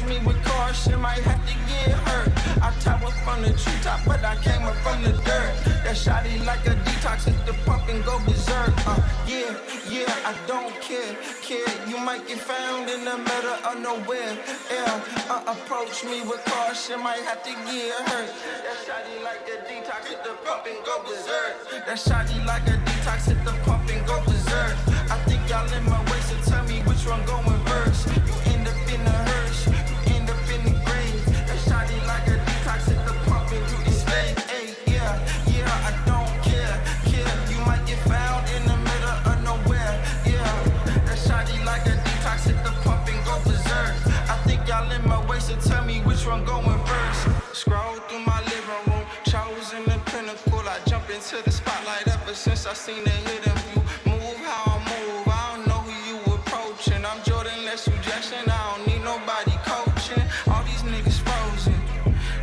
me with caution, might have to get hurt. I tower from the treetop, but I came up from the dirt. That shotty like a detox, hit the pump and go berserk. Yeah, I don't care. You might get found in the middle of nowhere. Approach me with caution, might have to get hurt. That shotty like a detox, hit the pump and go berserk. That shotty like a detox, hit the pump and go berserk. I think y'all in my way, so tell me which one going first. You end up in the hearse, you end up in the grave. That shotty like a detox, hit the pump and you enslave. Yeah, I don't care. You might get found in the middle of nowhere. Yeah, that shotty like a detox, hit the pump and go berserk. I think y'all in my way, so tell me which one going first. Scroll through my living room, chosen the pinnacle. I jump into the spotlight ever since I seen the hidden view. Move how I move, I don't know who you approaching. I'm Jordan, less you Jackson, I don't need nobody coaching. All these niggas frozen,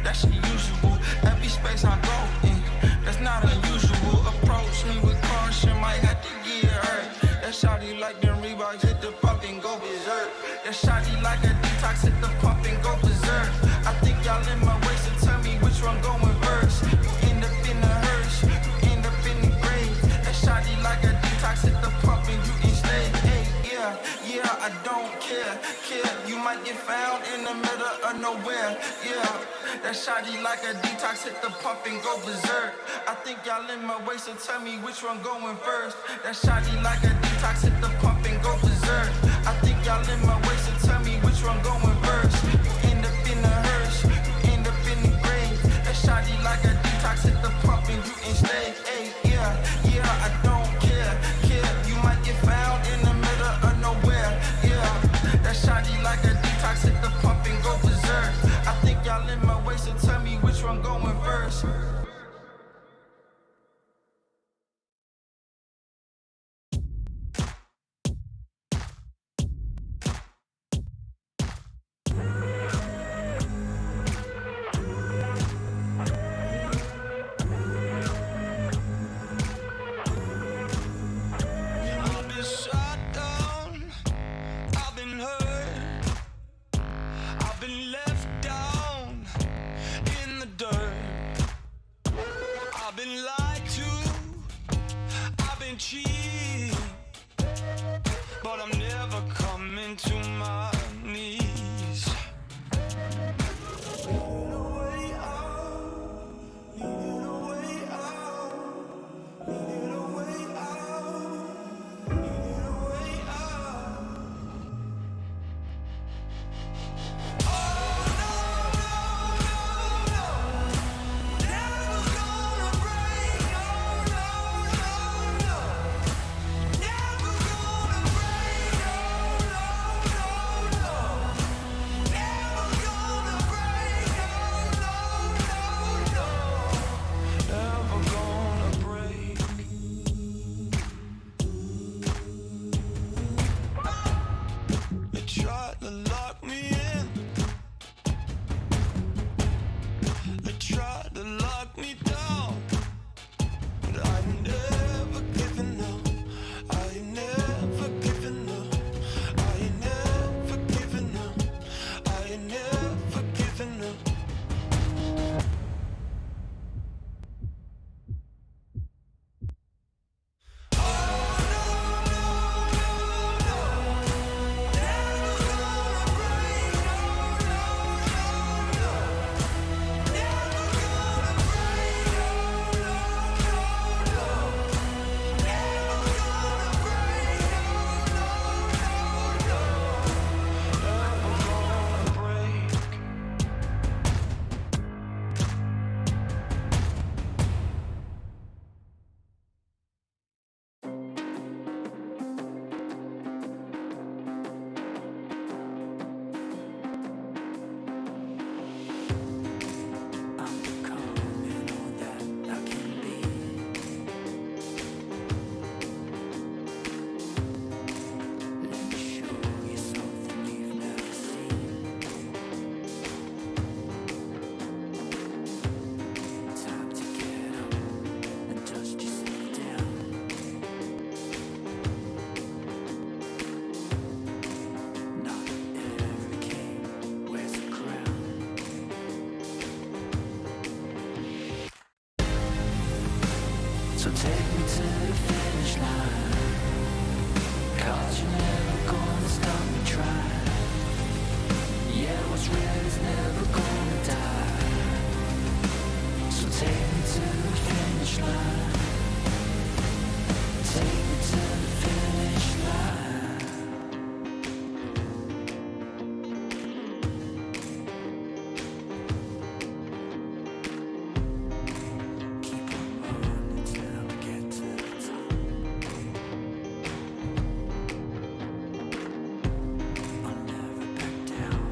that's the usual. Every space I go in, that's not unusual. Approach me with caution, might have to get hurt. That shawty like them Reeboks, hit the pump and go berserk. That shawty like a detox, hit the pump and go berserk. I think y'all in my way, so tell me which one going first. You end up in the hearse, you end up in the grave. That shawty like a detox, hit the pump and you enslave. Yeah, I don't care. You might get found in the middle of nowhere. Yeah, that shawty like a detox, hit the pump and go berserk. I think y'all in my way, so tell me which one going first. That shawty like a detox, hit the pump and go berserk. I think y'all in my way, so tell me which one going first. You end up in the hearse, you end up in the grave. That shawty like a detox, hit the pump and you enslave. Yeah, I don't care. You might get found in the middle of nowhere. Yeah, that shawty like a detox, hit the pump and go berserk. I think y'all in my way, so tell me which one going first. But I'm never coming to my knees. Needed a way out, needed a way out, needed a way out, needed a way out. Oh no, never gonna break. Oh no. So take me to the finish line, 'cause you're never gonna stop me trying. Yeah, what's real is never gonna die. So take me to the finish line. Take me to the finish line. Keep on moving until we get to the top. I'll never back down.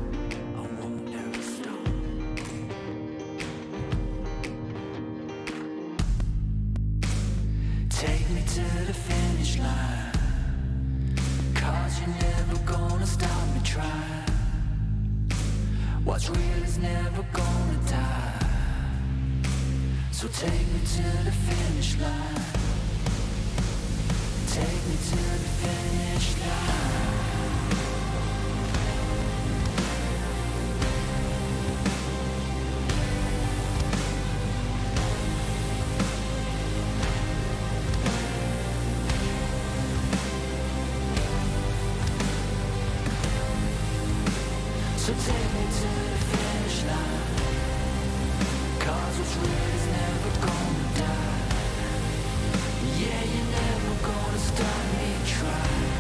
I won't never stop. Take me to the finish line, 'cause you're never gonna stop me trying. What's real is never gonna die. So take me to the finish line. Take me to the finish line. So take me to the finish line, 'cause what's real is never gonna die. Yeah, you're never gonna stop me trying.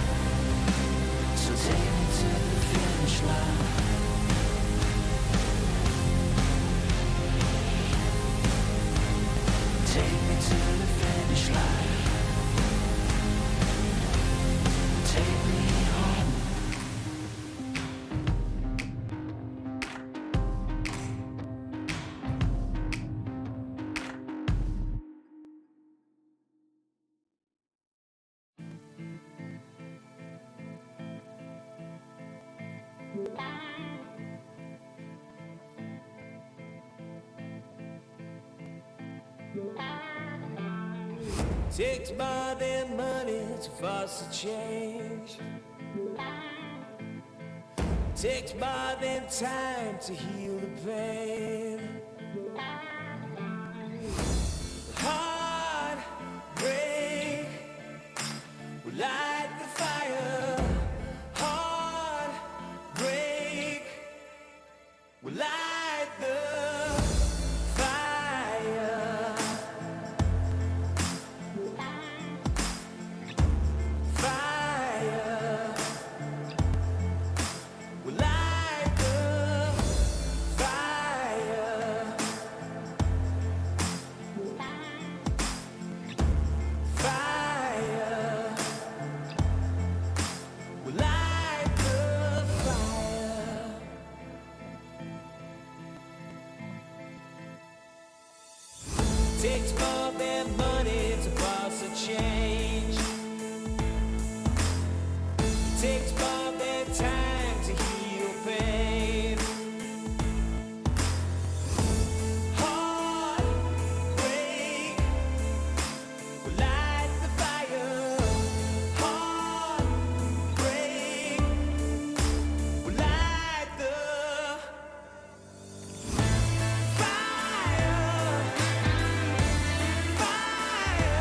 So take me to the finish line. Take me to the finish line. Take me home. Takes more than money to force a change. Takes more than time to heal the pain. Heartbreak will light the fire. Heartbreak will light the fire. Fire will light the fire. Fire will light the fire. Takes more than money to force a change. Takes more than time to heal pain. Heartbreak will light the fire. Heartbreak will light the fire. Fire.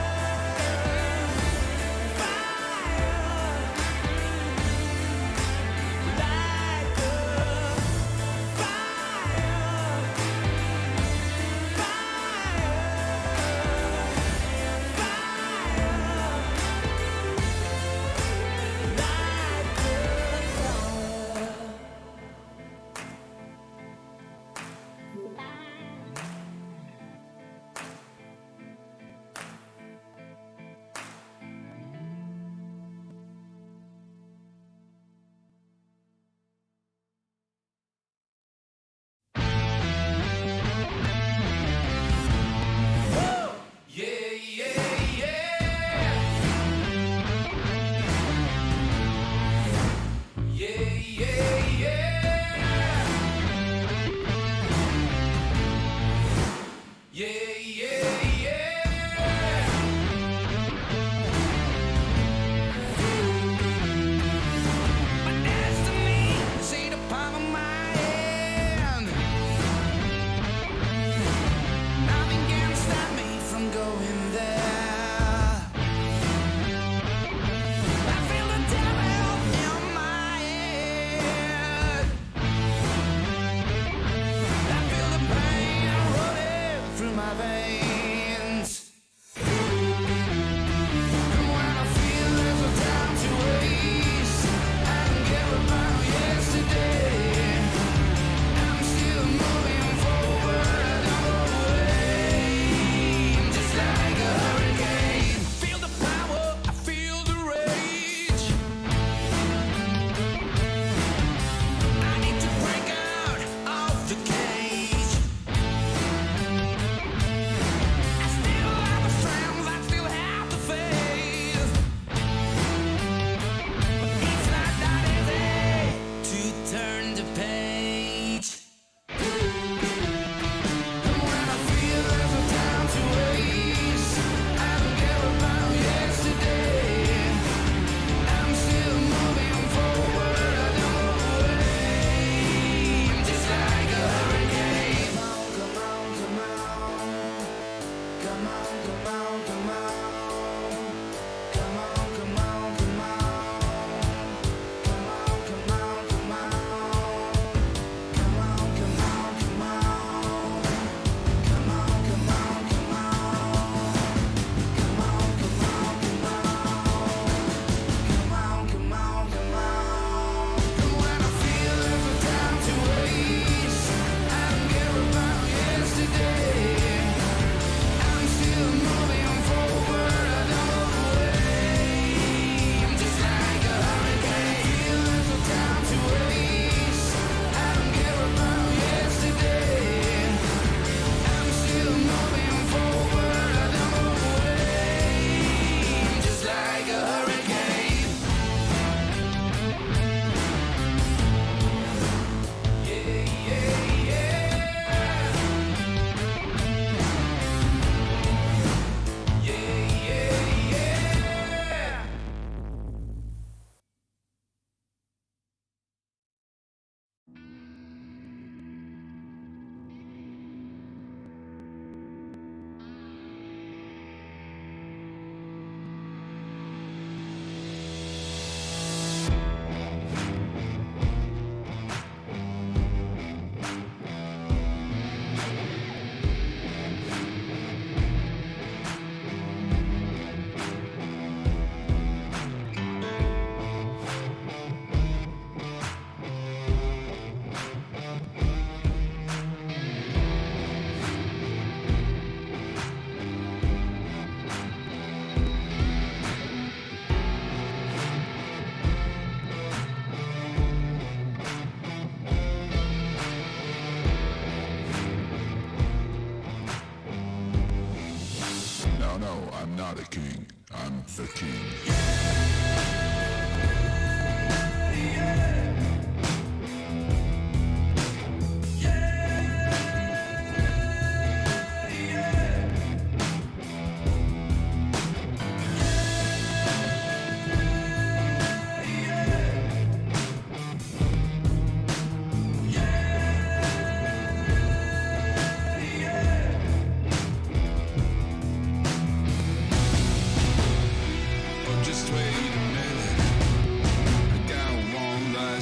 no, I'm not a king. I'm the king. Oh, just wait a minute. I got one life.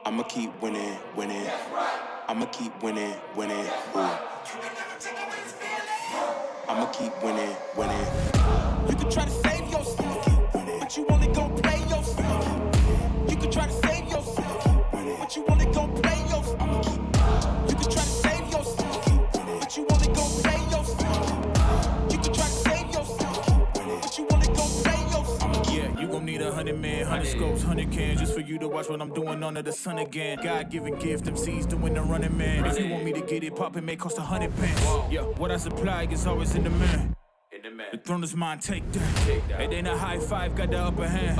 I'ma keep winning, winning. I'ma keep winning, winning. Ooh. I'ma keep winning, winning. You can try to save yourself, but you only gon' play yourself. You can try to save yourself, but you only gon' play yourself. You can try to save yourself, but you only gon' play yourself. You can try to save yourself, but you only gon' play yourself. Yeah, you gon' need 100 men, 100 scopes, 100 cans just for you to watch what I'm doing under the sun again. God-given gift, MCs doing the running man. If you want me to get it poppin', may cost 100 pence. Yeah, what I supply is always in the man. The throne is mine, take that. It ain't a high five, got the upper hand.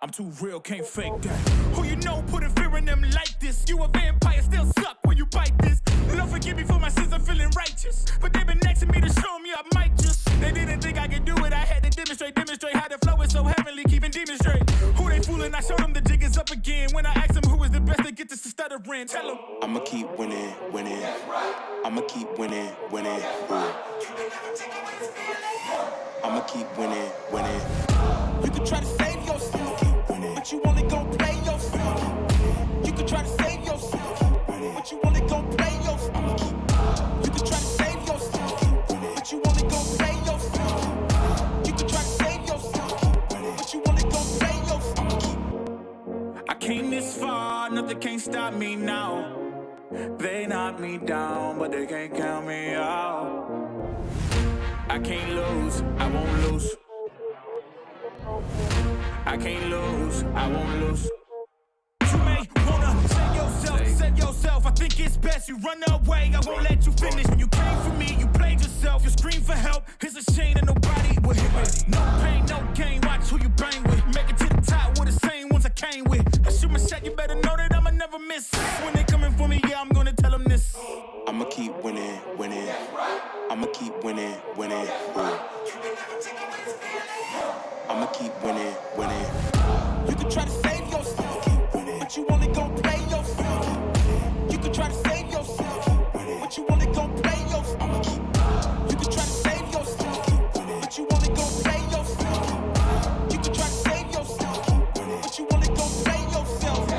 I'm too real, can't fake that. Who you know putting fear in them like this? You a vampire, still suck when you bite this. Lord forgive me for my sins, I'm feeling righteous. But they been next to me to show me I might just. They didn't think I could do it, I had to demonstrate how the flow is so heavenly, keeping demons straight. Who they fooling? I showed them the jig is up again. When I asked them who is the best, they get this to stuttering. Tell them I'ma keep winning, winning. I'ma keep winning, winning. Ooh. I'ma keep winning, winning. You can try to save yourself, but you only gon' play yourself. You can try to save yourself, but you only gon' play yourself. You can try to save yourself, but you only gon' play yourself. You can try to save yourself, but you only gon' play yourself. I came this far, nothing can't stop me now. They knock me down, but they can't count me out. I can't lose, I won't lose. I can't lose, I won't lose. You may wanna save yourself. I think it's best you run away. I won't let you finish. When you came for me, you played yourself. You scream for help. It's a shame that nobody will hit me. No pain, no gain. Watch who you bang with. Make it to the top with the same ones I came with. I shoot my shot, you better know that I'ma never miss. When they coming for me, yeah, I'm gonna tell them this. I'ma keep winning, winning. I'ma keep winning, winning. Ooh. I'ma keep winning, winning. You can try to save yourself, but you only gon' play yourself. You can try to save yourself, but you only gon' play yourself. You can try to save yourself, but you only gon' play yourself. You can try to save yourself, but you only gon' play yourself.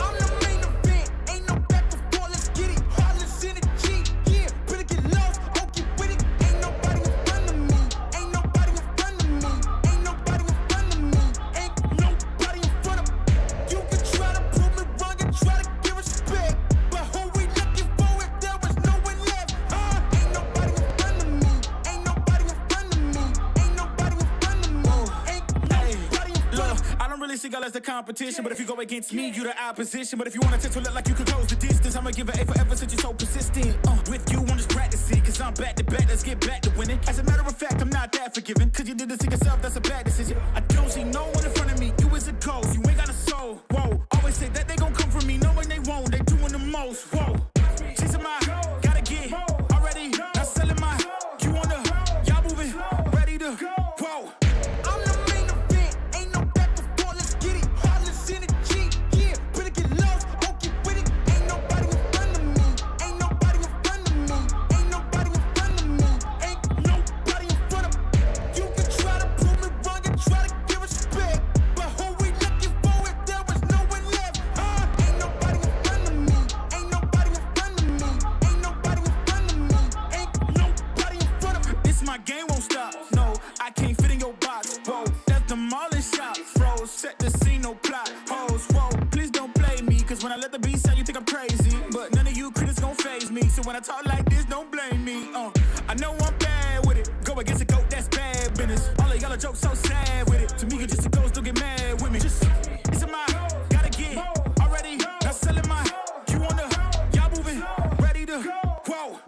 I'm the main event, ain't no back and forth, let's get it. Heartless in the G, yeah, really get lost, okay with it. Ain't nobody in front of me, ain't nobody in front of me, ain't nobody in front of me, ain't nobody in front of me. You can try to prove me wrong and try to give respect, but who we looking for if there was no one left? Ain't nobody in front of me, ain't nobody in front of me, ain't nobody in front of me, ain't nobody in front of me. Look, I don't really see God as the competition, but if you go against me, you the opposition. But if you want to test to look like you could close the distance, I'ma give it A forever since you're so persistent. With you, I'm just practicing, cause I'm back to back, let's get back to winning. As a matter of fact, I'm not that forgiving, cause you did this to yourself, that's a bad decision. I don't see no one in front of me, you is a ghost, you ain't got a soul. Whoa, always say that they gon' come for me, knowing they won't, they doing the most. Whoa, chasing my, gotta get already, not selling my, you on the, y'all moving, ready to, whoa. I'm the main event, ain't no back and forth, let's get it. Heartless in the G, yeah, really get lost, okay with it. Ain't nobody in front of me, ain't nobody in front of me, ain't nobody in front of me, ain't nobody in front of me. You can try to prove me wrong and try to give respect, but who we looking for if there was no one left? Ain't nobody in front of me, ain't nobody in front of me, ain't nobody in front of me, ain't nobody in front of me. This my game won't stop. No, I can't fit in your box. Whoa, that's demolish shot. Froze, set the scene, no plot. Hoes, whoa, please don't play me. Cause when I let the beat sound, you think I'm crazy. But none of you critics gon' phase me. So when I talk like this, don't blame me. I know I'm bad with it. Go against a goat, that's bad business. All of y'all are jokes so sad with it. To me, you're just a ghost, don't get mad with me. Just, it's a my, gotta get already. Not selling my, you on the, y'all moving, ready to, whoa.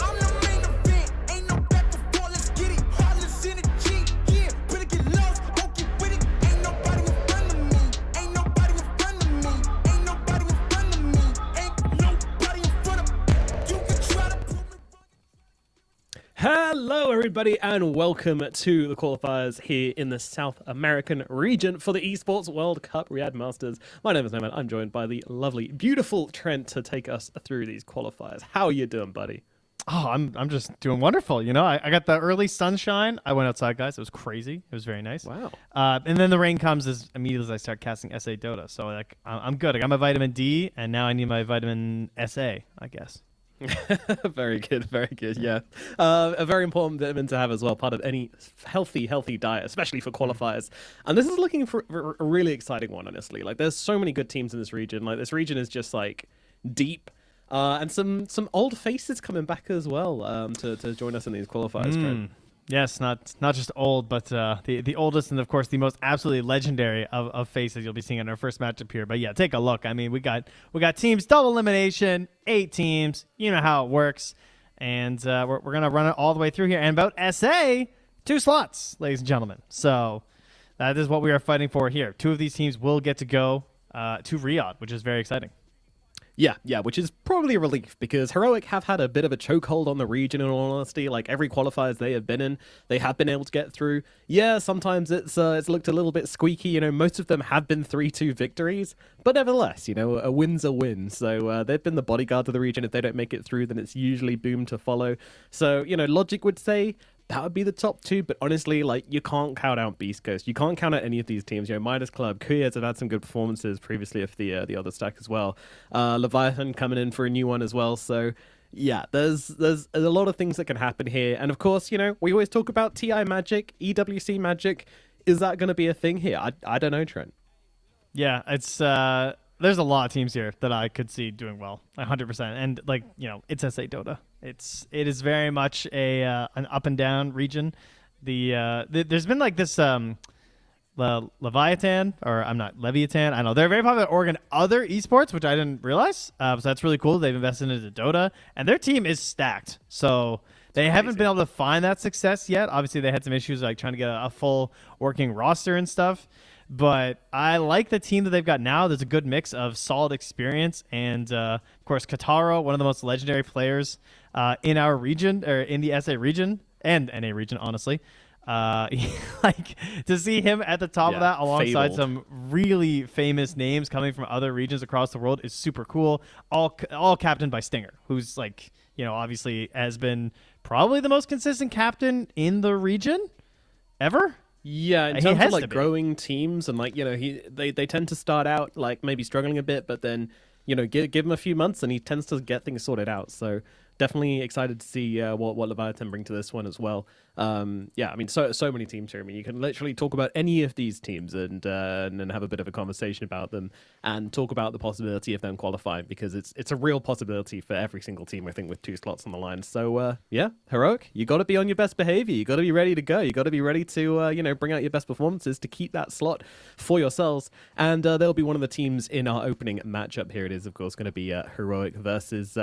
I'm the main event, ain't no back and forth, let's get it. Heartless in the G, yeah, really get lost, okay with it. Ain't nobody in front of me, ain't nobody in front of me, ain't nobody in front of me, ain't nobody in front of me. You can try to prove me wrong. Hello, everybody, and welcome to the qualifiers here in the South American region for the Esports World Cup Riyadh Masters. My name is Noman. I'm joined by the lovely, beautiful Trent to take us through these qualifiers. How are you doing, buddy? Oh, I'm just doing wonderful. You know, I got the early sunshine. I went outside, guys. It was crazy. It was very nice. Wow. And then the rain comes as immediately as I start casting SA Dota. So like I'm good. I got my vitamin D, and now I need my vitamin SA, I guess. Very good, very good. Yeah, a very important vitamin to have as well. Part of any healthy diet, especially for qualifiers. And this is looking for a really exciting one, honestly. Like, there's so many good teams in this region. Like, this region is just like deep. And some old faces coming back as well to join us in these qualifiers. Trent. Yes, not just old, but the oldest and, of course, the most absolutely legendary of faces you'll be seeing in our first matchup here. But, yeah, take a look. I mean, we got teams, double elimination, 8 teams. You know how it works. And we're going to run it all the way through here. And about SA, 2 slots, ladies and gentlemen. So that is what we are fighting for here. 2 of these teams will get to go to Riyadh, which is very exciting. Yeah, which is probably a relief because Heroic have had a bit of a chokehold on the region, in all honesty. Like, every qualifiers they have been in, they have been able to get through. Yeah, sometimes it's looked a little bit squeaky. You know, most of them have been 3-2 victories, but nevertheless, you know, a win's a win. So they've been the bodyguard of the region. If they don't make it through, then it's usually boom to follow. So, you know, logic would say that would be the top 2, but honestly, like, you can't count out Beast Coast. You can't count out any of these teams. You know, Midas Club, Kuyas have had some good performances previously of the other stack as well. Leviathan coming in for a new one as well. So, yeah, there's a lot of things that can happen here. And of course, you know, we always talk about TI Magic, EWC Magic. Is that going to be a thing here? I don't know, Trent. Yeah, it's there's a lot of teams here that I could see doing well, 100%. And, like, you know, it's SA Dota. It is very much an up and down region. There's been like this Leviathan, or I'm not Leviathan. I don't know, they're very popular org in other esports, which I didn't realize. So that's really cool. They've invested into Dota, and their team is stacked. So they haven't been able to find that success yet. Obviously, they had some issues like trying to get a full working roster and stuff. But I like the team that they've got now. There's a good mix of solid experience and, of course, Kataro, one of the most legendary players in our region, or in the SA region and NA region, honestly. Like, to see him at the top of that alongside some really famous names coming from other regions across the world is super cool. All captained by Stinger, who's, like, you know, obviously has been probably the most consistent captain in the region ever. Yeah, in terms of like growing teams, and like, you know, they tend to start out like maybe struggling a bit, but then, you know, give him a few months and he tends to get things sorted out. So definitely excited to see what Leviathan bring to this one as well. Yeah, I mean, so many teams here. I mean, you can literally talk about any of these teams and then have a bit of a conversation about them and talk about the possibility of them qualifying, because it's a real possibility for every single team, I think, with 2 slots on the line. So yeah, Heroic, you got to be on your best behavior. You got to be ready to go. You got to be ready to you know, bring out your best performances to keep that slot for yourselves. And they'll be one of the teams in our opening matchup. Here it is, of course, going to be Heroic versus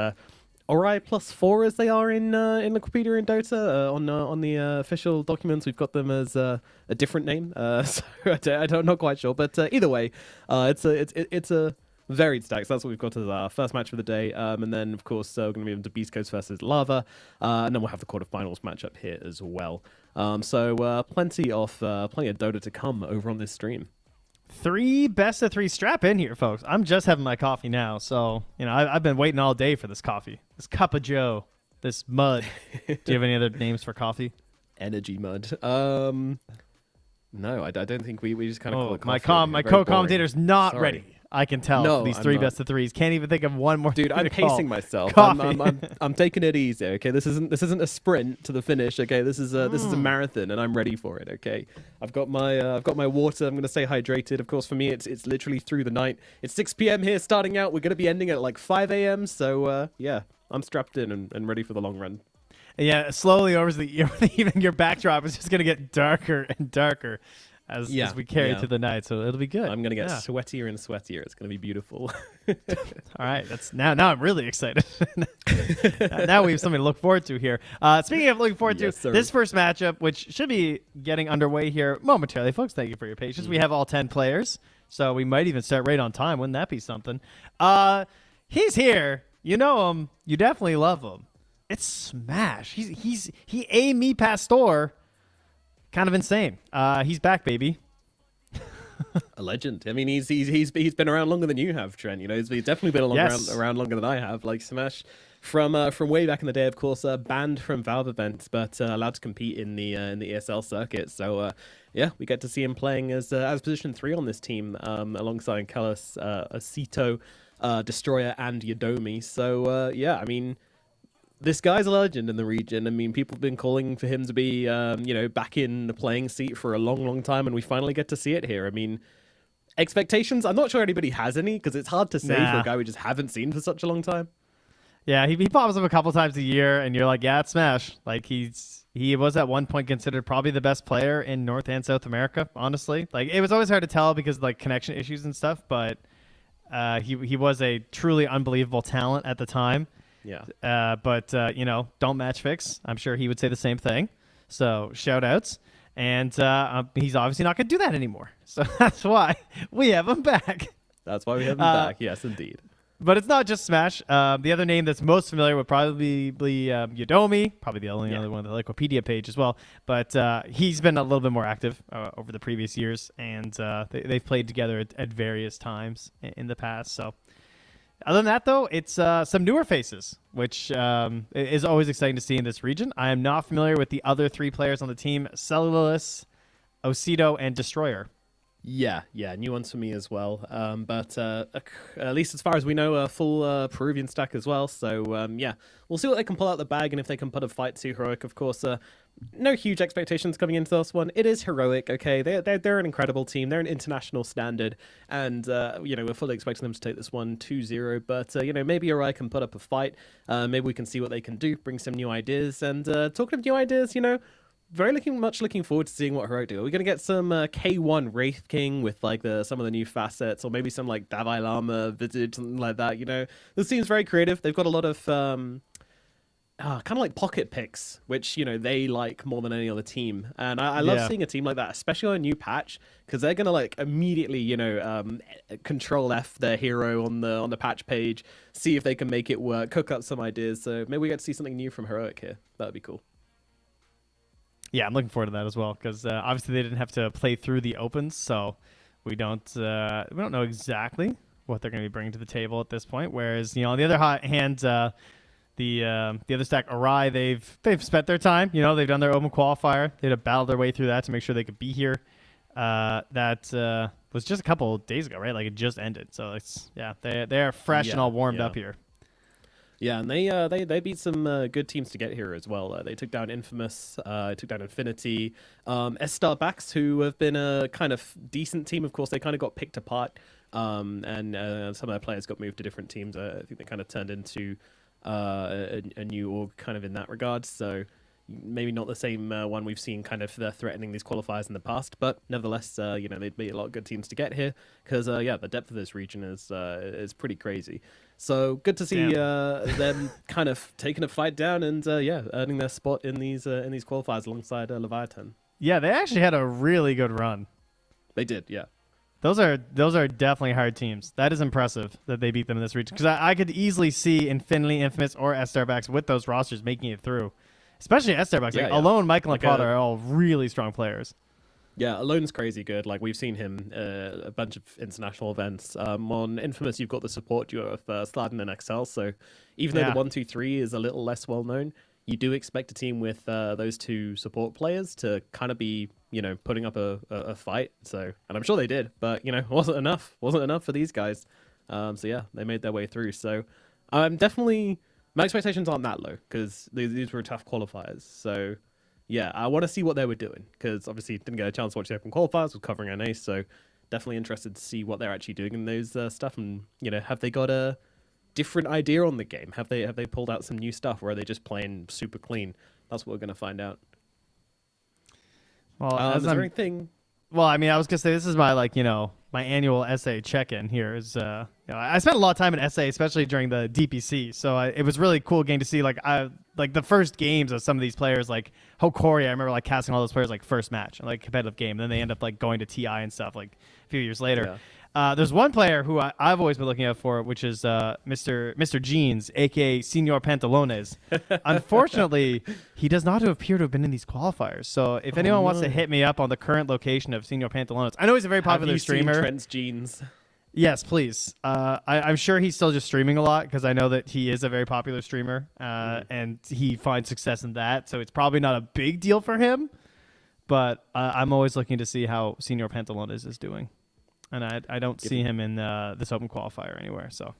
Ori +4, as they are in Wikipedia and Dota. On the official documents, we've got them as a different name. So I'm not quite sure, but either way, it's a varied stack. So that's what we've got as our first match of the day. And then, of course, we're going to move into Beast Coast versus Lava, and then we'll have the quarterfinals matchup here as well. So plenty of Dota to come over on this stream. 3 best of 3 strap in here, folks. I'm just having my coffee now, so, you know, I've been waiting all day for this coffee, this cup of joe, this mud. Do you have any other names for coffee? Energy mud. No, I don't think we just kind of call it coffee. My co-commentator's not ready. I can tell. No, these I'm 3 not. best of 3s. Can't even think of one more. Dude, I'm pacing myself. I'm taking it easy. Okay, this isn't a sprint to the finish. Okay, this is a marathon, and I'm ready for it. Okay, I've got my water. I'm gonna stay hydrated. Of course, for me, it's literally through the night. It's 6 p.m. here, starting out. We're gonna be ending at like 5 a.m. So yeah, I'm strapped in and ready for the long run. Yeah, slowly over even your backdrop is just gonna get darker and darker as we carry to the night, so it'll be good. I'm gonna get sweatier and sweatier. It's gonna be beautiful. All right, that's now I'm really excited. Now we have something to look forward to here. Speaking of looking forward to this first matchup, which should be getting underway here momentarily, folks. Thank you for your patience. We have all 10 players, so we might even start right on time. Wouldn't that be something? He's here. You know him. You definitely love him. It's Smash. He A me Pastor. Kind of insane. He's back, baby. A legend. I mean, he's been around longer than you have, Trent. You know, he's definitely been around longer than I have. Like Smash, from way back in the day, of course, banned from Valve events, but allowed to compete in the ESL circuit. So yeah, we get to see him playing as position 3 on this team, alongside Kellis, Acito, Destroyer, and Yodomi. So yeah, I mean, this guy's a legend in the region. I mean, people have been calling for him to be, back in the playing seat for a long, long time, and we finally get to see it here. I mean, expectations, I'm not sure anybody has any, because it's hard to say for a guy we just haven't seen for such a long time. Yeah, he pops up a couple times a year, and you're like, yeah, it's Smash. Like, he was at one point considered probably the best player in North and South America, honestly. Like, it was always hard to tell because of, like, connection issues and stuff, but he was a truly unbelievable talent at the time. Yeah. But don't match fix. I'm sure he would say the same thing. So shout outs. And he's obviously not going to do that anymore. So that's why we have him back. That's why we have him back. Yes, indeed. But it's not just Smash. The other name that's most familiar would probably be Yodomi, probably the only other one on the Wikipedia page as well. But he's been a little bit more active over the previous years, and they've played together at various times in the past. So other than that, though, it's some newer faces, which is always exciting to see in this region. I am not familiar with the other 3 players on the team, Cellulus, Ocido, and Destroyer. Yeah, new ones for me as well. But at least as far as we know, a full Peruvian stack as well. So yeah, we'll see what they can pull out the bag, and if they can put a fight to Heroic, of course. No huge expectations coming into this one. It is Heroic, okay? They're an incredible team. They're an international standard, and we're fully expecting them to take this one 2-0. But maybe Heroic can put up a fight. Maybe we can see what they can do, bring some new ideas. And talking of new ideas, much looking forward to seeing what Heroic do. Are we going to get some K1 Wraith King with like some of the new facets, or maybe some like Davai Lama Visage, something like that? This seems very creative. They've got a lot of kind of like pocket picks, which they like more than any other team. And I love seeing a team like that, especially on a new patch, because they're going to like immediately control F their hero on the patch page, see if they can make it work, cook up some ideas. So maybe we get to see something new from Heroic here. That would be cool. Yeah, I'm looking forward to that as well, because obviously they didn't have to play through the opens, so we don't know exactly what they're going to be bringing to the table at this point. Whereas on the other hand, the other stack, Arai, they've spent their time. They've done their open qualifier. They had to battle their way through that to make sure they could be here. That was just a couple days ago, right? Like, it just ended. So they are fresh and all warmed up here. Yeah, and they beat some good teams to get here as well. They took down Infamous, took down Infinity, S-Star Backs, who have been a kind of decent team. Of course, they kind of got picked apart, and some of their players got moved to different teams. I think they kind of turned into a new org kind of in that regard. So maybe not the same one we've seen kind of threatening these qualifiers in the past, but nevertheless, they'd be a lot of good teams to get here, because the depth of this region is pretty crazy. So good to see them kind of taking a fight down and earning their spot in these qualifiers alongside Leviathan. Yeah, they actually had a really good run. They did, yeah. Those are definitely hard teams. That is impressive that they beat them in this region, because I could easily see Infinity, Infamous, or S-Star Backs with those rosters making it through. Especially S-Star Backs. Alone, Michael and Prada are all really strong players. Yeah, Alone's crazy good. Like, we've seen him a bunch of international events. On Infamous, you've got the support duo of Sladden and XL, so even though the 1-2-3 is a little less well-known, you do expect a team with those 2 support players to kind of be, putting up a fight. So, and I'm sure they did, but, wasn't enough. Wasn't enough for these guys. They made their way through. So, I'm definitely... My expectations aren't that low, because these were tough qualifiers. So, yeah, I want to see what they were doing, because obviously didn't get a chance to watch the open qualifiers, was covering NA, so definitely interested to see what they're actually doing in those stuff, and have they got a different idea on the game? Have they pulled out some new stuff, or are they just playing super clean? That's what we're gonna find out. Well, is there anything? Well, I mean, I was gonna say this is my my annual SA check-in here is I spent a lot of time in SA, especially during the DPC. So it was really cool getting to see the first games of some of these players, like Hokori. I remember casting all those players first match, competitive game. And then they end up going to TI and stuff a few years later. There's one player who I've always been looking out for, which is Mr. Jeans, aka Senor Pantalones. Unfortunately, he does not appear to have been in these qualifiers. So if anyone wants to hit me up on the current location of Senor Pantalones, I know he's a very popular Have you streamer. seen Trent's jeans? Yes, please. I'm sure he's still just streaming a lot because I know that he is a very popular streamer and he finds success in that. So it's probably not a big deal for him. But I'm always looking to see how Senor Pantalones is doing. And I don't see him in this open qualifier anywhere. So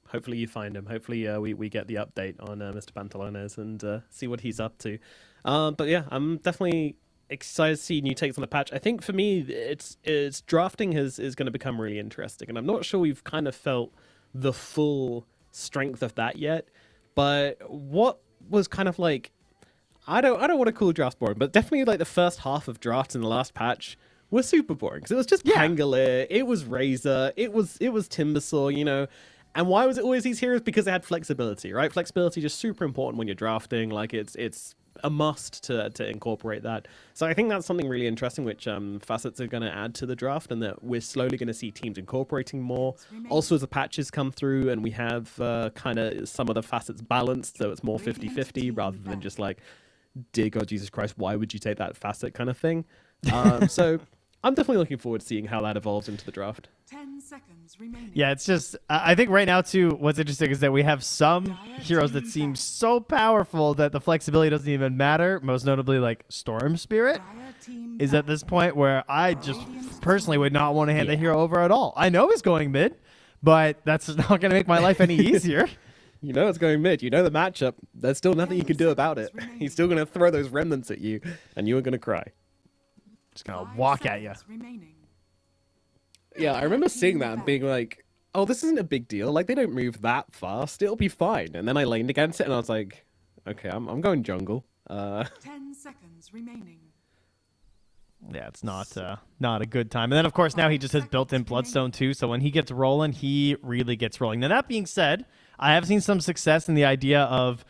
hopefully you find him. Hopefully we get the update on Mr. Pantalones and see what he's up to. But yeah, I'm definitely excited to see new takes on the patch. I think for me, it's drafting is going to become really interesting, and I'm not sure we've kind of felt the full strength of that yet. But what was kind of like, I don't want to call drafts boring, but definitely like the first half of drafts in the last patch was super boring because it was just Pangolier, it was Razor, it was Timbersaw, you know. And why was it always these heroes? Because they had flexibility, right? Flexibility is just super important when you're drafting. Like it's a must to incorporate that. So I think that's something really interesting, which facets are going to add to the draft, and that we're slowly going to see teams incorporating more. Also, as the patches come through and we have kind of some of the facets balanced, so it's more 50-50 rather than just like, dear God, Jesus Christ, why would you take that facet kind of thing? So I'm definitely looking forward to seeing how that evolves into the draft. 10 seconds remaining. yeah, it's just I think right now too. What's interesting is that we have some heroes that seem so powerful that the flexibility doesn't even matter. Most notably, like Storm Spirit is at this point where I just personally would not want to hand the hero over at all. I know he's going mid, but that's not going to make my life any easier. You know it's going mid. You know the matchup. There's still nothing you can do about it. He's still going to throw those remnants at you, and you are going to cry. Just gonna walk at you. Yeah, I remember seeing that and being like, oh, this isn't a big deal. Like, they don't move that fast. It'll be fine. And then I laned against it, and I was like, okay, I'm going jungle. 10 seconds remaining. Yeah, it's not a good time. And then, of course, now he just has built-in Bloodstone, too. So when he gets rolling, he really gets rolling. Now, that being said, I have seen some success in the idea of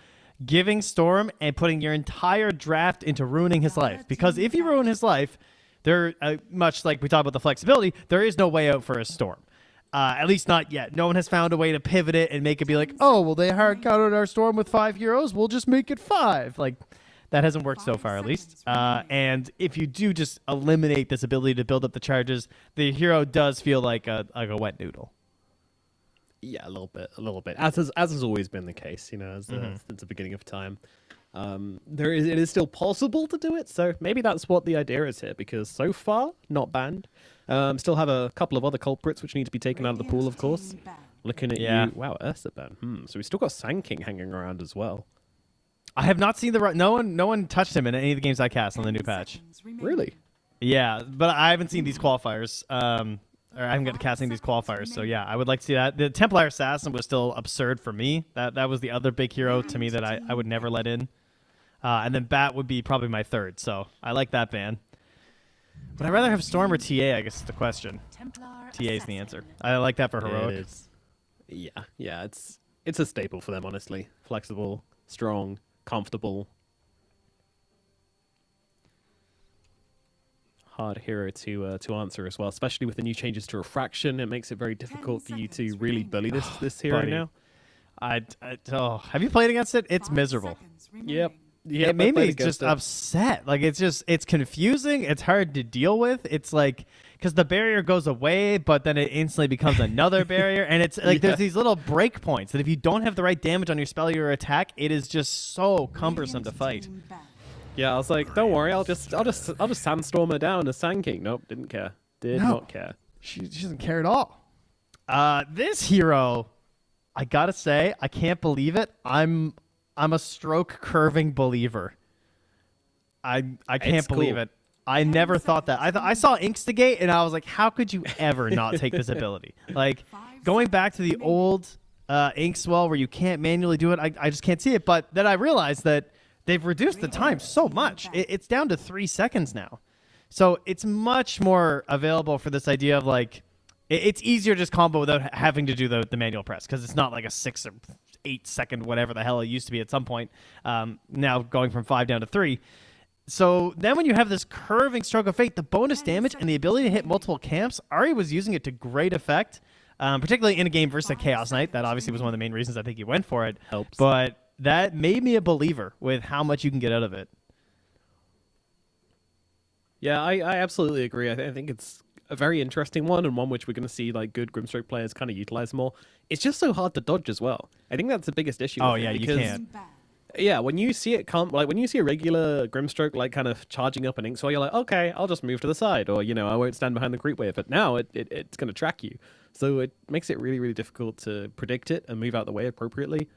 giving Storm and putting your entire draft into ruining his life. Because if you ruin his life, much like we talked about the flexibility, there is no way out for a Storm. At least not yet. No one has found a way to pivot it and make it be like, oh, well, they hard countered our Storm with 5 heroes. We'll just make it 5. Like, that hasn't worked so far, at least. And if you do just eliminate this ability to build up the charges, the hero does feel like a wet noodle. Yeah, a little bit. As has always been the case, you know, since the beginning of time. It is still possible to do it, so maybe that's what the idea is here, because so far, not banned. Still have a couple of other culprits which need to be taken out of the pool, of course. Looking at you. Wow, Ursa ban. So we still got Sand King hanging around as well. I have not seen no one touched him in any of the games I cast on the new patch. Really? Yeah, but I haven't seen these qualifiers. Or I haven't got to casting these qualifiers, so yeah, I would like to see that. The Templar Assassin was still absurd for me. That was the other big hero to me that I would never let in. And then Bat would be probably my third, so I like that ban. Would I rather have Storm or TA, I guess is the question. TA is the answer. I like that for Heroic. It is. Yeah, it's a staple for them, honestly. Flexible, strong, comfortable. Hard hero to answer as well, especially with the new changes to refraction. It makes it very difficult for you to really bully this hero now. Have you played against it? It's miserable. Yep. It made me just upset. Like, it's confusing. It's hard to deal with. It's like, because the barrier goes away, but then it instantly becomes another barrier. And it's like, there's these little break points that if you don't have the right damage on your spell or your attack, it is just so cumbersome to fight. Yeah, I was like, don't worry, I'll just sandstorm her down as Sand King. Nope, didn't care. Did not care. She doesn't care at all. This hero, I gotta say, I can't believe it. I'm a stroke curving believer. I can't believe it. I never thought that. I saw Inkstigate and I was like, how could you ever not take this ability? Like, going back to the old Inkswell where you can't manually do it, I just can't see it. But then I realized that they've reduced the time so much. It's down to 3 seconds now. So it's much more available for this idea of like, it's easier to just combo without having to do the manual press, because it's not like a 6 or 8 second, whatever the hell it used to be at some point. Now going from 5 down to 3. So then when you have this curving Stroke of Fate, the bonus damage and the ability to hit multiple camps, Ari was using it to great effect, particularly in a game versus a Chaos Knight. That obviously was one of the main reasons I think he went for it. Helps. But that made me a believer with how much you can get out of it. Yeah, I absolutely agree. I think it's a very interesting one, and one which we're going to see like good Grimstroke players kind of utilize more. It's just so hard to dodge as well. I think that's the biggest issue. Oh with it, yeah, you because, can't. Yeah, when you see it come, like when you see a regular Grimstroke like kind of charging up an Inkswell, you're like, okay, I'll just move to the side, or I won't stand behind the creep wave. But now it's going to track you, so it makes it really difficult to predict it and move out the way appropriately.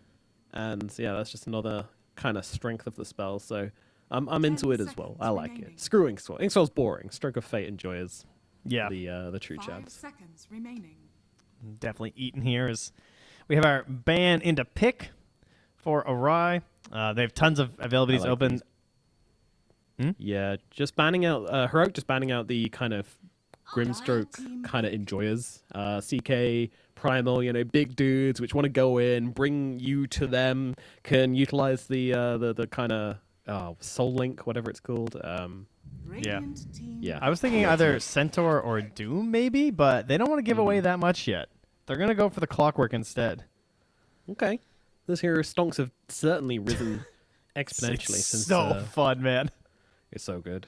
And yeah, that's just another kind of strength of the spell. So I'm into it as well. I like it. Screw Inkswell. Inkswell's boring. Stroke of Fate enjoys the true 5 chads. seconds remaining. Definitely eaten here is we have our ban into pick for Arai. They have tons of availabilities like open. Yeah, just banning out Heroic, just banning out the kind of Grimstroke kind of enjoyers. CK, Primal, big dudes which want to go in, bring you to them, can utilize the kind of Soul Link, whatever it's called. Radiant team Yeah. I was thinking either Centaur or Doom maybe, but they don't want to give away that much yet. They're going to go for the Clockwork instead. Okay. Those hero stonks have certainly risen exponentially It's since so fun, man. it's so good.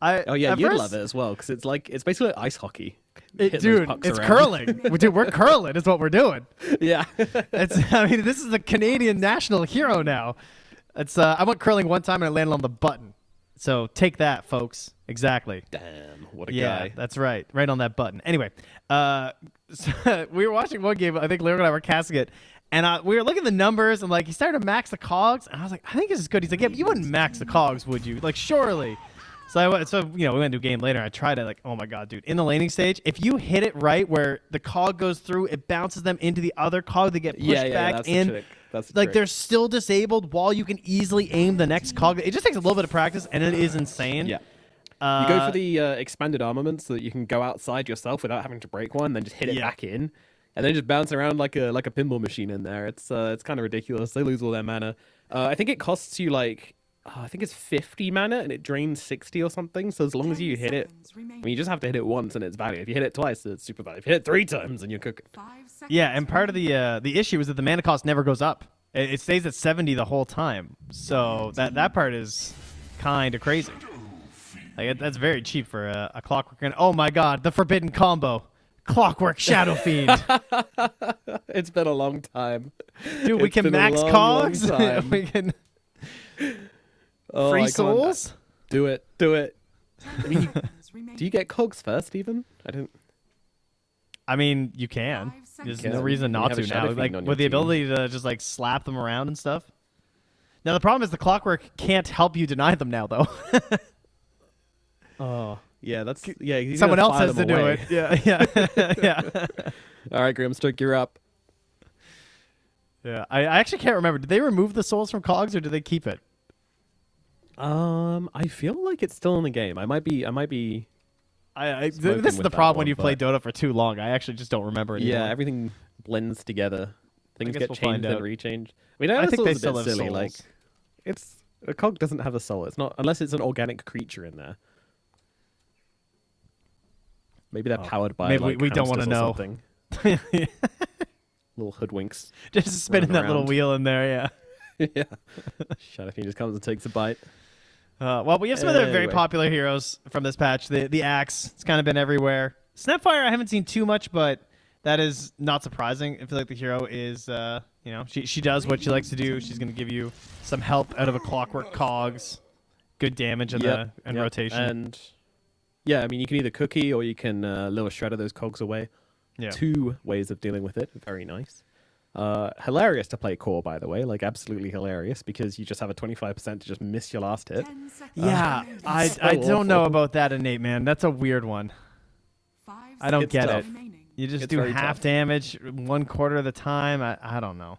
Oh Yeah, you'd love it as well because it's basically like ice hockey. Hitting those Dude, pucks it's around. curling. Dude, we're curling is what we're doing. Yeah. This is the Canadian national hero now. I went curling one time and I landed on the button. So take that, folks. Exactly. Damn, what a Yeah, guy. that's right. Right on that button. Anyway, so we were watching one game. I think Leo and I were casting it. And we were looking at the numbers, and he started to max the cogs. And I was like, I think this is good. He's like, yeah, but you wouldn't max the cogs, would you? Like, surely. So we went to a game later. And I tried it. Like, oh my god, dude! In the laning stage, if you hit it right, where the cog goes through, it bounces them into the other cog. They get pushed back that's in. The trick. That's the Like trick. they're still disabled while you can easily aim the next cog. It just takes a little bit of practice, and it is insane. Yeah. You go for the expanded armament so that you can go outside yourself without having to break one, then just hit it back in, and then just bounce around like a pinball machine in there. It's kind of ridiculous. They lose all their mana. I think it costs you I think it's 50 mana and it drains 60 or something. So as long as you hit it, you just have to hit it once and it's value. If you hit it twice, it's super value. If you hit it 3 times, then you're cooking. 5 seconds Yeah, and part of the issue is that the mana cost never goes up. It stays at 70 the whole time. So that part is kind of crazy. That's very cheap for a Clockwork. And oh my god, the forbidden combo. Clockwork Shadow Fiend. It's been a long time. Dude, we It's can been a max long, cogs. long time. We can Oh, free I can't- souls. Do it. I mean, seconds remaining. do you get cogs first even? I didn't. I mean, you can. 5 There's seconds. no reason You not have a to Shadow now. Fiend on your With the team. ability to just slap them around and stuff. Now the problem is the Clockwork can't help you deny them now though. Oh, yeah, that's he's Someone gonna else fire has them to do away. it. Yeah. All right, Grimstroke, you're up. Yeah. I actually can't remember. Did they remove the souls from cogs or did they keep it? I feel like it's still in the game. I might be. This is Smoking the with that problem when one, you play but- Dota for too long. I actually just don't remember anymore. Yeah, everything blends together. Things guess get we'll changed find and out. rechanged. I mean, I I think think they it's a still bit have silly. souls. Like, it's a cog doesn't have a soul. It's not unless it's an organic creature in there. Maybe they're powered by. Maybe like, we don't wanna hamsters or know. something. Little hoodwinks. Just spinning that running little around. wheel in there, yeah. Yeah. Shadow Fiend just comes and takes a bite. Well, we have some other very Anyway. popular heroes from this patch. The Axe, it's kind of been everywhere. Snapfire, I haven't seen too much, but that is not surprising. I feel like the hero is, she does what she likes to do. She's going to give you some help out of a Clockwork cogs, good damage and Yep, rotation. And yeah, I mean, you can either cookie or you can lure shredder those cogs away. yeah. 2 ways of dealing with it. Very nice. Hilarious to play core, by the way. Like, absolutely hilarious because you just have a 25% to just miss your last hit. 10 seconds Yeah, remaining. I so don't know awful. about that innate, man. That's a weird one. 5 I don't seconds get tough. it. remaining. You just It's do very half tough. damage 1/4 of the time. I don't know.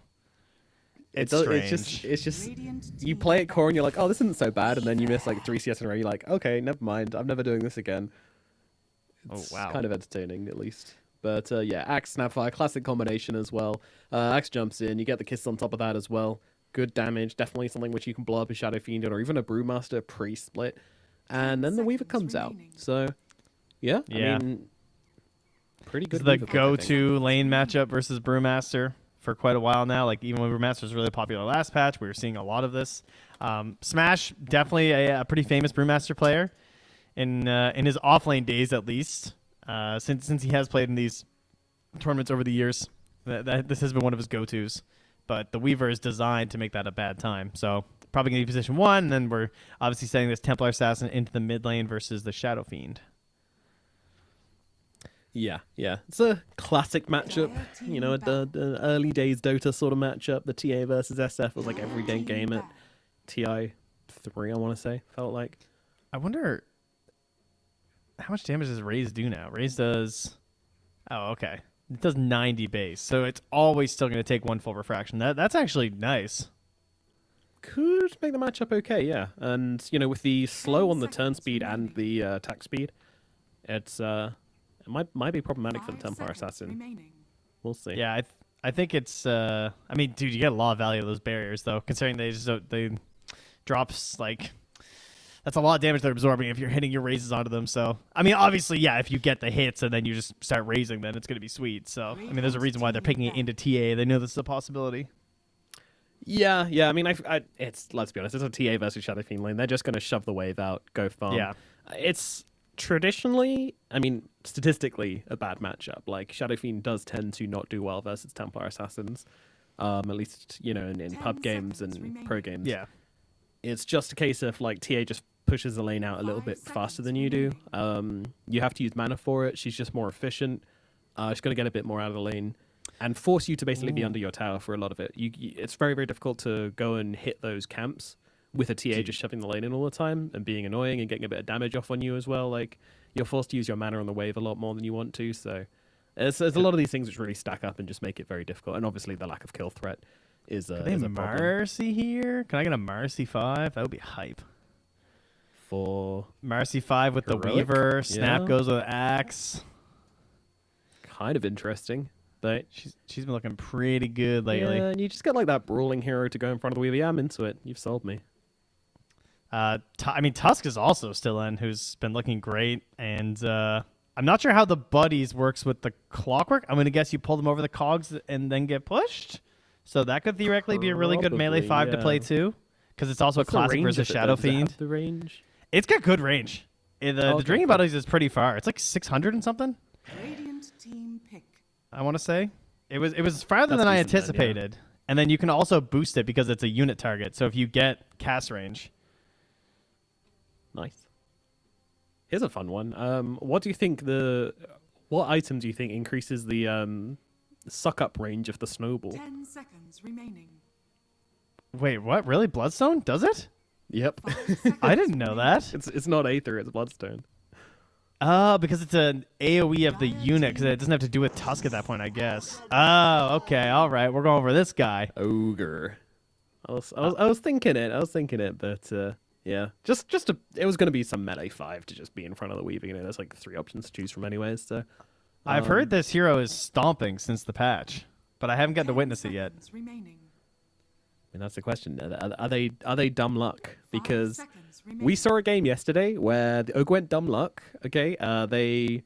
It's strange. It's just Radiant you team play it core and you're like, oh, this isn't so bad, and then you miss like 3 CS in a row. You're like, okay, never mind. I'm never doing this again. It's wow. kind of entertaining at least. But yeah, Axe Snapfire, classic combination as well. Axe jumps in, you get the kiss on top of that as well. good damage, definitely something which you can blow up a Shadow Fiend or even a Brewmaster pre-split. And then the Weaver comes out. So, yeah, Yeah. I mean, pretty good. It's the Weaver pick, I think. go-to lane matchup versus Brewmaster for quite a while now. Like, even when Brewmaster was really popular last patch, we were seeing a lot of this. Smash, definitely a pretty famous Brewmaster player in his off-lane days, at least. Since he has played in these tournaments over the years, this has been one of his go-tos. But the Weaver is designed to make that a bad time. So probably going to be position 1, and then we're obviously setting this Templar Assassin into the mid lane versus the Shadow Fiend. Yeah. It's a classic matchup. You know, the early days Dota sort of matchup. The TA versus SF was like every day game at TI 3, I want to say, felt like. I wonder how much damage does Raze do now? Raze does... Oh, okay. It does 90 base, so it's always still going to take 1 full refraction. That's actually nice. Could make the matchup okay, yeah. And, you know, with the slow on the turn speed and the attack speed, it's it might be problematic for the Templar Assassin. We'll see. Yeah, I think it's... I mean, dude, you get a lot of value of those barriers, though, considering they drops, like... That's a lot of damage they're absorbing if you're hitting your raises onto them. So, I mean, obviously, yeah, if you get the hits and then you just start raising, then it's going to be sweet. So, I mean, there's a reason why they're picking it into TA. They know this is a possibility. Yeah. I mean, it's, let's be honest, it's a TA versus Shadow Fiend lane. They're just going to shove the wave out, go farm. Yeah. It's traditionally, I mean, statistically, a bad matchup. Like, Shadow Fiend does tend to not do well versus Templar Assassins, at least, you know, in pub games and pro games. Yeah. It's just a case of, like, TA just pushes the lane out a little bit faster than you do. You have to use mana for it. She's just more efficient. She's going to get a bit more out of the lane and force you to basically be under your tower for a lot of it. It's very, very difficult to go and hit those camps with a TA just shoving the lane in all the time and being annoying and getting a bit of damage off on you as well. Like, you're forced to use your mana on the wave a lot more than you want to. So there's a lot of these things which really stack up and just make it very difficult. And obviously the lack of kill threat is a problem. Mercy here? Can I get a Mercy 5? That would be hype. For Mercy 5 with Heroic? the Weaver. Snap Yeah. goes with Axe. kind of interesting. But She's been looking pretty good lately. yeah, and you just get like that brawling hero to go in front of the Weaver. Yeah, I'm into it. You've sold me. I mean, Tusk is also still in, who's been looking great. And I'm not sure how the buddies works with the clockwork. I'm going to guess you pull them over the cogs and then get pushed. So that could theoretically be a really good melee Probably, 5 to play yeah. too. Because it's also What's a the classic range versus of it, Shadow though? Does it have Fiend. the range? It's got good range. The Okay, Drinking cool. Buddies is pretty far. It's like 600 and something, Radiant team pick. I want to say. It was farther That's than I decent then, yeah. anticipated. And then you can also boost it because it's a unit target. So if you get cast range. Nice. Here's a fun one. What item do you think increases the suck up range of the snowball? 10 seconds remaining. Wait, what? Really? Bloodstone? Does it? Yep. 5 seconds I didn't know remaining. that. it's not Aether, it's Bloodstone. Because it's an AoE of the unit, because it doesn't have to do with Tusk at that point, I guess. Oh, okay, all right, we're going for this guy. Ogre. I was thinking it, but yeah, it was going to be some melee 5 to just be in front of the Weaver. You know, there's like 3 options to choose from anyways. So I've heard this hero is stomping since the patch, but I haven't gotten to witness it yet. Seconds remaining. I mean, that's the question. Are they dumb luck? Because 5 seconds remaining. we saw a game yesterday where the Ogre went dumb luck. Okay, I think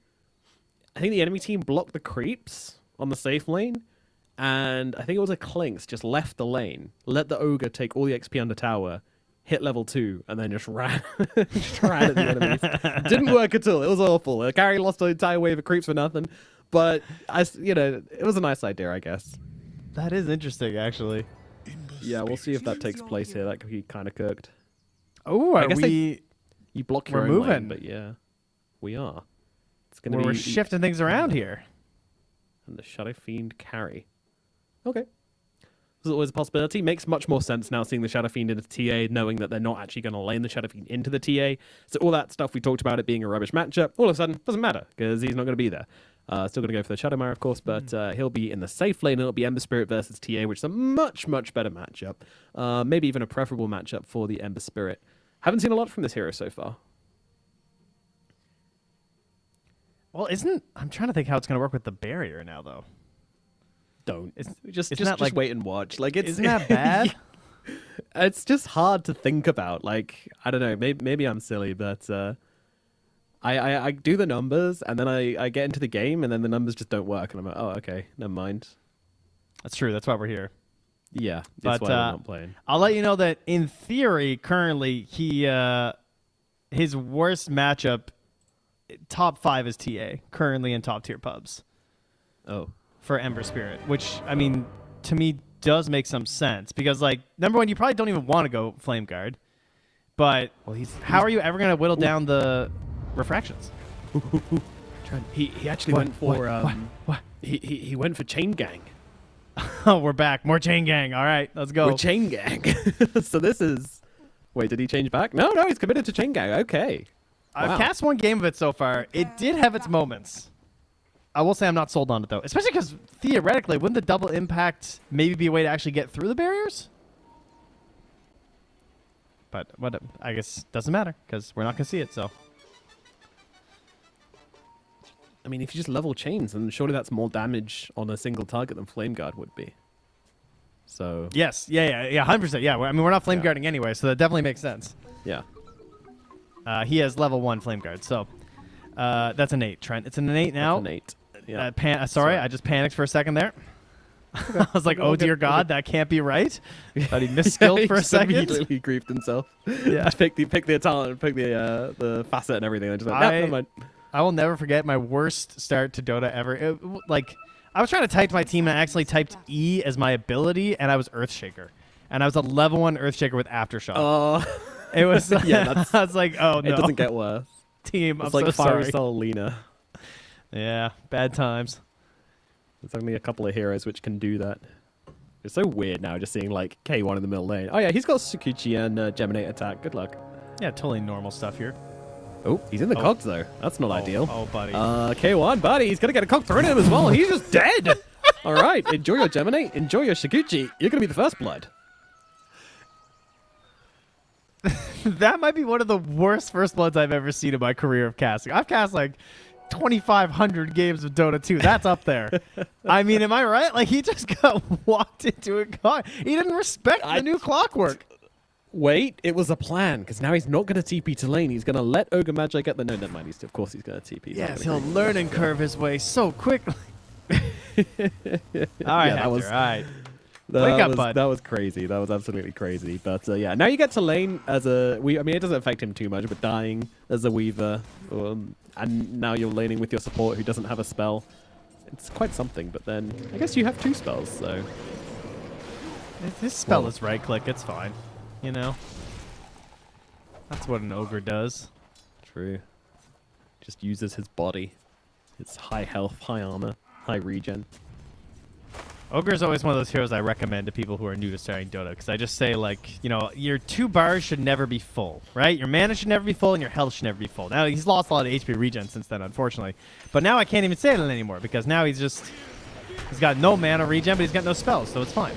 the enemy team blocked the creeps on the safe lane, and I think it was a Clinks just left the lane, let the Ogre take all the XP under tower, hit level 2, and then just ran, just ran at the enemies. Didn't work at all. It was awful. The carry lost an entire wave of creeps for nothing. But it was a nice idea, I guess. That is interesting, actually. Yeah, we'll see if that takes place here. That could be kind of cooked. Oh, I are guess we? You block your We're own lane, moving. but yeah, we are. It's gonna We're be shifting things around here. and the Shadow Fiend carry. Okay. This is always a possibility. Makes much more sense now seeing the Shadow Fiend into TA, knowing that they're not actually going to lane the Shadow Fiend into the TA. So all that stuff we talked about it being a rubbish matchup, all of a sudden doesn't matter because he's not going to be there. Still going to go for the Shadow Mare, of course, but he'll be in the safe lane. It'll be Ember Spirit versus TA, which is a much, much better matchup. Maybe even a preferable matchup for the Ember Spirit. Haven't seen a lot from this hero so far. Well, I'm trying to think how it's going to work with the barrier now, though. Don't. Isn't Just that, like, wait and watch. Like, Isn't that bad? It's just hard to think about. Like, I don't know, maybe I'm silly, but I do the numbers and then I get into the game and then the numbers just don't work and I'm like, oh, okay, never mind. That's true. That's why we're here. Yeah, that's But why we're not playing. I'll let you know that in theory, currently, his worst matchup, top 5 is TA, currently in top tier pubs. Oh. For Ember Spirit, which, I mean, to me, does make some sense. Because, like, number one, you probably don't even want to go Flame Guard. But how are you ever going to whittle down the refractions? He actually went for... What? He went for Chain Gang. Oh, we're back. More Chain Gang. All right, let's go. We're Chain Gang. So this is... Wait, did he change back? No, he's committed to Chain Gang. Okay. I've Wow. cast one game of it so far. It did have its moments. I will say I'm not sold on it, though. Especially because, theoretically, wouldn't the double impact maybe be a way to actually get through the barriers? But what I guess doesn't matter, because we're not going to see it, so... I mean, if you just level chains, then surely that's more damage on a single target than Flame Guard would be. So... Yes. Yeah, 100%. Yeah, I mean, we're not Flame Guarding anyway, so that definitely makes sense. Yeah. He has level 1 Flame Guard, so... that's an 8, Trent. It's an 8 now. That's an 8. Yeah. Sorry, I just panicked for a second there. I was like, oh dear God, that can't be right. Thought he misskilled for a second. Immediately griefed himself. Yeah. Pick the talent, pick the facet and everything. I just like, never mind. I will never forget my worst start to Dota ever. I was trying to type my team and I accidentally typed E as my ability, and I was Earthshaker. And I was a level 1 Earthshaker with Aftershock. Oh. It was, yeah, I was like, oh no. It doesn't get worse. Team, It's I'm like so Fire sorry. Soul Lena. Yeah, bad times. There's only a couple of heroes which can do that. It's so weird now just seeing like K1 in the middle lane. Oh yeah, he's got Sakuchi and Geminate attack. Good luck. Yeah, totally normal stuff here. Oh, he's in the cogs though. That's not ideal. Oh, buddy. K1, buddy, he's gonna get a cog thrown at him as well. He's just dead. All right, enjoy your Geminate, enjoy your Sakuchi. You're gonna be the first blood. That might be one of the worst first bloods I've ever seen in my career of casting. I've cast like 2,500 games of Dota 2. That's up there. I mean, am I right? Like, he just got walked into a car. He didn't respect the new clockwork. Wait, it was a plan, because now he's not going to TP to lane. He's going to let Ogre Magi get the... No, never mind. Of course he's going to TP. Yes, he'll learn and curve his way so quickly. All right, that was... All right. Wake up, bud. That was crazy. That was absolutely crazy. But yeah, now you get to lane as a... I mean, it doesn't affect him too much, but dying as a Weaver. And now you're laning with your support who doesn't have a spell. It's quite something, but then I guess you have 2 spells, so... His spell is right-click. It's fine. You know? That's what an ogre does. True. Just uses his body. It's high health, high armor, high regen. Ogre is always one of those heroes I recommend to people who are new to starting Dota, because I just say, like, you know, your 2 bars should never be full, right? Your mana should never be full, and your health should never be full. Now, he's lost a lot of HP regen since then, unfortunately. But now I can't even say that anymore, because now he's got no mana regen, but he's got no spells, so it's fine.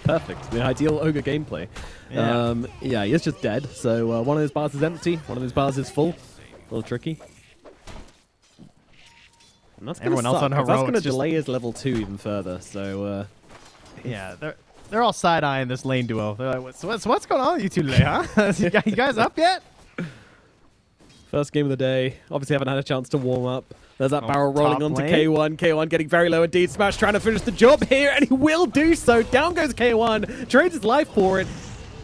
Perfect. The ideal ogre gameplay. Yeah. Yeah, he is just dead, so one of his bars is empty, one of his bars is full. A little tricky. And that's Everyone else on that's heroics going to just- delay his level 2 even further. So Yeah, they're all side-eyeing this lane duo. They're like, what's going on with you two today, huh? You guys up yet? first game of the day. Obviously haven't had a chance to warm up. There's that barrel top rolling onto lane. K1. K1 getting very low indeed. Smash trying to finish the job here, and he will do so. Down goes K1. Trades his life for it.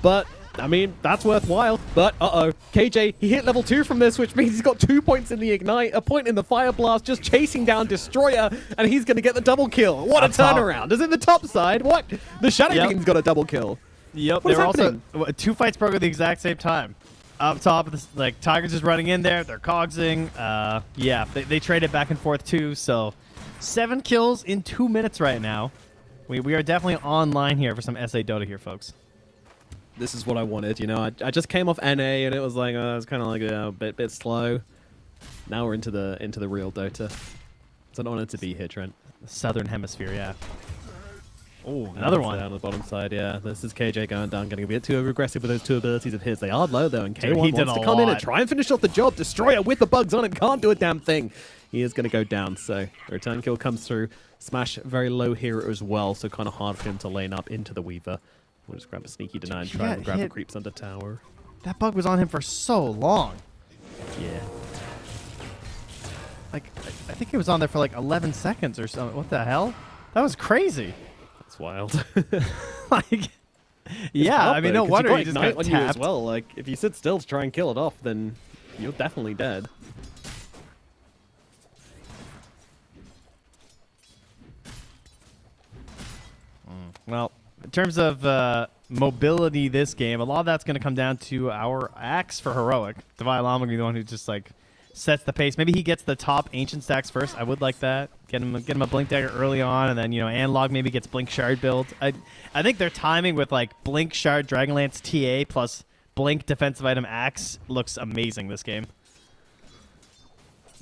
But, I mean, that's worthwhile. But, KJ, he hit level 2 from this, which means he's got 2 points in the Ignite, a point in the Fire Blast, just chasing down Destroyer, and he's going to get the double kill. What a turnaround. Is it the top side? What? The Shadow King's got a double kill. Yep, What is they were also happening? 2 fights broke at the exact same time. Up top, of this, like, Tiger's just running in there. They're cogsing. Yeah, they traded back and forth too. So 7 kills in 2 minutes right now. We are definitely online here for some SA Dota here, folks. This is what I wanted, you know. I just came off NA and it was like it was kind of like a bit slow. Now we're into the real Dota. It's an honor to be here, Trent. The Southern Hemisphere, yeah. Oh, another one. Down on the bottom side, yeah. This is KJ going down, getting a bit too aggressive with those two abilities of his. They are low, though, and Dude, K1 he did wants a to come in and lot. try and finish off the job. Destroyer with the bugs on him, can't do a damn thing. He is going to go down, so the return kill comes through. Smash very low here as well, so kind of hard for him to lane up into the Weaver. We'll just grab a sneaky deny and try and grab the hit. creeps under tower. That bug was on him for so long. Yeah. Like, I think it was on there for like 11 seconds or something. What the hell? That was crazy. That's wild. Like, yeah, I mean, no wonder he just got on you as tapped. well. Like, if you sit still to try and kill it off, then you're definitely dead. Well, in terms of mobility this game, a lot of that's going to come down to our axe for Heroic. Devi Lama will be the one who just, like, sets the pace. Maybe he gets the top Ancient stacks first. I would like that. Get him a Blink Dagger early on, and then, you know, Analog maybe gets Blink Shard built. I think their timing with, like, Blink Shard, Dragonlance, TA, plus Blink Defensive Item Axe looks amazing this game.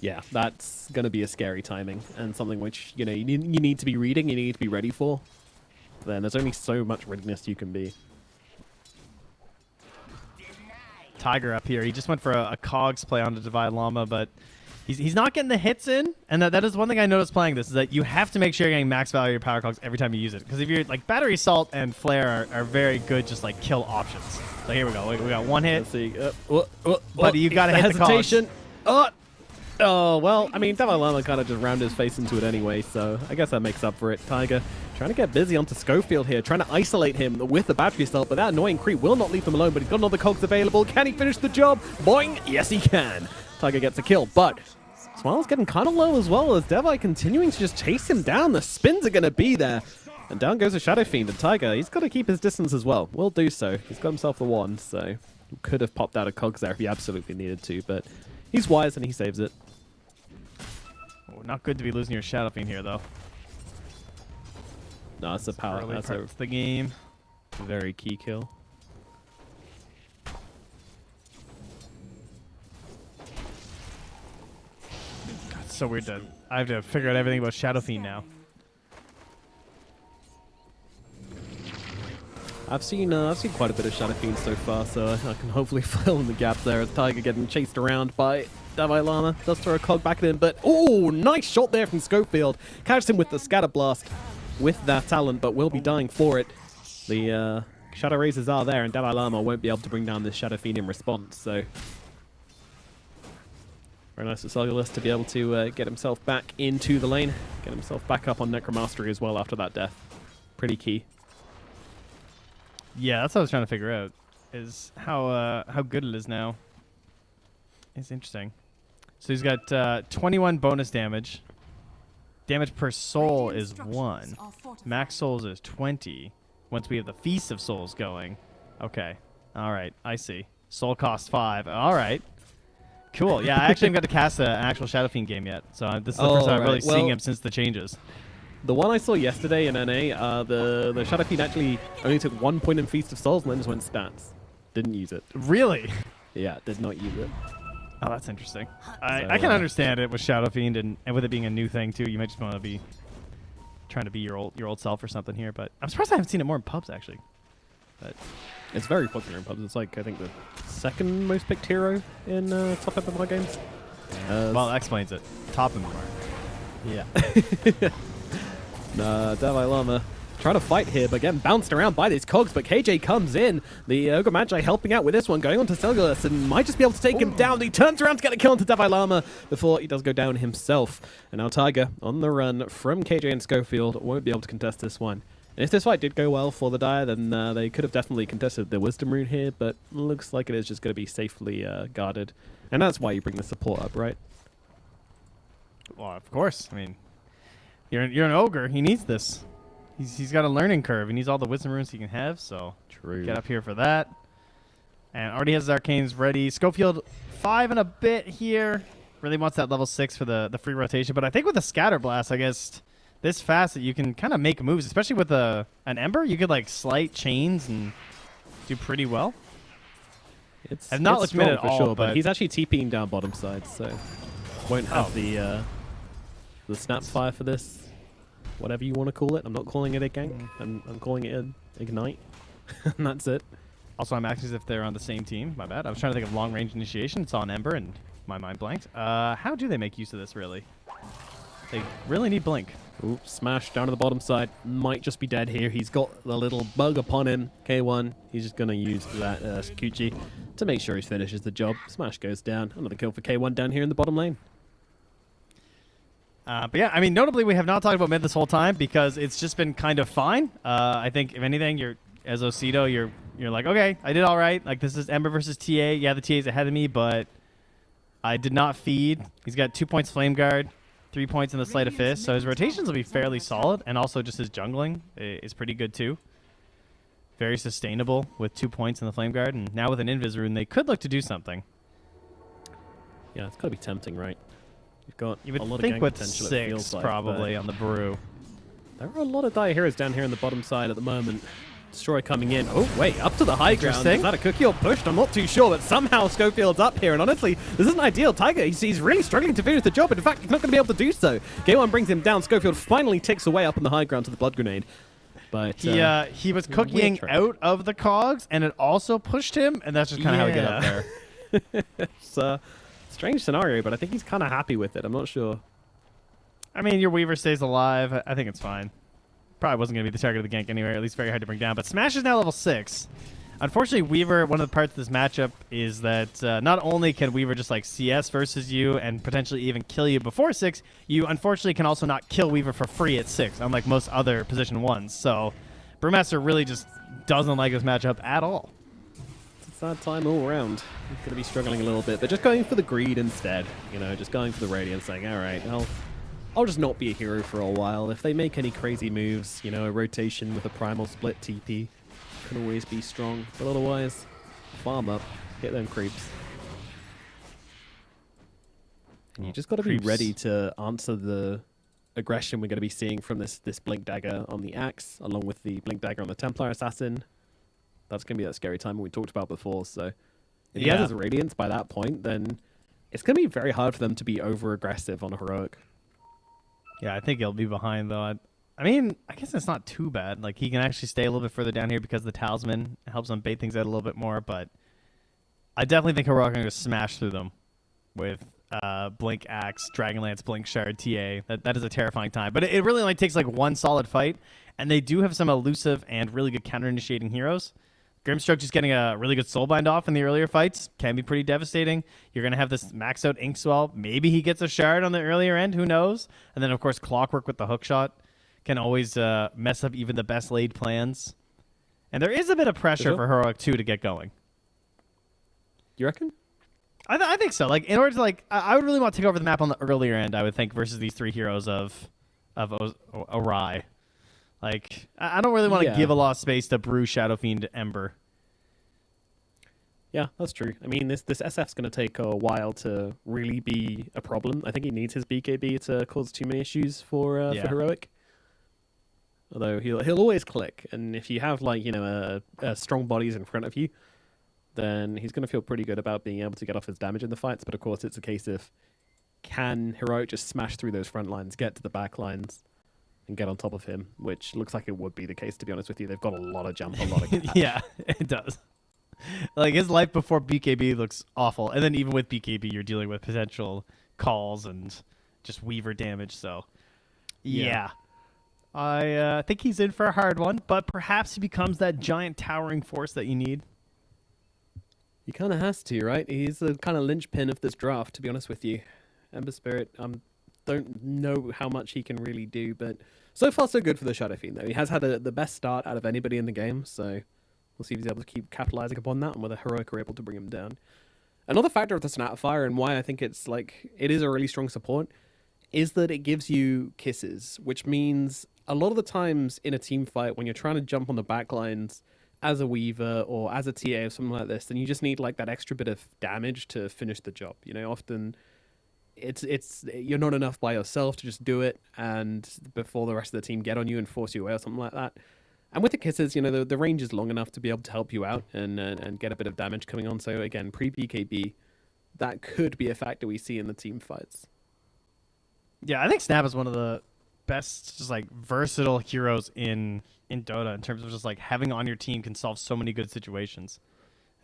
Yeah, that's going to be a scary timing, and something which, you know, you need to be reading, you need to be ready for. Then there's only so much readiness you can be. Tiger up here. He just went for a Cogs play on the Divide Llama, but he's not getting the hits in. And that is one thing I noticed playing this, is that you have to make sure you're getting max value of your power Cogs every time you use it. Because if you're like Battery Assault and Flare are very good just like kill options. So here we go. We got one hit. Let's see. But you got to hit the Cogs. hesitation. Oh, well, I mean, Devi Lama kind of just rammed his face into it anyway, so I guess that makes up for it. Tiger trying to get busy onto Schofield here, trying to isolate him with the battery assault, but that annoying creep will not leave him alone, but he's got another Cogs available. Can he finish the job? Boing! Yes, he can. Tiger gets a kill, but Smile's getting kind of low as well, as Devi continuing to just chase him down. The spins are going to be there. And down goes a Shadow Fiend, and Tiger, he's got to keep his distance as well. Will do so. He's got himself the wand, so he could have popped out a Cogs there if he absolutely needed to, but he's wise and he saves it. Oh, not good to be losing your Shadow Fiend here, though. No, that's a power. Early That's part a of the game. very key kill. God, it's so weird that I have to figure out everything about Shadow Fiend now. I've seen quite a bit of Shadow Fiend so far, so I can hopefully fill in the gaps there as Tiger getting chased around by Devi Lama. Does throw a cog back at him, but oh, nice shot there from Schofield. Catches him with the Scatter Blast with that talent, but will be dying for it. The Shadow Razors are there, and Devi Lama won't be able to bring down this Shadow Fiend in response, so very nice for Cellulas to be able to get himself back into the lane, get himself back up on Necromastery as well after that death. Pretty key. Yeah, that's what I was trying to figure out, is how good it is now. It's interesting. So he's got 21 bonus damage. Damage per soul is 1. Max souls is 20. Once we have the Feast of Souls going. Okay. All right. I see. Soul cost 5. All right. Cool. Yeah, I actually haven't got to cast an actual Shadow Fiend game yet. So this is the first time I'm really seeing him since the changes. The one I saw yesterday in NA, the Shadow Fiend actually only took 1 point in Feast of Souls and then just went stats. Didn't use it. Really? Yeah, did not use it. Oh, that's interesting. I can understand it with Shadow Fiend and with it being a new thing too. You might just want to be trying to be your old self or something here. But I'm surprised I haven't seen it more in pubs actually. But it's very popular in pubs. It's like I think the second most picked hero in top MMR games. Well, that explains it. Top MMR. Yeah. Devi Lama trying to fight here, but getting bounced around by these cogs, but KJ comes in. The Ogre Magi helping out with this one, going on to Cellulas, and might just be able to take him down. He turns around to get a kill onto Devi Lama before he does go down himself. And now Tiger on the run from KJ and Schofield won't be able to contest this one. And if this fight did go well for the Dire, then they could have definitely contested the Wisdom Rune here, but looks like it is just going to be safely guarded. And that's why you bring the support up, right? Well, of course. I mean, you're an ogre. He needs this. He's got a learning curve. He needs all the wisdom runes he can have, so true. Get up here for that. And already has his arcanes ready. Schofield 5 and a bit here. Really wants that level 6 for the free rotation. But I think with the Scatter Blast, I guess this fast that you can kind of make moves, especially with an Ember. You could like slight chains and do pretty well. I've not looked mid at all, sure, but he's actually TPing down bottom side, so won't have the snap fire for this. whatever you want to call it. I'm not calling it a gank. I'm calling it an ignite. And that's it. Also, I'm asking if they're on the same team. My bad. I was trying to think of long-range initiation. It's on Ember, and my mind blanked. How do they make use of this, really? They really need Blink. Ooh, smash down to the bottom side. Might just be dead here. He's got the little bug upon him. K1, he's just going to use that Sakuchi to make sure he finishes the job. Smash goes down. Another kill for K1 down here in the bottom lane. But yeah, I mean, notably, we have not talked about mid this whole time because it's just been kind of fine. I think, if anything, as Ocido, you're like, okay, I did all right. Like, this is Ember versus TA. Yeah, the TA's ahead of me, but I did not feed. He's got 2 points Flame Guard, 3 points in the Sleight of Fist, so his rotations will be fairly solid, and also just his jungling is pretty good too. Very sustainable with 2 points in the Flame Guard, and now with an Invis rune, they could look to do something. Yeah, it's got to be tempting, right? You've got You would a lot think of gank with potential, it 6 feels like, probably but on the Brew. there are a lot of dire heroes down here on the bottom side at the moment. Destroy coming in. Oh, wait, up to the high ground. Interesting. Is that a cookie or pushed? I'm not too sure, but somehow Schofield's up here. And honestly, this isn't ideal. Tiger, he's really struggling to finish the job. In fact, he's not going to be able to do so. K1 brings him down. Schofield finally ticks away up on the high ground to the Blood Grenade. But He was cookieing out of the cogs, and it also pushed him, and that's just kind of how he got up there. It's a strange scenario, but I think he's kind of happy with it. I'm not sure. I mean, your Weaver stays alive. I think it's fine. Probably wasn't going to be the target of the gank anyway, or at least very hard to bring down. But Smash is now level 6. Unfortunately, Weaver, one of the parts of this matchup is that not only can Weaver just like CS versus you and potentially even kill you before 6, you unfortunately can also not kill Weaver for free at 6, unlike most other position 1s. So Brewmaster really just doesn't like this matchup at all. It's a sad time all around. He's going to be struggling a little bit, but just going for the greed instead. You know, just going for the Radiant, saying, all right, I'll just not be a hero for a while. If they make any crazy moves, you know, a rotation with a primal split TP can always be strong. But otherwise, farm up, get them creeps. And you just got to be ready to answer the aggression we're going to be seeing from this Blink Dagger on the Axe, along with the Blink Dagger on the Templar Assassin. That's going to be that scary time we talked about before. So if he has his Radiance by that point, then it's going to be very hard for them to be over-aggressive on a Heroic. Yeah, I think he'll be behind, though. I mean, I guess it's not too bad. Like, he can actually stay a little bit further down here because the Talisman helps him bait things out a little bit more, but I definitely think Heroic are going to smash through them with Blink Axe, Dragonlance, Blink Shard, TA. That is a terrifying time. But it really only takes, like, one solid fight, and they do have some elusive and really good counter-initiating heroes. Grimstroke just getting a really good Soulbind off in the earlier fights can be pretty devastating. You're going to have this max out Inkswell. Maybe he gets a shard on the earlier end. Who knows? And then, of course, Clockwork with the hookshot can always mess up even the best laid plans. And there is a bit of pressure for Heroic 2 to get going. You reckon? I think so. Like, in order to, like, I would really want to take over the map on the earlier end, I would think, versus these 3 heroes of Arai. Like, I don't really want to give a lot of space to Brew, Shadow Fiend, Ember. Yeah, that's true. I mean, this SF's going to take a while to really be a problem. I think he needs his BKB to cause too many issues for Heroic. Although he'll always click, and if you have, like, you know, a strong bodies in front of you, then he's going to feel pretty good about being able to get off his damage in the fights. But of course, it's a case of, can Heroic just smash through those front lines, get to the back lines, and get on top of him, which looks like it would be the case, to be honest with you. They've got a lot of jump, a lot of catch. Yeah, it does. Like, his life before BKB looks awful. And then even with BKB, you're dealing with potential calls and just Weaver damage. So, yeah. I think he's in for a hard one, but perhaps he becomes that giant towering force that you need. He kind of has to, right? He's the kind of linchpin of this draft, to be honest with you. Ember Spirit, don't know how much he can really do, but so far so good for the Shadow Fiend, though. He has had the best start out of anybody in the game, so we'll see if he's able to keep capitalizing upon that and whether Heroic are able to bring him down. Another factor of the Snapfire and why I think it is a really strong support is that it gives you kisses, which means a lot of the times in a team fight when you're trying to jump on the back lines as a Weaver or as a TA or something like this, then you just need like that extra bit of damage to finish the job. You know, often it's you're not enough by yourself to just do it and before the rest of the team get on you and force you away or something like that. And with the kisses, you know, the range is long enough to be able to help you out and get a bit of damage coming on. So again, pre-BKB, that could be a factor we see in the team fights. Yeah, I think Snap is one of the best just like versatile heroes in Dota in terms of just like having on your team can solve so many good situations.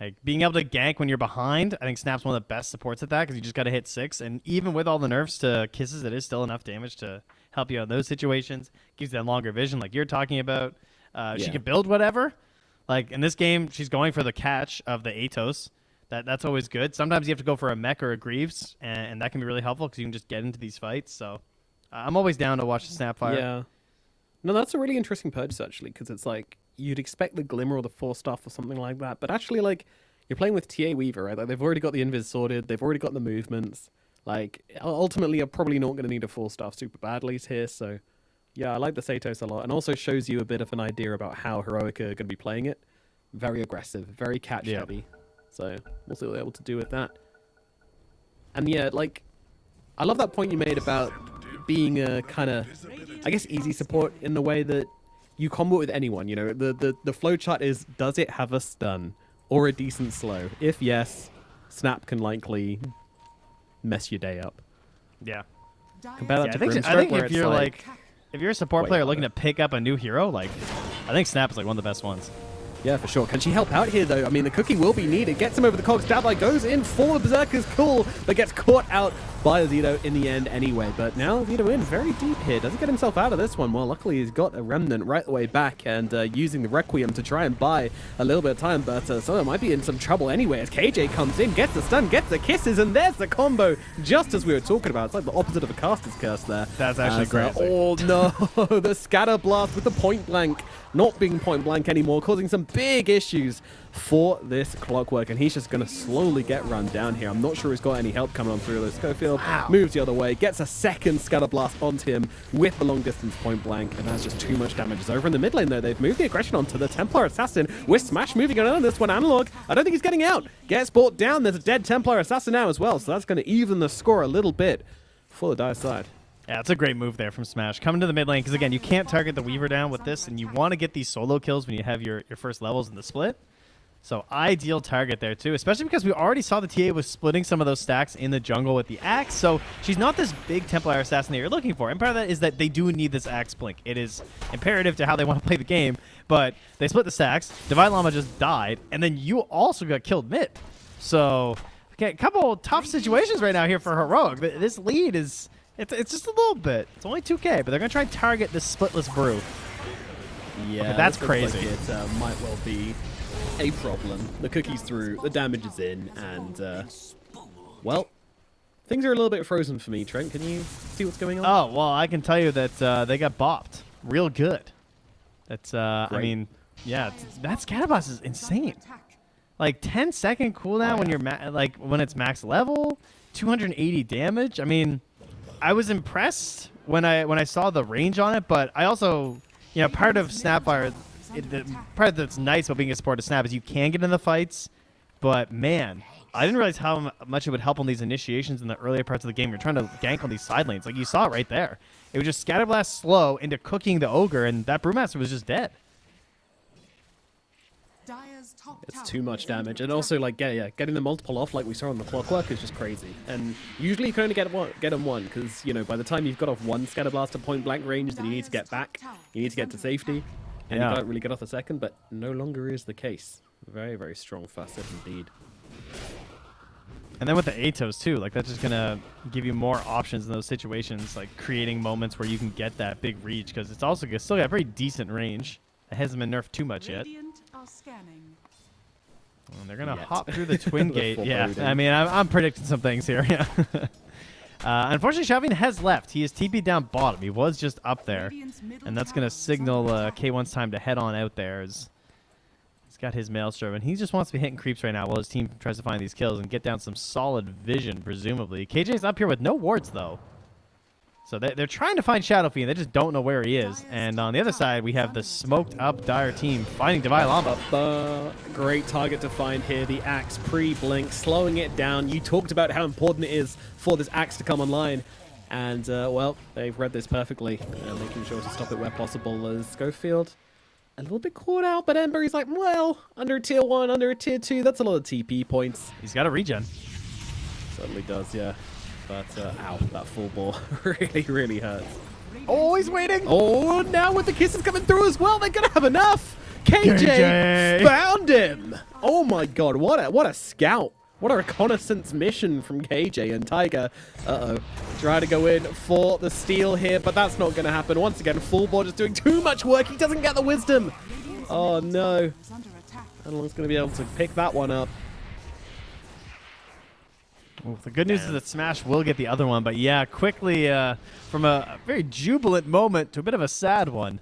Like being able to gank when you're behind, I think Snap's one of the best supports at that because you just got to hit 6. And even with all the nerfs to kisses, it is still enough damage to help you out in those situations. Gives you that longer vision like you're talking about. She can build whatever. Like in this game, she's going for the catch of the Atos. That's always good. Sometimes you have to go for a mech or a Greaves, and that can be really helpful because you can just get into these fights. So I'm always down to watch the Snapfire. Yeah. No, that's a really interesting purchase, actually, because it's like you'd expect the Glimmer or the Force Staff or something like that. But actually, like, you're playing with TA Weaver, right? Like, they've already got the Invis sorted. They've already got the movements. Like, ultimately, you're probably not going to need a Force Staff super badly here. So, yeah, I like the Satos a lot. And also shows you a bit of an idea about how Heroica are going to be playing it. Very aggressive, very catch-heavy. So we'll see what they're able to do with that. And yeah, like, I love that point you made about being a kind of, I guess, easy support in the way that you combo with anyone. You know, the flowchart is, does it have a stun or a decent slow? If yes, Snap can likely mess your day up. Yeah. Compare that to I think Grimstroke, where if it's you're like, if you're a support way player harder. looking to pick up a new hero, like, I think Snap is like one of the best ones. Yeah, for sure. Can she help out here, though? I mean, the cookie will be needed. Gets him over the cogs. Dabby goes in for the Berserker's cool, but gets caught out by Zito in the end anyway. But now Zito in very deep here. Doesn't get himself out of this one. Well, luckily he's got a Remnant right the way back and using the Requiem to try and buy a little bit of time. But Solo might be in some trouble anyway as KJ comes in, gets the stun, gets the kisses, and there's the combo just as we were talking about. It's like the opposite of a caster's curse there. That's actually crazy. Oh, no. The scatter blast with the point blank. Not being point blank anymore, causing some big issues for this Clockwork, and he's just going to slowly get run down here. I'm not sure he's got any help coming on through this. Schofield moves the other way, gets a second scatter blast onto him with the long distance point blank, and that's just too much damage. It's over in the mid lane though. They've moved the aggression onto the Templar Assassin with Smash moving on this one. Analog, I don't think he's getting out. Gets brought down. There's a dead Templar Assassin now as well, so that's going to even the score a little bit for the Dire side. Yeah, it's a great move there from Smash. Coming to the mid lane, because again, you can't target the Weaver down with this, and you want to get these solo kills when you have your first levels in the split. So ideal target there too, especially because we already saw the TA was splitting some of those stacks in the jungle with the Axe, so she's not this big Templar Assassin that you're looking for. And part of that is that they do need this Axe blink. It is imperative to how they want to play the game, but they split the stacks, Divine Llama just died, and then you also got killed mid. So, okay, a couple tough situations right now here for Heroic. This lead is... It's just a little bit. It's only 2K, but they're going to try and target this splitless brew. Yeah, okay, that's this looks crazy. Like it might well be a problem. The cookie's through, the damage is in, and, well, things are a little bit frozen for me, Trent. Can you see what's going on? Oh, well, I can tell you that they got bopped real good. That's, I Great. mean, yeah, that Scatterboss is insane. Like 10-second cooldown when you're when it's max level, 280 damage. I mean, I was impressed when I saw the range on it, but I also, you know, part of Snapfire, part that's nice about being a support of Snap is you can get in the fights, but man, I didn't realize how much it would help on these initiations in the earlier parts of the game. You're trying to gank on these side lanes, like you saw it right there. It would just Scatterblast slow into cooking the Ogre, and that Brewmaster was just dead. It's too much damage, and also like getting the multiple off like we saw on the Clockwork is just crazy. And usually you can only get them one because you know by the time you've got off one Scatter Blast at point blank range, then you need to get back, you need to get to safety, and you can't really get off the second. But no longer is the case. Very very strong facet indeed. And then with the Atos too, like that's just gonna give you more options in those situations, like creating moments where you can get that big reach because it's also still got pretty decent range. It hasn't been nerfed too much yet. And they're gonna hop through the twin gate. Yeah, I mean, I'm predicting some things here. Yeah. Unfortunately, Shavin has left. He is TP'd down bottom. He was just up there, and that's gonna signal K1's time to head on out there. As he's got his Maelstrom, and he just wants to be hitting creeps right now while his team tries to find these kills and get down some solid vision, presumably. KJ's up here with no wards though. So they're trying to find Shadow Fiend. They just don't know where he is. And on the other side, we have the smoked up Dire team finding Divine Llama. Great target to find here. The Axe pre-blink, slowing it down. You talked about how important it is for this Axe to come online. And, well, they've read this perfectly. Making sure to stop it where possible as Schofield. A little bit caught out, but Ember, he's like, well, under tier 1, under tier 2, that's a lot of TP points. He's got a regen. Certainly does, yeah. But, ow, that full ball really, really hurts. Oh, he's waiting. Oh, now with the kisses coming through as well, they're gonna have enough. KJ found him. Oh my god, what a scout. What a reconnaissance mission from KJ and Tiger. Try to go in for the steal here, but that's not going to happen. Once again, full board just doing too much work. He doesn't get the wisdom. Oh no. Analog's going to be able to pick that one up. Well, the good news is that Smash will get the other one, but yeah, quickly from a very jubilant moment to a bit of a sad one.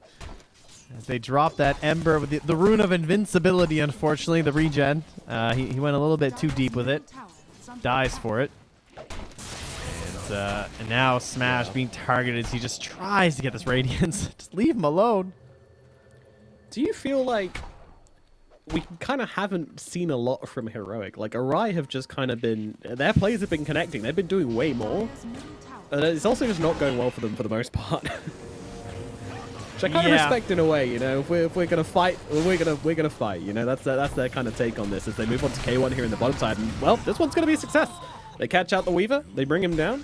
As they drop that Ember with the rune of invincibility, unfortunately, the regen. He went a little bit too deep with it. Dies for it. And now Smash being targeted as he just tries to get this Radiance. Just leave him alone. Do you feel like we kind of haven't seen a lot from Heroic? Like, Arai have just kind of been... Their players have been connecting. They've been doing way more. It's also just not going well for them for the most part. Which I kind of respect in a way, you know. If we're gonna fight, we're gonna fight. You know, that's their kind of take on this as they move on to K1 here in the bottom side. And well, this one's gonna be a success. They catch out the Weaver, they bring him down.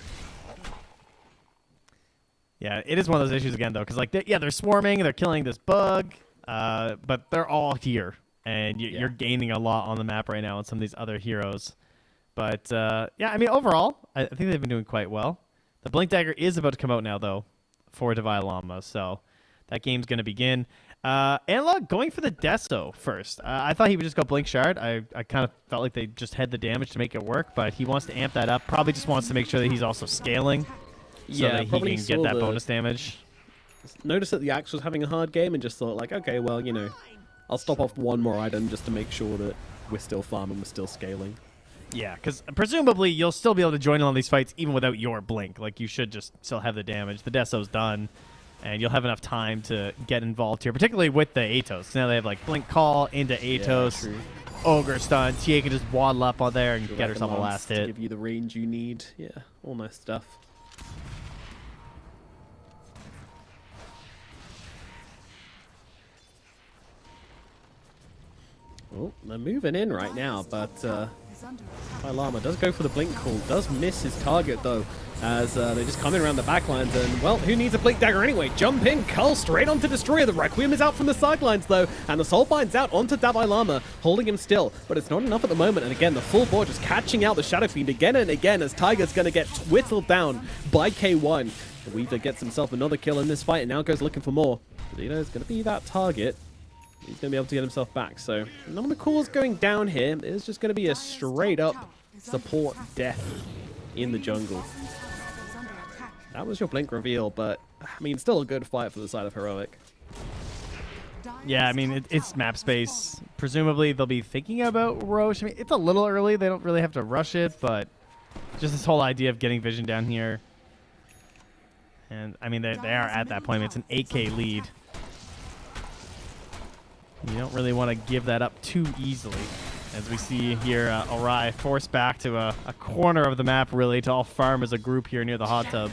Yeah, it is one of those issues again though, because like they're swarming, they're killing this bug, but they're all here, and you're gaining a lot on the map right now on some of these other heroes. But yeah, I mean overall, I think they've been doing quite well. The Blink Dagger is about to come out now though, for Divine Llama, so. That game's going to begin. Analog going for the Deso first. I thought he would just go Blink Shard. I kind of felt like they just had the damage to make it work, but he wants to amp that up. Probably just wants to make sure that he's also scaling so that he can get that bonus damage. Noticed that the Axe was having a hard game and just thought like, okay, well, you know, I'll stop off one more item just to make sure that we're still farming, we're still scaling. Yeah, because presumably you'll still be able to join in on these fights even without your Blink. Like, you should just still have the damage. The Deso's done. And you'll have enough time to get involved here, particularly with the Atos. Now they have like Blink Call into Atos, Ogre Stun. TA can just waddle up on there and get herself a last hit. Give you the range you need. Yeah, all nice stuff. Oh, they're moving in right now, but Llama does go for the Blink Call, does miss his target though, as they just come in around the backlines, and well, who needs a Blink Dagger anyway? Jump in, Cull straight onto Destroyer. The Requiem is out from the sidelines though, and the Soulbind's out onto Davai Llama, holding him still, but it's not enough at the moment, and again, the full board just catching out the Shadow Fiend again and again as Tiger's gonna get whittled down by K1. The Weaver gets himself another kill in this fight and now goes looking for more. Zeno is gonna be that target. He's going to be able to get himself back. So none of the calls going down here. It's just going to be a straight up support death in the jungle. That was your Blink reveal, but I mean, still a good fight for the side of Heroic. Yeah, I mean, it's map space. Presumably they'll be thinking about Roche. I mean, it's a little early. They don't really have to rush it, but just this whole idea of getting vision down here. And I mean, they are at that point. It's an 8K lead. You don't really want to give that up too easily. As we see here, Arai forced back to a corner of the map, really, to all farm as a group here near the hot tub.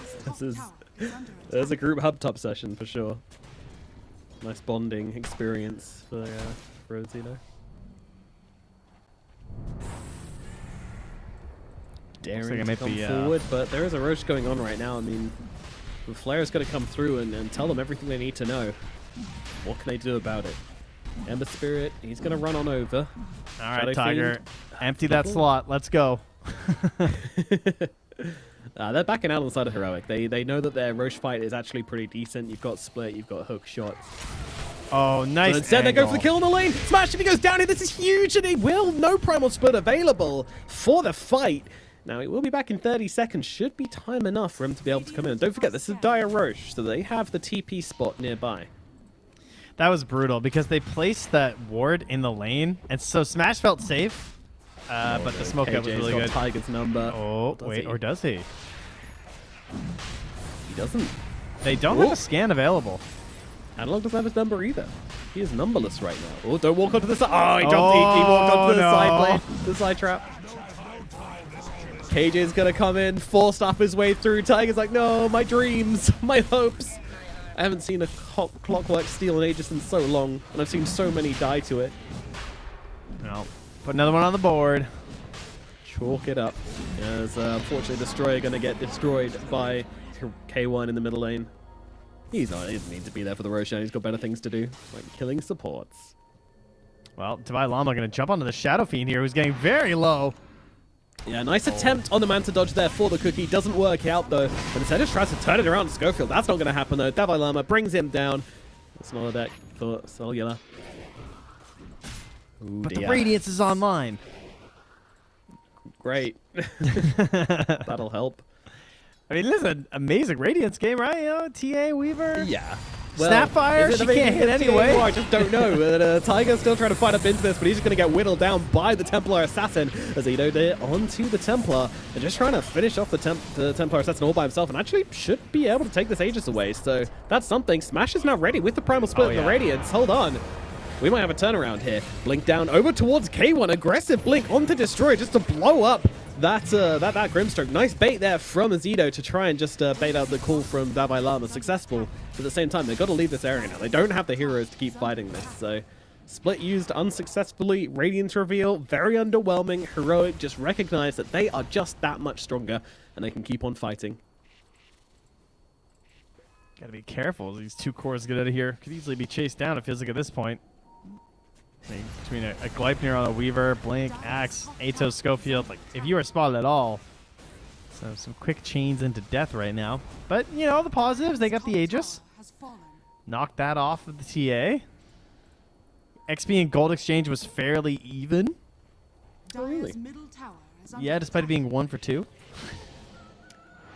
There's a group hub top session for sure. Nice bonding experience for Zeno. Daring to come forward, but there is a Roche going on right now. I mean, the Flare's going to come through and tell them everything they need to know. What can they do about it? Ember Spirit, he's going to run on over. All right, Tiger. Empty that slot. Let's go. They're backing out on the side of Heroic. They know that their Roche fight is actually pretty decent. You've got Split, you've got Hook Shot. Oh, nice. So instead, they go for the kill in the lane. Smash if he goes down here. This is huge, and he will. No Primal Split available for the fight. Now, it will be back in 30 seconds. Should be time enough for him to be able to come in. And don't forget, this is Dire Roche, so they have the TP spot nearby. That was brutal because they placed that ward in the lane, and so Smash felt safe, but the smoke out was really good. Tiger's number. Oh, wait, or does he? He doesn't. They don't have a scan available. Analog doesn't have his number either. He is numberless right now. Oh, don't walk onto the side. Oh, he jumped. He walked onto the side lane. The side trap. KJ's going to come in, forced off his way through. Tiger's like, no, my dreams, my hopes. I haven't seen a clockwork steal in ages in so long, and I've seen so many die to it. No. Put another one on the board. Chalk it up. As unfortunately, Destroyer going to get destroyed by K1 in the middle lane. He doesn't need to be there for the Roshan. He's got better things to do, like killing supports. Well, Davai Lama going to jump onto the Shadow Fiend here, who's getting very low. Yeah, nice attempt on the Manta dodge there for the Cookie. Doesn't work out, though. But instead just tries to turn it around to Schofield. That's not going to happen, though. Davai Lama brings him down. That's not a deck for Cellular. Ooh, But dear. the Radiance is online. Great. That'll help. I mean, this is an amazing Radiance game, right? You know, TA, Weaver. Yeah. Snapfire, is it she amazing can't hit against anyway. TA? I just don't know. Tiger's still trying to fight up into this, but he's just going to get whittled down by the Templar Assassin as Edo there onto the Templar. And just trying to finish off the Templar Assassin all by himself, and actually should be able to take this Aegis away. So that's something. Smash is now ready with the Primal Split and the Radiance. Hold on. We might have a turnaround here. Blink down over towards K1. Aggressive Blink onto Destroy just to blow up that Grimstroke. Nice bait there from Azido to try and just bait out the call from Davai Lama. Successful. But at the same time, they've got to leave this area now. They don't have the heroes to keep fighting this. So Split used unsuccessfully. Radiance reveal, very underwhelming. Heroic just recognize that they are just that much stronger and they can keep on fighting. Gotta be careful. These two cores get out of here. Could easily be chased down, it feels like, at this point. I mean, between a Gleipnir on a Weaver, Blink, Axe, Atos, Schofield. Like, if you were spotted at all. So some quick chains into death right now. But, you know, the positives, they got the Aegis. Knocked that off of the TA. XP and gold exchange was fairly even. Really? Yeah, despite it being 1 for 2.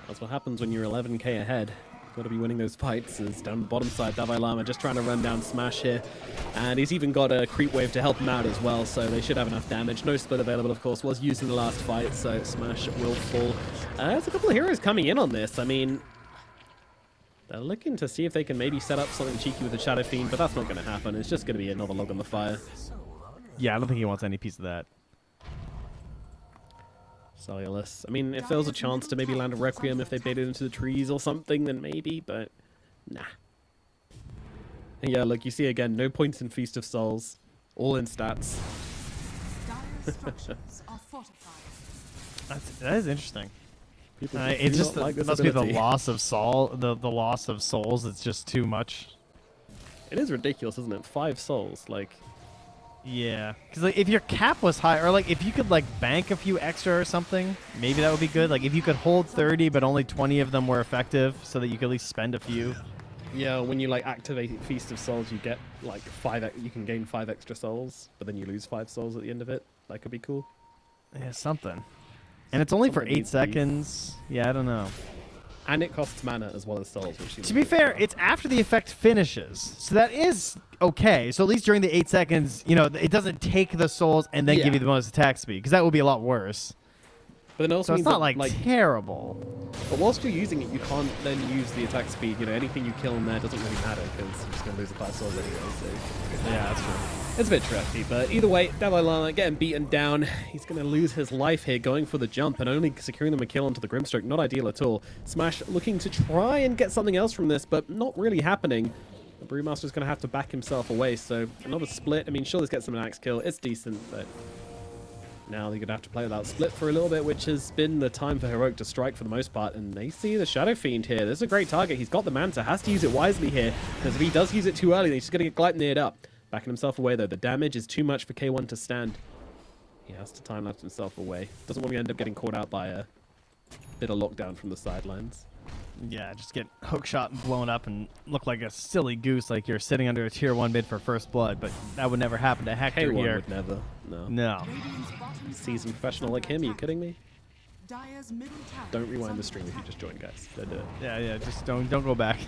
That's what happens when you're 11k ahead. Got to be winning those fights. Is down the bottom side, Davai Lama just trying to run down Smash here. And he's even got a creep wave to help him out as well, so they should have enough damage. No split available, of course, was used in the last fight, so Smash will fall. There's a couple of heroes coming in on this. I mean, they're looking to see if they can maybe set up something cheeky with the Shadow Fiend, but that's not going to happen. It's just going to be another log on the fire. Yeah, I don't think he wants any piece of that. Cellulus. I mean, if there was a chance to maybe land a Requiem if they baited into the trees or something, then maybe, but nah. And yeah, look, you see again, no points in Feast of Souls, all in stats. That is interesting. People It's do just not like it this must be the ability. loss of soul, the loss of souls. It's just too much. It is ridiculous, isn't it? 5 souls, like. Yeah, because like, if your cap was high, or like if you could like bank a few extra or something, maybe that would be good. Like if you could hold 30, but only 20 of them were effective, so that you could at least spend a few. Yeah, when you like activate Feast of Souls, you get like 5. You can gain 5 extra souls, but then you lose 5 souls at the end of it. That could be cool. Yeah, something. And it's only for Something 8 needs to be. seconds. Yeah, I don't know. And it costs mana as well as souls. Which To be fair, it's after the effect finishes, so that is okay. So at least during the 8 seconds, you know, it doesn't take the souls and then give you the bonus attack speed, because that would be a lot worse. But then also So it's means not that, like terrible. But whilst you're using it, you can't then use the attack speed. You know, anything you kill in there doesn't really matter because you're just going to lose the 5 souls anyway. So Yeah, that's true. it's a bit tricky. But either way, Davai Lama getting beaten down. He's going to lose his life here, going for the jump and only securing them a kill onto the Grimstroke. Not ideal at all. Smash looking to try and get something else from this, but not really happening. The Brewmaster's going to have to back himself away. So another split. I mean, sure, this gets him an axe kill. It's decent, but now they're going to have to play without split for a little bit, which has been the time for Heroic to strike for the most part. And they see the Shadow Fiend here. This is a great target. He's got the Manta. Has to use it wisely here, because if he does use it too early, then he's just going to get Gleipnired up. Backing himself away, though. The damage is too much for K1 to stand. He has to time-lapse himself away. Doesn't want to end up getting caught out by a bit of lockdown from the sidelines. Yeah, just get hook shot and blown up and look like a silly goose, like you're sitting under a tier 1 mid for first blood, but that would never happen to Hector K1 here. would never. No. No. Seasoned professional like him. Are you kidding me? Don't rewind the stream if you just joined, guys. Don't do it. Yeah, just don't go back.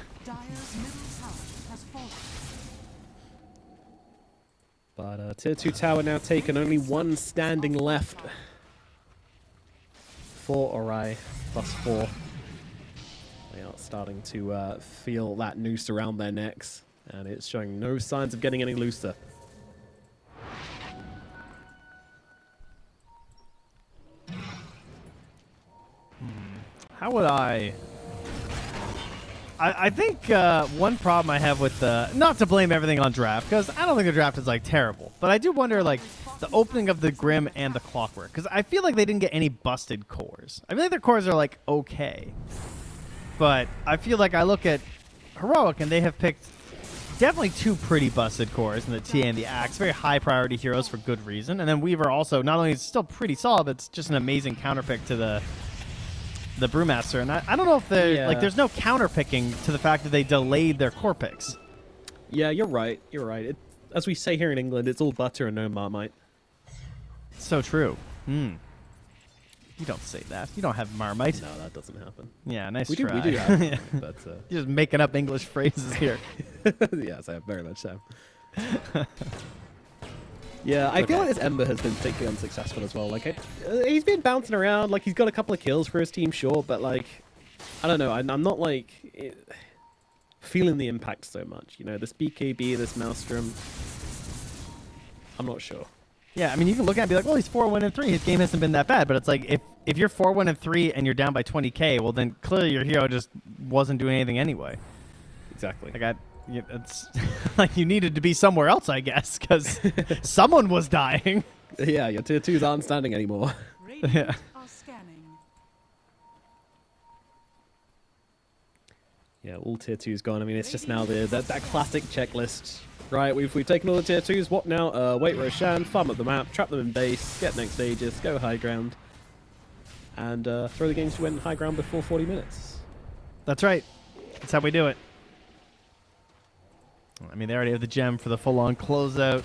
But Tier 2 tower now taken. Only 1 standing left for Orai. +4. They are starting to feel that noose around their necks. And it's showing no signs of getting any looser. How would I think one problem I have with not to blame everything on draft, because I don't think the draft is like terrible, but I do wonder like the opening of the Grim and the Clockwork, because I feel like they didn't get any busted cores. I feel like their cores are like okay, but I feel like I look at Heroic, and they have picked definitely two pretty busted cores in the TA and the Axe. Very high priority heroes for good reason. And then Weaver also, not only is still pretty solid, but it's just an amazing counter pick to the Brewmaster. And I don't know if they're, like, there's no counter picking to the fact that they delayed their core picks. Yeah, you're right. You're right. As we say here in England, it's all butter and no Marmite. So true. You don't say that. You don't have Marmite. No, that doesn't happen. Yeah, nice We try. do have it, but You're just making up English phrases here. yes, I have very much so. Yeah, I feel like this Ember has been particularly unsuccessful as well. Like, he's been bouncing around. Like, he's got a couple of kills for his team, sure, but like, I don't know. I'm not like feeling the impact so much. You know, this BKB, this Maelstrom. I'm not sure. Yeah, I mean, you can look at it and be like, well, he's 4-1-3. His game hasn't been that bad. But it's like, if you're 4-1-3 and you're down by 20k, well, then clearly your hero just wasn't doing anything anyway. Exactly. Like, it's like you needed to be somewhere else, I guess, because someone was dying. Yeah, your tier 2s aren't standing anymore. Radiant are scanning. Yeah, all tier 2's gone. I mean, it's just now that classic checklist. Right, we've taken all the tier 2s. What now? Wait Roshan, farm up the map, trap them in base, get next stages, go high ground, and throw the games to win high ground before 40 minutes. That's right. That's how we do it. I mean, they already have the gem for the full-on closeout.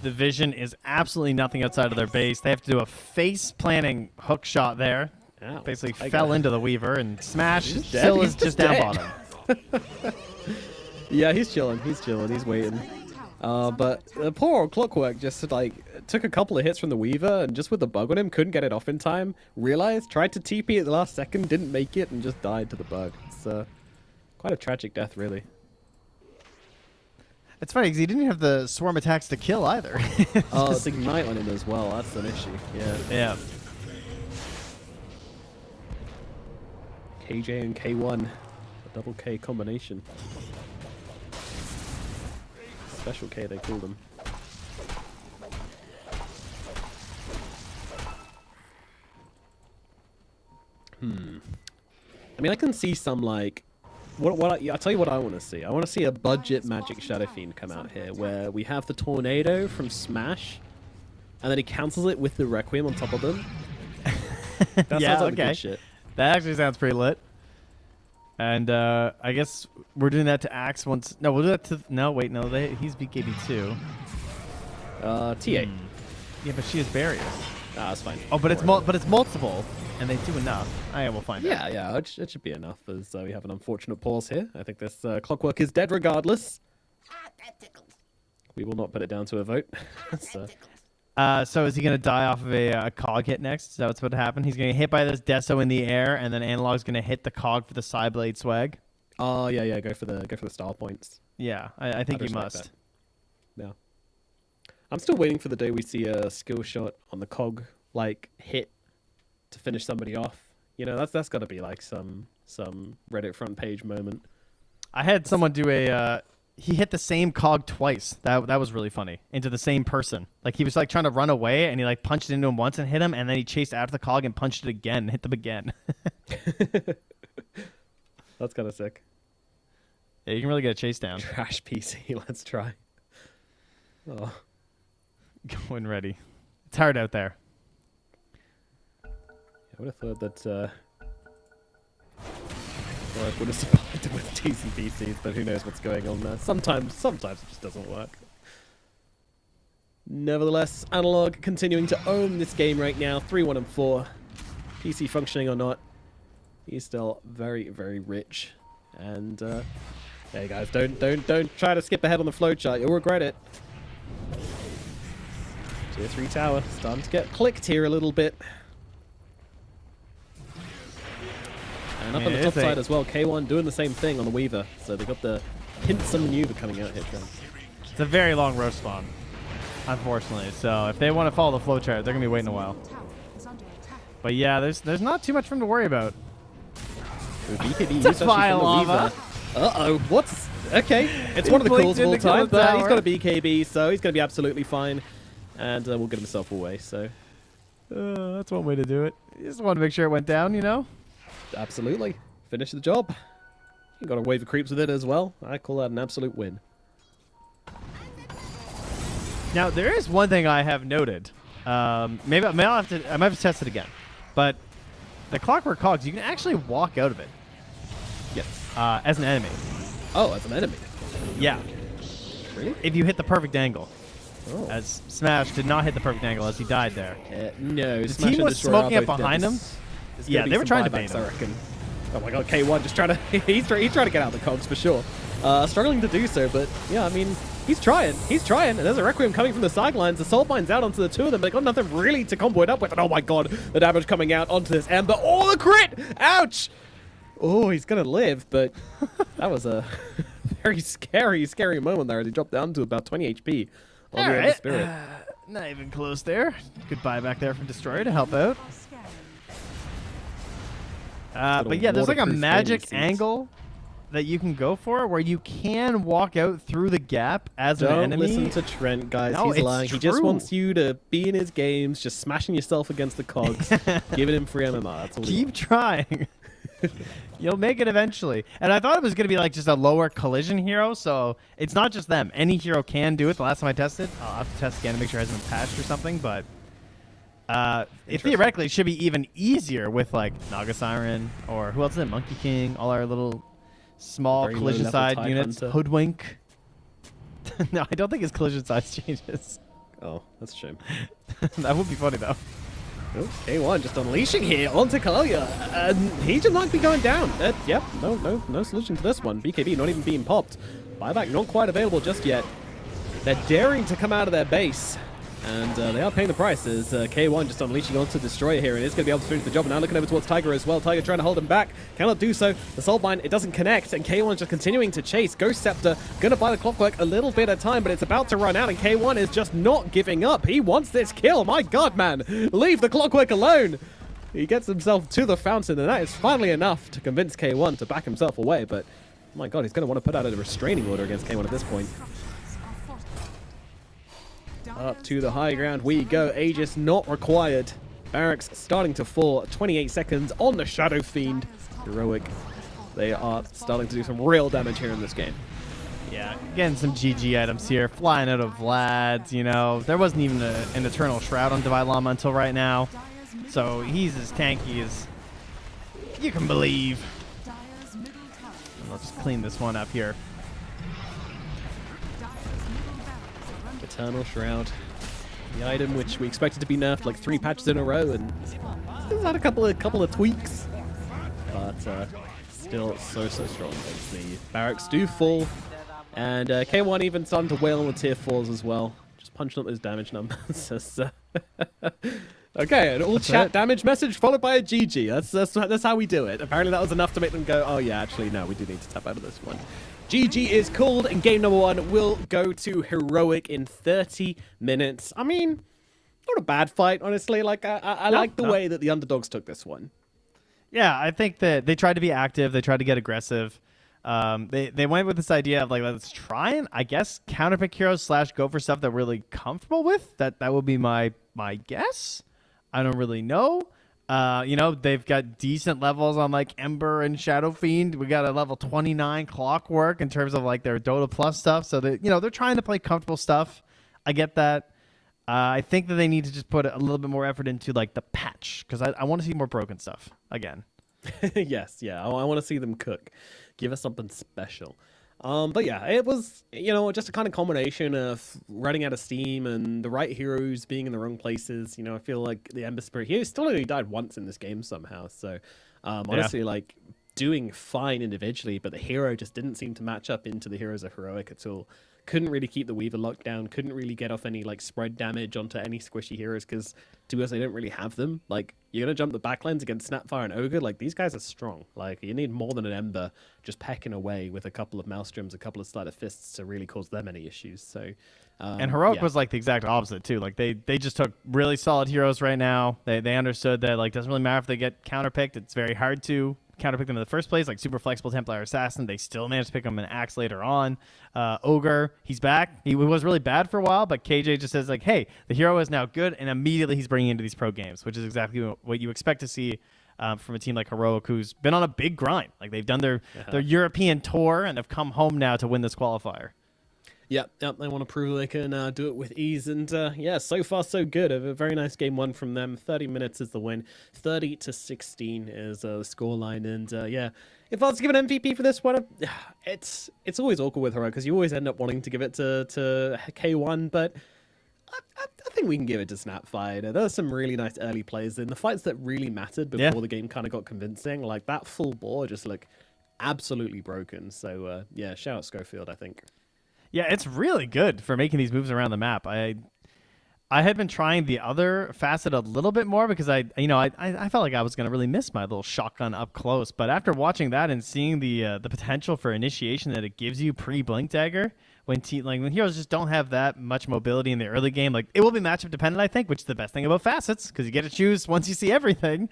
The vision is absolutely nothing outside of their base. They have to do a face-planting hook shot there. Ow, Basically fell into the Weaver and smash. He's Still dead. is He's just dead. down bottom. Yeah, he's chilling. He's chilling. He's waiting. But poor old Clockwork just like took a couple of hits from the Weaver and just with the bug on him, couldn't get it off in time. Realized, tried to TP at the last second, didn't make it, and just died to the bug. It's quite a tragic death, really. It's funny because he didn't have the swarm attacks to kill either. Oh, it's Ignite on him as well. That's an issue. Yeah. Yeah. KJ and K1. A double K combination. Special K, they called him. I mean, I can see some, like... I'll tell you what I want to see. I want to see a budget Magic Shadow Fiend come out here, where we have the Tornado from Smash, and then he cancels it with the Requiem on top of them. That Yeah, sounds like okay. good shit. That actually sounds pretty lit. And I guess we're doing that to Axe once. No, we'll do that to. No, wait, no. He's BKB too. TA. Yeah, but she is barriers. Ah, that's fine. Oh, but it's multiple, and they do enough. We'll find out. Yeah, it should be enough, as we have an unfortunate pause here. I think this Clockwork is dead regardless. We will not put it down to a vote. So is he going to die off of a cog hit next? Is that what's about to happen? He's going to get hit by this Deso in the air, and then Analog's going to hit the cog for the Psyblade swag. Oh, yeah, go for the style points. Yeah, I think he just like must. that. No. I'm still waiting for the day we see a skill shot on the cog, like, hit to finish somebody off. You know, that's got to be like some Reddit front page moment. I had someone do he hit the same cog twice. That was really funny. Into the same person. Like, he was like trying to run away, and he like punched into him once and hit him, and then he chased after the cog and punched it again and hit them again. That's kind of sick. Yeah, you can really get a chase down. Trash PC, let's try. Oh. Going ready. It's hard out there. I would have thought that work would have supplied with decent PCs, but who knows what's going on there. Sometimes it just doesn't work. Nevertheless, Analog continuing to own this game right now, 3-1-4. PC functioning or not, he's still very, very rich. And hey guys, don't try to skip ahead on the flowchart. You'll regret it. Tier 3 tower starting to get clicked here a little bit. And up on the top side as well, K1 doing the same thing on the Weaver. So they've got the Pincer maneuver coming out here. It's a very long roast spawn, unfortunately. So if they want to follow the flowchart, they're going to be waiting a while. But yeah, there's not too much for them to worry about. BKB It's a fire lava. Uh-oh, what's... Okay, it's one of the calls of all time, but he's got a BKB, so he's going to be absolutely fine. And will get himself away, so... that's one way to do it. You just want to make sure it went down, you know? Absolutely. Finish the job. You got a wave of creeps with it as well. I call that an absolute win. Now, there is one thing I have noted. Maybe I might have to test it again. But the Clockwork Cogs, you can actually walk out of it. Yes. As an enemy. Oh, as an enemy. Yeah. Really? If you hit the perfect angle. Oh. As Smash did not hit the perfect angle as he died there. No, The Smash team and was Destroy smoking are up both behind dead. him. There's Yeah, gonna be they were some trying to buybacks, bait him. I reckon. Oh my god, K1 just trying to he's trying to get out of the cogs for sure. Struggling to do so, but yeah, I mean, he's trying, and there's a Requiem coming from the sidelines. The Soul Bind's out onto the two of them, but they got nothing really to combo it up with. And oh my god, the damage coming out onto this Ember. Oh, the crit! Ouch! Oh, he's gonna live, but that was a very scary moment there as he dropped down to about 20 HP on the Ember Spirit. Not even close there. Good buyback there from Destroyer to help out. But yeah, there's like a waterproof magic training seats. angle that you can go for where you can walk out through the gap as an Don't enemy. listen to Trent, guys. No, He's it's lying. He just true. wants you to be in his games, just smashing yourself against the cogs, giving him free MMR. That's all he Keep wants. trying. You'll make it eventually. And I thought it was going to be like just a lower collision hero, so it's not just them. Any hero can do it. The last time I tested, I'll have to test again to make sure it hasn't been patched or something, but it theoretically should be even easier with like Naga Siren or who else is it? Monkey King, all our little small Very collision low-level side Tide units. Hunter. Hoodwink. No, I don't think his collision size changes. Oh, that's a shame. That would be funny though. Oh, K1 just unleashing here onto Kalia. And he just might be going down. Yep, no solution to this one. BKB not even being popped. Buyback not quite available just yet. They're daring to come out of their base. And they are paying the price as K1 just unleashing onto Destroyer here, and it's going to be able to finish the job. And now looking over towards Tiger as well. Tiger trying to hold him back. Cannot do so. The Soulbind, it doesn't connect, and K1 just continuing to chase. Ghost Scepter going to buy the Clockwork a little bit of time, but it's about to run out, and K1 is just not giving up. He wants this kill. My god, man. Leave the Clockwork alone. He gets himself to the fountain, and that is finally enough to convince K1 to back himself away. But, my god, he's going to want to put out a restraining order against K1 at this point. Up to the high ground we go. Aegis not required. Barracks starting to fall. 28 seconds on the Shadow Fiend. Heroic. They are starting to do some real damage here in this game. Yeah, getting some GG items here. Flying out of Vlad's, you know. There wasn't even an Eternal Shroud on Divine Llama until right now. So he's as tanky as you can believe. And let's just clean this one up here. Eternal Shroud. The item which we expected to be nerfed like 3 patches in a row, and it's had a couple of tweaks. But still so strong. The barracks do fall. And K1 even starting to wail on the tier 4s as well. Just punching up those damage numbers. Okay, an all chat damage message followed by a GG. That's how we do it. Apparently that was enough to make them go, oh yeah, actually no, we do need to tap out of this one. GG is called, and game number 1 will go to Heroic in 30 minutes. I mean, not a bad fight, honestly. Like I like the way that the underdogs took this one. Yeah, I think that they tried to be active. They tried to get aggressive. They went with this idea of like, let's try and, I guess, counterpick heroes / go for stuff that we're really comfortable with. That would be my guess. I don't really know. You know, they've got decent levels on like Ember and Shadow Fiend. We got a level 29 Clockwork in terms of like their Dota Plus stuff. So that, you know, they're trying to play comfortable stuff. I get that. I think that they need to just put a little bit more effort into like the patch, because I want to see more broken stuff again. Yes, yeah, I want to see them cook. Give us something special. But yeah, it was, you know, just a kind of combination of running out of steam and the right heroes being in the wrong places. You know, I feel like the Ember Spirit, he still only died once in this game somehow. So, honestly, like, doing fine individually, but the hero just didn't seem to match up into the heroes of Heroic at all. Couldn't really keep the Weaver locked down, couldn't really get off any, like, spread damage onto any squishy heroes, because, to us, they don't really have them. Like, you're going to jump the backlines against Snapfire and Ogre, like, these guys are strong. Like, you need more than an Ember just pecking away with a couple of Maelstroms, a couple of Sleight of Fists to really cause them any issues, so... and Heroic yeah. was like the exact opposite too. Like they just took really solid heroes right now. They understood that like doesn't really matter if they get counterpicked. It's very hard to counterpick them in the first place. Like super flexible Templar Assassin, they still managed to pick him an axe later on. Ogre, he's back. He was really bad for a while, but KJ just says like, hey, the hero is now good, and immediately he's bringing into these pro games, which is exactly what you expect to see from a team like Heroic, who's been on a big grind. Like they've done their European tour and have come home now to win this qualifier. Yep, they want to prove they can do it with ease, and yeah, so far so good. A very nice game one from them. 30 minutes is the win, 30-16 is the scoreline, and yeah, if I was to give an MVP for this one, it's always awkward with her because you always end up wanting to give it to K1, but I think we can give it to Snapfire. There were some really nice early plays in the fights that really mattered before the game kind of got convincing. Like that full board just looked absolutely broken. So yeah, shout out Schofield, I think. Yeah, it's really good for making these moves around the map. I had been trying the other facet a little bit more because I felt like I was gonna really miss my little shotgun up close. But after watching that and seeing the potential for initiation that it gives you pre-blink dagger when heroes just don't have that much mobility in the early game, like it will be matchup dependent, I think, which is the best thing about facets because you get to choose once you see everything.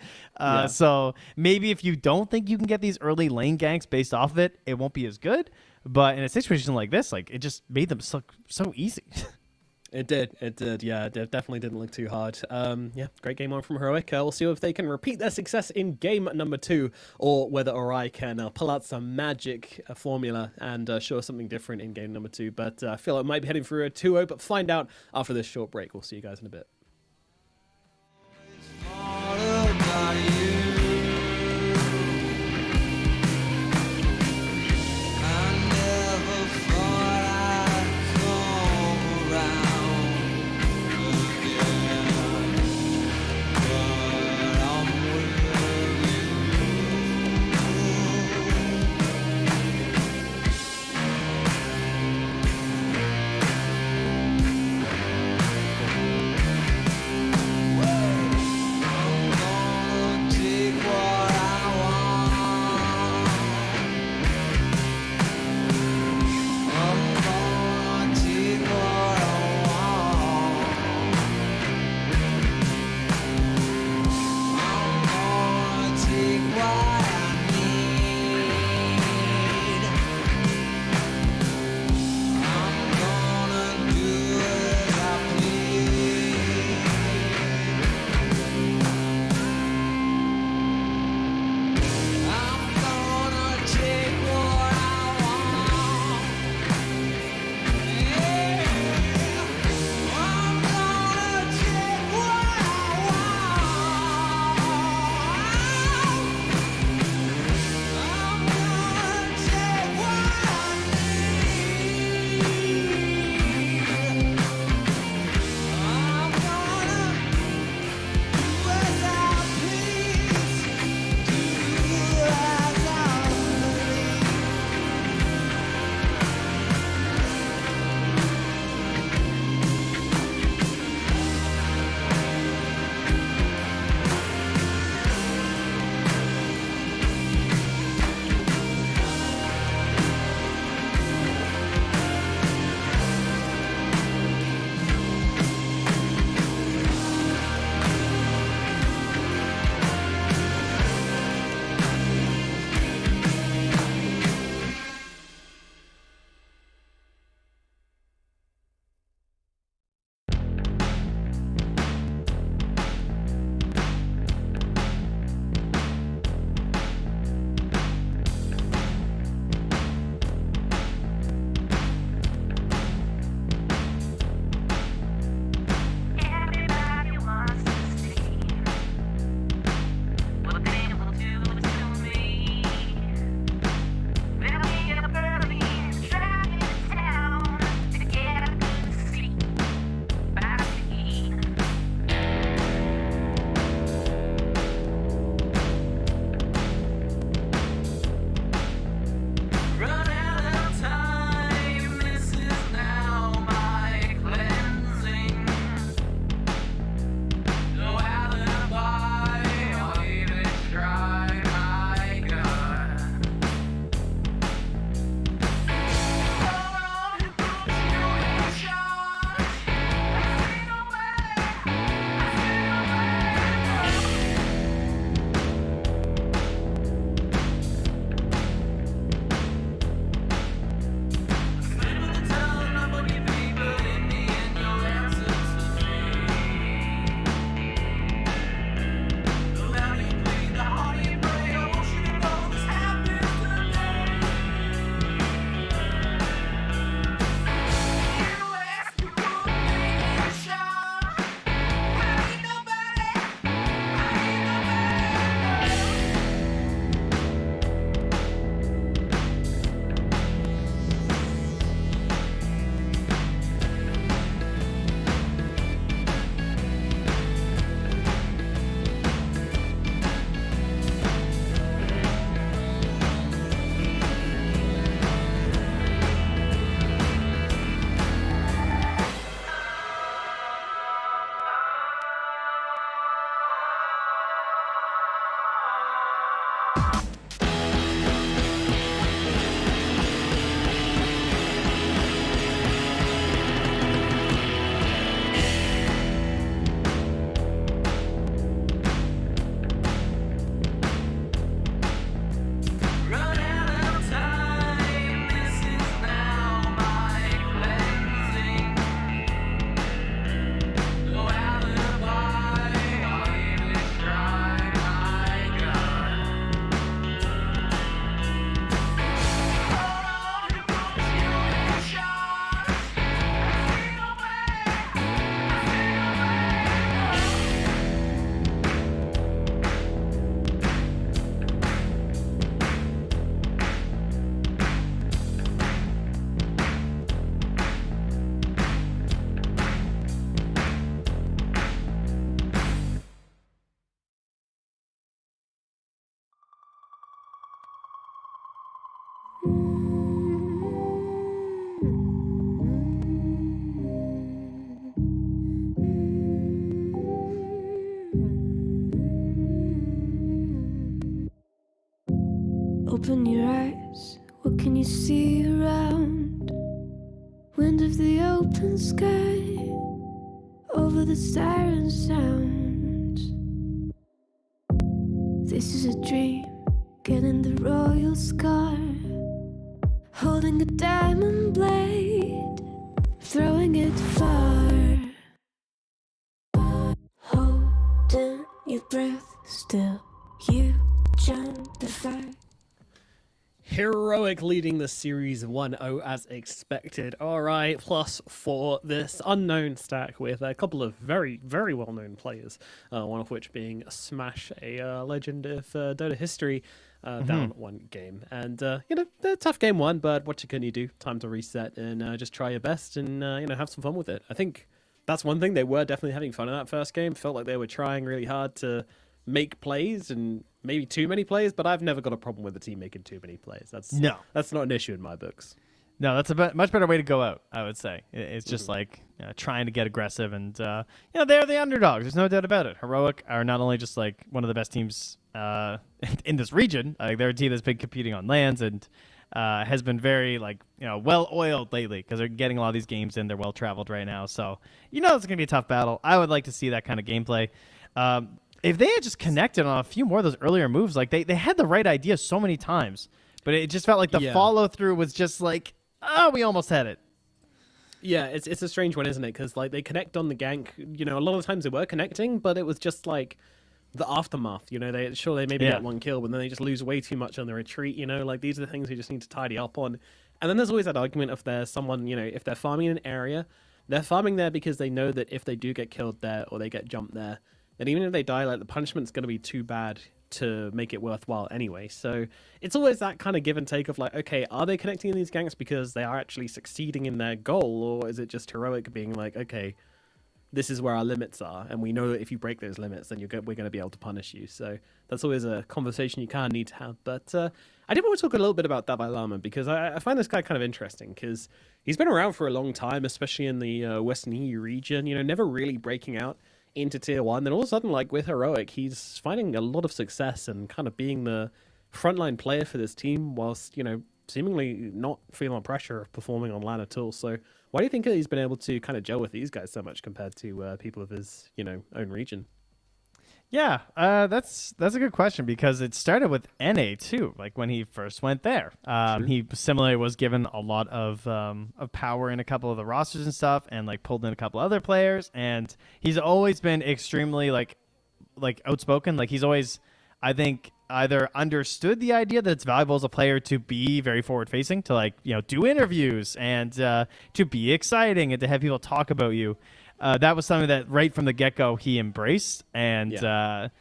So maybe if you don't think you can get these early lane ganks based off of it, it won't be as good. But in a situation like this, like it just made them so easy. It did. Yeah, it definitely didn't look too hard. Yeah, great game on from Heroic. We'll see if they can repeat their success in game number 2 or whether Ori can pull out some magic formula and show us something different in game number 2. But I feel like it might be heading through a 2-0, but find out after this short break. We'll see you guys in a bit. Open your eyes, what can you see around? Wind of the open sky, over the siren sound. This is a dream, getting the royal scar, holding a diamond blade, throwing it far. Holding your breath still, you jump the fire. Heroic leading the series 1-0 as expected. All right, plus 4 this unknown stack with a couple of very, very well-known players, one of which being Smash, a legend of Dota history, down 1 game. And, a tough game 1, but what can you do? Time to reset and just try your best and, have some fun with it. I think that's one thing. They were definitely having fun in that first game. Felt like they were trying really hard to make plays and maybe too many plays, but I've never got a problem with a team making too many plays. That's not an issue in my books. No, that's a much better way to go out, I would say. It's just like trying to get aggressive, and they're the underdogs. There's no doubt about it. Heroic are not only just like one of the best teams in this region. They're a team that's been competing on lands and has been very well oiled lately because they're getting a lot of these games in. They're well traveled right now, so it's gonna be a tough battle. I would like to see that kind of gameplay. If they had just connected on a few more of those earlier moves, like they had the right idea so many times, but it just felt like the follow through was just like, we almost had it. Yeah, it's a strange one, isn't it? Because like they connect on the gank, a lot of times they were connecting, but it was just like the aftermath. They maybe get 1 kill, but then they just lose way too much on the retreat. Like these are the things we just need to tidy up on. And then there's always that argument if there's someone, if they're farming in an area, they're farming there because they know that if they do get killed there or they get jumped there, and even if they die, like the punishment's going to be too bad to make it worthwhile anyway. So it's always that kind of give and take of like, okay, are they connecting in these ganks because they are actually succeeding in their goal, or is it just Heroic being like, okay, this is where our limits are, and we know that if you break those limits, then we're going to be able to punish you. So that's always a conversation you kind of need to have. But I did want to talk a little bit about Davai Lama because I find this guy kind of interesting because he's been around for a long time, especially in the Western EU region. Never really breaking out into tier 1, then all of a sudden, like with Heroic, he's finding a lot of success and kind of being the frontline player for this team whilst, seemingly not feeling pressure of performing on LAN at all. So why do you think that he's been able to kind of gel with these guys so much compared to people of his, own region? Yeah, that's a good question because it started with NA too. Like when he first went there, he similarly was given a lot of power in a couple of the rosters and stuff, and like pulled in a couple other players. And he's always been extremely like outspoken. Like he's always, I think, either understood the idea that it's valuable as a player to be very forward facing, to do interviews and to be exciting and to have people talk about you. That was something that right from the get-go he embraced, and that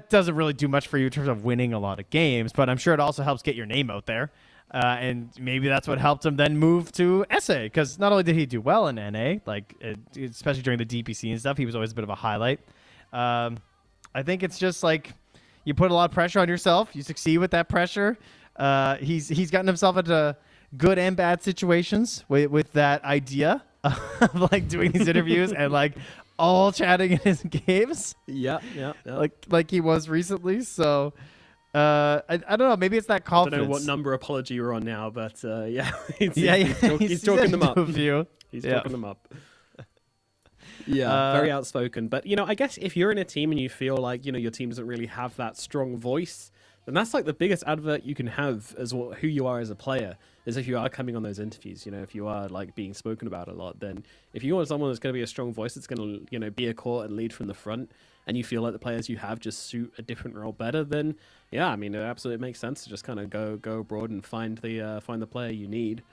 doesn't really do much for you in terms of winning a lot of games, but I'm sure it also helps get your name out there, and maybe that's what helped him then move to SA, because not only did he do well in NA, especially during the DPC and stuff, he was always a bit of a highlight. I think it's just like you put a lot of pressure on yourself, you succeed with that pressure. He's gotten himself into good and bad situations with that idea of doing these interviews and all chatting in his games. Yeah. Like he was recently. So I don't know. Maybe it's that confidence. I don't know what number apology you're on now, but he's talking them up. He's talking them up. Yeah, very outspoken. But I guess if you're in a team and you feel like your team doesn't really have that strong voice, then that's the biggest advert you can have as who you are as a player, is if you are coming on those interviews. If you are being spoken about a lot, then if you want someone that's going to be a strong voice, that's going to be a core and lead from the front, and you feel like the players you have just suit a different role better, then it absolutely makes sense to just kind of go abroad and find the player you need.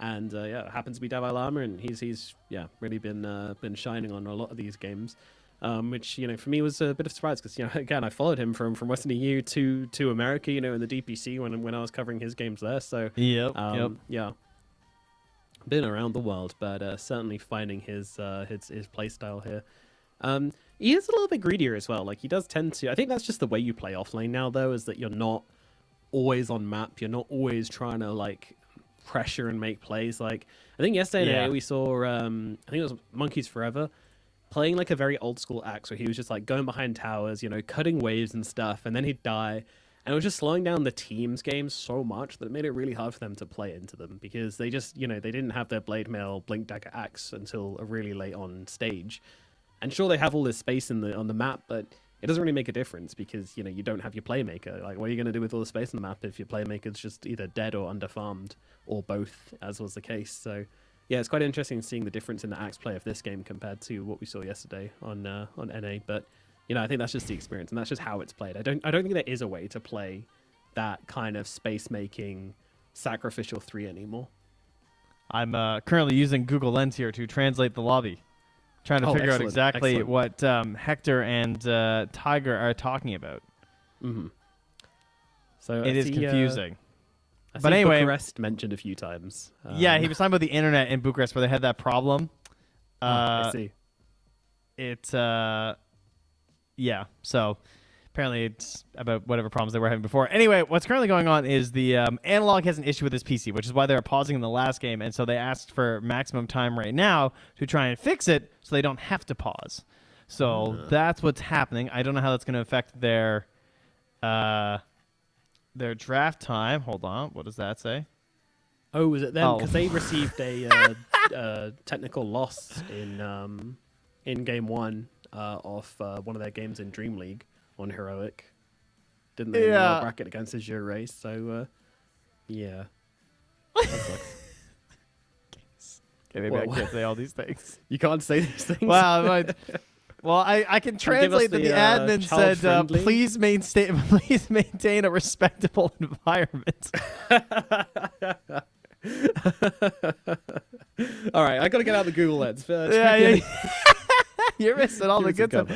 And it happens to be Davai Lama, and he's really been shining on a lot of these games. Which for me was a bit of a surprise because again I followed him from Western EU to America in the DPC when I was covering his games there. So been around the world, but certainly finding his play style here. He is a little bit greedier as well. He does tend to. I think that's just the way you play offlane now, though, is that you're not always on map. You're not always trying to pressure and make plays. I think yesterday we saw I think it was Monkeys Forever playing a very old school axe where he was just going behind towers, cutting waves and stuff, and then he'd die, And it was just slowing down the teams games so much that it made it really hard for them to play into them because they just, they didn't have their Blade Mail, Blink Dagger Axe until a really late on stage. And sure, they have all this space on the map, but it doesn't really make a difference because, you don't have your Playmaker. Like, what are you going to do with all the space on the map if your Playmaker's just either dead or underfarmed, or both, as was the case. So, yeah, it's quite interesting seeing the difference in the Axe play of this game compared to what we saw yesterday on NA. But, I think that's just the experience, and that's just how it's played. I don't think there is a way to play that kind of space-making sacrificial 3 anymore. I'm currently using Google Lens here to translate the lobby. Trying to figure out exactly what Hector and Tiger are talking about. Mm-hmm. So it is confusing. But anyway, Bucharest mentioned a few times. Yeah, he was talking about the internet in Bucharest where they had that problem. I see. Yeah. So apparently it's about whatever problems they were having before. Anyway, what's currently going on is the Analog has an issue with his PC, which is why they were pausing in the last game, and so they asked for maximum time right now to try and fix it so they don't have to pause. So that's what's happening. I don't know how that's going to affect their draft time. Hold on. What does that say? Oh, was it them? Because they received a technical loss in game 1 of one of their games in Dream League on Heroic. Didn't they? Yeah. Bracket against Azure Race. So, yeah. That sucks. Okay, maybe I can't say all these things. You can't say these things? Wow. Well, I can translate that the admin said, please maintain a respectable environment. All right, I got to get out the Google Lens. Yeah. You're missing all the good stuff.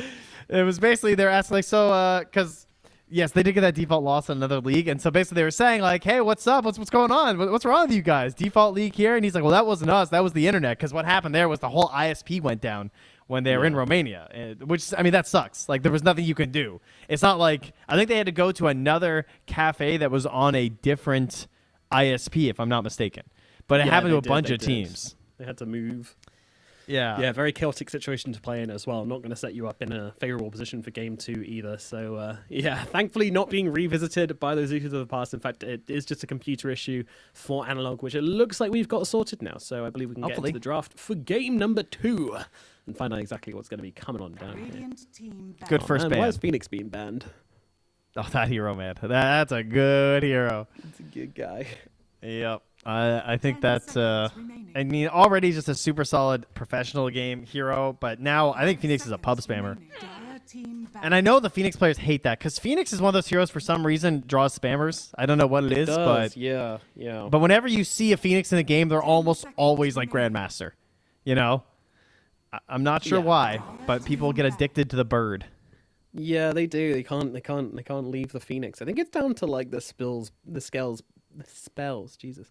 It was basically they're asking because yes, they did get that default loss in another league, and so basically they were saying like, hey, what's up? What's going on? What's wrong with you guys? Default league here, and he's like, well, that wasn't us. That was the internet. Because what happened there was the whole ISP went down when they were in Romania, which I mean that sucks. Like there was nothing you could do. It's not like I think they had to go to another cafe that was on a different ISP, if I'm not mistaken. But it happened to a bunch of teams. They had to move. Yeah, very chaotic situation to play in as well. Not going to set you up in a favorable position for game 2 either. So, thankfully not being revisited by those issues of the past. In fact, it is just a computer issue for Analog, which it looks like we've got sorted now. So I believe we can get into the draft for game number 2 and find out exactly what's going to be coming on down here. Good first band. Why is Phoenix being banned? Oh, that hero, man. That's a good hero. It's a good guy. Yep. I think that's I mean already just a super solid professional game hero, but now I think Phoenix is a pub spammer. And I know the Phoenix players hate that because Phoenix is one of those heroes for some reason draws spammers. I don't know what it is, but yeah. But whenever you see a Phoenix in the game, they're almost always like Grandmaster. I'm not sure why, but people get addicted to the bird. Yeah, they do. They can't leave the Phoenix. I think it's down to like the spells, Jesus.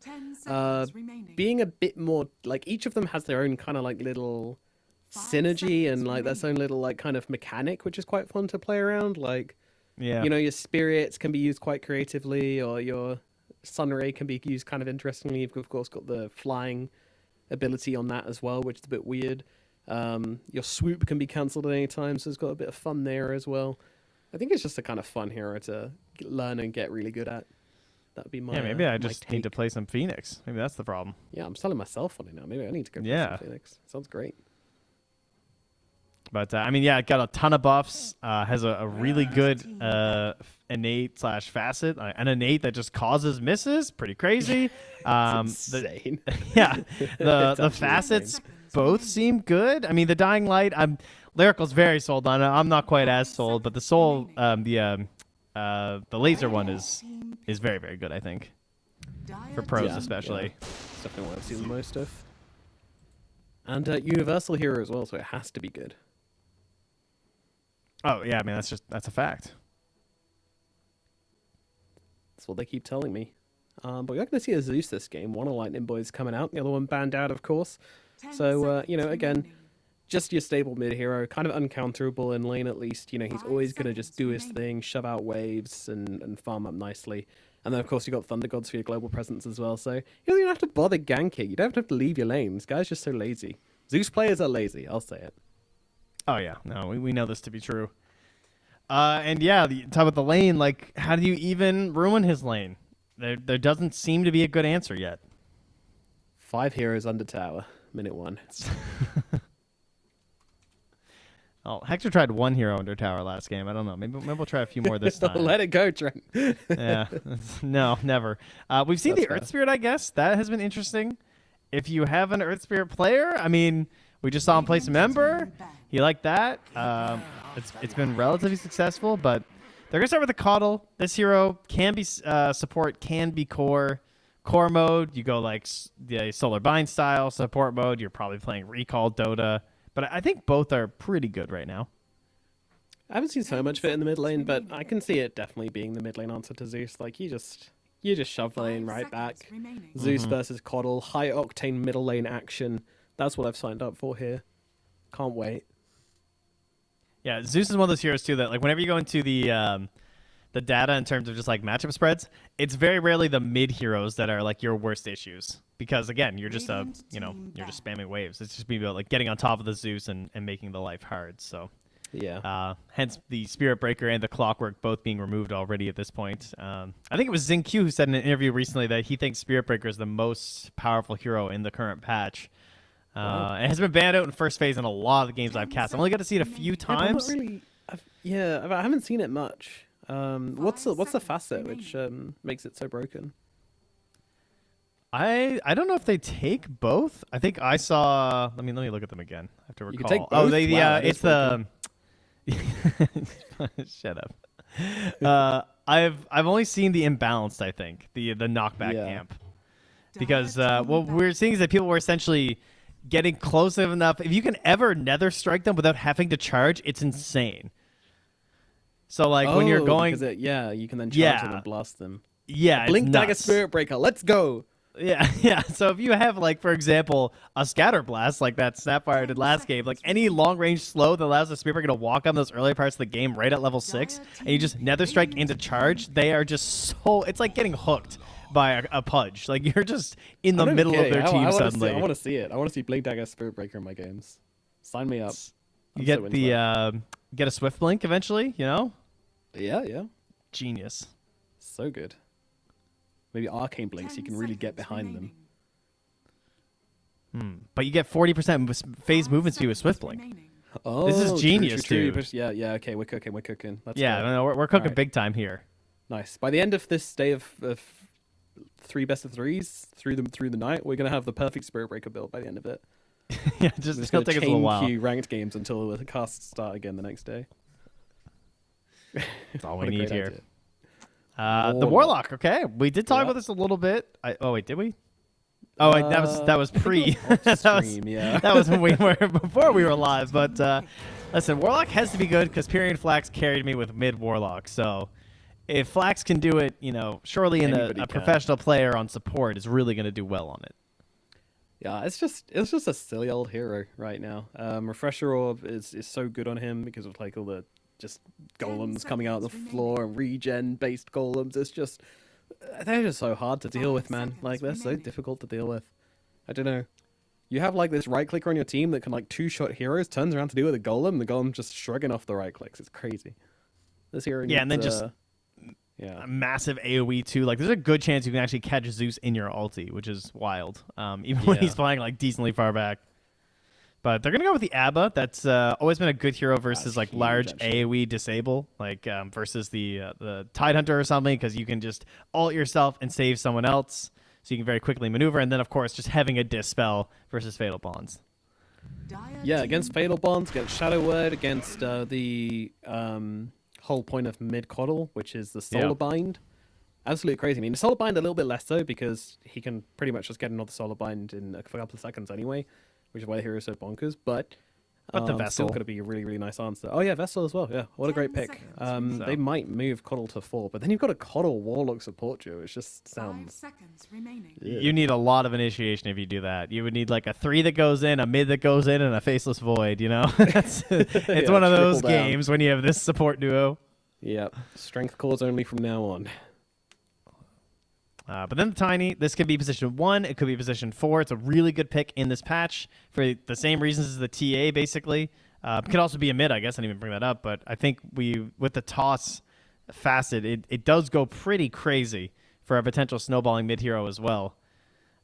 Being a bit more like each of them has their own kind of like little synergy and like their own little like kind of mechanic, which is quite fun to play around. Like, your spirits can be used quite creatively, or your Sunray can be used kind of interestingly. You've of course got the flying ability on that as well, which is a bit weird. Your swoop can be cancelled at any time, so it's got a bit of fun there as well. I think it's just a kind of fun hero to learn and get really good at. That'd be my maybe I just need to play some Phoenix. Maybe that's the problem. Yeah, I'm selling myself on it now. Maybe I need to go play some Phoenix. Sounds great. But it got a ton of buffs. Has a really good innate/facet. An innate that just causes misses. Pretty crazy. Insane. The facets both seem good. I mean, the Dying Light. Lyrical's very sold on it. I'm not quite as sold, but the Soul, the laser one is very, very good, I think. For pros especially. Yeah. It's definitely what I've seen the most of. And Universal Hero as well, so it has to be good. Oh, yeah, I mean, that's a fact. That's what they keep telling me. But we're not going to see a Zeus this game. One of Lightning Boys coming out, the other one banned out, of course. So, again, just your stable mid hero, kind of uncounterable in lane at least. He's always going to just do his thing, shove out waves, and farm up nicely. And then, of course, you got Thunder Gods for your global presence as well. So you don't even have to bother ganking. You don't have to leave your lane. This guy's just so lazy. Zeus players are lazy, I'll say it. Oh, yeah. No, we know this to be true. And yeah, talk about the lane. Like, how do you even ruin his lane? There doesn't seem to be a good answer yet. 5 heroes under tower, minute 1. Oh, Hector tried 1 hero under tower last game. I don't know. Maybe we'll try a few more this time. Let it go, Trent. Yeah. No, never. We've seen That's the Earth fair. Spirit, I guess. That has been interesting. If you have an Earth Spirit player, I mean, we just saw him play some Ember. He liked that. It's been relatively successful, but they're going to start with the Coddle. This hero can be support, can be core. Core mode, you go like the Solar Bind style. Support mode, you're probably playing Recall, Dota. But I think both are pretty good right now. I haven't seen so much of it in the mid lane, but I can see it definitely being the mid lane answer to Zeus. Like, you just shove the lane right back. Zeus versus Coddle, high octane middle lane action. That's what I've signed up for here. Can't wait. Yeah, Zeus is one of those heroes too that like whenever you go into the data in terms of just like matchup spreads, it's very rarely the mid heroes that are like your worst issues because again, you're just you're just spamming waves. It's just being about like getting on top of the Zeus and making the life hard. So yeah, hence the Spirit Breaker and the Clockwork both being removed already at this point. I think it was XinQ who said in an interview recently that he thinks Spirit Breaker is the most powerful hero in the current patch. It has been banned out in first phase in a lot of the games I've cast. I've only got to see it a few times. I haven't seen it much. What's the facet which makes it so broken? I don't know if they take both. I think I saw. Let me look at them again. I have to recall. You can take both? Oh, Wow, it's the. Shut up. I've only seen the imbalanced. I think the knockback camp, because what we're seeing is that people were essentially getting close enough. If you can ever nether strike them without having to charge, it's insane. So like when you're going, you can then charge them and blast them. Yeah, Blink Dagger Spirit Breaker, let's go. Yeah. So if you have like, for example, a Scatter Blast like that Snapfire did last game, like any long range slow that allows the Spirit Breaker to walk on those earlier parts of the game right at level 6, and you just nether strike into charge, they are just so. It's like getting hooked by a Pudge. Like you're just in the middle of their team suddenly. I want to see it. I want to see Blink Dagger Spirit Breaker in my games. Sign me up. You get get a Swift Blink eventually, you know? Yeah. Genius. So good. Maybe Arcane Blink so you can really get behind them. But you get 40% phase movement speed with Swift Blink. Oh, this is genius, true. dude. Yeah, okay, we're cooking. Let's yeah, go. No, we're cooking Right. big time here. Nice. By the end of this day of 3 best of 3s through the night, we're gonna have the perfect Spirit Breaker build by the end of it. Yeah, just it's gonna take us a little while. Queue ranked games until the casts start again the next day. That's all What we a need great here. idea. The Warlock. Okay, we did talk about this a little bit. Oh wait, did we? Oh, wait, that was pre. That was way more before we were live. But listen, Warlock has to be good because Pyrian Flax carried me with mid Warlock. So if Flax can do it, surely a professional player on support is really going to do well on it. Yeah, it's just a silly old hero right now. Refresher Orb is so good on him because of like all the just golems coming out of the floor and regen based golems. It's just they're just so hard to deal with, man. Like they're so difficult to deal with. I don't know. You have like this right clicker on your team that can like 2-shot heroes, turns around to deal with a golem, and the golem just shrugging off the right clicks. It's crazy. This hero needs, and then just a massive AoE too. Like there's a good chance you can actually catch Zeus in your ulti, which is wild. Even when he's flying like decently far back. But they're gonna go with the Abba. That's always been a good hero versus like large AoE disable, like versus the Tidehunter or something, because you can just ult yourself and save someone else, so you can very quickly maneuver. And then of course just having a dispel versus Fatal Bonds. Yeah, against Fatal Bonds, against Shadow Word, against the whole point of mid Coddle, which is the Solar Bind. Absolutely crazy. I mean, the Solar Bind a little bit less so because he can pretty much just get another Solar Bind in a couple of seconds anyway, which is why the hero is so bonkers. But the Vessel still going to be a really, really nice answer. Oh yeah, Vessel as well. Yeah, what a great pick. They might move Coddle to 4, but then you've got a Coddle Warlock support duo. It just sounds. You need a lot of initiation if you do that. You would need like a 3 that goes in, a mid that goes in, and a Faceless Void. It's one of those games when you have this support duo. Yep. Strength cores only from now on. But then the Tiny, this could be position 1. It could be position 4. It's a really good pick in this patch for the same reasons as the TA, basically. Could also be a mid, I guess. I didn't even bring that up. But I think with the toss facet, it does go pretty crazy for a potential snowballing mid hero as well.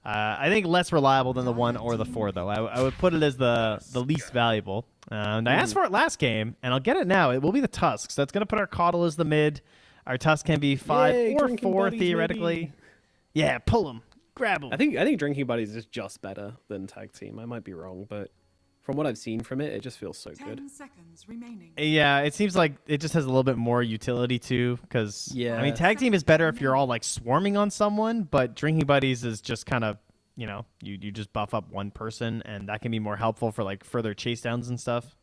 I think less reliable than the 1 or the 4, though. I would put it as the least valuable. And I asked for it last game, and I'll get it now. It will be the Tusk. So that's going to put our Coddle as the mid. Our Tusk can be 5 or 4, theoretically. Maybe. Yeah, pull him. Grab him. I think Drinking Buddies is just better than Tag Team. I might be wrong, but from what I've seen from it, it just feels so good. 10 seconds remaining. Yeah, it seems like it just has a little bit more utility, too, because, I mean, Tag Team is better if you're all, like, swarming on someone, but Drinking Buddies is just kind of, you know, you just buff up one person, and that can be more helpful for, like, further chase downs and stuff.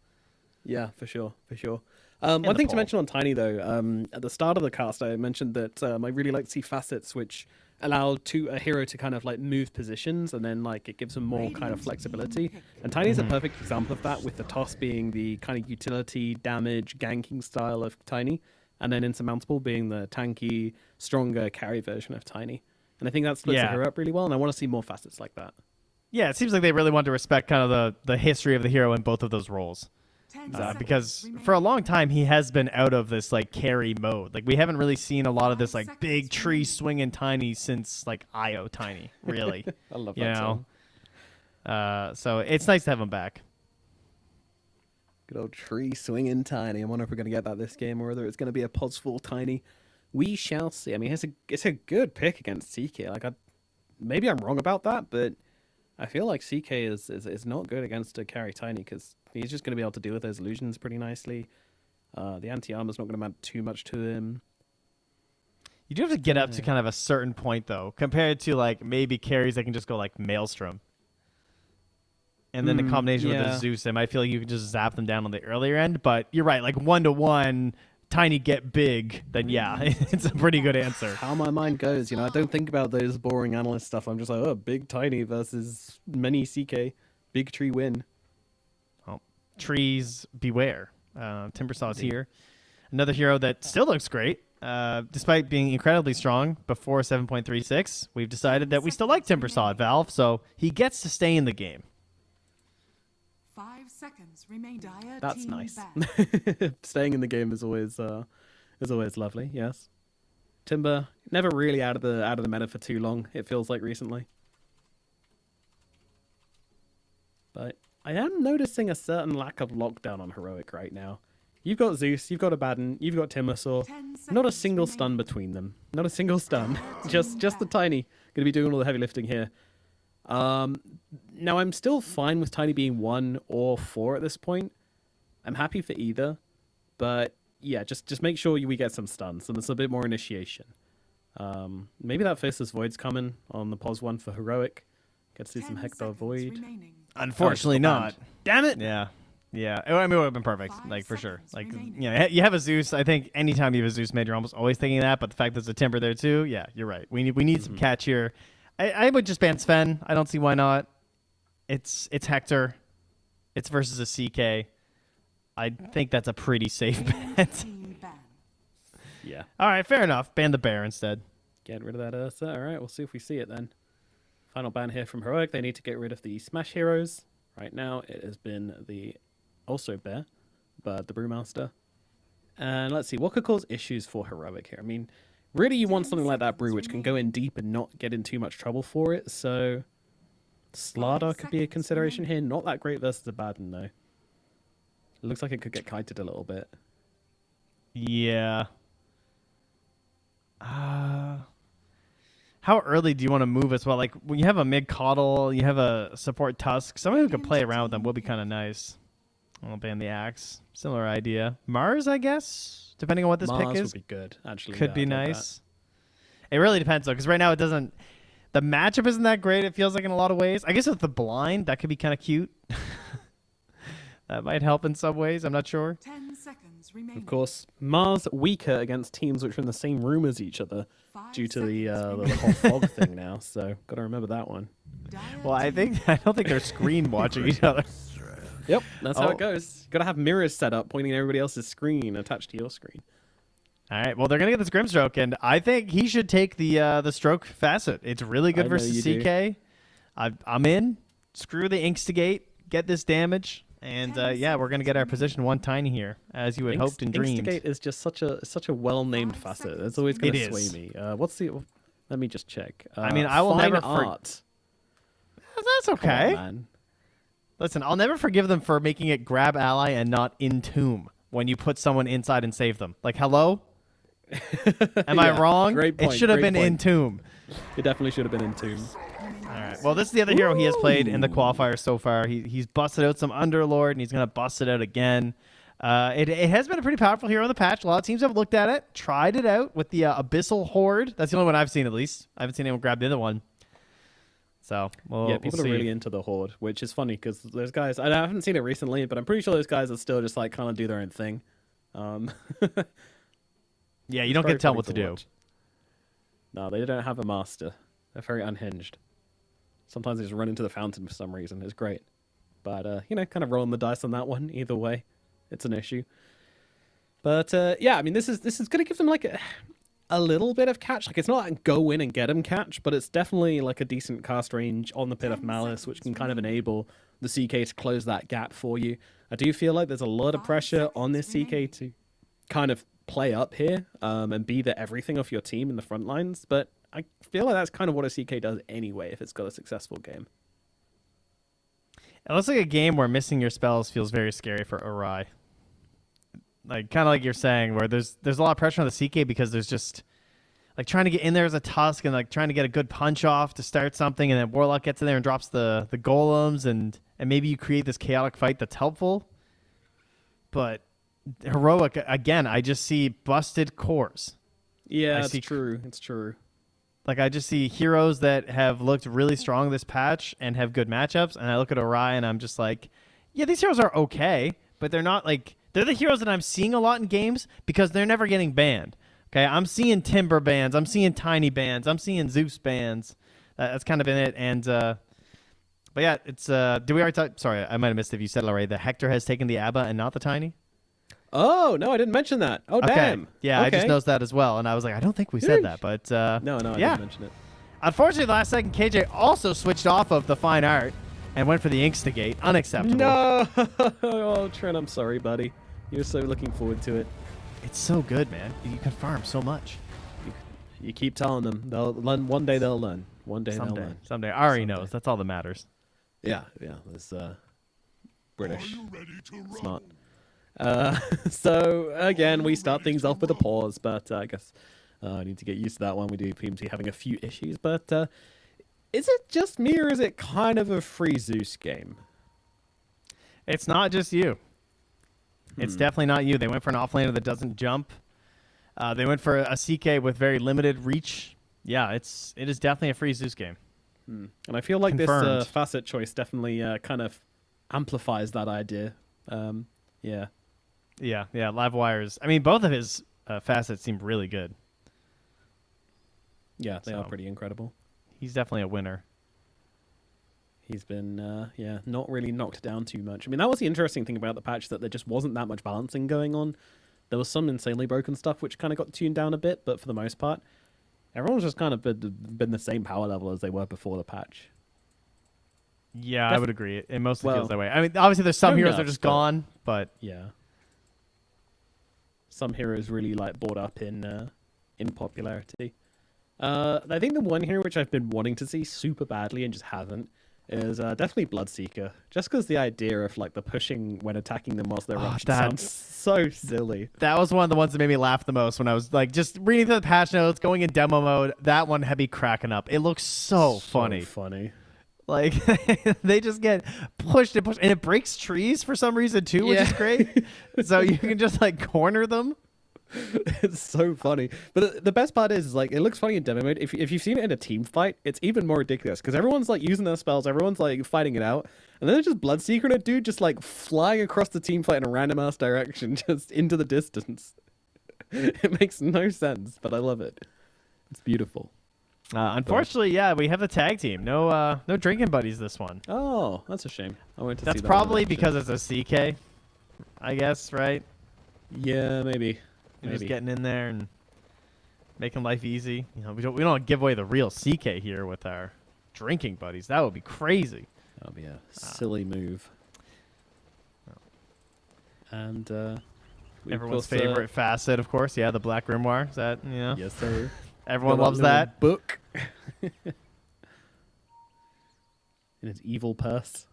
Yeah, for sure. One thing to mention on Tiny, though, at the start of the cast, I mentioned that I really like to see facets which allow a hero to kind of like move positions, and then like it gives them more kind of flexibility. And Tiny is a perfect example of that, with the toss being the kind of utility, damage, ganking style of Tiny, and then Insurmountable being the tanky, stronger carry version of Tiny. And I think that splits the hero up really well, and I want to see more facets like that. Yeah, it seems like they really want to respect kind of the history of the hero in both of those roles. Because for a long time he has been out of this like carry mode. Like we haven't really seen a lot of this like big tree swinging Tiny since like IO Tiny, really. I love that song. So it's nice to have him back. Good old tree swinging Tiny. I wonder if we're going to get that this game, or whether it's going to be a pods full Tiny. We shall see. I mean, it's a good pick against CK. Like maybe I'm wrong about that, but I feel like CK is not good against a carry Tiny, because he's just going to be able to deal with those illusions pretty nicely. The anti-armor's not going to matter too much to him. You do have to get up to kind of a certain point, though, compared to like maybe carries that can just go like Maelstrom. And then the combination with the Zeus, I might feel like you can just zap them down on the earlier end. But you're right, like 1-to-1, Tiny get big, then yeah, it's a pretty good answer. How my mind goes, you know, I don't think about those boring analyst stuff. I'm just like, oh, big Tiny versus many CK. Big tree win. Oh, trees beware. Timbersaw's here. Another hero that still looks great. Despite being incredibly strong before 7.36, we've decided that we still like Timbersaw at Valve, so he gets to stay in the game. 5 seconds remain. Dire That's team nice. back. Staying in the game is always lovely. Yes, Timber never really out of the meta for too long. It feels like recently, but I am noticing a certain lack of lockdown on Heroic right now. You've got Zeus, you've got Abaddon, you've got Timbersaw. Not a single stun between them. Not a single stun. just the Tiny gonna be doing all the heavy lifting here. Now I'm still fine with Tiny being 1 or 4 at this point. I'm happy for either, but yeah, just make sure we get some stuns, so there's a bit more initiation. Maybe that Faceless Void's coming on the pos one for Heroic. Get to see some Hector Void. Remaining. Unfortunately not. Damn it! Yeah. I mean, it would have been perfect, like for sure. Like, you know, you have a Zeus. I think anytime you have a Zeus mid, you're almost always thinking that. But the fact there's a Timber there too, yeah, you're right. We need some catch here. I would just ban Sven. I don't see why not. It's Hector. It's versus a CK. I think that's a pretty safe bet. Team ban. Yeah. All right, fair enough. Ban the bear instead. Get rid of that Ursa. All right, we'll see if we see it then. Final ban here from Heroic. They need to get rid of the Smash heroes. Right now, it has been the also bear, but the Brewmaster. And let's see, what could cause issues for Heroic here? I mean, really, you want something like that Brew, which can go in deep and not get in too much trouble for it. So, Slardar could be a consideration here. Not that great versus Abaddon, though. It looks like it could get kited a little bit. Yeah. How early do you want to move as well? Like, when you have a mid Coddle, you have a support Tusk, someone who can play around with them will be kind of nice. I'll ban the Axe. Similar idea. Mars, I guess, depending on what this Mars pick is. would be good, actually. Could yeah, be I'd like nice. It really depends, though, because right now it doesn't... The matchup isn't that great, it feels like, in a lot of ways. I guess with the blind, that could be kind of cute. That might help in some ways, I'm not sure. 10 seconds that. remaining. Of course, Mars weaker against teams which are in the same room as each other due to the whole fog thing now, so got to remember that one. Well, I don't think they're screen watching each other. Yep, that's how Oh. it goes. You got to have mirrors set up pointing at everybody else's screen attached to your screen. All right. Well, they're gonna get this Grimstroke, and I think he should take the stroke facet. It's really good I know versus you CK. I'm in. Screw the Instigate. Get this damage, and yeah, we're gonna get our position 1 tiny here, as you had hoped and dreamed. Instigate is just such a well-named facet. It's always going to sway me. What's the? Let me just check. I mean, I will Fine never art. That's okay. Come on, man. Listen, I'll never forgive them for making it grab ally and not entomb when you put someone inside and save them. Like, hello? Am I wrong? Great point, It should have great been point. entomb. It definitely should have been Entomb. All right. Well, this is the other hero he has played in the qualifiers so far. He's busted out some Underlord, and he's going to bust it out again. It has been a pretty powerful hero in the patch. A lot of teams have looked at it, tried it out with the Abyssal Horde. That's the only one I've seen, at least. I haven't seen anyone grab the other one. So, Yeah, people are really into the Horde, which is funny because those guys, I haven't seen it recently, but I'm pretty sure those guys are still just like kind of do their own thing. Yeah, you don't get to tell what to do. watch. No, they don't have a master. They're very unhinged. Sometimes they just run into the fountain for some reason. It's great. But, kind of rolling the dice on that one. Either way, it's an issue. But, yeah, I mean, this is going to give them, like, a little bit of catch. Like, it's not like go in and get them catch, but it's definitely, like, a decent cast range on the Pit of Malice, which can kind of enable the CK to close that gap for you. I do feel like there's a lot of pressure on this CK to kind of play up here and be the everything of your team in the front lines, but I feel like that's kind of what a CK does anyway if it's got a successful game. It looks like a game where missing your spells feels very scary for Arai. Like, kind of like you're saying, where there's a lot of pressure on the CK because there's just like trying to get in there as a Tusk and like trying to get a good punch off to start something, and then Warlock gets in there and drops the golems, and maybe you create this chaotic fight that's helpful. But Heroic, again, I just see busted cores. Yeah, it's true. It's true. Like, I just see heroes that have looked really strong this patch and have good matchups, and I look at Arai and I'm just like, yeah, these heroes are okay, but they're not like, they're the heroes that I'm seeing a lot in games because they're never getting banned. Okay, I'm seeing Timber bans, I'm seeing Tiny bans, I'm seeing Zeus bans. That's kind of in it, and but yeah, it's did we already talk? Sorry, I might have missed if you said it already. The Hector has taken the Abba and not the Tiny. Oh no, I didn't mention that. Oh Okay. damn. Yeah, okay. I just noticed that as well, and I was like, I don't think we said that, but No, I yeah. didn't mention it. Unfortunately, last second, KJ also switched off of the fine art and went for the Instigate. Unacceptable. No, oh Trent, I'm sorry, buddy. You were so looking forward to it. It's so good, man. You can farm so much. You keep telling them they'll learn. One day they'll learn. One day they'll learn. Someday. Ari knows. That's all that matters. Yeah. It's British. Smart. So again, we start things off with a pause, but I guess I need to get used to that one. We do seem to be having a few issues, but is it just me or is it kind of a free Zeus game? It's not just you. It's definitely not you. They went for an offlaner that doesn't jump. They went for a CK with very limited reach. Yeah, it is definitely a free Zeus game. And I feel like Confirmed. this facet choice definitely kind of amplifies that idea. Yeah. Yeah, Live Wires. I mean, both of his facets seem really good. Yeah, they are So. pretty incredible. He's definitely a winner. He's been, not really knocked down too much. I mean, that was the interesting thing about the patch, that there just wasn't that much balancing going on. There was some insanely broken stuff which kind of got tuned down a bit, but for the most part, everyone's just kind of been the same power level as they were before the patch. Yeah, I would agree. It mostly Well, feels that way. I mean, obviously there's some no heroes that are nerfs, just but- gone, but Yeah. Some heroes really like brought up in popularity. I think the one hero which I've been wanting to see super badly and just haven't is definitely Bloodseeker. Just because the idea of like the pushing when attacking them whilst they're rushed sounds so silly. that was one of the ones that made me laugh the most when I was like just reading through the patch notes, going in demo mode. That one had me cracking up. It looks so funny. Funny. Like they just get pushed and pushed, and it breaks trees for some reason too, which is great. So you can just like corner them. It's so funny. But the best part is like it looks funny in demo mode. If you've seen it in a team fight, it's even more ridiculous because everyone's like using their spells, everyone's like fighting it out, and then there's just Bloodseeker and a dude just like flying across the team fight in a random ass direction, just into the distance. It makes no sense, but I love it. It's beautiful. Unfortunately, yeah, we have the tag team. No drinking buddies this one. Oh, that's a shame. I went to That's see that one probably in action. because it's a CK, I guess, right? Yeah, maybe. You're just Maybe. getting in there and making life easy. You know, we don't give away the real CK here with our drinking buddies. That would be crazy. That'll be a silly move. And we, of Everyone's course, favorite facet, of course. Yeah, the Black Grimoire. Is that, you know? Yes, sir. Everyone Got loves little that. book in its evil purse.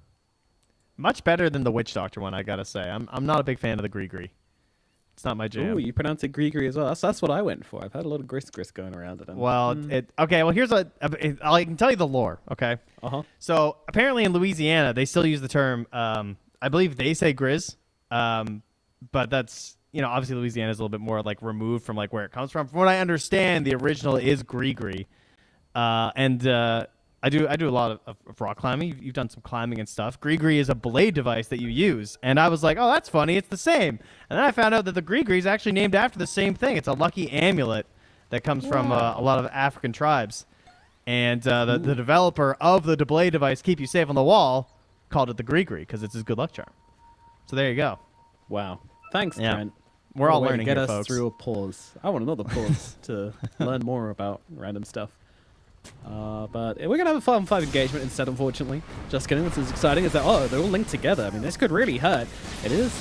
Much better than the Witch Doctor one, I gotta say. I'm not a big fan of the Gree. It's not my jam. Oh, you pronounce it Grigri as well. That's what I went for. I've had a lot of gris going around it. Well, okay. Well, here's I can tell you the lore. Okay. So apparently in Louisiana they still use the term. I believe they say Grizz, but that's, you know, obviously Louisiana is a little bit more like removed from like where it comes from. From what I understand, the original is Gree, and I do a lot of rock climbing. You've done some climbing and stuff. Gree is a belay device that you use, and I was like, oh, that's funny. It's the same. And then I found out that the Gree is actually named after the same thing. It's a lucky amulet that comes from a lot of African tribes, and the developer of the belay device, Keep You Safe on the Wall, called it the Gree because it's his good luck charm. So there you go. Wow. Thanks, Yeah. Trent. We're all What a way to learning get here, us folks. through a pause. I want another pause to learn more about random stuff. But we're going to have a 5-on-5 engagement instead, unfortunately. Just kidding. This is exciting. Is that, they're all linked together. I mean, this could really hurt. It is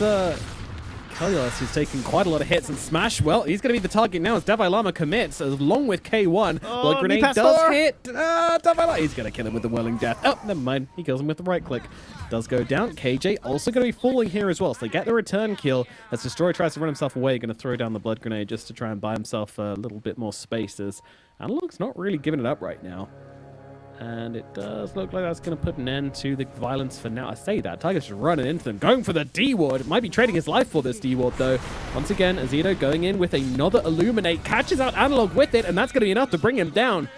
Kalios who's taking quite a lot of hits, and Smash, well, he's going to be the target now as Davai Lama commits, along with K1. Blood Grenade does hit. Davai Lama, he's going to kill him with the Whirling Death. Oh, never mind. He kills him with the right click. Does go down. KJ also going to be falling here as well, so they get the return kill as Destroyer tries to run himself away. Going to throw down the Blood Grenade just to try and buy himself a little bit more space, as Analog's not really giving it up right now. And it does look like that's going to put an end to the violence for now. I say that. Tiger's just running into them, going for the D-Ward. Might be trading his life for this D-Ward, though. Once again, Azido going in with another Illuminate. Catches out Analog with it, and that's going to be enough to bring him down.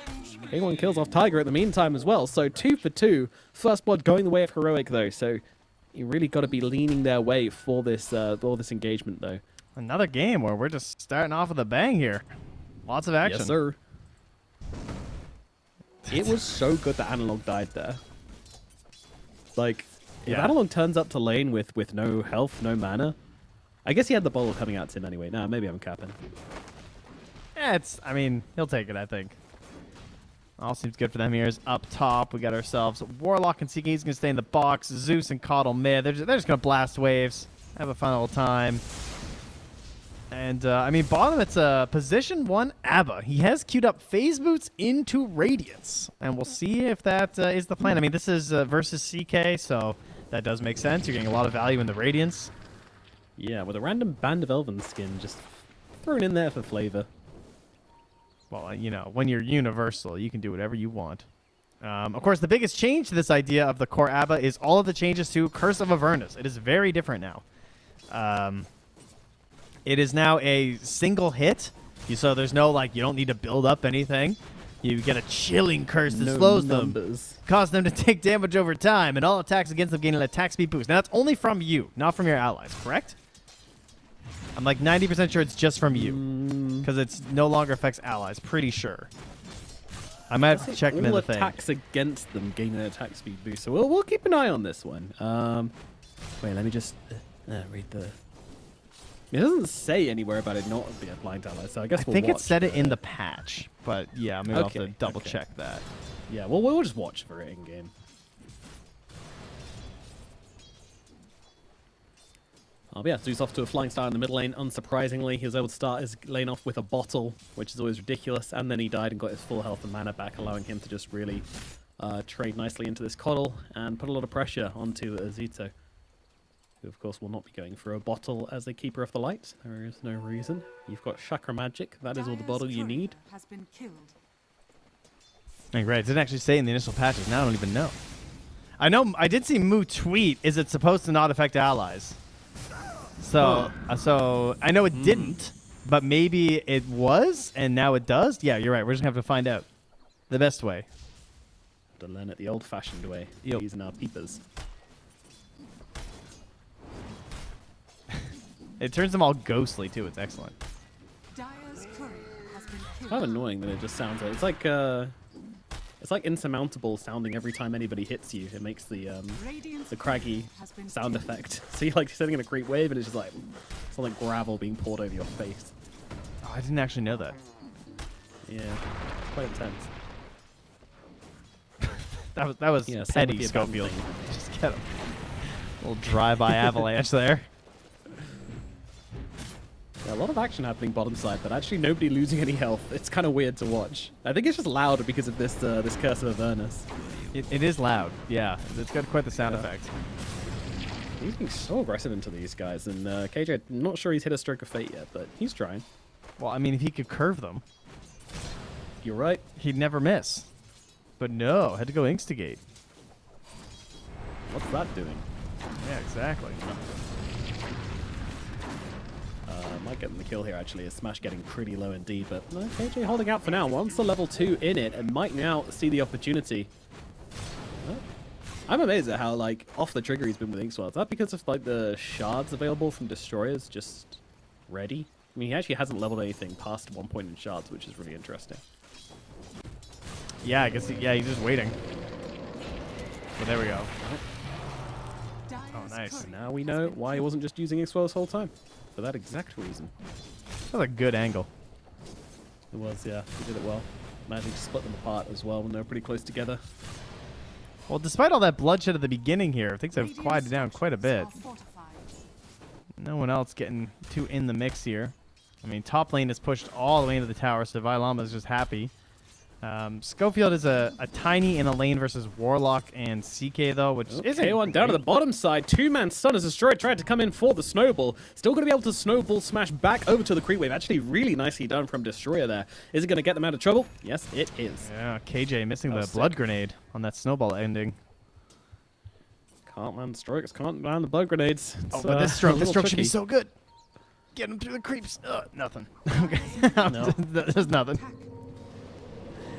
K1 kills off Tiger at the meantime as well. So 2 for 2. First blood going the way of Heroic, though. So you really got to be leaning their way for this engagement, though. Another game where we're just starting off with a bang here. Lots of action. Yes, sir. It was so good that Analog died there. Like, if Analog turns up to lane with no health, no mana, I guess he had the bottle coming out to him anyway. Nah, maybe I'm capping. Yeah, I mean, he'll take it, I think. All seems good for them here. Is up top, we got ourselves Warlock and Seeking. He's going to stay in the box. Zeus and Coddle mid. They're just going to blast waves. Have a fun little time. And, I mean, bottom, it's a position 1 ABBA. He has queued up Phase Boots into Radiance. And we'll see if that is the plan. I mean, this is versus CK, so that does make sense. You're getting a lot of value in the Radiance. Yeah, with a random Band of Elven skin just thrown in there for flavor. Well, you know, when you're universal, you can do whatever you want. Of course, the biggest change to this idea of the core ABBA is all of the changes to Curse of Avernus. It is very different now. It is now a single hit, so there's no, like, you don't need to build up anything. You get a chilling curse that slows them, cause them to take damage over time, and all attacks against them gain an attack speed boost. Now, that's only from you, not from your allies, correct? I'm like 90% sure it's just from you, because it no longer affects allies, pretty sure. I might have to check into the thing. All attacks against them gain an attack speed boost, so we'll keep an eye on this one. Wait, let me just read the... It doesn't say anywhere about it not being applying to allies, so I guess I think it said it in the patch, but yeah, maybe I'll have to double check that. Yeah, well, we'll just watch for it in game. But yeah, Zeus off to a flying start in the mid lane. Unsurprisingly, he was able to start his lane off with a bottle, which is always ridiculous, and then he died and got his full health and mana back, allowing him to just really trade nicely into this Coddle and put a lot of pressure onto Azito, who of course will not be going for a bottle as a Keeper of the Light. There is no reason. You've got Chakra Magic. That is all the bottle you need. Has been killed. And great, it didn't actually say in the initial patches. Now I don't even know. I know I did see Moo tweet, is it supposed to not affect allies? So, so I know it didn't, but maybe it was, and now it does? Yeah, you're right. We're just going to have to find out the best way. Have to learn it the old-fashioned way, using our peepers. It turns them all ghostly, too. It's excellent. Dire's courier has been killed. Kind of annoying that it just sounds like... It's like insurmountable sounding every time anybody hits you. It makes the craggy sound effect. So you're like sitting in a great wave and it's just like gravel being poured over your face. Oh, I didn't actually know that. Yeah, quite intense. That was Yeah, same with petty, the Schofield. abandon Just get him. A little drive-by avalanche there. Yeah, a lot of action happening bottom side, but actually nobody losing any health. It's kind of weird to watch. I think it's just louder because of this this Curse of Avernus. It is loud, yeah. It's got quite the sound effect. He's being so aggressive into these guys, and KJ, I'm not sure he's hit a stroke of fate yet, but he's trying. Well, I mean, if he could curve them, You're right. he'd never miss. But no, had to go instigate. What's that doing? Yeah, exactly. Might get them the kill here, actually. Is Smash getting pretty low indeed, but KJ holding out for now. Wants the level 2 in it, and might now see the opportunity. I'm amazed at how, like, off the trigger he's been with Inkswell. Is that because of, like, the shards available from Destroyers just ready? I mean, he actually hasn't leveled anything past 1 point in shards, which is really interesting. Yeah, I guess, yeah, he's just waiting. But there we go. Oh, nice. Now we know why he wasn't just using Inkswell this whole time. For that exact reason. That was a good angle. It was, yeah. He did it well. Managing to split them apart as well when they're pretty close together. Well, despite all that bloodshed at the beginning here, things have quieted down quite a bit. No one else getting too in the mix here. I mean, top lane is pushed all the way into the tower, so Vailama is just happy. Schofield is a tiny in a lane versus Warlock and CK, though, which isn't K1 down to the bottom side. Two-man stun as Destroyer tried to come in for the snowball. Still going to be able to snowball smash back over to the creep wave. Actually, really nicely done from Destroyer there. Is it going to get them out of trouble? Yes, it is. Yeah, KJ missing the sick. blood grenade on that snowball ending. Can't land the strokes, can't land the blood grenades. Oh, It's, but this a stroke little should be tricky. so good. Get him through the creeps. Nothing. Okay. No. There's nothing.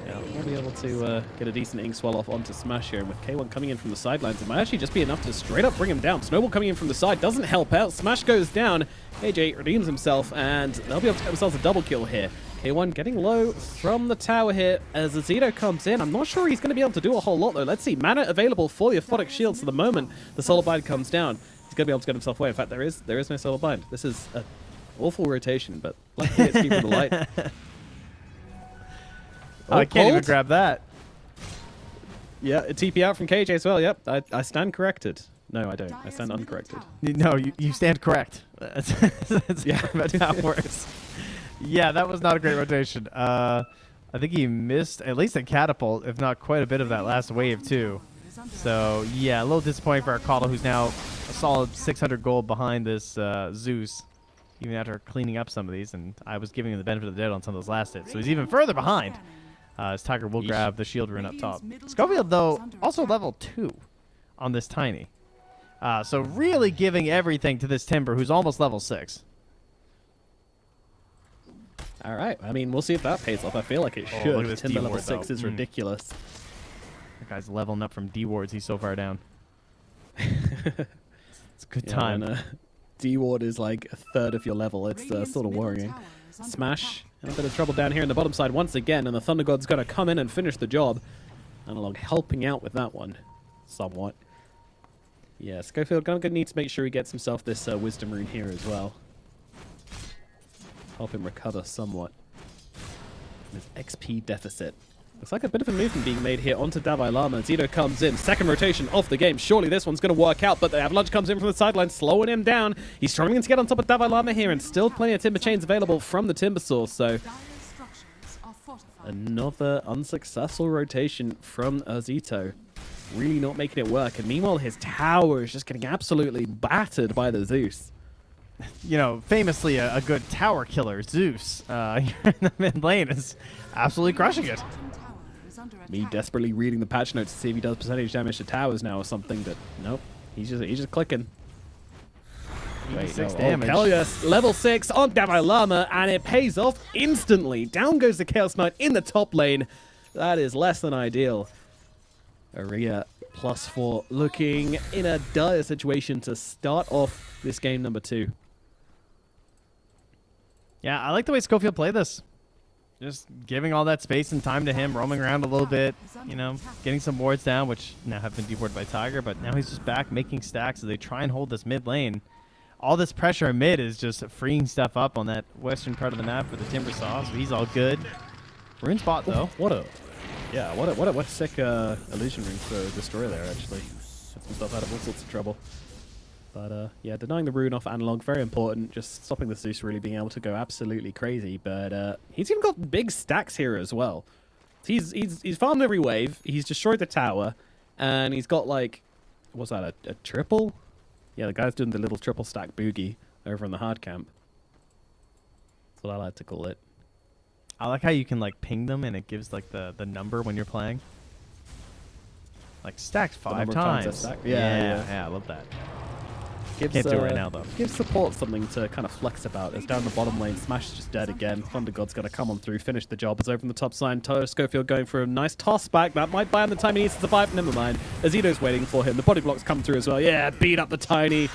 Yeah, we'll be able to get a decent Inkswell off onto Smash here, and with K1 coming in from the sidelines, it might actually just be enough to straight up bring him down. Snowball coming in from the side doesn't help out. Smash goes down. AJ redeems himself, and they'll be able to get themselves a double kill here. K1 getting low from the tower here as Azito comes in. I'm not sure he's going to be able to do a whole lot, though. Let's see. Mana available for the Aphotic Shields for the moment the Solar Bind comes down. He's going to be able to get himself away. In fact, there is no Solar Bind. This is an awful rotation, but luckily it's Keeper of the Light. Oh, I can't even cold? grab that. Yeah, a TP out from KJ as well. Yep, I stand corrected. No, I don't. I stand uncorrected. No, you stand correct. That's Yeah. pretty much how it works. Yeah, that was not a great rotation. I think he missed at least a catapult, if not quite a bit of that last wave, too. So, yeah, a little disappointing for Arcala, who's now a solid 600 gold behind this Zeus, even after cleaning up some of these. And I was giving him the benefit of the doubt on some of those last hits. So he's even further behind. As Tiger will grab the shield rune up top. Schofield, though, also level 2 on this Tiny. So really giving everything to this Timber, who's almost level 6. All right. I mean, we'll see if that pays off. I feel like it Oh, should. look at this Timber D level ward, 6 though. is ridiculous. That guy's leveling up from D wards. He's so far down. It's a good time. When, D ward is like a third of your level. It's sort of worrying. Smash in a bit of trouble down here in the bottom side once again, and the Thunder God's going to come in and finish the job. Analog helping out with that one, somewhat. Yeah, Schofield going to need to make sure he gets himself this Wisdom Rune here as well. Help him recover somewhat. His XP deficit. Looks like a bit of a movement being made here onto Davai Lama. Zito comes in. Second rotation off the game. Surely this one's going to work out, but the Avalanche comes in from the sideline, slowing him down. He's struggling to get on top of Davai Lama here, and still plenty of Timber Chains available from the Timber Source. So another unsuccessful rotation from Zito. Really not making it work. And meanwhile, his tower is just getting absolutely battered by the Zeus. You know, famously a good tower killer, Zeus, here in the mid lane is absolutely crushing it. Me desperately reading the patch notes to see if he does percentage damage to towers now or something, but nope. He's just clicking. Wait, 6 no. damage. Oh, hell yes. Level 6 on Davai Lama, and it pays off instantly. Down goes the Chaos Knight in the top lane. That is less than ideal. Aria +4 looking in a dire situation to start off this game number 2. Yeah, I like the way Schofield played this. Just giving all that space and time to him, roaming around a little bit, you know, getting some wards down, which now have been dewarded by Tiger, but now he's just back making stacks as they try and hold this mid lane. all this pressure in mid is just freeing stuff up on that western part of the map for the Timbersaw, so he's all good. We're in spot though. What a sick illusion ring for Destroyer there, actually. Took himself out of all sorts of trouble. But yeah, denying the rune off Analog, very important. Just stopping the Zeus really being able to go absolutely crazy. But he's even got big stacks here as well. He's farmed every wave. He's destroyed the tower, and he's got like, what's that? A triple? Yeah, the guy's doing the little triple stack boogie over in the hard camp. That's what I like to call it. I like how you can like ping them and it gives like the number when you're playing. Like stacked 5 times. Stack. Yeah, I love that. Gives, Can't do it right now though. Gives support something to kind of flex about. As down the bottom lane, Smash is just dead again. Thunder God's got to come on through, finish the job. As over on the top side, Schofield going for a nice toss back. That might buy him the time he needs to survive. Never mind. Azito's waiting for him. The body blocks come through as well. Yeah, beat up the tiny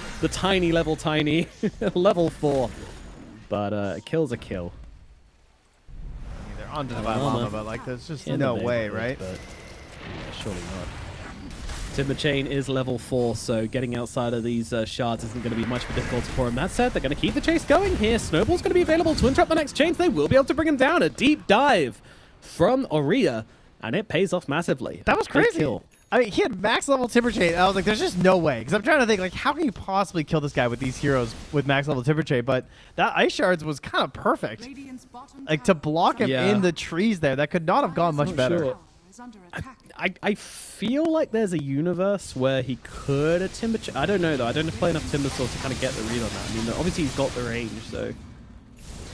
level tiny. Level 4. But a kill's a kill. They're onto the Llama, but like there's just no way, right? But yeah, surely not. Timber Chain is level 4, so getting outside of these shards isn't going to be much of a difficulty for him. That said, they're going to keep the chase going here. Snowball's going to be available to interrupt the next chains. They will be able to bring him down. A deep dive from Aurea, and it pays off massively. That was crazy. Kill. I mean, he had max level Timber Chain. I was like, there's just no way. Because I'm trying to think, like, how can you possibly kill this guy with these heroes with max level Timber Chain? But that Ice Shards was kind of perfect. Like, to block him in the trees there, that could not have gone much better. Sure. I feel like there's a universe where he could a Timber Chain. I don't know, though. I don't play enough Timbersaw to kind of get the read on that. I mean, obviously he's got the range, so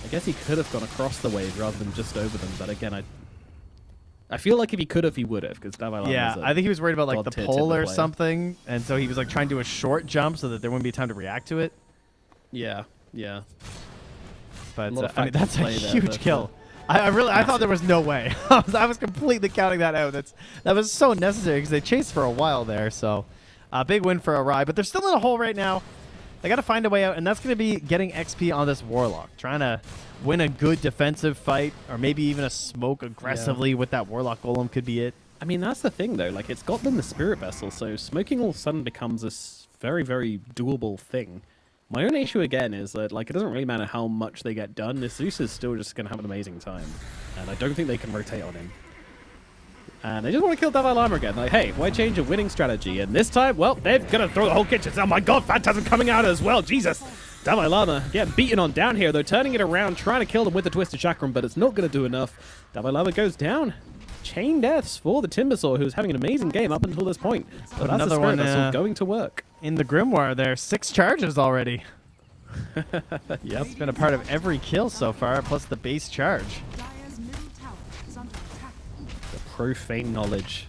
I guess he could have gone across the wave rather than just over them. But again, I feel like if he could have, he would have. Because yeah, I think he was worried about like the pole or something, and so he was like trying to do a short jump so that there wouldn't be time to react to it. Yeah, yeah. But I mean, that's a huge kill. I thought there was no way. I was completely counting that out. That was so necessary because they chased for a while there. So, big win for Arai. But they're still in a hole right now. They got to find a way out, and that's going to be getting XP on this Warlock. Trying to win a good defensive fight, or maybe even a smoke aggressively with that Warlock Golem could be it. I mean, that's the thing, though. Like, it's got them the Spirit Vessel, so smoking all of a sudden becomes this very, very doable thing. My only issue, again, is that, like, it doesn't really matter how much they get done. This Zeus is still just going to have an amazing time. And I don't think they can rotate on him. And they just want to kill Davai Lama again. Like, hey, why change a winning strategy? And this time, well, they're going to throw the whole kitchen. Oh, my God, Phantasm coming out as well. Jesus. Davai Lama getting beaten on down here, though, turning it around, trying to kill them with the Twisted Chakram, but it's not going to do enough. Davai Lama goes down. Chain deaths for the Timbersaw, who's having an amazing game up until this point. But that's the Spirit Vessel going to work. In the Grimoire there, 6 charges already. Yep. It's been a part of every kill so far, plus the base charge. The profane knowledge.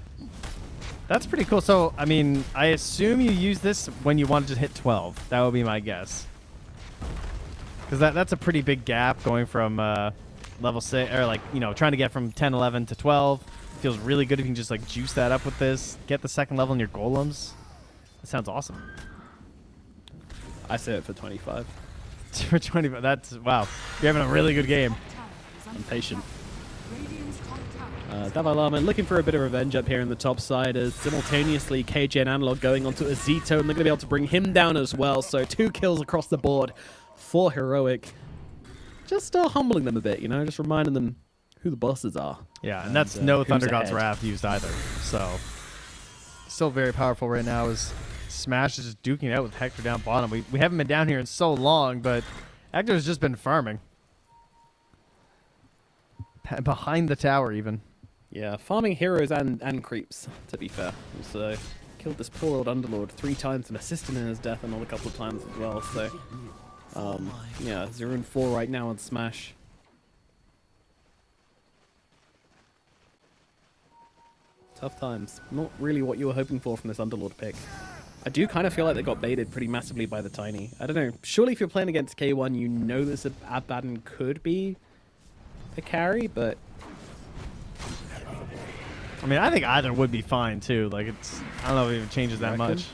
That's pretty cool. So, I mean, I assume you use this when you want to just hit 12. That would be my guess. Because that's a pretty big gap going from level 6, or like, you know, trying to get from 10, 11 to 12. Feels really good if you can just like juice that up with this. Get the second level in your golems. That sounds awesome. I say it for 25. For 25, that's, wow. You're having a really good game. I'm patient. Davai Lama looking for a bit of revenge up here in the top side as simultaneously KJ and Analog going onto Azito, and they're going to be able to bring him down as well. So 2 kills across the board for Heroic. Just humbling them a bit, you know, just reminding them who the bosses are. Yeah, and that's no Thunder God's Wrath used either. So, still very powerful right now as Smash is just duking it out with Hector down bottom. We haven't been down here in so long, but Hector's just been farming. Behind the tower, even. Yeah, farming heroes and creeps, to be fair. So, killed this poor old Underlord 3 times and assisted in his death another couple of times as well. So, yeah, 0-4 right now on Smash. Tough times. Not really what you were hoping for from this Underlord pick. I do kind of feel like they got baited pretty massively by the Tiny. I don't know. Surely if you're playing against K1, you know this Abaddon could be a carry, but... I mean, I think either would be fine, too. Like, it's... I don't know if it even changes that much.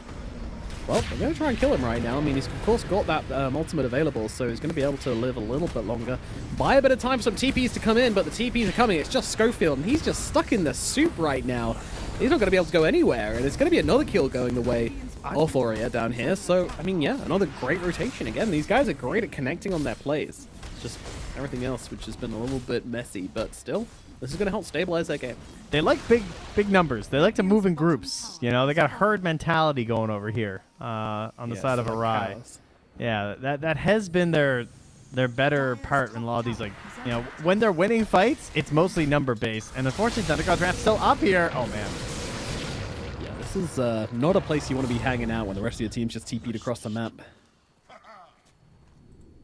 Well, we're going to try and kill him right now. I mean, he's, of course, got that ultimate available, so he's going to be able to live a little bit longer. Buy a bit of time for some TPs to come in, but the TPs are coming. It's just Schofield, and he's just stuck in the soup right now. He's not going to be able to go anywhere, and it's going to be another kill going the way Orphoria down here. So, I mean, yeah, another great rotation. Again, these guys are great at connecting on their plays. It's just everything else, which has been a little bit messy, but still, this is going to help stabilize their game. They like big numbers. They like to move in groups. You know, they got a herd mentality going over here on the side of Arai. Yeah, that has been their better part in a lot of these, like, you know, when they're winning fights, it's mostly number based. And unfortunately, Thundergod's Wrath still up here. Oh man. Yeah, this is not a place you want to be hanging out when the rest of your team's just TP'd across the map.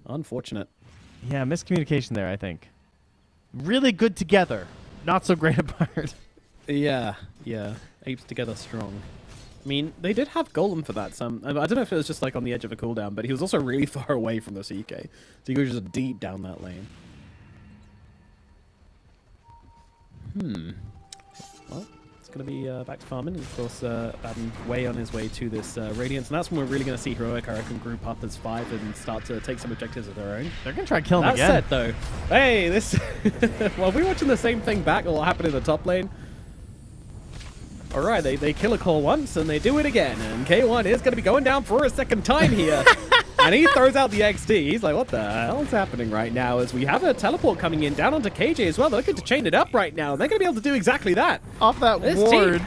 Unfortunate. Yeah, miscommunication there, I think. Really good together, not so great apart. Yeah. Apes together strong. I mean, they did have Golem for that. I don't know if it was just like on the edge of a cooldown, but he was also really far away from the CK. So he was just deep down that lane. Well, it's going to be back to farming. Of course, Baden way on his way to this Radiance. And that's when we're really going to see Heroic, I reckon, group up as 5 and start to take some objectives of their own. They're going to try to kill him again. That said, though, hey, this... well, we're watching the same thing back that will happen in the top lane. All right, they kill a call once, and they do it again. And K1 is going to be going down for a second time here. And he throws out the XD. He's like, what the hell is happening right now? As we have a teleport coming in down onto KJ as well. They're looking to chain it up right now. They're going to be able to do exactly that. Off that ward.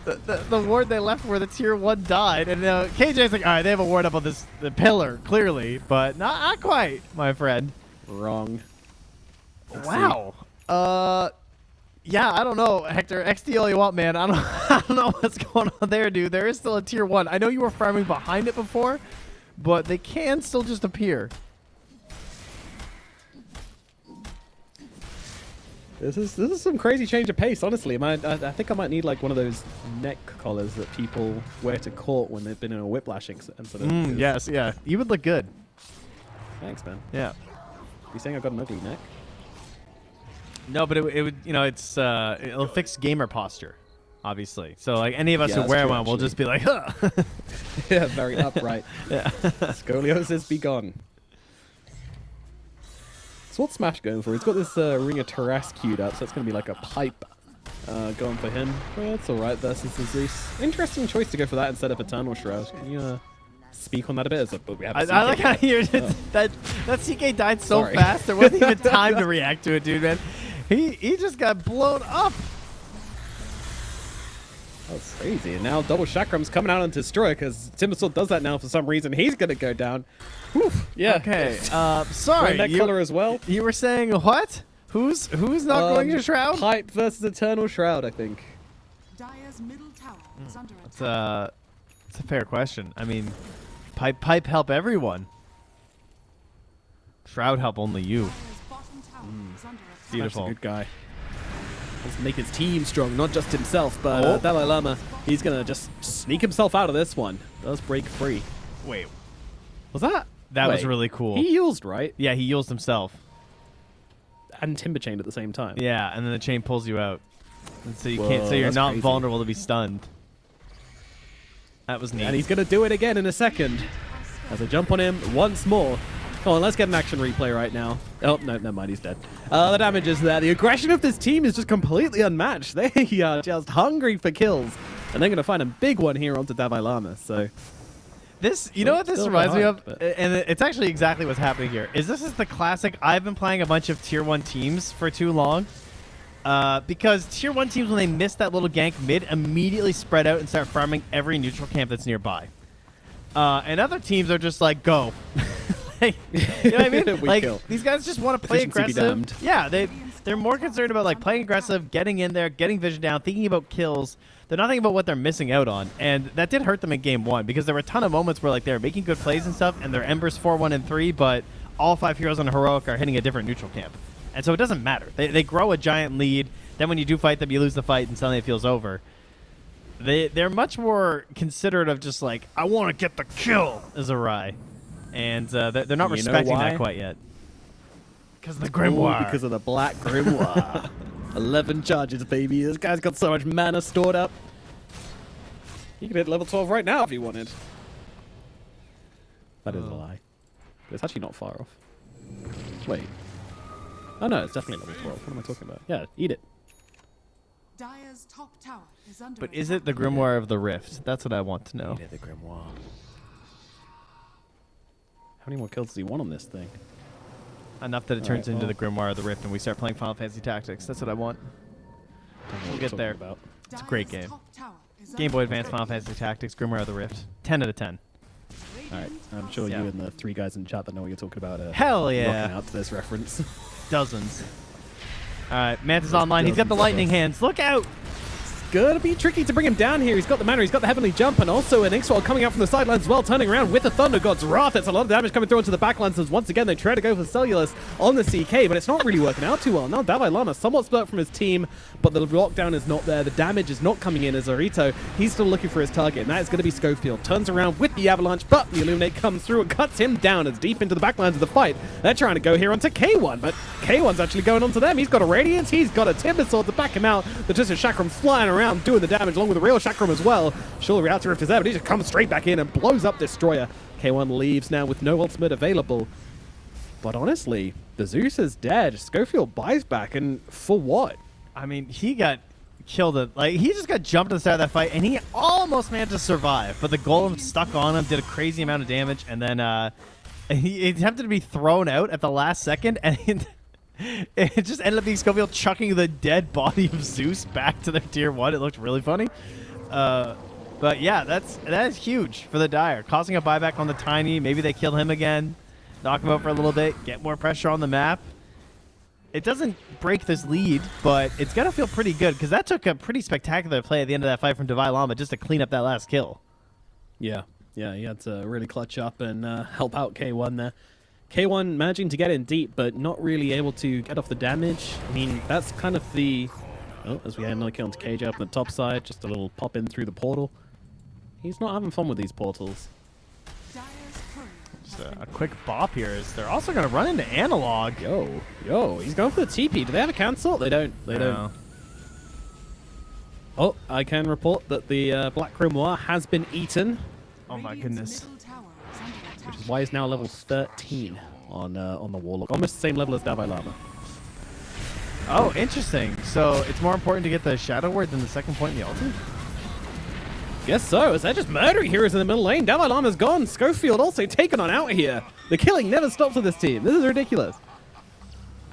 The ward they left where the tier 1 died. And KJ's like, all right, they have a ward up on the pillar, clearly. But not quite, my friend. Wrong. Wow. Yeah, I don't know, Hector. XD all you want, man. I don't know what's going on there, dude. There is still a tier 1. I know you were farming behind it before, but they can still just appear. This is some crazy change of pace, honestly. I think I might need like one of those neck collars that people wear to court when they've been in a whiplash incident. Yes, yeah. You would look good. Thanks, man. Yeah. You saying I got an ugly neck? No, but it would, you know, it'll fix gamer posture, obviously. So like any of us Yeah, who wear true, one will just be like, huh. Yeah, very upright. Yeah. Scoliosis be gone. So what's Smash going for? He's got this Ring of Terras queued up, so it's going to be like a pipe going for him. Well, that's all right versus the Zeus. Interesting choice to go for that instead of Eternal Shroud. Can you speak on that a bit? I like how that CK died so fast, there wasn't even time to react to it, dude, man. He just got blown up. That's crazy. And now double Chakram's coming out on Destroy because Timbersaw does that now for some reason. He's going to go down. Whew. Yeah. Okay. Sorry. That color as well. You were saying what? Who's not going to Shroud? Pipe versus Eternal Shroud, I think. Dire's middle tower is under attack. It's a fair question. I mean, pipe help everyone. Shroud help only you. Dire's bottom tower is under attack. Beautiful. That's a good guy. Let's make his team strong, not just himself, but Dalai Lama, he's going to just sneak himself out of this one. Does break free. Wait. Was that? That was really cool. He used, right? Yeah, he used himself. And Timber Chained at the same time. Yeah, and then the chain pulls you out. And so you Whoa, can't. So you're that's not crazy. vulnerable to be stunned. That was neat. And he's going to do it again in a second. As I jump on him once more. Come on, let's get an action replay right now. Oh, no, never mind, he's dead. The damage is there. The aggression of this team is just completely unmatched. They are just hungry for kills. And they're going to find a big one here onto Dalai Lama, so... This, you know what this reminds me of? And it's actually exactly what's happening here. This is the classic, I've been playing a bunch of tier 1 teams for too long. Because tier 1 teams, when they miss that little gank mid, immediately spread out and start farming every neutral camp that's nearby. And other teams are just like, go. Like, you know what I mean? Like, kill. These guys just want to play Efficiency be damned. aggressive. Yeah, they're more concerned about like playing aggressive, getting in there, getting vision down, thinking about kills. They're not thinking about what they're missing out on. And that did hurt them in game 1 because there were a ton of moments where like they were making good plays and stuff, and their Embers 4, 1, and 3, but all 5 heroes on Heroic are hitting a different neutral camp. And so it doesn't matter. They grow a giant lead. Then when you do fight them, you lose the fight, and suddenly it feels over. They're much more considerate of just like, I want to get the kill as a Rai. And they're not respecting that quite yet. Because of the Grimoire. Ooh, because of the Black Grimoire. 11 charges, baby. This guy's got so much mana stored up. He could hit level 12 right now if he wanted. That is a lie. But it's actually not far off. Wait. Oh no, it's definitely level 12. What am I talking about? Yeah, eat it. Dire's top tower is under But attack. is it the Grimoire of the Rift? That's what I want to know. Yeah, the Grimoire. How many more kills does he want on this thing? Enough that it turns into the Grimoire of the Rift and we start playing Final Fantasy Tactics. That's what I want. We'll get there. About. It's a great Dire's game. top tower is Game under Boy Advance attack. Final Fantasy Tactics, Grimoire of the Rift. 10 out of 10. All right, I'm sure Yeah. you and the 3 guys in chat that know what you're talking about are Hell yeah. rocking out to this reference. Dozens. All right, Mantis online. He's got the lightning hands. Look out! Gonna be tricky to bring him down here. He's got the mana, he's got the Heavenly Jump, and also an Ixwell coming out from the sidelines as well, turning around with the Thunder God's Wrath. It's a lot of damage coming through into the backlines as once again they try to go for Cellulus on the CK, but it's not really working out too well. Now Davai Lama somewhat split from his team, but the lockdown is not there. The damage is not coming in as Arito. He's still looking for his target, and that is going to be Schofield. Turns around with the Avalanche, but the Illuminate comes through and cuts him down as deep into the backlines of the fight. They're trying to go here onto K1, but K1's actually going onto them. He's got a Radiance, he's got a Timber Sword to back him out. The Twisted Chakram flying around, doing the damage along with the real Chakram as well. Sure, the Reactor Rift is there, but he just comes straight back in and blows up Destroyer. K1 leaves now with no ultimate available. But honestly, the Zeus is dead. Schofield buys back, and for what? I mean, he got killed. He just got jumped at the start of that fight, and he almost managed to survive. But the Golem stuck on him, did a crazy amount of damage, and then he attempted to be thrown out at the last second, and it just ended up being Schofield chucking the dead body of Zeus back to their tier 1. It looked really funny. But yeah, that is huge for the Dire. Causing a buyback on the Tiny. Maybe they kill him again. Knock him out for a little bit. Get more pressure on the map. It doesn't break this lead, but it's got to feel pretty good because that took a pretty spectacular play at the end of that fight from Davai Lama just to clean up that last kill. Yeah, he had to really clutch up and help out K1 there. K1 managing to get in deep, but not really able to get off the damage. I mean, that's kind of the... Oh, as we had another kill onto KJ up on the top side, just a little pop in through the portal. He's not having fun with these portals. Dire's courier Just a quick bop here is they're also going to run into Analog. Yo, he's going for the TP. Do they have a cancel? They don't. They don't. Oh, I can report that the Black Grimoire has been eaten, Oh my Radiant's goodness. middle tower is under attack. which is why he's now level 13 on the Warlock. Almost the same level as Davai Lama. Oh, interesting. So it's more important to get the Shadow Word than the second point in the ulti? Guess so, as they're just murdering heroes in the middle lane. Davai Lama's gone. Schofield also taken on out here. The killing never stops with this team. This is ridiculous.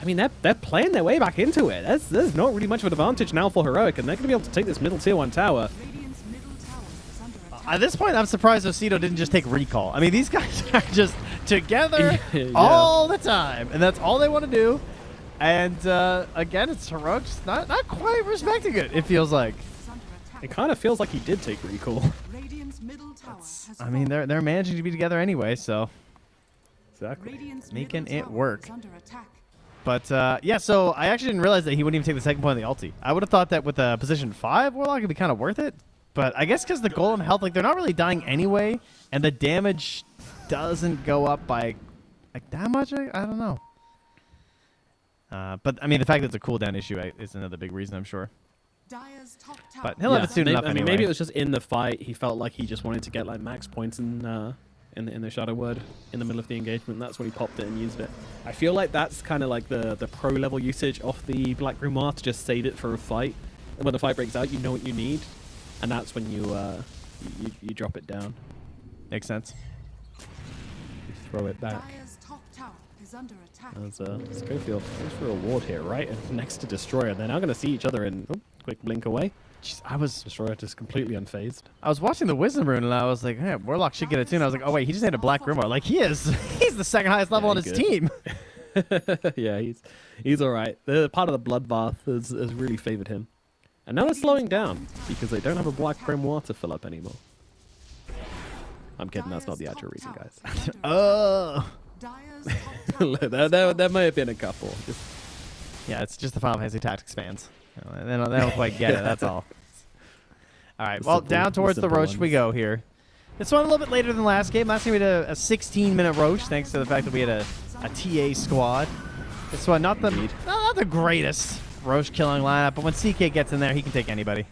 I mean, they're playing their way back into it. There's not really much of an advantage now for Heroic, and they're going to be able to take this middle tier 1 tower. Radiant's middle tower is under attack. At this point, I'm surprised Ocido didn't just take recall. I mean, these guys are just together Yeah. all the time, and that's all they want to do. And again, it's Heroic just not quite respecting it, it feels like. Is under attack. It kind of feels like he did take recall. Radiant's middle tower has I mean, fallen. they're managing to be together anyway, so. Exactly. Radiant's making middle it tower work. is under attack. But yeah, so I actually didn't realize that he wouldn't even take the second point of the ulti. I would have thought that with a position 5 Warlock, it'd be kind of worth it. But I guess because the Golem health, like, they're not really dying anyway, and the damage doesn't go up by, like, that much? I don't know. But, I mean, the fact that it's a cooldown issue is another big reason, I'm sure. Dire's top tower. But he'll have it soon enough anyway. Maybe it was just in the fight. He felt like he just wanted to get like max points in the Shadow Word in the middle of the engagement. That's when he popped it and used it. I feel like that's kind of like the pro level usage of the Black Grimoire to just save it for a fight. And when the fight breaks out, you know what you need, and that's when you drop it down. Makes sense. You throw it back. Dire's top tower is under attack. As Schofield goes for a ward here, right? And next to Destroyer. They're now going to see each other in quick blink away. Jeez, I was Destroyer just completely unfazed. watching the Wisdom Rune and I was like, hey, Warlock should get it too. And I was like, oh wait, he just had a Black Grimoire. Like he's the second highest level Yeah, on his good. team. Yeah, he's all right. The part of the Bloodbath has really favored him. And now they're slowing down because they don't have a Black Grimoire to fill up anymore. I'm kidding, that's not the actual reason, guys. Oh. Dire's top tower. there may have been a couple. Just, Yeah, it's just the Final Fantasy Tactics fans. You know, they don't quite get it, that's all. All right, The well, simple- down towards the simple Roach we ones. go here. This one a little bit later than last game. Last game we had a 16-minute Roach, thanks to the fact that we had a TA squad. This one, not the greatest Roach killing lineup, but when CK gets in there, he can take anybody.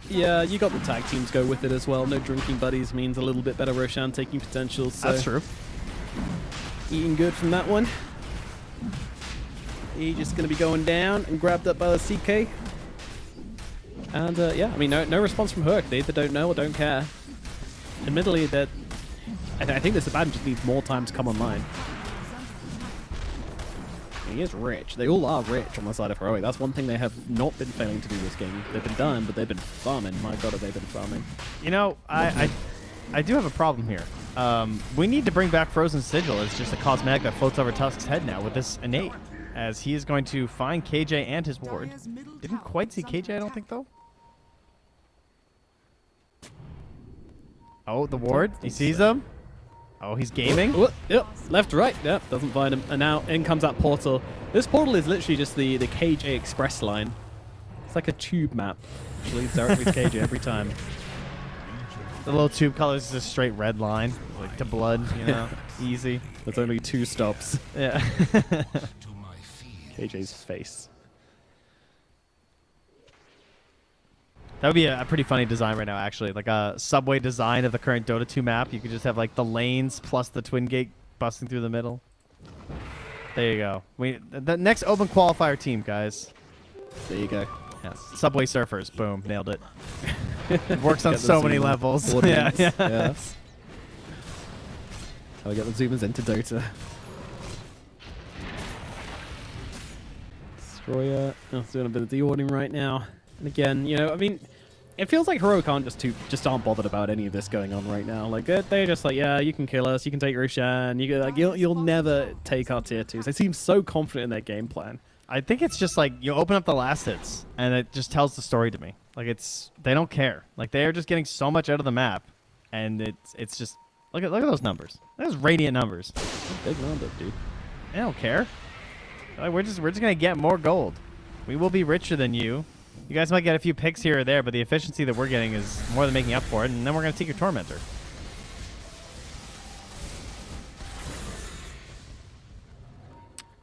yeah, you got the tag teams go with it as well. No drinking buddies means a little bit better Roshan taking potential. So That's true. eating good from that one. He just going to be going down and grabbed up by the CK. And yeah, I mean, no response from Herc. They either don't know or don't care. Admittedly, that I think this Abaddon just needs more time to come online. He is rich. They all are rich on the side of Heroic. That's one thing they have not been failing to do this game. They've been done, but they've been farming. My god, have they been farming. You know, I do have a problem here. We need to bring back Frozen Sigil. It's just a cosmetic that floats over Tusk's head now with this innate, as he is going to find KJ and his ward. Didn't quite see KJ, I don't think, though. Oh, the ward. He sees him. Oh, he's gaming. Yep, left, right. Yep, doesn't find him. And now in comes that portal. This portal is literally just the KJ express line. It's like a tube map, which leads directly to KJ every time. The little tube color is just a straight red line, like to blood, you know, easy. There's only 2 stops. Yeah. KJ's face. That would be a pretty funny design right now, actually. Like a subway design of the current Dota 2 map. You could just have like the lanes plus the twin gate busting through the middle. There you go. The next open qualifier team, guys. There you go. Yes. Subway Surfers. Boom. Nailed it. It works on so many levels. Yeah. That's how we get the zoomers into Dota. Destroyer. That's doing a bit of deordering right now. And again, you know, I mean, it feels like Heroic aren't just aren't bothered about any of this going on right now. Like they're just like, yeah, you can kill us, you can take Roshan, you'll never take our tier 2s. They seem so confident in their game plan. I think it's just like you open up the last hits and it just tells the story to me. Like they don't care. Like they're just getting so much out of the map, and it's just look at those numbers. Those radiant numbers. Big number, dude. They don't care. Like, we're just gonna get more gold. We will be richer than you. You guys might get a few picks here or there, but the efficiency that we're getting is more than making up for it, and then we're going to take your Tormentor.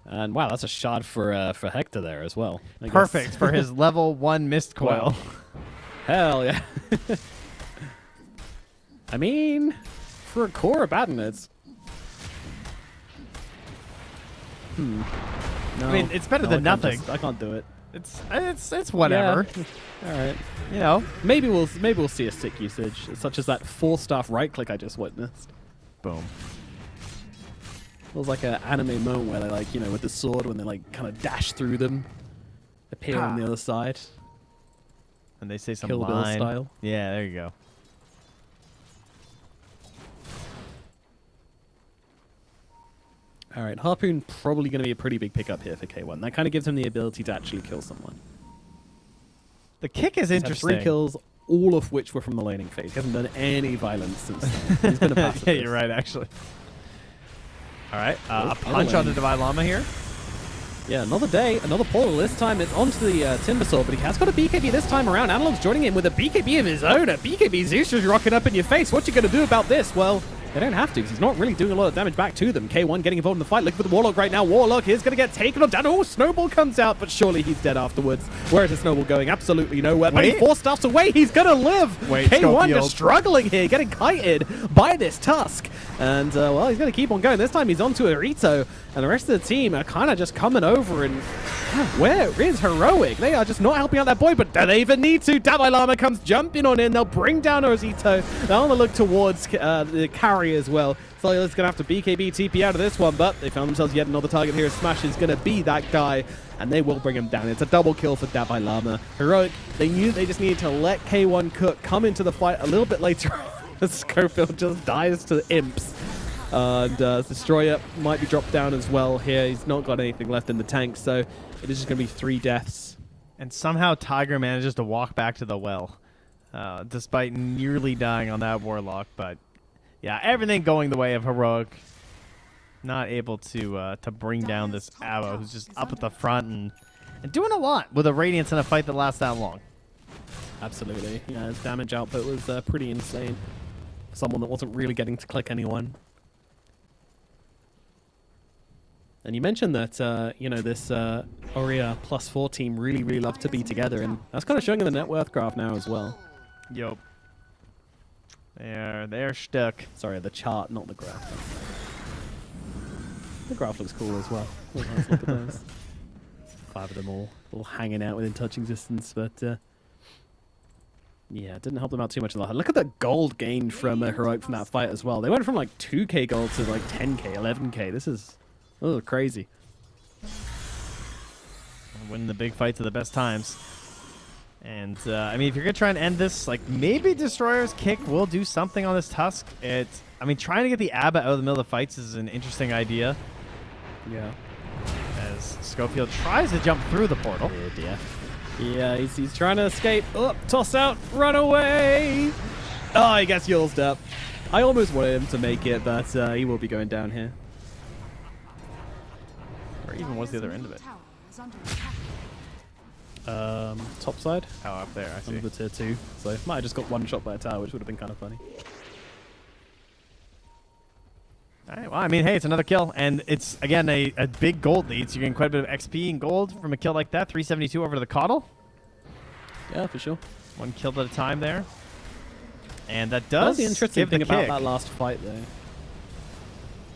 And wow, that's a shot for Hector there as well. Perfect for his level 1 Mist Coil. Wow. Hell yeah. I mean, for a core Abaddon, it's... No, I mean, it's better than nothing. I can't do it. It's whatever. Yeah. All right. You know, maybe we'll see a sick usage, such as that 4-staff right click I just witnessed. Boom. It was like an anime moment where they like, you know, with the sword when they like kind of dash through them, appear on the other side. And they say some Kill Bill line. style. Yeah, there you go. All right, Harpoon probably going to be a pretty big pickup here for K1. That kind of gives him the ability to actually kill someone. The kick is interesting. 3 kills, all of which were from the laning phase. He hasn't done any violence since then. He's been a pacifist. Yeah, you're right, actually. All right, a punch on the Divine Llama here. Yeah, another day, another portal. This time it's onto the Timbersaw, but he has got a BKB this time around. Analog's joining him with a BKB of his own. A BKB Zeus just rocking up in your face. What you going to do about this? Well, they don't have to, because he's not really doing a lot of damage back to them. K1 getting involved in the fight. Look for the Warlock right now. Warlock is going to get taken on down. Oh, Snowball comes out, but surely he's dead afterwards. Where is the Snowball going? Absolutely nowhere. But he 4-staffs away. He's going to live. Wait, K1 just struggling here, getting kited by this Tusk. And, well, he's going to keep on going. This time he's onto Arito, and the rest of the team are kind of just coming over. And where is Heroic? They are just not helping out that boy, but do they even need to? Davai Lama comes jumping on in. They'll bring down Ozito. They'll want to look towards the carry as well. Cellular's going to have to BKB TP out of this one, but they found themselves yet another target here. Smash is going to be that guy, and they will bring him down. It's a double kill for Davai Lama. Heroic, they knew they just needed to let K1 Cook come into the fight a little bit later. Schofield just dies to imps. And Destroyer might be dropped down as well here. He's not got anything left in the tank, so it is just going to be 3 deaths. And somehow Tiger manages to walk back to the well, despite nearly dying on that Warlock. But yeah, everything going the way of Heroic. Not able to bring down this Avo, who's just up at the front and doing a lot with a Radiance in a fight that lasts that long. Absolutely. Yeah, his damage output was pretty insane. Someone that wasn't really getting to click anyone. And you mentioned that, you know, this Aurea +4 team really love to be together, and that's kind of showing in the net worth graph now as well. Yup. They're stuck. Sorry, the chart, not the graph. The graph looks cool as well. Oh, nice, look at those. 5 of them all hanging out within touching distance, but Yeah, it didn't help them out too much in the Look at the gold gained from Heroic from that fight as well. They went from like 2k gold to like 10k, 11k. This is crazy. Winning the big fights are the best times. And, I mean, if you're going to try and end this, like, maybe Destroyer's kick will do something on this Tusk. I mean, trying to get the Abba out of the middle of the fights is an interesting idea. Yeah. As Schofield tries to jump through the portal. Yeah, he's trying to escape. Oh, toss out, run away. Oh, he gets Yulzed up. I almost wanted him to make it, but he will be going down here. Or even was the other end of it? Tower is under attack. Top side. Oh, up there, I see. Under the tier 2. So might have just got one shot by a tower, which would have been kind of funny. All right, well, I mean, hey, it's another kill, and it's, again, a big gold lead, so you're getting quite a bit of XP and gold from a kill like that. 372 over to the Coddle. Yeah, for sure. One kill at a time there. And that That was does the interesting give the thing about kick. that last fight, though.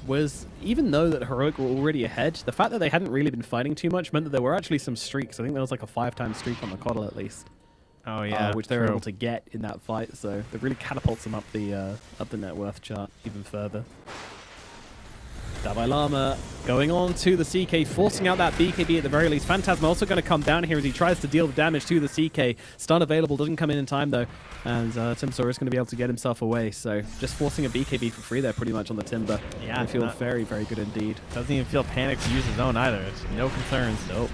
Was even though that Heroic were already ahead, the fact that they hadn't really been fighting too much meant that there were actually some streaks. I think there was like a 5-time streak on the Coddle at least. Oh, yeah, which they were true. able to get in that fight. So it really catapults them up the net worth chart even further. Dalai Lama going on to the CK, forcing out that BKB at the very least. Phantasm also going to come down here as he tries to deal the damage to the CK. Stun available, doesn't come in time though. And Timsaur is going to be able to get himself away. So just forcing a BKB for free there pretty much on the Timber. Yeah, I feel very, very good indeed. Doesn't even feel panicked to use his own either. It's no concerns. Nope.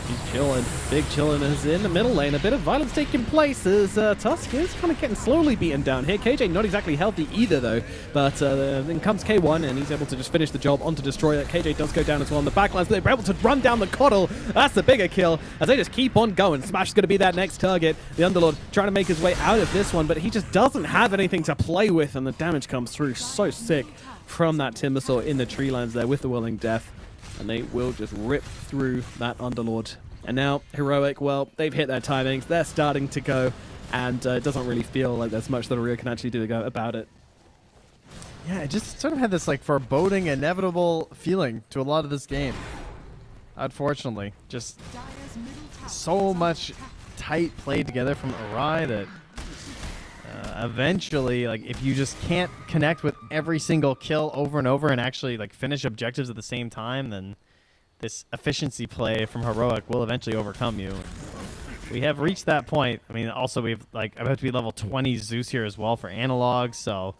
He's chilling. Big chilling is in the middle lane. A bit of violence taking place as Tusk is kind of getting slowly beaten down here. KJ not exactly healthy either though, but then comes K1 and he's able to just finish the job onto Destroyer. KJ does go down as well on the backlines, but they're able to run down the Coddle. That's the bigger kill as they just keep on going. Smash is going to be that next target. The Underlord trying to make his way out of this one, but he just doesn't have anything to play with, and the damage comes through so sick from that Timbersaw in the tree lines there with the Willing Death. And they will just rip through that Underlord. And now, Heroic, well, they've hit their timings. They're starting to go. And it doesn't really feel like there's much that Rio can actually do about it. Yeah, it just sort of had this like foreboding, inevitable feeling to a lot of this game. Unfortunately, just Dire's middle tower so is under much attack. tight play together from Arai that eventually, like, if you just can't connect with every single kill over and over and actually like finish objectives at the same time, then this efficiency play from Heroic will eventually overcome you. We have reached that point. I mean, also we've like about to be level 20 Zeus here as well for analog, so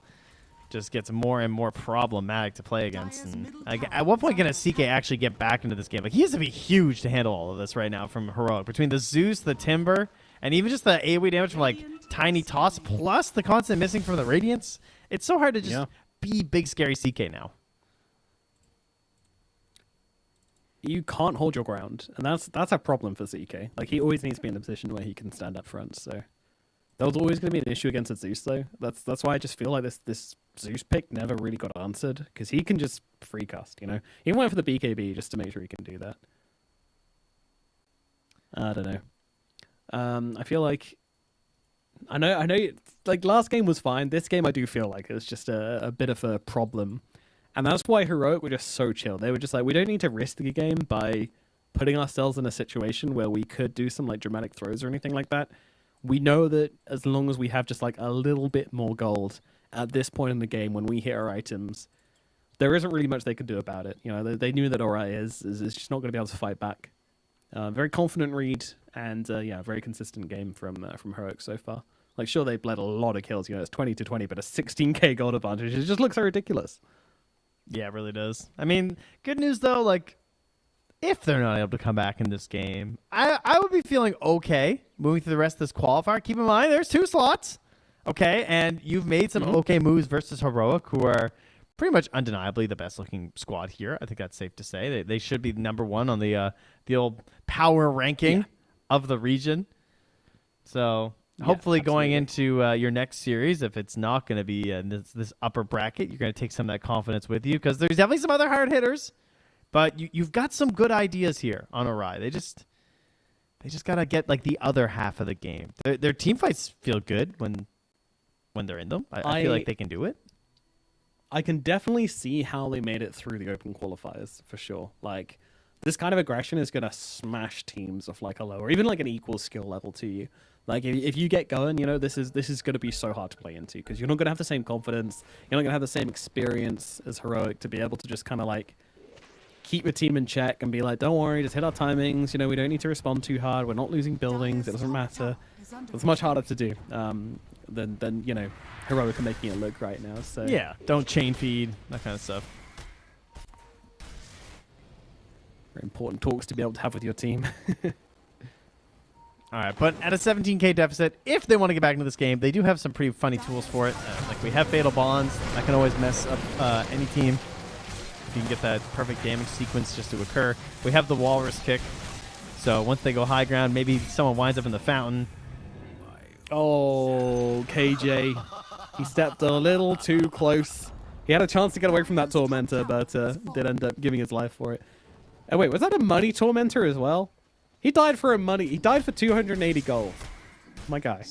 just gets more and more problematic to play against. And like, at what point can a CK actually get back into this game? Like, he has to be huge to handle all of this right now from Heroic. Between the Zeus, the Timber, and even just the AoE damage from like Tiny Toss, plus the constant missing from the Radiance, it's so hard to just be big scary CK now. You can't hold your ground, and that's a problem for CK. Like, he always needs to be in a position where he can stand up front, so that was always going to be an issue against a Zeus, though. That's why I just feel like this Zeus pick never really got answered, because he can just free cast, you know? He went for the BKB just to make sure he can do that. I don't know. I feel like I know like last game was fine. This game I do feel like it's just a bit of a problem. And that's why Heroic were just so chill. They were just like, we don't need to risk the game by putting ourselves in a situation where we could do some like dramatic throws or anything like that. We know that as long as we have just like a little bit more gold at this point in the game when we hit our items, there isn't really much they could do about it. You know, they knew that Ori is just not going to be able to fight back. Very confident read and yeah, very consistent game from Heroic so far. Like, sure, they bled a lot of kills. You know, it's 20-20, but a 16k gold advantage. It just looks so ridiculous. Yeah, it really does. I mean, good news though, like, if they're not able to come back in this game, I would be feeling okay moving through the rest of this qualifier. Keep in mind, there's 2 slots, okay? And you've made some okay moves versus Heroic, who are pretty much undeniably the best-looking squad here. I think that's safe to say. They should be number 1 on the old power ranking of the region. So hopefully going into your next series, if it's not going to be this upper bracket, you're going to take some of that confidence with you, because there's definitely some other hard hitters. But you've got some good ideas here on Arai. They just got to get like the other half of the game. Their team fights feel good when they're in them. I feel like they can do it. I can definitely see how they made it through the open qualifiers for sure. Like, this kind of aggression is going to smash teams of like a lower, even like an equal skill level to you. Like if you get going, you know, this is going to be so hard to play into because you're not going to have the same confidence. You're not going to have the same experience as Heroic to be able to just kind of like keep the team in check and be like, don't worry, just hit our timings. You know, we don't need to respond too hard. We're not losing buildings. It doesn't matter. It's much harder to do than you know, Heroic are making it look right now. So Yeah, don't chain feed, that kind of stuff. very important talks to be able to have with your team. All right, but at a 17k deficit, if they want to get back into this game, they do have some pretty funny tools for it. Like we have Fatal Bonds. That can always mess up any team. If you can get that perfect damage sequence just to occur. We have the Walrus Kick. So once they go high ground, maybe someone winds up in the fountain. Oh, KJ. He stepped a little too close. He had a chance to get away from that Tormentor, but did end up giving his life for it. Oh, wait, was that a money Tormentor as well? He died for He died for 280 gold. My guy.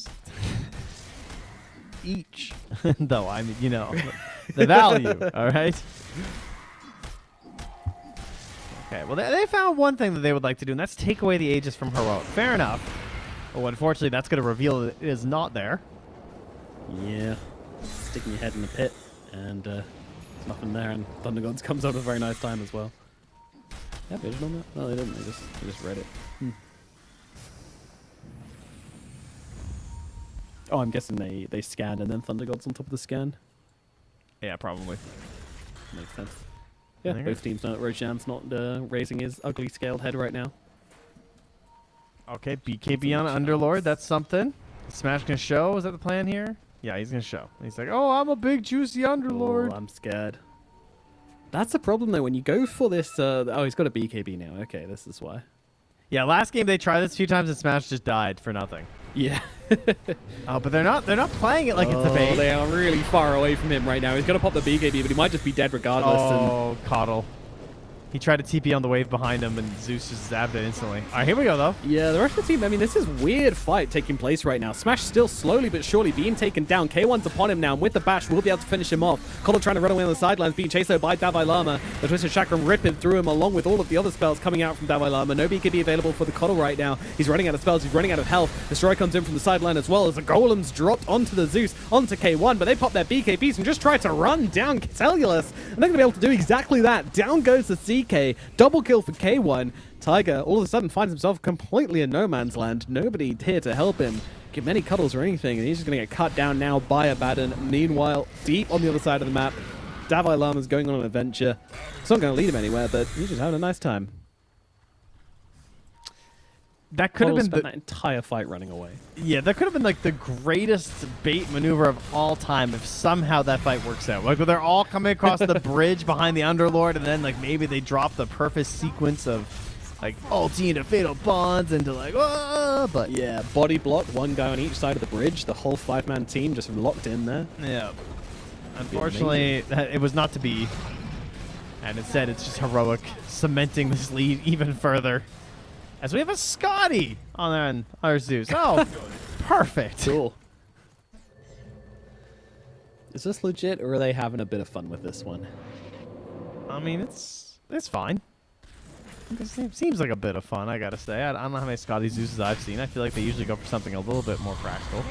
Each. Though, I mean, you know, the value, all right? Okay, well, they found one thing that they would like to do, and that's take away the Aegis from Heroic. Fair enough. Well, unfortunately, that's going to reveal that it is not there. Yeah. Sticking your head in the pit, and there's nothing there, and Thunder Gods comes out at a very nice time as well. Yeah, vision on that? No, they didn't. They just read it. Oh, I'm guessing they scanned and then Thunder Gods on top of the scan. Yeah, probably. Makes sense. Yeah, both teams know that Roshan's not raising his ugly scaled head right now. Okay, BKB on Underlord. That's something. Smash gonna show. Is that the plan here? Yeah, he's gonna show. He's like, oh, I'm a big juicy Underlord. Oh, I'm scared. That's the problem though. When you go for this, oh, he's got a BKB now. Okay, this is why. Yeah, last game they tried this a few times and Smash just died for nothing. Yeah. Oh, but they're not playing it like it's a bait. They are really far away from him right now. He's gonna pop the BKB, but he might just be dead regardless. Oh, Coddle. He tried to TP on the wave behind him, and Zeus just zapped it instantly. All right, here we go, though. Yeah, the rest of the team, I mean, this is weird fight taking place right now. Smash still slowly but surely being taken down. K1's upon him now, and with the bash, we'll be able to finish him off. Coddle trying to run away on the sidelines, being chased out by Davai Lama. The Twisted Chakram ripping through him, along with all of the other spells coming out from Davai Lama. No BKB available for the Coddle right now. He's running out of spells, he's running out of health. Destroy comes in from the sideline as well, as the Golems dropped onto the Zeus, onto K1, but they pop their BKBs and just try to run down Cellulus. And they're going to be able to do exactly that. Down goes the CK. Double kill for K1. Tiger all of a sudden finds himself completely in no man's land. Nobody here to help him give any cuddles or anything, and he's just going to get cut down now by Abaddon. Meanwhile, deep on the other side of the map, Davai Lama's going on an adventure. It's not going to lead him anywhere, but he's just having a nice time. That could have been that entire fight running away. Yeah, that could have been like the greatest bait maneuver of all time if somehow that fight works out. Like, they're all coming across the bridge behind the Underlord, and then like maybe they drop the perfect sequence of like ulti into Fatal Bonds into like, but yeah, body block, one guy on each side of the bridge. The whole 5-man team just locked in there. Yeah. Unfortunately, it was not to be, and instead it's just Heroic cementing this lead even further. As we have a Scotty on our Zeus. Oh, perfect. Cool. Is this legit, or are they having a bit of fun with this one? I mean, it's fine. It seems like a bit of fun, I gotta say. I don't know how many Scotty Zeus's I've seen. I feel like they usually go for something a little bit more practical.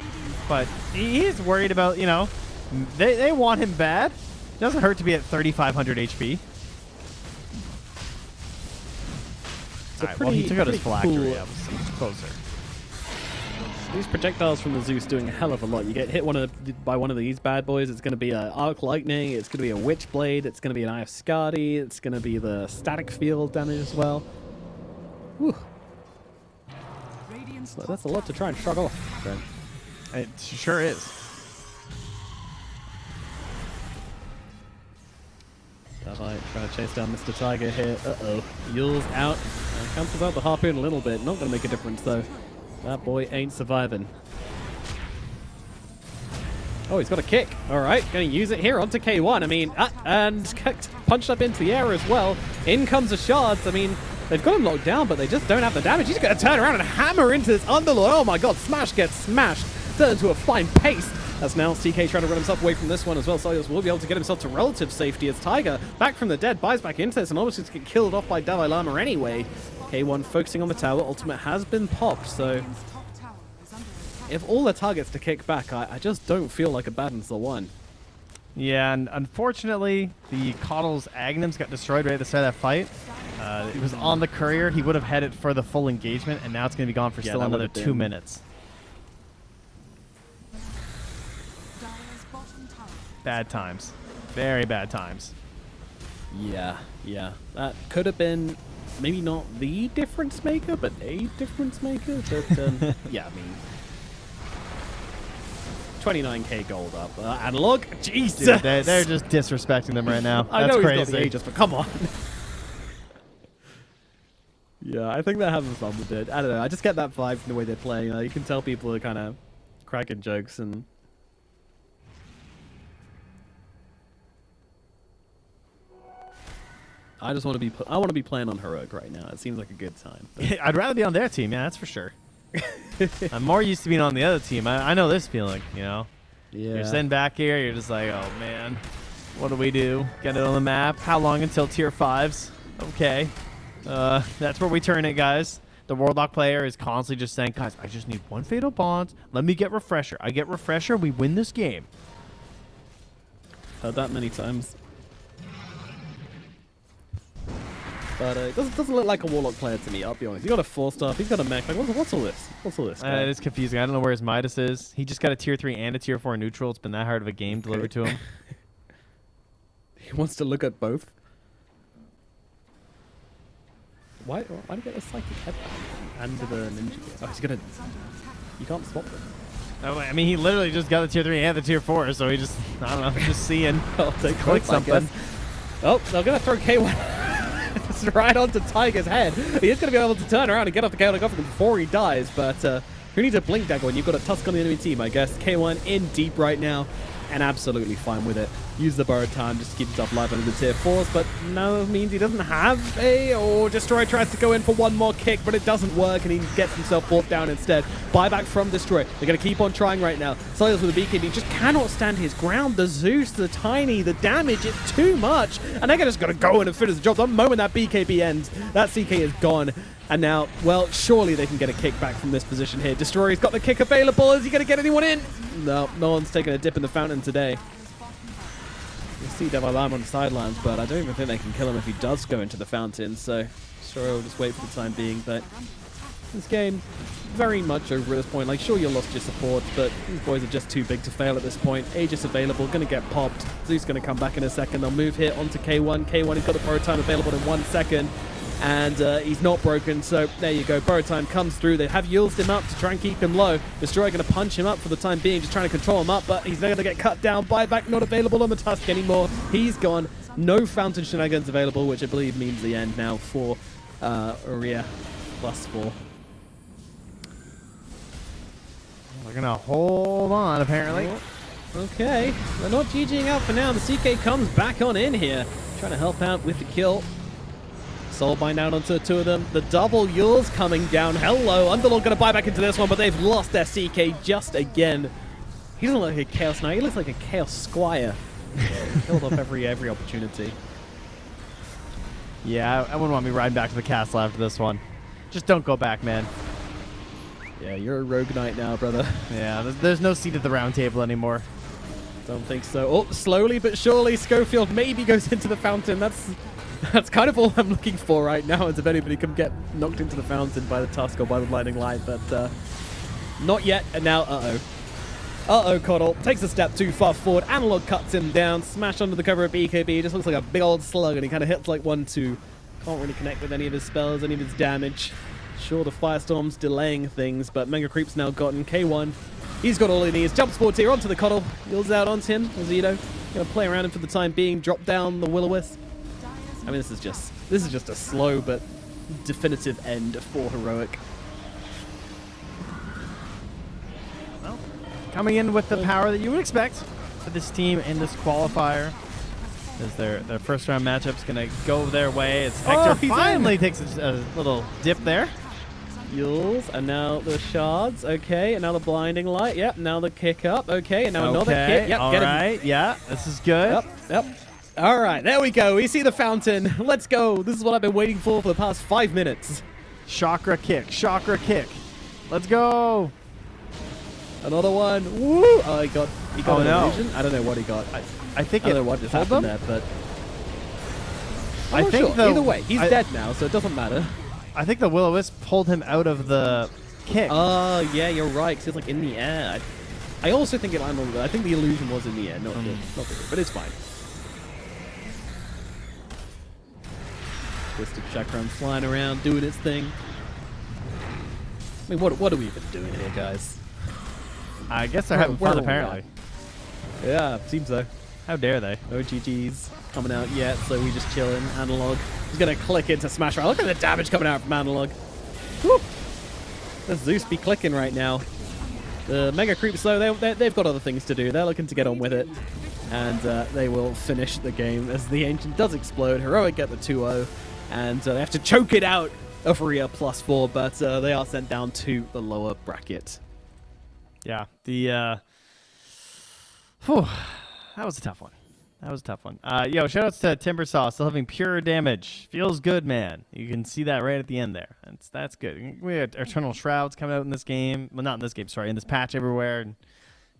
But he is worried about, you know, they want him bad. It doesn't hurt to be at 3,500 HP. Right, well, he took out his phylactery. Cool. Yeah, it was closer. These projectiles from the Zeus doing a hell of a lot. You get hit by one of these bad boys, it's going to be an Arc Lightning, it's going to be a Witch Blade, it's going to be an Eye of Skadi, it's going to be the Static Field damage as well. Whew. Well, that's a lot to try and shrug off. It sure is. Davai trying to chase down Mr. Tiger here. Uh-oh. Yule's out. Cancels out the Harpoon a little bit. Not going to make a difference, though. That boy ain't surviving. Oh, he's got a kick. All right, going to use it here onto K1. I mean, and punched up into the air as well. In comes the shards. I mean, they've got him locked down, but they just don't have the damage. He's going to turn around and hammer into this Underlord. Oh my god, Smash gets smashed. Turns to a fine pace. As now CK trying to run himself away from this one as well. Celios will be able to get himself to relative safety as Tiger, back from the dead, buys back into this and almost gets get killed off by Davai Lama anyway. K1 focusing on the tower. Ultimate has been popped, so if all the targets to kick back, I just don't feel like a Badden's the one. Yeah, and unfortunately, the Coddle's Agnums got destroyed right at the start of that fight. It was on the courier. He would have had it for the full engagement, and now it's going to be gone for still that another would've 2 been- minutes. Dire's bottom tower. Bad times. Very bad times. Yeah. That could have been maybe not the difference maker, but a difference maker. But yeah, I mean, 29k gold up. And look, Jesus! Dude, they're just disrespecting them right now. I That's know crazy. he's got the Aegis, but come on. Yeah, I think they're having fun with it. I don't know. I just get that vibe from the way they're playing. You can tell people are kind of cracking jokes and. I just want to be. I want to be playing on Heroic right now. It seems like a good time. I'd rather be on their team, yeah, that's for sure. I'm more used to being on the other team. I know this feeling, you know? Yeah. You're sitting back here, you're just like, oh man, what do we do? Get it on the map. How long until tier 5s? Okay. That's where we turn it, guys. The Warlock player is constantly just saying, guys, I just need one Fatal Bond. Let me get Refresher. I get Refresher, we win this game. Heard that many times. But it doesn't look like a Warlock player to me, I'll be honest. He's got a 4-star, he's got a mech. Like, what's all this? What's all this? Guy? It is confusing. I don't know where his Midas is. He just got a tier 3 and a tier 4 neutral. It's been that hard of a game delivered to him. He wants to look at both. Why do you get a psychic headband and the ninja gear? Oh, he's gonna. You can't swap them. Oh, I mean, he literally just got the tier 3 and the tier 4, so he just, I don't know, just seeing. I'll take click both, I something. guess. Oh, they're gonna throw K1 right onto Tiger's head. He is gonna be able to turn around and get off the chaotic offering before he dies, but who needs a blink dagger when you've got a Tusk on the enemy team? I guess K1 in deep right now, and absolutely fine with it. Use the borrowed time just to keep himself alive under the tier 4s, but now it means he doesn't have a... Oh, Destroy tries to go in for one more kick, but it doesn't work, and he gets himself brought down instead. Buyback from Destroy. They're going to keep on trying right now. Silas with the BKB just cannot stand his ground. The Zeus, the Tiny, the damage, it's too much, and they're just going to go in and finish the job. The moment that BKB ends, that CK is gone. And now, well, surely they can get a kick back from this position here. Destroyer's got the kick available. Is he going to get anyone in? No, no one's taking a dip in the fountain today. You see Devil Alarm on the sidelines, but I don't even think they can kill him if he does go into the fountain. So, Destroyer will just wait for the time being. But this game, very much over at this point. Like, sure, you lost your support, but these boys are just too big to fail at this point. Aegis available, going to get popped. Zeus going to come back in a second. They'll move here onto K1. K1 has got the borrowed time available in 1 second. And he's not broken, so there you go. Borrowed time comes through. They have yuled him up to try and keep him low. Destroyer going to punch him up for the time being, just trying to control him up, but he's going to get cut down. Buyback not available on the Tusk anymore. He's gone. No fountain shenanigans available, which I believe means the end now for Uria +4. We're going to hold on, apparently. Okay, they're not GGing out for now. The CK comes back on in here, trying to help out with the kill. Soulbind out onto the two of them. The double Yule's coming down. Hello, Underlord going to buy back into this one, but they've lost their CK just again. He doesn't look like a Chaos Knight. He looks like a Chaos Squire. Killed off every opportunity. Yeah, I wouldn't want me riding back to the castle after this one. Just don't go back, man. Yeah, you're a rogue knight now, brother. Yeah, there's no seat at the round table anymore. Don't think so. Oh, slowly but surely, Schofield maybe goes into the fountain. That's kind of all I'm looking for right now, is if anybody can get knocked into the fountain by the Tusk or by the Lightning Light, but not yet. And now, uh-oh, Coddle takes a step too far forward. Analog cuts him down, smashed under the cover of BKB. Just looks like a big old slug, and he kind of hits like 1-2. Can't really connect with any of his spells, any of his damage. Sure, the Firestorm's delaying things, but Mega Creep's now gotten K1. He's got all he needs. Jumps forward here onto the Coddle. Yells out onto him. Azito gonna play around him for the time being. Drop down the Will-O-Wisp. I mean, this is just a slow but definitive end for Heroic. Well, coming in with the power that you would expect for this team in this qualifier. As their first round matchup's gonna go their way. It's Hector finally takes a little dip there. Yules, and now the shards, okay, and now the blinding light, yep, now the kick up, okay, and now another kick, yep, all get him. right, yeah, this is good. Yep. All right, there we go. We see the fountain. Let's go. This is what I've been waiting for the past 5 minutes. Chakra kick, chakra kick. Let's go. Another one. Woo! Oh, he got an illusion. I don't know what he got. I think I don't know what just pulled happened him? there, but I I'm not think sure. Either way, he's dead now, so it doesn't matter. I think the Will-O-Wisp pulled him out of the kick. Oh, yeah, you're right. 'Cause it's like in the air. I also think I think the illusion was in the air, not the but it's fine. Twisted Chakram flying around, doing its thing. I mean, what are we even doing here, guys? I guess they're having fun, apparently. Yeah, seems so. How dare they? No GGs coming out yet, so we just chilling. Analog. He's gonna click into Smash Right. Look at the damage coming out from Analog. Woo! The Zeus be clicking right now. The Mega Creeps, though, they've got other things to do. They're looking to get on with it. And they will finish the game as the Ancient does explode. Heroic get the 2-0. And they have to choke it out of Rhea +4, but they are sent down to the lower bracket. Yeah, that was a tough one. Yo, shoutouts to Timbersaw, still having pure damage. Feels good, man. You can see that right at the end there. That's good. We had Eternal Shrouds coming out in this game. Well, not in this game, sorry, in this patch everywhere. And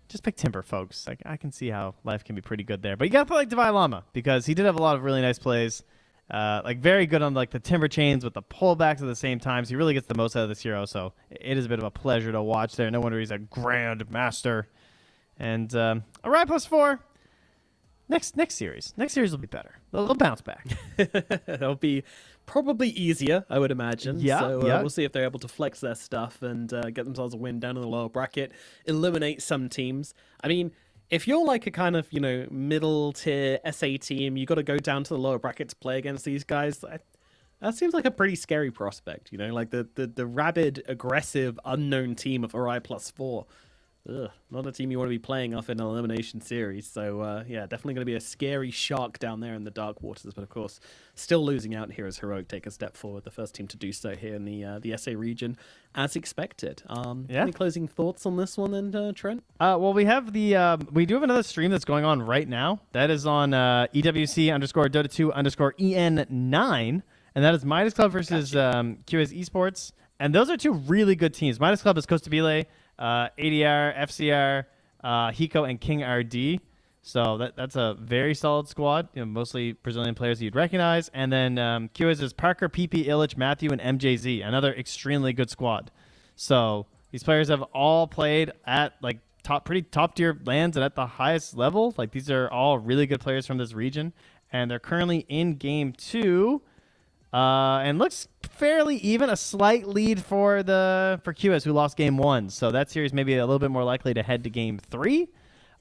just pick Timber, folks. Like, I can see how life can be pretty good there. But you gotta play like Divine Llama, because he did have a lot of really nice plays. Like very good on like the timber chains with the pullbacks at the same time. So he really gets the most out of this hero. So it is a bit of a pleasure to watch there. No wonder he's a grand master. And a Rye +4. Next series will be better. They'll bounce back. It'll be probably easier, I would imagine. Yeah, So yeah. we'll see if they're able to flex their stuff and get themselves a win down in the lower bracket, eliminate some teams. I mean, if you're like a kind of, middle tier SA team, you got to go down to the lower bracket to play against these guys. That seems like a pretty scary prospect, like the rabid, aggressive, unknown team of Arai +4. Ugh, not a team you want to be playing off in an elimination series. So, yeah, definitely going to be a scary shark down there in the dark waters. But, of course, still losing out here as Heroic take a step forward. The first team to do so here in the SA region, as expected. Any closing thoughts on this one then, Trent? Well, we have we do have another stream that's going on right now. That is on EWC_Dota2_EN9. And that is Midas Club versus QS Esports. And those are two really good teams. Midas Club is Costa Bile. ADR, FCR, Hiko, and King RD. So that's a very solid squad. Mostly Brazilian players that you'd recognize. And then QS is Parker, PP, Illich, Matthew, and MJZ. Another extremely good squad. So these players have all played at like pretty top tier lands and at the highest level. Like these are all really good players from this region, and they're currently in game 2. And looks fairly even, a slight lead for QS, who lost game 1. So that series may be a little bit more likely to head to game 3.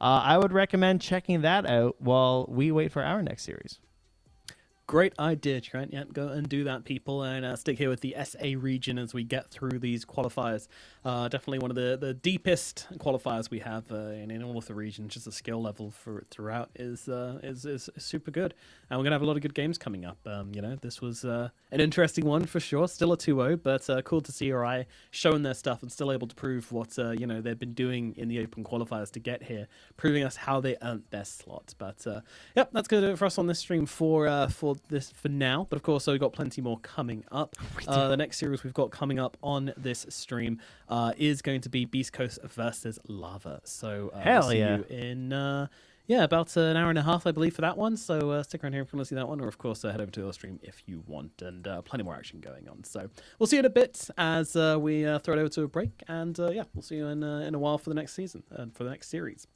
I would recommend checking that out while we wait for our next series. Great idea, Trent. Yeah, go and do that, people, and stick here with the SA region as we get through these qualifiers. Definitely one of the deepest qualifiers we have in all of the region. Just the skill level for it throughout is super good, and we're gonna have a lot of good games coming up. This was an interesting one for sure. Still a 2-0, but cool to see RI showing their stuff and still able to prove what they've been doing in the open qualifiers to get here, proving us how they earned their slot. But yep, that's gonna do it for us on this stream for this for now. But of course, we've got plenty more coming up. The next series we've got coming up on this stream is going to be Beast Coast versus Lava. So hell we'll see yeah. you in about an hour and a half, I believe, for that one. So stick around here if you want to see that one, or of course head over to our stream if you want, and plenty more action going on. So we'll see you in a bit as we throw it over to a break, and yeah, we'll see you in a while for the next season and for the next series.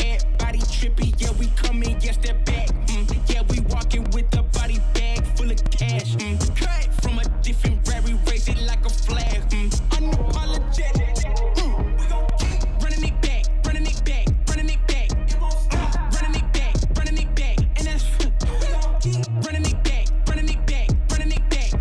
Everybody trippy, yeah, we come in, yes, they're back. Yeah, we walking with a body bag full of cash. Cut from a different rare, we raise it like a flag. Unapologetic. We gon' keep running it back, running it back, running it back. Running it back, running it back. And that's we gon' keep running it back, running it back, running it back.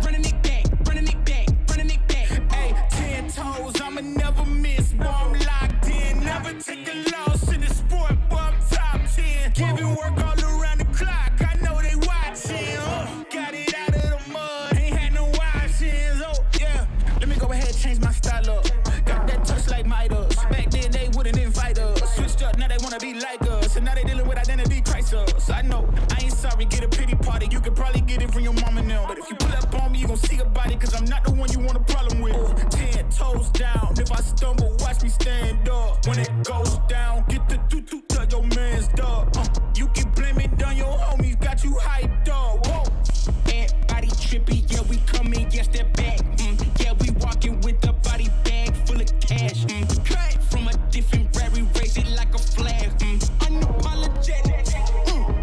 Running it back, running it back, running it back. Hey, 10 toes, I'ma never miss. Boy, I'm locked in, never take a loss in the sport, boy, I'm top 10. Giving work all around the clock, I know they watching. Got it out of the mud, ain't had no options. Oh, yeah. Let me go ahead and change my style. But if you pull up on me, you gon' see a body, cause I'm not the one you want a problem with. 10 toes down, if I stumble, watch me stand up. When it goes down, get the doo-doo, tell your man's dog. You can blame it on your homies, got you hyped up. Whoa. Everybody trippy, yeah, we coming, yes, they're back. Yeah, we walking with a body bag full of cash. From a different rare, we raise it like a flag. Unapologetic.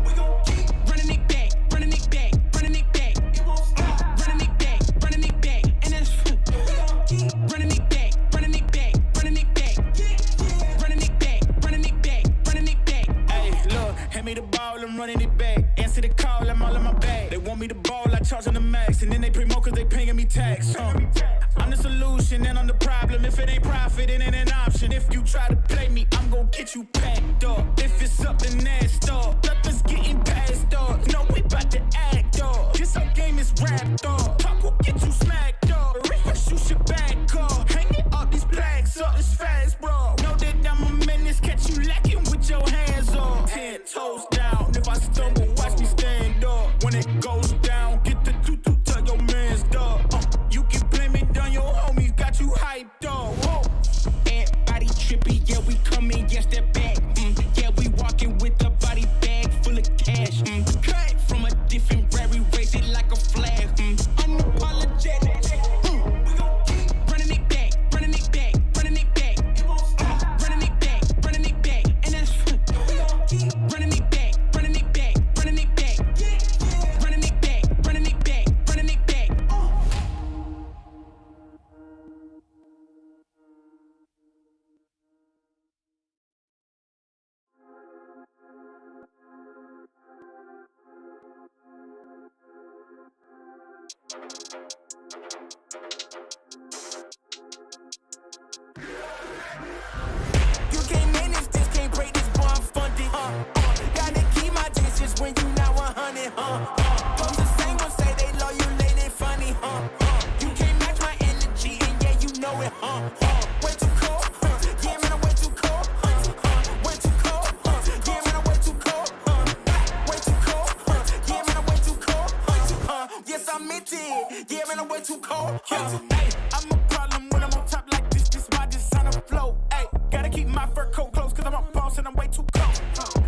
We gon' keep running it back, running it back, running it back. It won't stop. Running it back, running it back. And that's we gon' keep running it back, running it back, running it back. Running it back, running it back, running it back. Hey, look, hand me the ball, I'm running it back. Answer the call, I'm all in my bag. They want me to ball, I charge on the max. And then they pay more cause they paying me tax. I'm the solution and I'm the problem. If it ain't profit, it ain't an option. If you try to play me, I'm gon' get you packed up. If it's something nasty up, nothing's getting passed up. No, we bout to act up. This whole game is wrapped up. Talk will get you smacked up. Refresh, you should back up. Hanging up these plaques up, it's fast, bro. Know that I'm a menace, catch you lacking with your hands up. 10 toes down, if I stumble, watch me stand up. When it goes down, get the doo-doo, tell your man's dog. You can blame it on your homies, got you hyped up. Whoa. Everybody trippy, yeah, we coming, yes, they're back. Yeah, we walking with a body bag full of cash. From a different rare, we raise it like a flag. Unapologetic. We gon' keep running it back, running it back, running it back. It won't stop. Running it back, running it back. And that's we gon' keep running it back, running it back, running it back. Running it back, running it back, running it back. You can't manage this, can't break this, boy, I'm funded. Gotta keep my distance when you not 100, From the same ones say they love you, late and funny, You can't match my energy, and yeah, you know it, Way too cold, yeah, man, I'm way too cold, Way too cold, yeah, man, I'm way too cold, Way too cold, yeah, man, I'm way too cold, Yes, I meant it, yeah, man, I'm way too cold, Hey, I'm a problem when I'm on top like this my designer flow, Hey, gotta keep my fur coat close, cause I'm a boss and I'm way too cold.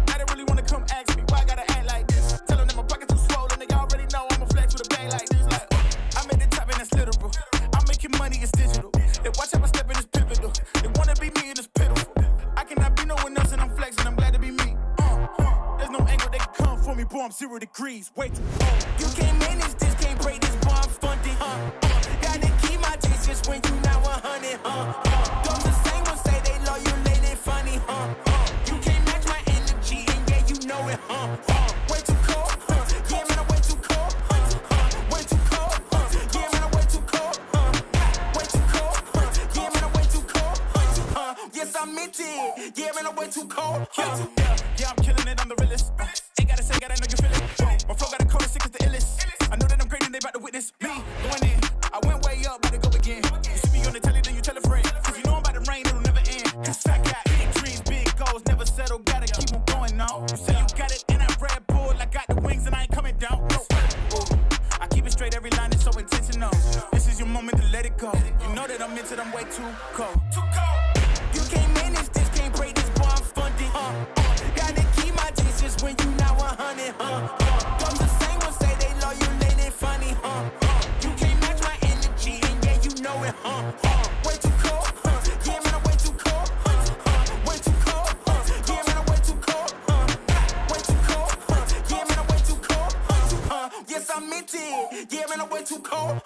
I didn't really wanna come ask me why I gotta act like this. Tell them that my pocket too swollen, they already know I'ma flex with a bag like this. Like, I'm at the top and that's literal. I'm making money, it's digital. They watch how I step in, it's pivotal. They wanna be me and it's pitiful. I cannot be no one else and I'm flexing, I'm glad to be me. There's no angle they can come for me, boy, I'm 0 degrees. Way too cold. You can't manage this, can't break this, boy, I'm funded. Gotta keep my distance when you not 100, Those the same ones say they love you, late and funny, You can't match my energy, and yeah, you know it, Way too cold, yeah, man, I'm way too cold, Way too cold, yeah, man, I'm way too cold, Way too cold, yeah, man, I'm way too cold, Yes, I meant it, yeah, man, I'm way too cold, Yeah, I'm killing it, I'm the realest. Ain't gotta say, gotta know you feel it. My flow got a code, sick as the illest. I know that I'm great and they about to witness me going in. I went way up, about to go again. You see me on the telly, then you tell a friend. Cause you know I'm about to rain, it'll never end. Cause I got big dreams, big goals, never settle, gotta keep on going now. You say you got it in that Red Bull, I got the wings and I ain't coming down. No. I keep it straight, every line is so intentional. This is your moment to let it go. You know that I'm into it, I'm way too cold. Too cold. You can't manage this, can't break this, boy, I'm funded. Gotta keep my distance when you not 100, Those the same ones say they love you, late and funny, You can't match my energy, and yeah, you know it, Way too cold, yeah, man, I'm way too cold, Way too cold, yeah, man, I'm way too cold, Way too cold, yeah, man, I'm way too cold, Yes, I meant it, yeah, man, I'm way too cold,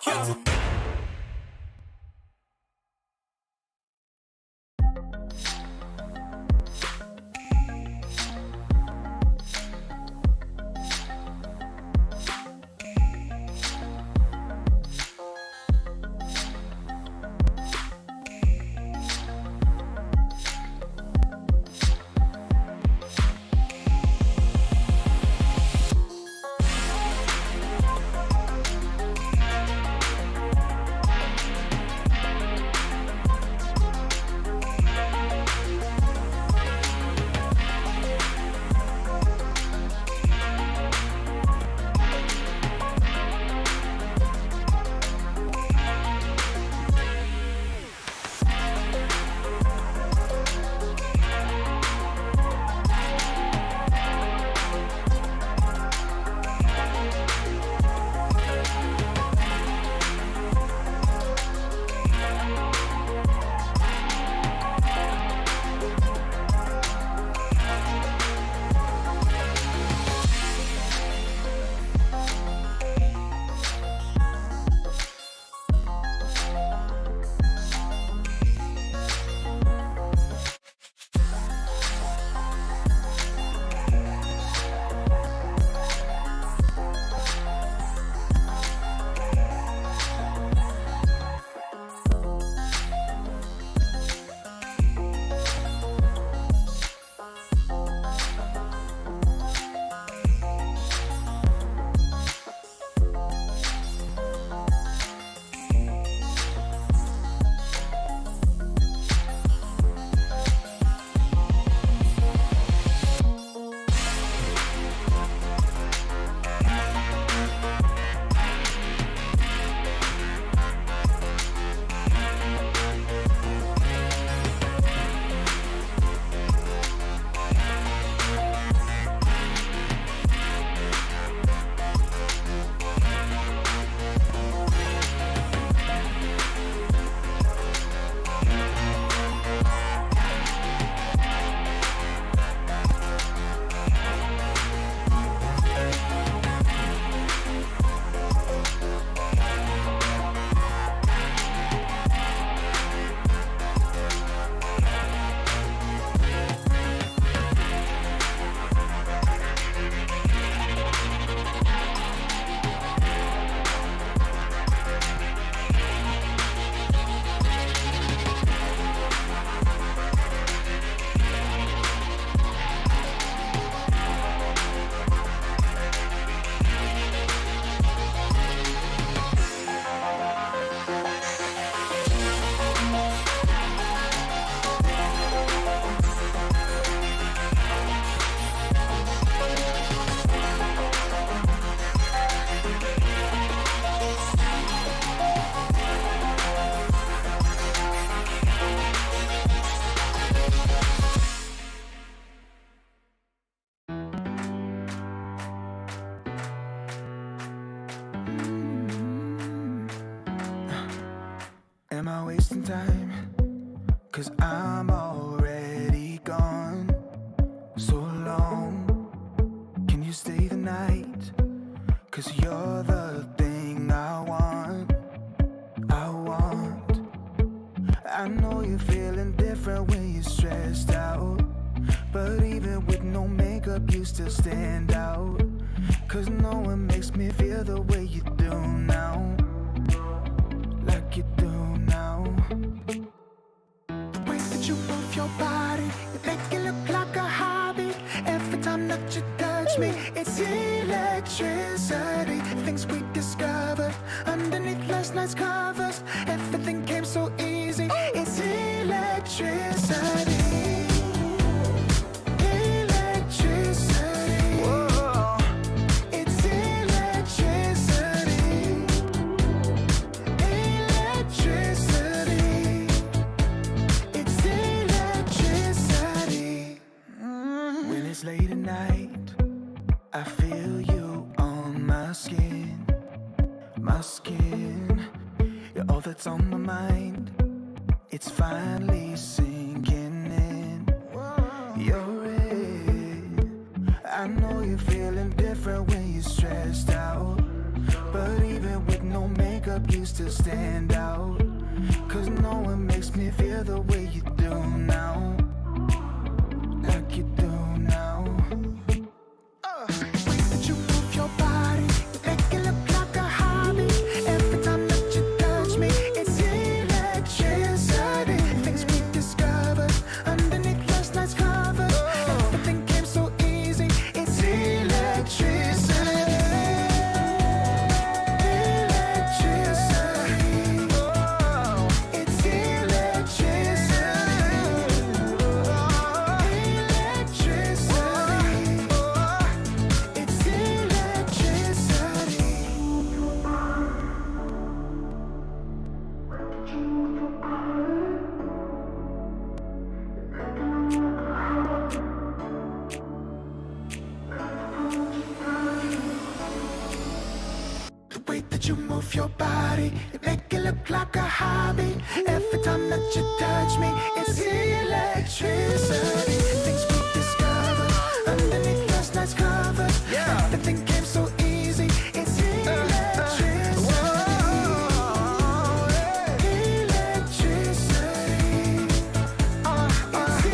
time, 'cause I'm already gone. So long, can you stay the night? 'Cause you're the thing I want. I know you're feeling different when you're stressed out, but even with no makeup you still stand out. 'Cause no one makes me feel the way you do now, like you do now. The way that you move your body, you make it look like a hobby. Every time that you touch me, it's electricity. Things we discovered underneath last night's covers. Everything came so easy. It's electricity. Electricity. Whoa. It's electricity. Electricity. It's electricity. When it's late at night, I feel you on my skin. My skin. You're all that's on my mind. It's finally sinking in. You're it. I know you're feeling different when you're stressed out, but even with no makeup you still stand out. 'Cause no one makes me feel the way you do now, like you do now. The way that you move your body, you make it look like a hobby. Every time that you touch me, it's electricity. Things we discovered underneath last night's covers. Everything came so easy. It's electricity. Electricity. Oh, it's electricity. Electricity. It's electricity. The way that you move your body, you make it look like a hobby. Every time that you touch me, it's electricity. Things we discovered underneath last night's covers. Everything came so easy. It's electricity. Electricity. It's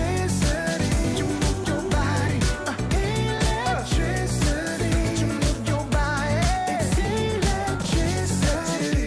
electricity. You move your body. Electricity. You move your body. It's electricity.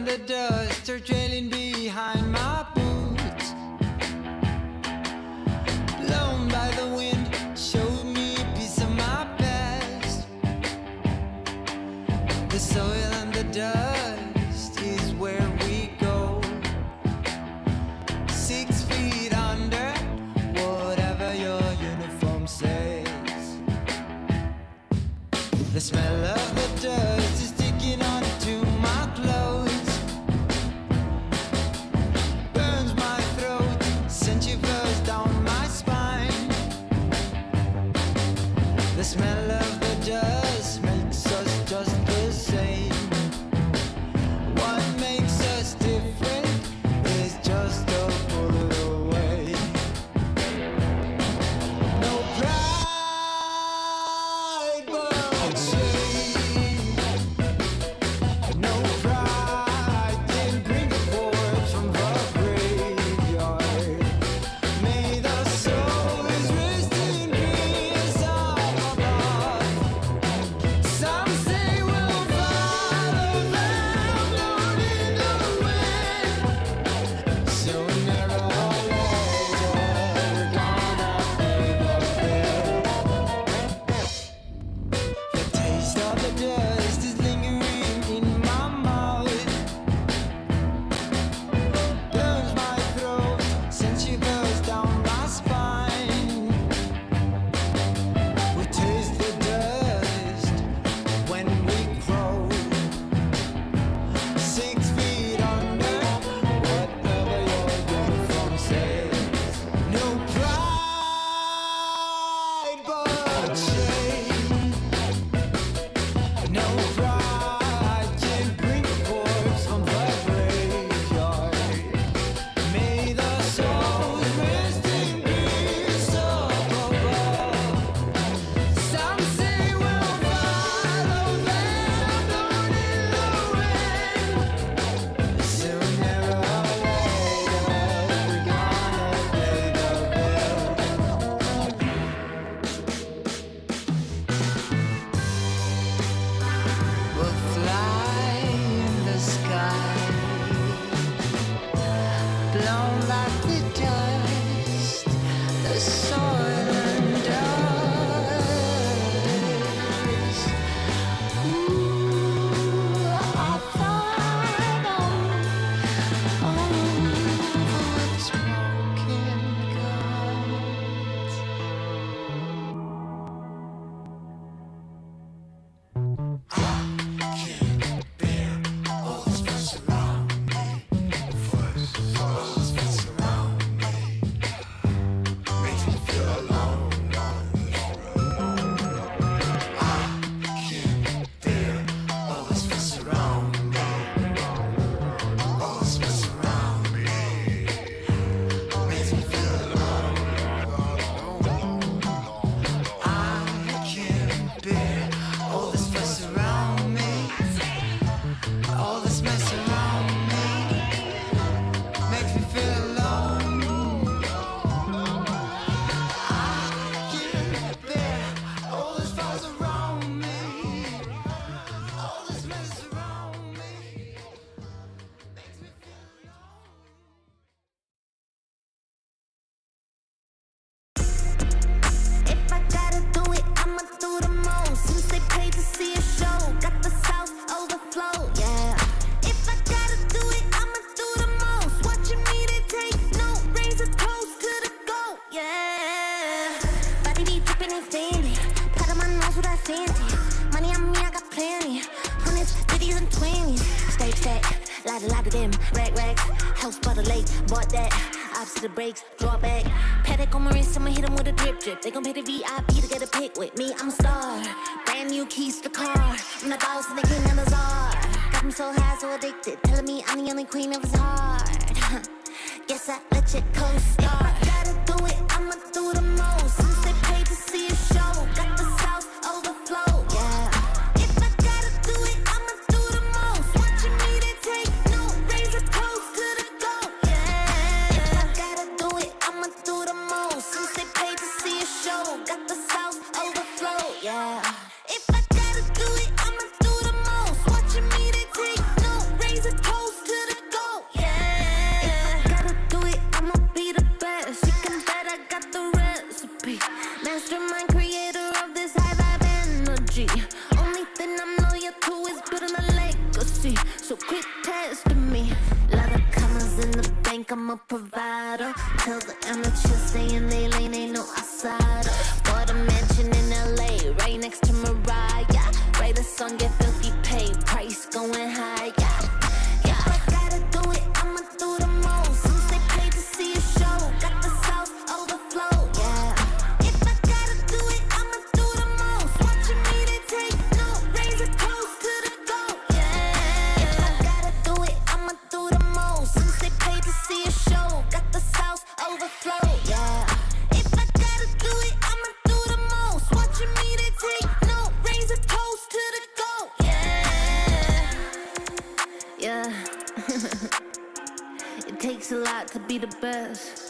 the dust are trailing behind my boots. Blown by the wind, showed me a piece of my past. The soil and the dust is where we go. 6 feet under, whatever your uniform says. The smell of the dust is sticking onto my clothes. Burns my throat, sends shivers down my spine. The smell of the dust makes us just the same. What makes us different is just a bullet away. No pride but shame. No pride can bring the corpse from the graveyard. May the souls rest in peace up above. Some say we'll follow them down in the wind. Sooner or later, we're gonna pay the bill. The taste of the dust is lingering in my mouth. Burns my throat, sends shivers down my spine. We taste the dust when we crow. 6 feet under, whatever your uniform says. No pride but shame. No pride can bring the corpse from the graveyard. May the souls rest in peace up above. Some say we'll follow them down in the wind. Sooner or later, we're gonna pay the bill. We'll fly in the sky, blown like the dust, the soil and dust. Ooh, I find on the smoking guns. All this fuss around me, all this mess around me, makes me feel alone. I can't bear all this fuss around me, all this mess around me, makes me feel alone. If I gotta do it, I'ma do the most. Since they paid to see a show, got the South overflow, yeah. If I gotta do it, I'ma do the most. Watching me, they take no razor toast to the goat, yeah. Body be dripping and fancy, part of my nose with that fancy. Money on me, I got plenty. Hundreds, 50s, and 20s. Stay stack, lot of them. Rags, house by the lake, bought that. Opposite the brakes, draw back. Paddock on my wrist, I'ma hit 'em with a drip. They gon' pay the VIP to get a pic with me. I'm a star. Brand new keys to the car. I'm the boss and the king and the czar. Got me so high, so addicted. Telling me I'm the only queen of his heart. Guess I let you co-star. If I gotta do it, I'ma do the most. Since they paid to see a show, got the South overflow, yeah. If I gotta do it, I'ma do the most. Watching me, they take no razor toast to the goat, yeah. If I gotta do it, I'ma do the most. Since they paid to see a show, got the South overflow, yeah. If I gotta do it, I'ma do the most. Watching me, they take no razor toast be the best.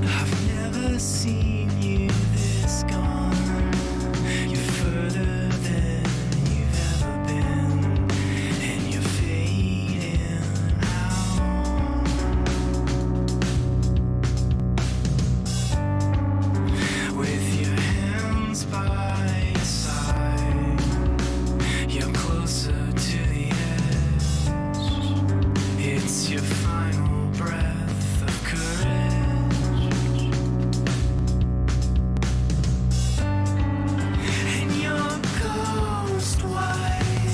I've never seen you this gone. You're further than you've ever been, and you're fading out. With your hands by your side, you're closer to the edge. It's your final breath of courage. And you're ghost white,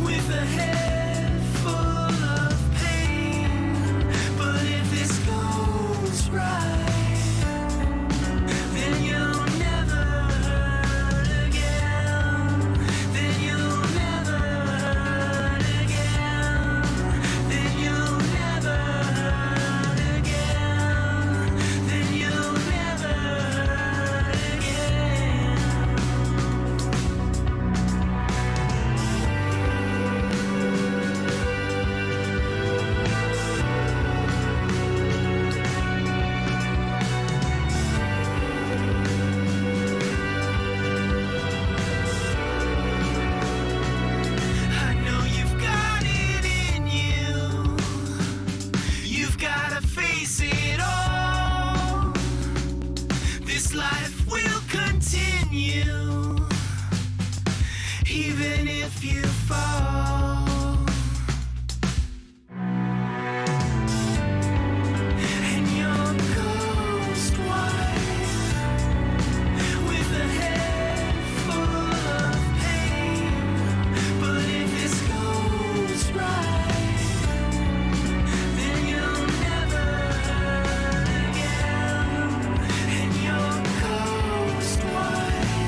with a head full of pain. But if this goes right, then you'll never hurt again. Then you'll never hurt again. Then you'll never hurt again. Then you'll never hurt again. I know you've got it in you. You've gotta face it all. This life will continue, even if you fall. And you're ghost white, with a head full of pain. But if this goes right, then you'll never hurt again. And you're ghost white,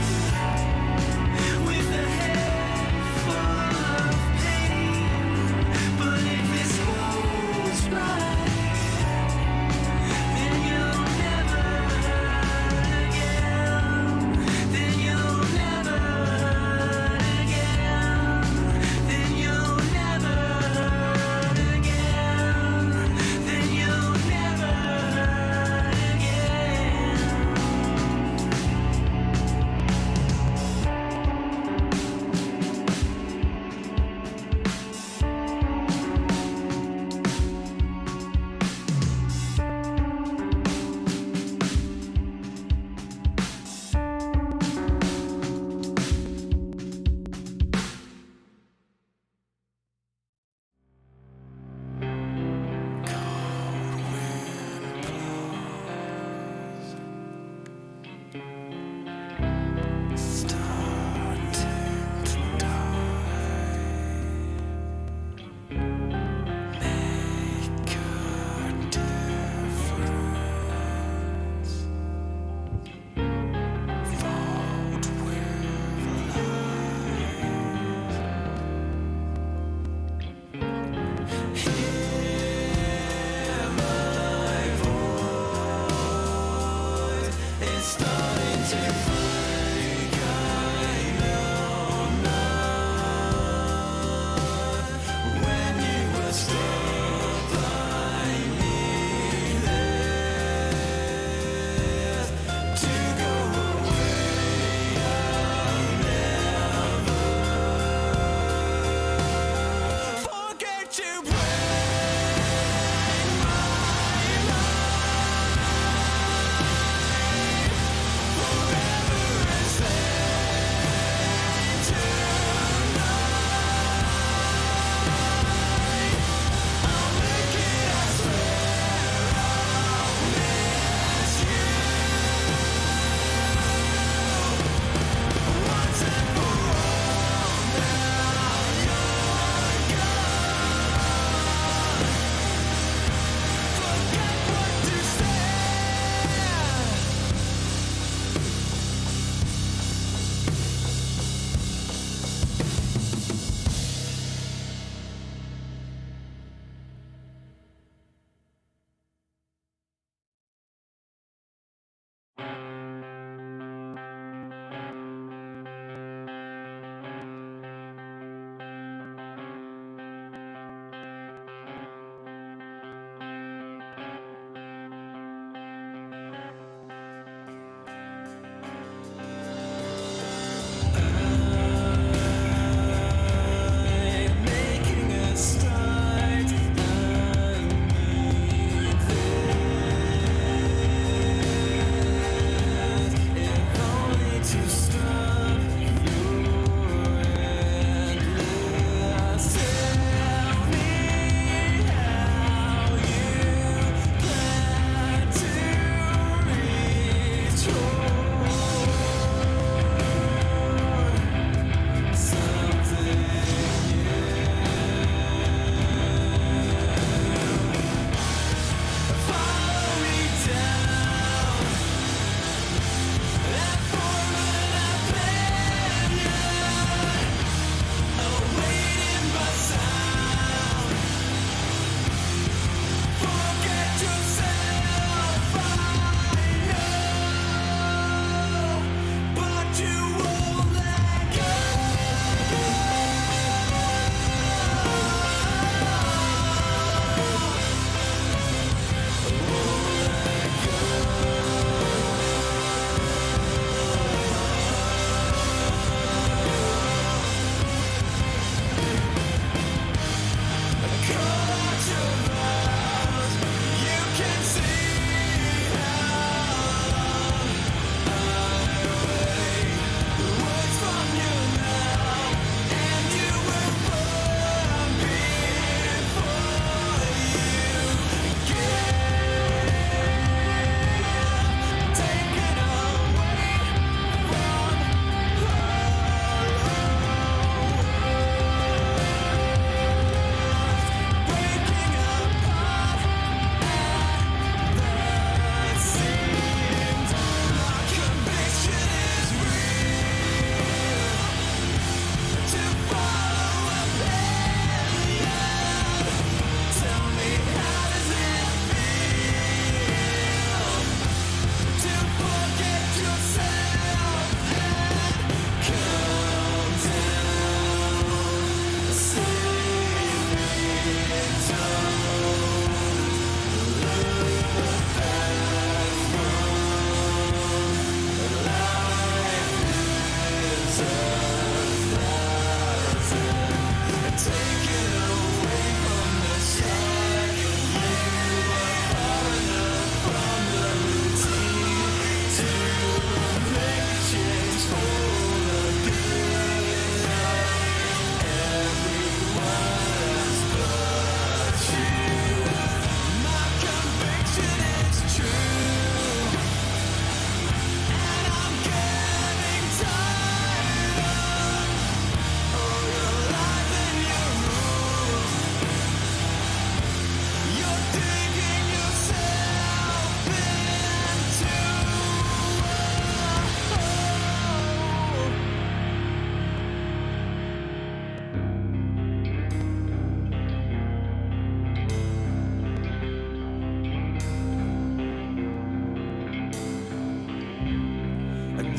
with a head full of pain. But if this goes right, then you'll never hurt again. Then you'll never hurt again. Then you'll never hurt again. Then you'll never hurt forever.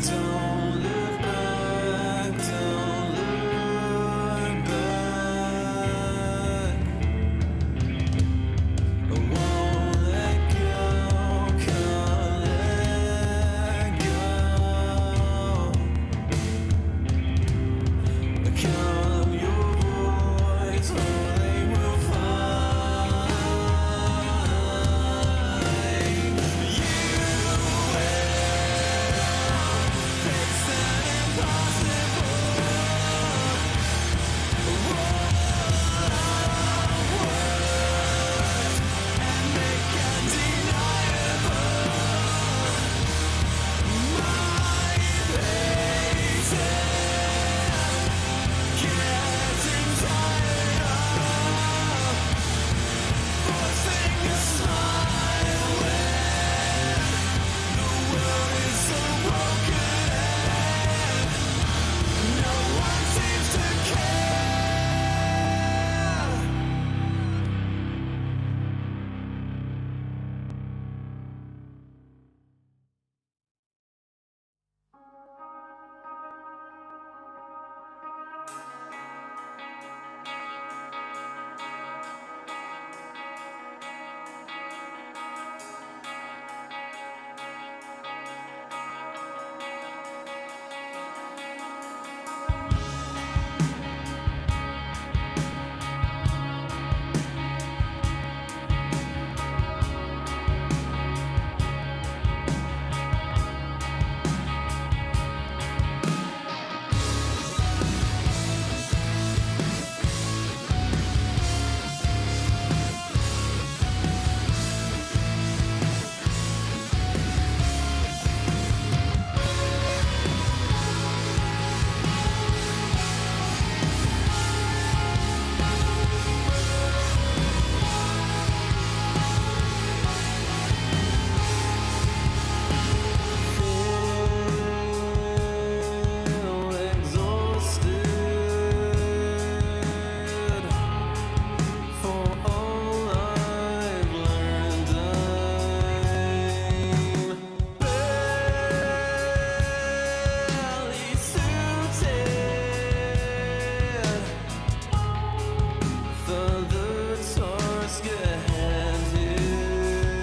Don't look back, don't look back. I won't let go, can't let go. Calm your voice, or they will find you. Face an impossible words and make undeniable my faces. Getting tired of forcing a smile when the world is so broken and no one seems to care. Feel exhausted for all I've learned. I'm barely suited for the task ahead here.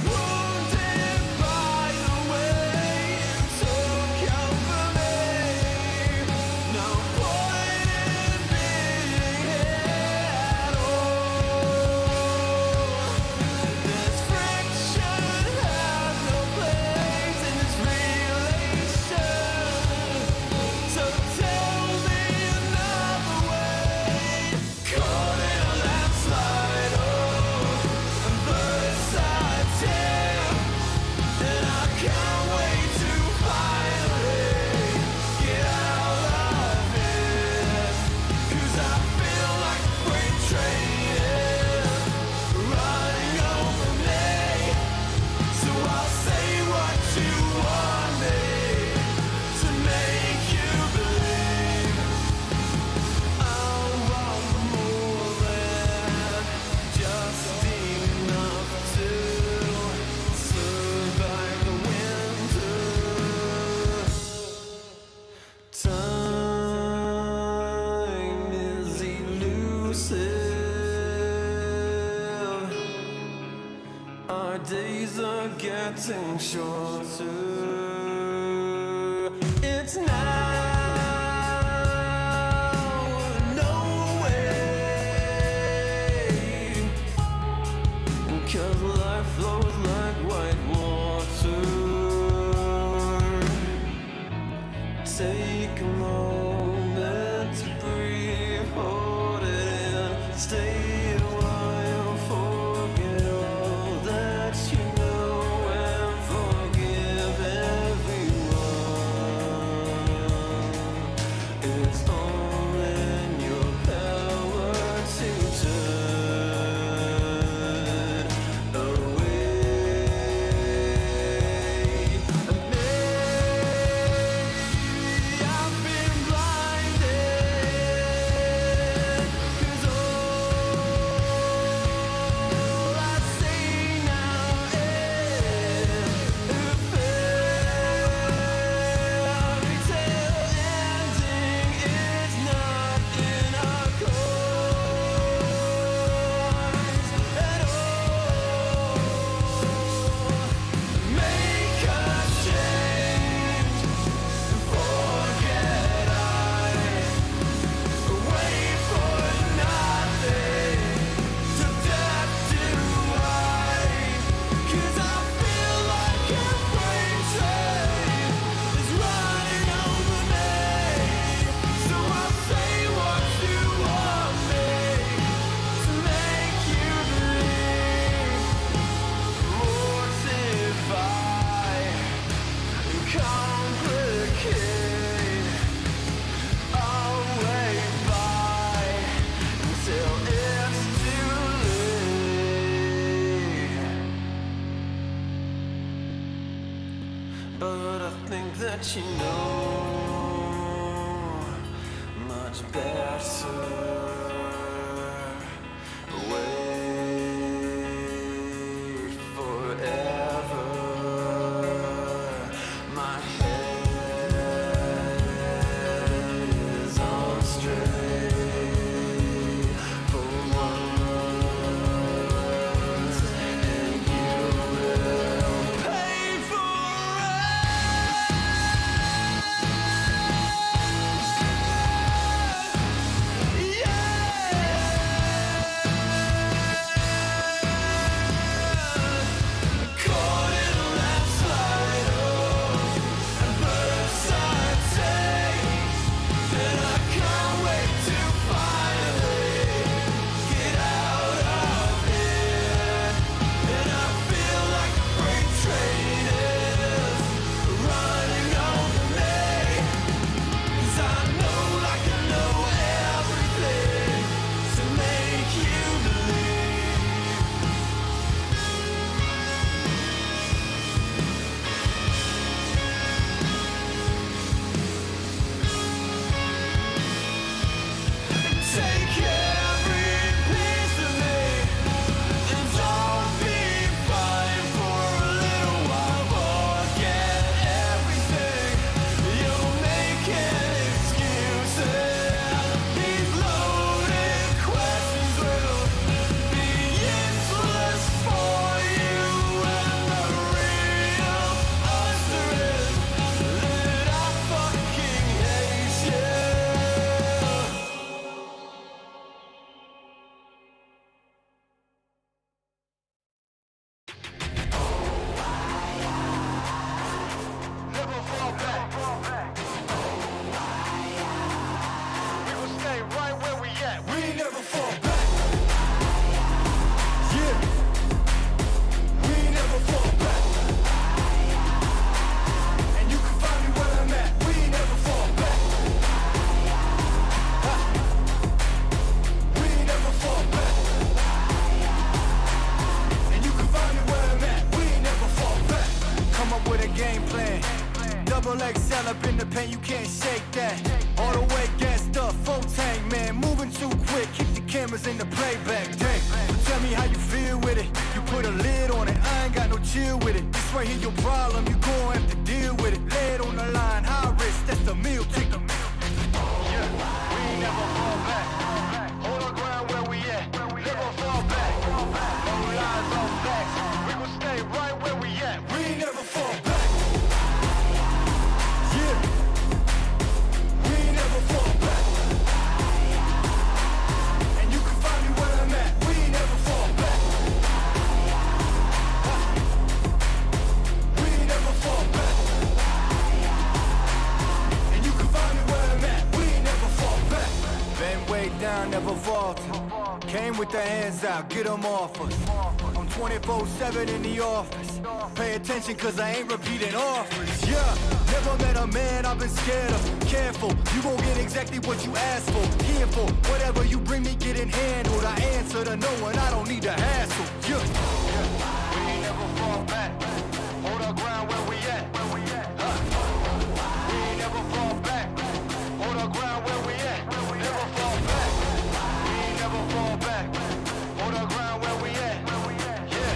Wounded by the way you took over me. No point in being here at all. This friction has no place in this relation. So tell me another way. Caught in a landslide, and bird's-eye tear. And I can't wait to finally get out of here. 'Cause I feel like a freight train is running over me. So I'll say what you want me to make you believe. I'll walk more than just enough to survive the winter. Time is elusive. Our days are getting shorter. It's now or no way. 'Cause life flows like white water. Take a moment to breathe, hold it in, stay a while, forget all that you know, and forgive everyone. but I think that you know much better. Wait forever. My head is on straight for once, and you will pay for it. Caught in a landslide and birds I take, and I can't wait to finally get out of here. And I feel like a freight train is running over me, 'cause I know like I know everything to make you believe. Take every piece of me, and don't be fine for a little while. Forget everything. You're making excuses. These loaded questions will be useless for you. And the real answer is that I fucking hate you. Never fall back. We will stay right where we at. We never fall back. Yeah. We never fall back. And you can find me where I'm at. We never fall back. Ha. We never fall back. And you can find me where I'm at. We never fall back. Come up with a game plan. Double XL up in the pen, you can't shake that. All the way gassed up, full tank, man. Moving too quick, keep the cameras in the playback. Dang, so tell me how you feel with it. You put a lid on it, I ain't got no chill with it. This right here your problem, you gon' have to deal with it. Lay it on the line, high risk, that's the meal ticket. Yeah, we ain't never fall back. Hold our ground where we at. Never fall back. No lies, no facts. We gon' stay right where we at. We ain't never fall back. Yeah. We ain't never fall back. And you can find me where I'm at. We ain't never fall back. Ha. We ain't never fall back. And you can find me where I'm at. We ain't never fall back. Been way down, never vaulted. Came with the hands out, get them off us. I'm 24/7 in the office. Pay attention cause I ain't repeating offers. Yeah, never met a man I've been scared of. Careful, you gon' get exactly what you asked for. Here for whatever you bring me, getting handled. I answer to no one, I don't need the hassle. Yeah, we ain't never fall back. Hold our ground where we at. Huh. We ain't never fall back. Hold our ground where we at. Never fall back. We ain't never fall back. Hold our ground where we at. Yeah.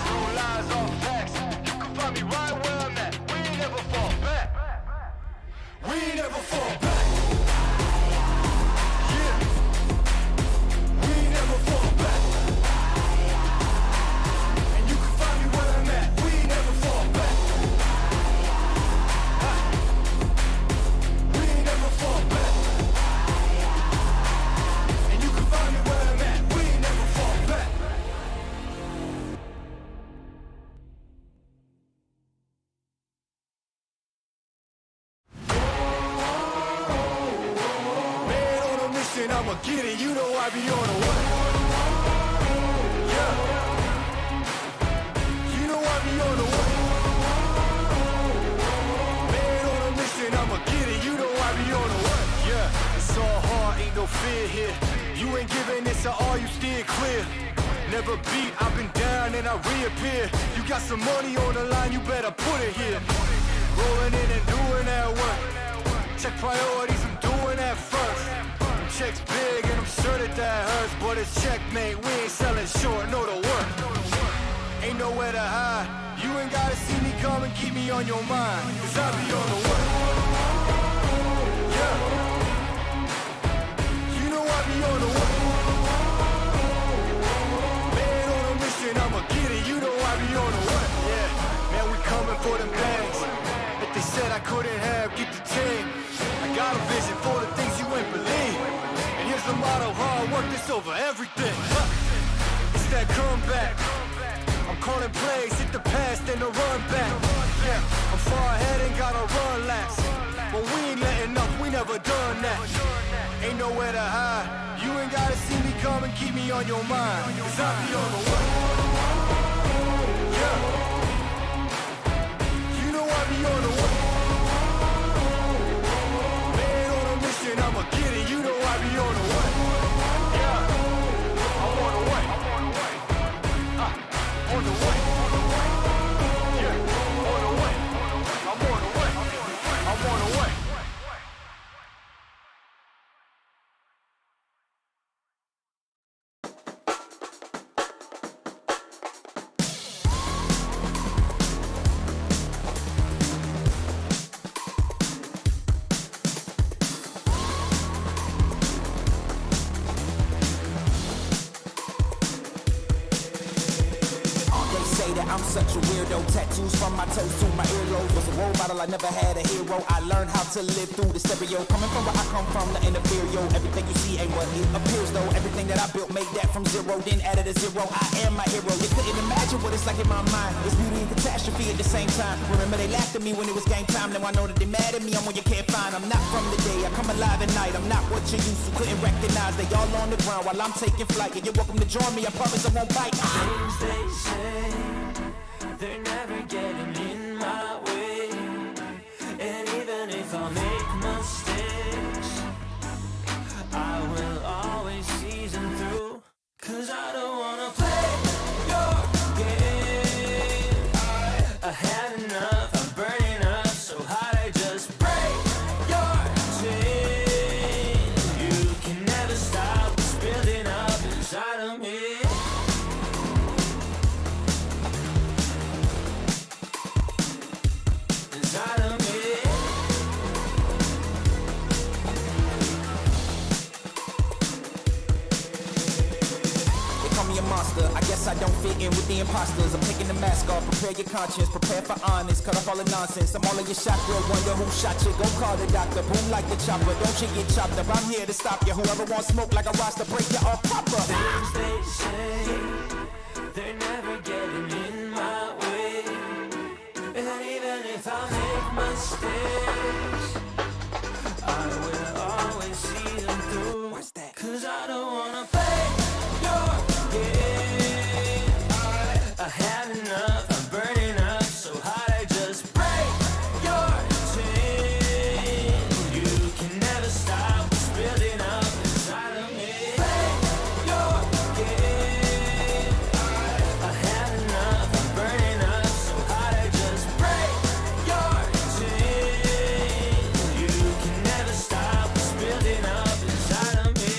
No lies, all facts. You can find me right where I'm at. We ain't never fall back. We ain't never fall back. Yeah. We ain't never fall back. And you can find me where I'm at. We ain't never fall back. Ha. We ain't never fall back. And you can find me where I'm at. We ain't never fall back. Man on a mission, I'ma get it. You know I be on the way. Yeah. You know I be on the way. Man on a mission, I'ma get it. You know I be on the way. Yeah. It's all hard, ain't no fear here. You ain't giving this to all, you steer clear. Never beat, I've been down and I reappear. You got some money on the line, you better put it here. Rolling in and doing that work. Check priorities, I'm doing that first. Check's big and I'm sure that hurts, but it's checkmate. We ain't selling short, no to work. Ain't nowhere to hide. You ain't gotta see me come and keep me on your mind, cause I be on the work. Yeah. You know I be on the work. Man on a mission, I'ma get it. You know I be on the work. Yeah, man, we coming for them bags. If they said I couldn't have, get the team. I got a vision for the things you ain't believe. And here's the motto, hard work, this over everything. It's that comeback. I'm calling plays, hit the pass, then the run back. Yeah, I'm far ahead and gotta run laps. But we ain't letting up, we never done that. Ain't nowhere to hide. You ain't gotta see me come and keep me on your mind, cause I be on the way. Yeah. You know I be on the way. Man on a mission, I'ma get it. You know I be on the way. Yeah. I'm on the way. On the way. Yeah, on the way. I'm on the way. I'm on the way. I'm such a weirdo, tattoos from my toes to my earlobe. Was a role model, I never had a hero. I learned how to live through the stereo. Coming from where I come from, nothing to fear, yo. Everything you see ain't what it appears, though. Everything that I built, made that from zero, then added a zero. I am my hero. You couldn't imagine what it's like in my mind. It's beauty and catastrophe at the same time. Remember they laughed at me when it was game time. Now I know that they mad at me, I'm one you can't find. I'm not from the day, I come alive at night. I'm not what you used to, couldn't recognize. They all on the ground while I'm taking flight. And you're welcome to join me, I promise I won't bite. Things they say, they're never getting in my way. And even if I make mistakes, I will always see them through. Cause I don't wanna play your game. I had enough, I'm burning up so hot I just break your chain. You can never stop what's building up inside of me. I guess I don't fit in with the imposters. I'm taking the mask off, prepare your conscience, prepare for honest, cut off all the nonsense. I'm all in your shot, girl, wonder who shot you. Go call the doctor, boom like the chopper. Don't you get chopped up, I'm here to stop you. Whoever wants smoke like a roster, break you off proper. Things they say, they're never getting in my way. And even if I make mistakes, I will always see them through. What's that? Cause I don't wanna play your game. I had enough, I'm burning up so hot I just break your chain. You can never stop what's building up inside of me. Play your game. I had enough, I'm burning up so hot I just break your chain. You can never stop what's building up inside of me.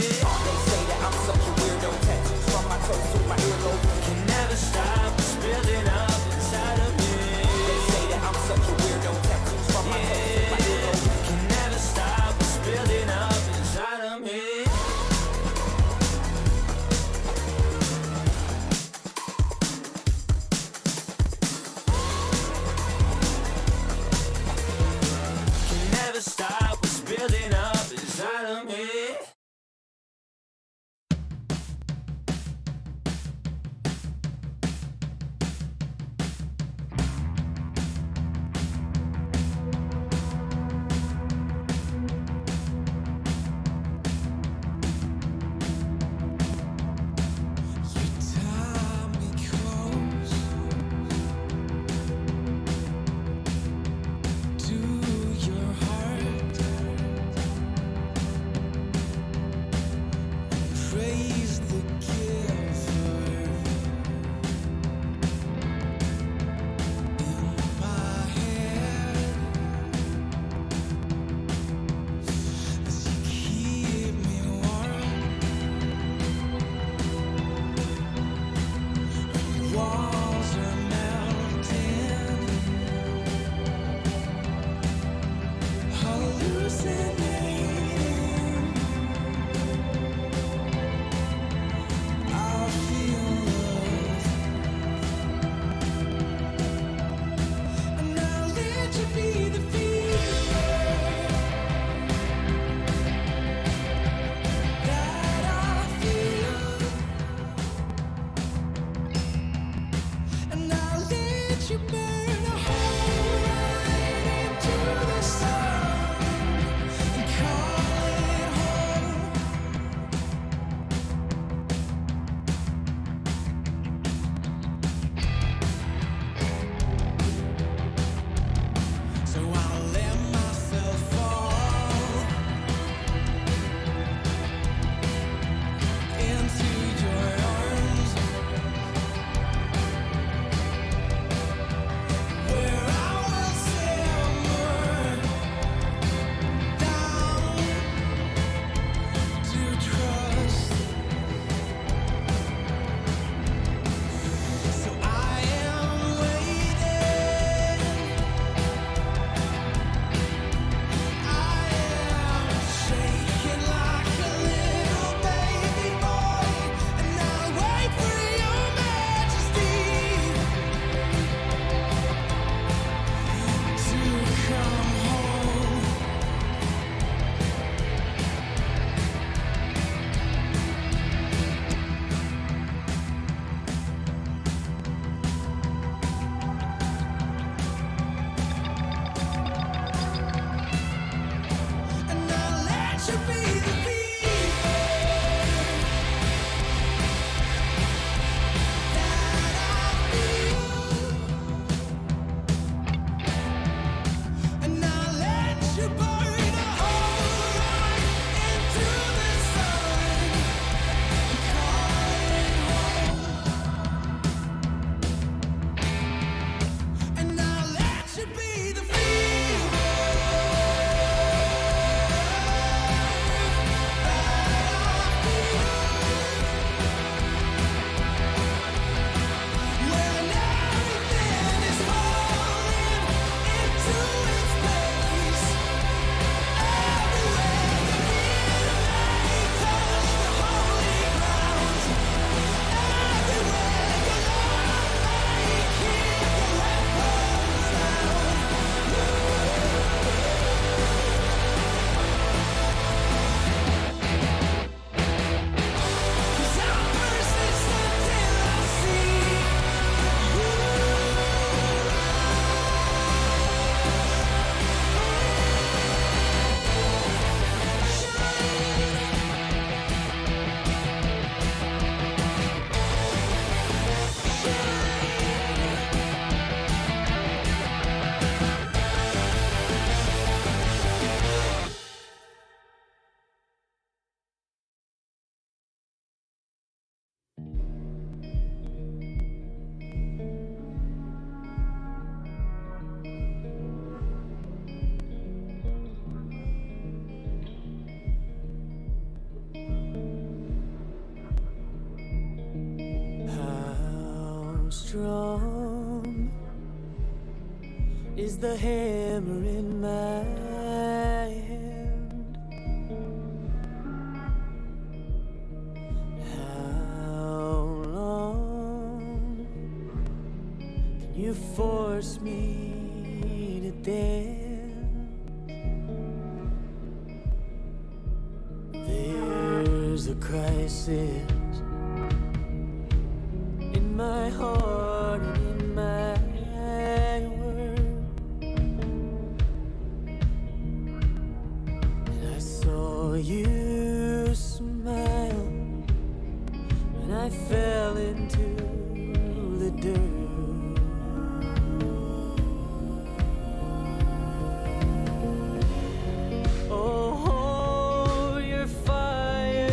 They say that I'm such a weirdo, tattoos from my toes to my earlobe. Can never stop what's building up inside of me. They say that I'm such a weirdo, tattoos from my toes to my earlobe. Can never stop what's building up inside of me. Can never stop what's building up inside of me. strong is the hammer in my hand. How long can you force me to dance? There's a crisis in my heart and in my world, and I saw you smile when I fell into the dirt. Oh, your fire,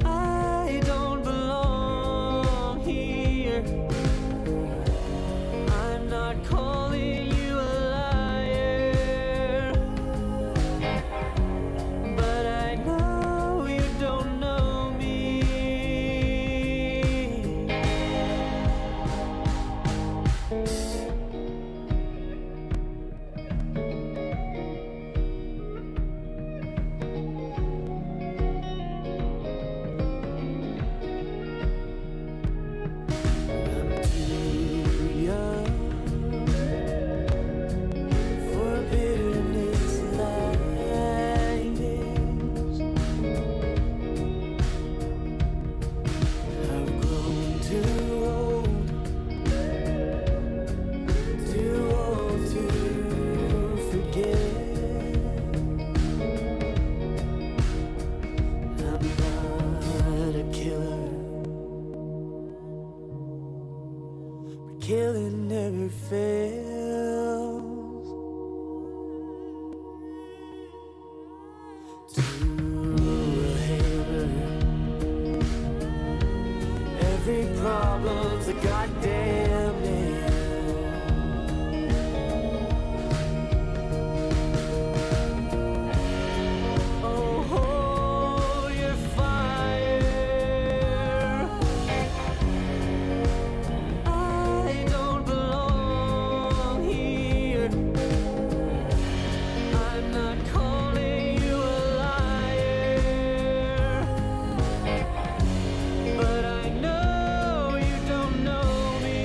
I don't belong here. I'm not calling you a liar, but I know you don't know me. I'm too young for bitterness like this. I've grown too old to forget. I'm not a killer, but killing never fails. To a hammer, every problem's a goddamn nail. Oh, your fire, I don't belong here. I'm not calling you a liar, but I know you don't know me.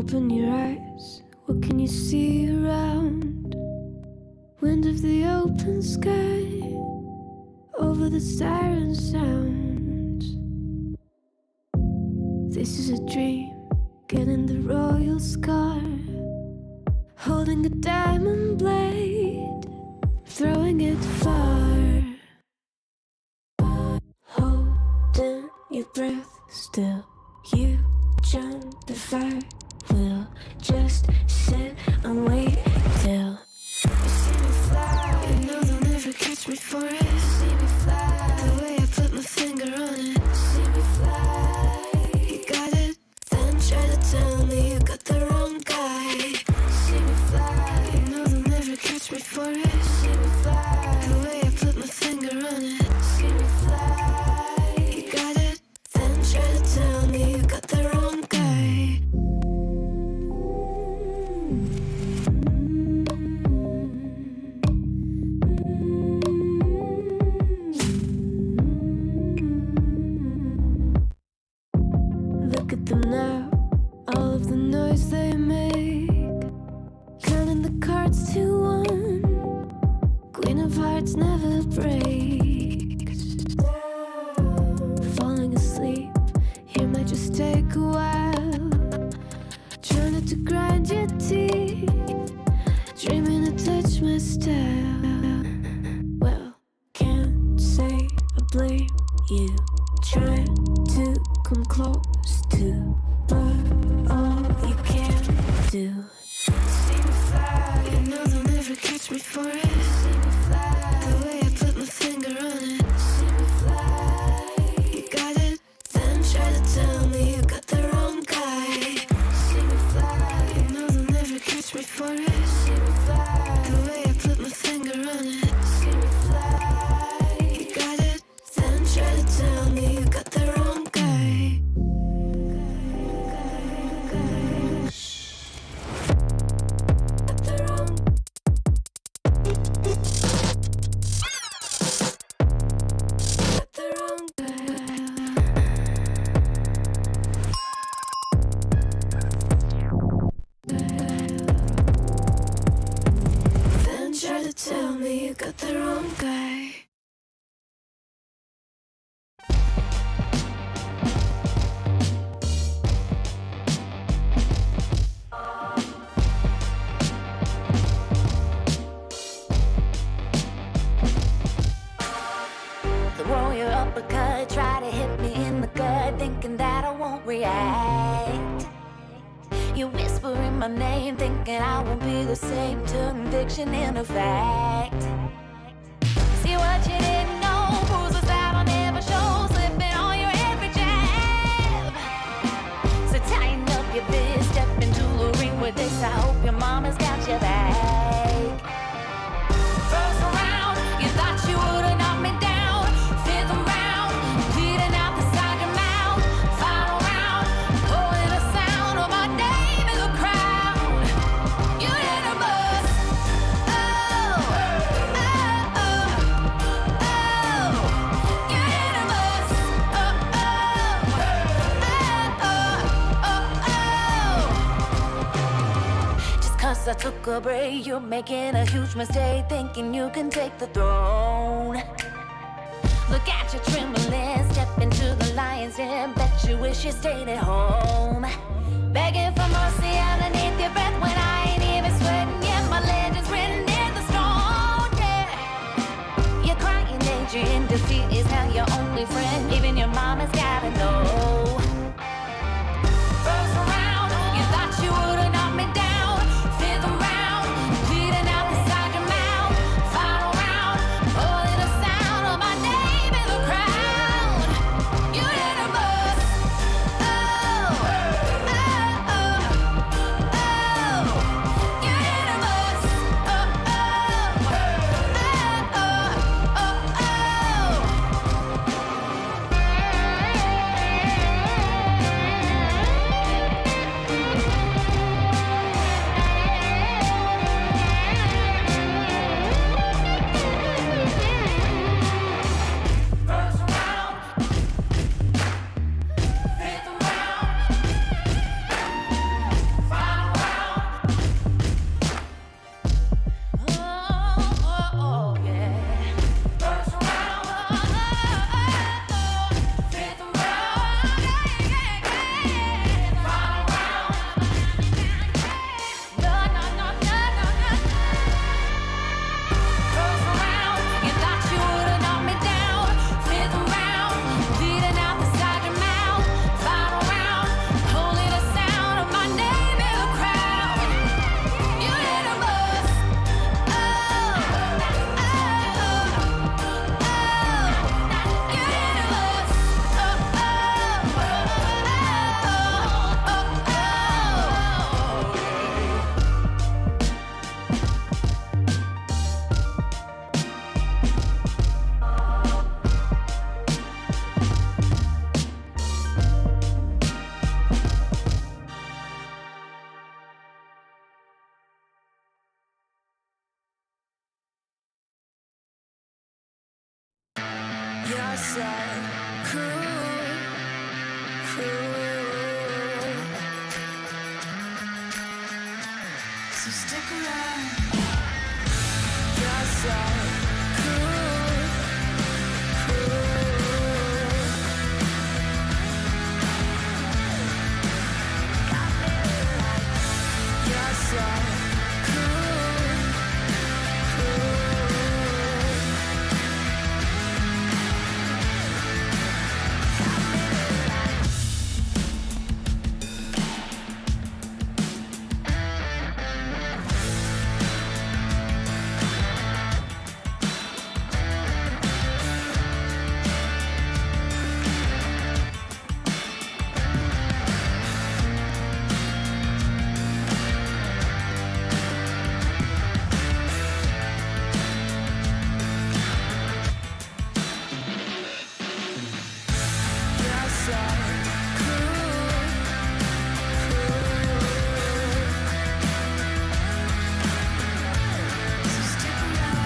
Open your eyes, what can you see around? Wind of the open sky, over the siren sound. This is a dream, getting the royal scar, holding a diamond blade, throwing it far. Holding your breath still, you jump the fire. We'll just sit and wait till you see me fly. You know they'll never catch me for it. See me fly, the way I put my finger on it. See me fly, you got it, then try to tell me you got the wrong guy. See me fly, you know they'll never catch me for it. See me fly, the way I put my finger on it. See me fly, you got it, then try to tell me you got the wrong guy. Look at them now, all of the noise they make, counting the cards to one. Queen of Hearts never breaks. Falling asleep, here might just take a while. Trying not to grind your teeth, dreaming to touch my style. Well, can't say I blame you, trying to come close to, but all you can do. See me fly, you know they'll never catch me for it. See me fly, the way I put my finger on it. See me fly, you got it, then try to tell me you got the wrong guy. See me fly, you know they'll never catch me for it. See me fly, the way I put my finger on it. See me fly, you got it, then try to tell me you got the wrong guy. Got the wrong. Got the wrong guy. Then try to tell me you got the wrong guy. Throw your uppercut, try to hit me in the gut, thinking that I won't react. You whispering my name, thinking I won't be the same. Turn fiction into fact. See what you didn't know, bruises that I'll never show, slipping on your every jab. So tighten up your fist, step into the ring with this. I hope your mama's got your back. First round, you thought you would've knocked me down. Fifth round, bleeding out the side of your mouth. Final round, pulling the sound of my name in the crowd. You did a bust. Oh, oh, oh, oh. You did a bust. Oh, oh, oh, oh, oh. Just 'cause I took a break, you're making a huge mistake, thinking you can take the throne. Look at you trembling, step into the lion's den. Bet you wish you stayed at home. Begging for mercy underneath your breath when I ain't even sweating yet. My legend's written in the stone, yeah. You're crying danger in defeat is now your only friend. Even your mama's gotta know. First round, you thought you would've knocked me down. Fifth round, bleeding out the side of your mouth. Final round, pulling the sound of my name in the crowd. You did a bust. Oh, oh, oh, oh. You did a bust. Oh, oh, oh, oh, oh, oh. You're so cool, cool. So stick around. You're so cool, cool. You're so cool, cool. You're so cool, cool. So stick around.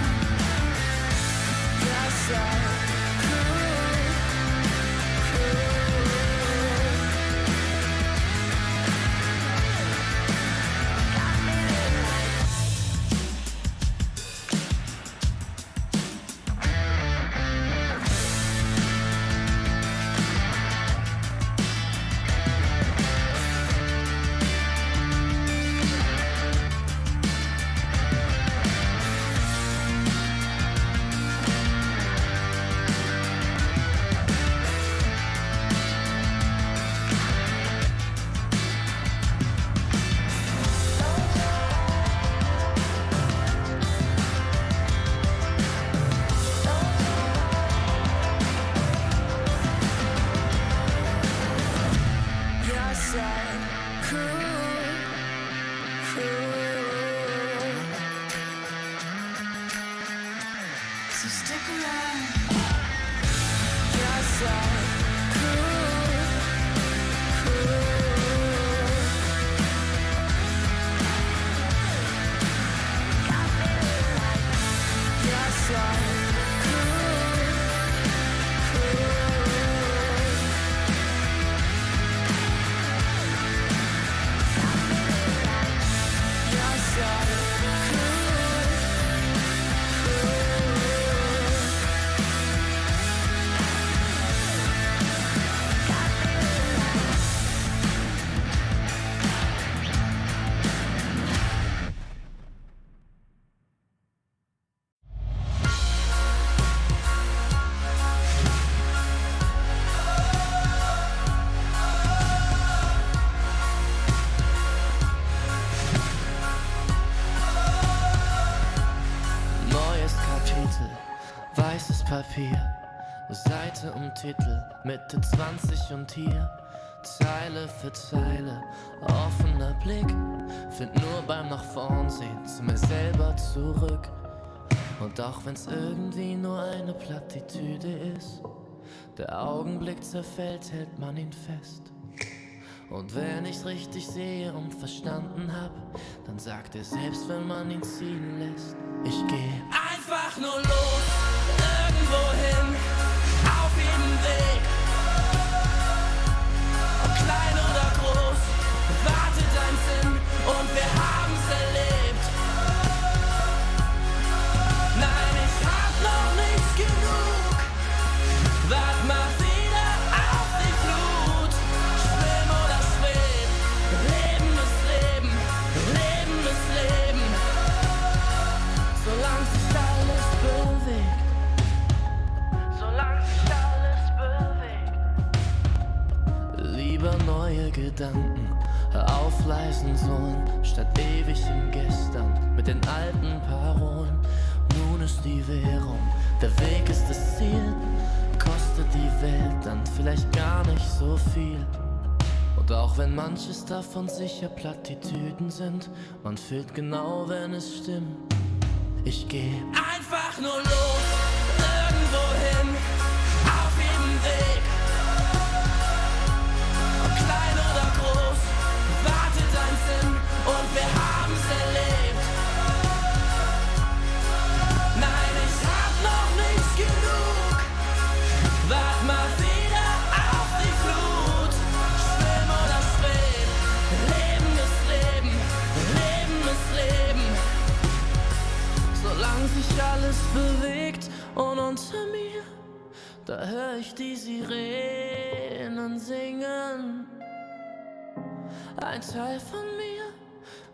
You're so cool, cool. You're so cool, cool. So stick around. You're so cool, cool. You're so cool, cool. You're so cool, Neues Kapitel, weißes Papier, Seite um Titel, Mitte 20 und hier, Zeile für Zeile, offener Blick, find nur beim nach vorn sehen zu mir selber zurück. Und auch wenn's irgendwie nur eine Plattitüde ist, der Augenblick zerfällt, hält man ihn fest. Und wenn ich's richtig sehe und verstanden hab, dann sagt er selbst, wenn man ihn ziehen lässt, ich geh einfach nur los, irgendwo hin, auf jeden Weg. Ob klein oder groß, wartet ein Sinn und wir haben's erlebt. Nein, ich hab noch nicht genug, wart mal wieder auf die Flut. Schwimm oder schweb, Leben ist Leben, Leben ist Leben. Solange sich alles bewegt, solange sich alles bewegt. Lieber neue Gedanken aufleisen sollen, statt ewig im Gestern mit den alten Parolen. Nun ist die Währung, der Weg ist das Ziel, kostet die Welt dann vielleicht gar nicht so viel. Und auch wenn manches davon sicher Plattitüden sind, man fühlt genau, wenn es stimmt. Ich geh einfach nur los, irgendwo hin, auf jedem Weg. Ob klein oder groß, wartet ein Sinn und wir haben's erlebt. Nein, ich hab noch nicht genug, da hör ich die Sirenen singen. Ein Teil von mir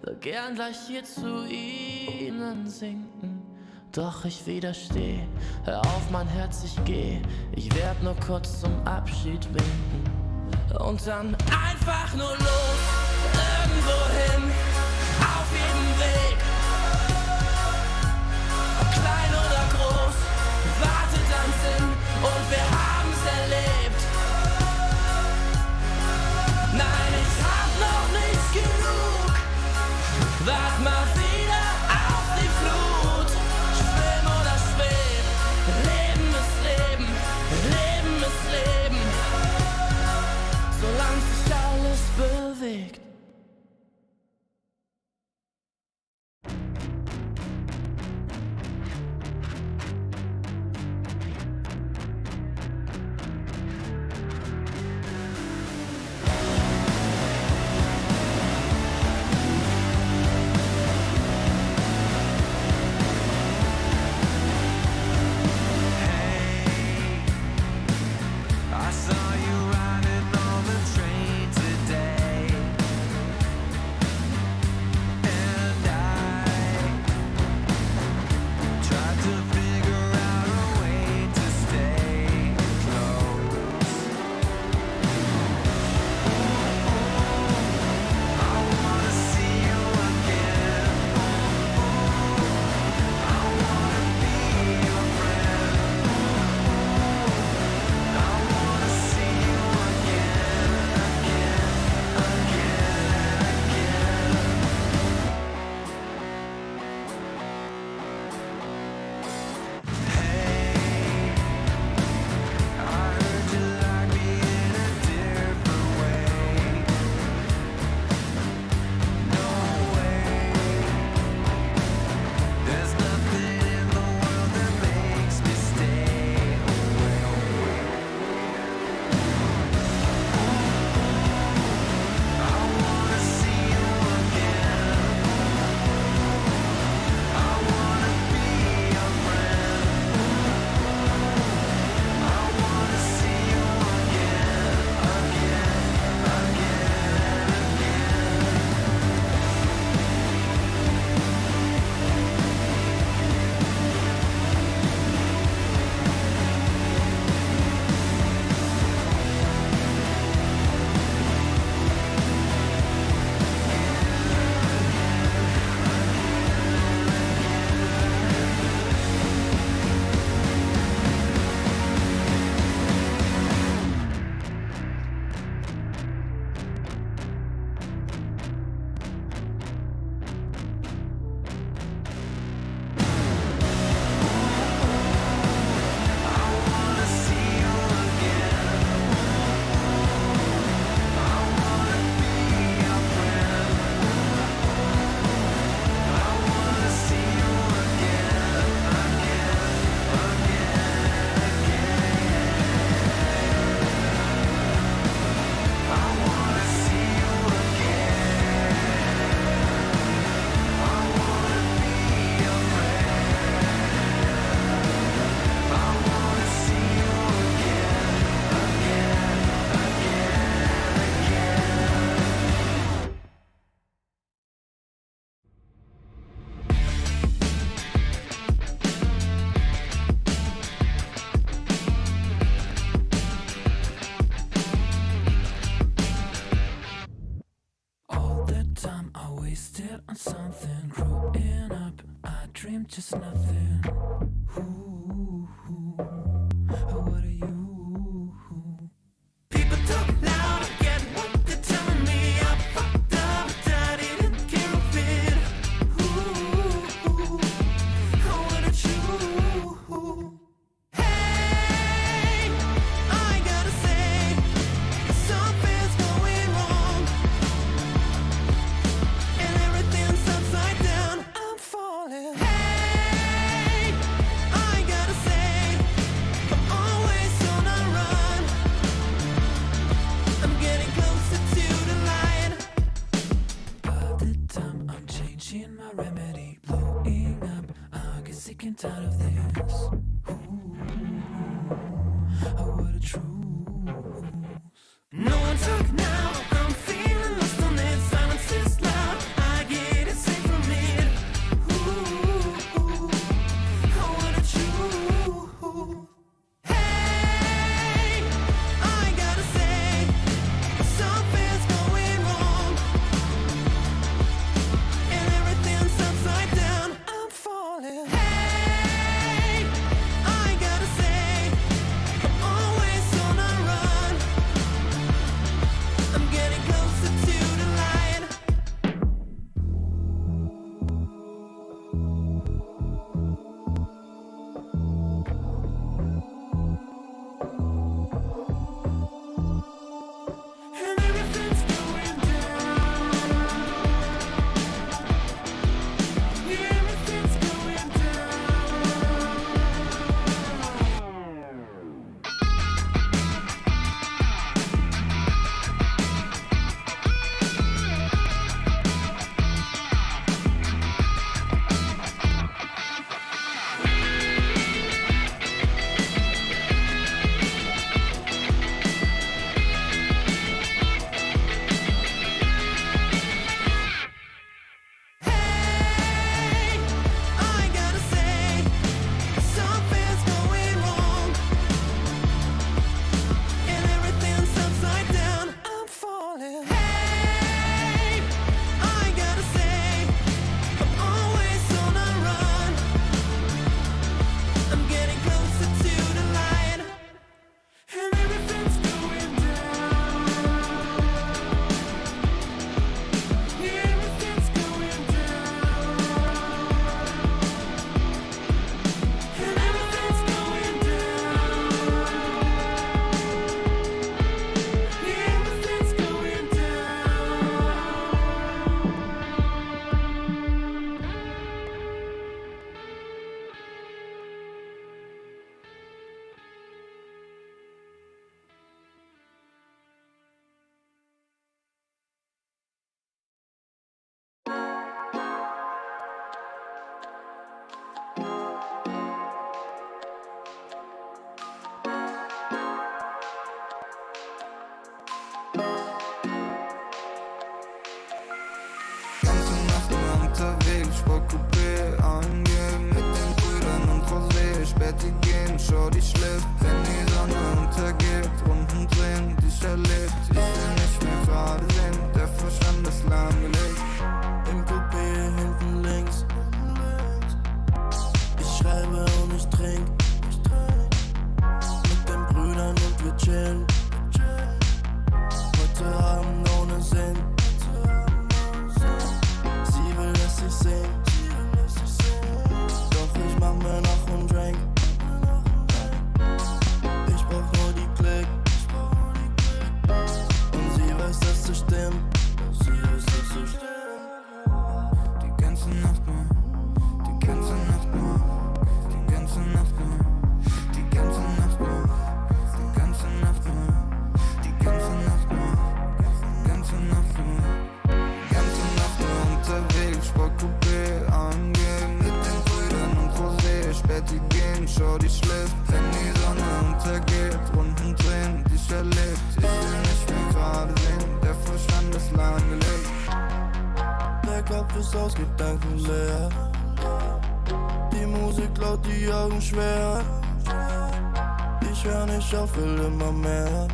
will gern gleich hier zu ihnen sinken. Doch ich widersteh, hör auf mein Herz, ich geh. Ich werd nur kurz zum Abschied winken. Und dann einfach nur los, irgendwo hin, auf jedem Weg. Ob klein oder groß, wartet am Sinn und wir haben's erlebt. Nein, ich hab noch nicht genug, wart mal wieder auf die Flut. Schwimm oder schweb, Leben ist Leben, Leben ist Leben. Solange sich alles bewegt. I saw you riding on the train today, and I tried to figure out a way to stay close. I wanna see you again. I wanna be your friend. I wanna see you again, again, Hey, I heard you like me in a different way. No way. There's nothing in the world that makes me stay away. I wanna see you again. I wanna be your friend. I wanna see you again, all the time I wasted on something. Growing up, I dreamed just nothing. Ooh, what are you? People talk loud, I get what they're telling me. I fucked up, but I didn't care of it. Ooh, what did you? Hey, I gotta say, something's going wrong, and everything's upside down. I'm falling. Hey, I gotta say, I'm always on Oh, what a truth. No one talk now, I'm feeling lost on it. Silence is loud, I get it safe from it. Ooh, oh, what a truth. Hey, I gotta say, something's going wrong, and everything's upside down. I'm falling. Hey, I gotta say, I'm always on a run. I'm getting closer to the light. And everything's going down. Yeah, everything's going down. Hey, I gotta say, something's going wrong, and everything's upside down. I'm falling. Hey, I gotta say, I'm always on a run. I'm getting closer to the light, and everything's going down. Yeah, everything's going down. And everything's going down. Yeah, everything's going Ganze Nacht nur unterwegs, Sportcoupé angehen mit den Brüdern und Rosé. Späti gehen, Shorty schläft, wenn die Sonne untergeht. Runden drehen, dich erlebt, ich will nicht mehr gerade sehen. Der Verstand ist lahmgelegt. Im Coupé hinten links. Ich schreibe und ich trink. Mit den Brüdern und wir chillen. Heute Abend ohne Sinn. Sie will, dass ich sing. Doch ich mach mir noch einen Drink. Ich brauch nur die Klick. Und sie weiß, dass es stimmt. Die ganze Nacht nur, die ganze Nacht nur, die ganze Nacht nur, die ganze Nacht nur, die ganze Nacht nur, die ganze Nacht nur, die ganze Nacht nur, ganze Nacht nur unterwegs, Sportcoupé angehen mit den Brüdern und Rosé. Späti gehen, Shorty schläft, wenn die Sonne untergeht. Runden drehen, dich erlebt, ich will nicht mehr gerade sehen. Der Verstand ist lahmgelegt. Der Kopf ist aus Gedanken leer. Die Musik laut, die Augen schwer. Ich hör nicht auf, will immer mehr.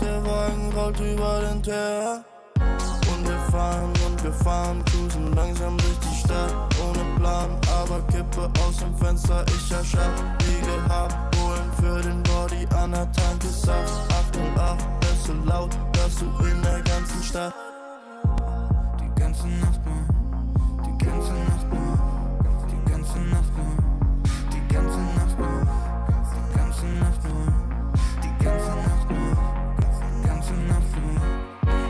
Der Wagen rollt über den Teer. Und wir fahren, cruisen langsam durch die Stadt. Ohne Plan, aber Kippe aus dem Fenster, ich erschaff. Wie gehabt, holen für den Body an der Tanke Saft. 808, das ist so laut, hörst du in der ganzen Stadt. Die ganze Nacht nur, die ganze Nacht nur, die ganze Nacht nur, die ganze Nacht nur, die ganze Nacht nur, die ganze Nacht nur, die ganze Nacht nur,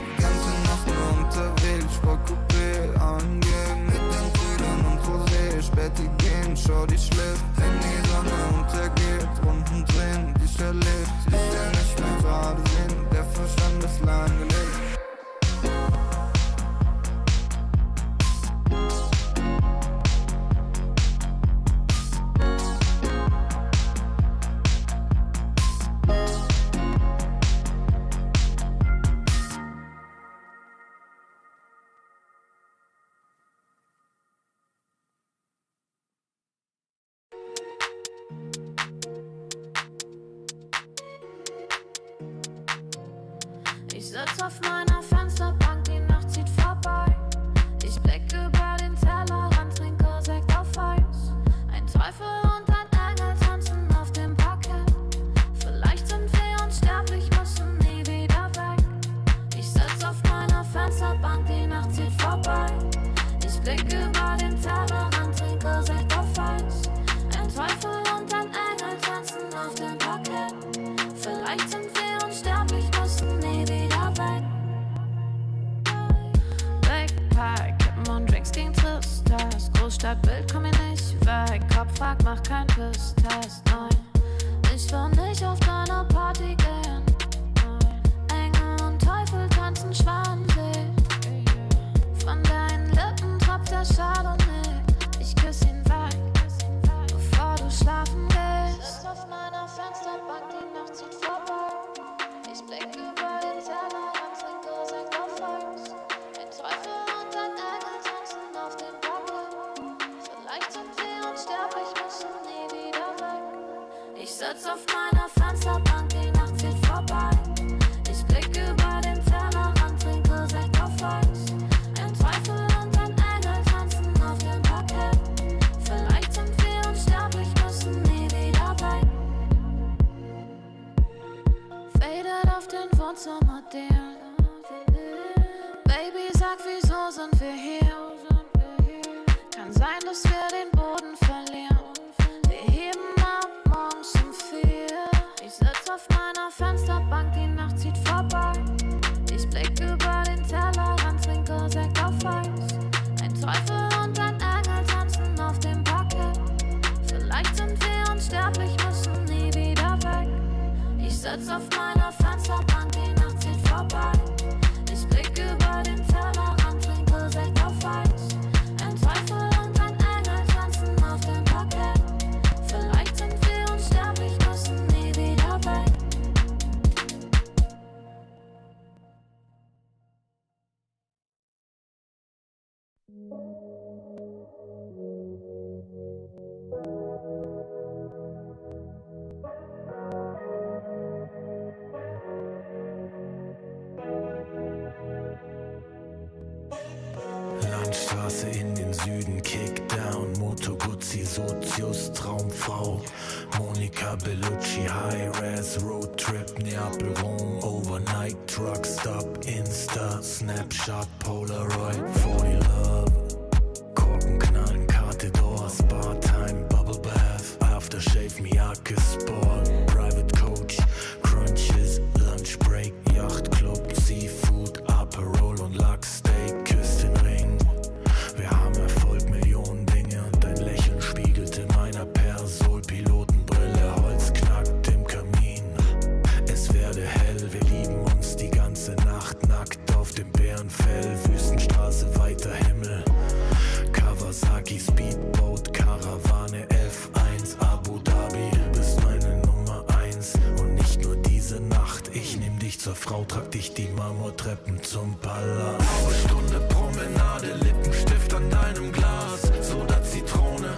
die ganze Nacht nur unterwegs, Sportcoupé angehen mit den Brüdern und Rosé. Späti gehen, Shorty schläft, wenn die Sonne untergeht. Runden drehen, dich erlebt, ich will nicht mehr gerade sehen. Der Verstand ist lahmgelegt. sitz auf meiner Fensterbank, die Nacht zieht vorbei. Ich blicke über den Tellerrand, trinke Sekt auf Eis. Ein Teufel und ein Engel tanzen auf dem Parkett. Vielleicht sind wir unsterblich, müssen nie wieder weg. Ich sitz auf meiner Fensterbank, die Nacht zieht vorbei. Ich blicke über den Tellerrand, trinke Sekt auf Eis. Ein Teufel und ein Engel tanzen auf dem Parkett. Vielleicht sind wir unsterblich, müssen nie wieder weg. Backpack, Kippen und Drinks gegen Tristesse. Großstadtbild, komm mir nicht weg. Kopf fragt, mach kein Pisstest, nein. Ich will nicht auf deine Party gehen. Engel und Teufel tanzen Schwanensee. Von deinen Lippen tropft der Chardonnay. Ich küss ihn weg, bevor du schlafen gehst. Sitz auf meiner Fensterbank, die Nacht zieht vorbei. Ich blicke über den Tellerrand, trinke Sekt auf Eis. Ein Teufel und ein Engel tanzen auf dem Parkett. Vielleicht sind wir unsterblich, müssen nie wieder weg. Ich sitz auf meiner Fensterbank, die Nacht zieht vorbei. Ich blicke über den Tellerrand, trinke Sekt auf Eis. Ein Teufel und ein Engel tanzen auf dem Parkett. Vielleicht sind wir unsterblich, müssen nie wieder weg. Fadet auf den Wohnzimmerdielen. Baby, sag, wieso sind wir hier? Kann sein, dass wir den Boden verlieren. Wir heben ab morgens um 4. Ich sitz auf meiner Fensterbank, die Nacht zieht vorbei. Ich blick über den Tellerrand, trinke Sekt auf Eis. Ein Teufel und ein Engel tanzen auf dem Parkett. Vielleicht sind wir unsterblich, müssen nie wieder weg. Ich sitz auf meiner Fensterbank, die Nacht zieht vorbei. Ich blick über den Tellerrand, trinke Sekt auf Eis. Ein Teufel und ein Engel tanzen auf dem Parkett. Vielleicht sind wir unsterblich, müssen nie wieder weg. Landstraße in den Süden, Kickdown, Moto Guzzi, Sozius, Traumfrau, Monika Bellucci, High-Res, Roadtrip, Neapel, Rom, Overnight, Truck Stop, Insta, Snapshot, Polaroid, 40 Love, Korken knallen, Karte Door, Spa-Time, Bubble Bath, Aftershave, Miyake Sport, Private Coach, Crunches, Lunch Break, Yacht Club, Seafood, Aperol und Lachsteak, küsst den Ring. Wir haben Erfolg, Millionen Dinge und dein Lächeln spiegelt in meiner Persol-Pilotenbrille. Holz knackt im Kamin, es werde hell, wir lieben uns die ganze Nacht, nackt auf dem Bärenfell, Wüstenstraße, weiter Himmel, Kawasaki, Speedboat, Karawane, F1, Abu Dhabi, bist meine Nummer 1 und nicht nur diese Nacht, ich nehm dich zur Frau, trag dich die Marmortreppen zum Palast. Halbe Stunde Promenade, Lippenstift an deinem Glas, Soda, Zitrone,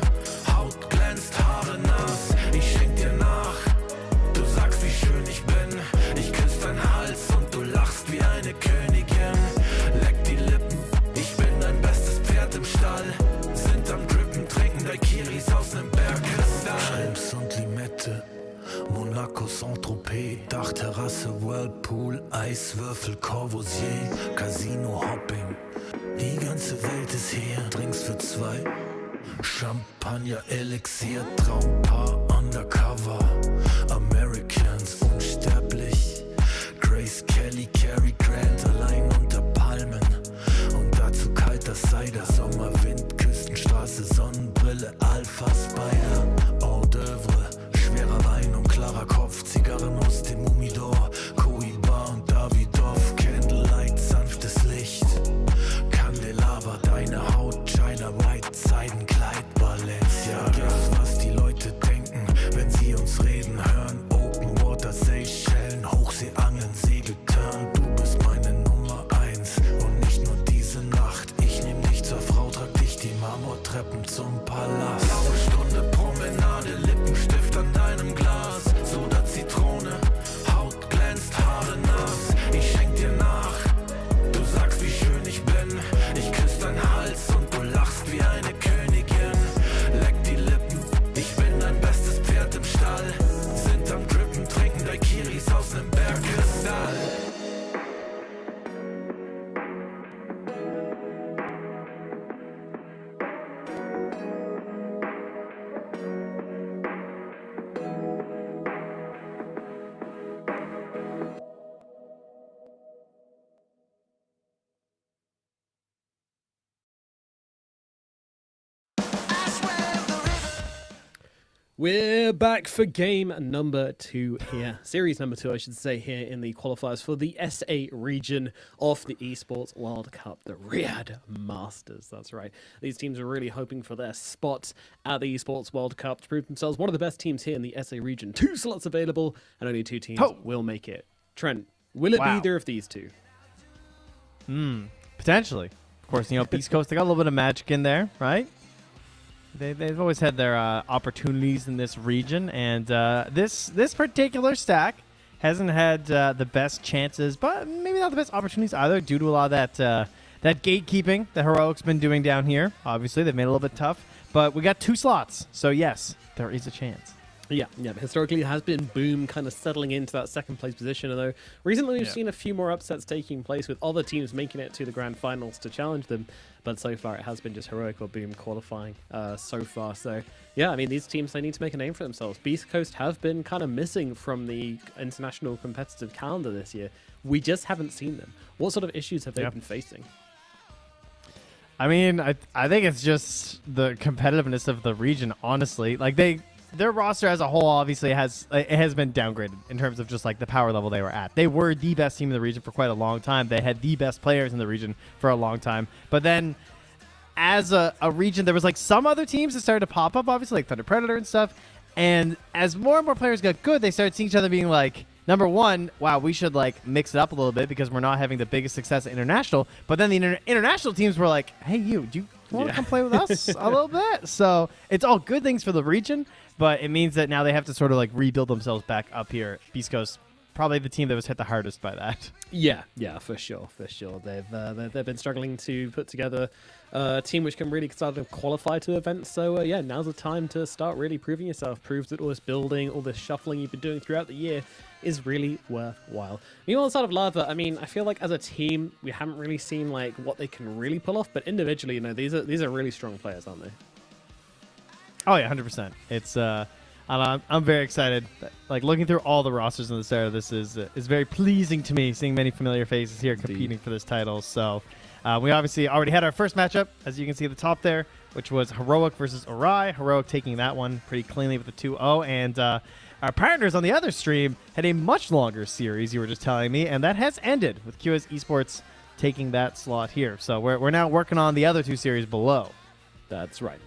Haut glänzt, Haare nass, ich schenk dir nach, du sagst wie schön ich bin, ich küss deinen Hals und du lachst wie eine Königin, leck die Lippen, ich bin dein bestes Pferd im Stall, sind am Drippen, trinken Daiquiris aus nem Bergkristall. Schrimps und Limette, Monaco, Saint-Tropez, Dachterrasse, Whirlpool, Eiswürfel, Corbusier, Casino, Hopping. Die ganze Welt ist hier, Drinks für 2, Champagner, Elixier, Traumpaar, Undercover, Americans, unsterblich, Grace Kelly, Cary Grant, allein unter Palmen und dazu kalter Cider, Sommerwind, Küstenstraße, Sonnenbrille, Alpha Spider, Hors d'oeuvre, schwerer Wein und klarer Kopf, Zigarren aus dem Humidor, Cohiba und Davidoff, Candlelight, sanftes Licht, Candelabra, deine Haut, China White, Seidenkleid, Balenciaga. Was die Leute denken, wenn sie We're back for game number 2 here. Series number 2, I should say, here in the qualifiers for the SA region of the Esports World Cup, the Riyadh Masters. That's right. These teams are really hoping for their spot at the Esports World Cup to prove themselves one of the best teams here in the SA region. 2 slots available, and only 2 teams will make it. Trent, will it be either of these 2? Potentially. Of course, Beast Coast, they got a little bit of magic in there, right? They've always had their opportunities in this region, and this particular stack hasn't had the best chances, but maybe not the best opportunities either, due to a lot of that gatekeeping that Heroic's been doing down here. Obviously, they've made it a little bit tough, but we got 2 slots, so yes, there is a chance. Yeah. Historically, it has been Boom kind of settling into that second place position, although recently we've seen a few more upsets taking place with other teams making it to the grand finals to challenge them. But so far, it has been just Heroic or Boom qualifying so far. So, yeah, I mean, these teams, they need to make a name for themselves. Beast Coast have been kind of missing from the international competitive calendar this year. We just haven't seen them. What sort of issues have they been facing? I mean, I think it's just the competitiveness of the region, honestly. Like, their roster as a whole obviously has been downgraded in terms of just like the power level they were at. They were the best team in the region for quite a long time. They had the best players in the region for a long time. But then as a region, there was like some other teams that started to pop up, obviously like Thunder Predator and stuff. And as more and more players got good, they started seeing each other being like, number one, wow, we should like mix it up a little bit because we're not having the biggest success at international. But then the international teams were like, hey, do you want to come play with us a little bit? So it's all good things for the region. But it means that now they have to sort of like rebuild themselves back up here. Beast Coast, probably the team that was hit the hardest by that. Yeah, for sure. They've been struggling to put together a team which can really start to qualify to events. So yeah, now's the time to start really proving yourself. Prove that all this building, all this shuffling you've been doing throughout the year is really worthwhile. Meanwhile, outside of Lava, I mean, I feel like as a team, we haven't really seen like what they can really pull off. But individually, these are really strong players, aren't they? Oh yeah, 100%. It's I'm very excited. Like looking through all the rosters in the start of this is very pleasing to me. Seeing many familiar faces here competing for this title. So we obviously already had our first matchup, as you can see at the top there, which was Heroic versus Orai. Heroic taking that one pretty cleanly with a 2-0, and our partners on the other stream had a much longer series. You were just telling me, and that has ended with QS Esports taking that slot here. So we're now working on the other 2 series below. That's right.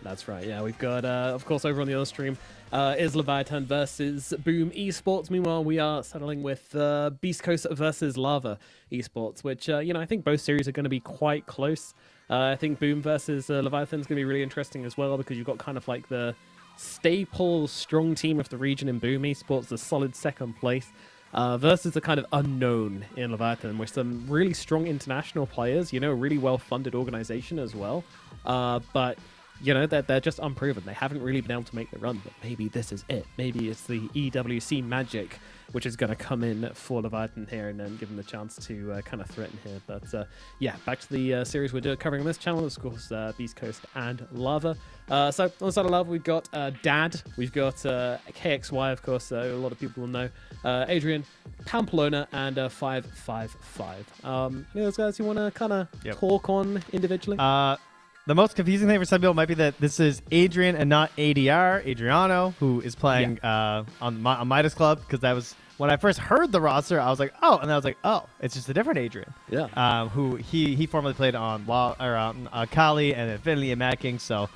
Yeah, we've got, of course, over on the other stream, is Leviathan versus Boom Esports. Meanwhile, we are settling with Beast Coast versus Lava Esports, which, I think both series are going to be quite close. I think Boom versus Leviathan is going to be really interesting as well, because you've got kind of like the staple strong team of the region in Boom Esports, the solid second place, versus the kind of unknown in Leviathan, with some really strong international players, really well-funded organization as well. But, they're just unproven. They haven't really been able to make the run, but maybe this is it. Maybe it's the EWC magic which is going to come in for Leviathan here and then give them the chance to kind of threaten here. But, yeah, back to the series we're covering on this channel, of course, Beast Coast and Lava. So on the side of Lava, we've got Dad, we've got KXY, of course, a lot of people will know, Adrian, Pamplona, and 555. Any of those guys you want to kind of talk on individually? The most confusing thing for some people might be that this is Adrian and not ADR, Adriano, who is playing on Midas Club, because that was when I first heard the roster. I was like, oh, and I was like, oh, it's just a different Adrian. Yeah. Who he formerly played on Kali and Infinity and Mad King, so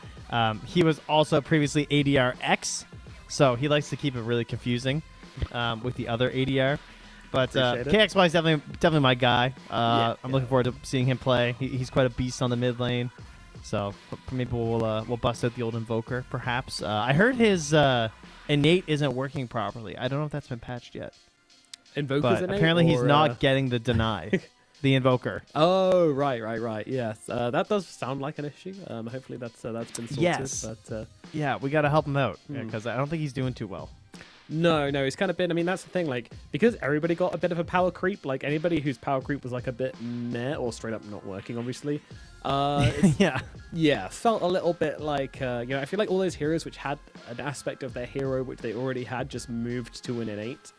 he was also previously ADRX, so he likes to keep it really confusing with the other ADR. But KXY is definitely my guy. I'm looking forward to seeing him play. He's quite a beast on the mid lane. So maybe we'll bust out the old Invoker, perhaps. I heard his innate isn't working properly. I don't know if that's been patched yet. Invoker's but innate, apparently he's not getting the deny. The Invoker. Oh, right. Yes, that does sound like an issue. Hopefully that's been sorted. Yes. But, yeah, we got to help him out because I don't think he's doing too well. No, he's kind of been, I mean, that's the thing, like, because everybody got a bit of a power creep, like, anybody whose power creep was, like, a bit meh, or straight up not working, obviously, felt a little bit like, I feel like all those heroes which had an aspect of their hero which they already had just moved to an innate.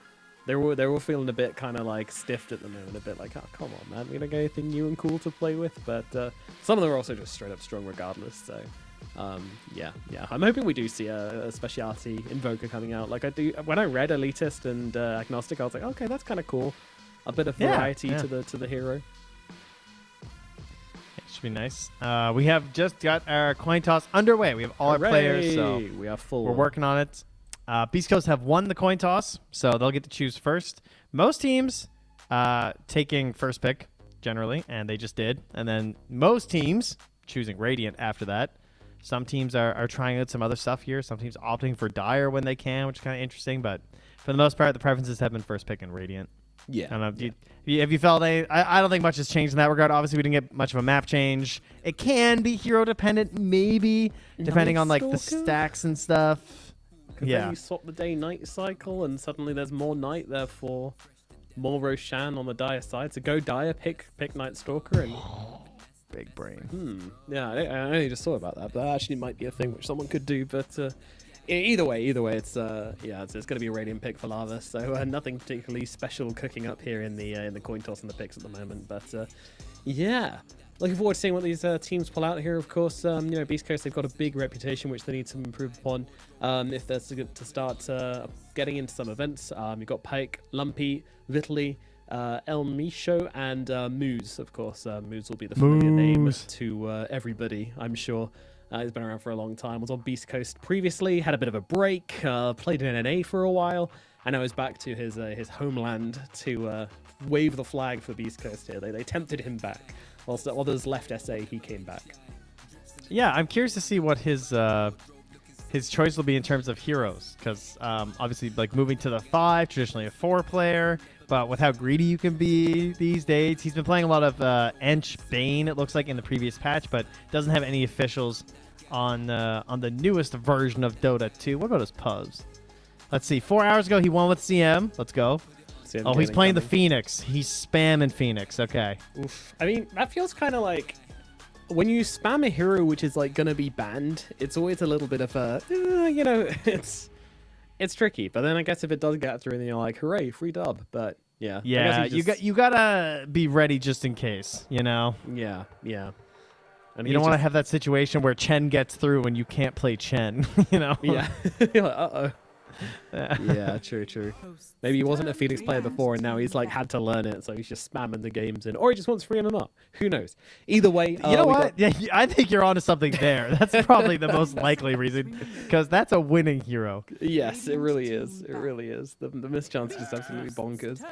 They're all feeling a bit kind of, like, stiffed at the moment, a bit like, oh, come on, man, we don't get anything new and cool to play with, but some of them are also just straight up strong regardless, so... Yeah. I'm hoping we do see a specialty Invoker coming out. Like I do when I read Elitist and Agnostic, I was like, okay, that's kind of cool. A bit of variety to the hero. It should be nice. We have just got our coin toss underway. We have all our players, so we are full. we're working on it. Beast Coast have won the coin toss, so they'll get to choose first. Most teams taking first pick generally, and they just did. And then most teams choosing Radiant after that. Some teams are trying out some other stuff here. Some teams opting for Dire when they can, which is kind of interesting. But for the most part, the preferences have been first pick and Radiant. Yeah. I don't know. Have you felt any? I don't think much has changed in that regard. Obviously, we didn't get much of a map change. It can be hero dependent, maybe, depending on like the stacks and stuff. Then you swap the day-night cycle, and suddenly there's more night, therefore more Roshan on the Dire side. So go Dire, pick Night Stalker, and big brain. Yeah, I only just saw about that, but that actually might be a thing which someone could do. But either way, it's going to be a Radiant pick for Lava. So nothing particularly special cooking up here in the coin toss and the picks at the moment. But yeah. Looking forward to seeing what these teams pull out here. Of course, Beast Coast, they've got a big reputation which they need to improve upon if they're to start getting into some events. You've got Pike, Lumpy, Vitaly, El Misho, and Moose. Of course, Moose will be the familiar name to everybody, I'm sure. He's been around for a long time. Was on Beast Coast previously, had a bit of a break, played in NA for a while, and now he's back to his homeland to wave the flag for Beast Coast here. They tempted him back. Whilst others left SA, he came back. Yeah, I'm curious to see what his choice will be in terms of heroes, because obviously, like moving to the 5, traditionally a 4 player, but with how greedy you can be these days, he's been playing a lot of Ench Bane, it looks like, in the previous patch, but doesn't have any officials on the newest version of Dota 2. What about his pubs? Let's see. 4 hours ago, he won with CM. Let's go. Oh, he's playing the Phoenix. He's spamming Phoenix. Okay. Oof. I mean, that feels kind of like when you spam a hero which is like gonna be banned. It's always a little bit of a, it's tricky. But then I guess if it does get through, then you're like, hooray, free dub. But yeah, you gotta be ready just in case. Yeah. And you don't want to have that situation where Chen gets through and you can't play Chen. Yeah. You're like, uh-oh. Yeah, true. Maybe he wasn't a Phoenix player before, and now he's like had to learn it, so he's just spamming the games in, or he just wants free MMR. Who knows? Either way, you know what? Yeah, I think you're onto something there. That's probably the most likely reason, because that's a winning hero. Yes, it really is. It really is. The mischance is just absolutely bonkers.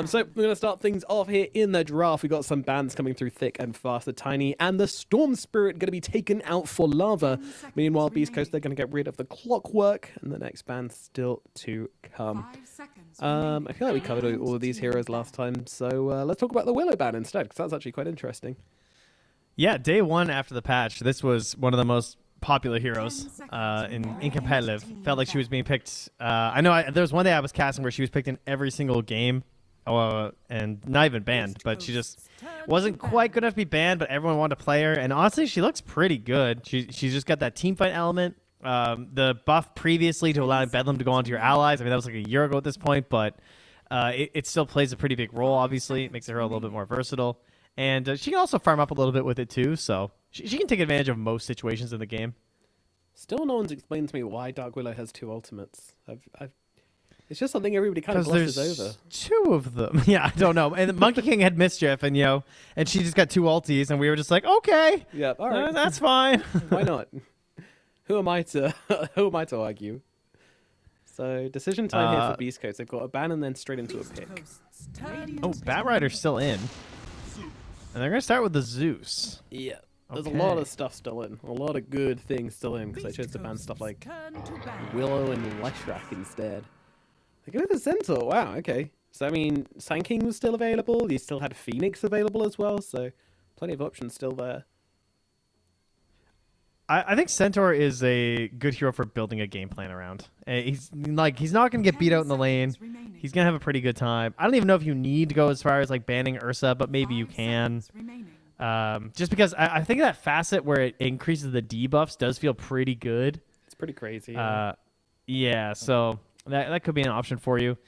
So we're gonna start things off here in the draft. We got some bans coming through thick and fast. The Tiny and the Storm Spirit going to be taken out for Lava. Meanwhile, Beast Coast, they're going to get rid of the Clockwork, and the next ban still to come. I feel like we covered all of these heroes last time, so let's talk about the Willow ban instead, because that's actually quite interesting. Yeah, day one after the patch, this was one of the most popular heroes in competitive. Felt like she was being picked. I know there was one day I was casting where she was picked in every single game, and not even banned, but she just wasn't quite good enough to be banned, but everyone wanted to play her, and honestly, she looks pretty good. She's just got that team fight element. The buff previously to allowing Bedlam to go onto your allies, I mean, that was like a year ago at this point, but it still plays a pretty big role, obviously. It makes her a little bit more versatile. And she can also farm up a little bit with it, too, so she can take advantage of most situations in the game. Still no one's explained to me why Dark Willow has 2 ultimates. It's just something everybody kind of glosses over. 2 of them. Yeah, I don't know. And Monkey King had Mischief, and and she just got 2 ulties, and we were just like, okay, yeah, all right, that's fine. Why not? Who am I to argue? So decision time here for Beast Coast. They've got a ban and then straight into a pick. Oh, Batrider's still in, and they're gonna start with the Zeus. Yeah, there's a lot of stuff still in, a lot of good things still in, because I chose to ban stuff like Willow and Leshrac instead. They go to Centaur. Wow, okay. So I mean, Sand King was still available. You still had Phoenix available as well, so plenty of options still there. I think Centaur is a good hero for building a game plan around. He's not going to get beat out in the lane. He's going to have a pretty good time. I don't even know if you need to go as far as like banning Ursa, but maybe you can. Just because I think that facet where it increases the debuffs does feel pretty good. It's pretty crazy. Yeah, so that could be an option for you.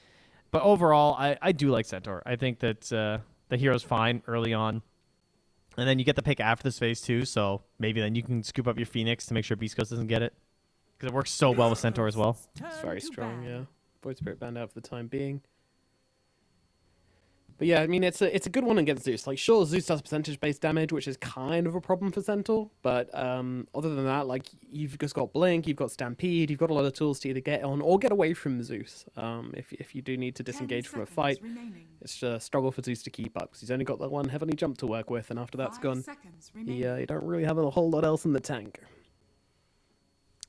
But overall, I do like Centaur. I think that the hero's fine early on. And then you get the pick after this phase too, so maybe then you can scoop up your Phoenix to make sure Beast Coast doesn't get it. Because it works so well with Centaur as well. It's very strong, yeah. Void Spirit banned out for the time being. But yeah, I mean, it's a good one against Zeus. Like, sure, Zeus does percentage-based damage, which is kind of a problem for Centaur. But other than that, like, you've just got Blink, you've got Stampede, you've got a lot of tools to either get on or get away from Zeus. If you do need to disengage from a fight, it's a struggle for Zeus to keep up, because he's only got that one heavenly jump to work with, and after that's gone, you don't really have a whole lot else in the tank.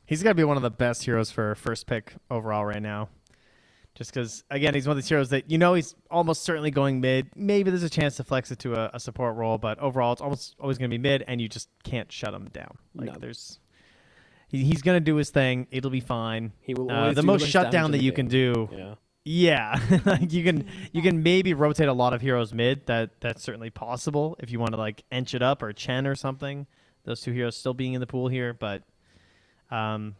He's got to be one of the best heroes for first pick overall right now. Just because, again, he's one of these heroes that he's almost certainly going mid. Maybe there's a chance to flex it to a support role, but overall it's almost always going to be mid, and you just can't shut him down. Like he's going to do his thing. It'll be fine. He will always the do most the most shutdown damage that you in the can game. do. Yeah, like you can maybe rotate a lot of heroes mid. That's certainly possible if you want to like ench it up or Chen or something. Those two heroes still being in the pool here, but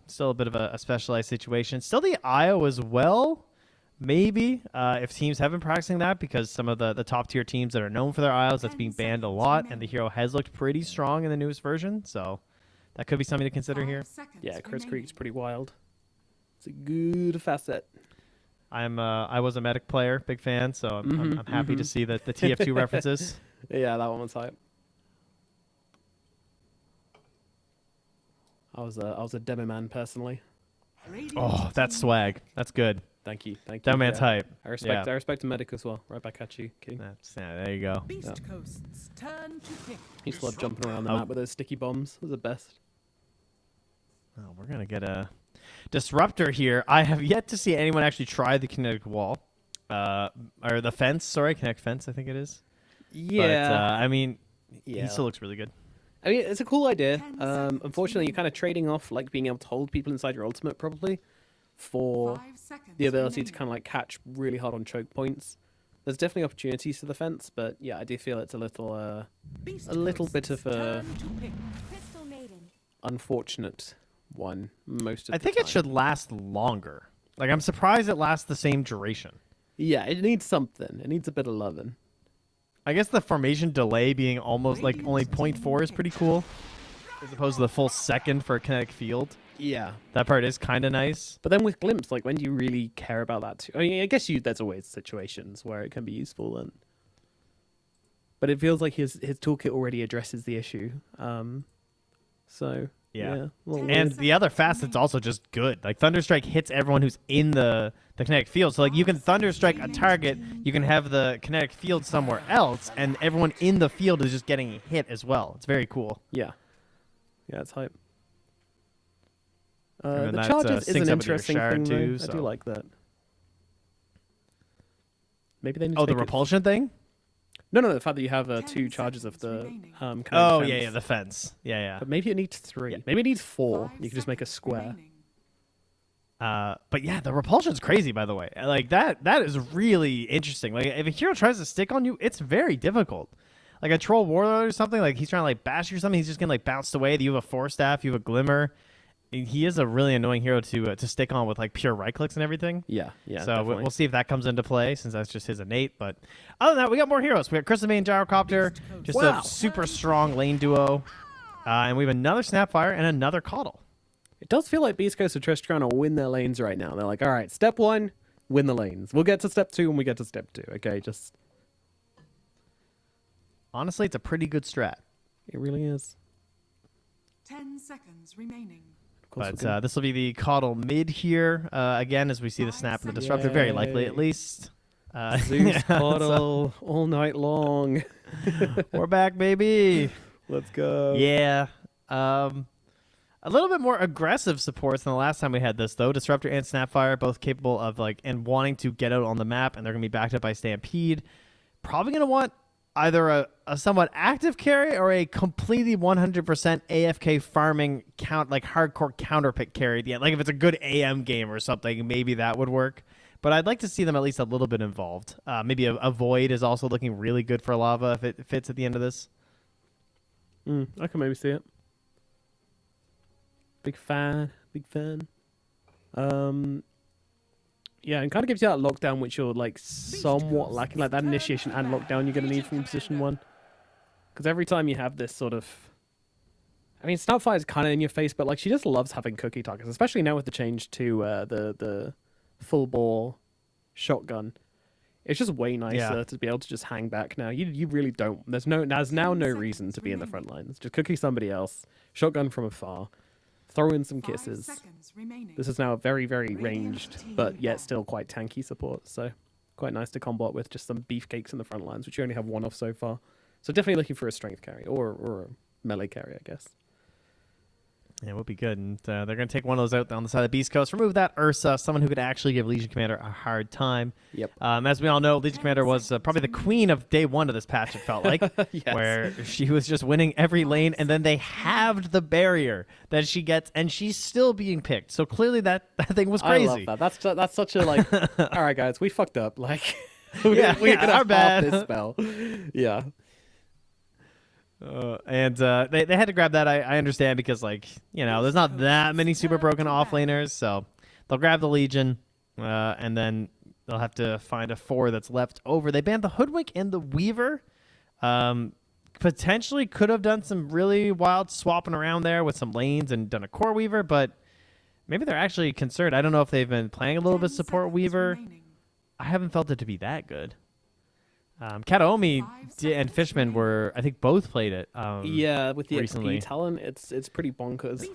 still a bit of a specialized situation. Still the IO as well. Maybe if teams have been practicing that, because some of the top tier teams that are known for their IOs, that's being banned a lot, and the hero has looked pretty strong in the newest version, so that could be something to consider here. Yeah, Chris Creek's pretty wild. It's a good facet. I was a medic player, big fan, so I'm happy to see the TF2 references. Yeah, that one was hype. I was a demo man personally. Oh, that's swag. That's good. Thank you. That man's hype. I respect the medic as well. Right back at you, King. There you go. Beast Coast's turn to pick. He used to love jumping around the map with those sticky bombs. It was the best. Oh, we're gonna get a disruptor here. I have yet to see anyone actually try the kinetic wall, or the fence. Sorry, kinetic fence. I think it is. Yeah. But, I mean, he still looks really good. I mean, it's a cool idea. Unfortunately, you're kind of trading off like being able to hold people inside your ultimate probably for the ability to kind of like catch really hard on choke points. There's definitely opportunities for the fence, but yeah, I do feel it's a little bit of a unfortunate one most of the time. I think it should last longer. Like, I'm surprised it lasts the same duration. Yeah, it needs something. It needs a bit of loving. I guess the formation delay being almost like only 0.4 is pretty cool, as opposed to the full second for a kinetic field. Yeah. That part is kind of nice. But then with Glimpse, like, when do you really care about that too? I mean, I guess there's always situations where it can be useful, but it feels like his toolkit already addresses the issue. So yeah. And the other facet's also just good. Like, Thunderstrike hits everyone who's in the kinetic field. So like, you can Thunderstrike a target, you can have the kinetic field somewhere else, and everyone in the field is just getting hit as well. It's very cool. Yeah, it's hype. And the that, charges is syncs an up with your interesting shard thing, too, though. so. I do like that. Maybe they need to the make it- repulsion thing? No, the fact that you have 2 charges of the kinetic Oh, fence. yeah, the fence. Yeah. But maybe it needs 3. Maybe it needs 4. You can just make a square. But yeah, the repulsion's crazy, by the way. Like, that is really interesting. Like, if a hero tries to stick on you, it's very difficult. Like a troll warlord or something, like he's trying to like bash you or something, he's just getting like bounced away. You have a force staff, you have a glimmer. He is a really annoying hero to stick on with like pure right clicks and everything. Yeah. So we'll see if that comes into play, since that's just his innate. But other than that, we got more heroes. We got Chrysamine Gyrocopter, just a super strong lane duo, and we have another Snapfire and another Coddle. It does feel like Beast Coast are just trying to win their lanes right now. They're like, all right, step 1, win the lanes. We'll get to step 2 when we get to step 2. Okay, just. Honestly, it's a pretty good strat. It really is. 10 seconds remaining. But this will be the Coddle mid here, again, as we see the snap and the disruptor, very likely at least. Zeus Coddle all night long. We're back, baby. Let's go. Yeah. A little bit more aggressive supports than the last time we had this, though. Disruptor and Snapfire, both capable of and wanting to get out on the map, and they're going to be backed up by Stampede. Probably going to want either a somewhat active carry or a completely 100% AFK farming hardcore counter pick carry. Yeah, like if it's a good AM game or something, maybe that would work. But I'd like to see them at least a little bit involved. Maybe a Void is also looking really good for Lava if it fits at the end of this. I can maybe see it. Big fan. Yeah, and kind of gives you that lockdown, which you're somewhat lacking, like that initiation and lockdown you're going to need from position 1. Because every time you have this sort of... I mean, Snapfire is kind of in your face, but like she just loves having cookie targets, especially now with the change to the full bore shotgun. It's just way nicer to be able to just hang back now. You really don't. There's now no reason to be in the front lines. Just cookie somebody else, shotgun from afar, throw in some 5 kisses. seconds remaining. This is now a very, very ranged, but yet still quite tanky support. So quite nice to combat with just some beefcakes in the front lines, which you only have one of so far. So definitely looking for a strength carry or a melee carry, I guess. Yeah, it would be good. And they're going to take one of those out on the side of the Beast Coast. Remove that Ursa, someone who could actually give Legion Commander a hard time. Yep. As we all know, Legion Commander was probably the queen of day one of this patch, it felt like, Yes. where she was just winning every lane, and then they halved the barrier that she gets, and she's still being picked. So clearly that thing was crazy. I love that. That's such a like. All right, guys, we fucked up. Like, we're gonna our half bad. this spell. Yeah. And they had to grab that. I understand because, like, you know, there's not that many super broken offlaners, so they'll grab the Legion, and then they'll have to find a 4 that's left over. They banned the Hoodwink and the Weaver. Potentially could have done some really wild swapping around there with some lanes and done a Core Weaver, but maybe they're actually concerned. I don't know if they've been playing a little bit support Weaver. I haven't felt it to be that good. Kataomi and Fishman were, I think, both played it. Yeah, with the recently. XP talent, it's pretty bonkers.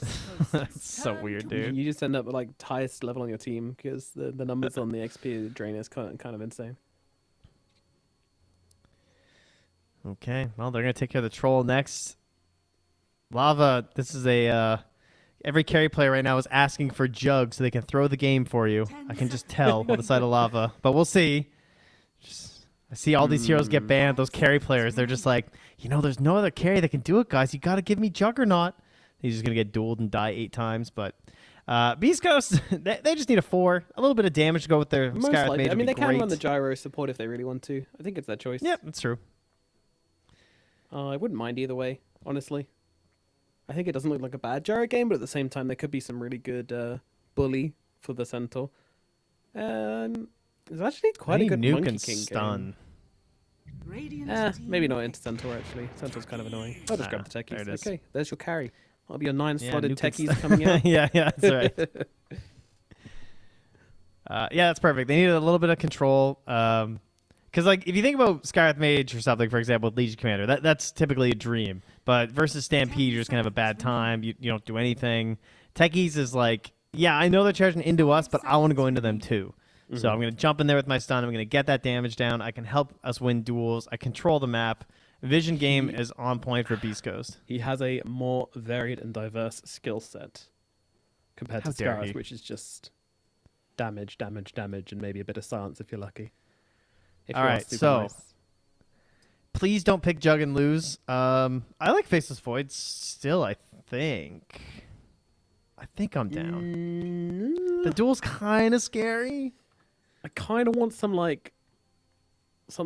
It's so weird, dude. You just end up with like highest level on your team because the numbers on the XP drain is kind of insane. Okay, well, they're going to take care of the troll next. Lava, this is a... every carry player right now is asking for Jug so they can throw the game for you. I can just tell on the side of Lava. But we'll see. I see all these heroes get banned. Those carry players, they're just like, you know, there's no other carry that can do it, guys. You got to give me Juggernaut. He's just going to get dueled and die 8 times. But Beast Coast, they just need a 4. A little bit of damage to go with their Most Scarlet likely. Mage. I mean, they would be can great. run the gyro support if they really want to. I think it's their choice. Yep, that's true. I wouldn't mind either way, honestly. I think it doesn't look like a bad gyro game, but at the same time, there could be some really good bully for the Centaur. There's actually quite a good Nuke Monkey and King stun. Maybe not into Centaur, actually. Centaur's kind of annoying. I'll just grab the techies. there it is. Okay, there's your carry. That'll be your 9-slotted Nuke and techies coming out. yeah, that's right. Yeah, that's perfect. They needed a little bit of control. Because, like, if you think about Scarlet Mage or something, for example, with Legion Commander, that's typically a dream. But versus Stampede, you're just going to have a bad time. You don't do anything. Techies is like, yeah, I know they're charging into us, but I want to go into them too. So I'm going to jump in there with my stun. I'm going to get that damage down. I can help us win duels. I control the map. Vision game is on point for Beast Coast. He has a more varied and diverse skill set compared How to dare Scarlet, he. which is just damage, and maybe a bit of silence if you're lucky. If All you are right, super so nice. please don't pick Jug and lose. I like Faceless Void still, I think. I think I'm down. The duel's kind of scary. I kind of want something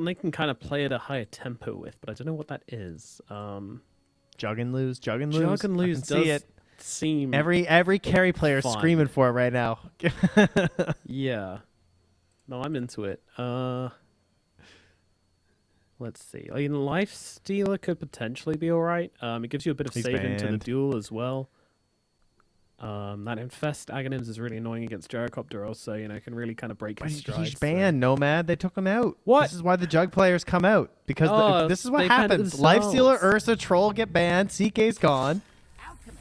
they can kind of play at a higher tempo with, but I don't know what that is. Jug and lose. Jug and I lose can does see it. seem Every carry player is fun. screaming for it right now. Yeah. No, I'm into it. Let's see. I mean, Life Stealer could potentially be alright. It gives you a bit of He's save into the banned. duel as well. That Infest Aghanim's is really annoying against Gyrocopter also, you know, can really kind of break But his stride. he's banned, Nomad. They took him out. What? This is why the Jug players come out. Because Oh, this is what they banned it happens. Lifestealer, themselves. Ursa, Troll get banned. CK's gone.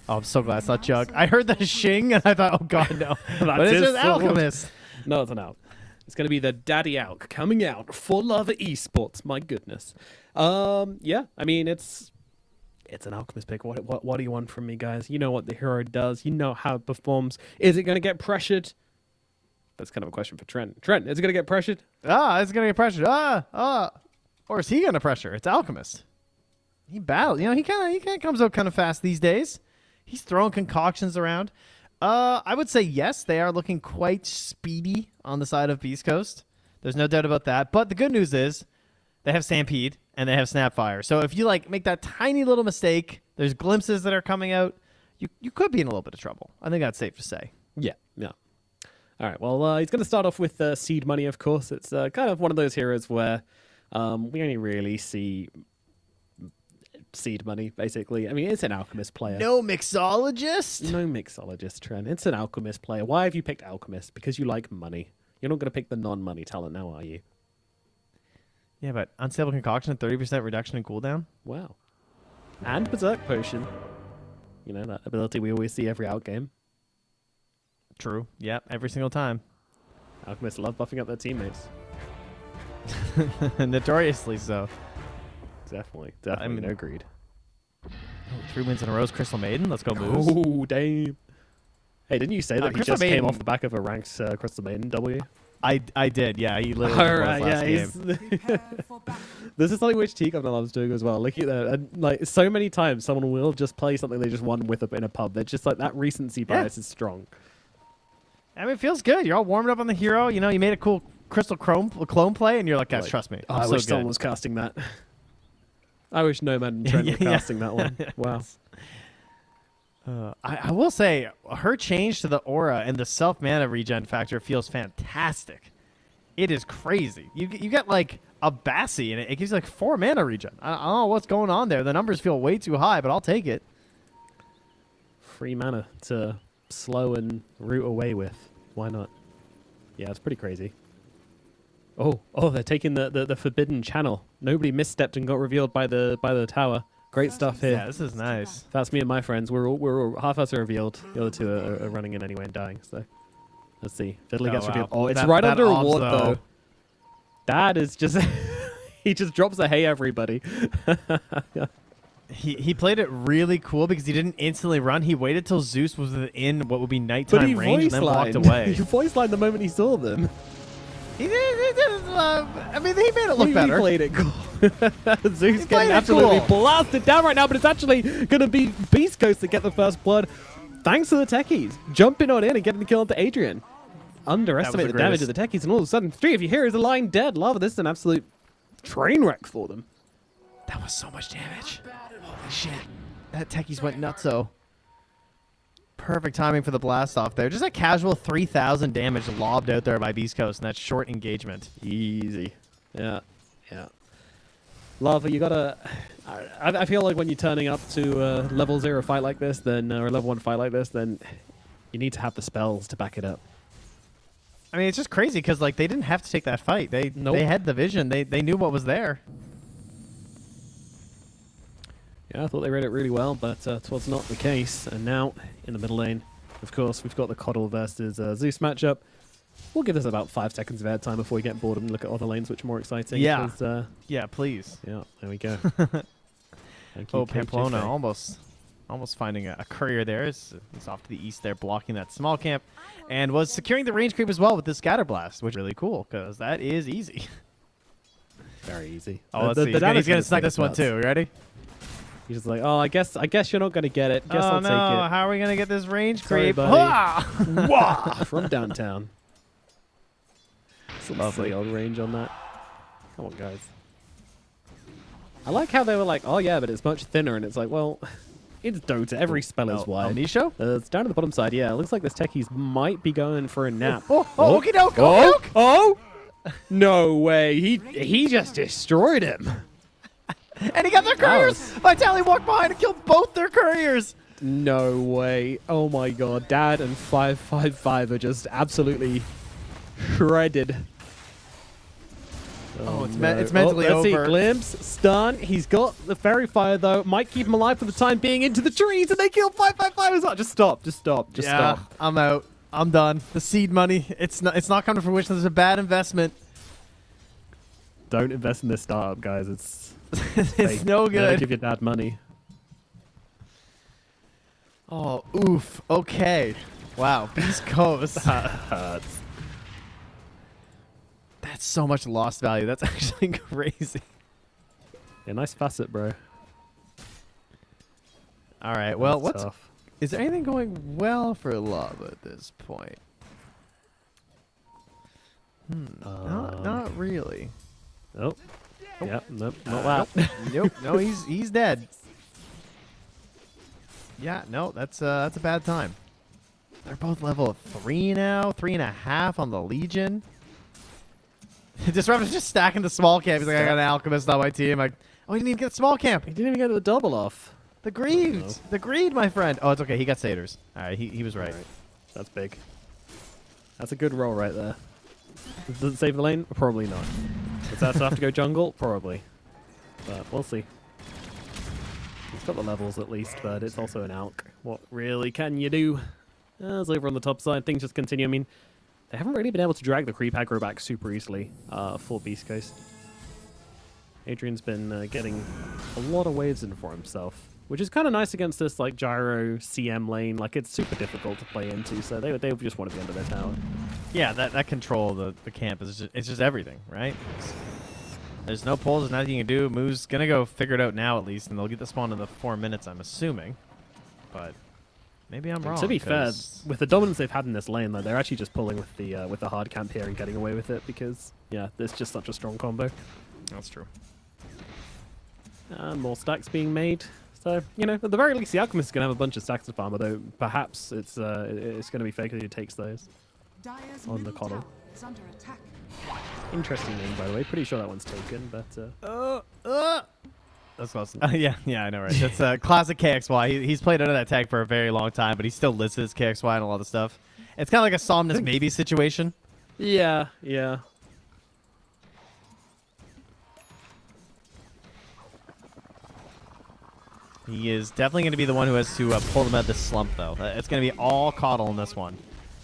Oh, I'm so glad it's not Jug. I heard the shing and I thought, oh god, no. But it's his just sword. Alchemist. No, it's an Alk. It's going to be the Daddy Alk coming out for Lava Esports. My goodness. Yeah, I mean, it's an Alchemist pick. What do you want from me, guys? You know what the hero does. You know how it performs. Is it going to get pressured? That's kind of a question for Trent. Trent, is it going to get pressured? It's going to get pressured. Or is he going to pressure? It's Alchemist. He battles. You know, he kind of comes out kind of fast these days. He's throwing concoctions around. I would say yes, they are looking quite speedy on the side of Beast Coast. There's no doubt about that. But the good news is they have Stampede and they have Snapfire. So if you like make that tiny little mistake, there's glimpses that are coming out. You could be in a little bit of trouble. I think that's safe to say. Yeah. All right, well, he's going to start off with Seed Money, of course. It's kind of one of those heroes where we only really see seed money, basically. I mean, it's an Alchemist player. No mixologist? No mixologist, Trent. It's an Alchemist player. Why have you picked Alchemist? Because you like money. You're not going to pick the non-money talent now, are you? Yeah, but unstable concoction, 30% reduction in cooldown. Wow. And Berserk Potion. You know, that ability we always see every outgame. True. Yep, every single time. Alchemists love buffing up their teammates. Notoriously so. Definitely. Definitely agreed. Oh, 3 wins in a row, Crystal Maiden. Let's go, Moose. Oh, damn. Hey, didn't you say that he Crystal just came Maiden- off the back of a ranked Crystal Maiden W? I did, yeah. He literally Alright, last game. This is something which Teacup loves doing as well. Look at that. And, like, so many times someone will just play something they just won with in a pub. They're just like, that recency bias is strong. I mean, it feels good. You're all warmed up on the hero. You know, you made a cool Crystal clone play, and you're like, guys, trust me. I I'm wish so someone good. was casting that. I wish Nomad and Trent were casting that one. Wow. I will say, her change to the aura and the self-mana regen factor feels fantastic. It is crazy. You get like a Bassi, and it gives you like 4 mana regen. I don't know what's going on there. The numbers feel way too high, but I'll take it. Free mana to slow and root away with. Why not? Yeah, it's pretty crazy. Oh, they're taking the forbidden channel. Nobody misstepped and got revealed by the tower. Great stuff here. Yeah, this is nice. That's me and my friends. We're all half us are revealed. The other two are running in anyway and dying. So let's see. Fiddler gets revealed. Oh, it's right under a ward though. Dad is just he just drops a hey everybody. He played it really cool because he didn't instantly run. He waited till Zeus was within what would be nighttime range and then walked away. He voice lined the moment he saw them. He did I mean, he made it look better. He played it cool. Zeus getting absolutely blasted down right now, but it's actually going to be Beast Coast to get the first blood. Thanks to the techies. Jumping on in and getting the kill onto Adrian. Underestimate the damage of the techies, and all of a sudden, 3 of your heroes are lying dead. Lava, this is an absolute train wreck for them. That was so much damage. Holy shit. That techies went nutso. Perfect timing for the blast off there. Just a casual 3,000 damage lobbed out there by Beast Coast in that short engagement. Easy. Yeah. Lava, you gotta... I feel like when you're turning up to a level 0 fight like this, then or a level 1 fight like this, then you need to have the spells to back it up. I mean, it's just crazy because like they didn't have to take that fight. They had the vision. They knew what was there. Yeah, I thought they read it really well, but it was not the case. And now, in the middle lane, of course, we've got the Coddle versus Zeus matchup. We'll give this about 5 seconds of airtime before we get bored and look at other lanes which are more exciting. Yeah. Yeah, please. Yeah, there we go. Pamplona almost finding a courier there. He's off to the east there, blocking that small camp, and was securing the range creep as well with this scatter blast, which is really cool because that is easy. Very easy. Oh, let's see. He's gonna snipe this one too. Ready? He's just like, oh, I guess you're not gonna get it. Guess I'll take it. How are we gonna get this range Sorry, creep? buddy. Wah! From downtown. Some lovely old range on that. Come on, guys. I like how they were like, oh yeah, but it's much thinner, and it's like, well, it's Dota. Every spell is wide. Nisho? It's down to the bottom side. Yeah, it looks like this techies might be going for a nap. Okie doke. Oh! No way. He just destroyed him. And he got their couriers. Vitaly walked behind and killed both their couriers. No way. Oh my god. Dad and 555 are just absolutely shredded. It's mentally let's see. over. Glimpse, stun. He's got the fairy fire though. Might keep him alive for the time being into the trees, and they kill 555 as well. Just stop. Stop. I'm out. I'm done. The seed money. It's not coming to fruition. This is a bad investment. Don't invest in this startup, guys. It's it's no good. Never give your dad money. Oh, oof. Okay. Wow. Beast Coast. That hurts. That's so much lost value. That's actually crazy. Yeah, nice facet, bro. All right. Well, That's tough. Is there anything going well for Lava at this point? Not really. Nope. Yep. Nope. Not that. Nope. No, he's dead. Yeah. No, that's a bad time. They're both level 3 now. 3.5 on the Legion. Disruptor's just stacking the small camp. He's like, I got an alchemist on my team. Like, oh, he didn't even get small camp. He didn't even get the double off. The greed. No. The greed, my friend. Oh, it's okay. He got satyrs. All right, he was right. All right. That's big. That's a good roll right there. Does it save the lane? Probably not. Does that have to go jungle? Probably. But we'll see. He's got the levels at least, but it's also an alk. What really can you do? It's over on the top side. Things just continue. I mean, they haven't really been able to drag the creep aggro back super easily for Beast Coast. Adrian's been getting a lot of waves in for himself, which is kind of nice against this like gyro CM lane. Like, it's super difficult to play into, so they just want to be under their tower. Yeah, that control of the camp is it's just everything, right? There's no pulls, there's nothing you can do. Moo's gonna go figure it out now at least, and they'll get the spawn in the 4 minutes, I'm assuming. But maybe I'm wrong. To be fair, with the dominance they've had in this lane, though, they're actually just pulling with the hard camp here and getting away with it because there's just such a strong combo. That's true. And more stacks being made. So, at the very least, the Alchemist is going to have a bunch of stacks to farm, although perhaps it's going to be Faker who takes those Dire's on the middle coddle. tower is under attack. Interesting name, by the way. Pretty sure that one's taken, but... That's close. Yeah, I know, right? That's a classic KXY. He's played under that tag for a very long time, but he's still listed as KXY and a lot of stuff. It's kind of like a Somnus maybe situation. Yeah. He is definitely going to be the one who has to pull them out of this slump, though. It's going to be all Coddle in this one.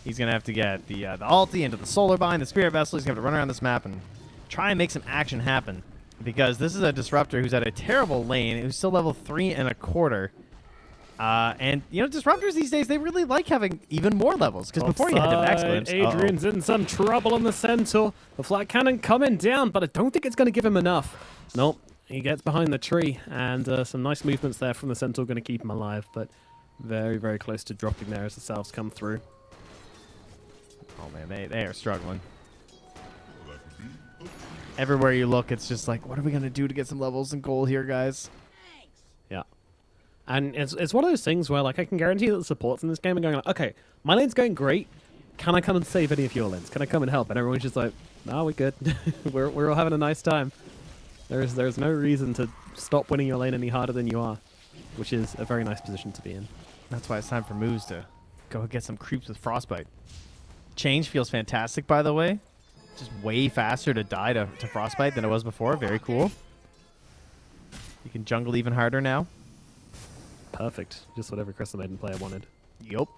He's going to have to get the ulti into the Solar Bind, the Spirit Vessel. He's going to have to run around this map and try and make some action happen. Because this is a Disruptor who's at a terrible lane, who's still level 3.25. And, Disruptors these days, they really like having even more levels. Because before you had to max glimpse. Adrian's in some trouble on the Centaur. The flat cannon coming down, but I don't think it's going to give him enough. Nope. He gets behind the tree, and some nice movements there from the Centaur going to keep him alive, but very, very close to dropping there as the salves come through. Oh, man, they are struggling. Everywhere you look, it's just like, what are we going to do to get some levels and gold here, guys? Yeah. And it's one of those things where, like, I can guarantee that the supports in this game are going like, okay, my lane's going great. Can I come and save any of your lanes? Can I come and help? And everyone's just like, no, we're good. we're all having a nice time. There's no reason to stop winning your lane any harder than you are, which is a very nice position to be in. That's why it's time for Moose to go get some creeps with Frostbite. Change feels fantastic, by the way. Just way faster to die to Frostbite than it was before. Very cool. You can jungle even harder now. Perfect. Just what every Crystal Maiden player wanted. Yup.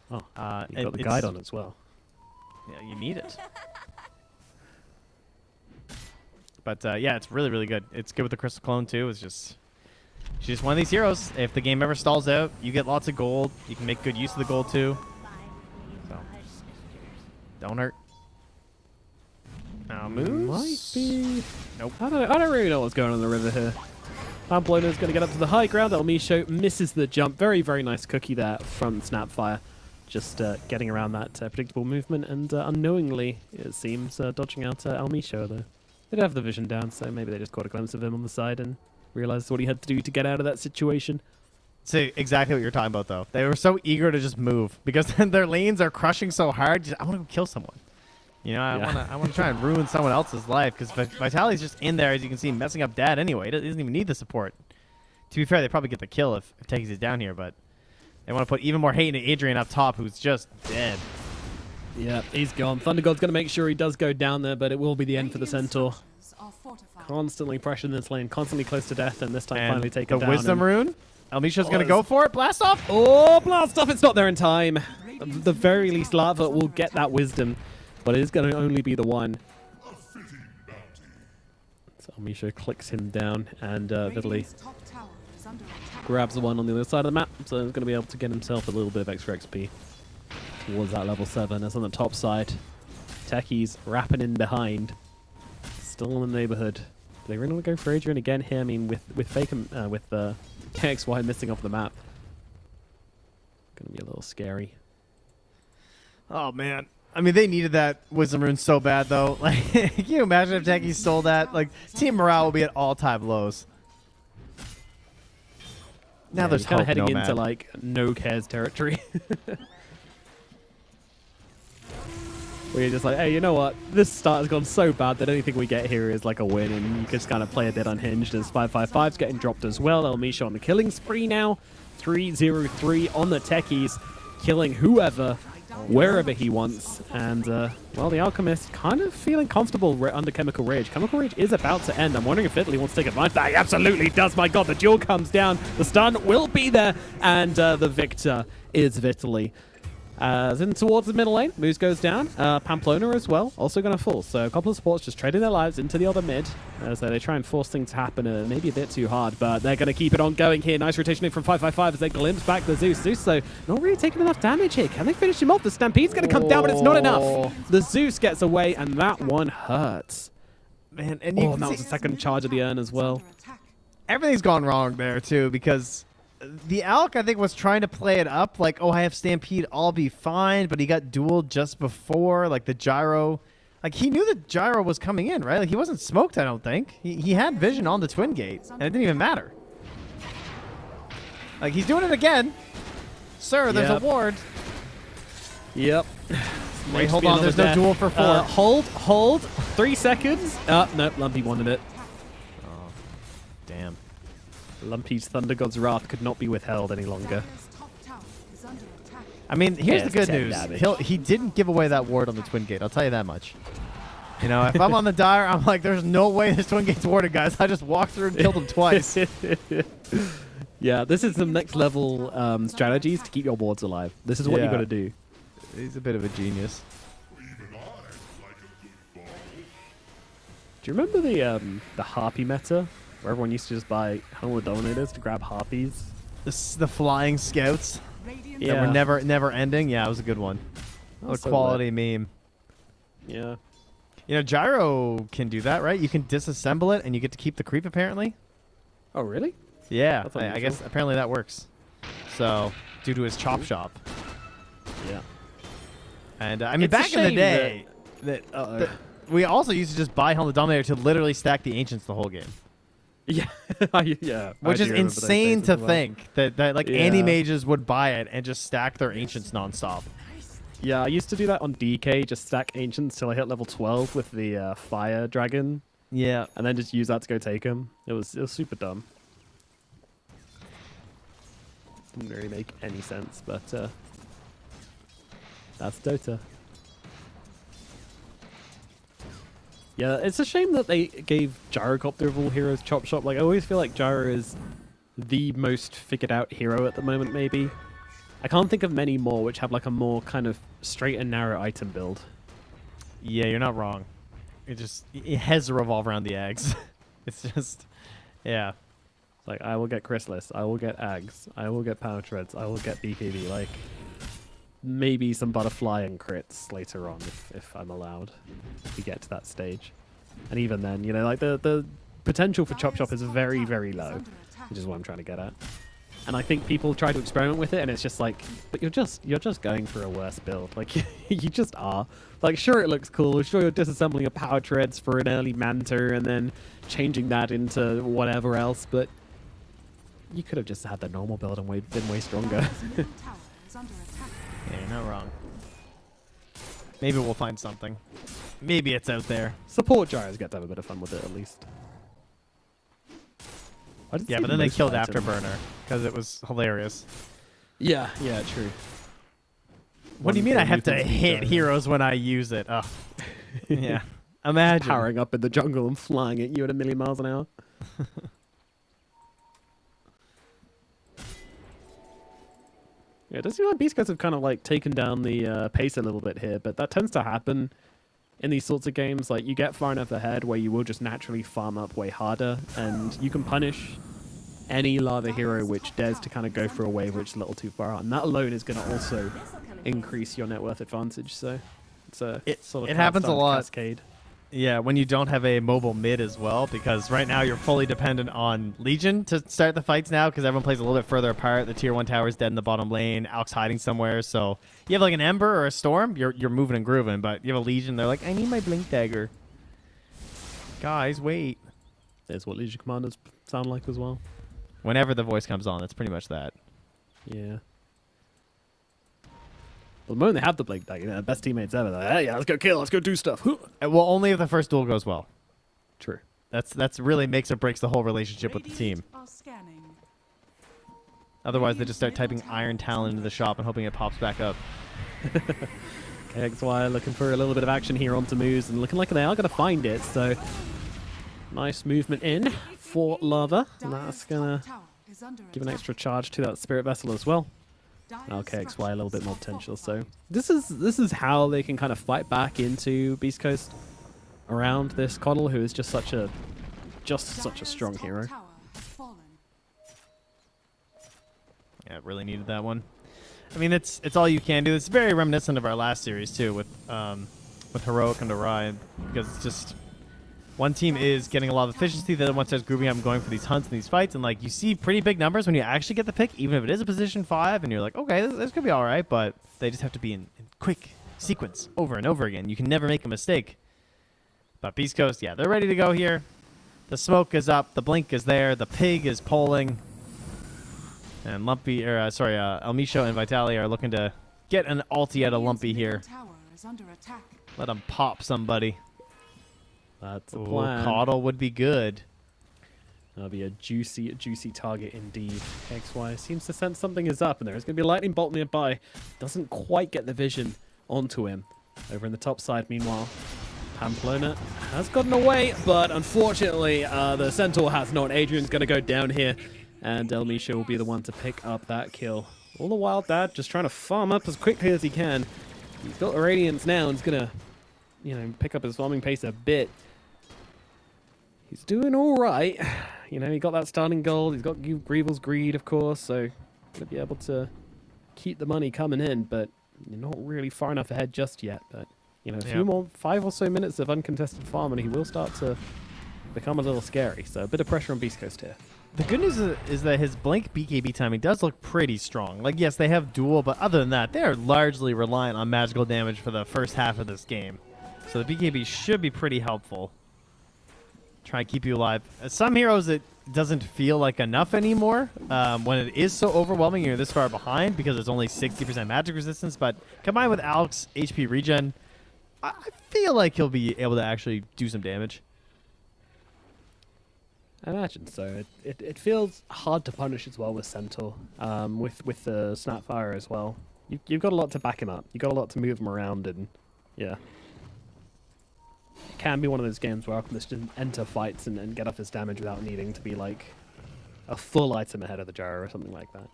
Oh, you got the guide on as well. Yeah, you need it. But yeah, it's really, really good. It's good with the Crystal Clone too. She's just one of these heroes. If the game ever stalls out, you get lots of gold. You can make good use of the gold too. So don't hurt. Now Moose Might be. Nope. I don't really know what's going on in the river here. Pamplona's going to get up to the high ground. El Misho misses the jump. Very, very nice cookie there from Snapfire. Just getting around that predictable movement and unknowingly, it seems, dodging out El Misho though. They don't have the vision down, so maybe they just caught a glimpse of him on the side and realized what he had to do to get out of that situation. See, exactly what you're talking about, though. They were so eager to just move because their lanes are crushing so hard. I want to go kill someone. I want to try and ruin someone else's life because Vitality's just in there, as you can see, messing up Dad anyway. He doesn't even need the support. To be fair, they probably get the kill if Techies is down here, but they want to put even more hate into Adrian up top, who's just dead. Yeah, he's gone. Thunder God's going to make sure he does go down there, but it will be the end for the Centaur. Constantly pressuring this lane, constantly close to death, and this time finally taken down. The Wisdom Rune? El Misho's going to go for it. Blast off! Oh, blast off! It's not there in time. At the very least, Lava will get that Wisdom, but it is going to only be the one. So El Misho clicks him down, and Vidali grabs the one on the other side of the map, so he's going to be able to get himself a little bit of extra XP towards that level 7. That's on the top side. Techies wrapping in behind. Still in the neighborhood. Do they really want to go for Adrian again here? I mean, with Faker, with KXY missing off the map. Gonna be a little scary. Oh, man. I mean, they needed that Wisdom Rune so bad, though. Like, can you imagine if Techie stole that? Like, team morale will be at all-time lows. Now there's kind of heading Nomad. into, like, no cares territory. where you're just like, hey, you know what? This start has gone so bad that anything we get here is like a win, and you just kind of play a bit unhinged as 555's getting dropped as well. El Misha on the killing spree now. 303 on the techies, killing whoever, wherever he wants. And, well, the Alchemist kind of feeling comfortable under Chemical Rage. Chemical Rage is about to end. I'm wondering if Italy wants to take advantage. That he absolutely does. My god, the duel comes down. The stun will be there. And the victor is Vitaly. In towards the middle lane, Moose goes down. Pamplona as well, also going to fall. So a couple of supports just trading their lives into the other mid. So they try and force things to happen maybe a bit too hard, but they're going to keep it on going here. Nice rotation in from 555 as they glimpse back the Zeus. Zeus, though, not really taking enough damage here. Can they finish him off? The Stampede's going to come down, but it's not enough. The Zeus gets away, and that one hurts. Man, and you that was the second charge of the urn as well. Everything's gone wrong there, too, because the Alk, I think, was trying to play it up like, oh, I have Stampede, I'll be fine, but he got dueled just before, like the gyro. Like, he knew the gyro was coming in, right? Like, he wasn't smoked, I don't think. He had vision on the Twin Gate, and it didn't even matter. Like, he's doing it again. Sir, there's a ward. Yep. Wait, hold on, there's no duel for 4. Hold. 3 seconds. Nope, Lumpy wanted it. Oh, damn. Lumpy's Thunder God's Wrath could not be withheld any longer. I mean, here's the good news. He didn't give away that ward on the Twin Gate. I'll tell you that much. You know, if I'm on the Dire, I'm like, there's no way this Twin Gate's warded, guys. I just walked through and killed him twice. Yeah, this is some next level strategies to keep your wards alive. This is what you got to do. He's a bit of a genius. Do you remember the Harpy meta? Where everyone used to just buy Helmet Dominators to grab Harpies? The flying scouts that were never ending. Yeah, it was a good one. A quality meme. Yeah. You know, Gyro can do that, right? You can disassemble it and you get to keep the creep, apparently. Oh, really? Yeah, I guess apparently that works. So, due to his chop shop. Yeah. And, I mean, back in the day, we also used to just buy Helmet Dominator to literally stack the Ancients the whole game. Yeah, yeah. Which is insane to think that like anti-mages would buy it and just stack their Ancients nonstop. Yeah, I used to do that on DK, just stack Ancients till I hit level 12 with the Fire Dragon. Yeah. And then just use that to go take him. It was super dumb. Didn't really make any sense, but that's Dota. Yeah, it's a shame that they gave Gyrocopter of all heroes Chop Shop. Like, I always feel like Gyro is the most figured out hero at the moment, maybe. I can't think of many more which have like a more kind of straight and narrow item build. Yeah, you're not wrong. It has to revolve around the eggs. It's just, yeah. Like, I will get Chrysalis, I will get Ags, I will get Power Treads, I will get BKB. Like, maybe some butterfly and crits later on if I'm allowed to get to that stage. And even then, you know, like the potential for Chop Chop is very, very low, which is what I'm trying to get at. And I think people try to experiment with it, and it's just like, but you're just going for a worse build. Like, you just are. Like, sure, it looks cool. Sure, you're disassembling a Power Treads for an early Manta and then changing that into whatever else, but you could have just had the normal build and been way stronger. Yeah, you're not wrong. Maybe we'll find something. Maybe it's out there. Support Gyros get to have a bit of fun with it, at least. Yeah, but then they killed Afterburner because it was hilarious. Yeah, true. What do you mean I have to hit heroes when I use it? Oh. Yeah. Imagine. Powering up in the jungle and flying at you at 1,000,000 miles an hour. Yeah, it does seem like Beast Guys have kind of like taken down the pace a little bit here, but that tends to happen in these sorts of games. Like, you get far enough ahead where you will just naturally farm up way harder, and you can punish any lava hero which dares to kind of go for a wave which is a little too far out, and that alone is going to also increase your net worth advantage. So it's a sort of it happens a lot. Cascade. Yeah, when you don't have a mobile mid as well, because right now you're fully dependent on Legion to start the fights now, because everyone plays a little bit further apart. The tier 1 tower is dead in the bottom lane. Alk's hiding somewhere, so you have like an Ember or a Storm, you're moving and grooving, but you have a Legion, they're like, I need my Blink Dagger. Guys, wait. There's what Legion Commanders sound like as well. Whenever the voice comes on, it's pretty much that. Yeah. the moment they have the Blink Dagger, best teammates ever. Like, hey, yeah, let's go kill, let's go do stuff. Well, only if the first duel goes well. True. That's really makes or breaks the whole relationship with the team. Are scanning. Otherwise, they just start typing Iron Talon into the shop and hoping it pops back up. KXY looking for a little bit of action here onto moves and looking like they are going to find it. So nice movement in for Lava. And that's going to give an extra charge to that Spirit Vessel as well. Now KXY a little bit more potential. So this is how they can kind of fight back into Beast Coast around this Coddle, who is just such a strong hero. Yeah, really needed that one. I mean, it's all you can do. It's very reminiscent of our last series too, with Heroic and Orion, because it's just one team is getting a lot of efficiency, the other one starts grouping up and going for these hunts and these fights, and like you see pretty big numbers when you actually get the pick, even if it is a position 5, and you're like, okay, this could be all right, but they just have to be in quick sequence over and over again. You can never make a mistake. But Beast Coast, yeah, they're ready to go here. The smoke is up, the blink is there, the pig is polling. And Lumpy, or Elmisho and Vitali are looking to get an ulti out of Lumpy here. Let him pop somebody. That's the plan. Coddle would be good. That'll be a juicy target indeed. XY seems to sense something is up, and there is going to be a lightning bolt nearby. Doesn't quite get the vision onto him. Over in the top side, meanwhile, Pamplona has gotten away, but unfortunately, the Centaur has not. Adrian's going to go down here. And Elmisha will be the one to pick up that kill. All the while, Dad just trying to farm up as quickly as he can. He's got the Radiance now and he's going to, pick up his farming pace a bit. He's doing all right. He got that starting gold. He's got Greevil's Greed, of course, so going to be able to keep the money coming in, but you're not really far enough ahead just yet. But, a few more, 5 or so minutes of uncontested farm and he will start to become a little scary. So a bit of pressure on Beast Coast here. The good news is that his Blink BKB timing does look pretty strong. Like, yes, they have duel, but other than that, they're largely reliant on magical damage for the first half of this game. So the BKB should be pretty helpful. Try and keep you alive. Some heroes, it doesn't feel like enough anymore when it is so overwhelming. You're this far behind because it's only 60% magic resistance. But combined with Alex HP regen, I feel like he'll be able to actually do some damage. I imagine so. It feels hard to punish as well with Centaur, with the Snapfire as well. You've got a lot to back him up. You've got a lot to move him around, and yeah. It can be one of those games where Alchemist can enter fights and get off his damage without needing to be like a full item ahead of the gyro or something like that.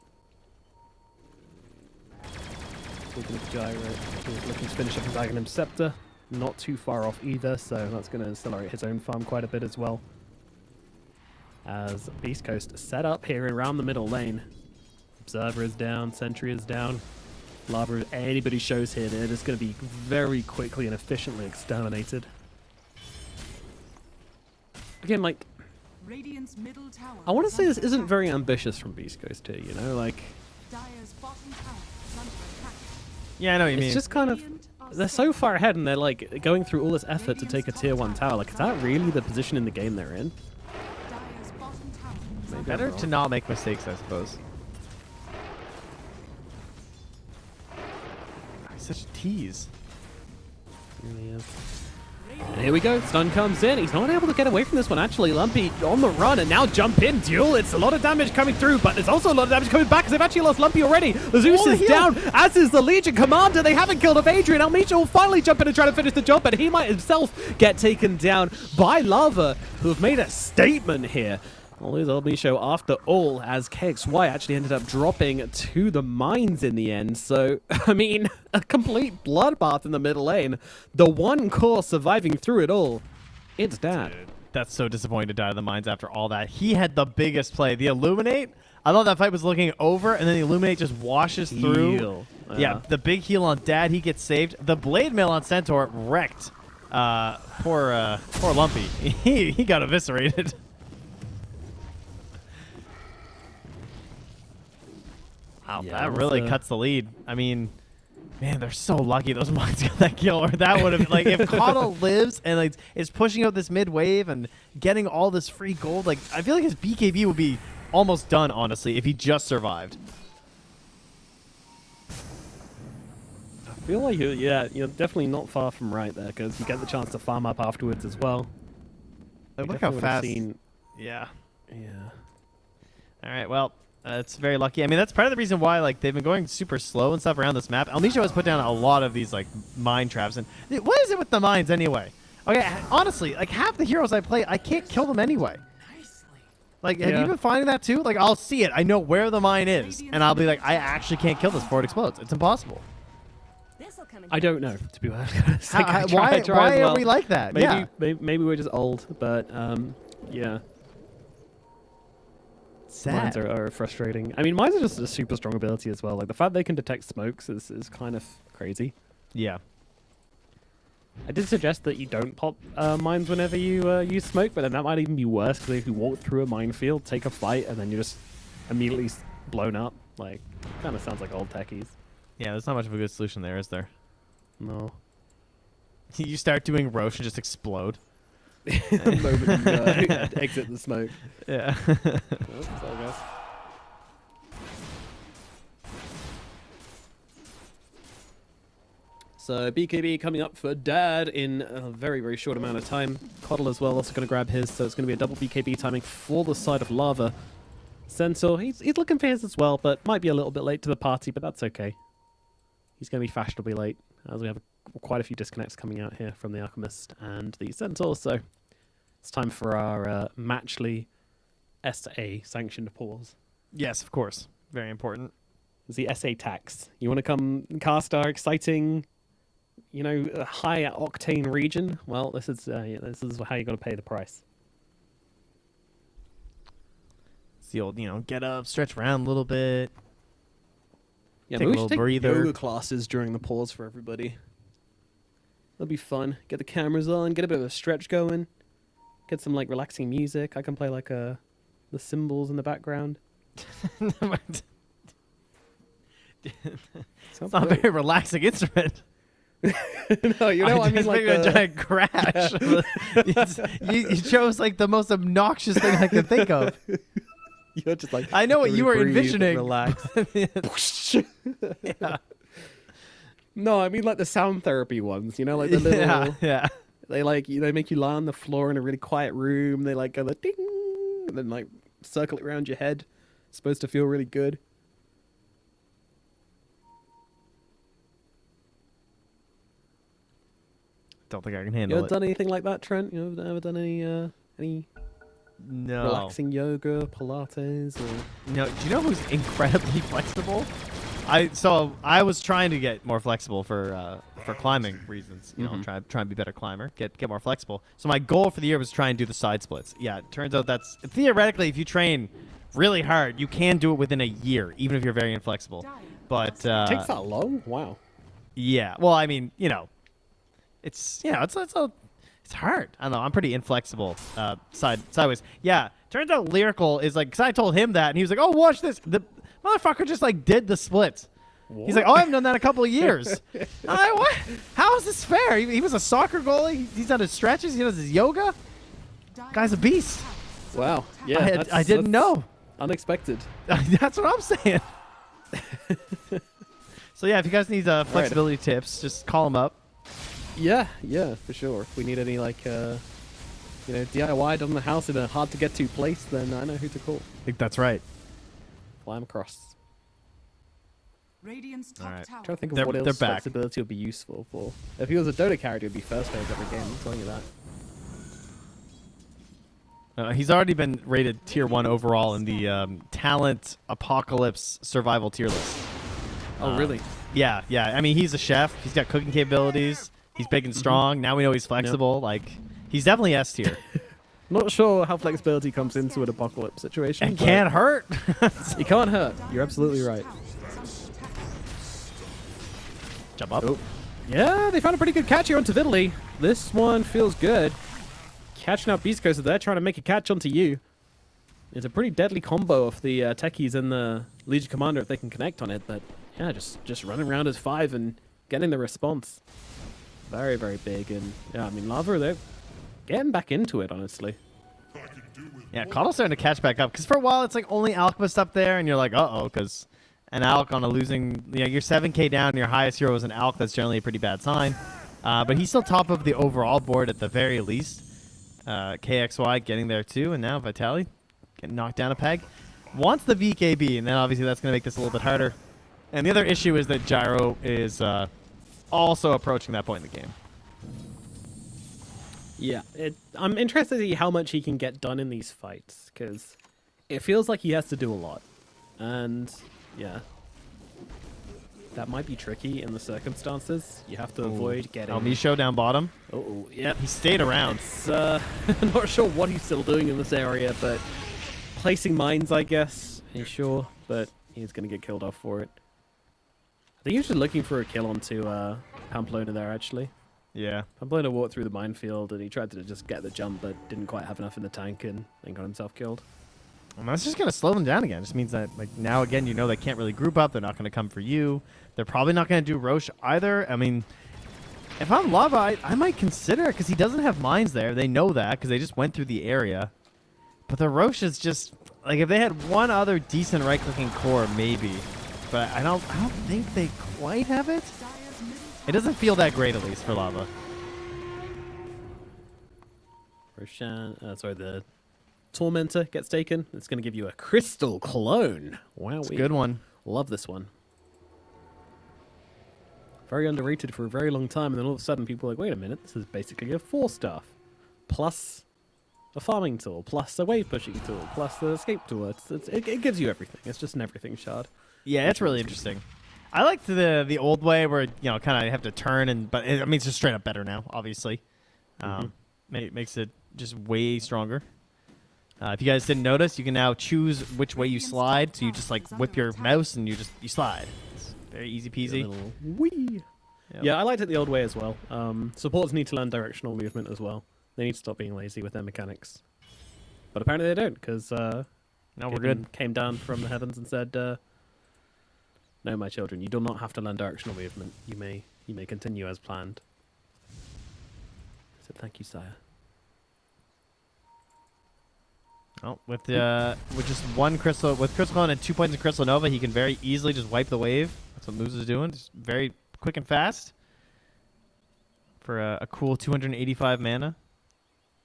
Looking at the gyro, looking to finish up his Aghanim Scepter. Not too far off either, so that's going to accelerate his own farm quite a bit as well. As Beast Coast set up here around the middle lane. Observer is down, Sentry is down. Lava, anybody shows here, they're just going to be very quickly and efficiently exterminated. Again, like, Radiant's middle tower I want to is say this under isn't attack. very ambitious from Beast Coast here, like, Dire's bottom tower is under attack. Yeah, I know what you mean. it's just kind of, they're so far ahead and they're like going through all this effort to take a tier 1 tower. Like, is that really the position in the game they're in? Dire's bottom tower is Maybe under I'm Better wrong. to not make mistakes, I suppose. He's such a tease. Really is. And here we go, stun comes in. He's not able to get away from this one, actually. Lumpy on the run, and now jump in, duel. It's a lot of damage coming through, but there's also a lot of damage coming back, because they've actually lost Lumpy already. The Zeus is down, as is the Legion Commander. They haven't killed off Adrian. Elmisha will finally jump in and try to finish the job, but he might himself get taken down by Lava, who have made a statement here. I'll lose Elmisha after all, as KXY actually ended up dropping to the mines in the end. So, I mean, a complete bloodbath in the middle lane. The one core surviving through it all. It's Dad. Dude, that's so disappointing to die to the mines after all that. He had the biggest play. The Illuminate, I thought that fight was looking over, and then the Illuminate just washes through. Heal. Yeah, the big heal on Dad, he gets saved. The Blade Mail on Centaur wrecked. Poor Lumpy. He got eviscerated. Wow, Yeah, that that's really cuts the lead. I mean, man, they're so lucky those mines got that kill, or that would have, like, if Coddle lives and like is pushing out this mid wave and getting all this free gold, like, I feel like his BKB would be almost done, honestly, if he just survived. feel like you're definitely not far from right there because you get the chance to farm up afterwards as well. Like, You look how definitely would've fast. seen- Yeah. Yeah. All right. Well, it's very lucky. I mean, that's part of the reason why like they've been going super slow and stuff around this map. Alnisha has put down a lot of these like mine traps. And what is it with the mines anyway? Okay, honestly, like half the heroes I play, I can't kill them anyway. Like, have you been finding that too? Like, I'll see it. I know where the mine is, and I'll be like, I actually can't kill this before it explodes. It's impossible. I don't know, to be honest. Like, I try why as well. are we like that? Maybe, Yeah. maybe we're just old, but yeah. Sad. Mines are frustrating. I mean, mines are just a super strong ability as well. Like the fact they can detect smokes is kind of crazy. Yeah. I did suggest that you don't pop mines whenever you use smoke, but then that might even be worse because if you walk through a minefield, take a fight, and then you're just immediately blown up. Like, kind of sounds like old techies. Yeah, there's not much of a good solution there, is there? No. You start doing Roche and just explode. The moment you exit the smoke. Yeah. Well, so I guess. So BKB coming up for Dad in a very, very short amount of time. Coddle as well, also going to grab his, so it's going to be a double BKB timing for the side of Lava. Centaur, he's looking for his as well, but might be a little bit late to the party, but that's okay. He's going to be fashionably late, as we have quite a few disconnects coming out here from the Alchemist and the Centaur, so it's time for our Matchly SA sanctioned pause. Yes, of course. Very important. It's the SA tax. You want to come cast our exciting, you know, high octane region? Well, this is how you got to pay the price. It's the old, get up, stretch around a little bit. Yeah, Take maybe a we should little take breather. yoga classes during the pause for everybody. That'll be fun. Get the cameras on, get a bit of a stretch going, get some like relaxing music. I can play like the cymbals in the background. It's not a very relaxing instrument. No, you know, I mean, just like figured a giant crash. you chose like the most obnoxious thing I could think of. You're just like, I know what you were breathe, envisioning. Relax. Yeah. No, I mean like the sound therapy ones. You know, like the little. Yeah. They they make you lie on the floor in a really quiet room. They like go the ding, and then like circle it around your head. It's supposed to feel really good. Don't think I can You handle ever it. done anything like that, Trent? You ever done any No. relaxing yoga, Pilates, or? No. Do you know who's incredibly flexible? I was trying to get more flexible for climbing reasons. You know, try and be a better climber, get more flexible. So my goal for the year was to try and do the side splits. Yeah, it turns out that's theoretically, if you train really hard, you can do it within a year, even if you're very inflexible. But Takes that long? Wow. yeah. Well, I mean, it's it's hard. I don't know. I'm pretty inflexible sideways. Yeah. Turns out Lyrical is like, because I told him that, and he was like, "Oh, watch this." The motherfucker just like did the splits. What? He's like, "Oh, I haven't done that in a couple of years." I'm like, what? How is this fair? He was a soccer goalie. He's done his stretches. He does his yoga. Guy's a beast. Wow. Yeah. I didn't know. Unexpected. That's what I'm saying. So yeah, if you guys need flexibility tips, just call him up. Yeah, for sure. If we need any like DIY done in the house in a hard to get to place, then I know who to call. I think that's right. Fly him across. Radiant's top Alright. tower. I'm trying to think of They're what else back. flexibility would be useful for. If he was a Dota character, it'd be first phase every game. I'm telling you that. He's already been rated tier 1 overall in the Talent Apocalypse Survival tier list. Oh, really? Yeah. I mean, he's a chef. He's got cooking capabilities. He's big and strong. Now we know he's flexible. Like, he's definitely S tier. Not sure how flexibility comes into an apocalypse situation. It but can't hurt. It can't hurt. You're absolutely right. Jump up. Oh. Yeah, they found a pretty good catch here onto Viddly. This one feels good. Catching up Beast Coaster there, trying to make a catch onto you. It's a pretty deadly combo of the techies and the Legion Commander if they can connect on it. But yeah, just running around as 5 and getting the response. Very, very big. And yeah, I mean, Lava, they're getting back into it, honestly. Yeah, Coddle's starting to catch back up. Because for a while, it's like only Alchemist up there. And you're like, uh-oh. Because an Alk on a losing. You're 7K down. Your highest hero is an Alk. That's generally a pretty bad sign. But he's still top of the overall board at the very least. KXY getting there too, and now Vitaly getting knocked down a peg. Wants the VKB, and then obviously that's going to make this a little bit harder. And the other issue is that Gyro is also approaching that point in the game. Yeah, I'm interested to see how much he can get done in these fights, because it feels like he has to do a lot. And, yeah. That might be tricky in the circumstances. You have to avoid getting... Misho down bottom. Oh, yeah. He stayed around. I'm not sure what he's still doing in this area, but placing mines, I guess. He's sure, but he's going to get killed off for it. I think he was just looking for a kill onto Pamplona there, actually. Yeah. Pamplona walked through the minefield, and he tried to just get the jump, but didn't quite have enough in the tank, and then got himself killed. And that's just going to slow them down again. It just means that, like, now again, you know they can't really group up. They're not going to come for you. They're probably not going to do Roche either. I mean, if I'm Lava, I might consider it because he doesn't have mines there. They know that because they just went through the area. But the Roche is just, like, if they had one other decent right-clicking core, maybe. But I don't think they quite have it. It doesn't feel that great, at least, for Lava. Roshan, sorry, the Tormentor gets taken. It's going to give you a Crystal Clone. Wow, it's a good one. Love this one. Very underrated for a very long time, and then all of a sudden people are like, wait a minute, this is basically a 4-staff. Plus a farming tool, plus a wave pushing tool, plus the escape tool. It gives you everything. It's just an everything shard. Yeah, it's really interesting. I liked the old way where, you know, kind of have to turn, but I mean, it's just straight up better now, obviously. Makes it just way stronger. If you guys didn't notice, you can now choose which way you slide. So you just like whip your mouse and you slide. It's very easy peasy. Whee! Yep. Yeah, I liked it the old way as well. Supports need to learn directional movement as well. They need to stop being lazy with their mechanics. But apparently they don't, because now we're good. Came down from the heavens and said, "No, my children, you do not have to learn directional movement. You may continue as planned." I said, "Thank you, sire." Oh, with just one crystal, with Crystal Clone and 2 points of Crystal Nova, he can very easily just wipe the wave. That's what Moose is doing. Just very quick and fast for a cool 285 mana.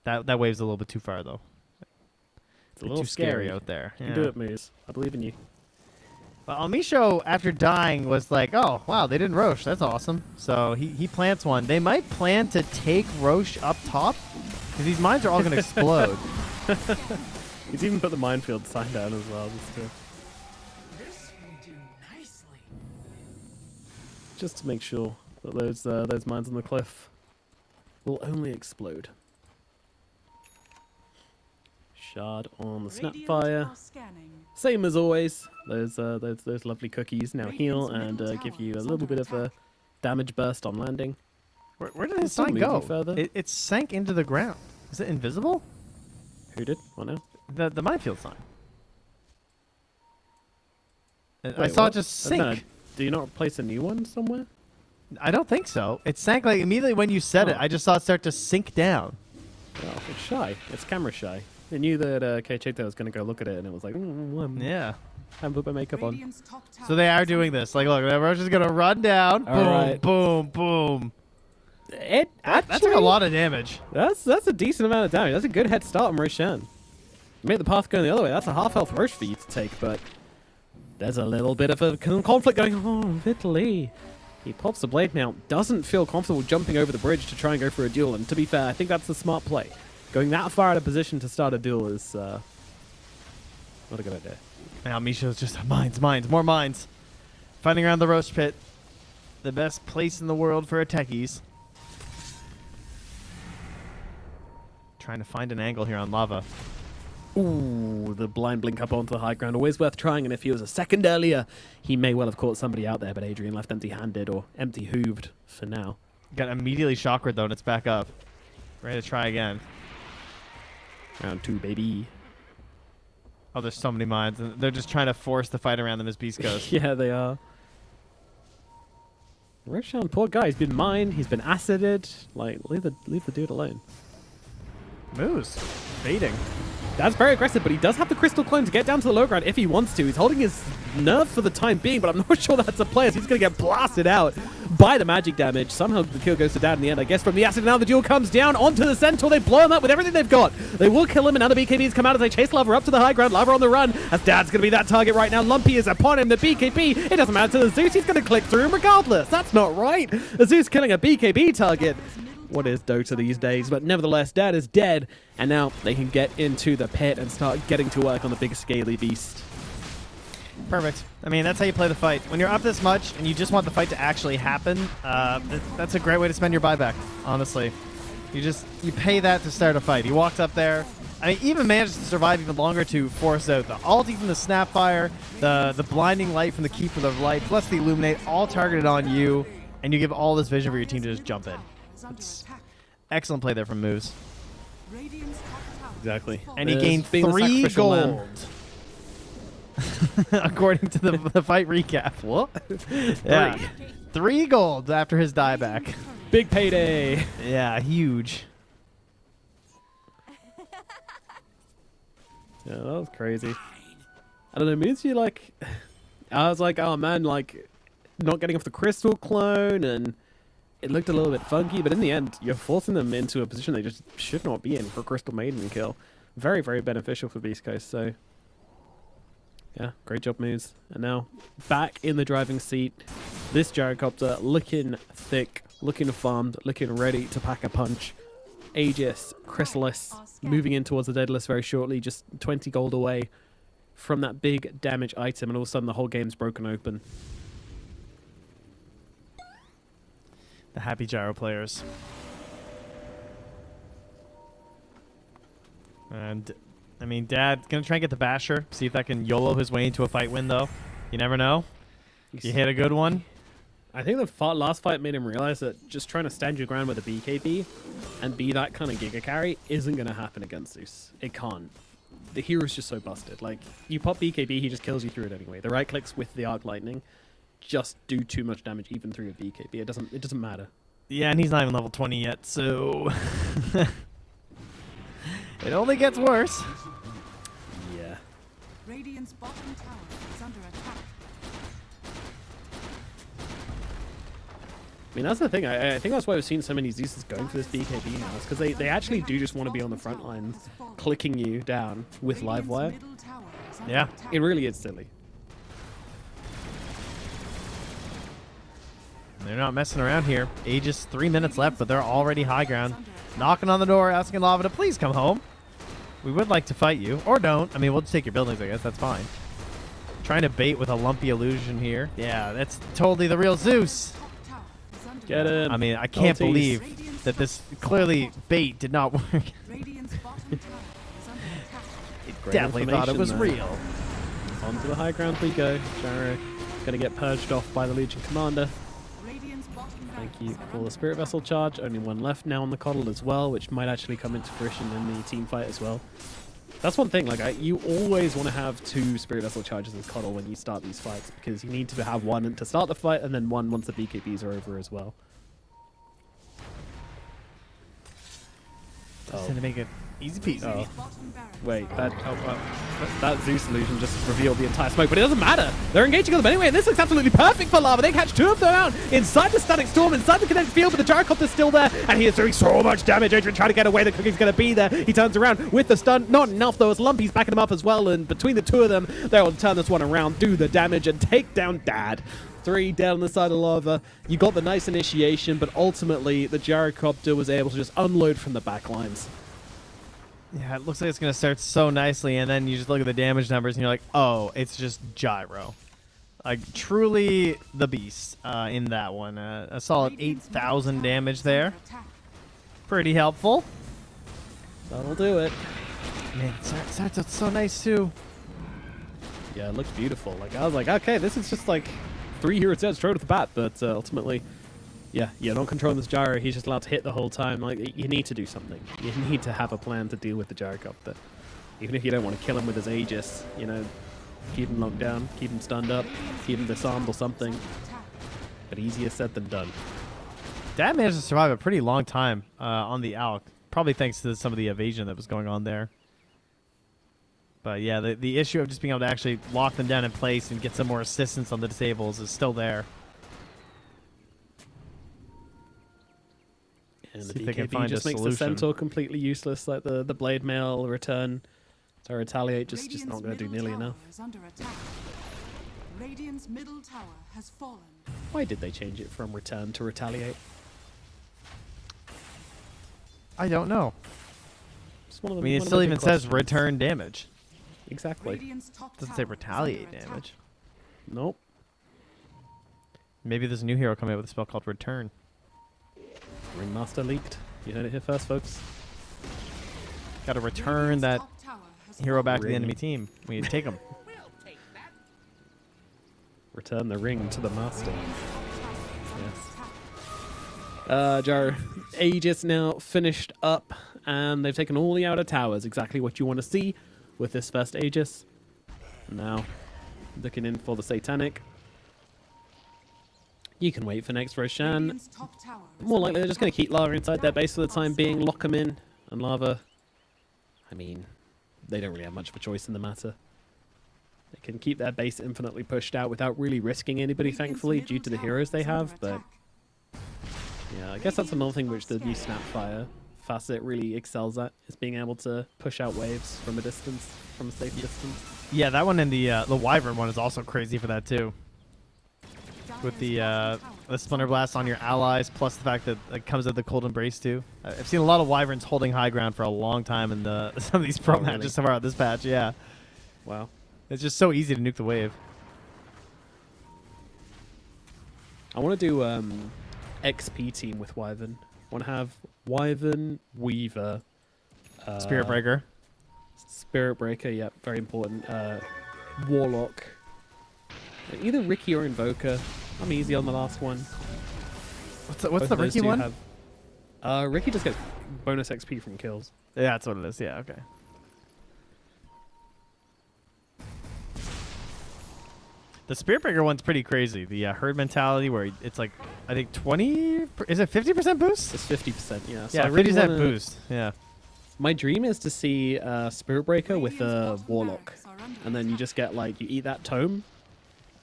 That wave's a little bit too far though. It's a little too scary out there. You can do it, Moose. I believe in you. Well, Almisho, after dying, was like, oh, wow, they didn't Roche. That's awesome. So he plants one. They might plan to take Roche up top because these mines are all going to explode. He's even put the minefield sign down as well, just to make sure that those mines on the cliff will only explode. Shard on the Snapfire. Same as always. Those lovely cookies now heal and give you a little bit of a damage burst on landing. Where did his sign go? Further. It sank into the ground. Is it invisible? Who did? What now? The minefield sign. Wait, I saw what? it just sink. No, do you not place a new one somewhere? I don't think so. It sank like immediately when you said it. I just saw it start to sink down. Well, it's shy. It's camera shy. They knew that Keichito was going to go look at it, and it was like, yeah. Haven't put my makeup on. So they are doing this. Like, look, Roche is going to run down. All boom, right. boom, boom. That's like a lot of damage. That's a decent amount of damage. That's a good head start on Roshan. Made the path go the other way. That's a half health Roche for you to take, but there's a little bit of a conflict going on. Vitaly. He pops the blade now. Doesn't feel comfortable jumping over the bridge to try and go for a duel. And to be fair, I think that's a smart play. Going that far out of position to start a duel is not a good idea. Now Misho's just mines, more mines. Fighting around the Roche pit. The best place in the world for a techies. Trying to find an angle here on Lava. Ooh, the blind blink up onto the high ground. Always worth trying, and if he was a second earlier, he may well have caught somebody out there, but Adrian left empty-handed or empty-hooved for now. Got immediately chakra though, and it's back up. Ready to try again. Round 2, baby. Oh, there's so many mines. And they're just trying to force the fight around them as Beast goes. Yeah, they are. Roshan, poor guy. He's been mined. He's been acided. Like, leave the dude alone. Moose. Baiting. That's very aggressive, but he does have the Crystal Clone to get down to the low ground if he wants to. He's holding his nerve for the time being, but I'm not sure that's a play as he's going to get blasted out by the magic damage. Somehow the kill goes to Dad in the end, I guess, from the acid. Now the duel comes down onto the Centaur. They blow him up with everything they've got. They will kill him, and now the BKBs come out as they chase Lava up to the high ground. Lava on the run as Dad's going to be that target right now. Lumpy is upon him. The BKB, it doesn't matter to the Zeus. He's going to click through him regardless. That's not right. The Zeus killing a BKB target. What is Dota these days? But nevertheless, Dad is dead, and now they can get into the pit and start getting to work on the big scaly beast. Perfect. I mean, that's how you play the fight. When you're up this much and you just want the fight to actually happen, that's a great way to spend your buyback, honestly. You pay that to start a fight. He walked up there. I mean, even managed to survive even longer to force out the ulti from the Snapfire, the blinding light from the Keeper of Light, plus the Illuminate, all targeted on you, and you give all this vision for your team to just jump in. It's excellent play there from Moves. Exactly. And he gained 3 gold. According to the fight recap. What? Yeah. 3 gold after his dieback. Big payday. Yeah, huge. Yeah, that was crazy. I don't know, means you like... I was like, oh man, like, not getting off the Crystal Clone, and it looked a little bit funky, but in the end, you're forcing them into a position they just should not be in for a Crystal Maiden kill. Very, very beneficial for Beast Coast, so... Yeah, great job, Moves. And now, back in the driving seat, this gyrocopter looking thick, looking farmed, looking ready to pack a punch. Aegis, Chrysalis, moving in towards the Daedalus very shortly, just 20 gold away from that big damage item, and all of a sudden the whole game's broken open. The happy gyro players. And, I mean, Dad gonna try and get the Basher, see if that can YOLO his way into a fight win, though. You never know. You hit a good one. I think the last fight made him realize that just trying to stand your ground with a BKB and be that kind of Giga carry isn't going to happen against Zeus. It can't. The hero's just so busted. Like, you pop BKB, he just kills you through it anyway. The right clicks with the Arc Lightning just do too much damage even through a BKB. It doesn't matter. Yeah, and he's not even level 20 yet, so... It only gets worse. Yeah. Radiant's bottom tower is under attack. I mean, that's the thing. I think that's why we've seen so many Zeuses going for this BKB now. It's because they actually do just want to be on the front line, clicking you down with Livewire. Yeah. It really is silly. They're not messing around here. Aegis 3 minutes left, but they're already high ground. Knocking on the door, asking Lava to please come home. We would like to fight you. Or don't. I mean, we'll just take your buildings, I guess. That's fine. Trying to bait with a lumpy illusion here. Yeah, that's totally the real Zeus. Get him. I mean, I can't believe that this clearly bait did not work. Definitely thought it was real. Onto the high ground we go. Gyro gonna get purged off by the Legion Commander. Thank you for the Spirit Vessel charge. Only one left now on the Coddle as well, which might actually come into fruition in the team fight as well. That's one thing, like, you always want to have 2 Spirit Vessel charges as Coddle when you start these fights, because you need to have one to start the fight, and then one once the BKBs are over as well. Just to make it easy peasy. Oh. Wait, that Zeus illusion just revealed the entire smoke, but it doesn't matter. They're engaging on them anyway, and this looks absolutely perfect for Lava. They catch 2 of them out inside the Static Storm, inside the kinetic field, but the Gyrocopter's still there, and he is doing so much damage. Adrian trying to get away. The Cookie's going to be there. He turns around with the stun. Not enough, though, as Lumpy's backing him up as well, and between the 2 of them, they'll turn this one around, do the damage, and take down Dad. 3 down the side of Lava. You got the nice initiation, but ultimately, the Gyrocopter was able to just unload from the back lines. Yeah, it looks like it's going to start so nicely, and then you just look at the damage numbers, and you're like, oh, it's just Gyro. Like, truly the beast in that one. A solid 8,000 damage there. Pretty helpful. That'll do it. Man, it starts out so nice, too. Yeah, it looks beautiful. Like, I was like, okay, this is just like 3 heroes dead straight off the bat, but ultimately... Yeah, you're not controlling this Gyro. He's just allowed to hit the whole time. Like, you need to do something. You need to have a plan to deal with the Gyrocopter. Even if you don't want to kill him with his Aegis, you know, keep him locked down, keep him stunned up, keep him disarmed or something. But easier said than done. Dad managed to survive a pretty long time on the Alk. Probably thanks to some of the evasion that was going on there. But yeah, the issue of just being able to actually lock them down in place and get some more assistance on the disables is still there. And See the if they can BKB find just a makes the solution. Centaur completely useless. Like the blade mail return to retaliate just not going to do nearly enough. Is under attack. Radiant's middle tower has fallen. Why did they change it from return to retaliate? I don't know. It's one of I the, mean, it one of still the even big says questions. return damage. Exactly. Radiant's top Doesn't tower say is retaliate under attack. damage. Nope. Maybe there's a new hero coming out with a spell called return. Ringmaster leaked. You heard it here first, folks. Got to return Radiant's that top tower has hero back to the Ring. enemy team. We need to take him. Return the ring to the master. Yes. Jar, Aegis now finished up, and they've taken all the outer towers. Exactly what you want to see with this first Aegis. Now, looking in for the Satanic. You can wait for next Roshan. Radiant's top tower is More under likely, they're just going to keep Lava inside their base for the time being, lock them in, and Lava. I mean, they don't really have much of a choice in the matter. They can keep their base infinitely pushed out without really risking anybody, Radiant's thankfully, middle due to the tower heroes they is under have. But attack. yeah, I guess that's another thing which the new Snapfire facet really excels at, is being able to push out waves from a distance, from a safe distance. Yeah, that one and the Wyvern one is also crazy for that too. With the Splinter Blast on your allies, plus the fact that it comes with the Cold Embrace too. I've seen a lot of Wyverns holding high ground for a long time in some of these pro really? matches so far this patch. Yeah, Wow. it's just so easy to nuke the wave. I want to do XP team with Wyvern. I want to have Wyvern, Weaver, Spirit Breaker. Spirit Breaker, yep, very important. Warlock. Either Ricky or Invoker. I'm easy on the last one. What's Both the of those Ricky two one? have- Ricky just gets bonus XP from kills. Yeah, that's what it is. Yeah, okay. The Spirit Breaker one's pretty crazy. The herd mentality where it's like, I think 20, is it 50% boost? It's 50%, yeah. So Yeah, I really 50% wanna- boost. Yeah. My dream is to see Spirit Breaker with a Radiant's bottom Warlock. barracks are under And then you attack. just get like, you eat that tome,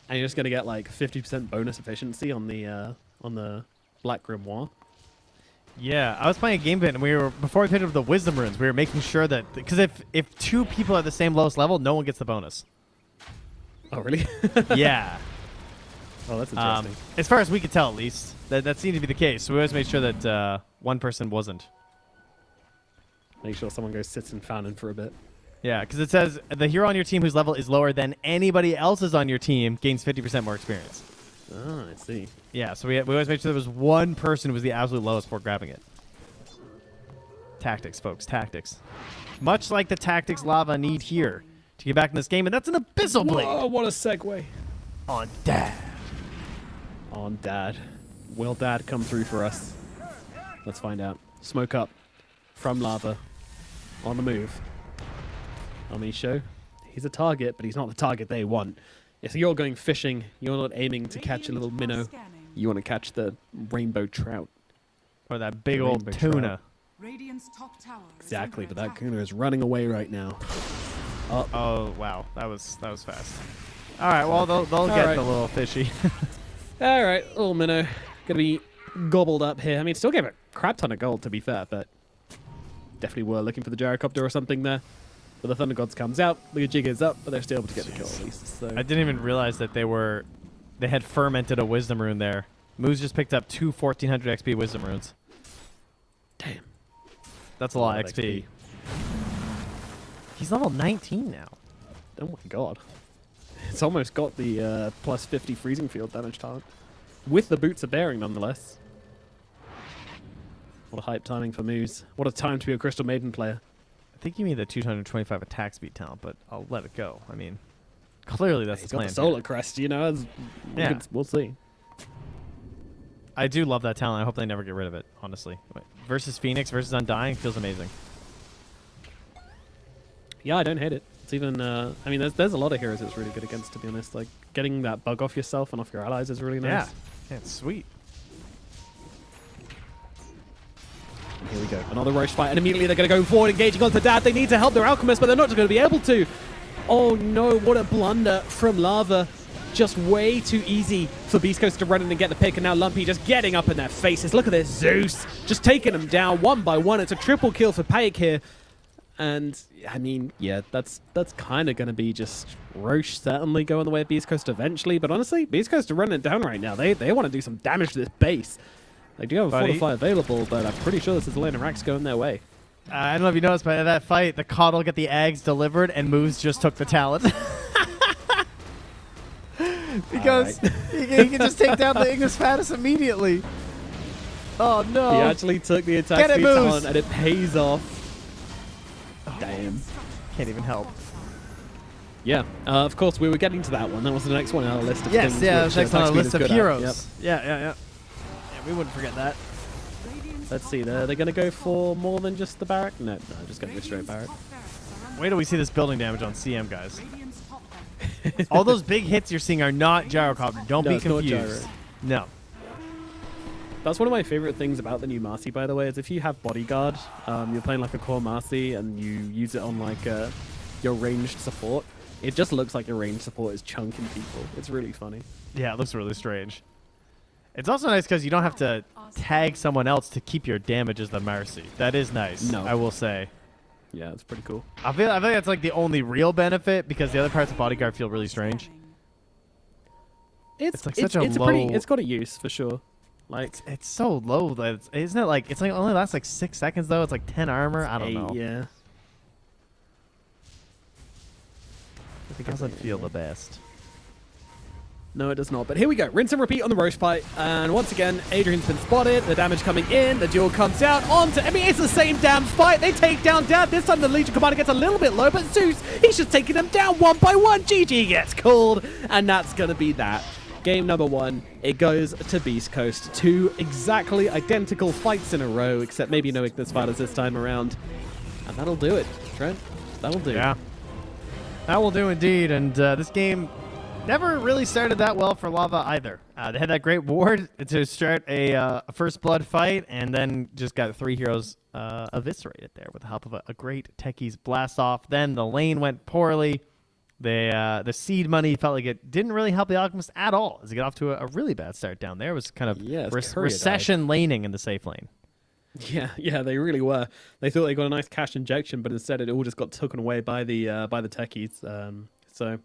and you're just going to get like 50% bonus efficiency on the Black Grimoire. Yeah, I was playing a game bit, and before we picked up the Wisdom Runes, we were making sure that, because if two people are at the same lowest level, no one gets the bonus. Oh, really? Yeah. Oh, that's interesting. As far as we could tell, at least. That seemed to be the case. So we always made sure that one person wasn't. Make sure someone goes sit in Fountain for a bit. Yeah, because it says the hero on your team whose level is lower than anybody else's on your team gains 50% more experience. Oh, I see. Yeah, so we always made sure there was one person who was the absolute lowest for grabbing it. Tactics, folks, tactics. Much like the tactics Lava need here to get back in this game, and that's an Abyssal Blade. Whoa, what a segue. On Dad. On Dad. Will Dad come through for us? Let's find out. Smoke up from Lava. On the move. Amisho. He's a target, but he's not the target they want. If you're going fishing, you're not aiming to catch a little minnow. You want to catch the rainbow trout. Or that big The old rainbow tuna. trout. Radiant's top tower is Exactly, under but that attack. Kuna is running away right now. Oh, Oh, wow. That was fast. All right, well, they'll get right. the little fishy. all right, little minnow. Gonna be gobbled up here. I mean, still gave a crap ton of gold, to be fair, but definitely were looking for the gyrocopter or something there. But the Thunder Gods comes out, the jig is up, but they're still able to get the kill at least. So I didn't even realize that they had fermented a Wisdom Rune there. Moose just picked up two 1400 XP Wisdom Runes. damn. That's a lot of XP. He's level 19 now. Oh my god. It's almost got the plus 50 freezing field damage talent. With the Boots of Bearing, nonetheless. What a hype timing for Moose. What a time to be a Crystal Maiden player. I think you mean the 225 attack speed talent, but I'll let it go. I mean, clearly that's He's the got plan. the Solar Crest, you know. Yeah. We'll see. I do love that talent. I hope they never get rid of it, honestly. Versus Phoenix versus Undying feels amazing. Yeah, I don't hate it. It's even, I mean, there's a lot of heroes it's really good against, to be honest. Like, getting that bug off yourself and off your allies is really nice. Yeah, it's sweet. And here we go. Another Roche fight, and immediately they're going to go forward, engaging onto Dad. They need to help their Alchemist, but they're not going to be able to. Oh no, what a blunder from Lava. Just way too easy for Beast Coast to run in and get the pick, and now Lumpy just getting up in their faces. Look at this, Zeus just taking them down one by one. It's a triple kill for Paik here. And, I mean, yeah, that's kind of going to be just Roche certainly going the way of Beast Coast eventually. But honestly, Beast Coast are running it down right now. They want to do some damage to this base. They do have a Fortify available, but I'm pretty sure this is Lane and Rax going their way. I don't know if you noticed, but in that fight, the Coddle got the eggs delivered, and Moves just took the talent. Because he can just take down the Ignis Fatus immediately. Oh, no. He actually took the attack speed talent, and it pays off. Damn. Can't even help. Yeah, of course, we were getting to that one. That was the next one on our list of things. Yes, yeah, which, next on our list of heroes. Yep. Yeah, we wouldn't forget that. Let's see, they're going to go for more than just the barrack? No, just going to go straight barrack. Wait till we see this building damage on CM, guys. All those big hits you're seeing are not gyrocopter. Don't be confused. No. That's one of my favorite things about the new Marcy, by the way, is if you have Bodyguard, you're playing like a core Marcy, and you use it on like your ranged support, it just looks like your ranged support is chunking people. It's really funny. Yeah, it looks really strange. It's also nice because you don't have to tag someone else to keep your damage as the Marcy. That is nice, I will say. Yeah, it's pretty cool. I feel that's like the only real benefit, because the other parts of Bodyguard feel really strange. It's like such a low... it's got a use for sure. Like it's so low that isn't it like it's like only lasts like 6 seconds though. It's like 10 armor. I don't know. Yeah. It doesn't feel the best. No, it does not. But here we go. Rinse and repeat on the Roche fight. And once again, Adrian's been spotted. The damage coming in. The duel comes out onto... I mean, it's the same damn fight. They take down Dad. This time the Legion Commander gets a little bit low. But Zeus, he's just taking them down one by one. GG gets called. And that's going to be that. Game number 1, it goes to Beast Coast. 2 exactly identical fights in a row, except maybe no Ignis Fatus this time around. And that'll do it, Trent. That'll do. Yeah. That will do indeed. And this game never really started that well for Lava either. They had that great ward to start a first blood fight, and then just got 3 heroes eviscerated there with the help of a great Techies blast off. Then the lane went poorly. The seed money felt like it didn't really help the Alchemist at all as it got off to a really bad start down there. It was kind of recession laning in the safe lane. Yeah, they really were. They thought they got a nice cash injection, but instead it all just got taken away by the Techies. So,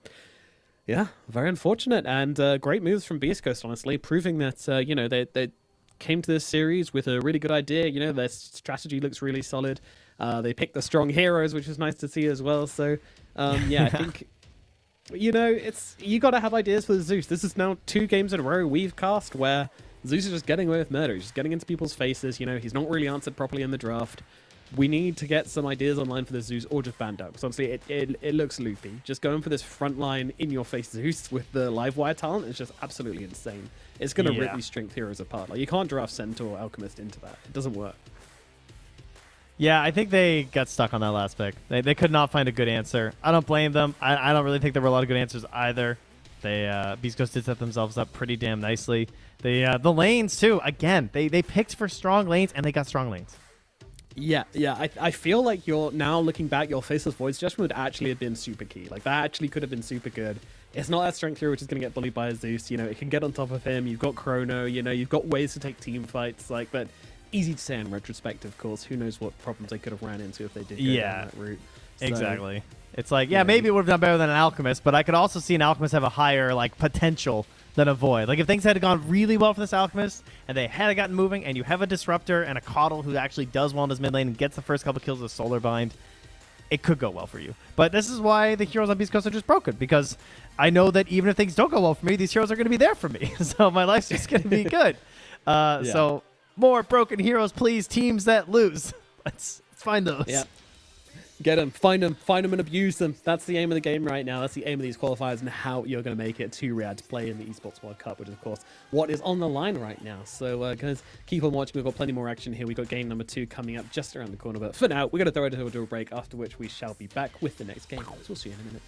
yeah, very unfortunate, and great moves from Beast Coast, honestly, proving that they came to this series with a really good idea. You know, their strategy looks really solid. They picked the strong heroes, which is nice to see as well. So, I think. You got to have ideas for Zeus. This is now 2 games in a row we've cast where Zeus is just getting away with murder. He's just getting into people's faces. He's not really answered properly in the draft. We need to get some ideas online for the Zeus, or just banned out, because honestly, it looks loopy. Just going for this frontline in-your-face Zeus with the live wire talent is just absolutely insane. It's going to rip these strength heroes apart. Like, you can't draft Centaur or Alchemist into that. It doesn't work. Yeah, I think they got stuck on that last pick. They could not find a good answer. I don't blame them. I don't really think there were a lot of good answers either. Beast Coast did set themselves up pretty damn nicely. The lanes, too. Again, they picked for strong lanes, and they got strong lanes. Yeah. I feel like you're now looking back, your Faceless Voids judgment would actually have been super key. Like, that actually could have been super good. It's not that strength hero which is going to get bullied by a Zeus. It can get on top of him. You've got Chrono. You've got ways to take team fights. But easy to say in retrospect, of course. Who knows what problems they could have ran into if they did go down that route. So, exactly. It's like, maybe it would have done better than an Alchemist, but I could also see an Alchemist have a higher potential than a Void. Like, if things had gone really well for this Alchemist, and they had gotten moving, and you have a Disruptor and a Coddle who actually does well in his mid lane and gets the first couple kills with Solar Bind, it could go well for you. But this is why the heroes on Beast Coast are just broken, because I know that even if things don't go well for me, these heroes are going to be there for me. So my life's just going to be good. So more broken heroes, please, teams that lose. Let's find those. Yeah. Get them, find them, and abuse them. That's the aim of the game right now. That's the aim of these qualifiers and how you're going to make it to Riyadh to play in the Esports World Cup, which is, of course, what is on the line right now. So, guys, keep on watching. We've got plenty more action here. We've got game number 2 coming up just around the corner. But for now, we're going to throw it into a break, after which we shall be back with the next game. So we'll see you in a minute.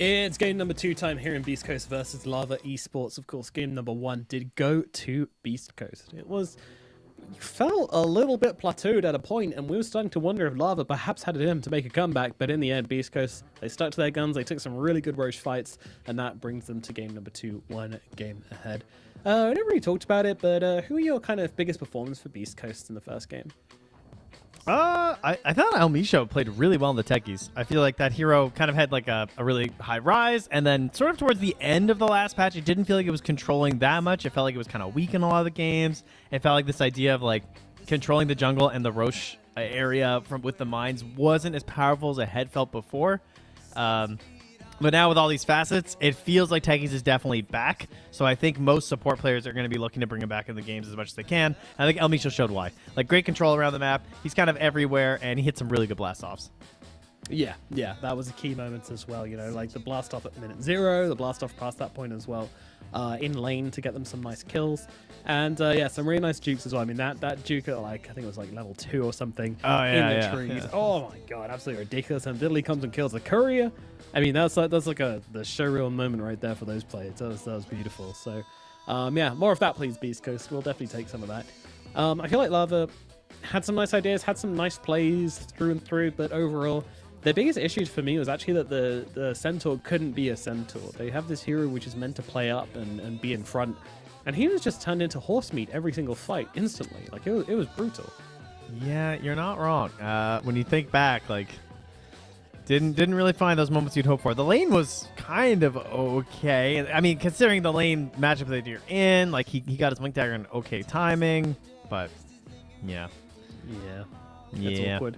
It's game number 2 time here in Beast Coast versus Lava Esports. Of course, game number 1 did go to Beast Coast. It felt a little bit plateaued at a point, and we were starting to wonder if Lava perhaps had it in him to make a comeback, but in the end, Beast Coast, they stuck to their guns, they took some really good Roche fights, and that brings them to game number 2, 1 game ahead. We never really talked about it, but who are your kind of biggest performers for Beast Coast in the first game? I thought El Micho played really well in the techies. I feel like that hero kind of had like a really high rise, and then sort of towards the end of the last patch, it didn't feel like it was controlling that much. It felt like it was kind of weak in a lot of the games. It felt like this idea of like controlling the jungle and the Roche area with the mines wasn't as powerful as it had felt before. But now with all these facets, it feels like techies is definitely back. So I think most support players are going to be looking to bring him back in the games as much as they can. I think El Micho showed why. Like, great control around the map. He's kind of everywhere, and he hit some really good blast-offs. Yeah, that was a key moment as well. You know, like the blast off at minute 0, the blast off past that point as well, in lane to get them some nice kills, and yeah, some really nice jukes as well. I mean, that juke at like I think it was like level 2 or something. Oh yeah, in the trees. Yeah. Oh my god, absolutely ridiculous. And Diddley comes and kills the courier. I mean, that's like the showreel moment right there for those players. That was beautiful. So, yeah, more of that, please, Beast Coast. We'll definitely take some of that. I feel like Lava had some nice ideas, had some nice plays through and through, but overall, the biggest issue for me was actually that the Centaur couldn't be a Centaur. They have this hero which is meant to play up and be in front, and he was just turned into horse meat every single fight instantly. Like, it was brutal. Yeah, you're not wrong. When you think back, like, didn't really find those moments you'd hope for. The lane was kind of okay. I mean, considering the lane matchup that you're in, like, he got his Blink Dagger in okay timing, but yeah. It's awkward.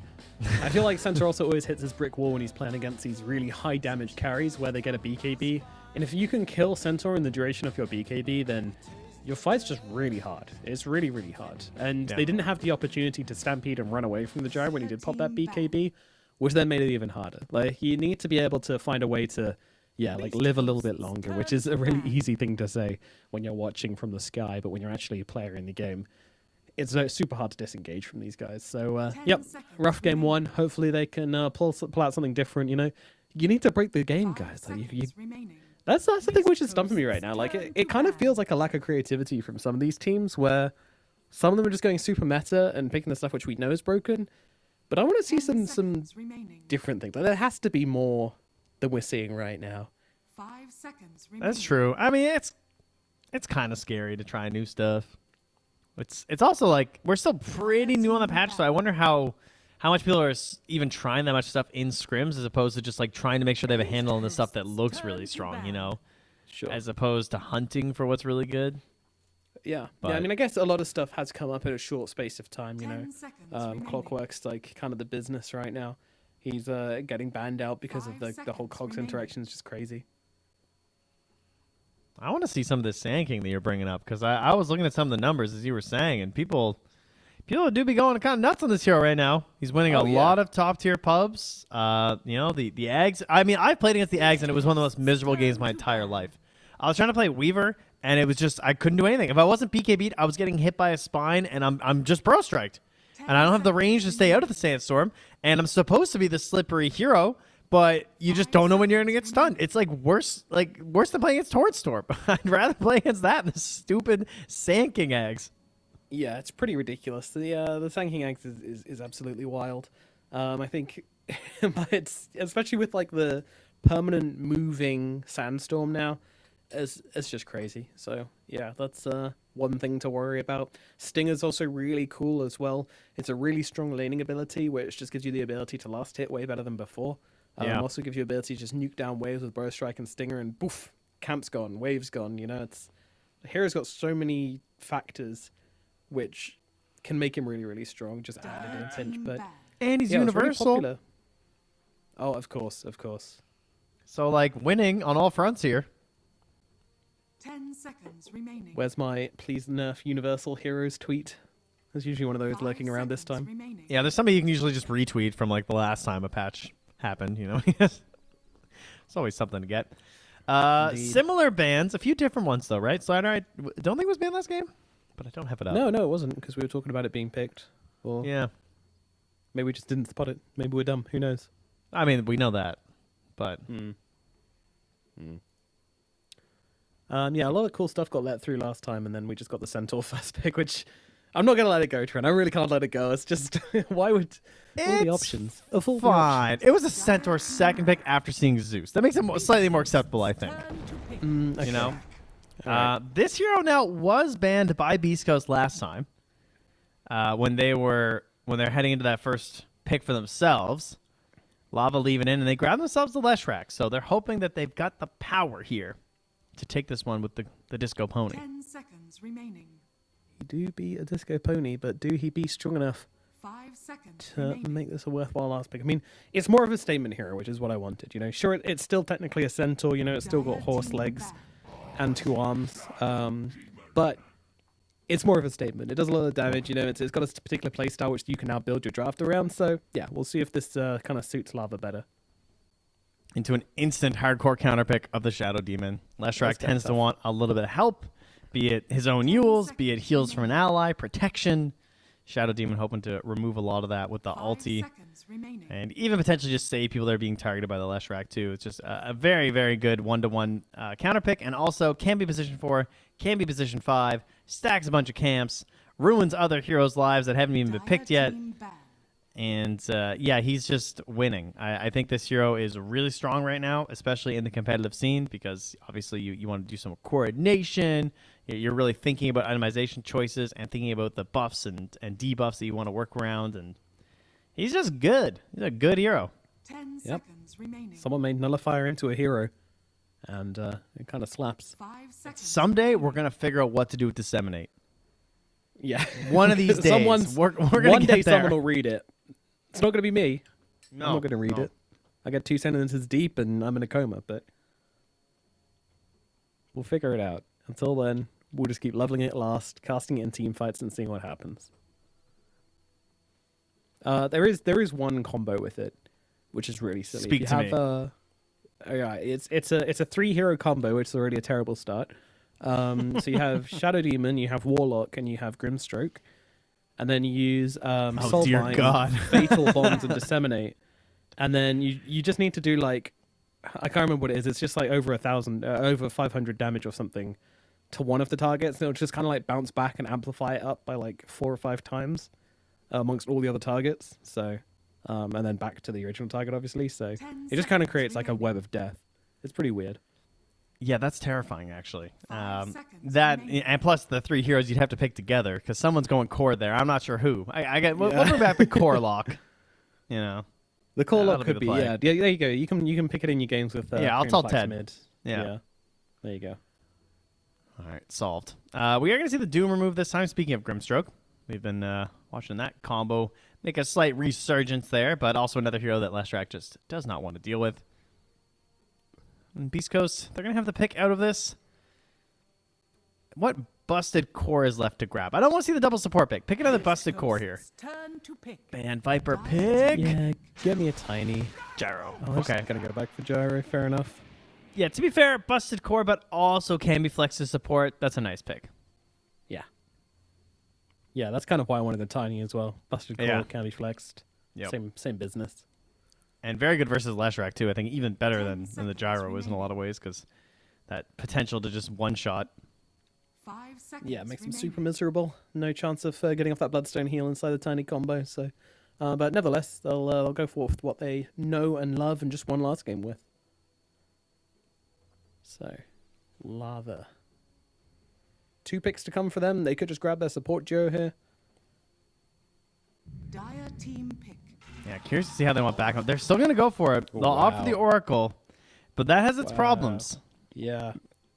I feel like Centaur also always hits his brick wall when he's playing against these really high damage carries where they get a BKB. And if you can kill Centaur in the duration of your BKB, then your fight's just really hard. It's really, really hard. And they didn't have the opportunity to stampede and run away from the gyro when he did pop that BKB, which then made it even harder. Like, you need to be able to find a way to, like, live a little bit longer, which is a really easy thing to say when you're watching from the sky, but when you're actually a player in the game, it's super hard to disengage from these guys. So, yep, rough game 1. Hopefully they can pull out something different, you know. You need to break the game, guys. Like, that's the thing which is stumping me right now. Like, it kind of feels like a lack of creativity from some of these teams where some of them are just going super meta and picking the stuff which we know is broken. But I want to see some different things. Like, there has to be more than we're seeing right now. 5 seconds remaining. That's true. I mean, it's kind of scary to try new stuff. It's also like we're still pretty new on the patch, so I wonder how much people are even trying that much stuff in scrims as opposed to just like trying to make sure they have a handle on the stuff that looks really strong, you know, as opposed to hunting for what's really good. Yeah, I mean, I guess a lot of stuff has come up in a short space of time, you know. Clockwork's like kind of the business right now. He's getting banned out because of the whole Cogs interaction is just crazy. I want to see some of this Sand King that you're bringing up, because I was looking at some of the numbers as you were saying, and people do be going kind of nuts on this hero right now. He's winning a lot of top tier pubs. You know, the Ags. I mean, I've played against the Ags, and it was one of the most miserable games of my entire life. I was trying to play Weaver, and it was just I couldn't do anything. If I wasn't BKB'd, I was getting hit by a spine, and I'm just bro striked, and I don't have the range to stay out of the sandstorm, and I'm supposed to be the slippery hero. But you just don't know when you're going to get stunned. It's like worse than playing against Torrenstorm. I'd rather play against that than the stupid Sand King Eggs. Yeah, it's pretty ridiculous. The Sand King Eggs is absolutely wild. I think it's especially with like the permanent moving sandstorm now, it's just crazy. So yeah, that's one thing to worry about. Stinger's also really cool as well. It's a really strong laning ability, which just gives you the ability to last hit way better than before. Also gives you ability to just nuke down waves with Bow Strike and Stinger, and poof, camp's gone, wave's gone. You know, the hero's got so many factors which can make him really, really strong. Just added in a pinch, and he's universal. Really oh, of course. So like winning on all fronts here. 10 seconds remaining. Where's my please nerf universal heroes tweet? There's usually one of those lurking around this time. Remaining. Yeah, there's somebody you can usually just retweet from like the last time a patch happened, you know. It's always something to get. Similar bans, a few different ones though, right? Slider, I don't think it was banned last game, but I don't have it up. No, it wasn't, because we were talking about it being picked. Or yeah, maybe we just didn't spot it. Maybe we're dumb. Who knows? I mean, we know that, but Yeah, a lot of cool stuff got let through last time, and then we just got the Centaur first pick, which I'm not going to let it go, Trent. I really can't let it go. It's just, why would all the options? Of all the Fine. options. It was a Centaur second pick after seeing Zeus. That makes it slightly more acceptable, I think. Okay. You know? Right. This hero now was banned by Beast Coast last time when they're heading into that first pick for themselves. Lava leaving in, and they grab themselves the Leshrac. So they're hoping that they've got the power here to take this one with the Disco Pony. 10 seconds remaining. He do be a Disco Pony, but do he be strong enough 5 seconds to remaining. make this a worthwhile last pick? I mean, it's more of a statement hero, which is what I wanted. You know, sure, it's still technically a Centaur. You know, it's still got horse legs and 2 arms, but it's more of a statement. It does a lot of damage. You know, it's got a particular playstyle which you can now build your draft around. So yeah, we'll see if this kind of suits Lava better. Into an instant hardcore counterpick of the Shadow Demon. Leshrac tends to want a little bit of help, be it his own Yules, be it heals from an ally, protection. Shadow Demon hoping to remove a lot of that with the ulti, and even potentially just save people that are being targeted by the Leshrac too. It's just a very, very good one-to-one counterpick, and also can be position 4, can be position 5, stacks a bunch of camps, ruins other heroes' lives that haven't even been picked yet. And yeah, he's just winning. I think this hero is really strong right now, especially in the competitive scene, because obviously you want to do some coordination. You're really thinking about itemization choices and thinking about the buffs and debuffs that you want to work around. And he's just good. He's a good hero. 10 seconds remaining. Someone made Nullifier into a hero, and it kind of slaps. 5 seconds. Someday we're going to figure out what to do with Disseminate. Yeah. One of these days. We're going to one get day there. someone will read it. It's not going to be me. No, I'm not going to read it. I get 2 sentences deep and I'm in a coma, but we'll figure it out. Until then, we'll just keep leveling it last, casting it in team fights, and seeing what happens. There is one combo with it, which is really silly. Speak to me. Yeah, it's a 3-hero combo, which is already a terrible start. So you have Shadow Demon, you have Warlock, and you have Grimstroke. And then you use Soul dear Bind, God. Fatal Bonds, and Disseminate. And then you just need to do like, I can't remember what it is. It's just like over 1,000, over 500 damage or something to one of the targets. And it'll just kind of like bounce back and amplify it up by like 4 or 5 times amongst all the other targets. So, and then back to the original target, obviously. So it just kind of creates like a web of death. It's pretty weird. Yeah, that's terrifying, actually. That and plus the 3 heroes you'd have to pick together because someone's going core there. I'm not sure who. We'll bring back the core lock. You know, the core lock that'll could be be the yeah. play. There you go. You can pick it in your games with I'll tell Cream Ted. Mid. Yeah. There you go. All right, solved. We are going to see the Doom remove this time. Speaking of Grimstroke, we've been watching that combo make a slight resurgence there, but also another hero that Leshrac just does not want to deal with. And Beast Coast, they're going to have the pick out of this. What busted core is left to grab? I don't want to see the double support pick. Pick another busted core here. Turn to pick. Band Viper pick. Yeah, get me a tiny Gyro. Oh, Okay. Gonna go back for Gyro. Fair enough. Yeah, to be fair, busted core, but also can be flexed to support. That's a nice pick. Yeah, that's kind of why I wanted the tiny as well. Busted core Yeah. can be flexed. Yep. Same business. And very good versus Leshrac, too. I think even better than the Gyro is in a lot of ways because that potential to just one-shot. 5 seconds. Yeah, it makes them remaining. super miserable. No chance of getting off that Bloodstone heal inside the tiny combo. So, but nevertheless, they'll go forth with what they know and love and just one last game with. So, Lava. 2 picks to come for them. They could just grab their support duo here. Dire team pick. Yeah, curious to see how they want back up. They're still going to go for it. They'll opt for the Oracle, but that has its problems. Yeah,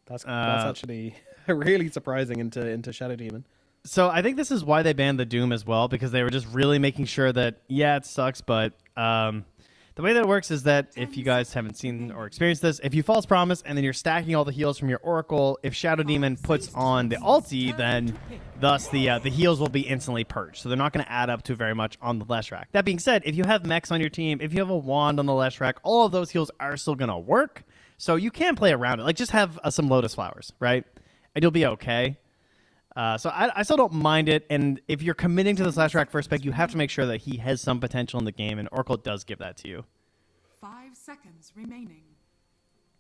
that's actually really surprising into Shadow Demon. So I think this is why they banned the Doom as well, because they were just really making sure that, yeah, it sucks, but the way that it works is that if you guys haven't seen or experienced this, if you false promise and then you're stacking all the heals from your Oracle, if Shadow Demon puts on the ulti, then thus the heals will be instantly purged. So they're not going to add up to very much on the Leshrac. That being said, if you have mechs on your team, if you have a wand on the Leshrac, all of those heals are still going to work. So you can play around it. Like just have some Lotus Flowers, right? And you'll be okay. So I still don't mind it, and if you're committing to this Leshrac first pick, you have to make sure that he has some potential in the game, and Oracle does give that to you. 5 seconds remaining.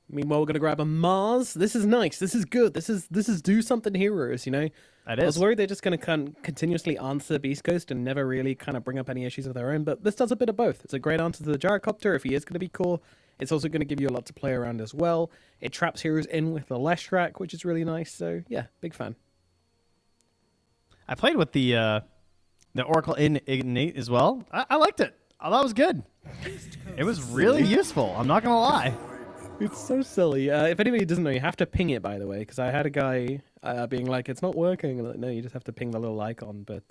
Meanwhile, we're gonna grab a Mars. This is nice. This is good. This is do something heroes. You know. That I was is. worried they're just gonna continuously answer Beast Coast and never really kind of bring up any issues of their own. But this does a bit of both. It's a great answer to the gyrocopter if he is gonna be cool. It's also gonna give you a lot to play around as well. It traps heroes in with the Leshrac, which is really nice. So yeah, big fan. I played with the Oracle Innate as well. I liked it. I thought it was good. It was really useful. I'm not gonna lie. It's so silly. If anybody doesn't know, you have to ping it, by the way, because I had a guy being like, "It's not working." And like, no, you just have to ping the little icon. But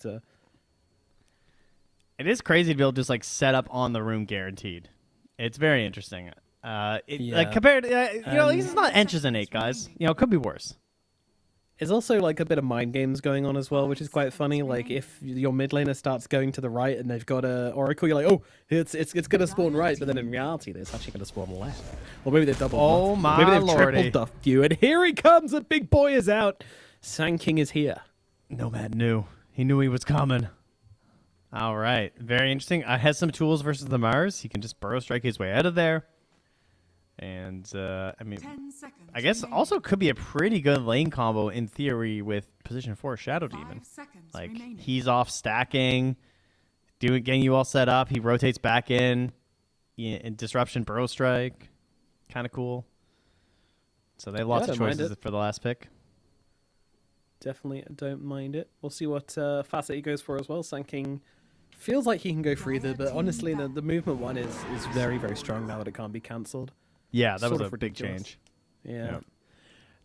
It is crazy to be able to just like set up on the room guaranteed. It's very interesting. Like compared, it's not Ench's Innate, guys. You know, it could be worse. There's also like a bit of mind games going on as well, which is quite funny. Like if your mid laner starts going to the right and they've got a Oracle, you're like, oh, it's gonna spawn right, but then in reality, it's actually gonna spawn left. Or maybe they've doubled. Oh my maybe they've lordy. triple duffed you, and here he comes. A big boy is out. Sand King is here. Nomad knew. He knew he was coming. All right, very interesting. I has some tools versus the Mars. He can just burrow strike his way out of there. And, I mean, 10 seconds I guess remaining. also could be a pretty good lane combo in theory with position 4 Shadow 5 Demon. seconds Like, remaining. he's off stacking, getting you all set up. He rotates back in Disruption, Burrow Strike. Kind of cool. So they have lots I of don't mind choices it. for the last pick. Definitely don't mind it. We'll see what facet he goes for as well. Sand King feels like he can go for either, but honestly, the movement one is very, very strong now that it can't be cancelled. Yeah, that Sort was of a big ridiculous. change. Yeah.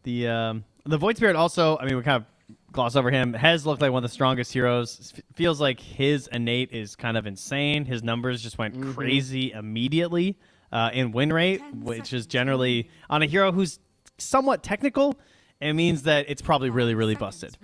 The Void Spirit also, I mean, we kind of gloss over him, has looked like one of the strongest heroes. Feels like his innate is kind of insane. His numbers just went crazy immediately in win rate, which is generally on a hero who's somewhat technical. It means that it's probably really, really busted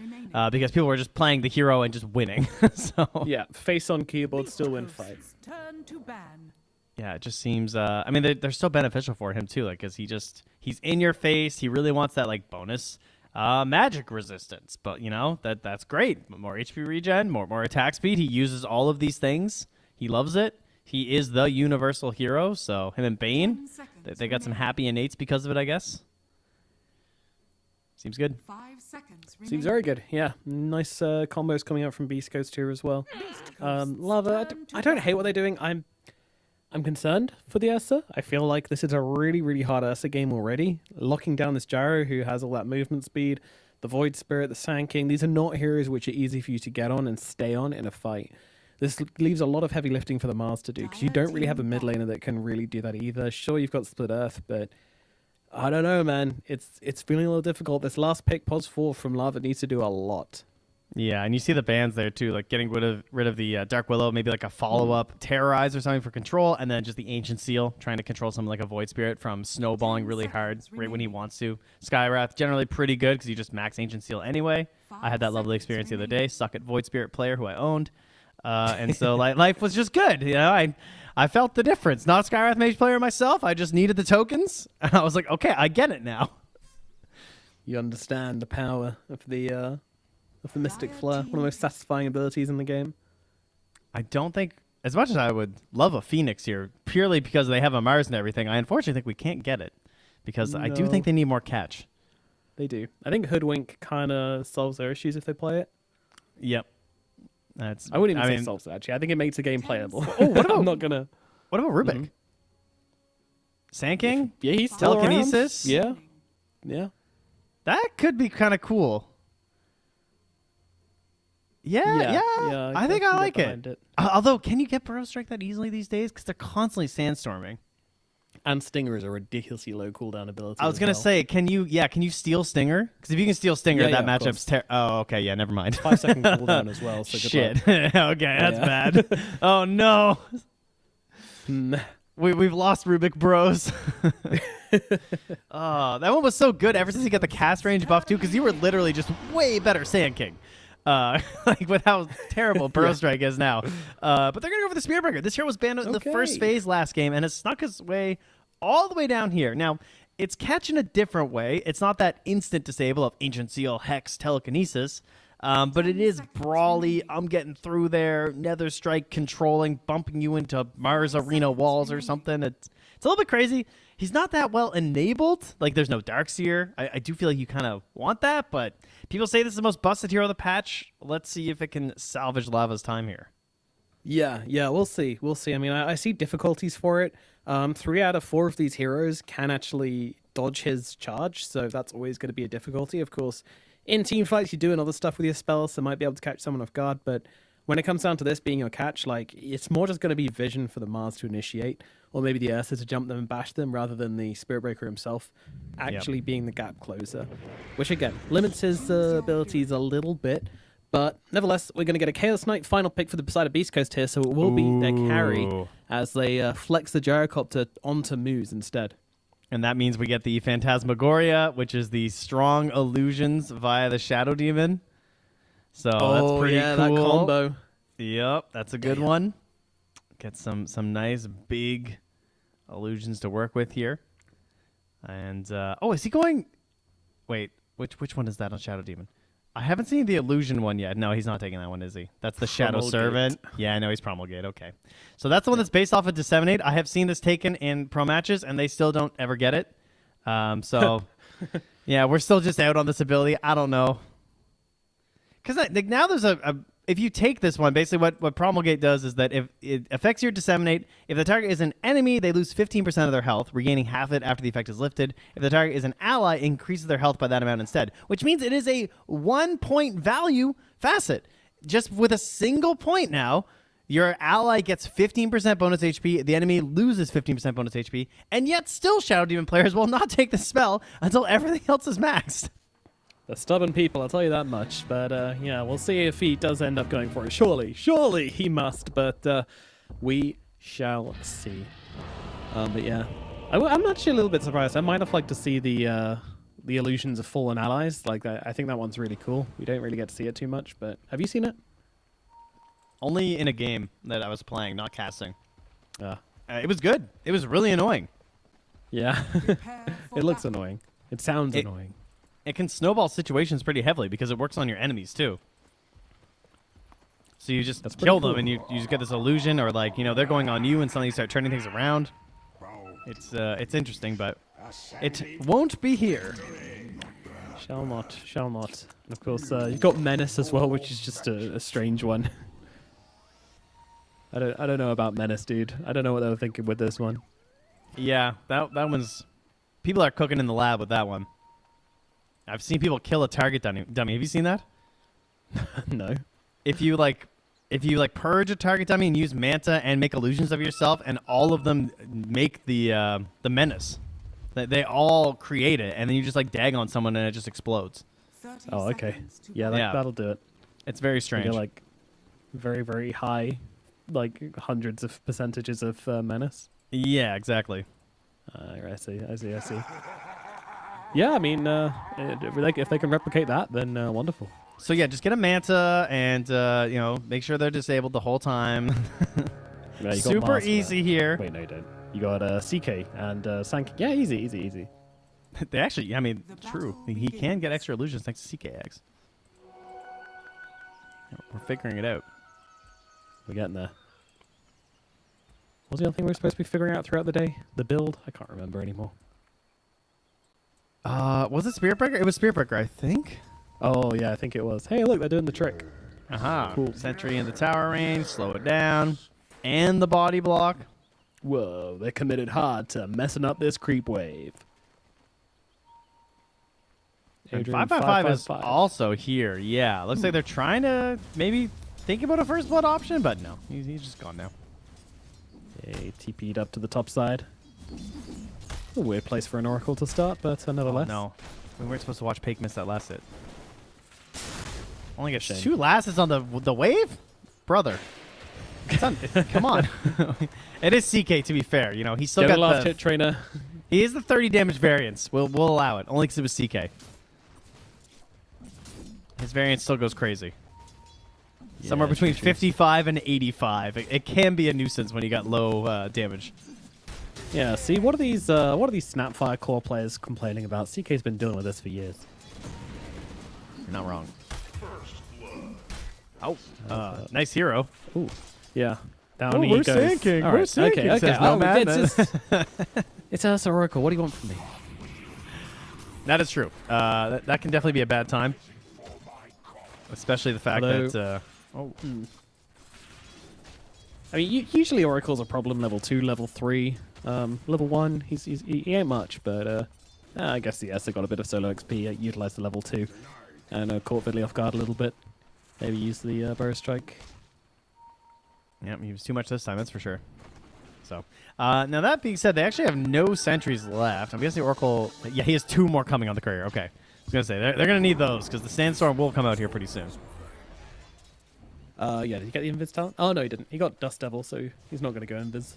because people were just playing the hero and just winning. So Yeah, face on keyboard, still win fights. Turn to ban. yeah, it just seems. I mean, they're so beneficial for him too, like because he's in your face. He really wants that like bonus magic resistance, but you know that's great. More HP regen, more attack speed. He uses all of these things. He loves it. He is the universal hero. So him and Bane, 10 seconds they got some remaining. happy innates because of it, I guess. Seems good. 5 seconds remaining. Seems very good. Yeah, nice combos coming out from Beast Coast here as well. Lava, I don't hate what they're doing. I'm concerned for the Ursa. I feel like this is a really, really hard Ursa game already. Locking down this Gyro who has all that movement speed, the Void Spirit, the Sand King. These are not heroes which are easy for you to get on and stay on in a fight. This leaves a lot of heavy lifting for the Mars to do because you don't really have a mid laner that can really do that either. Sure, you've got Split Earth, but I don't know, man. It's feeling a little difficult. This last pick, Pos 4 from Lava, needs to do a lot. Yeah, and you see the bans there too, like getting rid of the Dark Willow, maybe like a follow-up Terrorize or something for control, and then just the Ancient Seal, trying to control something like a Void Spirit from snowballing really hard right when he wants to. Skywrath, generally pretty good because you just max Ancient Seal anyway. I had that lovely experience the other day. Suck at Void Spirit player who I owned. And so like life was just good. You know, I felt the difference. Not a Skywrath Mage player myself. I just needed the tokens. And I was like, okay, I get it now. You understand the power of the Mystic Flare, one of the most satisfying abilities in the game. I don't think, as much as I would love a Phoenix here, purely because they have a Mars and everything, I unfortunately think we can't get it. Because I do No. think they need more catch. They do. I think Hoodwink kind of solves their issues if they play it. Yep. That's. I wouldn't even say mean, solves it, actually. I think it makes the game playable. Oh, what about- I'm not gonna. What about Rubik? Sand King? Yeah, he's still Telekinesis? around. Yeah. That could be kind of cool. Yeah. I think I can get like behind it. Although, can you get Burrow Strike that easily these days? Because they're constantly sandstorming. And Stinger is a ridiculously low cooldown ability. I was as gonna well. say, can you steal Stinger? Because if you can steal Stinger, Yeah, that yeah, of matchup's oh, okay, yeah, never mind. 5-second cooldown as well. So good Shit. luck. Okay, that's Yeah. bad. Oh no, Nah. we've lost Rubik Bros. Oh, that one was so good ever since he got the cast range buff too, because you were literally just way better Sand King. Like with how terrible Burrow Strike is now. But they're gonna go for the Spearbreaker. This hero was banned in the first Okay. phase last game and has snuck his way all the way down here. Now, it's catching a different way. It's not that instant disable of Ancient Seal, Hex, Telekinesis, but it is brawly. I'm getting through there. Nether Strike controlling, bumping you into Mars Arena walls or something. It's a little bit crazy. he's not that well enabled. Like, there's no Darkseer. I do feel like you kind of want that, but people say this is the most busted hero of the patch. Let's see if it can salvage Lava's time here. Yeah, we'll see. I mean, I see difficulties for it. 3 out of 4 of these heroes can actually dodge his charge, so that's always going to be a difficulty. Of course, in team fights, you're doing other stuff with your spells, so might be able to catch someone off guard, but when it comes down to this being your catch, like, it's more just going to be vision for the Mars to initiate, or maybe the Ursa to jump them and bash them, rather than the Spirit Breaker himself actually being the gap closer, which, again, limits his abilities a little bit. But nevertheless, we're going to get a Chaos Knight final pick for the side of Beast Coast here, so it will be their carry as they flex the Gyrocopter onto Moose instead. And that means we get the Phantasmagoria, which is the strong illusions via the Shadow Demon. So that's pretty cool. That combo. Yep, that's a good one. Get some nice big illusions to work with here. And is he going? Wait, which one is that on Shadow Demon? I haven't seen the illusion one yet. No, he's not taking that one, is he? That's the Shadow Servant. Yeah, I know he's Promulgate. Okay, so that's the one that's based off of Disseminate. I have seen this taken in pro matches, and they still don't ever get it. So yeah, we're still just out on this ability. I don't know. Because now there's if you take this one, basically what Promulgate does is that if it affects your Disseminate, if the target is an enemy, they lose 15% of their health, regaining half it after the effect is lifted. If the target is an ally, it increases their health by that amount instead, which means it is a 1-point value facet. Just with a single point now, your ally gets 15% bonus HP, the enemy loses 15% bonus HP, and yet still Shadow Demon players will not take the spell until everything else is maxed. The stubborn people, I'll tell you that much. But yeah, we'll see if he does end up going for it. Surely he must. But we shall see. But yeah, I'm actually a little bit surprised. I might have liked to see the illusions of fallen allies. Like, I think that one's really cool. We don't really get to see it too much. But have you seen it? Only in a game that I was playing, not casting. It was good. It was really annoying. Yeah, it looks annoying. It sounds annoying. It can snowball situations pretty heavily because it works on your enemies too. So you just kill them and you just get this illusion, or like, they're going on you and suddenly you start turning things around. It's interesting, but it won't be here. Shall not. And of course, you've got Menace as well, which is just a strange one. I don't know about Menace, dude. I don't know what they were thinking with this one. Yeah, that one's... People are cooking in the lab with that one. I've seen people kill a target dummy. Have you seen that? No. If you purge a target dummy and use Manta and make illusions of yourself, and all of them make the Menace. They all create it, and then you just dag on someone and it just explodes. Oh, okay. Yeah, that'll do it. It's very strange. You get, very, very high, hundreds of percentages of Menace. Yeah, exactly. I see. Yeah, I mean, if they can replicate that, then wonderful. So yeah, just get a Manta and make sure they're disabled the whole time. Yeah, super easy here. Wait, no, you don't. You got CK and Sank. Yeah, easy. They actually, true. He can get extra illusions thanks to CKX. We're figuring it out. We're getting there. What's the other thing we're supposed to be figuring out throughout the day? The build? I can't remember anymore. Was it Spirit Breaker? It was Spirit Breaker, I think. Oh, yeah, I think it was. Hey, look, they're doing the trick. Aha. Cool. Sentry in the tower range, slow it down. And the body block. Whoa, they're committed hard to messing up this creep wave. And 555 is also here. Yeah, looks like they're trying to maybe think about a First Blood option, but no, he's just gone now. Hey, TP'd up to the top side. A weird place for an Oracle to start, but nonetheless. Oh, no, we weren't supposed to watch Pake miss that last hit. Only got 2 lasses on the wave? Brother. Come on. It is CK, to be fair. He's still got last hit trainer. He is the 30 damage variance. We'll allow it, only because it was CK. His variance still goes crazy. Yeah, somewhere between 55 and 85. It can be a nuisance when you got low damage. Yeah, see, what are these Snapfire Claw players complaining about? CK's been dealing with this for years. You're not wrong. Oh, nice hero. Ooh, yeah. Down he goes. sinking. All We're right, sinking. Okay. Says no Oh, man. it's Ursa Oracle. What do you want from me? That is true. That can definitely be a bad time. Especially the fact that... I mean, usually Oracle's a problem level 2, level 3. Level 1, he ain't much, but I guess the Ursa got a bit of solo XP, utilized the level 2, and caught Vidley off guard a little bit. Maybe use the Burrow Strike. Yep, he was too much this time, that's for sure. So, now that being said, they actually have no sentries left. I'm guessing Oracle... Yeah, he has 2 more coming on the courier. Okay. I was going to say, they're going to need those, because the Sandstorm will come out here pretty soon. Yeah, did he get the Invis talent? Oh, no, he didn't. He got Dust Devil, so he's not going to go Invis.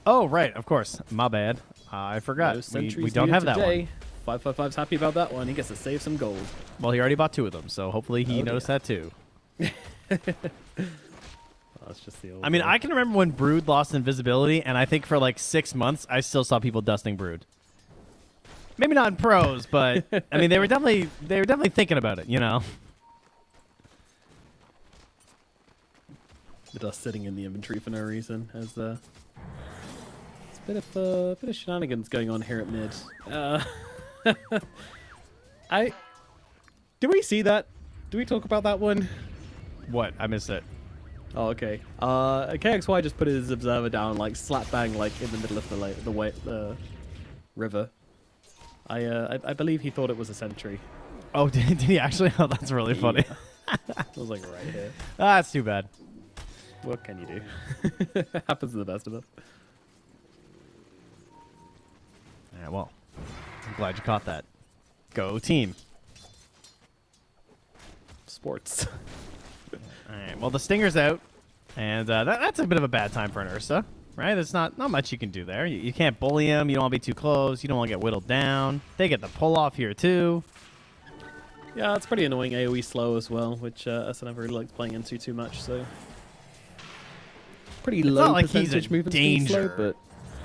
Oh, right, of course. My bad. I forgot. No We don't have that one. 555's happy about that one. He gets to save some gold. Well, he already bought 2 of them, so hopefully he noticed that too. That's just the old I mean, way. I can remember when Brood lost invisibility, and I think for like 6 months, I still saw people dusting Brood. Maybe not in pros, but I mean, they were definitely thinking about it, you know. The dust sitting in the inventory for no reason. As it's a bit of shenanigans going on here at mid. Did we see that? Did we talk about that one? What? I missed it. Oh, okay. KXY just put his observer down, like slap bang, like in the middle of the river. I believe he thought it was a sentry. Oh, did he actually? Oh, that's really funny. It was like right here. That's too bad. What can you do? Happens to the best of us. Yeah, well, I'm glad you caught that. Go team. Sports. All right. Well, the Stinger's out, and that's a bit of a bad time for an Ursa, right? There's not much you can do there. You can't bully him. You don't want to be too close. You don't want to get whittled down. They get the pull off here too. Yeah, it's pretty annoying AoE slow as well, which us never really likes playing into too much. So pretty low not like percentage he's a movement speed slow, danger. but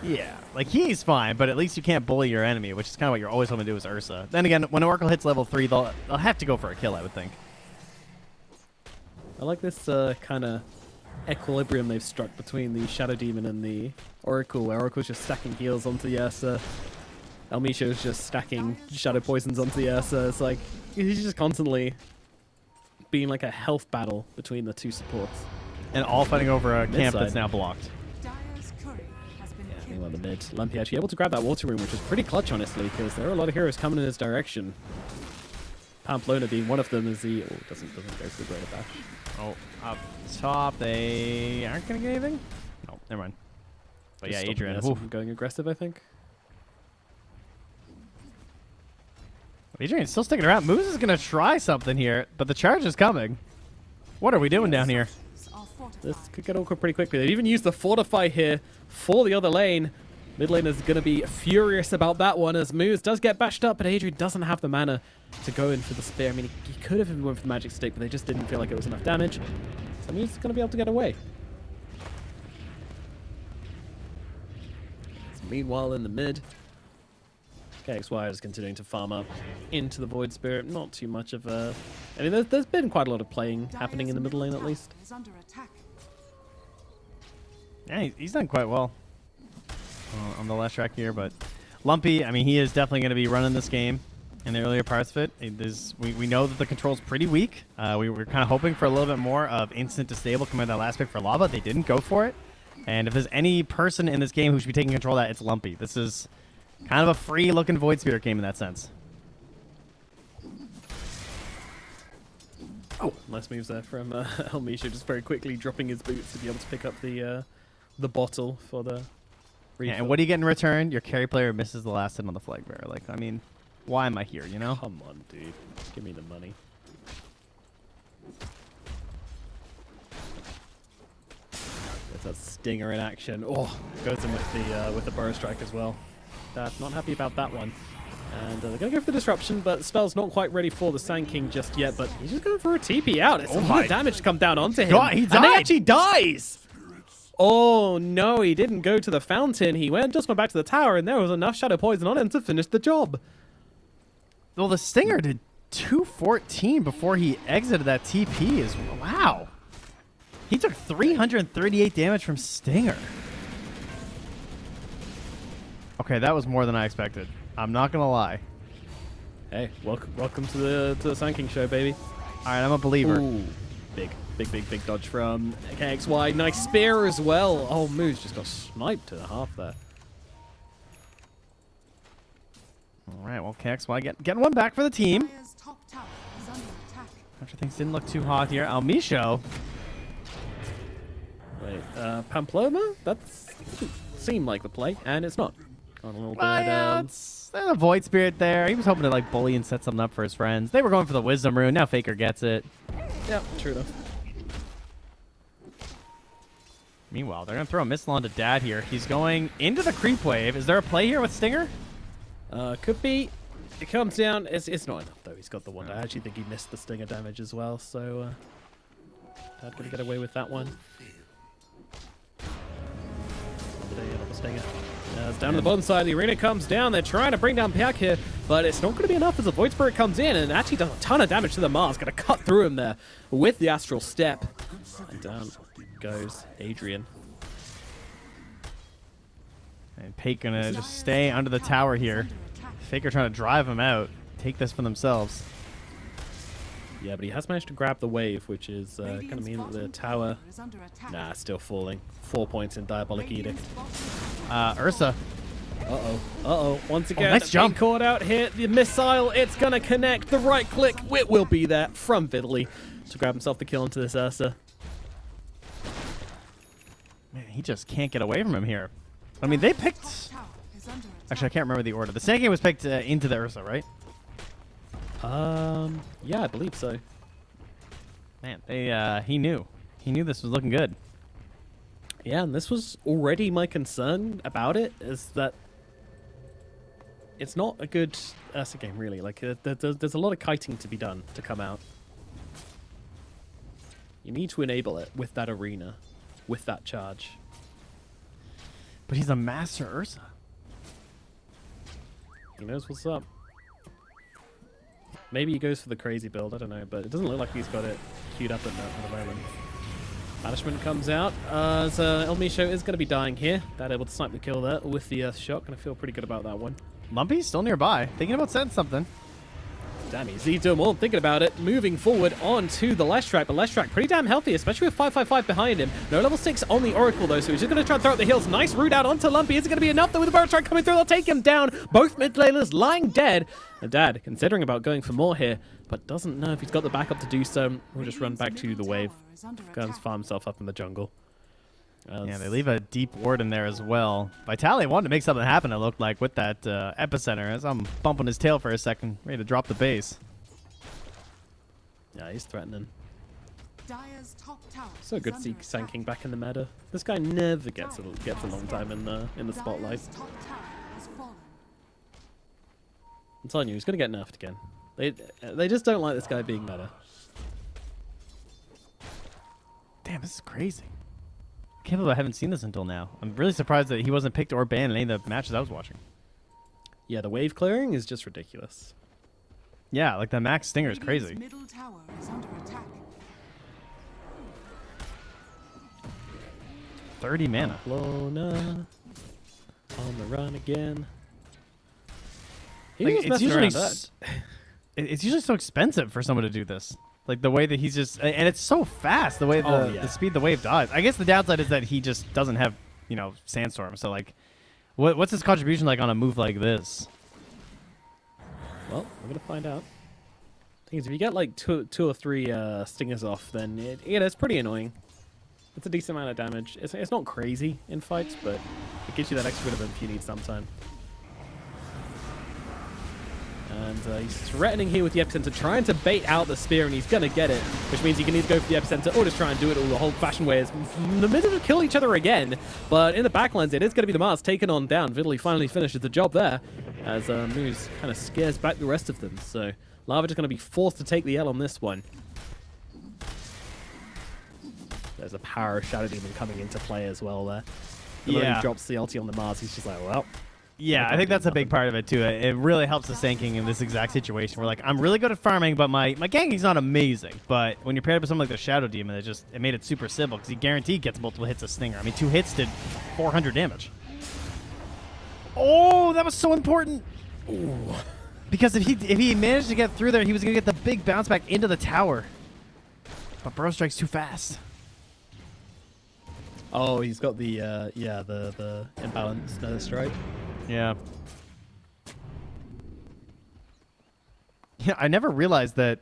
Yeah, like he's fine, but at least you can't bully your enemy, which is kind of what you're always hoping to do as Ursa. Then again, when Oracle hits level 3, they'll have to go for a kill, I would think. I like this kind of equilibrium they've struck between the Shadow Demon and the Oracle, where Oracle's just stacking heals onto the Ursa. Elmisho's just stacking Shadow Poisons onto the Ursa. It's like, he's just constantly being like a health battle between the two supports. And all fighting over a camp side. that's now blocked. Dire's courier has been killed. Meanwhile, the mid, Lumpy actually able to grab that water room, which is pretty clutch, honestly, because there are a lot of heroes coming in his direction. Pamplona being one of them as he doesn't go for the greater bash. Oh, up top, they aren't going to get anything? No, never mind. But Just yeah, stopping Adrian. Ursa Oof. from going aggressive, I think. Adrian's still sticking around. Moose is going to try something here, but the charge is coming. What are we doing down here? Are fortified. This could get awkward pretty quickly. They've even used the Fortify here for the other lane. Mid lane is going to be furious about that one as Moose does get bashed up, but Adrian doesn't have the mana to go in for the spear. I mean, he could have went for the magic stick, but they just didn't feel like it was enough damage. So Moose is going to be able to get away. So meanwhile, in the mid, KXY is continuing to farm up into the Void Spirit. Not too much of a... I mean, there's been quite a lot of playing happening in the middle lane at least. Is under attack. Yeah, he's done quite well on the last track here, but Lumpy, I mean, he is definitely going to be running this game in the earlier parts of it. We know that the control's pretty weak. We were kind of hoping for a little bit more of instant to stable coming out of that last pick for Lava. They didn't go for it. And if there's any person in this game who should be taking control of that, it's Lumpy. This is kind of a free-looking Void Spirit game in that sense. Oh, nice moves there from Elmisha, just very quickly dropping his boots to be able to pick up the bottle for the refill. Yeah, and what do you get in return? Your carry player misses the last hit on the flag bearer. Like, I mean, why am I here, you know? Come on, dude. Give me the money. There's a stinger in action. Oh, goes in with the Burrow Strike as well. Not happy about that one. And they're going to go for the disruption, but Spell's not quite ready for the Sand King just yet, but he's just going for a TP out. It's a lot of damage to come down onto him. God, he And he died. actually dies! Oh, no, he didn't go to the fountain. He just went back to the tower, and there was enough Shadow Poison on him to finish the job. Well, the Stinger did 214 before he exited that TP. Wow. He took 338 damage from Stinger. Okay, that was more than I expected. I'm not gonna lie. Hey, welcome to the Sun King show, baby. All right, I'm a believer. Ooh, big dodge from KXY. Nice spear as well. Oh, Moose just got sniped to the half there. All right, well, KXY getting one back for the team. Dire's top tower is under attack. After things didn't look too hot here. Almisho. Wait, Pamplona? That's seemed like the play, and it's not. Got a little bit. There's a Void Spirit there. He was hoping to like bully and set something up for his friends. They were going for the Wisdom Rune. Now Faker gets it. Yep, true enough. Meanwhile, they're going to throw a missile onto Dad here. He's going into the creep wave. Is there a play here with Stinger? Could be. It comes down. It's not enough, though. He's got the one. I actually think he missed the Stinger damage as well, so Dad going to get away with that one. Another Stinger. It's down to the bottom side. The arena comes down. They're trying to bring down Piak here, but it's not going to be enough as the Void Spirit comes in and actually does a ton of damage to the Mars. Going to cut through him there with the Astral Step. And down goes Adrian. And Pate going to just stay under the tower here. Faker trying to drive him out. Take this for themselves. Yeah, but he has managed to grab the wave, which is going to mean that the tower... Is under attack. Nah, still falling. 4 points in Diabolic Edict. Ursa. Uh-oh. Once again, nice jump. being caught out here. The missile, it's going to connect. The right click, it will be there from Fiddly to grab himself the kill into this Ursa. Man, he just can't get away from him here. I mean, they picked... Tower is under attack. Actually, I can't remember the order. The Snake Game was picked into the Ursa, right? Yeah, I believe so. Man, they he knew. He knew this was looking good. Yeah, and this was already my concern about it, is that it's not a good Ursa game, really. Like, there's a lot of kiting to be done to come out. You need to enable it with that arena, with that charge. But he's a master Ursa. He knows what's up. Maybe he goes for the crazy build, I don't know, but it doesn't look like he's got it queued up at the moment. Banishment comes out, so El Misho is going to be dying here. That able to snipe the kill there with the Earth Shock, and I feel pretty good about that one. Lumpy still nearby, thinking about setting something. Damn, he's doing more than thinking about it. Moving forward onto the Leshrac, but Leshrac pretty damn healthy, especially with 555 behind him. No level 6 on the Oracle, though, so he's just going to try and throw out the heals. Nice root out onto Lumpy. Is it going to be enough, though, with the Burrow Strike coming through? They'll take him down. Both mid laners lying dead. And Dad, considering about going for more here, but doesn't know if he's got the backup to do so. We'll just run back to the wave. Guns farm himself up in the jungle. Yeah, they leave a deep ward in there as well. Vitaly wanted to make something happen, it looked like, with that epicenter. As I'm bumping his tail for a second, ready to drop the base. Yeah, he's threatening. Dire's top tower So good is to see under Sun attack. King back in the meta. This guy never gets a long time in the spotlight. Dire's top tower has fallen. I'm telling you, he's gonna get nerfed again. They just don't like this guy being meta. Damn, this is crazy. I can't believe I haven't seen this until now. I'm really surprised that he wasn't picked or banned in any of the matches I was watching. Yeah, the wave clearing is just ridiculous. Yeah, like the Max Stinger is crazy. Radiant's middle tower is under attack. 30 mana. Lona on the run again. He Like, was it's messing usually around that. it's usually so expensive for someone to do this. Like the way that he's just, and it's so fast. The way the speed the wave dies. I guess the downside is that he just doesn't have, you know, Sandstorm. So like, what's his contribution like on a move like this? Well, we're gonna find out. Thing is, if you get like two or three stingers off, then it's pretty annoying. It's a decent amount of damage. It's not crazy in fights, but it gives you that extra bit of oomph you need sometime. And he's threatening here with the epicenter, trying to bait out the spear, and he's gonna get it, which means he can either go for the epicenter or just try and do it all the old-fashioned way. As the middle to kill each other again, but in the backlines, it is gonna be the Mars taken on down. Viddly finally finishes the job there, as Moose kind of scares back the rest of them. So Lava just gonna be forced to take the L on this one. There's a power of Shadow Demon coming into play as well there. The moment he drops the ulti on the Mars, he's just like, well, Yeah, I think that's a big part of it too. It really helps the Sand in this exact situation. Where like I'm really good at farming, but my ganking's not amazing. But when you're paired up with something like the Shadow Demon, it made it super simple because he guaranteed gets multiple hits of Stinger. I mean, 2 hits did 400 damage. Oh, that was so important. Ooh. Because if he managed to get through there, he was gonna get the big bounce back into the tower. But Burrow Strike's too fast. Oh, he's got the the imbalanced strike. Yeah. Yeah, I never realized that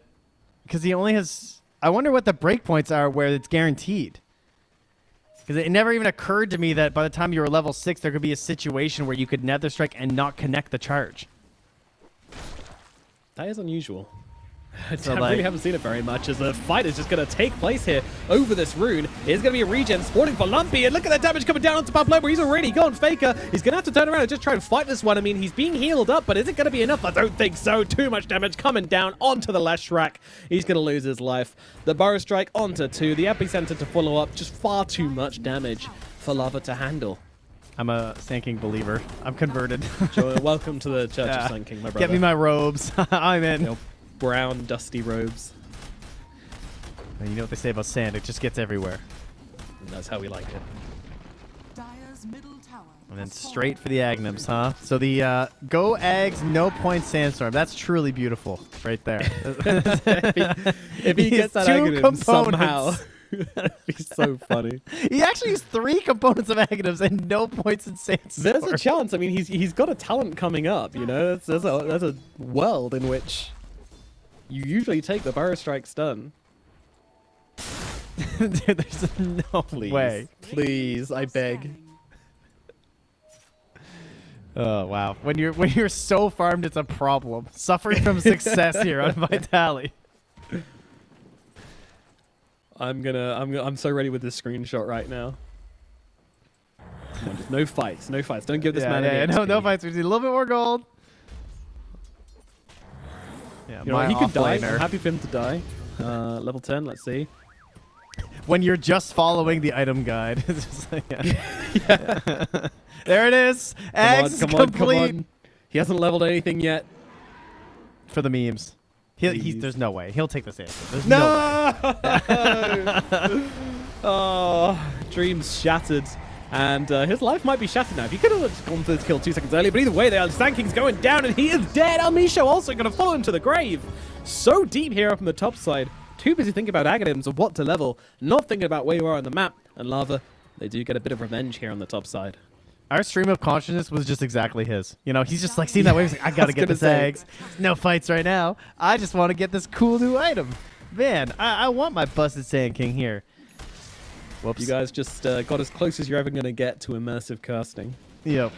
because he only has. I wonder what the breakpoints are where it's guaranteed. Because it never even occurred to me that by the time you were level 6, there could be a situation where you could Nether Strike and not connect the charge. That is unusual. I really haven't seen it very much as the fight is just going to take place here over this rune. It's going to be a regen spawning for Lumpy, and look at that damage coming down onto Pablo where he's already gone Faker. He's going to have to turn around and just try and fight this one. I mean, he's being healed up, but is it going to be enough? I don't think so. Too much damage coming down onto the Leshrac. He's going to lose his life. The Burrow Strike onto 2. The Epicenter to follow up. Just far too much damage for Lava to handle. I'm a Sand King believer. I'm converted. Joel, welcome to the Church of Sand King, my brother. Get me my robes. I'm in. Nope. Brown, dusty robes. And you know what they say about sand, it just gets everywhere. And that's how we like it. Dyer's middle tower. And then straight for the Agnums, huh? So the go Ags, no point Sandstorm. That's truly beautiful right there. if he gets that Agnum somehow, that'd be so funny. He actually has 3 components of Agnums and no points in Sandstorm. There's a chance. I mean, he's got a talent coming up, you know? There's a world in which you usually take the Burrow Strike stun. Dude, there's no way. Please, I beg. Oh wow! When you're so farmed, it's a problem. Suffering from success here on Vitali. I'm so ready with this screenshot right now. Come on, just no fights, no fights. Don't give this man any XP. No fights. We need a little bit more gold. Yeah, you know, he could die. I'm happy for him to die. Level 10, let's see. When you're just following the item guide. It's just like, yeah. There it is. Eggs complete. Come on. He hasn't leveled anything yet. For the memes. There's no way. He'll take this answer. There's no way. Oh, dreams shattered. And his life might be shattered now. If he could have gone for this kill 2 seconds earlier, but either way, the Sand King's going down, and he is dead. Almisho also going to follow him to the grave. So deep here up on the top side. Too busy thinking about Aghanims of what to level, not thinking about where you are on the map. And Lava, they do get a bit of revenge here on the top side. Our stream of consciousness was just exactly his. You know, he's just like seeing that wave. He's like, I gotta get this eggs. No fights right now. I just want to get this cool new item. Man, I want my busted Sand King here. Whoops. You guys just got as close as you're ever going to get to immersive casting. Yep.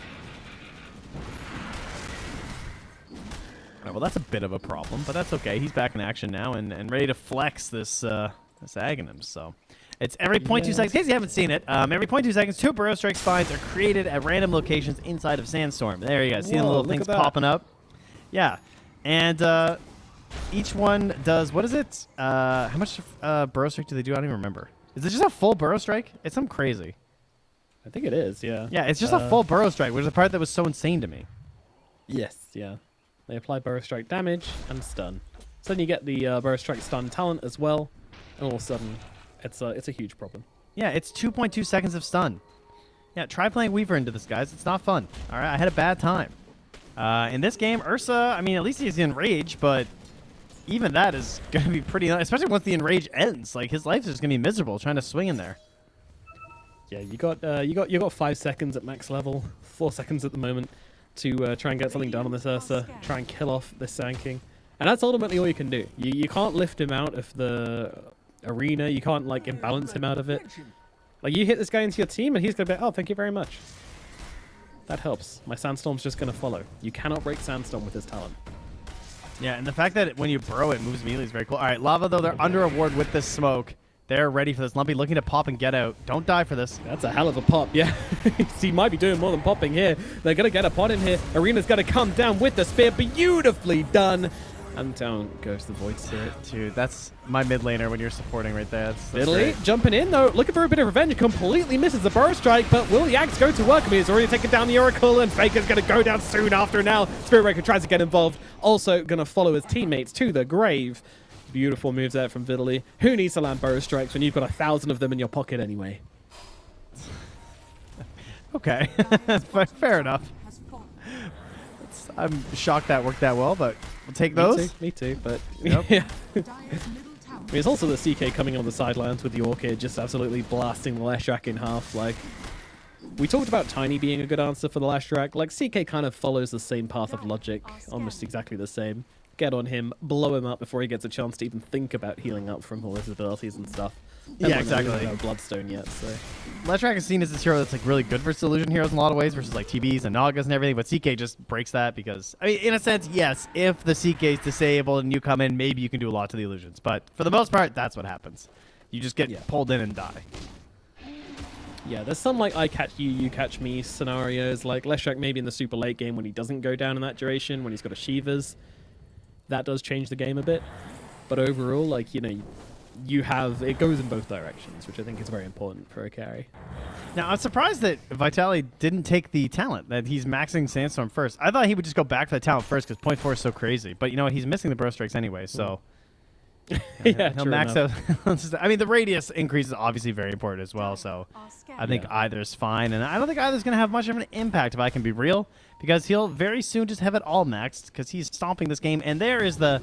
Right, well, that's a bit of a problem, but that's okay. He's back in action now and ready to flex this Aghanim. So it's every 0.2 seconds. In case you haven't seen it, every 0.2 seconds, 2 Burrow Strike spines are created at random locations inside of Sandstorm. There you go. See the little things popping up? Yeah. And each one does, what is it? How much Burrow Strike do they do? I don't even remember. Is it just a full Burrow Strike? It's something crazy. I think it is, yeah. Yeah, it's just a full Burrow Strike, which is the part that was so insane to me. Yes, yeah. They apply Burrow Strike damage and stun. So then you get the Burrow Strike stun talent as well, and all of a sudden, it's a huge problem. Yeah, it's 2.2 seconds of stun. Yeah, try playing Weaver into this, guys. It's not fun. All right, I had a bad time. In this game, Ursa, I mean, at least he's in Rage, but even that is going to be pretty nice, especially once the Enrage ends. Like, his life is just going to be miserable trying to swing in there. Yeah, you got 5 seconds at max level, 4 seconds at the moment to try and get something done on this Ursa, try and kill off this Sand King. And that's ultimately all you can do. You can't lift him out of the arena, you can't like imbalance him out of it. Like, you hit this guy into your team and he's going to be, oh, thank you very much. That helps. My Sandstorm's just going to follow. You cannot break Sandstorm with his talent. Yeah, and the fact that when you burrow it moves immediately is very cool. All right, Lava, though, they're under a ward with this smoke. They're ready for this. Lumpy looking to pop and get out. Don't die for this. That's a hell of a pop, yeah. He might be doing more than popping here. They're going to get a pot in here. Arena's going to come down with the spear. Beautifully done. And down goes the Void Spirit. Dude, that's my mid laner when you're supporting right there. That's Italy great. jumping in though, looking for a bit of revenge. Completely misses the Burrow Strike, but will the Axe go to work? I mean, he's already taken down the Oracle, and Faker's going to go down soon after now. Spirit Breaker tries to get involved, also going to follow his teammates to the grave. Beautiful moves there from Italy. Who needs to land Burrow Strikes when you've got 1,000 of them in your pocket anyway? Okay, fair enough. I'm shocked that worked that well, but we'll take those. Me too, but Yep. yeah. There's also the CK coming on the sidelines with the Orchid, just absolutely blasting the Leshrac in half. Like, we talked about Tiny being a good answer for the Leshrac. Like, CK kind of follows the same path of logic, almost exactly the same. Get on him, blow him up before he gets a chance to even think about healing up from all his abilities and stuff. Yeah, exactly. No Bloodstone yet, so. Leshrac is seen as this hero that's like really good for Illusion heroes in a lot of ways versus like TBs and Nagas and everything, but CK just breaks that because, I mean, in a sense, yes, if the CK is disabled and you come in, maybe you can do a lot to the Illusions, but for the most part, that's what happens. You just get pulled in and die. Yeah, there's some like I catch you, you catch me scenarios, like Leshrac maybe in the super late game when he doesn't go down in that duration, when he's got a Shivas. That does change the game a bit, but overall, like, you know, you have, it goes in both directions, which I think is very important for a carry. Now, I'm surprised that Vitali didn't take the talent, that he's maxing Sandstorm first. I thought he would just go back for the talent first because 0.4 is so crazy, but you know what, he's missing the Burrow Strikes anyway, so yeah, he'll true max enough. out. I mean, the radius increase is obviously very important as well, so I think either's fine, and I don't think either's going to have much of an impact if I can be real, because he'll very soon just have it all maxed because he's stomping this game, and there is the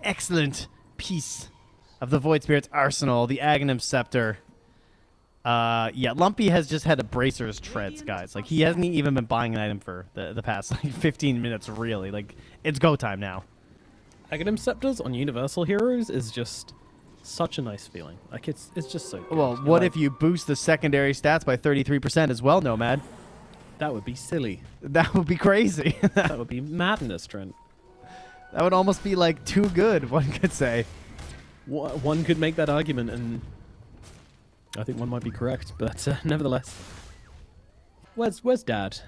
excellent piece of the Void Spirit's arsenal, the Aghanim Scepter. Yeah, Lumpy has just had a Bracer's Treads, guys. Like, he hasn't even been buying an item for the past like 15 minutes, really. Like, it's go time now. Aghanim Scepters on Universal Heroes is just such a nice feeling. Like, it's just so good. Well, what if you boost the secondary stats by 33% as well, Nomad? That would be silly. That would be crazy. That would be madness, Trent. That would almost be, like, too good, one could say. One could make that argument, and I think one might be correct, but nevertheless. Where's Dad?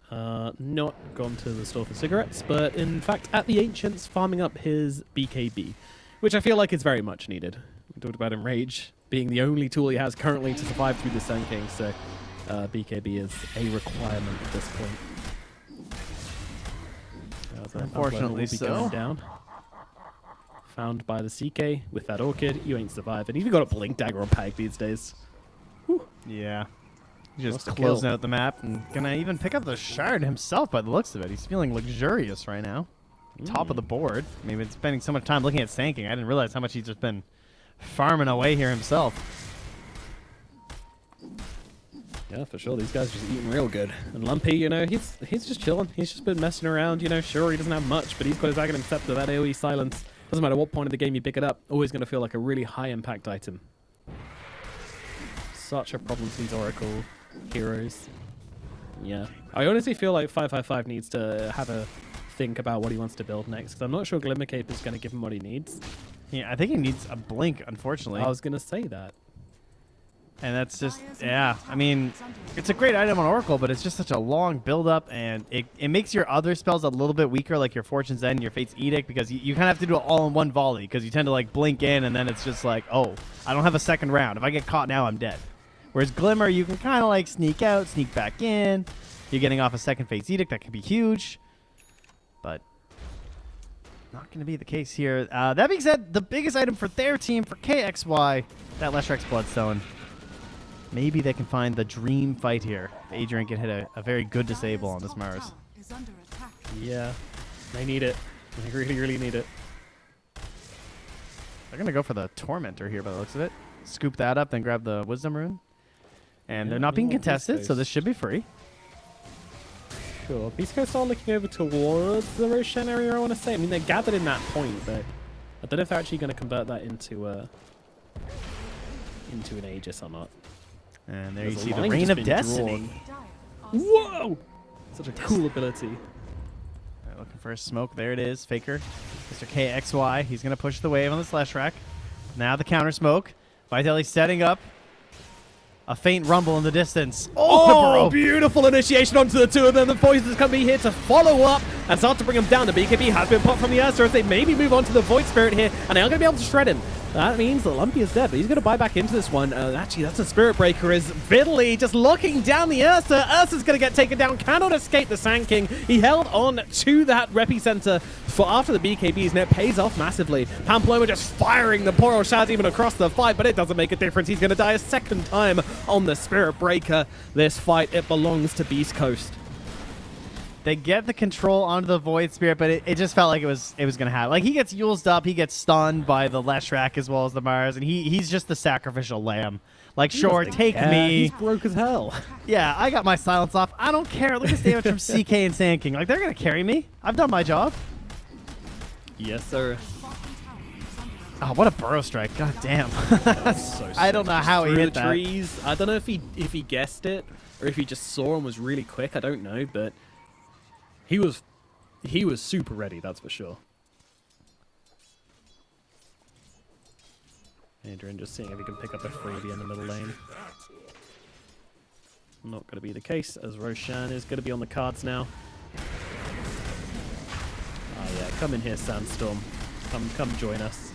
Not gone to the store for cigarettes, but in fact at the Ancients farming up his BKB, which I feel like is very much needed. We talked about Enrage being the only tool he has currently to survive through the Sun King, so BKB is a requirement at this point. Unfortunately so. Going down. Found by the CK with that Orchid, you ain't surviving. You've got a Blink Dagger on Pag these days. Whew. Yeah. He's just Lost a closing kill. out the map and gonna even pick up the Shard himself by the looks of it. He's feeling luxurious right now. Top of the board. I mean, been spending so much time looking at Sanking. I didn't realize how much he's just been farming away here himself. Yeah, for sure. These guys are just eating real good. And Lumpy, you know, he's just chilling. He's just been messing around, you know. Sure, he doesn't have much, but he's got his Aghanim Scepter, that AoE silence. Doesn't matter what point of the game you pick it up, always going to feel like a really high impact item. Such a problem for these Oracle heroes. Yeah. I honestly feel like 555 needs to have a think about what he wants to build next, because I'm not sure Glimmer Cape is going to give him what he needs. Yeah, I think he needs a Blink, unfortunately. I was going to say that. And that's just, yeah, I mean, it's a great item on Oracle, but it's just such a long build-up, and it makes your other spells a little bit weaker, like your Fortune's End and your Fate's Edict, because you kind of have to do it all in one volley, because you tend to, like, blink in, and then it's just like, oh, I don't have a second round. If I get caught now, I'm dead. Whereas Glimmer, you can kind of, like, sneak out, sneak back in. You're getting off a second Fate's Edict. That could be huge. But not going to be the case here. That being said, the biggest item for their team, for KXY, that Leshrac's Bloodstone. Maybe they can find the dream fight here. If Adrian can hit a very good disable on this Mars. Yeah, they need it. They really, really need it. They're going to go for the Tormentor here by the looks of it. Scoop that up, then grab the Wisdom Rune. And they're not being contested, so this should be free. Sure. Beast Coast are looking over towards the Roshan area, I want to say. I mean, they're gathered in that point, but I don't know if they're actually going to convert that into an Aegis or not. And there you There's a see the line Reign just of been Destiny. drawn. Whoa! Such a cool ability. Right, looking for a smoke. There it is. Faker. Mr. KXY. He's going to push the wave on the Slash Rack. Now the counter smoke. Vitaly setting up A faint rumble in the distance. Oh, beautiful initiation onto the two of them. The Voices can be here to follow up and start to bring them down. The BKB has been popped from the Ursa as they maybe move on to the Void Spirit here, and they are going to be able to shred him. That means that Lumpy is dead, but he's going to buy back into this one. Actually, that's a Spirit Breaker as Fiddly just locking down the Ursa. Ursa's going to get taken down, cannot escape the Sand King. He held on to that Repicenter for after the BKBs, and it pays off massively. Pamplona just firing the poor old Shaz even across the fight, but it doesn't make a difference. He's going to die a second time on the Spirit Breaker. This fight, it belongs to Beast Coast. They get the control onto the Void Spirit, but it just felt like it was going to happen. Like, he gets Yulesed up, he gets stunned by the Leshrac as well as the Mars, and he's just the sacrificial lamb. Like, sure, take me. He's broke as hell. Yeah, I got my silence off. I don't care. Look at this damage from CK and Sand King. Like, they're going to carry me. I've done my job. Yes, sir. Oh, what a burrow strike. God damn. So I don't know how he through hit the that. trees. I don't know if he guessed it or if he just saw and was really quick. I don't know, but he was super ready, that's for sure. Adrian just seeing if he can pick up a freebie in the middle lane. Not going to be the case, as Roshan is going to be on the cards now. Oh yeah, come in here, Sandstorm. Come join us.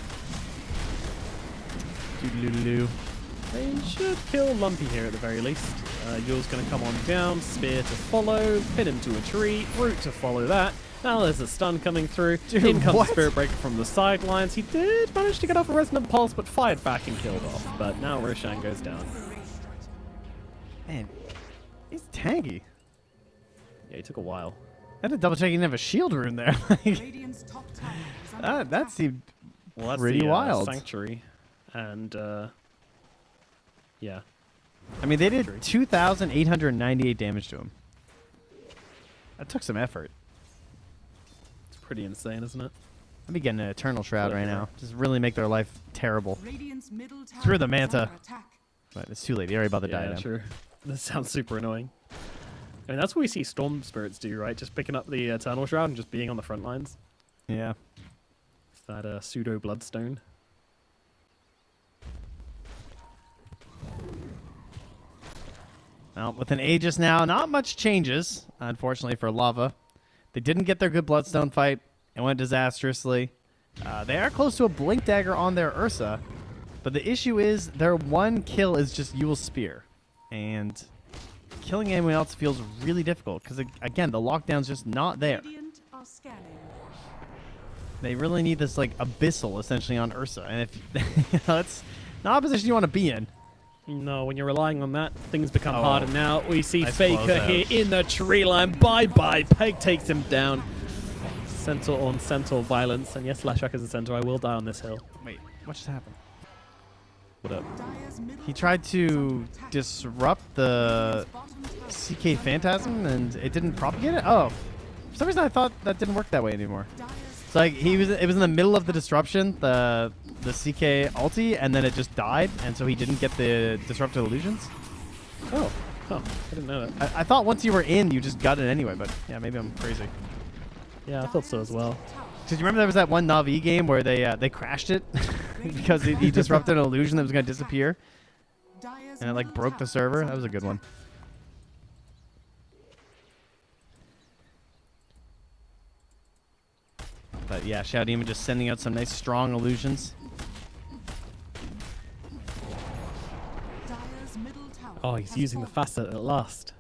Doodaloo. They should kill Lumpy here at the very least. Yule's going to come on down, Spear to follow, pin him to a tree, Root to follow that. Now there's a stun coming through. Dude, in comes what? Spirit Breaker from the sidelines. He did manage to get off a Resonant Pulse, but fired back and killed off. But now Roshan goes down. Man, he's tanky. Yeah, he took a while. I had to double check he didn't have a shield rune there. Radiant's top tower is under that attack. seemed Well, that's pretty the, wild. Sanctuary. And, yeah. I mean, they did 2,898 damage to him. That took some effort. It's pretty insane, isn't it? I'd be getting an Eternal Shroud right now. Just really make their life terrible. Radiant's middle tower Through the is Manta. under attack. But it's too late. You're already about to die Yeah, now. true. This sounds super annoying. I mean, that's what we see Storm Spirits do, right? Just picking up the Eternal Shroud and just being on the front lines. Yeah. It's that pseudo Bloodstone. Well, with an Aegis now, not much changes, unfortunately, for Lava. They didn't get their good Bloodstone fight. It went disastrously. They are close to a Blink Dagger on their Ursa, but the issue is their one kill is just Yule's Spear. And killing anyone else feels really difficult because, again, the lockdown's just not there. Radiant are scanning. They really need this, like, Abyssal, essentially, on Ursa. And if that's not a position you want to be in. No, when you're relying on that, things become Oh. harder now. We see Nice Faker closeout. here in the tree line. Bye-bye. Peg takes him down. Centaur on Centaur violence. And yes, Lashak is a Centaur. I will die on this hill. Wait, what just happened? What up? Dire's middle He tried tower is under to attack. disrupt the Radiant's bottom tower CK Phantasm, and it didn't propagate it? Oh. For some reason, I thought that didn't work that way anymore. Dire's It's like it was in the middle of the disruption, the CK ulti, and then it just died, and so he didn't get the disrupted illusions. Oh, I didn't know that. I thought once you were in, you just got it anyway, but yeah, maybe I'm crazy. Yeah, I thought so as well. Did you remember there was that one Na'Vi game where they crashed it because he disrupted an illusion that was going to disappear, Dire's and it like middle broke the tower server? is That was a under good one. attack. But yeah, Shadow Demon just sending out some nice strong illusions. Dire's middle tower Oh, he's has using the fallen. facet at last.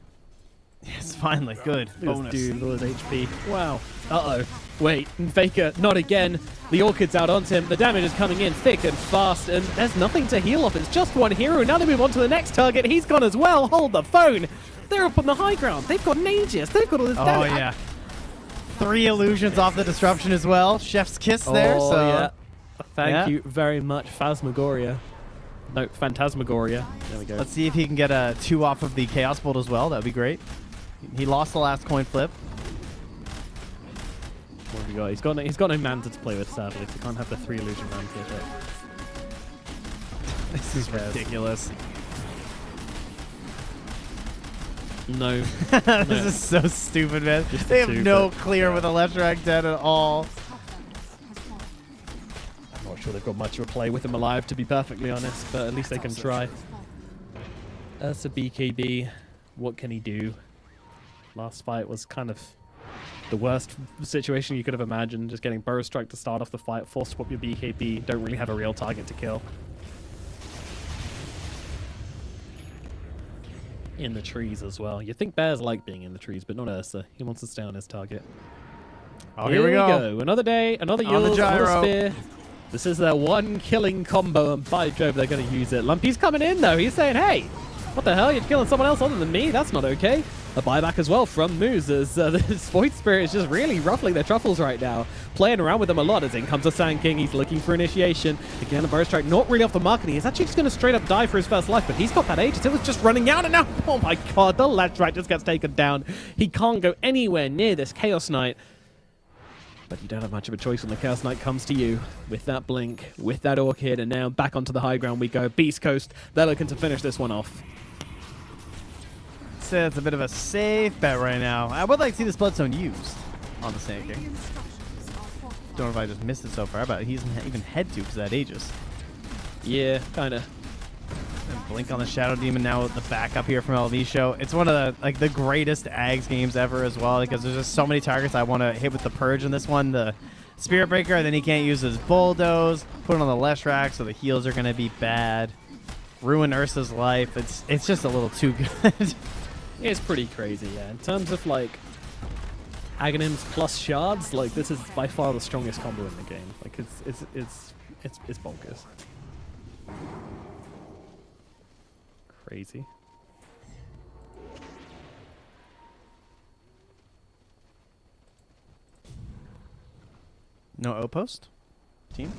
Yes, finally, good. Look at this dude with all his HP. Wow. Uh-oh. Wait, Faker, not again. The Orchid's out onto him. The damage is coming in thick and fast, and there's nothing to heal off. It's just one hero. Now they move on to the next target. He's gone as well. Hold the phone. They're up on the high ground. They've got an Aegis. They've got all this Oh damage. yeah. 3 illusions off the disruption as well. Chef's kiss there. Oh, So yeah. Thank yeah. you very much, Phasmagoria. No, Phantasmagoria. There we go. let's see if he can get a 2 off of the Chaos Bolt as well. That would be great. He lost the last coin flip. What have we got? He's got no Manta to play with, sadly. So he can't have the 3 illusion Mantas. But This is ridiculous. no. This is so stupid, man. Just They the have 2, no but- clear with a left rack dead at all. I'm not sure they've got much of a play with him alive, to be perfectly honest. But at least they can try. Ursa BKB, what can he do? Last fight was kind of the worst situation you could have imagined. Just getting Burrow Strike to start off the fight, force swap your BKB, don't really have a real target to kill. In the trees as well. You think bears like being in the trees, but not Ursa. He wants to stay on his target. Oh, here we go. Another day, another On the Yule, gyro. another spear. This is their one killing combo, and by Jove, they're going to use it. Lumpy's coming in, though. He's saying, hey, what the hell? You're killing someone else other than me? That's not okay. A buyback as well from Moose, as this Void Spirit is just really ruffling their truffles right now. Playing around with them a lot, as in comes a Sand King. He's looking for initiation. Again, a Burrow Strike not really off the mark, and he's actually just going to straight up die for his first life, but he's got that Aegis. It was just running out, and now, oh my god, the Ledge Right just gets taken down. He can't go anywhere near this Chaos Knight. But you don't have much of a choice when the Chaos Knight comes to you with that Blink, with that Orchid, and now back onto the high ground we go. Beast Coast, they're looking to finish this one off. So it's a bit of a safe bet right now. I would like to see this Bloodstone used on the Sand King. Don't know if I just missed it so far, but he doesn't even head to because of that Aegis. Yeah, kind of. And Blink on the Shadow Demon now with the backup here from LV Show. It's one of the greatest Ags games ever as well, because there's just so many targets I want to hit with the Purge in this one. The Spirit Breaker, then he can't use his Bulldoze. Put it on the Leshrac, so the heals are going to be bad. Ruin Ursa's life. It's just a little too good. It's pretty crazy, yeah. In terms of like Aghanims plus shards, like this is by far the strongest combo in the game. Like it's bonkers. Crazy. No O-Post? Team?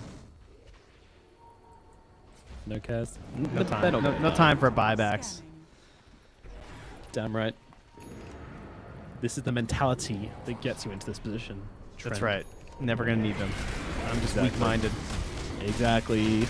No cares. No time. No time for buybacks. Damn right. This is the mentality that gets you into this position. That's Trent. right. Never going to need them. I'm just weak-minded. Exactly.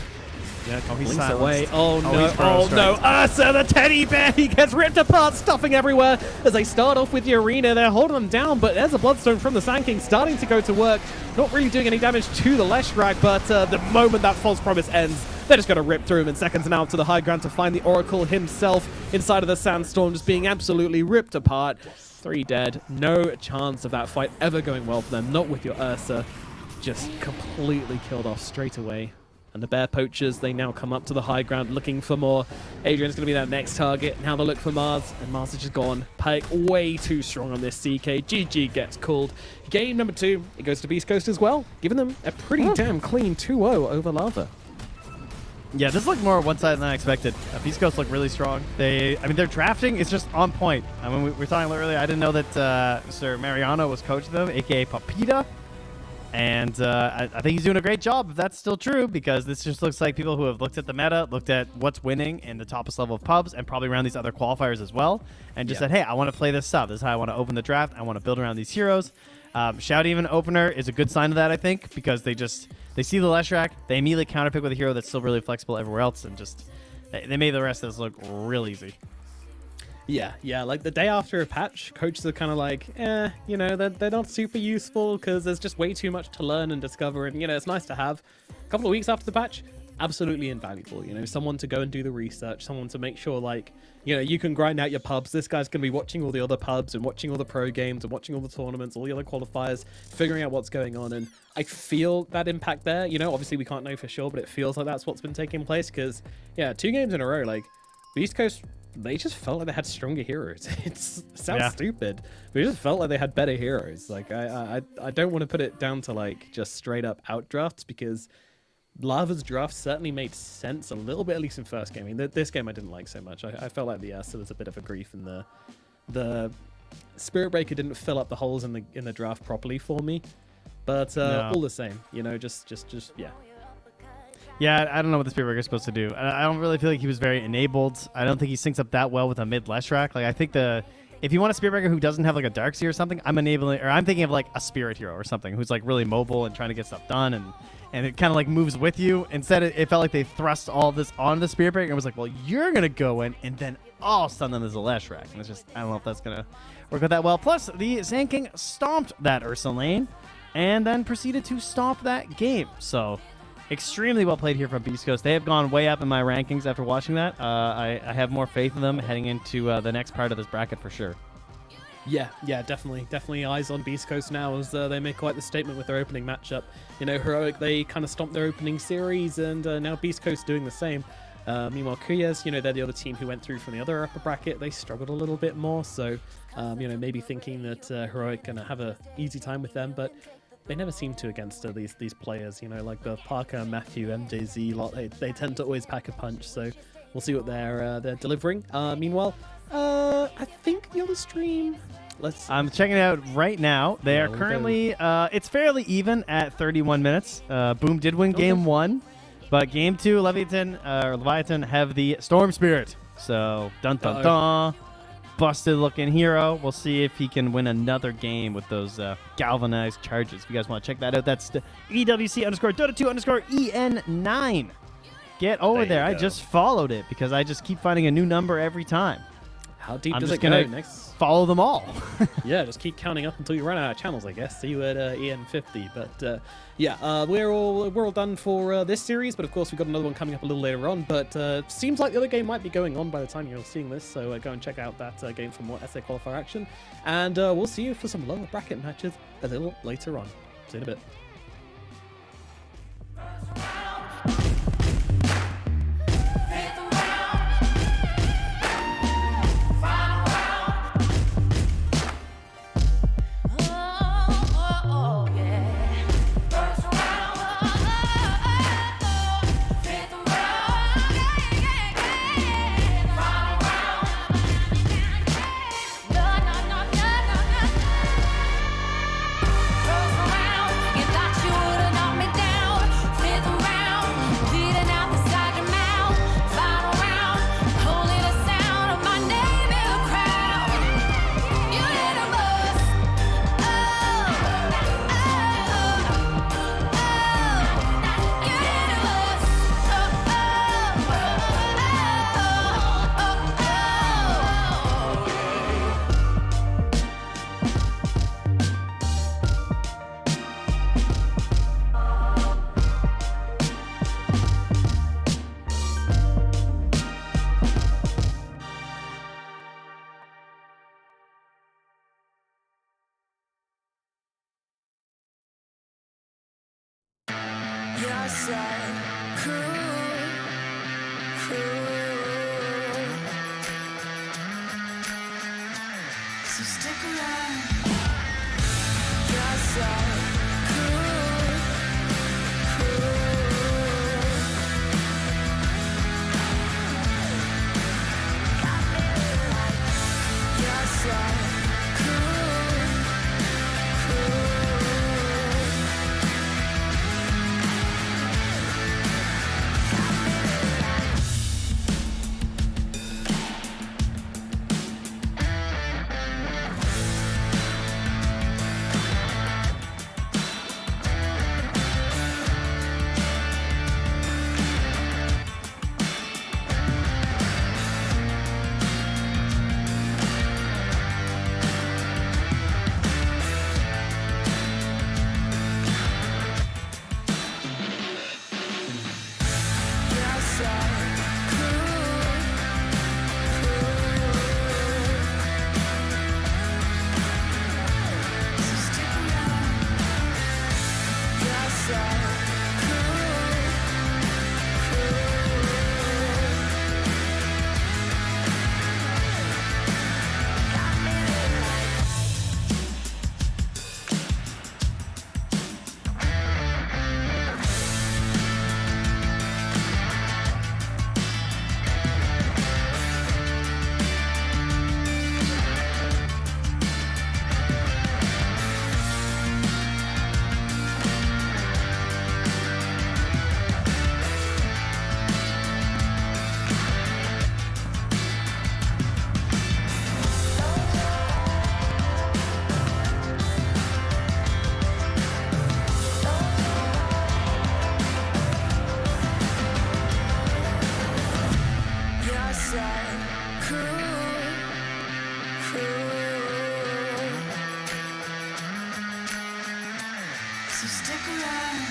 Yeah, Oh, he's blinks silenced. away. Oh no, he's Burrow oh no. Ursa, the teddy bear, he gets ripped apart, stuffing everywhere. As they start off with the arena, they're holding them down, but there's a Bloodstone from the Sand King starting to go to work. Not really doing any damage to the Leshrac, but the moment that false promise ends, they're just going to rip through him in seconds now to the high ground to find the Oracle himself inside of the Sandstorm, just being absolutely ripped apart. 3 dead. No chance of that fight ever going well for them. Not with your Ursa. Just completely killed off straight away. And the Bear Poachers, they now come up to the high ground looking for more. Adrian's going to be their next target. Now they look for Mars, and Mars is just gone. Pike way too strong on this CK. GG gets called. Game number 2, it goes to Beast Coast as well, giving them a pretty damn clean 2-0 over Lava. Yeah, this looked more one-sided than I expected. Beast Coast look really strong. Their drafting is just on point. I mean, we were talking earlier, I didn't know that Sir Mariano was coaching them, a.k.a. Papita. And I think he's doing a great job, if that's still true, because this just looks like people who have looked at the meta, looked at what's winning in the toppest level of pubs, and probably around these other qualifiers as well, and just said, hey, I want to play this stuff. This is how I want to open the draft. I want to build around these heroes. Shout Even opener is a good sign of that, I think, because they see the Leshrac, they immediately counterpick with a hero that's still really flexible everywhere else, and just they made the rest of this look real easy. Yeah, like the day after a patch, coaches are kind of like, you know, they're not super useful because there's just way too much to learn and discover, and, you know, it's nice to have. A couple of weeks after the patch, absolutely invaluable, you know, someone to go and do the research, someone to make sure, like, you know, you can grind out your pubs. This guy's going to be watching all the other pubs and watching all the pro games and watching all the tournaments, all the other qualifiers, figuring out what's going on, and I feel that impact there. You know, obviously we can't know for sure, but it feels like that's what's been taking place because, yeah, 2 games in a row, like, Beast Coast, they just felt like they had stronger heroes. It sounds stupid, but it just felt like they had better heroes. Like, I don't want to put it down to, like, just straight up outdrafts, because Lava's draft certainly made sense a little bit, at least in first game. I mean, this game I didn't like so much. I felt like the Ursa was a bit of a grief, and the Spirit Breaker didn't fill up the holes in the draft properly for me. But all the same, you know, just yeah. Yeah, I don't know what the Spirit Breaker is supposed to do. I don't really feel like he was very enabled. I don't think he syncs up that well with a mid Leshrac. Like, I think if you want a Spirit Breaker who doesn't have like a Darkseer or something, I'm thinking of like a Spirit hero or something who's like really mobile and trying to get stuff done, and it kind of like moves with you. Instead, it felt like they thrust all this on the Spirit Breaker and was like, well, you're gonna go in, and then I'll stun them as a Leshrac. And it's just, I don't know if that's gonna work out that well. Plus, the Sand King stomped that Ursa lane and then proceeded to stomp that game. So extremely well played here from Beast Coast. They have gone way up in my rankings after watching that. I have more faith in them heading into the next part of this bracket for sure. Yeah, definitely eyes on Beast Coast now as they make quite the statement with their opening matchup. You know, Heroic, they kind of stomped their opening series, and now Beast Coast doing the same. Meanwhile, Kuyas, you know, they're the other team who went through from the other upper bracket. They struggled a little bit more, so, you know, maybe thinking that Heroic going to have an easy time with them, but they never seem to against these players, you know, like the Parker, Matthew, MJZ lot. They tend to always pack a punch, so we'll see what they're delivering. Meanwhile, I think the other stream... I'm checking it out right now. They are currently, it's fairly even at 31 minutes. Boom did win game 1, but game 2, Leviathan have the Storm Spirit. So, dun dun dun. Busted looking hero. We'll see if he can win another game with those galvanized charges. If you guys want to check that out, that's the EWC_Dota2_EN9. Get over there. I just followed it because I just keep finding a new number every time. How deep I'm does just it go gonna next? Follow them all. Yeah, just keep counting up until you run out of channels, I guess. See you at EN50. But yeah, we're all done for this series. But of course, we've got another one coming up a little later on. But seems like the other game might be going on by the time you're seeing this. So go and check out that game for more SA qualifier action. And we'll see you for some lower bracket matches a little later on. See you in a bit. So stick around. Yes, I could. Yes, I could. So stick around.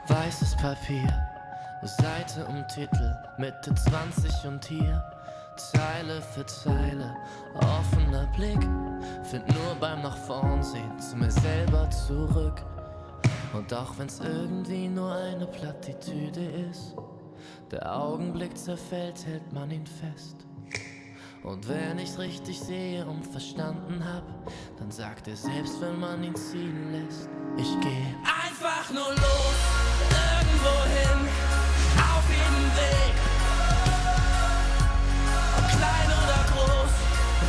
Weißes Papier, Seite um Titel, Mitte 20 und hier Zeile für Zeile, offener Blick, find nur beim nach vorn sehen zu mir selber zurück. Und auch wenn's irgendwie nur eine Plattitüde ist, der Augenblick zerfällt, hält man ihn fest. Und wenn ich's richtig sehe und verstanden hab, dann sagt er selbst, wenn man ihn ziehen lässt, ich geh einfach nur los, irgendwohin, auf jeden Weg. Ob klein oder groß,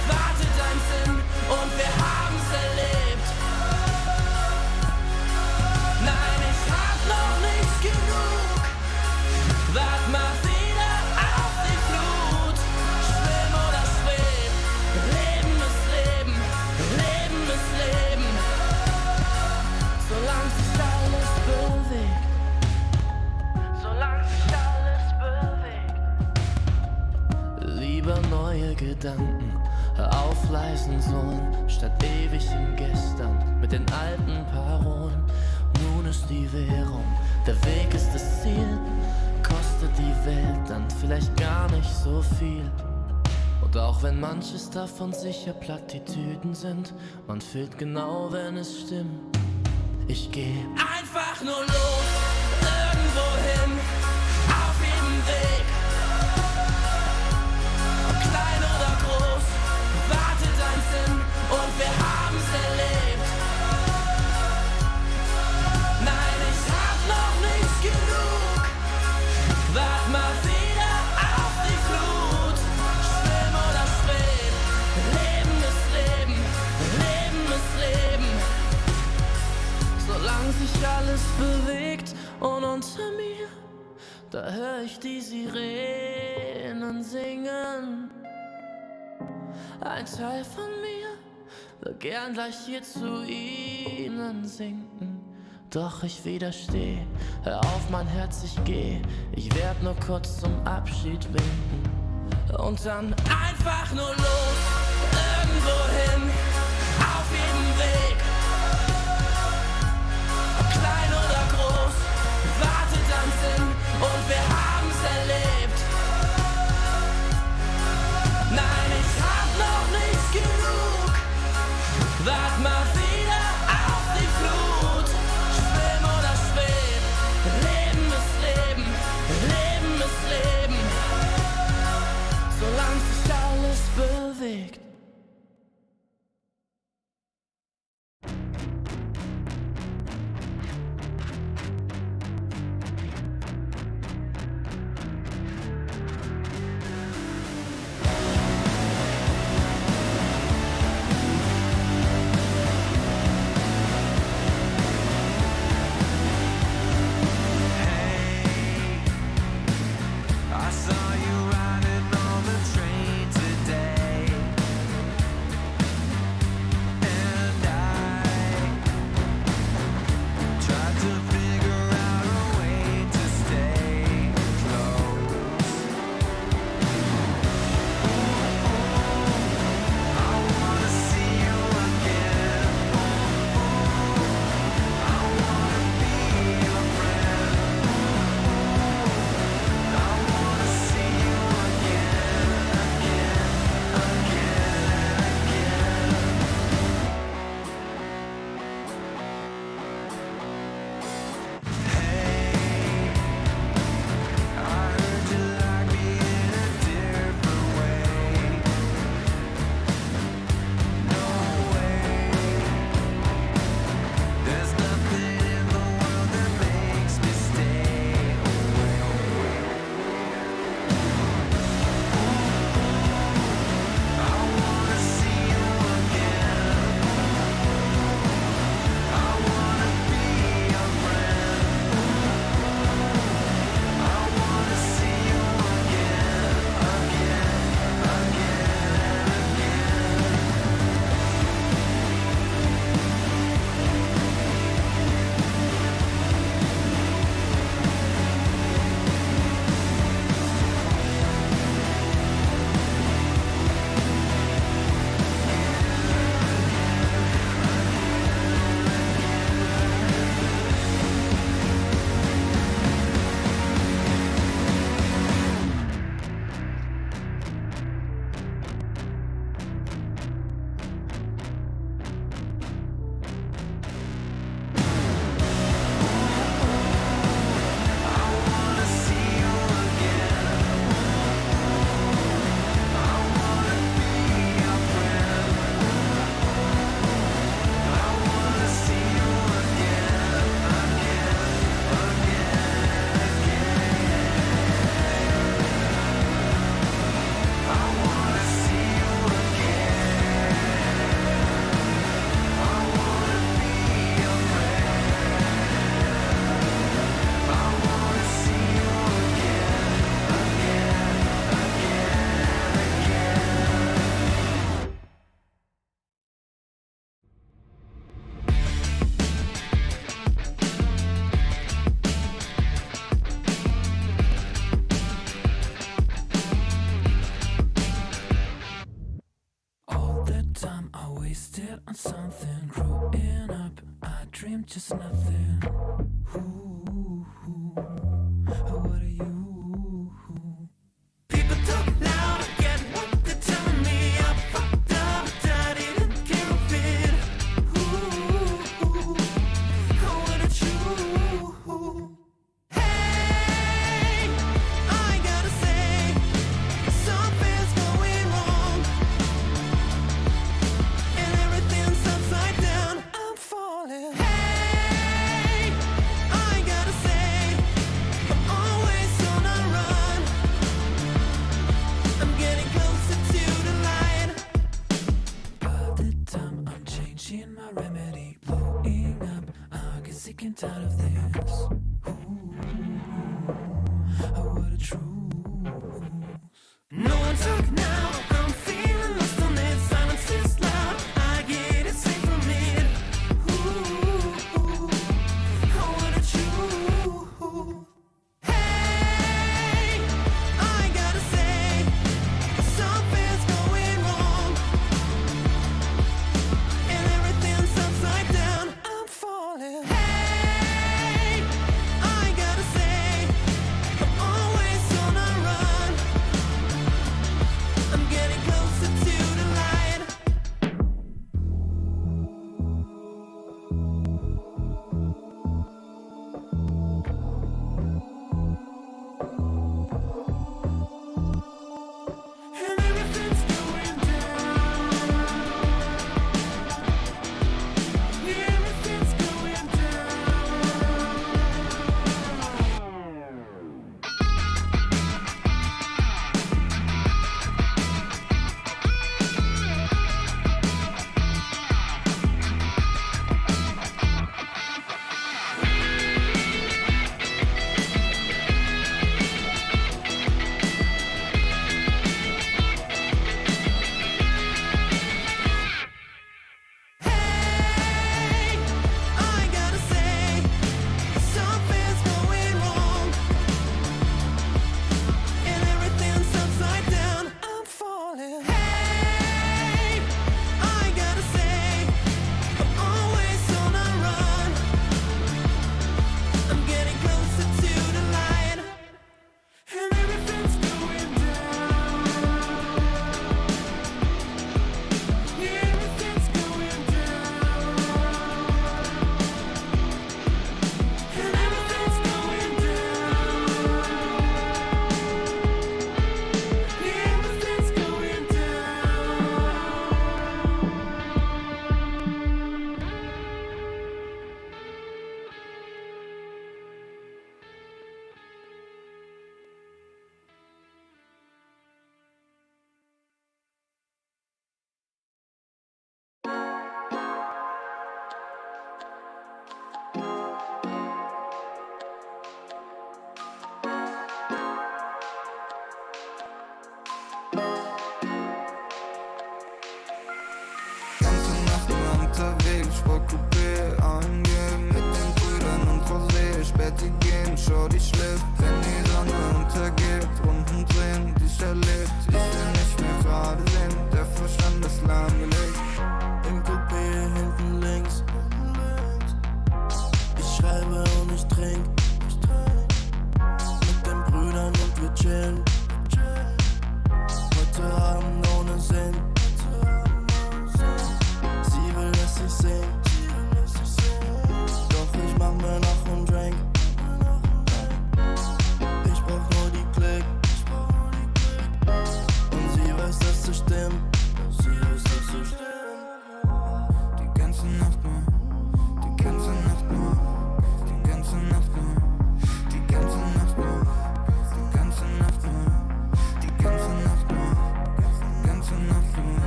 wartet ein Sinn und wir haben's erlebt. Nein, ich hab noch nicht genug, wart mal wieder auf die Flut. Schwimm oder schweb, Leben ist Leben, Leben ist Leben. Solange sich alles bewegt, solange sich alles bewegt. Lieber neue Gedanken aufleisen sollen, statt ewig im Gestern mit den alten Parolen. Nun ist die Währung, der Weg ist das Ziel. Kostet die Welt dann vielleicht gar nicht so viel. Und auch wenn manches davon sicher Plattitüden sind, man fühlt genau, wenn es stimmt. Ich geh einfach nur los, irgendwohin, auf jedem Weg. Ob klein oder groß, wartet ein Sinn und wir haben's erlebt. Nein, ich hab noch nicht genug, wart mal wieder auf die Flut. Schwimm oder schweb, Leben ist Leben, Leben ist Leben. Solange sich alles bewegt und unter mir, da hör ich die Sirenen singen. Ein Teil von mir will gern gleich hier zu ihnen sinken. Doch ich widersteh, hör auf mein Herz, ich geh. Ich werd nur kurz zum Abschied winken. Und dann einfach nur los, irgendwohin, auf jedem Weg. Ob klein oder groß, wartet ein Sinn und wir haben's erlebt. Nein, ich hab noch nicht genug, wart mal wieder auf die Flut. Schwimm oder schweb, Leben ist Leben, Leben ist Leben. Solange sich alles bewegt. just nothing. Ooh, what are you? People talk loud, I get what they're telling me. I fucked up, I didn't give a bit. Ooh, what a true. Hey, I gotta say, something's going wrong, and everything's upside down. I'm falling. Hey, I gotta say, I'm always on a run. I'm getting closer to the light. By the time I'm changing my remedy, blowing up, I get sick and tired of this. What a truth. No one talk now, I'm feeling lost on it. Silence is loud, I get it safe from it. What a truth. Hey, I gotta say, something's going wrong, and everything's upside down. I'm falling. Hey, I gotta say, I'm always on a run. I'm getting closer to the light. And everything's going down. Yeah, everything's going down. Hey, I gotta say, something's going wrong, and everything's upside down. I'm falling. Hey, I gotta say, I'm always on a run. I'm getting closer to the light, and everything's going down. Yeah, everything's going down. And everything's going down. Yeah, everything's going Ganze Nacht nur unterwegs, Sportcoupé angehen mit den Brüdern und Rosé. Späti gehen, schau die schläft, wenn die Sonne untergeht. Runden drehen, die ich erlebt, ich will nicht mehr gerade sehen. Der Verstand ist lahmgelegt. Im Coupé hinten links. Ich schreibe und ich trink. Mit den Brüdern und wir chillen. Heute Abend ohne Sinn. Sie will, dass ich sing. Doch ich mach mir noch einen Drink. Ich brauch nur die Klick. Und sie weiß, dass es stimmt. Die ganze Nacht nur, die ganze Nacht nur, die ganze Nacht nur, die ganze Nacht nur, die ganze Nacht nur, die ganze Nacht nur, die ganze Nacht nur,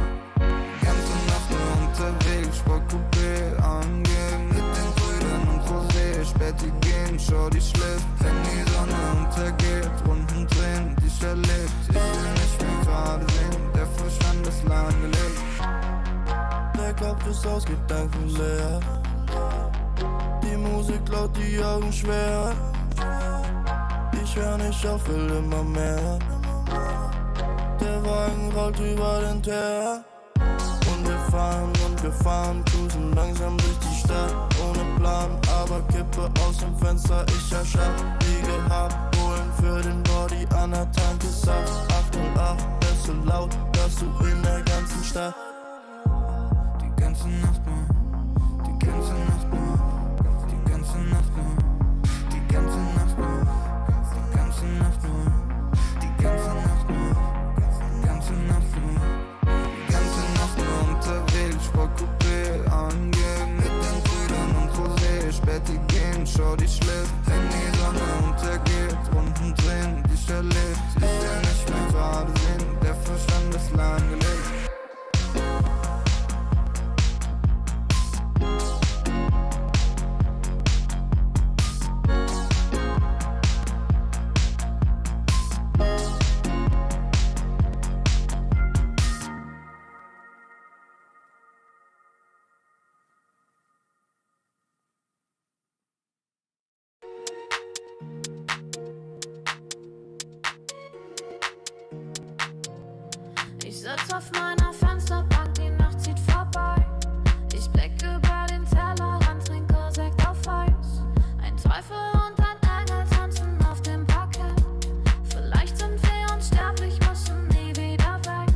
ganze Nacht nur unterwegs, Sportcoupé angehen mit den Brüdern und Rosé. Späti gehen, schau die schläft, wenn die Sonne untergeht. Runden drehen, die ich erlebt, ich will nicht mehr gerade sehen. Der Verstand ist lahmgelegt. Der Kopf ist ausgedankenleer. Die Musik laut, die Augen schwer. Ich hör nicht auf, will immer mehr. Der Wagen rollt über den Teer. Und wir fahren und wir fahren, cruisen langsam durch die Stadt. Ohne Plan, aber Kippe aus dem Fenster, ich erschaffe. Wie gehabt, holen für den Body an der Tanke Saft. 808, ist so laut, hörst du in der ganzen Stadt. Die ganze Nacht lang, die ganze Nacht lang, die ganze Nacht lang, die ganze Nacht lang, die ganze Nacht lang, die ganze Nacht lang, die ganze Nacht lang, die ganze Nacht lang unterwegs, Sportcoupé angehen mit den Brüdern und Rosé, Späti gehen, schau die schläft, wenn die Sonne untergeht, Runden drehen, die ich erlebt, ich will nicht mehr gerade sehen, der Verstand ist lahmgelegt. Ich sitz auf meiner Fensterbank, die Nacht zieht vorbei. Ich blick über den Tellerrand, trinke Sekt auf Eis. Ein Teufel und ein Engel tanzen auf dem Parkett. Vielleicht sind wir unsterblich, müssen nie wieder weg.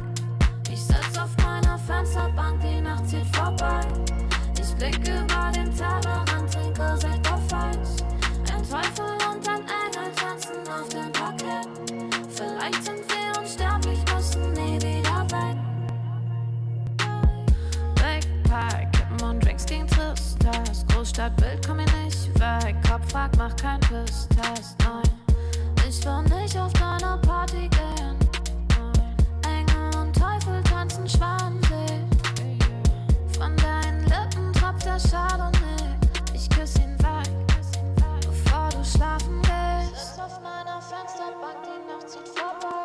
Ich sitz auf meiner Fensterbank, die Nacht zieht vorbei. Ich blick über den Tellerrand, trinke Sekt auf Eis. Ein Teufel und ein Engel tanzen auf dem Parkett. Vielleicht sind wir unsterblich, müssen nie wieder weg. Backpack, Kippen und Drinks gegen Tristesse. Großstadtbild, komm ich nicht weg. Kopf fragt, mach kein Pisstest, nein. Ich will nicht auf deine Party gehen, nein. Engel und Teufel tanzen Schwanensee. Von deinen Lippen tropft der Chardonnay. Ich küss ihn weg, bevor du schlafen gehst. Ich sitz auf meiner Fensterbank, die Nacht zieht vorbei.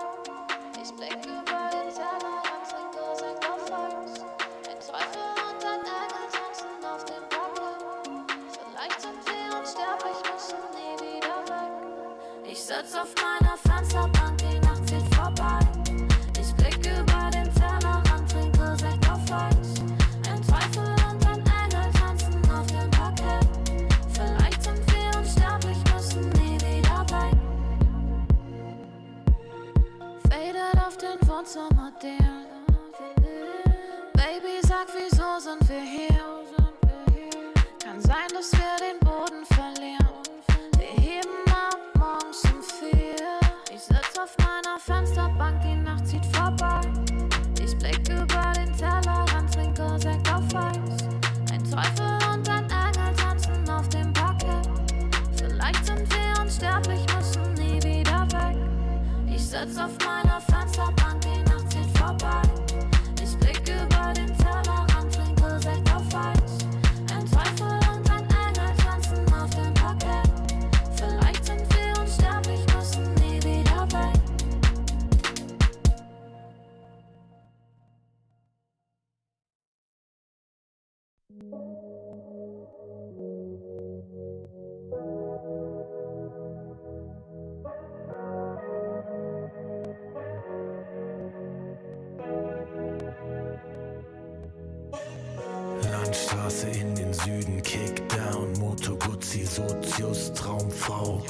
Ich blick über den Tellerrand, trinke Sekt auf Eis. Ein Teufel und ein Engel tanzen auf dem Parkett. Vielleicht sind wir unsterblich, müssen nie wieder weg. Ich sitz auf meiner Fensterbank, die Nacht zieht vorbei. Ich blick über den Tellerrand, trinke Sekt auf Eis. Ein Teufel und ein Engel tanzen auf dem Parkett. Vielleicht sind wir unsterblich, müssen nie wieder weg. Faded auf den Wohnzimmerdielen. Baby, sag, wieso sind wir hier? Kann sein, dass wir den Boden verlieren. Wir heben ab morgens um 4. Ich sitz auf meiner Fensterbank, die Nacht zieht vorbei. Ich blick über den Tellerrand, trinke Sekt auf Eis. Ein Teufel und ein Engel tanzen auf dem Parkett. Vielleicht sind wir unsterblich, müssen nie wieder weg. Ich sitz auf meiner Fensterbank, die Nacht zieht vorbei. Ich blick über den Tellerrand, trinke Sekt auf Eis. Ein Teufel und ein Engel tanzen auf dem Parkett. Vielleicht sind wir unsterblich, müssen nie wieder weg. Landstraße in den Süden, Kickdown, Moto Guzzi, Sozius, Traumfrau,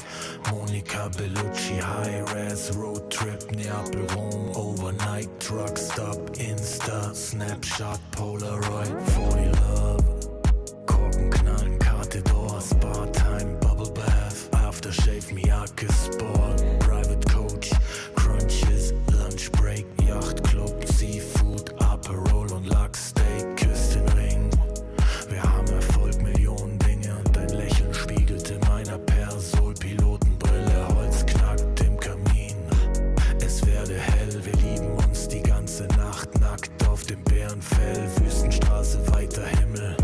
Monika Bellucci, High-Res, Roadtrip, Neapel, Rom, Overnight, Truckstop, Insta, Snapshot, Polaroid, 40 Love, Korken knallen, Karte Door, Spa-Time, Bubble Bath, Aftershave, Miyake Sport, Private Coach, Crunches, Lunch Break, Yacht Club, Seafood, Aperol und Lachsteak, küsst den Ring. Wir haben Erfolg, Millionen Dinge und dein Lächeln spiegelte meiner Persol, Pilotenbrille, Holz knackt im Kamin. Es werde hell, wir lieben uns die ganze Nacht, nackt auf dem Bärenfell, Wüstenstraße, weiter Himmel.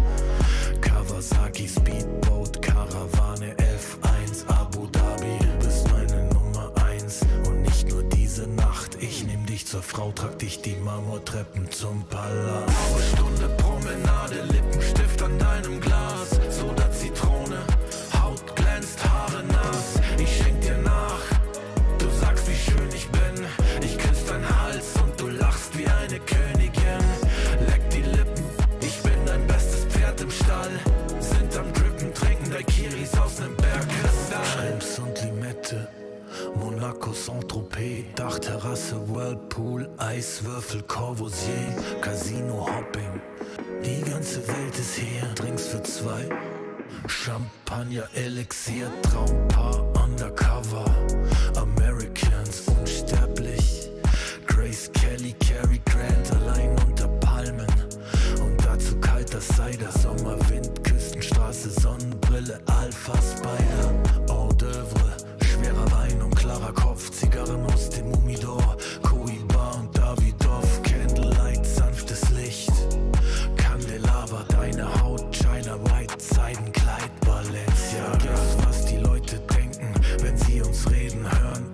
Kawasaki, Speedboat, Karawane, F1, Abu Dhabi, bist meine Nummer 1 und nicht nur diese Nacht. Ich nehm dich zur Frau, trag dich die Marmortreppen zum Palast. Blaue Stunde, Promenade, Lippenstift an deinem Glas, Soda, Zitrone, Haut glänzt, Haare nass. Ich schenk dir nach, du sagst, wie schön ich bin. Ich küss deinen Hals und du lachst wie eine Königin. Leck die Lippen, ich bin Monaco, Saint-Tropez, Dachterrasse, Whirlpool, Eiswürfel, Corbusier, Casino, Hopping. Die ganze Welt ist hier, Drinks für 2. Champagner, Elixier, Traumpaar, Undercover. Americans, unsterblich. Grace Kelly, Cary Grant, allein unter Palmen. Und dazu kalter Cider, Sommerwind, Küstenstraße, Sonnenbrille, Alpha Spider. Hors d'oeuvre, schwerer Wein und klarer Kopf, Zigarren aus dem Humidor, Cohiba und Davidoff, Candlelight, sanftes Licht. Candelabra, deine Haut, China White, Seidenkleid, Balenciaga. Vergiss, was die Leute denken, wenn sie uns reden hören.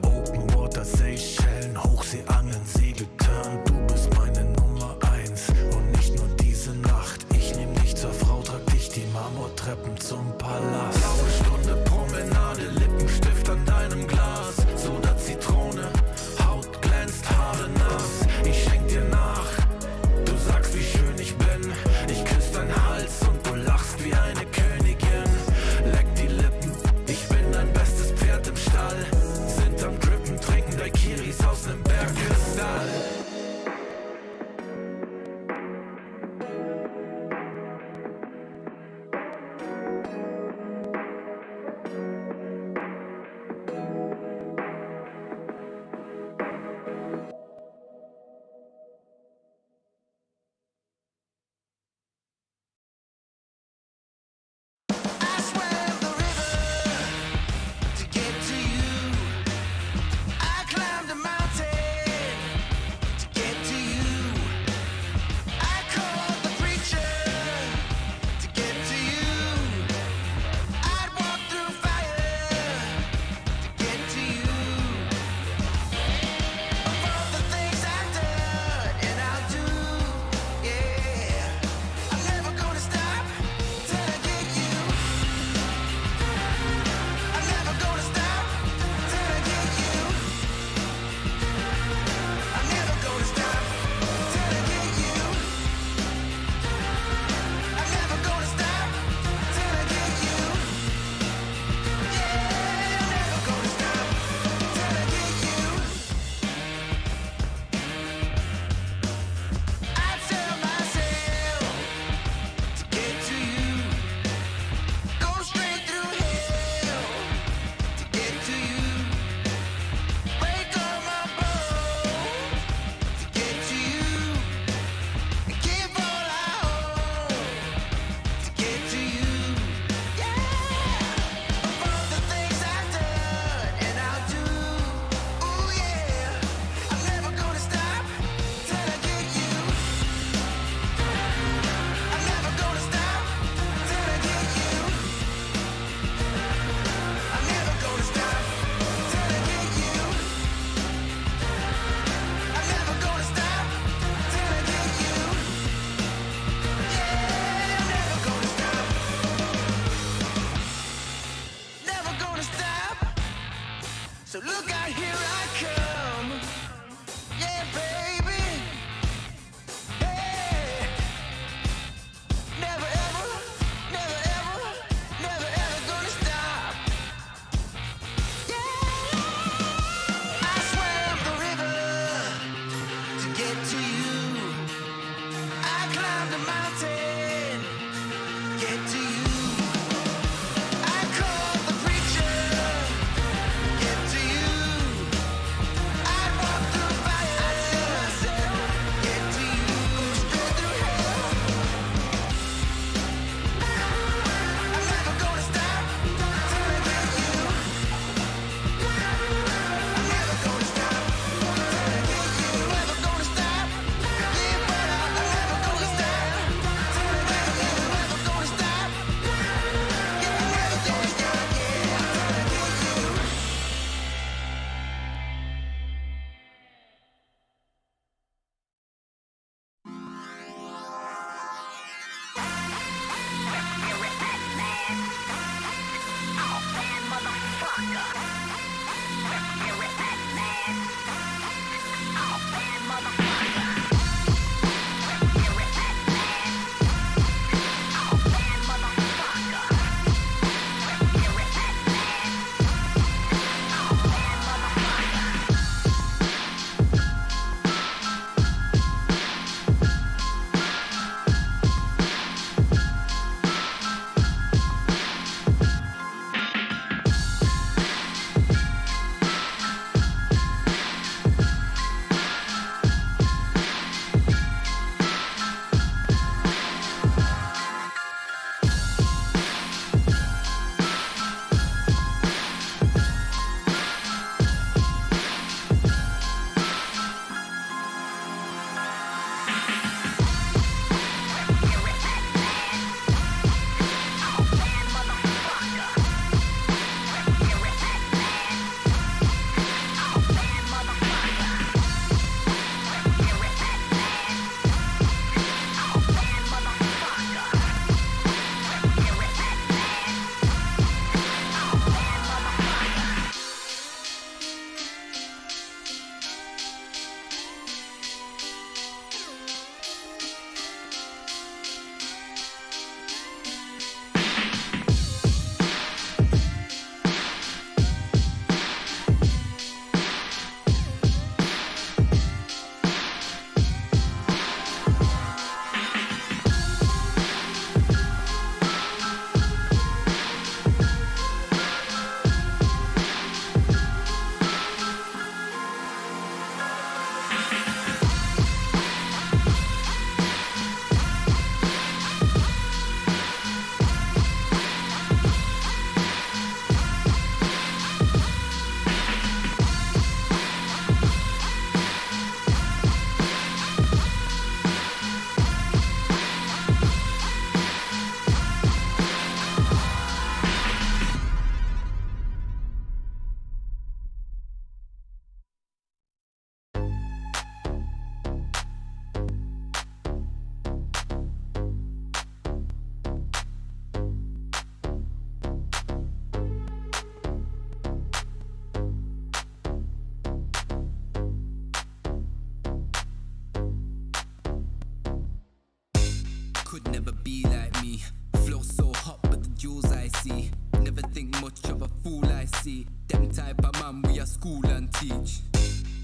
could never be like me. Flow so hot, but the jewels I see. Never think much of a fool I see. Them type of man we are school and teach.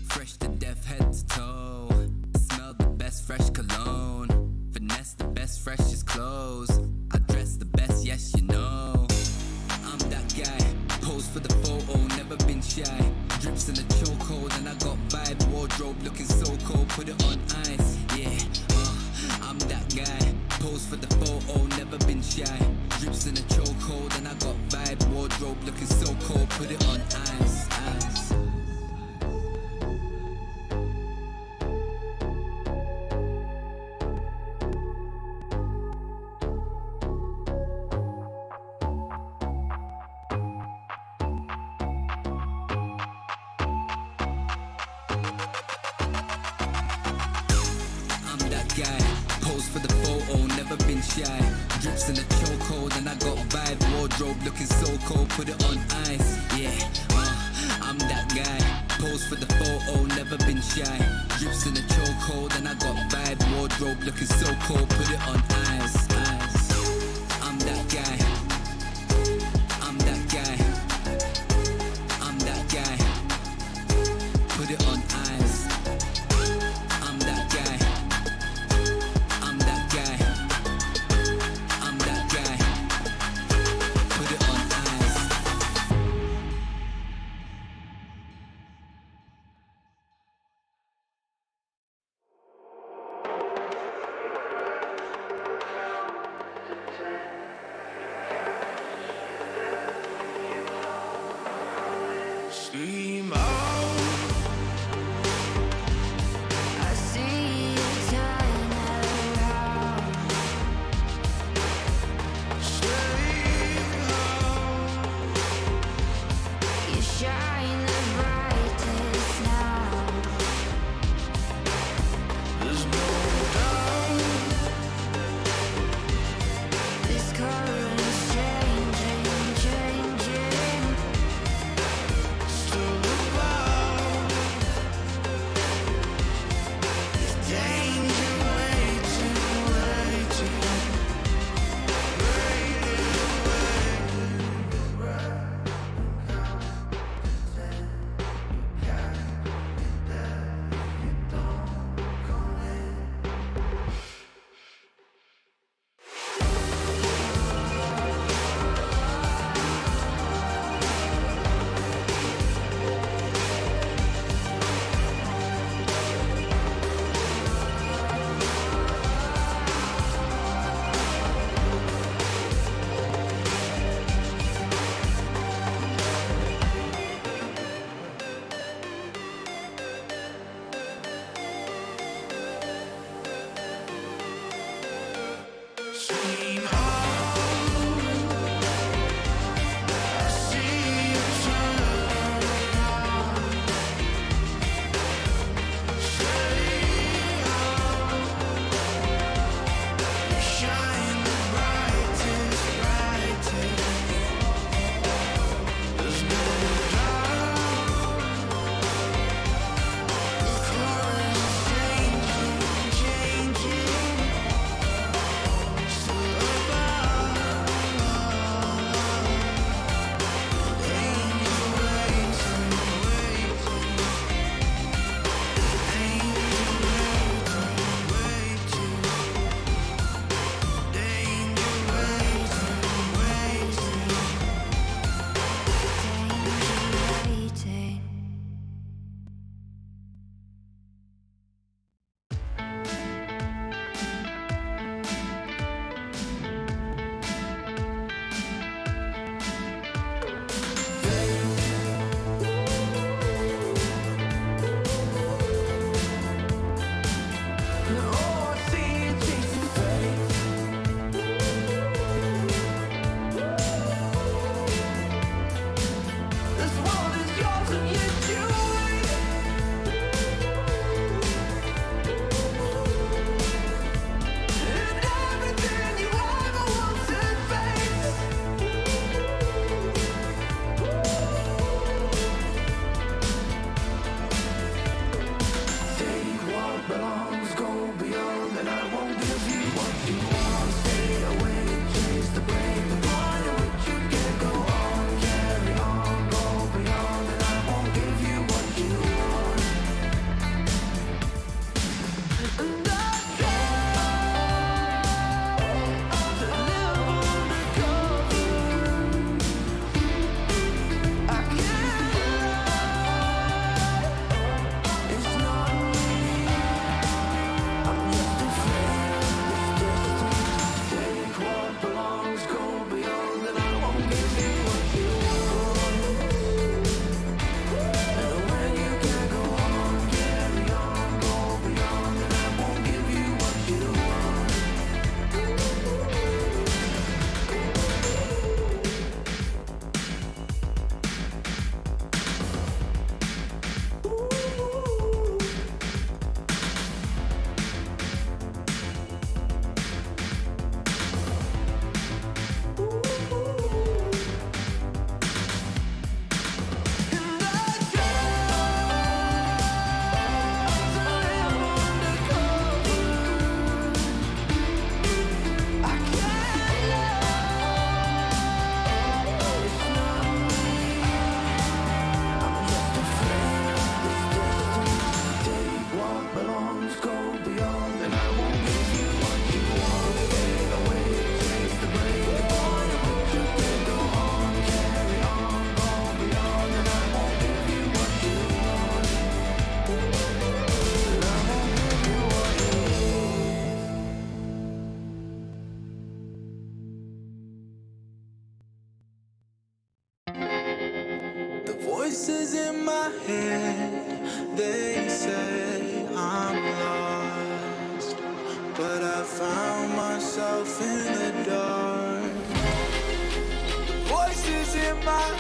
Fresh to death, head to toe. Smell the best fresh cologne. Finesse the best freshest clothes. I dress the best, yes you know. I'm that guy, pose for the photo, never been shy. Drips in a chokehold and I got vibe. Wardrobe looking so cold, put it on ice. Yeah, I'm that guy, pose for the photo, never been shy. Drips in a chokehold and I got vibe. Wardrobe looking so cold, put it on ice. For the photo, never been shy. Drips in a chokehold and I got vibe. Wardrobe looking so cold, put it on ice. Yeah, I'm that guy. Pose for the photo, never been shy. Drips in a chokehold and I got vibe. Wardrobe looking so cold, put it on ice. I'm that guy. I'm that guy. I'm that guy. Put it on ice. I'm that guy.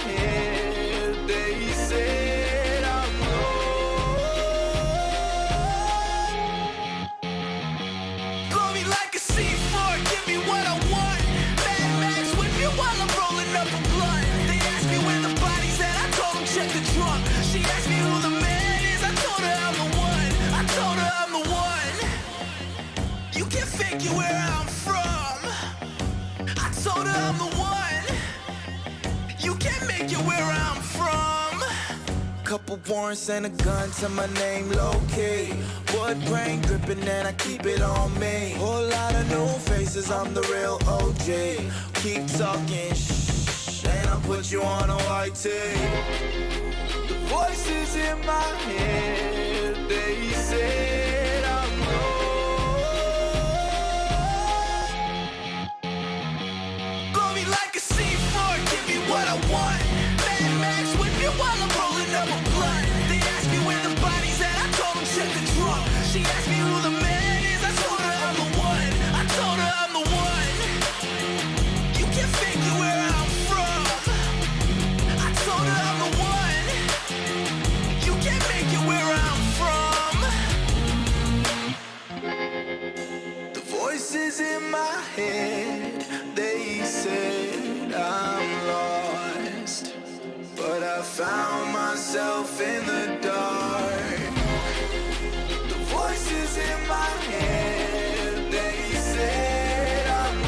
head. They said I'm lost. Blow me like a C4, give me what I want. Mad Max whip you while I'm rolling up a blunt. They asked me where the body's at, I told them check the trunk. She asked me who the man is, I told her I'm the one. I told her I'm the one. You can figure where I'm from. I told her I'm the one. You can't make it where I'm from. Couple warrants and a gun to my name, low-key. Wood grain gripping and I keep it on me. Whole lot of new faces, I'm the real OG. Keep talking shh, and I'll put you on a white tee. The voices in my head, they said I'm lost. Blow me like a C4, give me what I want. Mad Max whip you while I'm rolling up a blunt. They asked me where the body's at, I told them check the trunk. She asked me who the man is, I told her I'm the one. I told her I'm the one. You can figure where I'm from. I told her I'm the one. You can't make it where I'm from. The voices in my head, they said I'm lost. But I found myself in the dark. The voices in my head, they said I'm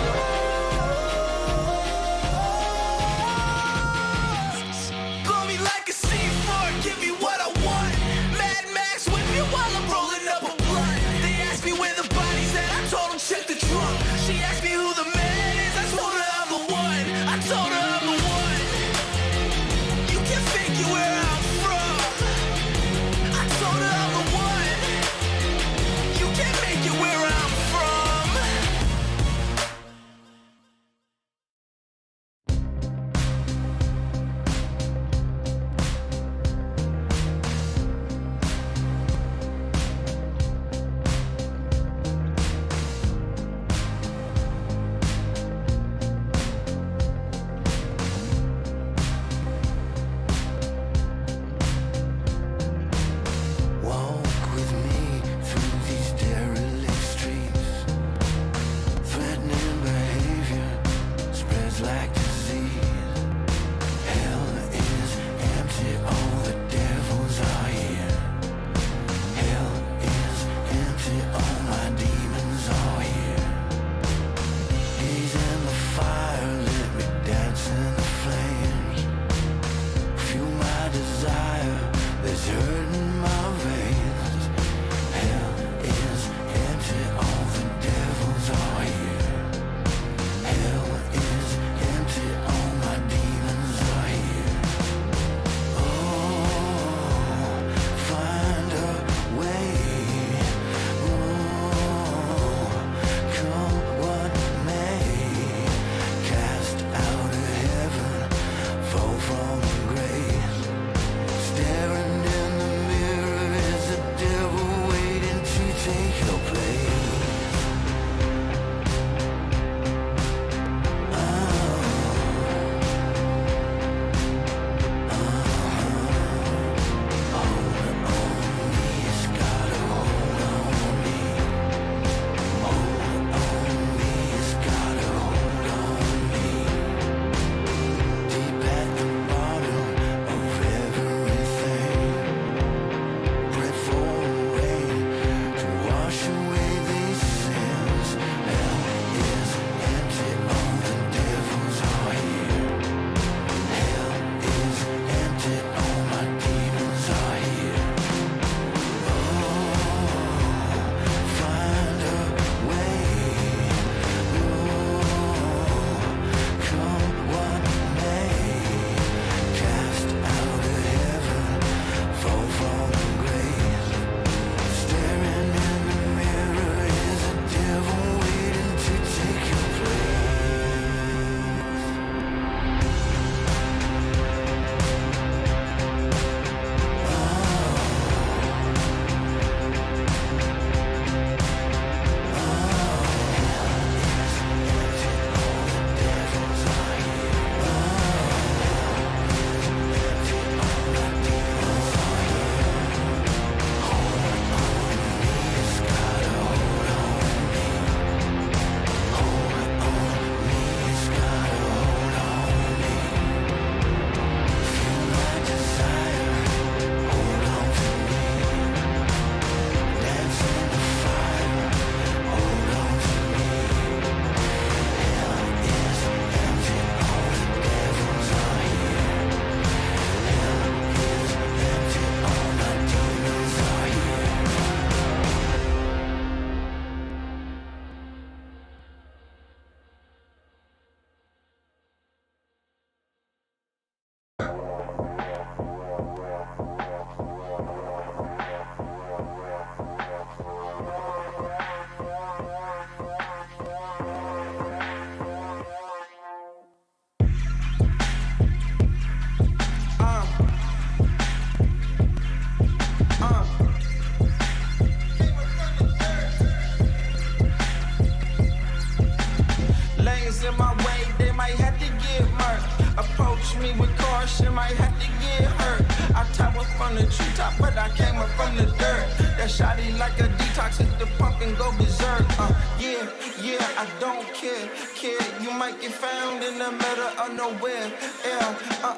lost. Blow me like a C4, give me what I want. Mad Max whip you while I'm rolling up a blunt. They asked me where the body's at, I told them check the trunk. She asked me who the man is, I told her I'm the one. I told her I'm the one. You can figure where I'm from. approach me with caution, might have to get hurt. I tower from the treetop, but I came up from the dirt. That shotty like a detox, hit the pump and go berserk. Yeah, I don't care. You might get found in the middle of nowhere.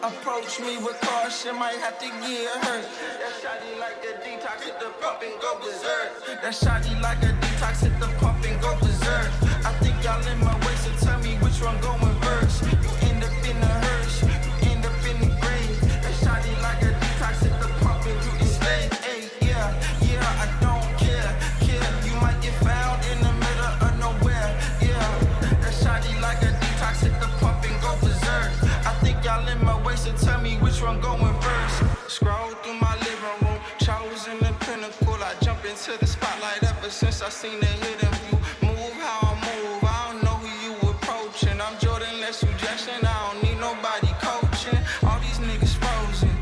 Approach me with caution, might have to get hurt. That shotty like a detox, hit the pump and go berserk. That shotty like a detox, hit the pump and go berserk. I think y'all in my way, so tell me which one going first. You end up in the hearse, you end up in the grave. That shotty like a detox, hit the pump and you enslaved. Hey, yeah, I don't care. You might get found in the middle of nowhere. Yeah, that shotty like a detox, hit the pump and go berserk. I think y'all in my way, so tell me which one going first. Scroll through my living room, chosen the pinnacle. I jump into the spotlight ever since I seen the hidden view. Move how I move, I don't know who you approaching. I'm Jordan, less suggestion, I don't need nobody coaching. All these niggas frozen,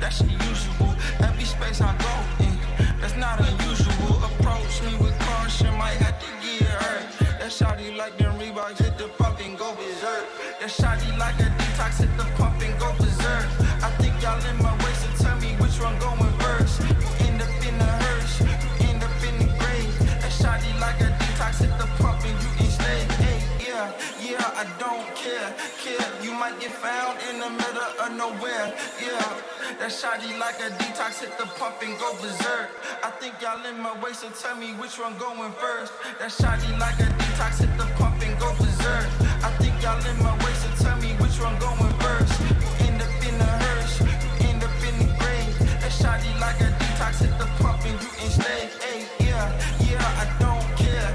that's unusual. Every space I go in, that's not unusual. Approach me with caution, might have to get hurt. That shawty like them Reeboks, hit the pump and go berserk. That shawty like a detox, hit the pump and go berserk. I think y'all in my way, so tell me which one going first. You end up in the hearse, you end up in the grave. That shawty like a detox, hit the pump and you enslaved. Hey, yeah, I don't care. You might get found in the middle of nowhere. Yeah, that shawty like a detox, hit the pump and go berserk. I think y'all in my way, so tell me which one going first. That shawty like a detox, hit the pump and go berserk. I think y'all in my way, so tell me which one going first. You end up in the hearse, you end up in the grave. That shawty like a detox, hit the pump and you enslaved. Hey, yeah, I don't care.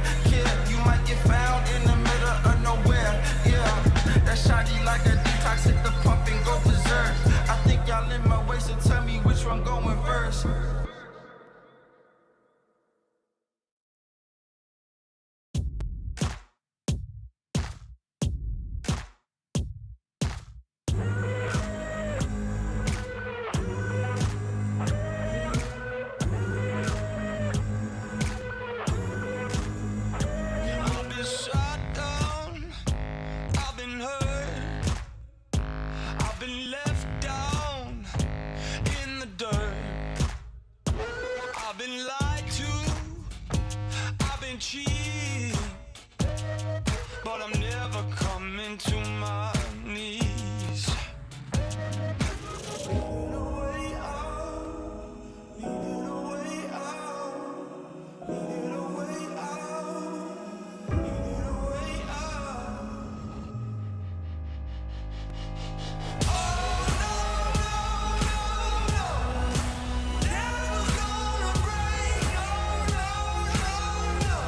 You might get found in the middle of nowhere. Yeah, that shawty like a detox, hit the pump and go berserk. I think y'all in my way, so tell me which one going first. I've been shot down, I've been hurt, I've been left down in the dirt. I've been lied to, I've been cheated, but I'm never coming to my knees. Needed a way out, needed a way out, needed a way out, needed a way out. Oh no, never gonna break. Oh no,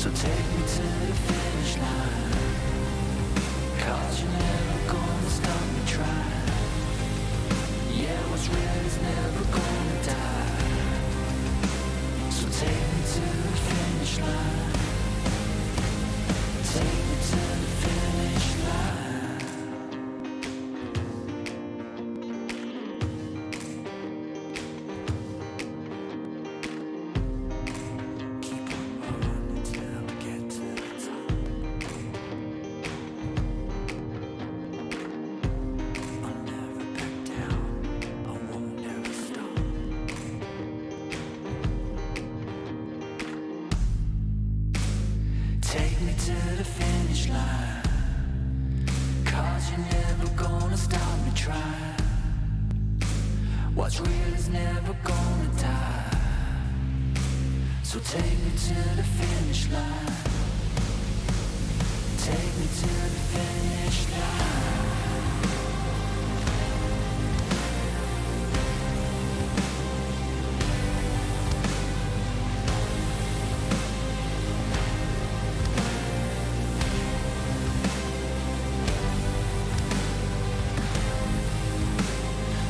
So take me to the finish line, 'cause you're never gonna stop me trying. Yeah, what's real is never gonna die. So take me to the finish line. Take me to the finish line. Keep on running until we get to the top. I'll never back down. I won't ever stop. Take me to the finish line, 'cause you're never gonna stop me trying. What's real is never gonna die. So take me to the finish line. Take me to the finish line.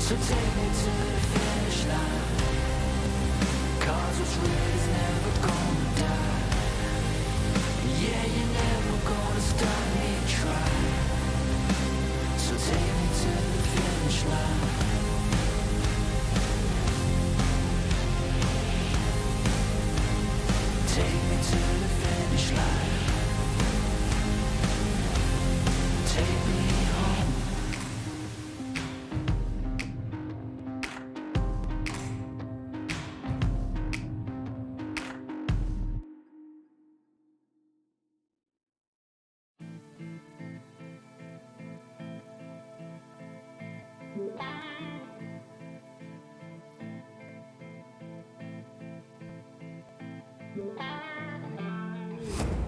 So take me to the finish line, 'cause what's real is never gonna die. Yeah, you're never gonna stop me trying. So take me to the finish line. Take me to the finish line. Take me home.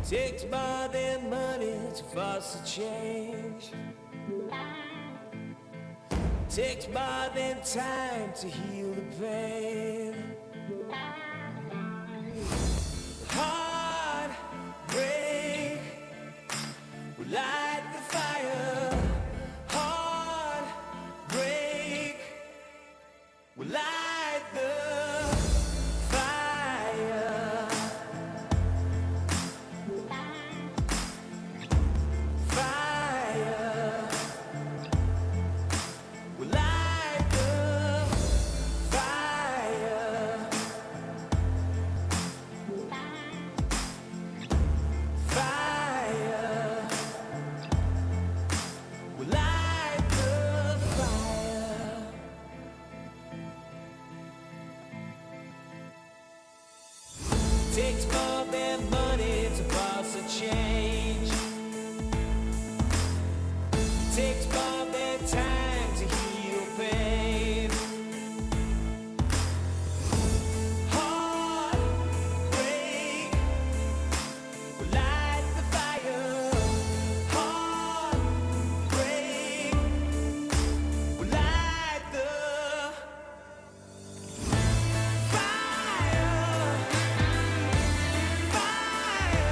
Takes more than money to force a change. Takes more than time to heal the pain. Heartbreak will light the fire. Heartbreak will light the fire. Fire will light the fire. Fire will light the fire. Takes more than money to force a change. Takes more than time to heal pain. Heartbreak will light the fire. Heartbreak will light the fire. Fire.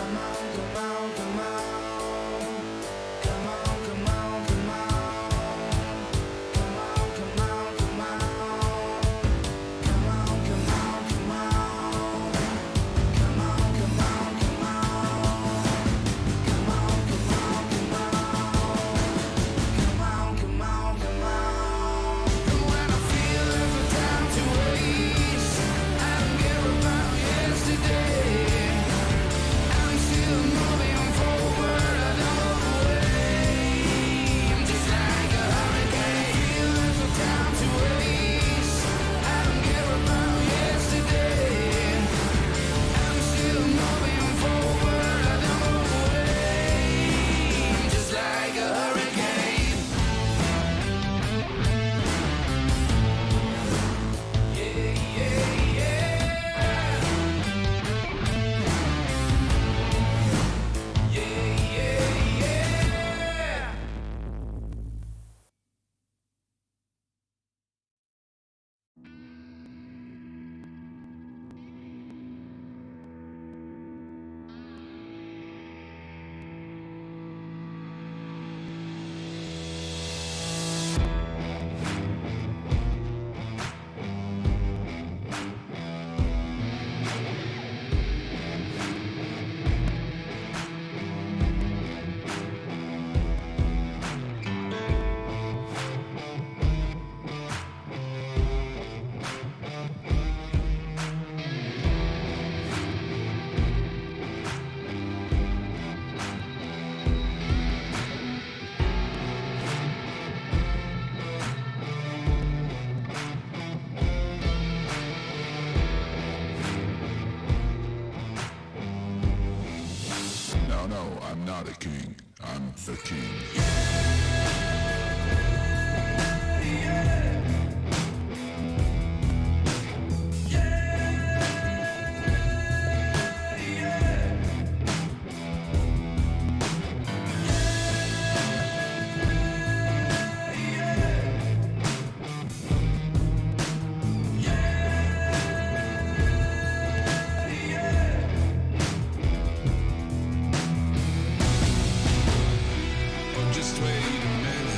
Come on, come on, come on. Come on, come on, come on. Come on, come on, come on. Come on, come on, come on. Come on, come on, come on. Come on, come on, come on. Come on, come on, come on. And when I feel there's no time to waste, I don't care about yesterday. I'm still moving forward, I don't go away. I'm just like a hurricane. Feel there's no time to waste. I don't care about yesterday. I'm still moving forward, I don't go away. I'm just like a hurricane. Yeah, yeah, yeah. Yeah, yeah, yeah. No, I'm not a king. I'm the king. Just wait a minute.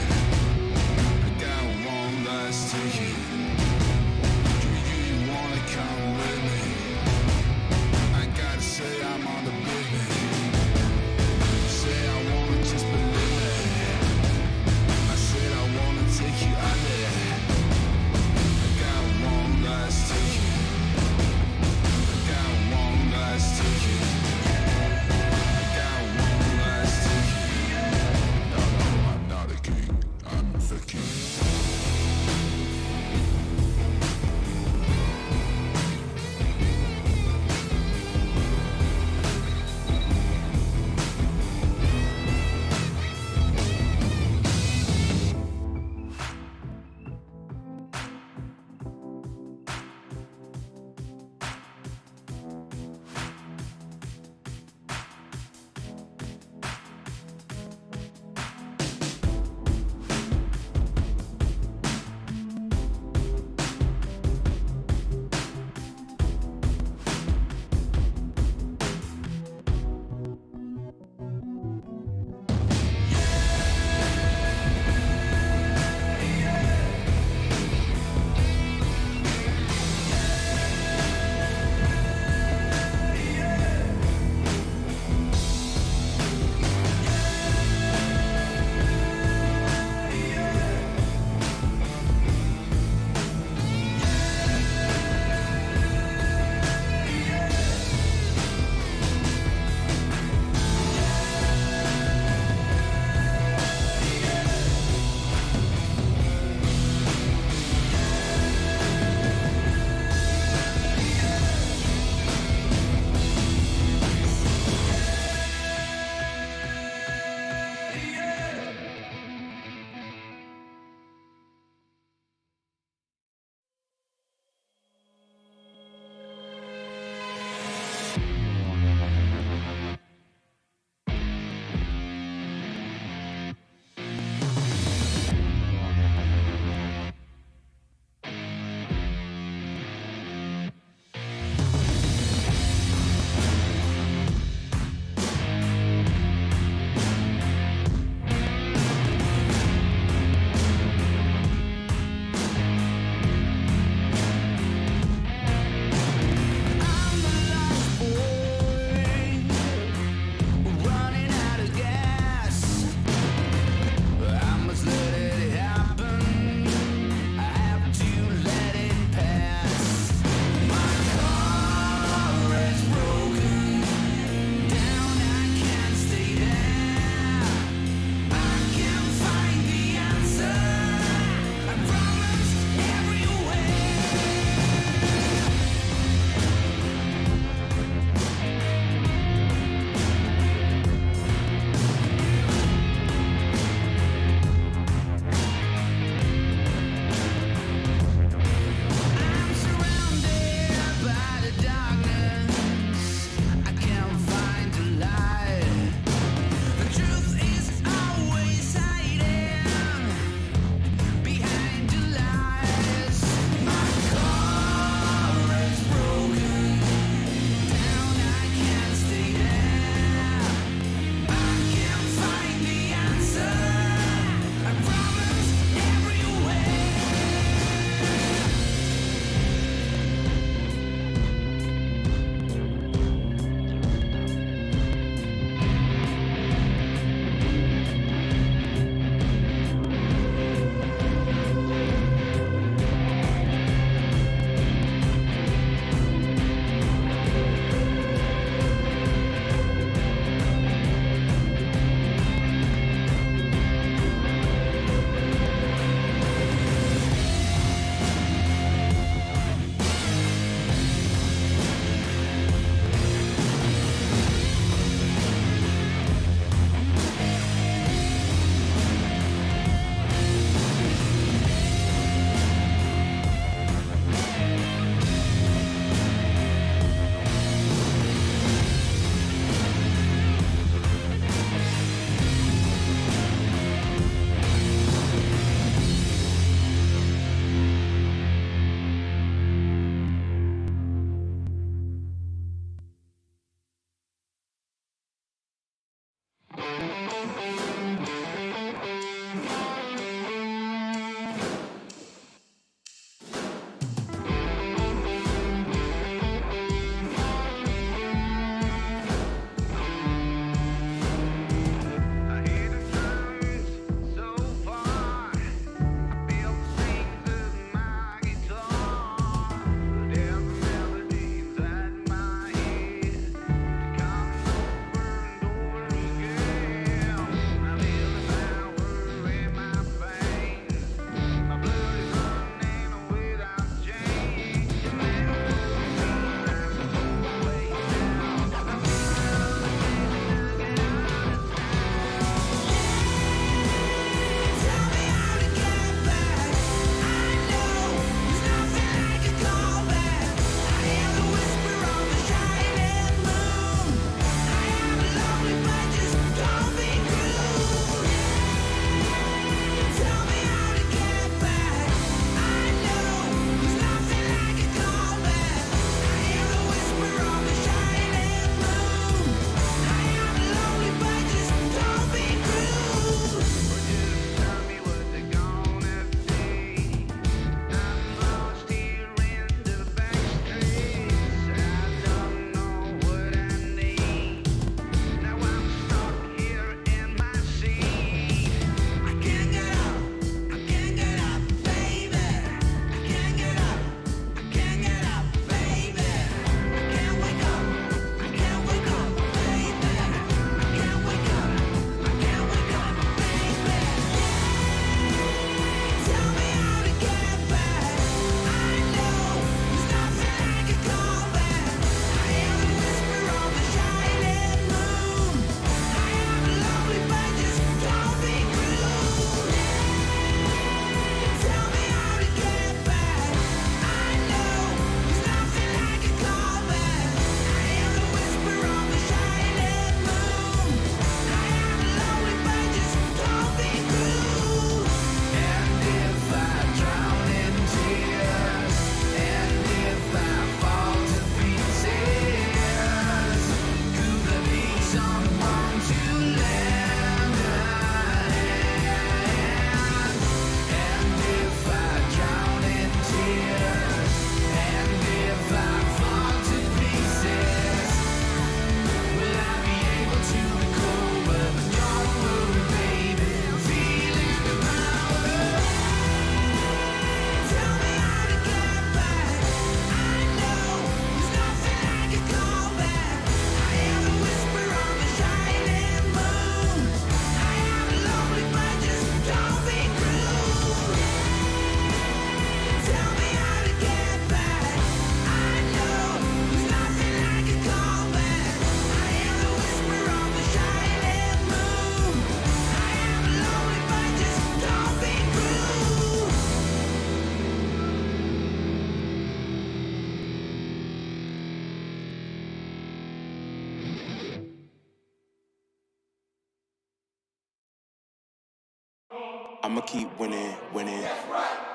I'ma keep winning, winning.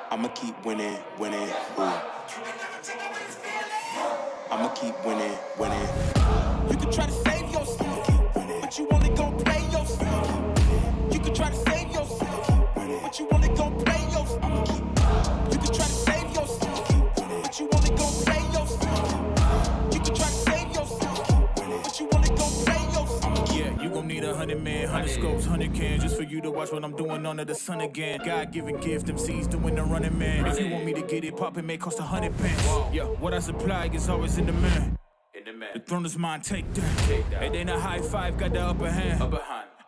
I'ma keep winning, winning. Ooh. I'ma keep winning, winning. You can try to save yourself, but you only gon' play yourself. You can try to save yourself, but you only gon' play yourself. You can try to save yourself, but you only gon' play yourself. You can try to save yourself, but you only gon' play yourself. Yeah, you gon' need 100 men, 100 scopes, 100 cans just for you to watch what I'm doing under the sun again. God-given gift, MCs doing the running man. If you want me to get it poppin', may cost 100 pence. Yeah, what I supply is always in demand. The throne is mine, take that. It ain't a high five, got the upper hand.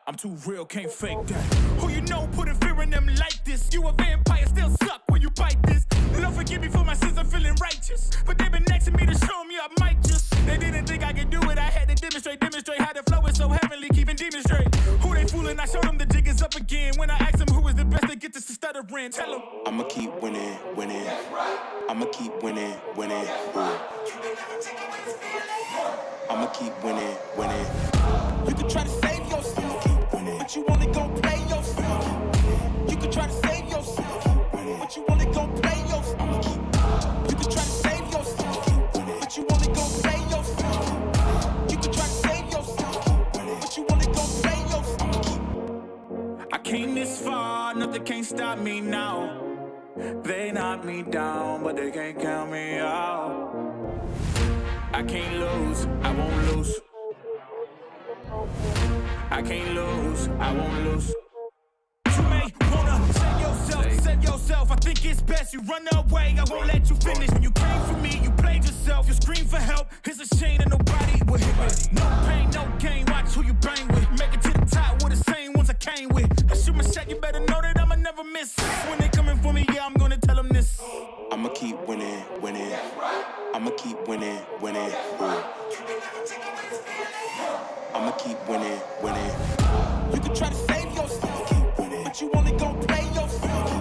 I'm too real, can't fake that. Who you know putting fear in them like this? You a vampire, still suck when you bite this. Lord forgive me for my sins, I'm feeling righteous. But they been next to me to show me I might just. They didn't think I could do it, I had to demonstrate how the flow is so heavenly, keeping demons straight. Who they fooling? I showed them the jig is up again. When I asked them who is the best to get this to stuttering, tell them I'ma keep winning, winning. I'ma keep winning, winning. Ooh. I'ma keep winning, winning. You can try to save yourself, but you only gon' play yourself. You can try to save yourself, but you only gon' play yourself. You can try to save yourself, but you only gon' play yourself. You can try to save yourself, but you only gon' play yourself. I came this far, nothing can't stop me now. They knock me down, but they can't count me out. I can't lose, I won't lose. I can't lose, I won't lose. You may wanna save yourself. I think it's best you run away. I won't let you finish. When you came for me, you played yourself. You scream for help. It's a shame that nobody will hit me. No pain, no gain. Watch who you bang with. Make it to the top with the same ones I came with. I shoot my shot, you better know that I'ma never miss. When they coming for me, yeah, I'm gonna tell them this. I'ma keep winning, winning. I'ma keep winning, winning. Ooh. I'ma keep winning, winning. You can try to save yourself, but you only gon' play yourself.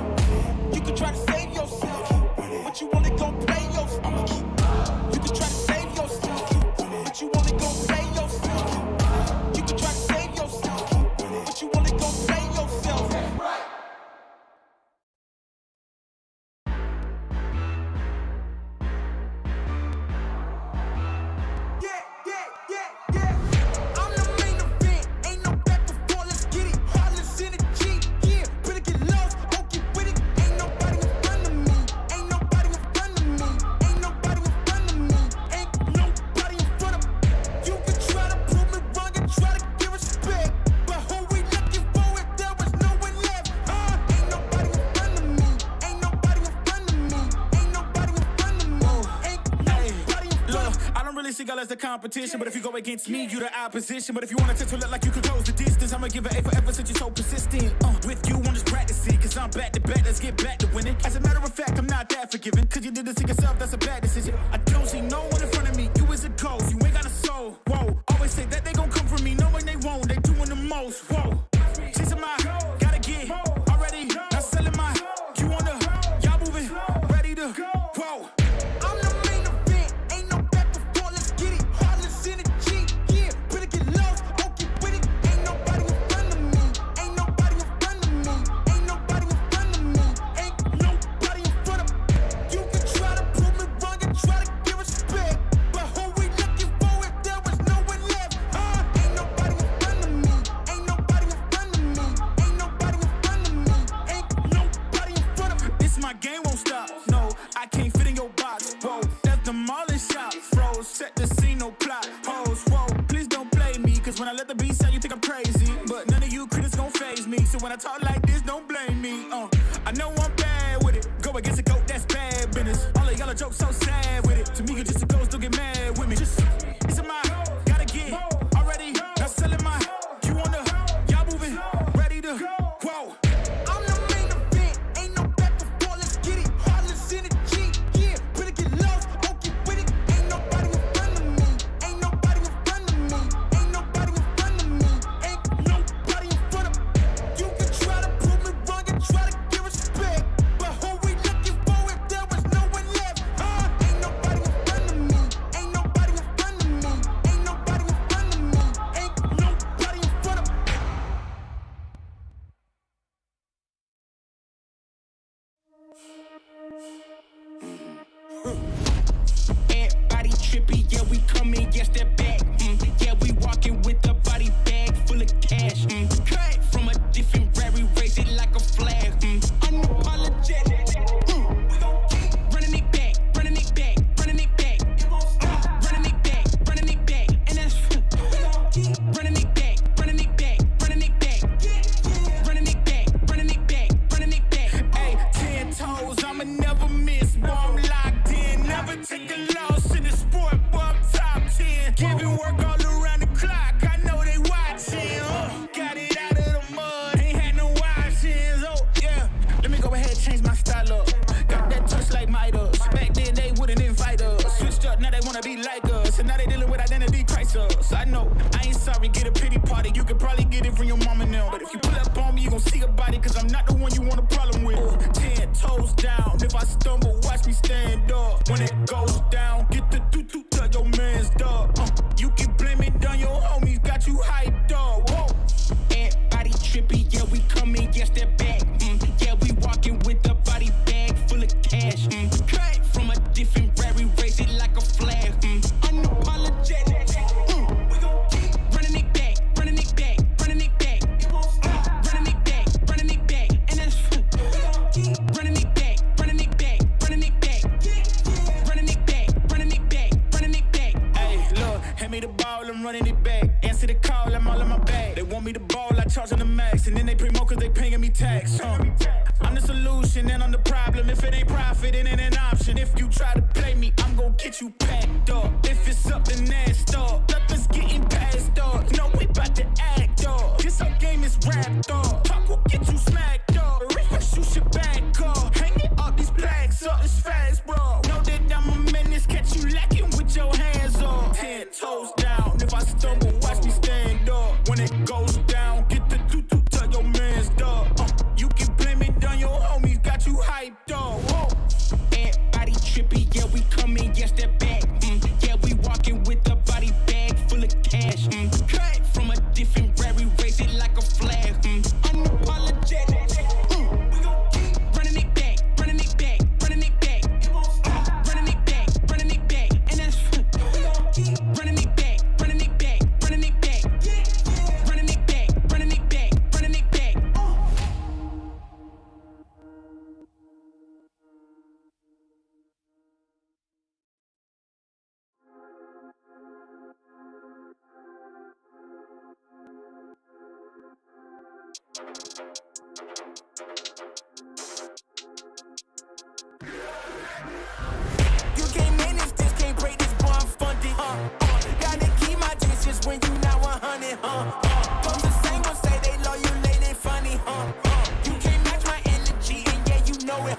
You can try to save yourself, but you only gon' play yourself. You can try to save yourself, but you only gon' play yourself. You can try to save yourself, but you only gon' play yourself. As the competition, but if you go against me, you the opposition. But if you wanna to look like you could close the distance, I'ma give it A forever since you're so persistent. With you, I'm just practicing, cause I'm back to back, let's get back to winning. As a matter of fact, I'm not that forgiving, cause you did this to yourself, that's a bad decision. I don't see no one in front of me, you is a ghost, you ain't got a soul. Whoa, always say that they gon' come for me, knowing they won't, they doing the most. Whoa, chasing my, gotta get already, not selling my, you on the, y'all moving, ready to, whoa. When I talk like this, don't blame me. I know I'm bad with it. Go against a goat, that's bad business. All of y'all are jokes so sad with it. To me, you just a ghost, don't get mad with me. Just, it's a my, gotta get already. Not selling my, you on the, y'all moving, ready to, whoa. I'm the main event, ain't no back and forth, let's get it. Heartless energy, yeah, better get lost, won't get with it. Ain't nobody in front of me, ain't nobody in front of me, ain't nobody in front of me, ain't nobody in front of me. You can try to prove me wrong and try to give respect, but who we looking for if there was no one left? Ain't nobody pity party. You could probably get it from your mama now. But if you pull up on me, you gon' see a body, cause I'm not the one you want a problem with. 10 toes down. If I stumble, watch me stand up. When it goes down, get the doo-doo, tell your man's dog. You can blame it on your homies, got you hyped up. Whoa. Everybody trippy, yeah, we coming, yes, that back. Yeah, we walking with a body bag full of cash. Came from a different rary, raise it like a flag. Unapologetic. We gon' keep running it back, running it back, running it back. Running it back, running it back. And that's we gon' keep running it back, running it back, running it back. Running it back, running it back, running it back. Hey, look, hand me the ball, I'm running it back. Answer the call, I'm all in my bag. They want me to ball, I charge on the max. And then they promote cause they paying me tax. I'm the solution and I'm the problem. If it ain't profit, it ain't an option. If you try to play me, I'm gon' get you packed up. If it's something nasty up, nothing's getting passed up. No, we bout to act up. This whole game is wrapped up. Talk will get you smacked up. Refresh, you should back up. Hanging up these plaques up, it's fast, bro. Know that I'm a menace, catch you lacking with your hands up. 10 toes down. If I stumble, watch me stand up. When it goes down, get the doo-doo, tell your man's dog. You can blame it on your homies, got you hyped up. Whoa. Everybody trippy, yeah, we coming, yes, that back. Yeah, we walking with a body bag full of cash. Came from a different rary, raise it like a flag. Unapologetic. We gon' keep running it back, running it back, running it back. Running it back, running it back. And that's we gon' keep running it back, running it back, running it back. Running it back, running it back, running it back. You can't manage this, can't break this, boy, I'm funded. Gotta keep my distance when you not 100. From the same ones say they loyal, they funny. You can't match my energy, and yeah, you know it.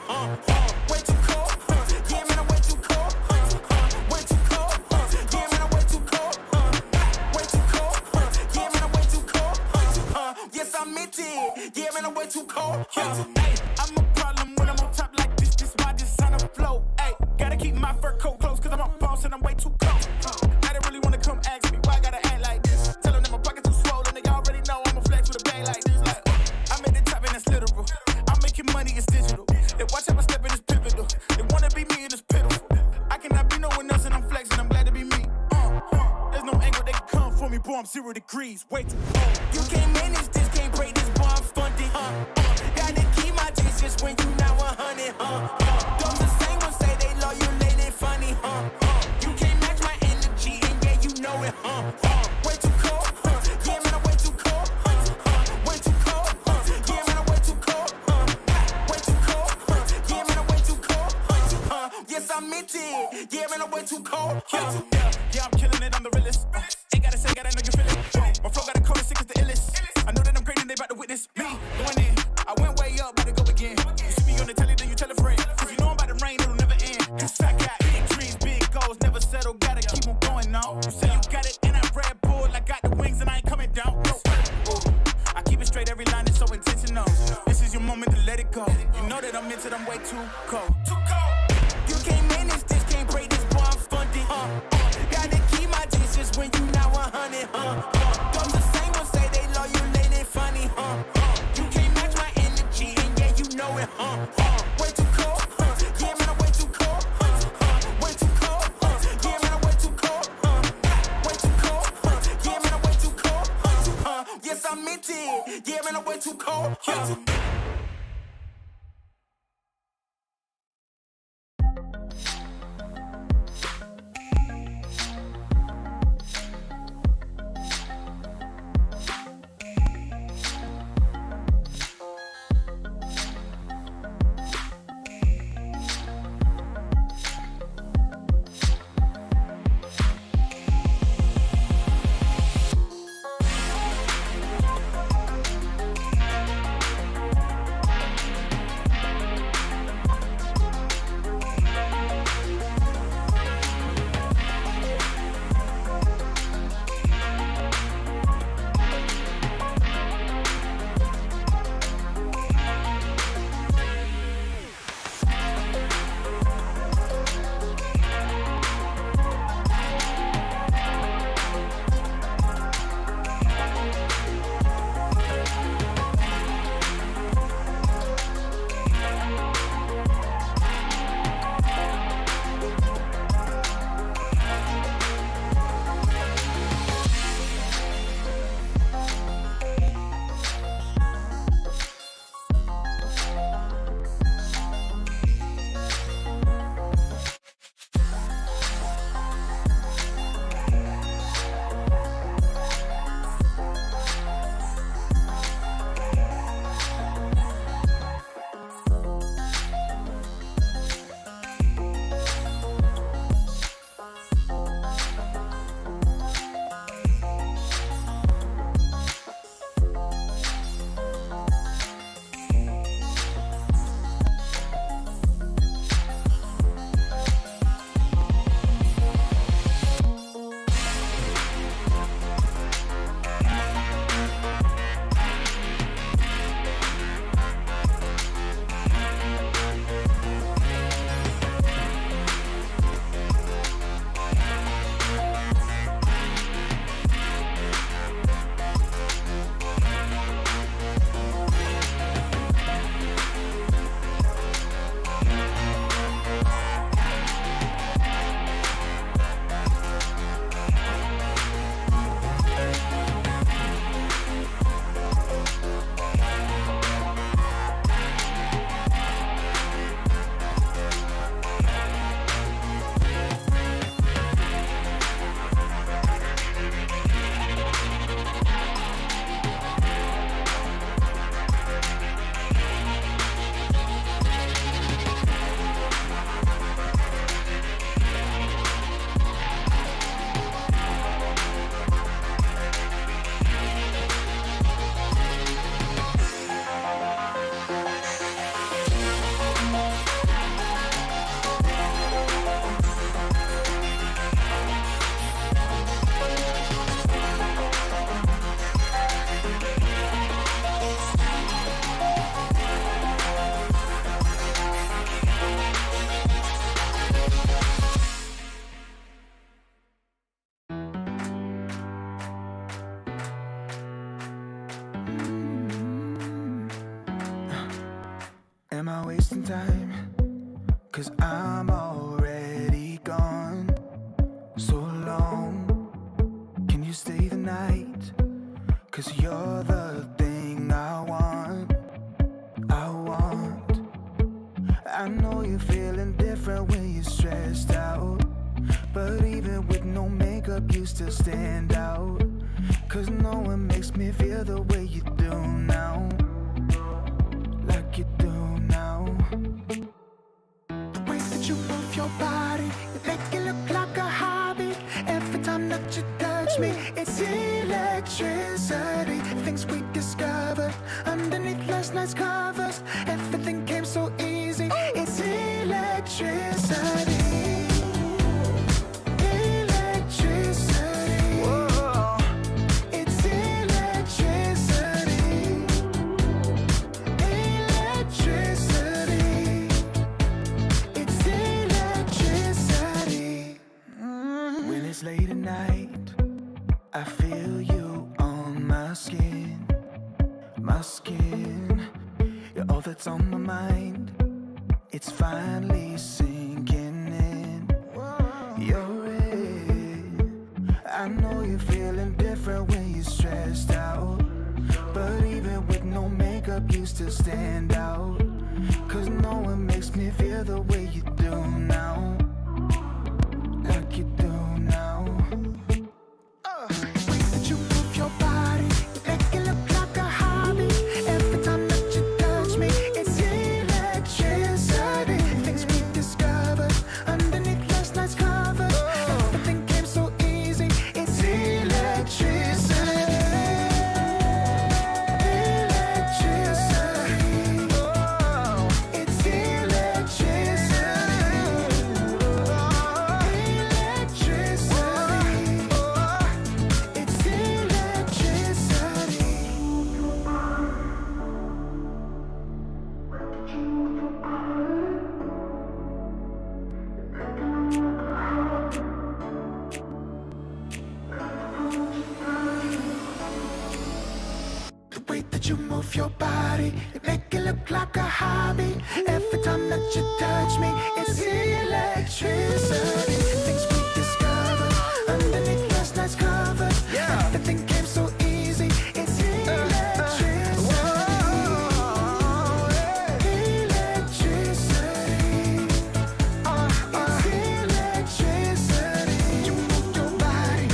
Way too cold, yeah, man, I'm way too cold. Way too cold, yeah, man, I'm way too cold. Way too cold, yeah, man, I'm way too cold. Yes, I meant it, yeah, man, I'm way too cold. Hey, I'm a problem when I'm on top like this. This why this on a flow. Hey, gotta keep my fur coat close, cause I'm a boss and I'm way too close. I don't really wanna come ask me why I gotta act like this. Tell them that my pockets too swollen, they already know I'm a flex with a bag like this. Like, I'm at the top and it's literal. I'm making money, it's digital. They watch how I step in, it's pivotal. They wanna be me and it's pitiful. I cannot be no one else and I'm flexing, I'm glad to be me. There's no angle they can come for me, boy, I'm 0 degrees. Way too cold. You can't manage this, can't break this, boy, I'm funded. Gotta keep my distance when you not 100. Those the same ones say they loyal, they funny. You can't match my energy, and yeah, you know it. Way too cold, yeah, man, I'm way too cold. Way too cold, yeah, man, I'm way too cold. Way too cold, yeah, man, I'm way too cold. Yes, I meant it, yeah, man, I'm way too cold. Yeah, I'm killing it, I'm the realest. Ain't gotta say, gotta know you feel it. My flow got a code, sick as the illest. I know that I'm great and they about to witness me going in. I went way up, about to go again. You see me on the telly, then you tell a friend. Cause you know I'm about to rain, it'll never end. Cause I got big dreams, big goals, never settle, gotta keep on going now. You say you got it, and I'm Red Bull, I got the wings and I ain't coming down. No. I keep it straight, every line is so intentional. This is your moment to let it go. You know that I'm into them way too cold. Too cold. You can't manage this, can't break this, boy, I'm funded. Gotta keep my distance when you not 100. Those the same ones say they loyal, they funny. You can't match my energy, and yeah, you know it. Way too cold, yeah, man, I'm way too cold. Way too cold, yeah, man, I'm way too cold. Way too cold, yeah, man, I'm way too cold. Yes, I meant it, yeah, man, I'm way too cold. time, 'cause I'm already gone. So long, can you stay the night? 'Cause you're the thing I want. I know you're feeling different when you're stressed out, but even with no makeup you still stand out. 'Cause no one makes me feel the way you do now, like you do now. The way that you move your body, you make it look like a hobby. Every time that you touch me, it's electricity. Things we discovered underneath last night's covers. Everything came so easy. It's electricity. Electricity. Whoa. It's electricity. Electricity. It's electricity. When it's late at night, I feel you on my skin. My skin, you're all that's on my mind. It's finally sinking in. You're it. I know you're feeling different when you're stressed out, but even with no makeup you still stand out. 'Cause no one makes me feel the way you do now, like you do now. The way that you move your body, you make it look like a hobby. Every time that you touch me, it's electricity. Things we discovered underneath last night's covers. Everything came so easy. It's electricity. Electricity. Oh, it's electricity. Electricity. Oh, it's electricity. The way that you move your body, it make it look like a hobby. Every time that you touch me, it's electricity. Things we discovered underneath last night's covers. Everything came so easy. It's electricity. Electricity. It's electricity. You move your body.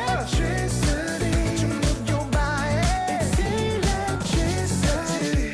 Electricity. You move your body. It's electricity.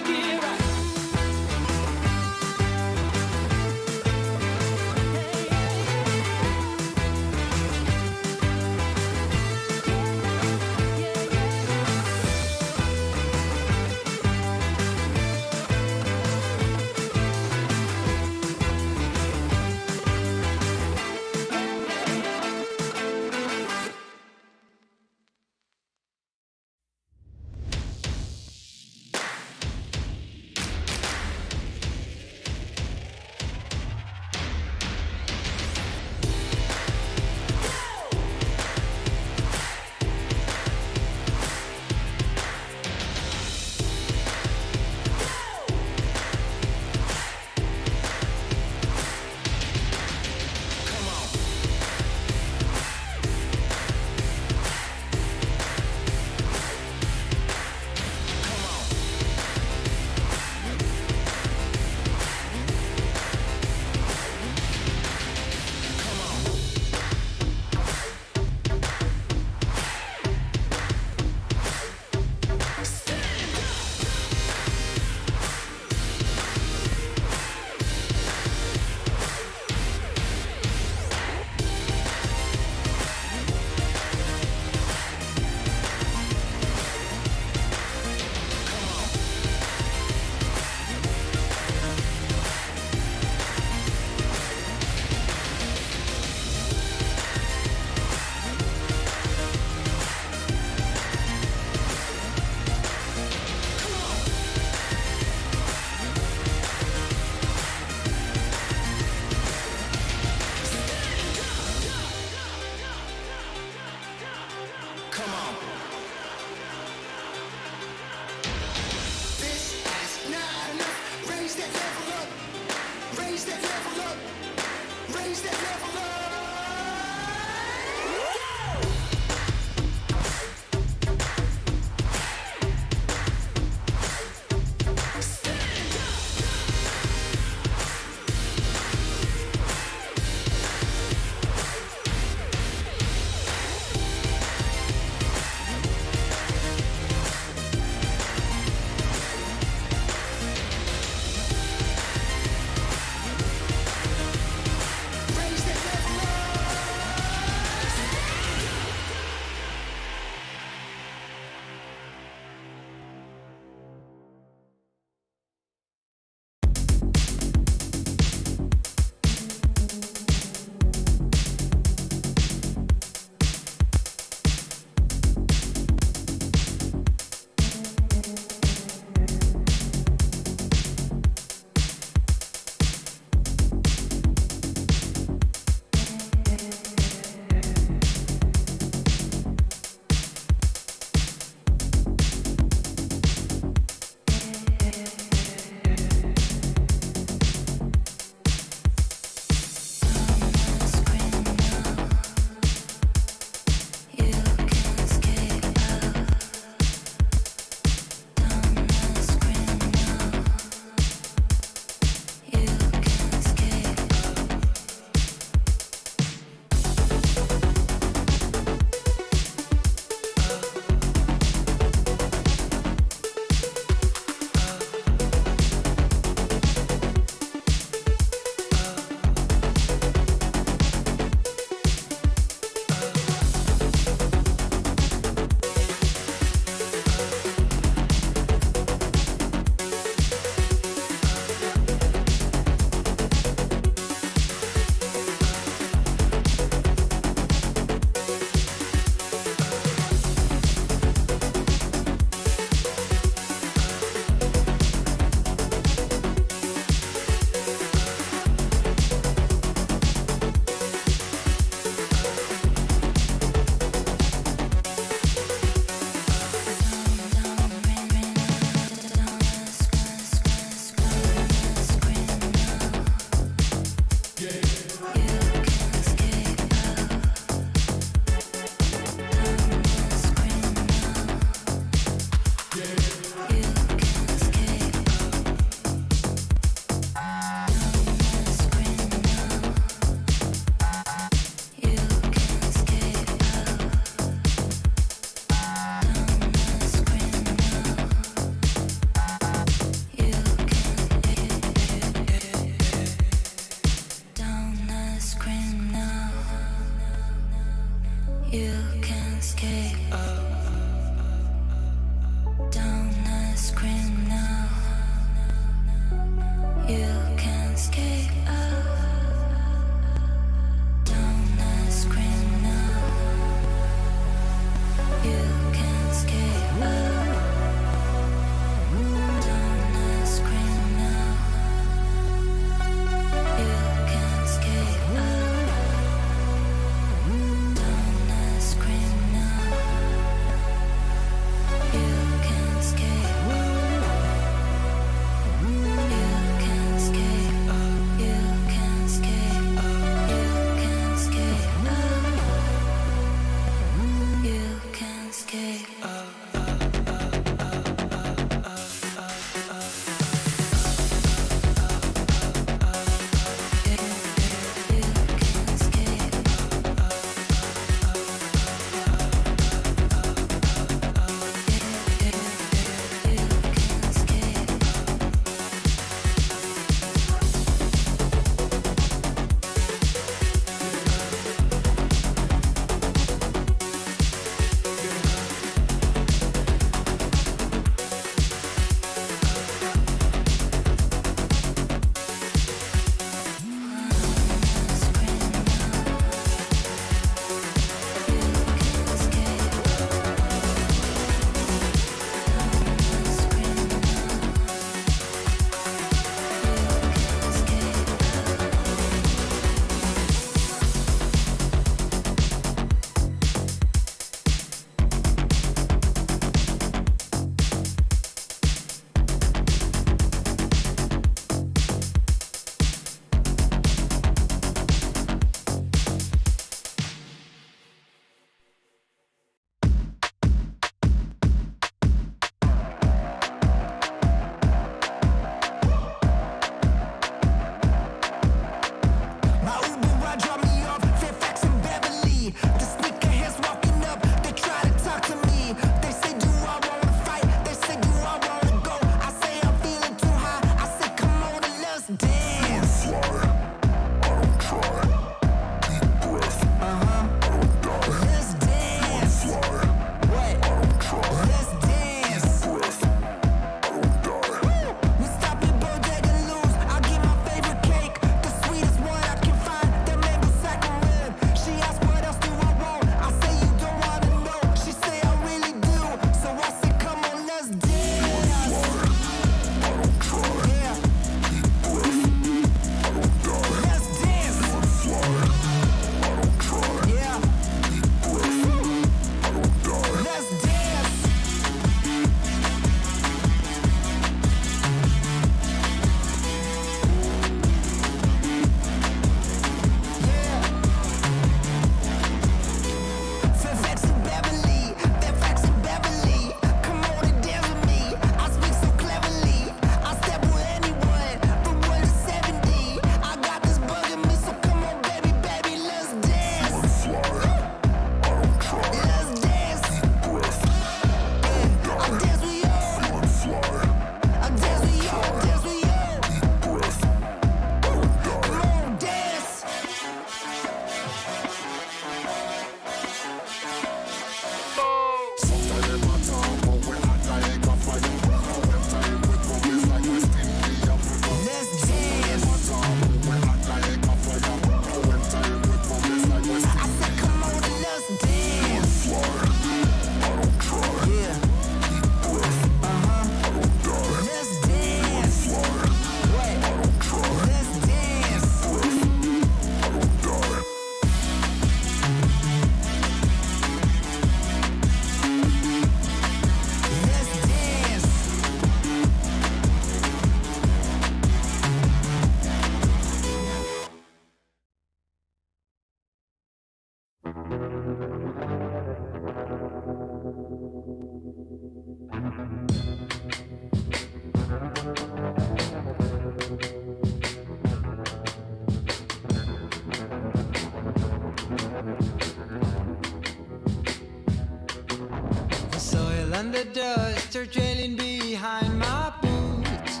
and the dust are trailing behind my boots.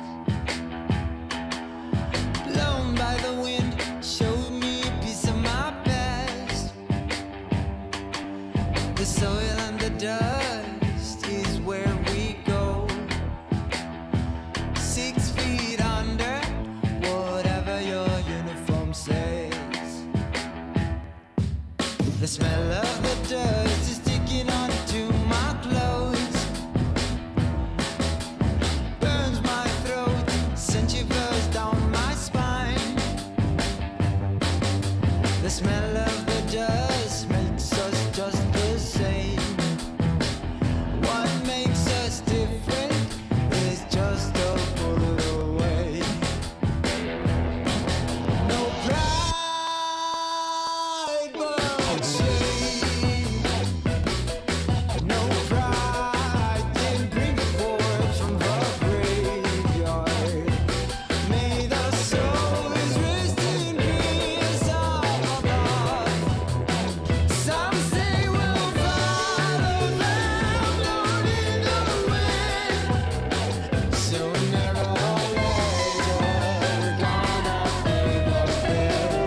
Blown by the wind, showed me a piece of my past. The soil and the dust is where we go. 6 feet under, whatever your uniform says. The smell of the dust is sticking onto my clothes. Burns my throat, sends shivers down my spine. The smell of the dust makes us just the same. What makes us different is just a bullet away. No pride, but shame. No pride can bring the corpse from the graveyard. May the souls rest in peace up above. Some say we'll follow them down in the wind. Sooner or later, we're gonna pay the bill.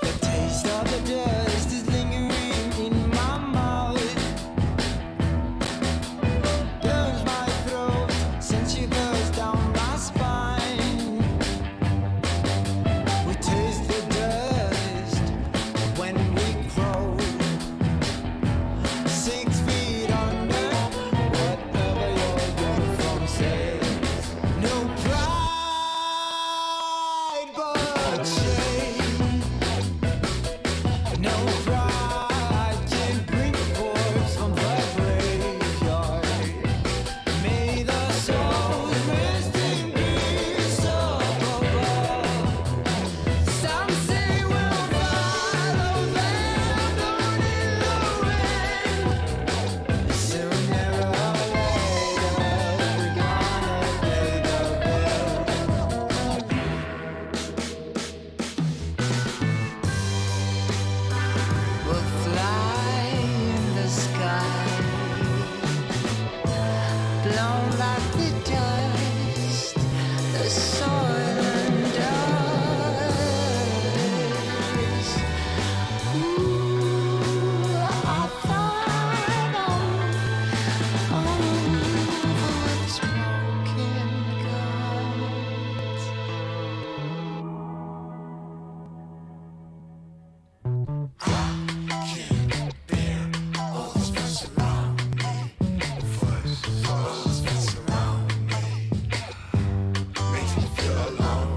The taste of the dust is lingering in my mouth. Burns my throat, sends shivers down my spine. We taste the dust when we crow. 6 feet under, whatever your uniform says. No pride, but shame. No pride can bring the corpse from the graveyard. May the souls rest in peace up above. Some say we'll follow them down in the wind. Sooner or later, we're gonna pay the bill. We'll fly in the sky, blown like the dust, the soil and dust. Ooh, I find over the smoking guns. All this fuss around me, all this mess around me, makes me feel alone.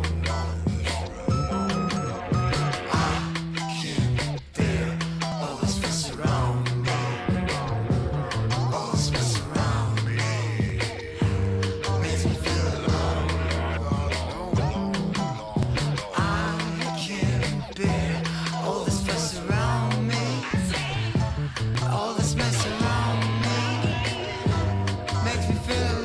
I can't bear all this fuss around me, all this mess around me, makes me feel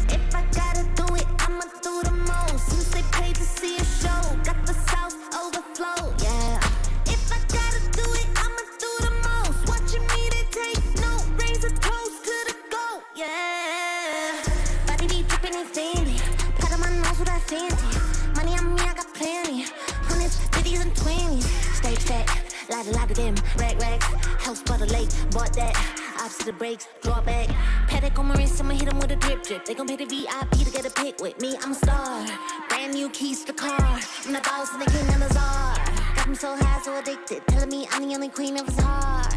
If I gotta do it, I'ma do the most. Since they paid to see a show, got the South overflow, yeah. If I gotta do it, I'ma do the most. Watching me, they take no, raise a toast to the goat, yeah. Body be dripping in Fendi, pat on my nose with that fancy. Money on me, I got plenty. Hundreds, 50s, and 20s. Stage set, lot of them. Rags, house by the lake, bought that. Ops to the brakes, draw back. Paddock on my wrist, I'ma hit 'em with a drip. They gon' pay the VIP to get a pic with me. I'm a star, brand new keys to the car. I'm the boss and the king and the czar. Got me so high, so addicted, telling me I'm the only queen of his heart.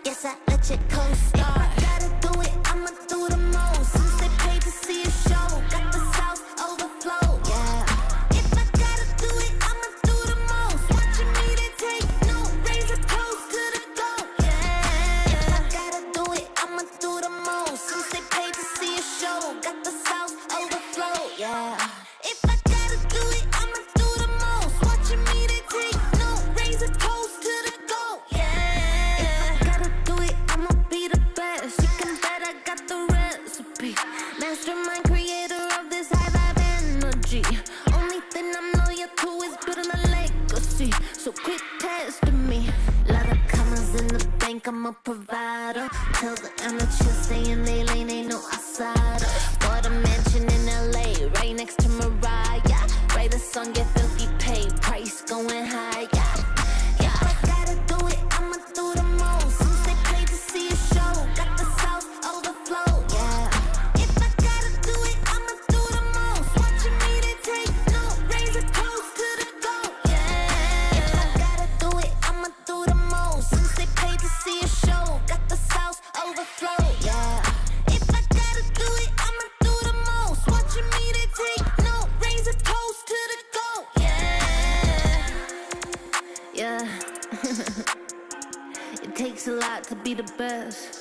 Guess I let you co-star. If I gotta do it, I'ma do the most. Since they paid to see a show, got the South overflow, yeah. If I gotta do it, I'ma do the most. Watching me, they take no, raise a toast to the goat, yeah. If I gotta do it, I'ma do the most. Since they paid to see a show, got the South overflow, yeah. If I gotta do it, I'ma do the most. Watching me, they take no, raise a toast The amateurs stay in their lane, ain't no outsider. Bought a mansion in LA, right next to Mariah. Write a song, get filthy paid, price going high. Yeah, if I gotta do it, I'ma do the most. Since they paid to see a show, got the South overflow. Yeah, if I gotta do it, I'ma do the most. Watching me, they take no, raise a toast to the goat. Yeah, if I gotta do it, I'ma do the most. Since they paid to see a show, got the South overflow. Yeah, if I gotta do it, I'ma do the most. Watching me, they take no, raise a toast to the goat. Yeah. It takes a lot to be the best.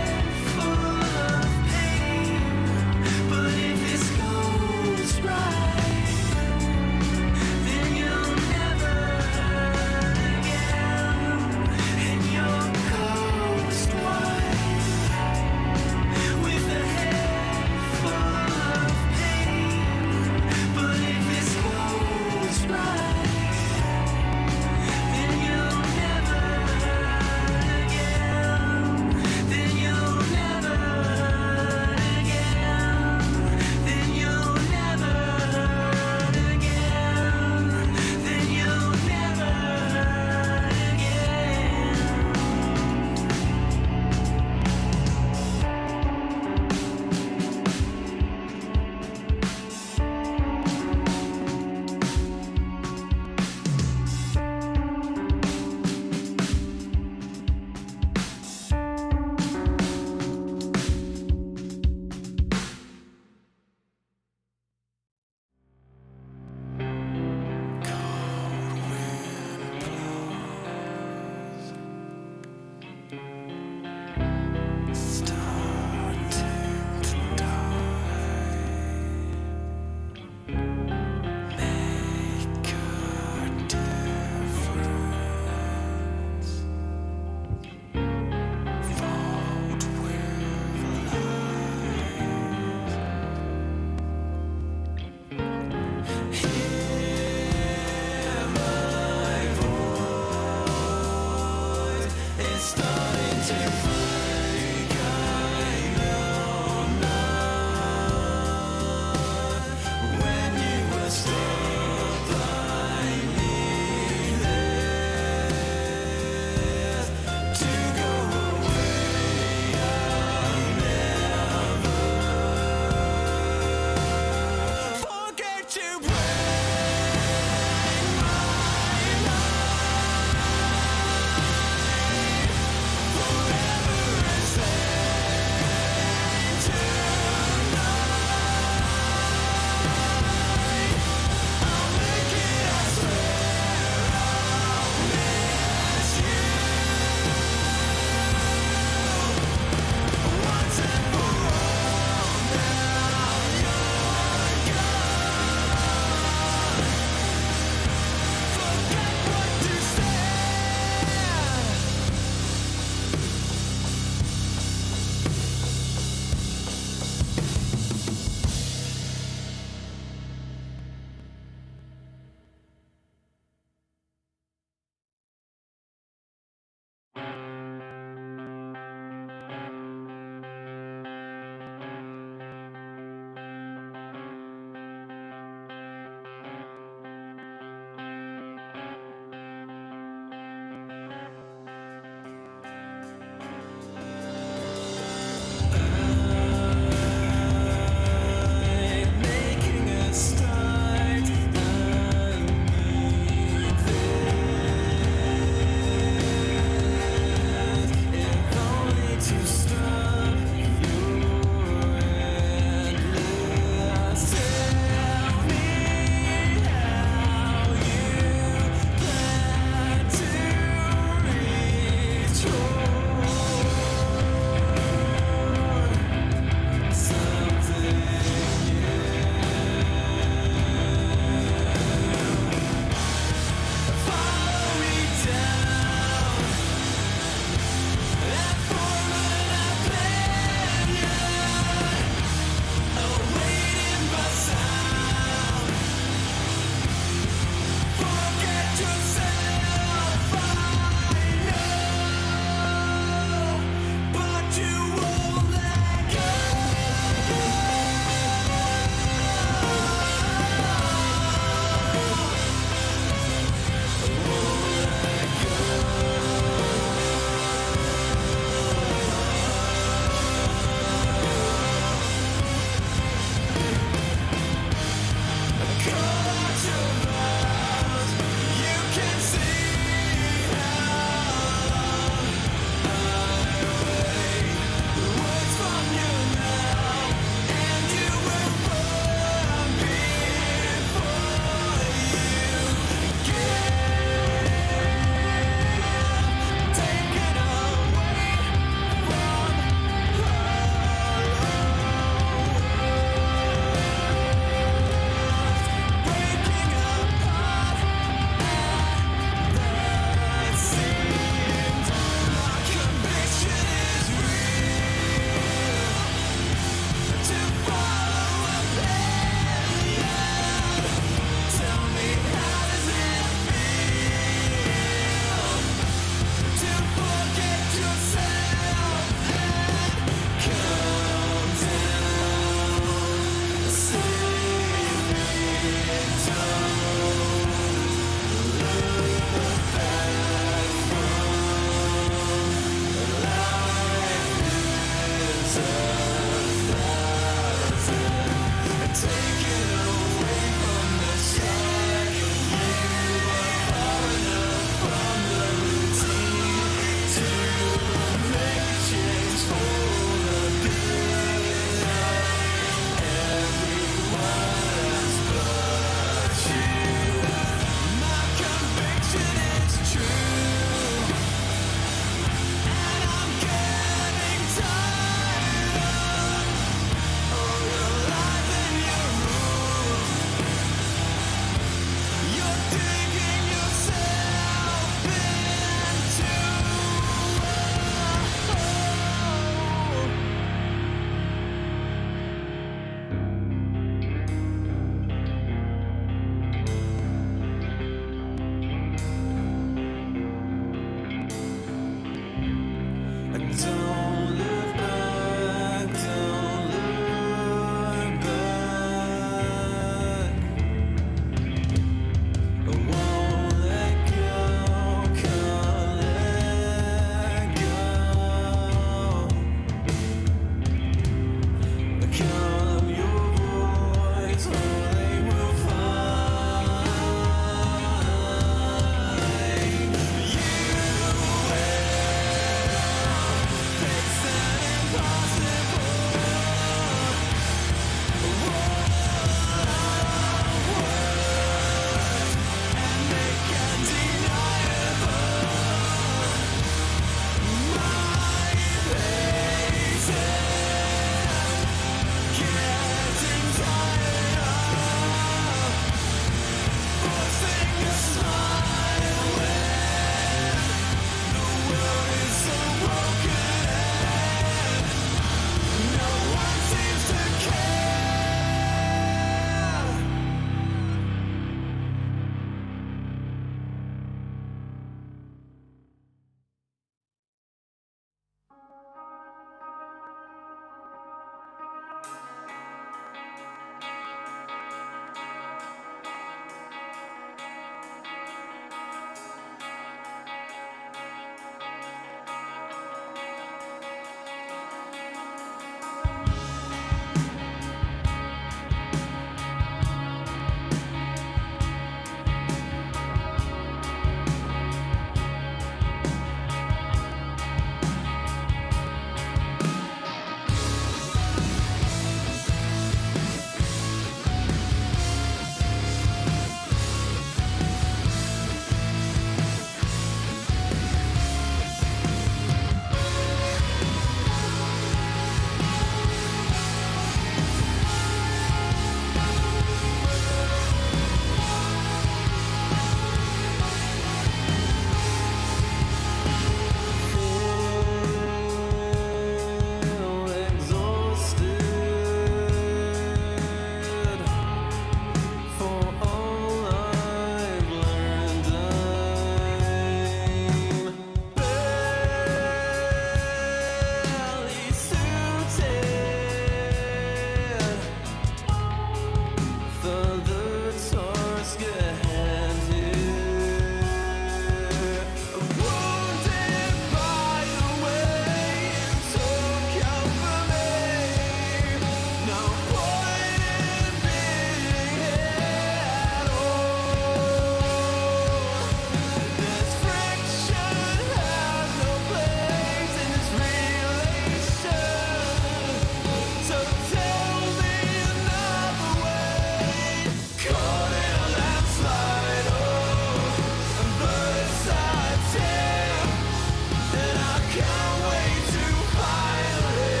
Can't wait to finally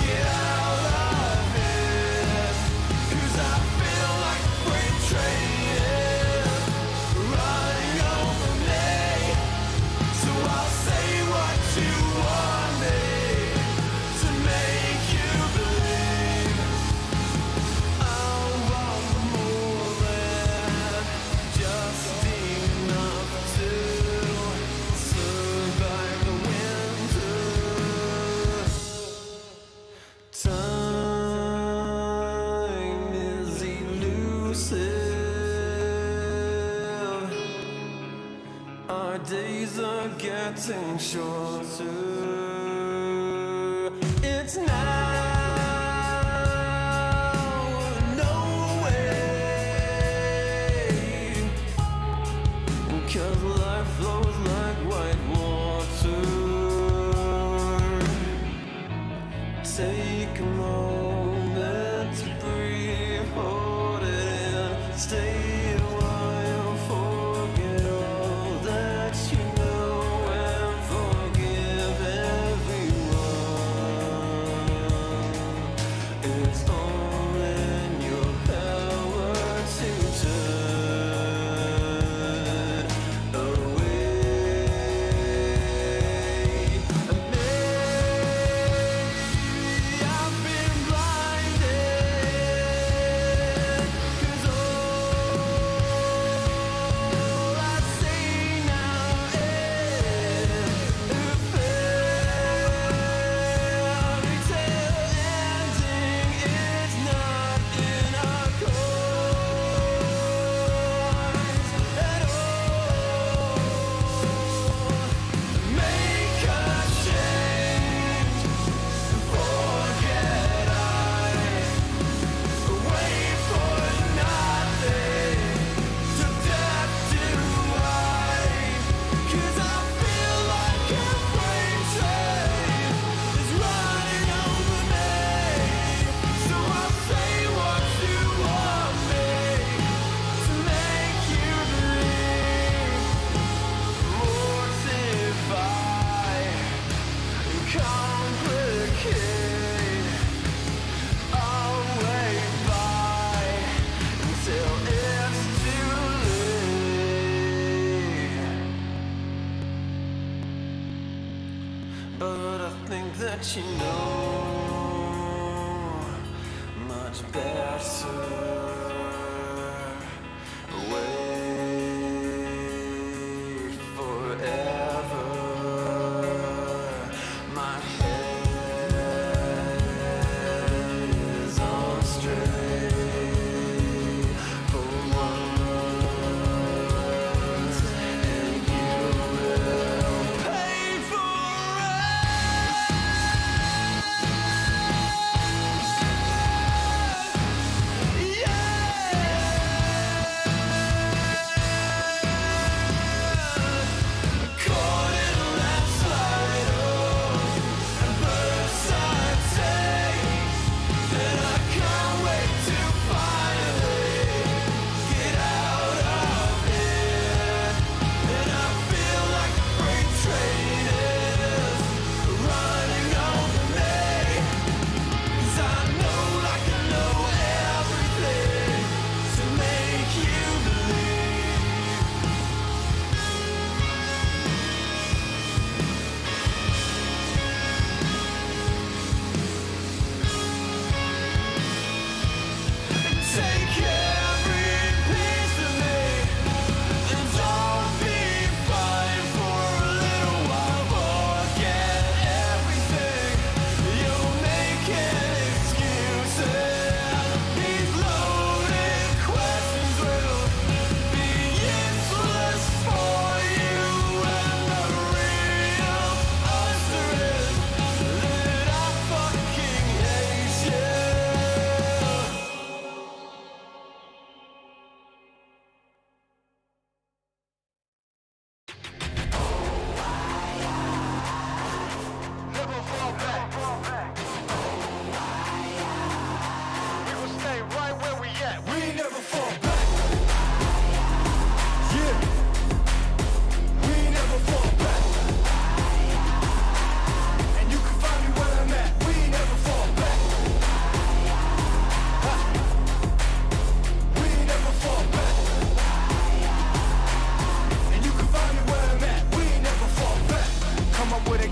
get out of here. 'Cause I feel like a freight train running over me. So I'll say what you want me to make you believe. I want more than just enough to survive the winter. Time is elusive. Our days are getting shorter. It's now or no way. 'Cause life flows like white water. Take a moment to breathe, hold it in, stay a while, forget all that you know, and forgive everyone. It's all in your power to turn away. I've been blinded, 'cause all I see now is a fairy tale ending. It's not in our course at all. Make a change, forget wait for nothing, to death do I. 'Cause I feel like a freight train is running over me. So I'll say what you want me to make you believe. Mortify, complicate, I'll wait by until it's too late. But I think that you know much better. Wait forever. My head is on straight for once, and you will pay for it. Yeah.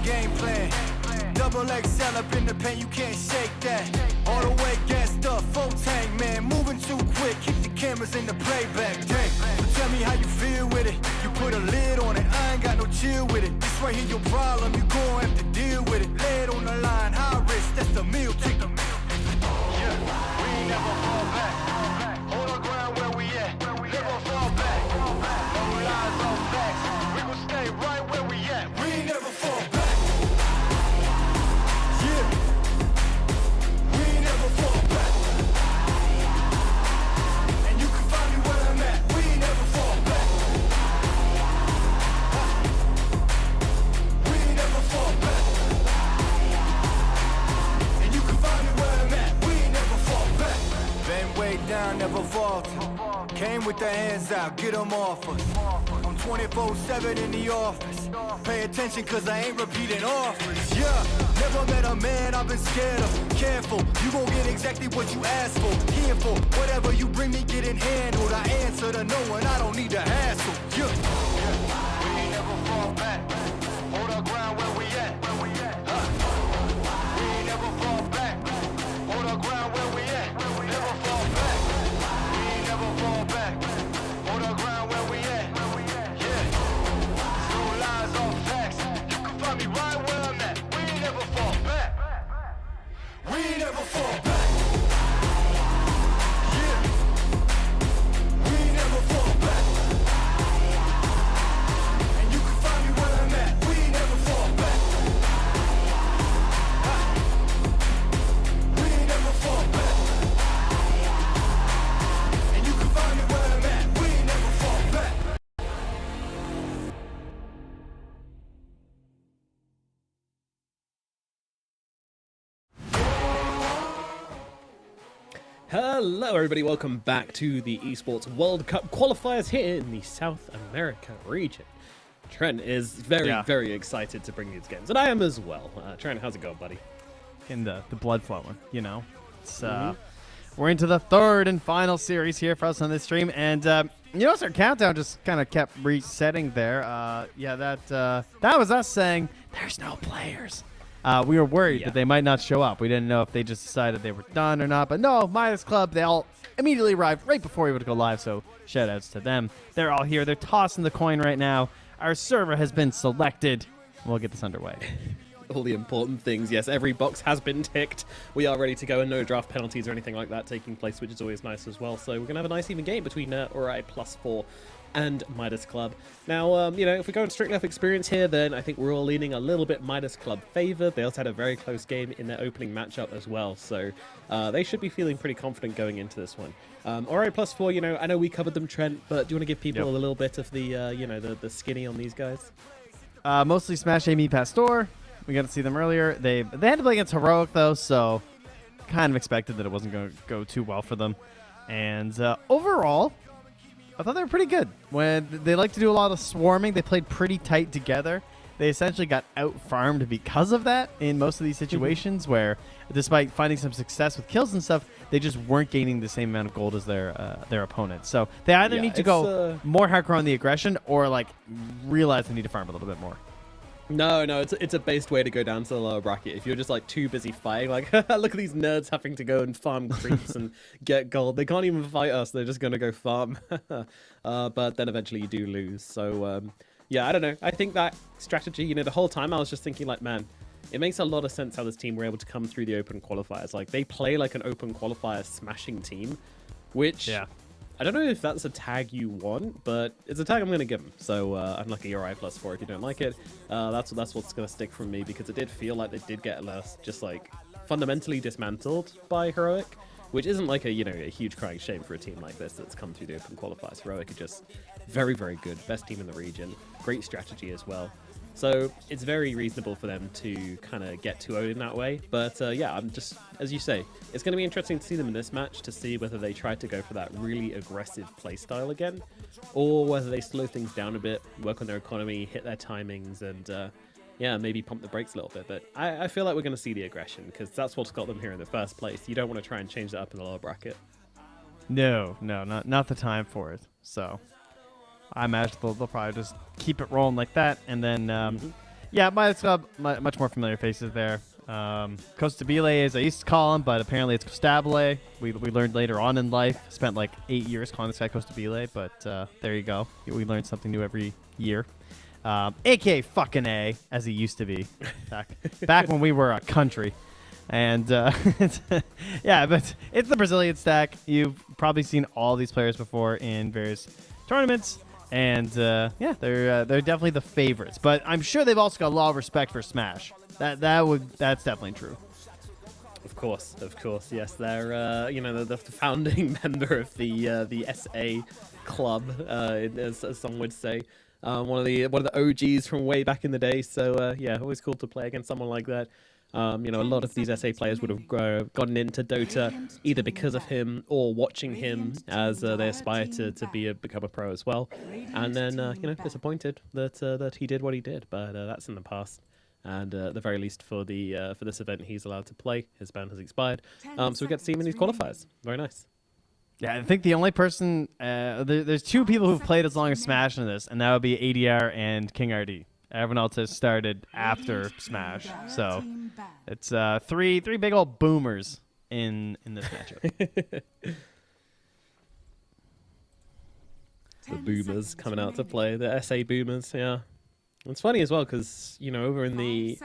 game plan. Double XL up in the paint, you can't shake that. All the way gassed up, full tank, man. Moving too quick, keep the cameras in the playback. Dang, so tell me how you feel with it. You put a lid on it, I ain't got no chill with it. This right here your problem, you gon' have to deal with it. Lay it on the line, high risk, that's the meal ticket. Yeah, we ain't never fall back. Hold our ground where we at, never fall back. No lies, no facts, we gon' stay right where we at. We ain't never fall back. Yeah, we ain't never fall back. And you can find me where I'm at. We ain't never fall back. We ain't never fall back. And you can find me where I'm at. We ain't never fall back. Been way down, never falter. Came with the hands out, get them off us. I'm 24/7 in the office. Pay attention cause I ain't repeating offers. Yeah, never met a man I've been scared of. Careful, you gon' get exactly what you asked for. Here for whatever you bring me getting handled. I answer to no one, I don't need to hassle. Yeah, we ain't never fall back. Hold our ground where we at. We ain't never fall back. Hold our ground where we at. Never fall back. We ain't never fall back. Hold our ground where we at. Yeah, no lies, all facts. You can find me right where I'm at. We ain't never fall back. We ain't never fall back. Yeah, we ain't never fall back. And you can find me where I'm at. We ain't never fall back. We ain't never fall back. And you can find me where I'm at. We ain't never fall back. Hello, everybody. Welcome back to the Esports World Cup qualifiers here in the South America region. Trent is very excited to bring these games, and I am as well. Trent, how's it going, buddy? In the blood flowing, you know. It's we're into the third and final series here for us on this stream, and you notice our countdown just kind of kept resetting there. That was us saying there's no players. We were worried that they might not show up. We didn't know if they just decided they were done or not. But no, Midas Club, they all immediately arrived right before we would go live. So shout outs to them. They're all here. They're tossing the coin right now. Our server has been selected. We'll get this underway. All the important things. Yes, every box has been ticked. We are ready to go, and no draft penalties or anything like that taking place, which is always nice as well. So we're going to have a nice even game between Ori +4 and Midas Club. Now, if we're going strictly off experience here, then I think we're all leaning a little bit Midas Club favor. They also had a very close game in their opening matchup as well, so they should be feeling pretty confident going into this one. Ori +4, I know we covered them, Trent, but do you want to give people a little bit of the, the skinny on these guys? Mostly Smash Amy Pastor. We got to see them earlier. They had to play against Heroic, though, so kind of expected that it wasn't going to go too well for them. And overall, I thought they were pretty good. When they like to do a lot of swarming, they played pretty tight together. They essentially got out-farmed because of that in most of these situations where, despite finding some success with kills and stuff, they just weren't gaining the same amount of gold as their opponents. So they either need to go more hardcore on the aggression or realize they need to farm a little bit more. No, it's a based way to go down to the lower bracket. If you're just too busy fighting, look at these nerds having to go and farm creeps and get gold. They can't even fight us. They're just gonna go farm. But then eventually you do lose. So I don't know. I think that strategy, the whole time I was just thinking man, it makes a lot of sense how this team were able to come through the open qualifiers. They play like an open qualifier smashing team, which I don't know if that's a tag you want, but it's a tag I'm going to give them. So unlucky Ori +4 if you don't like it. That's what's going to stick from me, because it did feel like they did get just fundamentally dismantled by Heroic, which isn't a huge crying shame for a team like this that's come through the open qualifiers. Heroic are just very, very good. Best team in the region. Great strategy as well. So it's very reasonable for them to kind of get 2-0 in that way. But I'm just, as you say, it's going to be interesting to see them in this match to see whether they try to go for that really aggressive playstyle again, or whether they slow things down a bit, work on their economy, hit their timings, and maybe pump the brakes a little bit. But I feel like we're going to see the aggression, because that's what's got them here in the first place. You don't want to try and change that up in the lower bracket. No, not the time for it. So I imagine they'll probably just keep it rolling like that, and then Yeah, much more familiar faces there. Costabile, as I used to call him, but apparently it's Costabile. We learned later on in life. Spent like 8 years calling this guy Costabile, but there you go. We learn something new every year. AKA fucking A, as he used to be back when we were a country. And yeah, but it's the Brazilian stack. You've probably seen all these players before in various tournaments. And yeah, they're definitely the favorites. But I'm sure they've also got a lot of respect for Smash. That's definitely true. Of course, yes. They're the founding member of the SA club, as some would say. One of the OGs from way back in the day. So yeah, always cool to play against someone like that. A lot of these SA players would have gotten into Dota either because of him or watching him as they aspire to become a pro as well. And then, disappointed that he did what he did. But that's in the past. And at the very least for this event, he's allowed to play. His ban has expired. So we get to see him in these qualifiers. Very nice. Yeah, I think the only person... there's two people who've played as long as Smash in this, and that would be ADR and King RD. Everyone else has started after Smash, so it's three big old boomers in this matchup. The boomers coming out to play, the SA boomers, yeah. It's funny as well because over in the,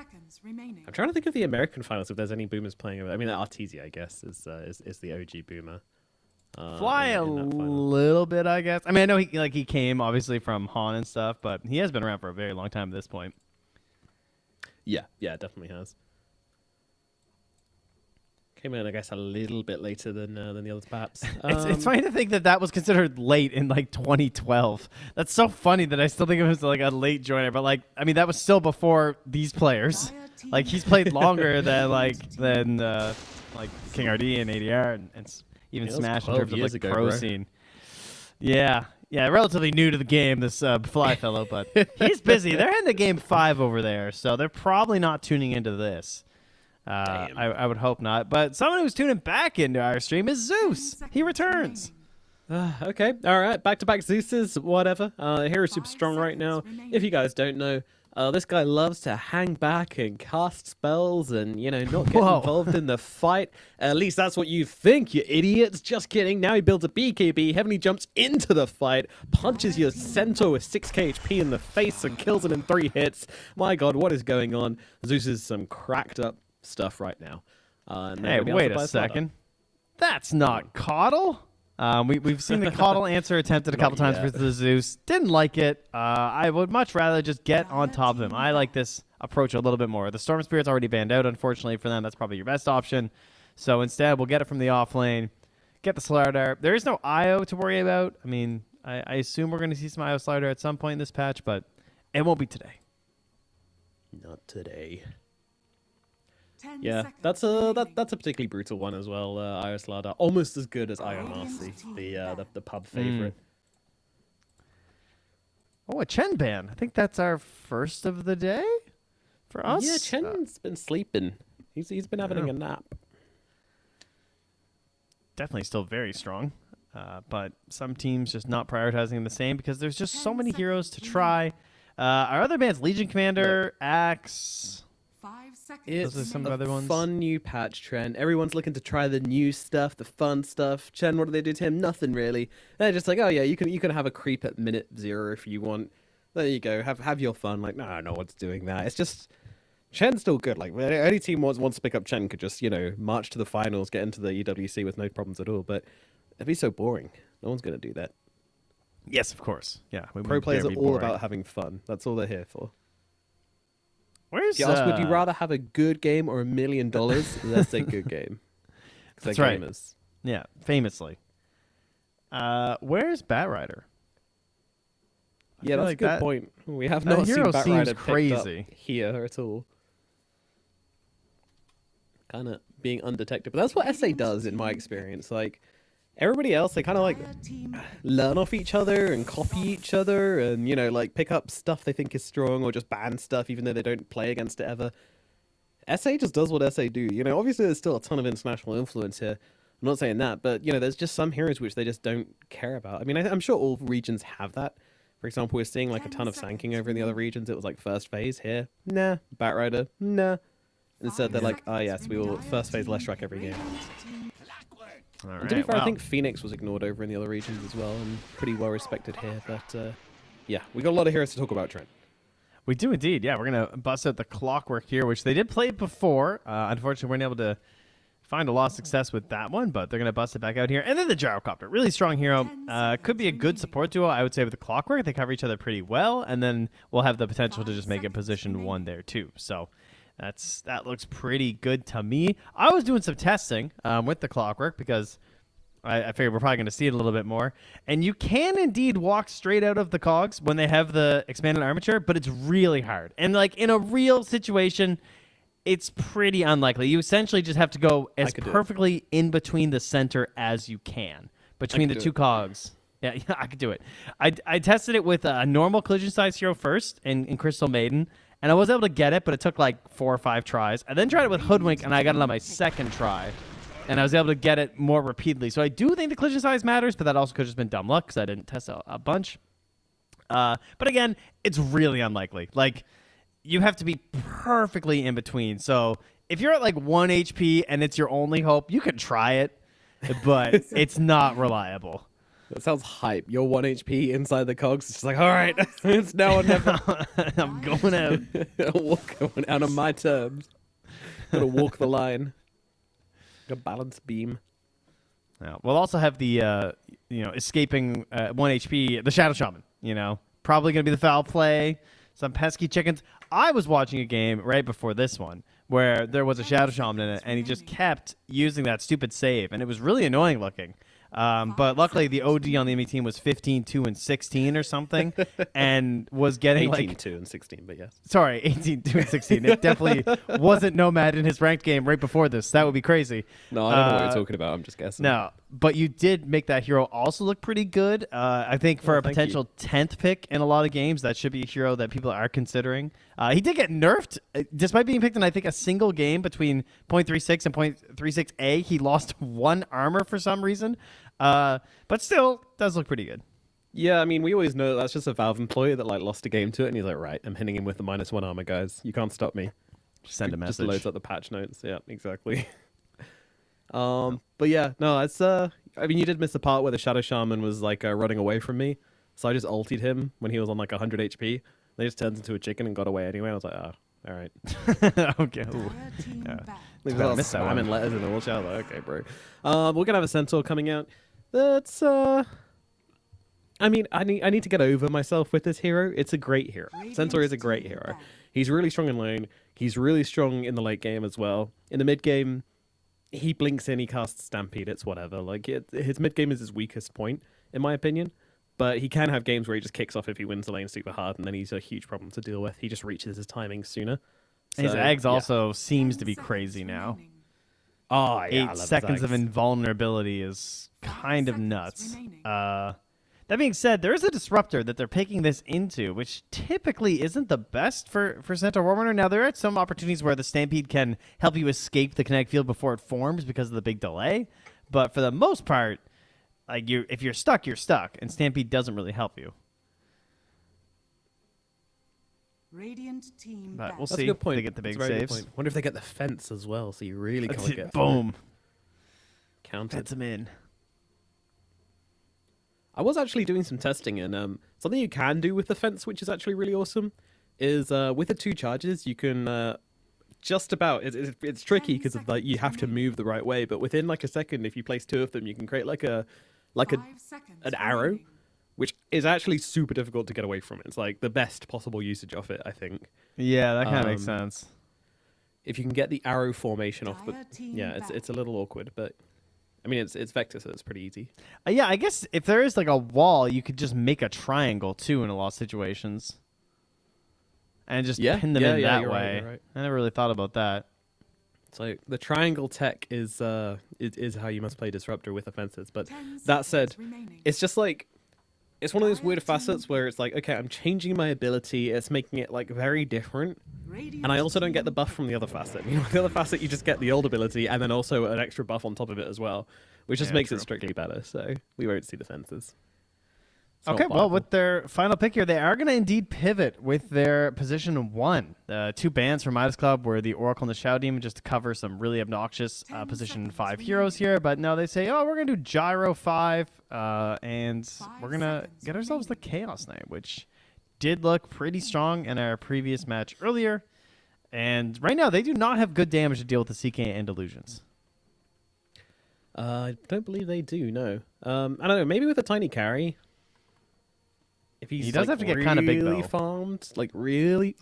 I'm trying to think of the American finals if there's any boomers playing. I mean, Artesia, I guess, is the OG boomer. Fly a little bit, I guess. I mean, I know he came obviously from Han and stuff, but he has been around for a very long time at this point. Yeah, definitely has. Came in, I guess, a little bit later than the others, perhaps. It's funny to think that was considered late in 2012. That's so funny that I still think of him as a late joiner. But that was still before these players. He's played longer than King RD and ADR and even Smash in terms of pro scene. Yeah, relatively new to the game, this Fly fellow, but he's busy. They're in the game 5 over there, so they're probably not tuning into this. I would hope not. But someone who's tuning back into our stream is Zeus. He returns. Okay, all right, back-to-back Zeuses, whatever. Hero's super strong right now. If you guys don't know, this guy loves to hang back and cast spells and, not get involved in the fight. At least that's what you think, you idiots. Just kidding. Now he builds a BKB. Heavenly jumps into the fight, punches your centaur with 6k HP in the face and kills him in 3 hits. My god, what is going on? Zeus is some cracked up stuff right now. Hey, wait a second. That's not Coddle. We've seen the Coddle answer attempted a couple times for the Zeus. Didn't like it. I would much rather just get on top of him. I like this approach a little bit more. The Storm Spirit's already banned out, unfortunately for them. That's probably your best option. So instead, we'll get it from the off lane, get the Slardar. There is no IO to worry about. I mean, I assume we're going to see some IO Slardar at some point in this patch, but it won't be today. Not today. Yeah, that's a particularly brutal one as well. Ios Lada, almost as good as Ion Marcy, the pub favorite. Oh, a Chen ban. I think that's our first of the day for us. Yeah, Chen's been sleeping. He's been having a nap. Definitely still very strong, but some teams just not prioritizing him the same because there's just so many heroes to try. Our other bans, Legion Commander, Axe. It's a fun new patch, Trent. Everyone's looking to try the new stuff, the fun stuff. Chen, what do they do to him? Nothing really. They're just like, oh yeah, you can have a creep at minute 0 if you want. There you go. Have your fun. No one's doing that. It's just Chen's still good. Any team wants to pick up Chen could just march to the finals, get into the EWC with no problems at all. But it'd be so boring. No one's gonna do that. Yes, of course. Yeah, pro players are all about having fun. That's all they're here for. If you ask, would you rather have a good game or $1 million? Let's say good game. That's right. Gamers. Yeah, famously. Where's Batrider? Yeah, that's a good point. We have not seen Batrider crazy picked up here at all. Kind of being undetected. But that's what SA does in my experience. Everybody else, they kind of learn off each other and copy each other and, pick up stuff they think is strong or just ban stuff even though they don't play against it ever. SA just does what SA do. Obviously there's still a ton of international influence here. I'm not saying that, but, there's just some heroes which they just don't care about. I mean, I'm sure all regions have that, For example, we're seeing like a ton of sanking over in the other regions. It was like first phase here, nah. Batrider, nah. Instead, they're like, oh yes, we will first phase less track every game. All And to be right, fair, I wow. think Phoenix was ignored over in the other regions as well, and pretty well respected here. But yeah, we got a lot of heroes to talk about, Trent. We do indeed. Yeah, we're going to bust out the Clockwork here, which they did play before. Unfortunately, we weren't able to find a lot of success with that one, but they're going to bust it back out here. And then the Gyrocopter, really strong hero. Could be a good support duo, I would say, with the Clockwork. They cover each other pretty well, and then we'll have the potential to just make it position 1 there too. So that looks pretty good to me. I was doing some testing with the Clockwork because I figured we're probably going to see it a little bit more. And you can indeed walk straight out of the cogs when they have the expanded armature, but it's really hard. And like in a real situation, it's pretty unlikely. You essentially just have to go as perfectly in between the center as you can between the two cogs. Yeah, I could do it. I tested it with a normal collision size hero first in Crystal Maiden, and I was able to get it, but it took like 4 or 5 tries. I then tried it with Hoodwink, and I got it on my second try. And I was able to get it more repeatedly. So I do think the collision size matters, but that also could have just been dumb luck because I didn't test a bunch. But again, it's really unlikely. Like, you have to be perfectly in between. So if you're at like 1 HP and it's your only hope, you can try it, but it's not reliable. That sounds hype. You're 1 HP inside the cogs. It's just like, all right, it's now or never. I'm going out. Going out on my terms. Gotta walk the line. A balance beam. Yeah, we'll also have the escaping 1 HP, the Shadow Shaman. Probably gonna be the foul play. Some pesky chickens. I was watching a game right before this one where there was a Shadow Shaman in it, and he just kept using that stupid save, and it was really annoying looking. But luckily, the OD on the enemy team was 15, 2, and 16 or something, and was getting 18, like 2, and 16, but yes. Sorry, 18, 2, and 16. It definitely wasn't Nomad in his ranked game right before this. That would be crazy. No, I don't know what you're talking about. I'm just guessing. No, but you did make that hero also look pretty good. I think for a potential 10th pick in a lot of games, that should be a hero that people are considering. He did get nerfed, despite being picked in, I think, a single game between 0.36 and 0.36A. He lost 1 armor for some reason. But still, does look pretty good. Yeah, I mean, we always know that's just a Valve employee that like lost a game to it, and he's like, right, I'm hitting him with the -1 armor, guys. You can't stop me. Just send a message. Just loads up the patch notes. Yeah, exactly. But yeah, no, it's I mean, you did miss the part where the Shadow Shaman was like running away from me, so I just ultied him when he was on like 100 HP. They just turned into a chicken and got away anyway. I was like, oh, all right. Okay. Yeah. There's a lot of spamming letters in the watch out. Like, okay, bro. We're gonna have a Centaur coming out. That's I mean, I need to get over myself with this hero. It's a great hero. Centaur is a great hero. He's really strong in lane. He's really strong in the late game as well. In the mid game, he blinks in, he casts Stampede. It's whatever. Like his mid game is his weakest point, in my opinion. But he can have games where he just kicks off if he wins the lane super hard, and then he's a huge problem to deal with. He just reaches his timing sooner. So, his Ags also seems to be crazy now. Oh, yeah. 8 seconds of invulnerability is kind of nuts. That being said, there is a disruptor that they're picking this into, which typically isn't the best for Centaur Warrunner. Now, there are some opportunities where the Stampede can help you escape the kinetic field before it forms because of the big delay. But for the most part, like if you're stuck, you're stuck, and Stampede doesn't really help you. Radiant team But we'll That's see a good point. if they get the big That's a very good saves. point. Wonder if they get the fence as well, so you really can't get boom. Counted. Fence him in. I was actually doing some testing, and something you can do with the fence, which is actually really awesome, is with the 2 charges, you can just about. It's tricky because like you have to move the right way, but within like a second, if you place 2 of them, you can create like an arrow, which is actually super difficult to get away from. It's like the best possible usage of it, I think. Yeah, that kind of makes sense. If you can get the arrow formation off, but yeah, it's a little awkward, but. I mean, it's vector, so it's pretty easy. Yeah, I guess if there is like a wall, you could just make a triangle too in a lot of situations, and just pin them in that way. Right. I never really thought about that. So the triangle tech is how you must play Disruptor with offenses. But that said, it's just like it's one of those weird facets where it's like, okay, I'm changing my ability. It's making it like very different. And I also don't get the buff from the other facet. You know, the other facet, you just get the old ability and then also an extra buff on top of it as well, which just makes it strictly better. So we won't see the fences. Okay, well, with their final pick here, they are going to indeed pivot with their position 1. The 2 bans from Midas Club were the Oracle and the Shadow Demon, just to cover some really obnoxious position 5 heroes here. But no, they say, oh, we're going to do Gyro 5, and we're going to get ourselves the Chaos Knight, which did look pretty strong in our previous match earlier. And right now, they do not have good damage to deal with the CK and Illusions. I don't believe they do, no. I don't know, maybe with a tiny carry. If he's he does have to get kind of big, though. farmed, really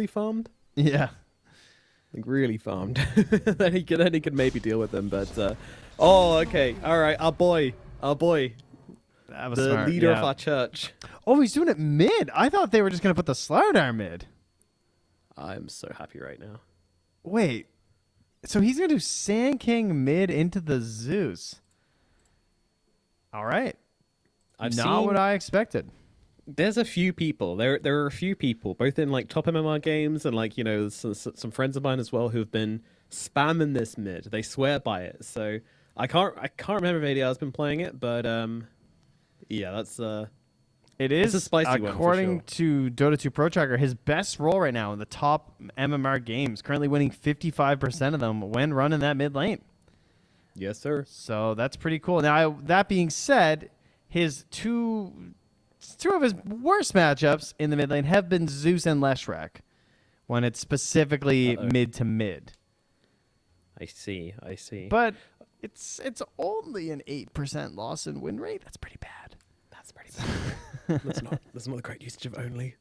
farmed. Yeah, like really farmed. then he could maybe deal with them. But okay, all right, our boy, that was the smart, leader yeah. of our church. Oh, he's doing it mid. I thought they were just gonna put the Slardar mid. I'm so happy right now. Wait, so he's gonna do Sand King mid into the Zeus. All right, I've not seen what I expected. There's a few people. There are a few people, both in like top MMR games and like some friends of mine as well who've been spamming this mid. They swear by it. So I can't remember if ADR's been playing it, but yeah, that's it is a spicy one for according to Dota 2 Pro Tracker, his best role right now in the top MMR games, currently winning 55% of them when running that mid lane. Yes, sir. So that's pretty cool. Now that being said, his two of his worst matchups in the mid lane have been Zeus and Leshrac, when it's specifically mid to mid. I see. But it's only an 8% loss in win rate. That's pretty bad. That's pretty bad. That's not a great usage of only.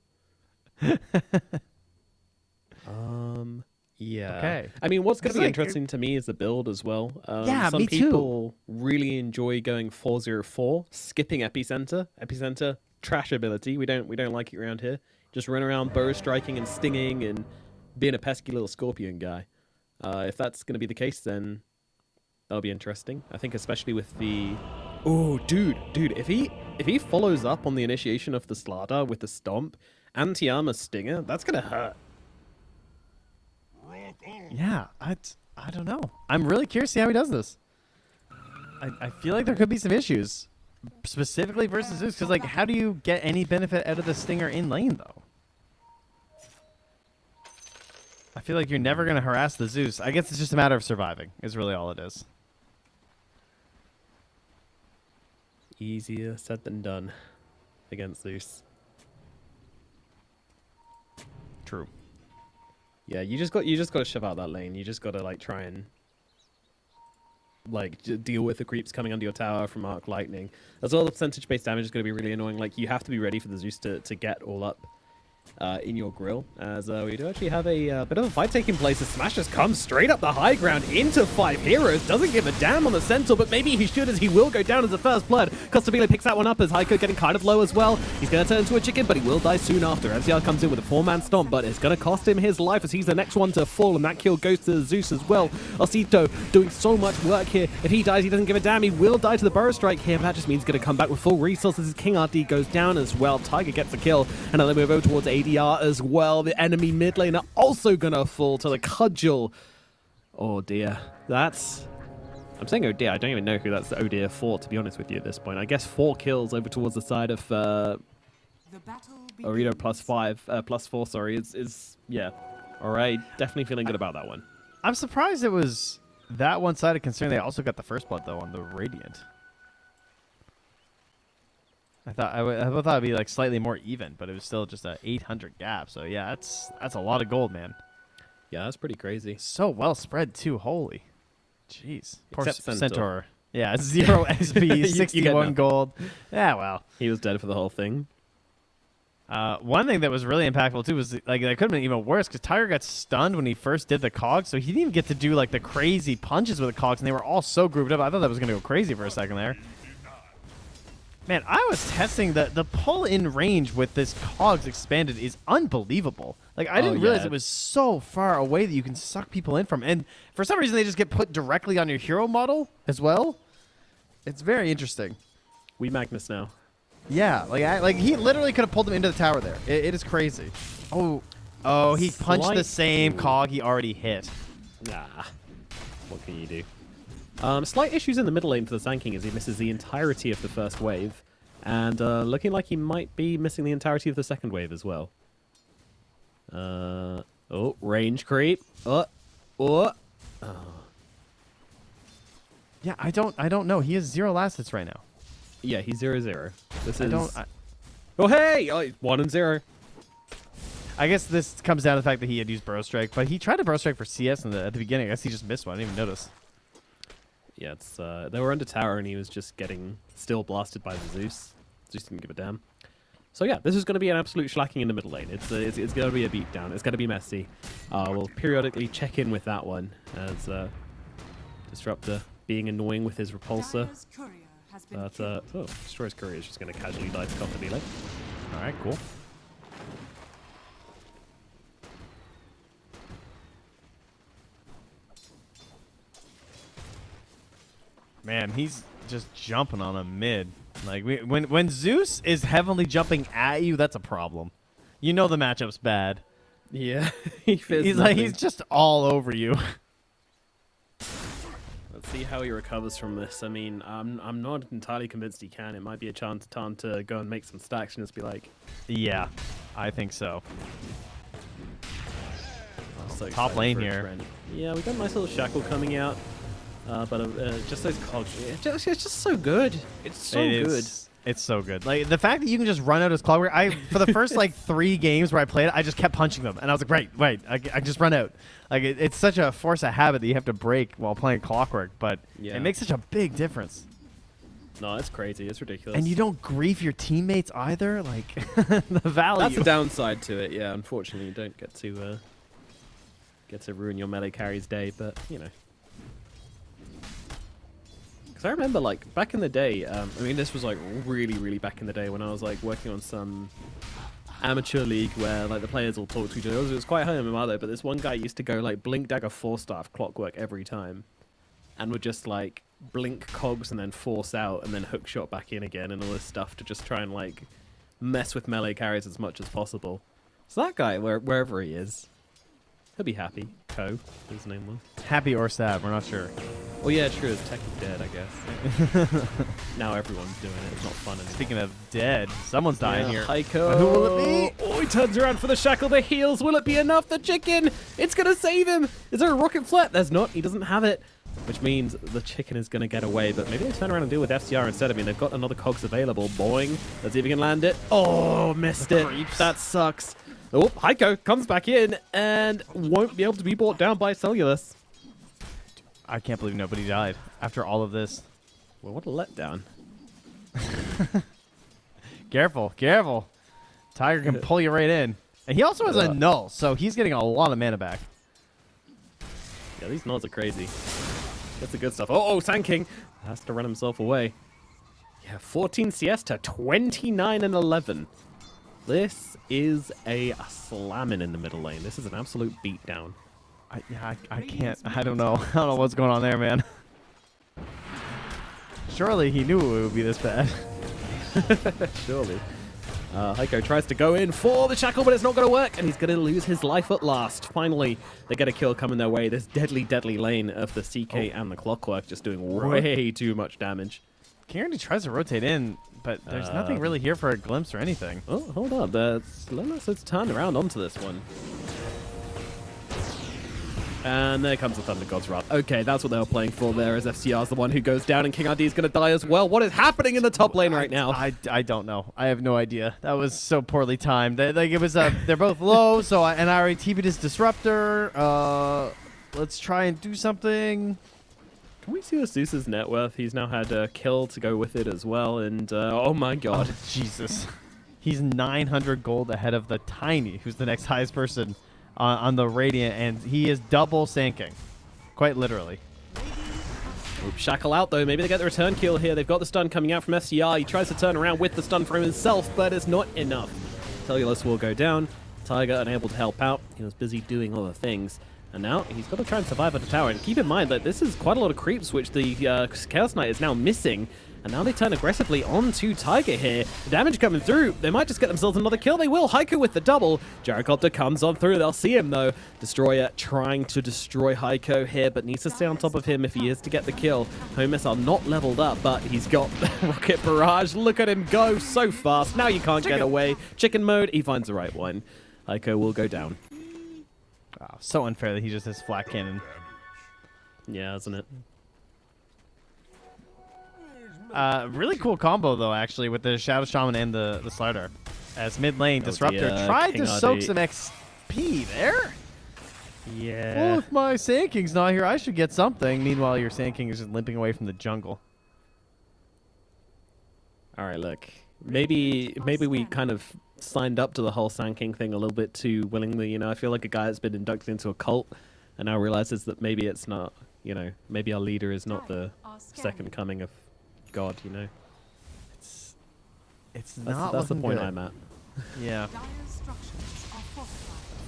Yeah. Okay. I mean, what's going to be like, interesting to me is the build as well. Yeah, some me too. people really enjoy going 4-0-4, skipping epicenter. Epicenter trash ability. We don't like it around here. Just run around bow striking and stinging and being a pesky little scorpion guy. If that's going to be the case, then that'll be interesting. I think especially with the dude, if he follows up on the initiation of the Slardar with the stomp and Tiama stinger, that's going to hurt. Yeah, I don't know. I'm really curious to see how he does this. I feel like there could be some issues, specifically versus Zeus, because like, how do you get any benefit out of the stinger in lane though? I feel like you're never gonna harass the Zeus. I guess it's just a matter of surviving. Is really all it is. Easier said than done against Zeus. True. Yeah, you just got to shove out that lane. You just got to like try and like deal with the creeps coming under your tower from arc lightning. As well, the percentage-based damage is going to be really annoying. Like you have to be ready for the Zeus to get all up in your grill, as we do actually have a bit of a fight taking place. The Smash just comes straight up the high ground into 5 heroes. Doesn't give a damn on the Centaur, but maybe he should, as he will go down as the first blood. Costabile picks that one up as Heiko getting kind of low as well. He's going to turn into a chicken, but he will die soon after. MCR comes in with a 4-man stomp, but it's going to cost him his life as he's the next one to fall, and that kill goes to Zeus as well. Osito doing so much work here. If he dies, he doesn't give a damn. He will die to the Burrow Strike here, but that just means he's going to come back with full resources as King RD goes down as well. Tiger gets the kill, and then they move over towards ADR as well. The enemy mid laner also gonna fall to the cudgel. Oh dear. I'm saying oh dear, I don't even know who that's the oh dear for, to be honest with you at this point. I guess 4 kills over towards the side of Orito +4, sorry, is yeah. Alright, definitely feeling good about that one. I'm surprised it was that one-sided, considering they also got the first blood though on the Radiant. I thought it'd be like slightly more even, but it was still just a 800 gap. So yeah, that's a lot of gold, man. Yeah, that's pretty crazy. So well spread too. Holy, jeez. Poor Except Centaur. Yeah, 0 XP, 61 gold. Yeah, well, he was dead for the whole thing. One thing that was really impactful too was like that could have been even worse because Tiger got stunned when he first did the cogs, so he didn't even get to do like the crazy punches with the cogs, and they were all so grouped up. I thought that was gonna go crazy for a second there. Man, I was testing the pull in range with this cogs expanded is unbelievable. Like, I didn't realize it was so far away that you can suck people in from. And for some reason, they just get put directly on your hero model as well. It's very interesting. We Magnus now. Yeah, like he literally could have pulled him into the tower there. It is crazy. Oh, he punched the same cog he already hit. Nah, what can you do? Slight issues in the middle lane for the Sand King as he misses the entirety of the first wave. And looking like he might be missing the entirety of the second wave as well. Oh, range creep. Oh. Yeah, I don't know. He has 0 last hits right now. Yeah, he's 0-0. This is. I Oh hey! Oh, 1-0. I guess this comes down to the fact that he had used Burrow Strike, but he tried to Burrow Strike for CS at the beginning. I guess he just missed one. I didn't even notice. Yeah, it's they were under tower and he was just getting still blasted by the Zeus. Zeus didn't give a damn. So yeah, this is going to be an absolute shellacking in the middle lane. It's going to be a beatdown. It's going to be messy. We'll periodically check in with that one as Disruptor being annoying with his repulsor. Dire's courier has been But killed. Destroyer's Courier is just going to casually die to counter melee. All right, cool. Man, he's just jumping on a mid. Like when Zeus is heavily jumping at you, that's a problem. You know the matchup's bad. Yeah, he's just all over you. Let's see how he recovers from this. I mean, I'm not entirely convinced he can. It might be a chance time to go and make some stacks and just be like, yeah, I think so. so Top excited lane for a here. trend. Yeah, we got a nice little shackle coming out. But just those cogs, it's just so good. It's so good. It's so good. Like the fact that you can just run out as Clockwork. For the first like 3 games where I played it, I just kept punching them, and I was like, wait, I just run out. Like it's such a force of habit that you have to break while playing Clockwork, but Yeah. it makes such a big difference. No, it's crazy. It's ridiculous. And you don't grief your teammates either. Like the value. That's the downside to it. Yeah, unfortunately, you don't get to ruin your melee carry's day, but you know. Because I remember, like, back in the day, I mean, this was, like, really, really back in the day when I was, like, working on some amateur league where, like, the players all talk to each other. It was quite high on my though, but this one guy used to go, like, Blink Dagger 4-staff Clockwork every time and would just, like, blink cogs and then force out and then hook shot back in again and all this stuff to just try and, like, mess with melee carries as much as possible. So that guy, wherever he is, he'll be happy. His name was. Happy or sad, we're not sure. Well, yeah, true. It's technically dead, I guess. Now everyone's doing it. It's not fun anymore. Speaking of dead, someone's dying here. Heiko. Who will it be? Oh, he turns around for the shackle. The heals. Will it be enough? The chicken. It's going to save him. Is there a rocket flat? There's not. He doesn't have it. Which means the chicken is going to get away. But maybe they turn around and deal with FCR instead. I mean, they've got another cogs available. Boing. Let's see if he can land it. Oh, missed it. That sucks. Oh, Heiko comes back in and won't be able to be brought down by Cellulus. I can't believe nobody died after all of this. Well, what a letdown. Careful, careful. Tiger can pull you right in. And he also has a null, so he's getting a lot of mana back. Yeah, these nulls are crazy. That's the good stuff. Oh, Sand King has to run himself away. Yeah, 14 CS to 29 and 11. This is a slamming in the middle lane. This is an absolute beatdown. I can't. I don't know. I don't know what's going on there, man. Surely he knew it would be this bad. Surely. Heiko tries to go in for the shackle, but it's not going to work, and he's going to lose his life at last. Finally, they get a kill coming their way. This deadly, deadly lane of the CK and the Clockwork just doing way too much damage. Kieran tries to rotate in, but there's nothing really here for a glimpse or anything. Oh, hold on. Let's turn around onto this one. And there comes the Thunder God's Wrath. Okay, that's what they were playing for there, as FCR's the one who goes down, and King RD is going to die as well. What is happening in the top lane right now? I don't know. I have no idea. That was so poorly timed. They're both low, so I already TP'd his Disruptor. Let's try and do something. Can we see Zeus's net worth? He's now had a kill to go with it as well, and oh my god. Oh, Jesus. He's 900 gold ahead of the Tiny, who's the next highest person on the Radiant, and he is double Sanking. Quite literally. Oops, shackle out, though. Maybe they get the return kill here. They've got the stun coming out from FCR. He tries to turn around with the stun from himself, but it's not enough. Cellulus will go down. Tiger unable to help out. He was busy doing other things. And now he's got to try and survive at the tower. And keep in mind that this is quite a lot of creeps, which the Chaos Knight is now missing. And now they turn aggressively onto Tiger here. The damage coming through. They might just get themselves another kill. They will. Heiko with the double. Gyrocopter comes on through. They'll see him, though. Destroyer trying to destroy Heiko here, but needs to stay on top of him if he is to get the kill. Home missile not leveled up, but he's got Rocket Barrage. Look at him go so fast. Now you can't get away. Chicken mode. He finds the right one. Heiko will go down. Wow, so unfair that he just has flat cannon. Yeah, isn't it? Really cool combo, though, actually, with the Shadow Shaman and the Slider. As mid lane, Disruptor tried to soak some XP there. Yeah. Well, if my Sand King's not here, I should get something. Meanwhile, your Sand King is just limping away from the jungle. All right, look. Maybe we kind of signed up to the whole Sand King thing a little bit too willingly. You know, I feel like a guy that's been inducted into a cult and now realizes that maybe it's not, you know, maybe our leader is not the second coming of God, you know. It's that's the point I'm at. Yeah.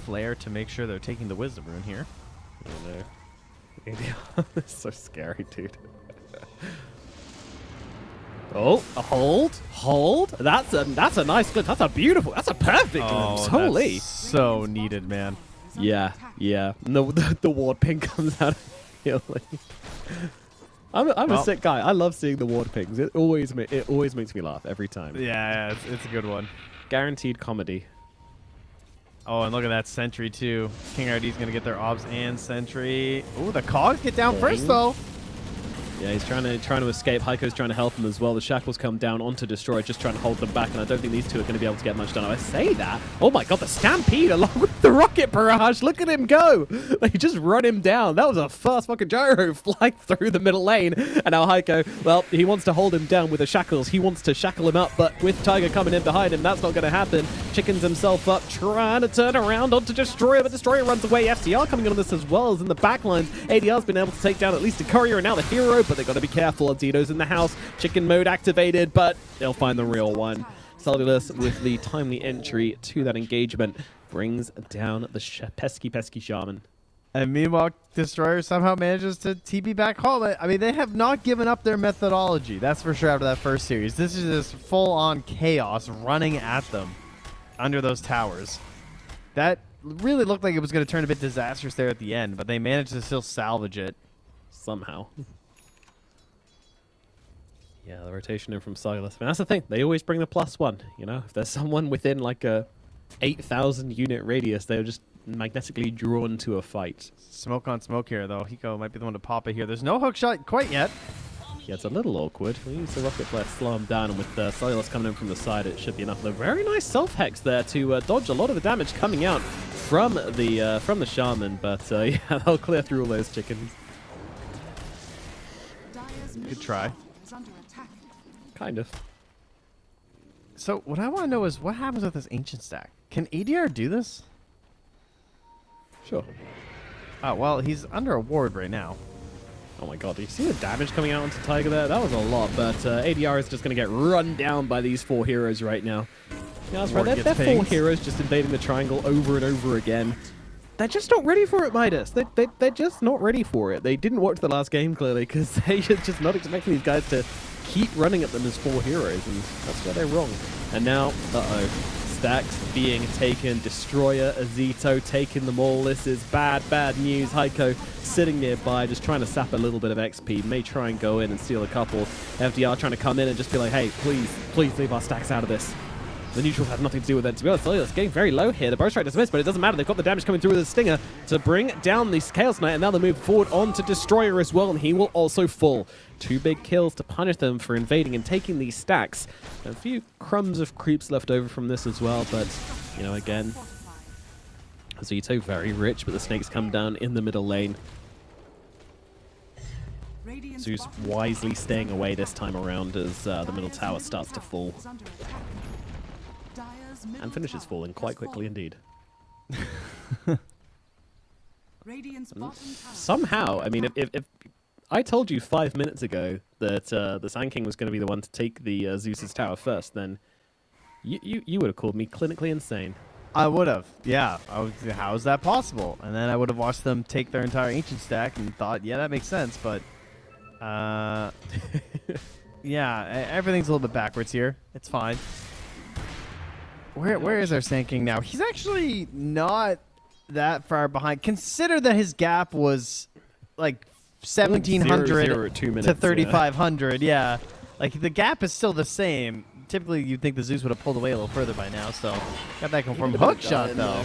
Flare to make sure they're taking the Wisdom Rune here. I know. It's so scary, dude. Oh, a hold. That's a nice clip. That's a perfect glimpse. Holy. That's so needed, man. Yeah. And the ward ping comes out of healing. I'm a sick guy. I love seeing the ward pings. It always makes me laugh every time. Yeah, it's a good one. Guaranteed comedy. Oh, and look at that sentry too. King RD's gonna get their obs and sentry. Ooh, the cogs get down first though. Yeah, he's trying to escape. Heiko's trying to help him as well. The shackles come down onto Destroyer, just trying to hold them back, and I don't think these two are going to be able to get much done. I say that. Oh my god, the Stampede along with the Rocket Barrage. Look at him go. They just run him down. That was a fast fucking gyro fly through the middle lane. And now Heiko, well, he wants to hold him down with the shackles. He wants to shackle him up, but with Tiger coming in behind him, that's not going to happen. Chickens himself up, trying to turn around onto Destroyer, but Destroyer runs away. FCR coming on this as well as in the backlines. ADR's been able to take down at least a courier and now the hero, but they've got to be careful. Zito's in the house. Chicken mode activated, but they'll find the real one. Solidus with the timely entry to that engagement brings down the pesky shaman. And meanwhile, Destroyer somehow manages to TP back home. I mean, they have not given up their methodology. That's for sure after that first series. This is just full-on chaos running at them under those towers. That really looked like it was going to turn a bit disastrous there at the end, but they managed to still salvage it. Somehow. Yeah, the rotation in from Silas. I mean, that's the thing. They always bring the +1. You know, if there's someone within like a 8,000 unit radius, they're just magnetically drawn to a fight. Smoke on smoke here, though. Hiko might be the one to pop it here. There's no hook shot quite yet. Yeah, it's a little awkward. We use the rocket flare to slow him down, and with Silas coming in from the side, it should be enough. A very nice self-hex there to dodge a lot of the damage coming out from the shaman, but yeah, they'll clear through all those chickens. Good try. Kind of. So what I want to know is what happens with this ancient stack. Can ADR do this? Sure. Oh, well, he's under a ward right now. Oh my god, do you see the damage coming out onto Tiger there? That was a lot, but ADR is just going to get run down by these 4 heroes right now. Yeah, that's right. They're 4 heroes just invading the triangle over and over again. They're just not ready for it, Midas. They're just not ready for it. They didn't watch the last game, clearly, because they're just not expecting these guys to keep running at them as 4 heroes, and that's where they're wrong. And now, stacks being taken. Destroyer, Azito taking them all. This is bad news. Heiko sitting nearby, just trying to sap a little bit of XP. May try and go in and steal a couple. FDR trying to come in and just be like, hey, please leave our stacks out of this. The neutrals have nothing to do with it. To be honest, it's getting very low here. The bow strike dismissed, but it doesn't matter. They've got the damage coming through with the stinger to bring down the Chaos Knight, and now they move forward on to Destroyer as well, and he will also fall. 2 big kills to punish them for invading and taking these stacks. A few crumbs of creeps left over from this as well, but, you know, again, Azito very rich, but the snakes come down in the middle lane. Zeus wisely staying away this time around as the middle tower starts to fall. And finishes falling quite quickly indeed. Somehow, I mean, if I told you 5 minutes ago that the Sand King was going to be the one to take the Zeus's tower first, then you would have called me clinically insane. I would have, yeah. How is that possible? And then I would have watched them take their entire ancient stack and thought, yeah, that makes sense, but Yeah, everything's a little bit backwards here. It's fine. Where is our Sand King now? He's actually not that far behind. Consider that his gap was like 1,700 to 3,500. Yeah. Like the gap is still the same. Typically, you'd think the Zeus would have pulled away a little further by now. So got that confirmed. Hook shot though.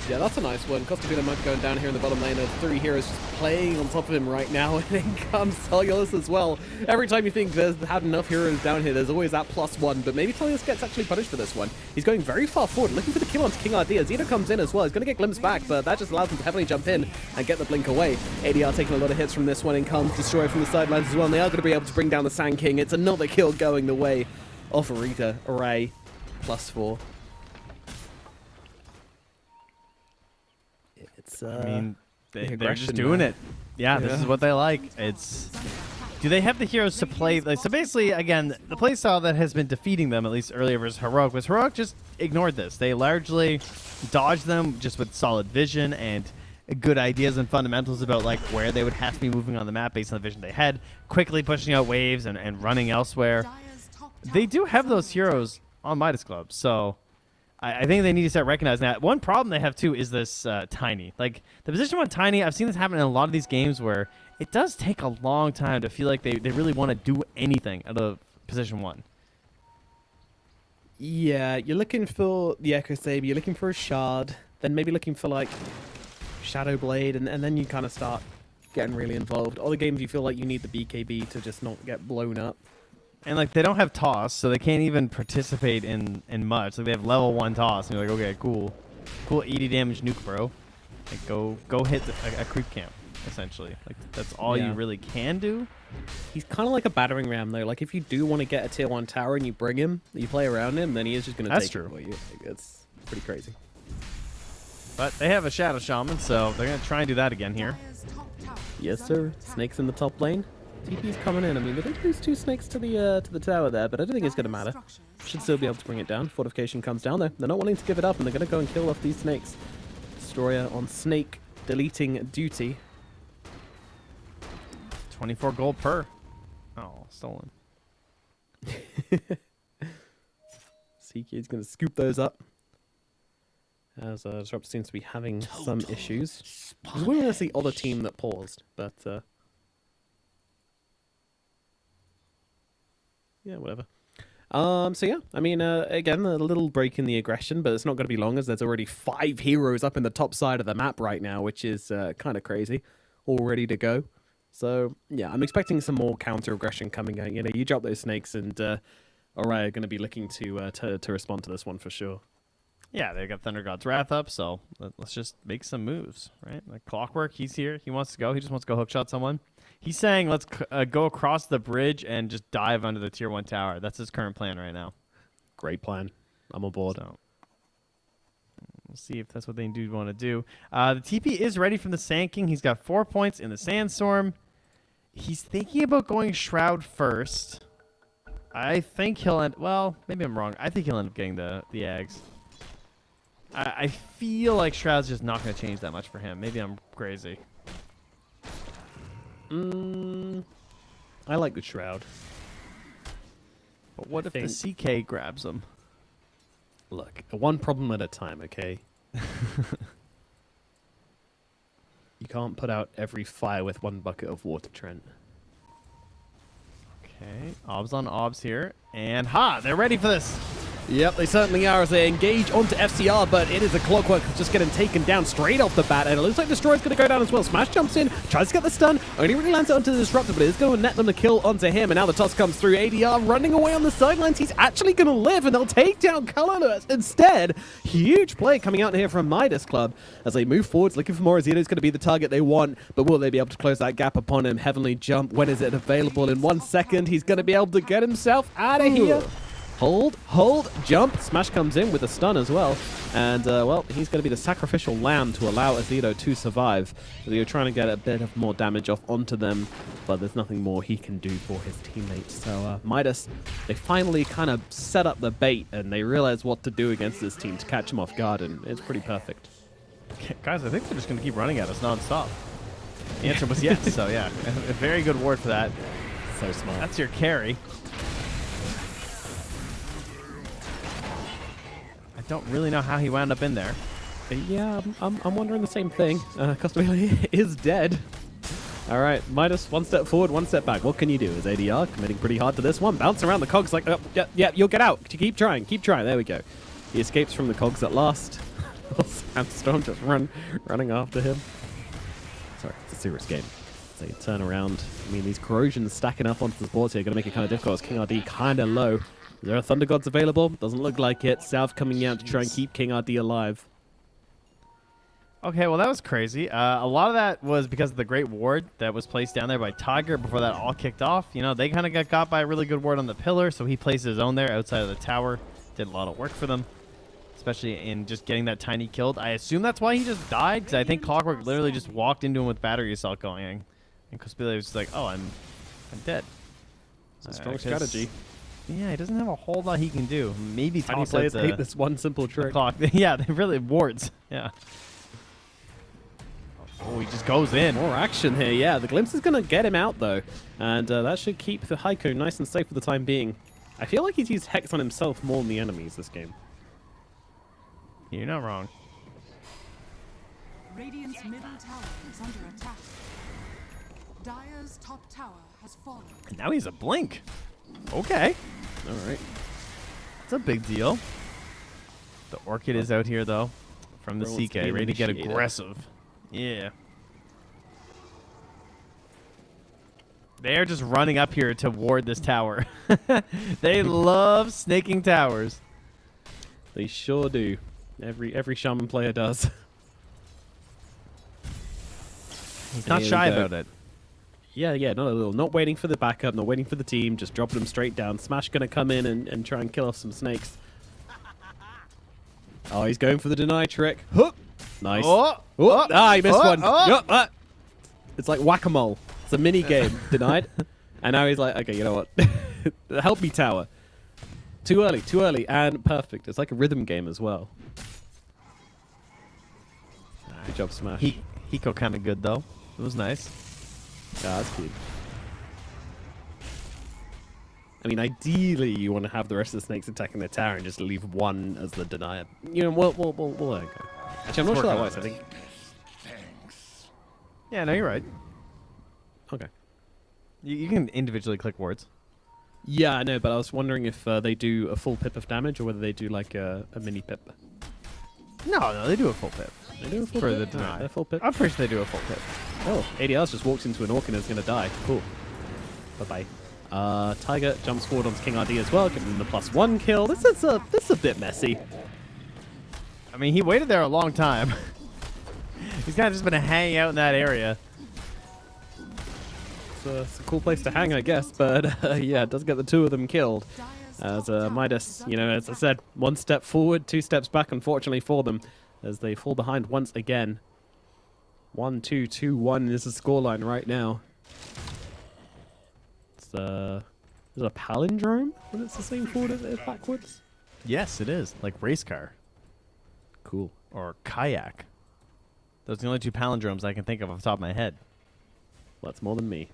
Yeah, that's a nice one. Costa Vida Monk going down here in the bottom lane. There's 3 heroes just playing on top of him right now. And in comes Telios as well. Every time you think there's had enough heroes down here, there's always that +1. But maybe Telios gets actually punished for this one. He's going very far forward, looking for the kill onto King Ardea. Zeta comes in as well. He's going to get glimpsed back, but that just allows him to heavily jump in and get the blink away. ADR taking a lot of hits from this one. In comes Destroy from the sidelines as well. And they are going to be able to bring down the Sand King. It's another kill going the way of Arita. Array +4. I mean, they're just doing it. Yeah, this is what they like. Do they have the heroes to play? So basically, again, the playstyle that has been defeating them, at least earlier versus Heroic, was Heroic just ignored this. They largely dodged them just with solid vision and good ideas and fundamentals about like where they would have to be moving on the map based on the vision they had, quickly pushing out waves and running elsewhere. They do have those heroes on Midas Club, so I think they need to start recognizing that. One problem they have, too, is this Tiny. Like, the position 1 Tiny, I've seen this happen in a lot of these games where it does take a long time to feel like they really want to do anything out of position 1. Yeah, you're looking for the Echo Saber, you're looking for a Shard, then maybe looking for, like, Shadow Blade, and then you kind of start getting really involved. Other games, you feel like you need the BKB to just not get blown up. And, like, they don't have toss, so they can't even participate in much. Like, they have level 1 toss, and you're like, okay, cool. Cool 80 damage nuke, bro. Like, go hit a creep camp, essentially. Like, that's all you really can do. He's kind of like a battering ram, though. Like, if you do want to get a tier 1 tower and you bring him, you play around him, then he is just going to take it for you. Like, it's pretty crazy. But they have a Shadow Shaman, so they're going to try and do that again here. Yes, sir. Snakes in the top lane. TP's coming in. I mean, they did lose 2 snakes to the tower there, but I don't think it's going to matter. Should still be able to bring it down. Fortification comes down, though. They're not wanting to give it up, and they're going to go and kill off these snakes. Destroyer on snake, deleting duty. 24 gold per. Oh, stolen. CK's going to scoop those up. As Disrupt seems to be having some issues. We weren't going to see other team that paused, but... yeah, whatever. So yeah, I mean, again, a little break in the aggression, but it's not going to be long as there's already 5 heroes up in the top side of the map right now, which is kind of crazy, all ready to go. So yeah, I'm expecting some more counter aggression coming out. You know, you drop those snakes, and Orion are going to be looking to respond to this one for sure. Yeah, they got Thunder God's Wrath up, so let's just make some moves, right? Like Clockwork, he's here. He wants to go. He just wants to go hookshot someone. He's saying let's go across the bridge and just dive under the tier 1 tower. That's his current plan right now. Great plan. I'm on board. So, we'll see if that's what they do want to do. The TP is ready from the Sand King. He's got 4 points in the Sandstorm. He's thinking about going Shroud first. I think he'll end... Well, maybe I'm wrong. I think he'll end up getting the Ags. I feel like Shroud's just not going to change that much for him. Maybe I'm crazy. I like the Shroud. But what if the CK grabs him? Look, one problem at a time, okay? You can't put out every fire with 1 bucket of water, Trent. Okay, Obs on Obs here. And they're ready for this. Yep, they certainly are as they engage onto FCR, but it is a Clockwork just getting taken down straight off the bat, and it looks like Destroyer's going to go down as well. Smash jumps in, tries to get the stun, only really lands it onto the Disruptor, but it's going to net them the kill onto him, and now the toss comes through. ADR running away on the sidelines. He's actually going to live, and they'll take down Colorless instead. Huge play coming out here from Midas Club as they move forwards, looking for more. Azito's going to be the target they want, but will they be able to close that gap upon him? Heavenly Jump, when is it available? In 1 second, he's going to be able to get himself out of here. Hold, jump. Smash comes in with a stun as well. And, well, he's going to be the sacrificial lamb to allow Azito to survive. So you're trying to get a bit of more damage off onto them, but there's nothing more he can do for his teammates. So, Midas, they finally kind of set up the bait, and they realize what to do against this team to catch him off guard, and it's pretty perfect. Guys, I think they're just going to keep running at us non-stop. The answer was yes, so yeah, a very good ward for that. So smart. That's your carry. I don't really know how he wound up in there. Yeah, I'm wondering the same thing. Costabile is dead. All right, Midas, one step forward, one step back. What can you do? Is ADR committing pretty hard to this one? Bounce around the cogs like, yeah, you'll get out. Keep trying, keep trying. There we go. He escapes from the cogs at last. Sandstorm just running after him. Sorry, it's a serious game. They turn around. I mean, these corrosions stacking up onto the boards here are going to make it kind of difficult. King RD kind of low. Is there a Thunder Gods available? Doesn't look like it. South coming out to try and keep King RD alive. Okay, well, that was crazy. A lot of that was because of the great ward that was placed down there by Tiger before that all kicked off. You know, they kind of got caught by a really good ward on the pillar, so he placed his own there outside of the tower. Did a lot of work for them, especially in just getting that tiny killed. I assume that's why he just died, because I think Clockwork literally just walked into him with battery assault going. And Costabile was just like, oh, I'm dead. It's a strong strategy. Yeah, he doesn't have a whole lot he can do. Maybe Tiny players hate this one simple trick. Yeah, they really wards. Yeah. Oh, he just goes in. More action here, yeah. The Glimpse is going to get him out, though. And that should keep the Heiko nice and safe for the time being. I feel like he's used Hex on himself more than the enemies this game. You're not wrong. Radiant's middle tower is under attack. Dire's top tower has fallen. And now he's a blink. Okay. All right. It's a big deal. The Orchid is out here, though, from the CK, ready to get aggressive. Yeah. They're just running up here to ward this tower. They love snaking towers. They sure do. Every Shaman player does. He's not shy about it. Yeah, not a little. Not waiting for the backup, not waiting for the team, just dropping them straight down. Smash going to come in and try and kill off some snakes. Oh, he's going for the deny trick. Hook! Nice. He missed one. It's like whack-a-mole. It's a mini game. Denied. And now he's like, okay, you know what? Help me, tower. Too early, and perfect. It's like a rhythm game as well. Good job, Smash. Hiko kind of good, though. It was nice. Yeah, that's cute. I mean, ideally, you want to have the rest of the snakes attacking the tower and just leave one as the denier. You know, we'll let it go. Actually, I'm not sure that works. I think. Yeah, no, you're right. Okay. You can individually click wards. Yeah, I know, but I was wondering if they do a full pip of damage or whether they do like a mini pip. No, they do a full pip. They do a full for pip? the deny. They're full pip? I'm pretty sure they do a full pip. Oh, ADR's just walked into an Orc and is going to die. Cool. Bye-bye. Tiger jumps forward onto King RD as well, giving him the +1 kill. This is a bit messy. I mean, he waited there a long time. He's kind of just been hanging out in that area. It's a cool place to hang, I guess, but yeah, it does get the two of them killed. As Midas, you know, as I said, one step forward, two steps back, unfortunately for them, as they fall behind once again. 1-2, 2-1 is the scoreline right now. Is it a palindrome when it's the same forward as backwards? Yes, it is. Like race car. Cool. Or kayak. Those are the only two palindromes I can think of off the top of my head. Well, that's more than me.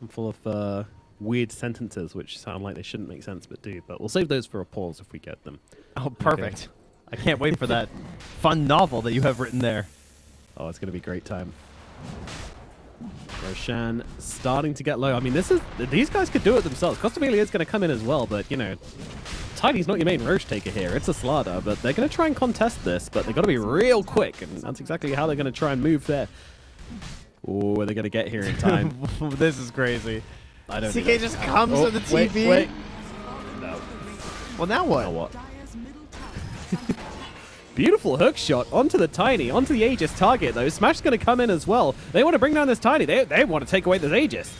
I'm full of weird sentences which sound like they shouldn't make sense but do. But we'll save those for a pause if we get them. Oh, perfect. Okay. I can't wait for that fun novel that you have written there. Oh, it's going to be a great time. Roshan starting to get low. I mean, these guys could do it themselves. Costabile is going to come in as well, but, you know, Tiny's not your main Roche taker here. It's a Slada, but they're going to try and contest this, but they've got to be real quick, and that's exactly how they're going to try and move there. Oh, are they going to get here in time? This is crazy. I don't CK just comes to the TV. Wait. No. Well, now what? Now what? Beautiful hook shot onto the Tiny, onto the Aegis target, though. Smash's going to come in as well. They want to bring down this Tiny. They want to take away this Aegis.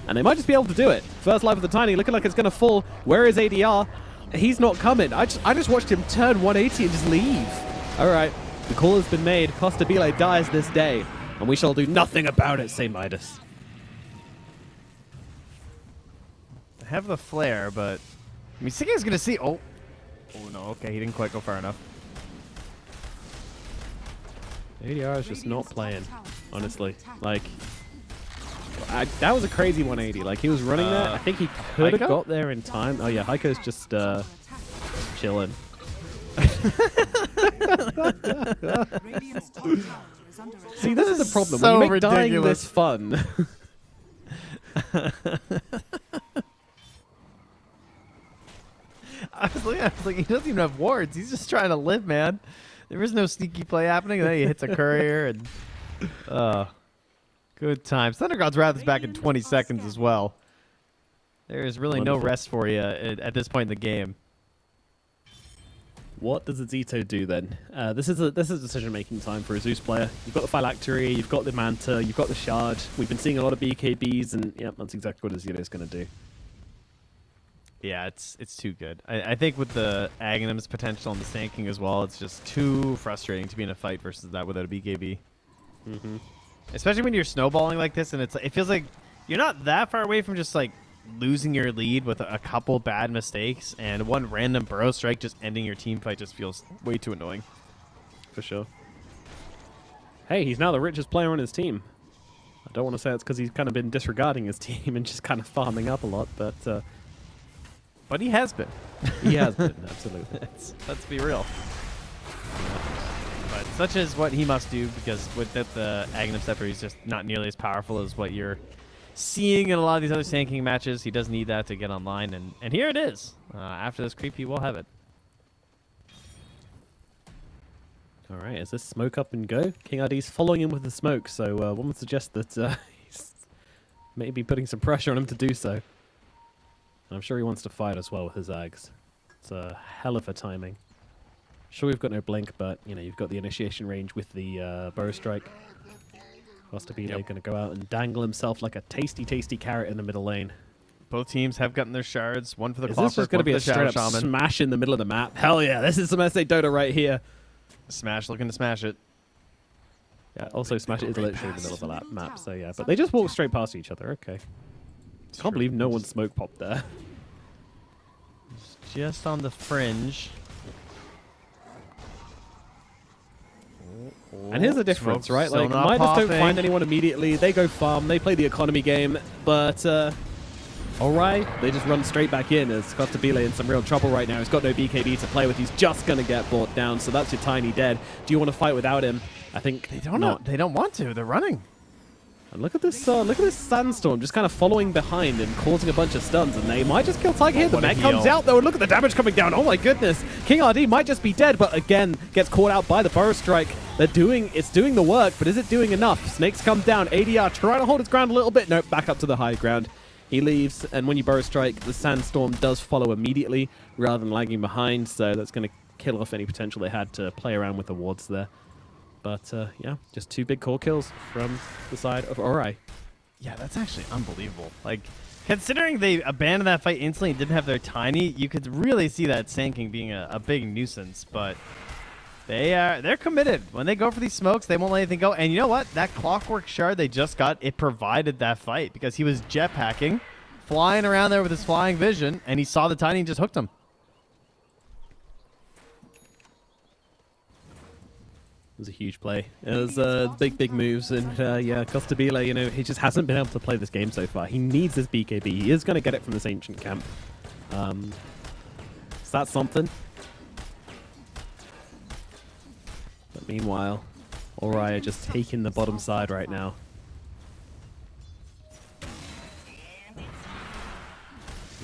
And they might just be able to do it. First life of the Tiny, looking like it's going to fall. Where is ADR? He's not coming. I just watched him turn 180 and just leave. All right. The call has been made. Costabile dies this day. And we shall do nothing about it, say Midas. I have the flare, but... I mean, CK's going to see... Oh, no. Okay, he didn't quite go far enough. ADR is just not playing, honestly. Like, That was a crazy 180. Like, he was running there. I think he could have Heiko? got there in time. Oh, yeah, Heiko's just chilling. Radiant's top tower is under attack. See, this is the problem. So when you make dying ridiculous. this fun. I was like, he doesn't even have wards. He's just trying to live, man. There is no sneaky play happening. And then he hits a courier and good times. Thunder God's Wrath is back in 20 seconds as well. There is really no Wonderful. rest for you at this point in the game. What does Azito do then? This is decision-making time for a Zeus player. You've got the Phylactery, you've got the Manta, you've got the Shard. We've been seeing a lot of BKBs, and yeah, that's exactly what Azito's going to do. Yeah, it's too good. I think with the Aghanim's potential and the Sanking as well, it's just too frustrating to be in a fight versus that without a BKB. Mm-hmm. Especially when you're snowballing like this, and it feels like you're not that far away from just like losing your lead with a couple bad mistakes, and one random burrow strike just ending your team fight just feels way too annoying. For sure. Hey, he's now the richest player on his team. I don't want to say it's because he's kind of been disregarding his team and just kind of farming up a lot, but he has been. He has been, absolutely. Let's be real. But such is what he must do, because with the Aghanim Scepter, he's just not nearly as powerful as what you're seeing in a lot of these other Sand King matches. He does need that to get online, and here it is. After this creep, he will have it. All right, is this smoke up and go? King RD's following him with the smoke, so one would suggest that he's maybe putting some pressure on him to do so. And I'm sure he wants to fight as well with his Ags. It's a hell of a timing. Sure, we've got no blink, but you know, you've got the initiation range with the Burrow Strike. Costabile going to go out and dangle himself like a tasty, tasty carrot in the middle lane. Both teams have gotten their shards. One for the Is Clockwork, this just going to be a straight up smash in the middle of the map? Hell yeah, this is some SA Dota right here. Smash looking to smash it. Yeah, also Smash is literally in the middle of the map, so yeah. But they just walk straight past each other, okay. Can't believe no one smoke popped there. Just on the fringe. And here's the difference, Smoke's right? still Like, not Midas don't popping. find anyone immediately. They go farm, they play the economy game, but alright, they just run straight back in as Costabile in some real trouble right now. He's got no BKB to play with. He's just going to get brought down, so that's your Tiny dead. Do you want to fight without him? I think They don't not. They don't want to. They're running. And look at this Sandstorm just kind of following behind and causing a bunch of stuns, and they might just kill Tiger here. The what a mech comes heal. out though, and look at the damage coming down. Oh my goodness. King RD might just be dead, but again, gets caught out by the Burrow Strike. It's doing the work, but is it doing enough? Snakes comes down, ADR trying to hold his ground a little bit. Nope, back up to the high ground. He leaves, and when you Burrow Strike, the Sandstorm does follow immediately rather than lagging behind, so that's going to kill off any potential they had to play around with the wards there. But yeah, just two big core kills from the side of Ori. Yeah, that's actually unbelievable. Like, considering they abandoned that fight instantly and didn't have their Tiny, you could really see that Sand King being a big nuisance. But they're committed. When they go for these smokes, they won't let anything go. And you know what? That Clockwork Shard they just got, it provided that fight because he was jetpacking, flying around there with his flying vision, and he saw the Tiny and just hooked him. It was a huge play. It was big moves, and yeah, Costabile, you know, he just hasn't been able to play this game so far. He needs this BKB. He is going to get it from this ancient camp. So that's something. But meanwhile, Ori are just taking the bottom side right now.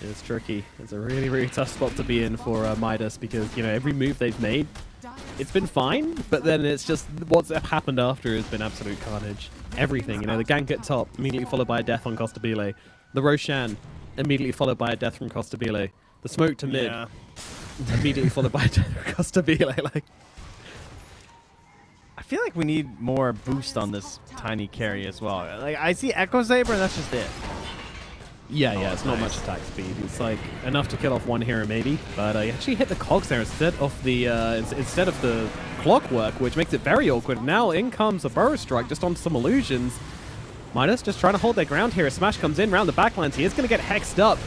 It's tricky. It's a really, really tough spot to be in for Midas because, you know, every move they've made, it's been fine, but then it's just what's happened after has been absolute carnage. Everything, you know, the gank at top, immediately followed by a death on Costabile. The Roshan, immediately followed by a death from Costabile. The smoke to mid, immediately followed by a death from Costabile. Like, I feel like we need more boost on this Tiny carry as well. Like, I see Echo Saber, and that's just it. yeah, it's not much attack speed. It's like enough to kill off one hero maybe, but he actually hit the cogs there instead of the Clockwork, which makes it very awkward. Now in comes a Burrow Strike just on some illusions. Midas just trying to hold their ground here. A smash comes in round the backlines. He is going to get hexed up.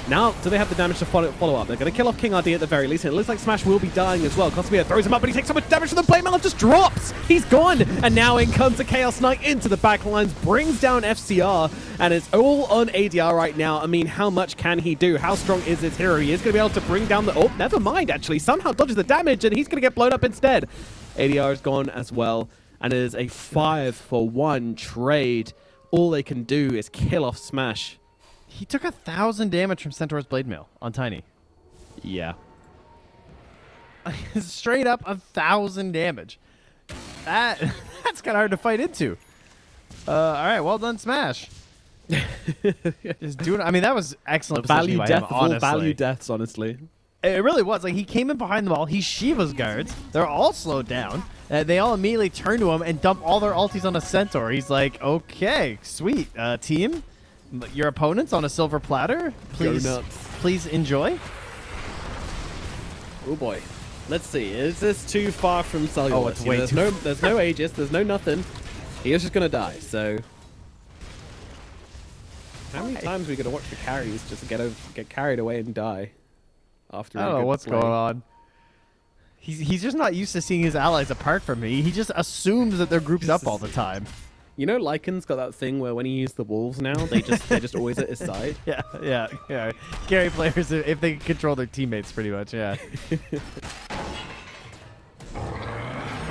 Now, do they have the damage to follow up? They're going to kill off King RD at the very least. It looks like Smash will be dying as well. Cosmere throws him up, but he takes so much damage from the play. Melon just drops. He's gone. And now in comes the Chaos Knight into the backlines, brings down FCR, and it's all on ADR right now. I mean, how much can he do? How strong is this hero? He is going to be able to bring down the... Oh, never mind, actually. Somehow dodges the damage, and he's going to get blown up instead. ADR is gone as well, and it is a 5-for-1 trade. All they can do is kill off Smash. He took 1,000 damage from Centaur's Blade Mail on Tiny. Yeah. Straight up 1,000 damage. That's kind of hard to fight into. All right, well done, Smash. Just doing. I mean, that was excellent. Value by death him, of all honestly. value deaths, honestly. It really was. Like, he came in behind them all. He Shiva's guards. They're all slowed down. They all immediately turn to him and dump all their ultis on a Centaur. He's like, okay, sweet. Team, your opponents on a silver platter. Please enjoy. Oh boy. Let's see. Is this too far from Cellular? Oh, it's way too far. There's no Aegis. There's no nothing. He is just going to die, so... How many times are we going to watch the carries just get carried away and die? After I don't know what's going on. He's just not used to seeing his allies apart from me. He just assumes that they're grouped up all the time. You know, Lycan's got that thing where when he uses the wolves now, they're just always at his side. Yeah. Carry players, if they can control their teammates, pretty much, yeah.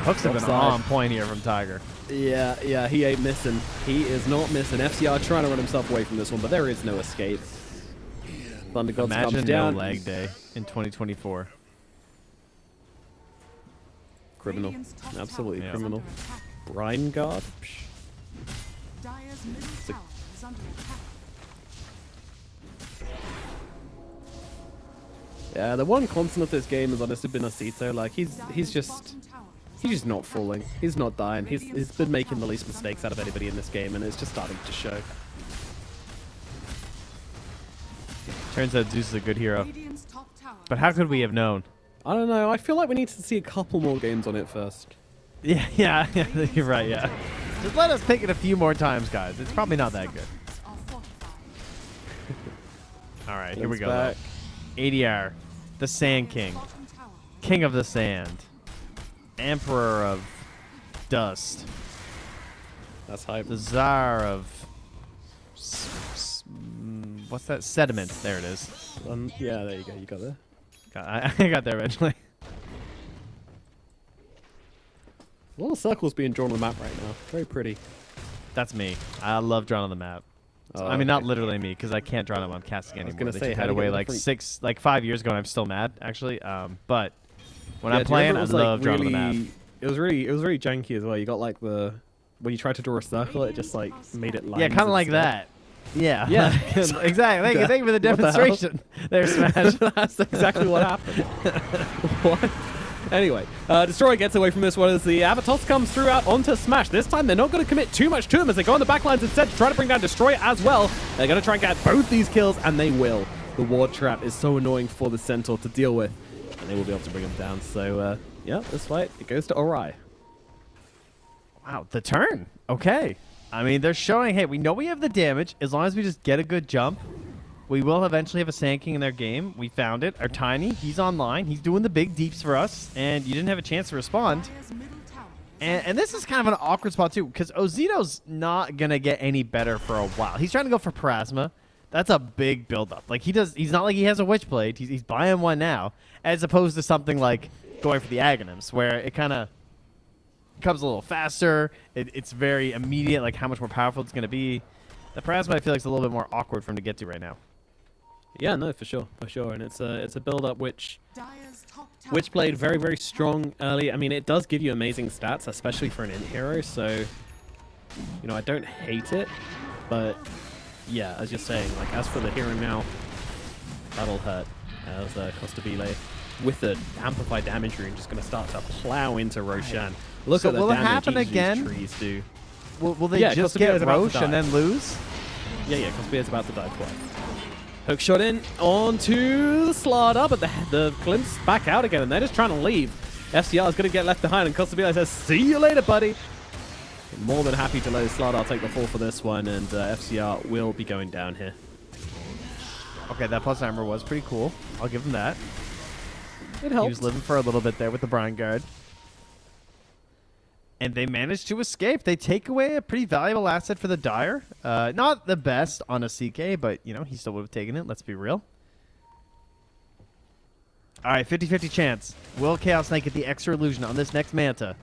Hooks have been on point here from Tiger. Yeah, he ain't missing. He is not missing. FCR trying to run himself away from this one, but there is no escape. Thunder Gods comes down. Imagine no lag day in 2024. Criminal. Absolutely criminal. Brine Guard? Dire's middle tower is under attack. Yeah, the one constant of this game has honestly been Osito. Like, he's just not falling. He's not dying. He's been making the least mistakes out of anybody in this game, and it's just starting to show. Turns out Zeus is a good hero. But how could we have known? I don't know. I feel like we need to see a couple more games on it first. Yeah, you're right, yeah. Just let us pick it a few more times, guys. It's probably not that good. All right, here we go. Back. ADR, the Sand King, King of the Sand, Emperor of Dust. That's hype. The Tsar of... what's that? Sediment. There it is. Yeah, there you go. You got there. I got there eventually. A lot of circles being drawn on the map right now. Very pretty. That's me. I love drawing on the map. Oh, I mean, not literally me, because I can't draw them on casting anymore. I was They gonna say, took that away like 5 years ago, and I'm still mad, actually. But when I'm playing, I love drawing on the map. It was really janky as well. You got like when you tried to draw a circle, it just like made it lines. Yeah, kind of like instead. that. Yeah. Yeah. Exactly. Thank you for the demonstration. There, Smash. That's exactly what happened. What? Anyway, Destroyer gets away from this one as the Avatos comes through out onto Smash. This time they're not going to commit too much to him as they go on the backlines instead to try to bring down Destroyer as well. They're going to try and get both these kills, and they will. The ward trap is so annoying for the Centaur to deal with, and they will be able to bring him down. So, yeah, this fight, it goes to Orai. Wow, the turn. Okay. I mean, they're showing, hey, we know we have the damage. As long as we just get a good jump, we will eventually have a Sand King in their game. We found it. Our Tiny, he's online. He's doing the big deeps for us, and you didn't have a chance to respond. And this is kind of an awkward spot, too, because Ozito's not going to get any better for a while. He's trying to go for Parasma. That's a big build-up. Like, he's not like he has a Witchblade. He's buying one now, as opposed to something like going for the Aghanims, where it kind of comes a little faster. It's very immediate, like how much more powerful it's going to be. The Parasma, I feel like, is a little bit more awkward for him to get to right now. Yeah, no, for sure, and it's a build-up which Witchblade very, very strong early. I mean, it does give you amazing stats, especially for an int hero. So, you know, I don't hate it, but yeah, as you're saying, like as for the hero now, that'll hurt. As Costabile with the amplified damage rune just going to start to plow into Roshan. Look at the will it damage happen these again? trees do. Will they just get Roche and then lose? Yeah, Costabile's about to die twice. Hook shot in onto the Slardar, but the glimpse back out again, and they're just trying to leave. FCR is going to get left behind, and Costabile says, see you later, buddy. More than happy to let Slardar take the fall for this one, and FCR will be going down here. Okay, that plus armor was pretty cool. I'll give him that. It helped. He was living for a little bit there with the Brine Guard. And they managed to escape. They take away a pretty valuable asset for the Dire. Not the best on a CK, but, you know, he still would have taken it. Let's be real. All right, 50-50 chance. Will Chaos Knight get the extra illusion on this next Manta?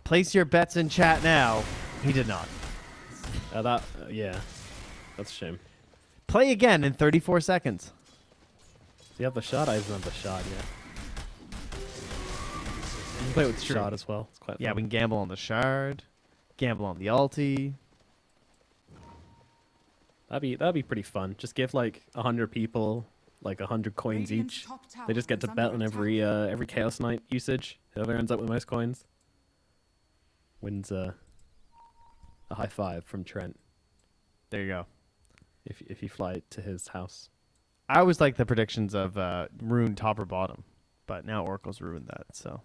Place your bets in chat now. He did not. Yeah. That's a shame. Play again in 34 seconds. Do you have the shard? I don't have the shard yet. You can play with the shard as well. It's quite fun. Yeah, we can gamble on the shard. Gamble on the ulti. That'd be pretty fun. Just give like 100 people like 100 coins each. They just get to bet on every Chaos Knight usage. Whoever ends up with the most coins wins a high five from Trent. There you go. If you fly to his house. I always like the predictions of Rune top or bottom, but now Oracle's ruined that, so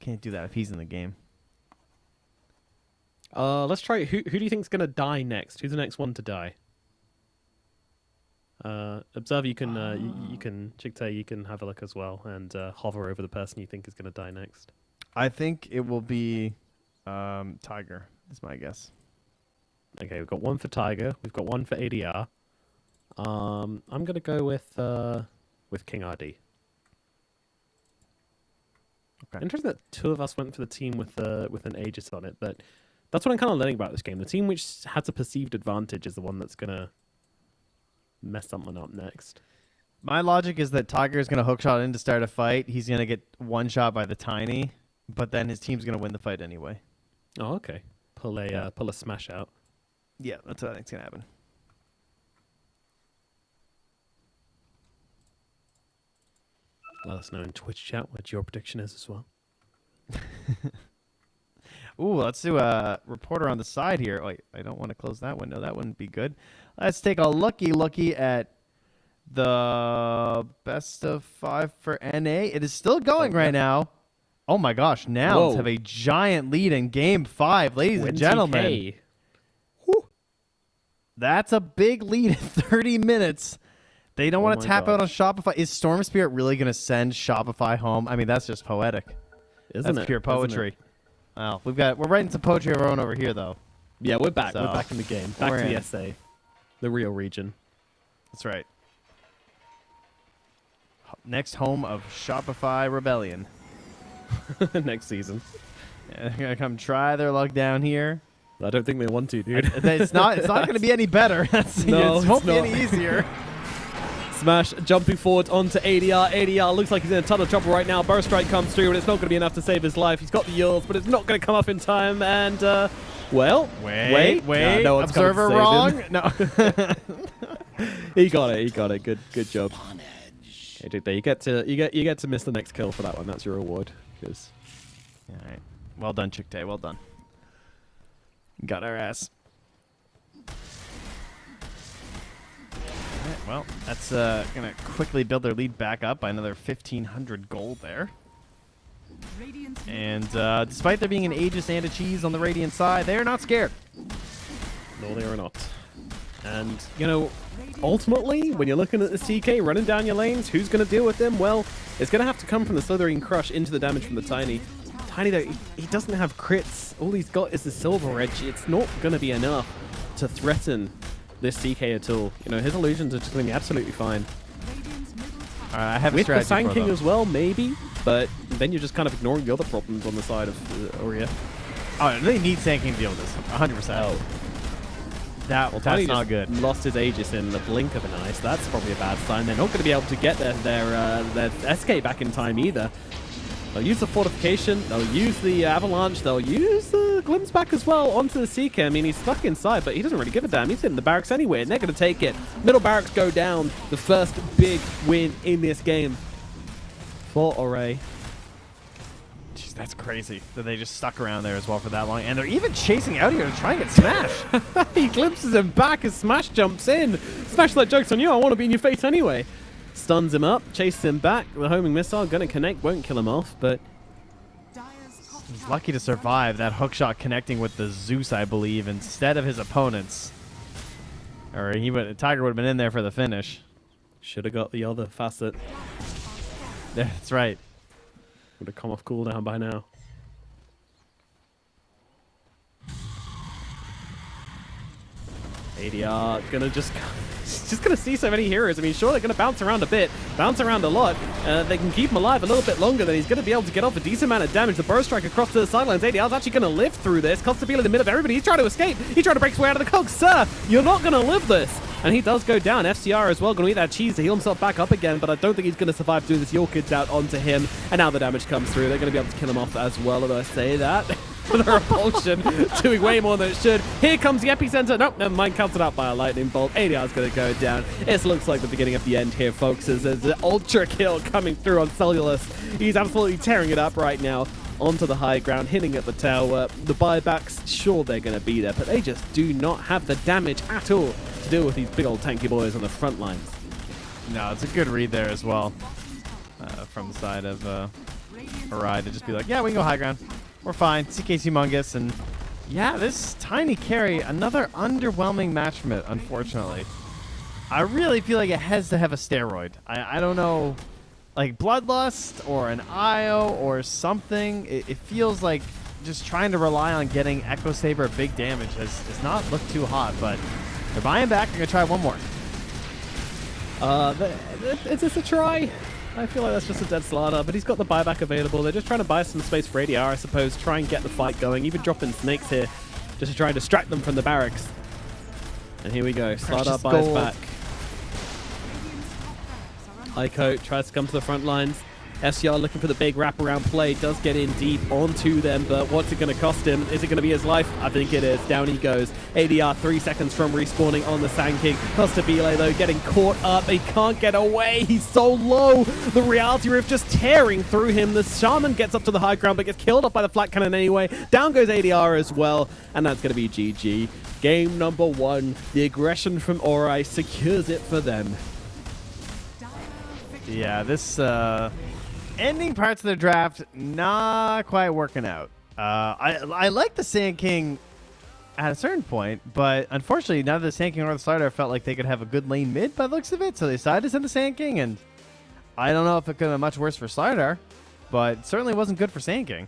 can't do that if he's in the game. Let's try. Who do you think's gonna die next? Who's the next one to die? Observer, you can Chigte, you can have a look as well and hover over the person you think is gonna die next. I think it will be Tiger. Is my guess. Okay, we've got one for Tiger. We've got one for ADR. I'm gonna go with King RD. Okay. Interesting that two of us went for the team with an Aegis on it, but that's what I'm kind of learning about this game. The team which has a perceived advantage is the one that's gonna mess someone up next. My logic is that Tiger is gonna hookshot in to start a fight. He's gonna get one shot by the Tiny, but then his team's gonna win the fight anyway. Oh, okay. Pull a smash out. Yeah, that's what I think's gonna happen. Let us know in Twitch chat what your prediction is as well. Ooh, let's do a reporter on the side here. Wait, I don't want to close that window. That wouldn't be good. Let's take a looky at the best of 5 for NA. It is still going right now. Oh my gosh, now let's have a giant lead in game 5, ladies and gentlemen. Whew. That's a big lead in 30 minutes. They don't want to tap out on Shopify. Is Storm Spirit really going to send Shopify home? I mean, that's just poetic. That's pure poetry. Wow, we're writing some poetry of our own over here, though. Yeah, we're back. We're back in the game. Back to the SA, the real region. That's right. Next home of Shopify Rebellion. Next season. Yeah, they're gonna come try their luck down here. I don't think they want to, dude. It's not going to be any better. It won't be any easier. Smash jumping forward onto ADR. ADR looks like he's in a ton of trouble right now. Burst Strike comes through, but it's not going to be enough to save his life. He's got the Yules, but it's not going to come up in time. And, well, wait. No one's Observer wrong? No. He got it. Good job. Okay, you get to miss the next kill for that one. That's your reward. All right. Well done, Chikte. Well done. Got our ass. Right, well, that's going to quickly build their lead back up by another 1,500 gold there. And despite there being an Aegis and a Cheese on the Radiant side, they're not scared. No, they are not. And, you know, ultimately, when you're looking at the CK running down your lanes, who's going to deal with them? Well, it's going to have to come from the Slithering Crush into the damage from the Tiny. Tiny, though, he doesn't have crits. All he's got is the Silver Edge. It's not going to be enough to threaten this CK at all. You know, his illusions are just going to be absolutely fine. I have with a the strategy Sand King as well, maybe, but then you're just kind of ignoring the other problems on the side of Aurea. Oh, they need Sand King to deal with this, 100%. Oh. That's not good. Lost his Aegis in the blink of an eye, so that's probably a bad sign. They're not going to be able to get their SK back in time either. They'll use the Fortification, they'll use the Avalanche, they'll use the Glimpse back as well onto the Seeker. I mean, he's stuck inside, but he doesn't really give a damn. He's hitting the barracks anyway, and they're going to take it. Middle barracks go down. The first big win in this game for Aurea. Jeez, that's crazy that they just stuck around there as well for that long. And they're even chasing out here to try and get Smash. He glimpses him back as Smash jumps in. Smash, that joke's on you. I want to be in your face anyway. Stuns him up, chases him back. The homing missile going to connect, won't kill him off, but he's lucky to survive that hookshot connecting with the Zeus, I believe, instead of his opponents. Or Tiger would have been in there for the finish. Should have got the other facet. That's right. Would have come off cooldown by now. ADR gonna just gonna see so many heroes. I mean, sure, they're gonna bounce around a bit, bounce around a lot. They can keep him alive a little bit longer. Then he's gonna be able to get off a decent amount of damage. The burrow strike across to the sidelines. ADR's actually gonna live through this. Constabile in the middle of everybody. He's trying to escape. He's trying to break his way out of the cogs. Sir, you're not gonna live this. And he does go down. FCR as well, gonna eat that cheese to heal himself back up again, but I don't think he's gonna survive doing this. Your kid's out onto him, and now the damage comes through. They're gonna be able to kill him off as well, if I say that. With a repulsion doing way more than it should. Here comes the epicenter. Nope, never mind. Cancelled out by a lightning bolt. ADR's going to go down. It looks like the beginning of the end here, folks, as there's an ultra kill coming through on Cellulus. He's absolutely tearing it up right now onto the high ground, hitting at the tower. The buybacks, sure, they're going to be there, but they just do not have the damage at all to deal with these big old tanky boys on the front lines. No, it's a good read there as well from the side of Arai to just be like, yeah, we can go high ground. We're fine. CK's humongous, and yeah, this tiny carry, another underwhelming match from it, unfortunately. I really feel like it has to have a steroid. I don't know, like Bloodlust or an IO or something. It feels like just trying to rely on getting Echo Saber big damage has not looked too hot, but they're buying back. They're going to try one more. Is this a try? I feel like that's just a dead slaughter, but he's got the buyback available. They're just trying to buy some space for ADR, I suppose, try and get the fight going, even dropping snakes here, just to try and distract them from the barracks. And here we go, Slaughter buys back. Aiko tries to come to the front lines. SCR looking for the big wraparound play, does get in deep onto them, but what's it going to cost him? Is it going to be his life? I think it is. Down he goes. ADR 3 seconds from respawning on the Sand King. Constabile, though, getting caught up. He can't get away. He's so low. The Reality Rift just tearing through him. The Shaman gets up to the high ground, but gets killed off by the flat cannon anyway. Down goes ADR as well, and that's going to be GG. Game number 1. The aggression from Orai secures it for them. Yeah, this ending parts of the draft not quite working out. I like the Sand King at a certain point, but unfortunately, neither the Sand King or the Slider felt like they could have a good lane mid by the looks of it, so they decided to send the Sand King, and I don't know if it could have been much worse for Slider, but it certainly wasn't good for Sand King.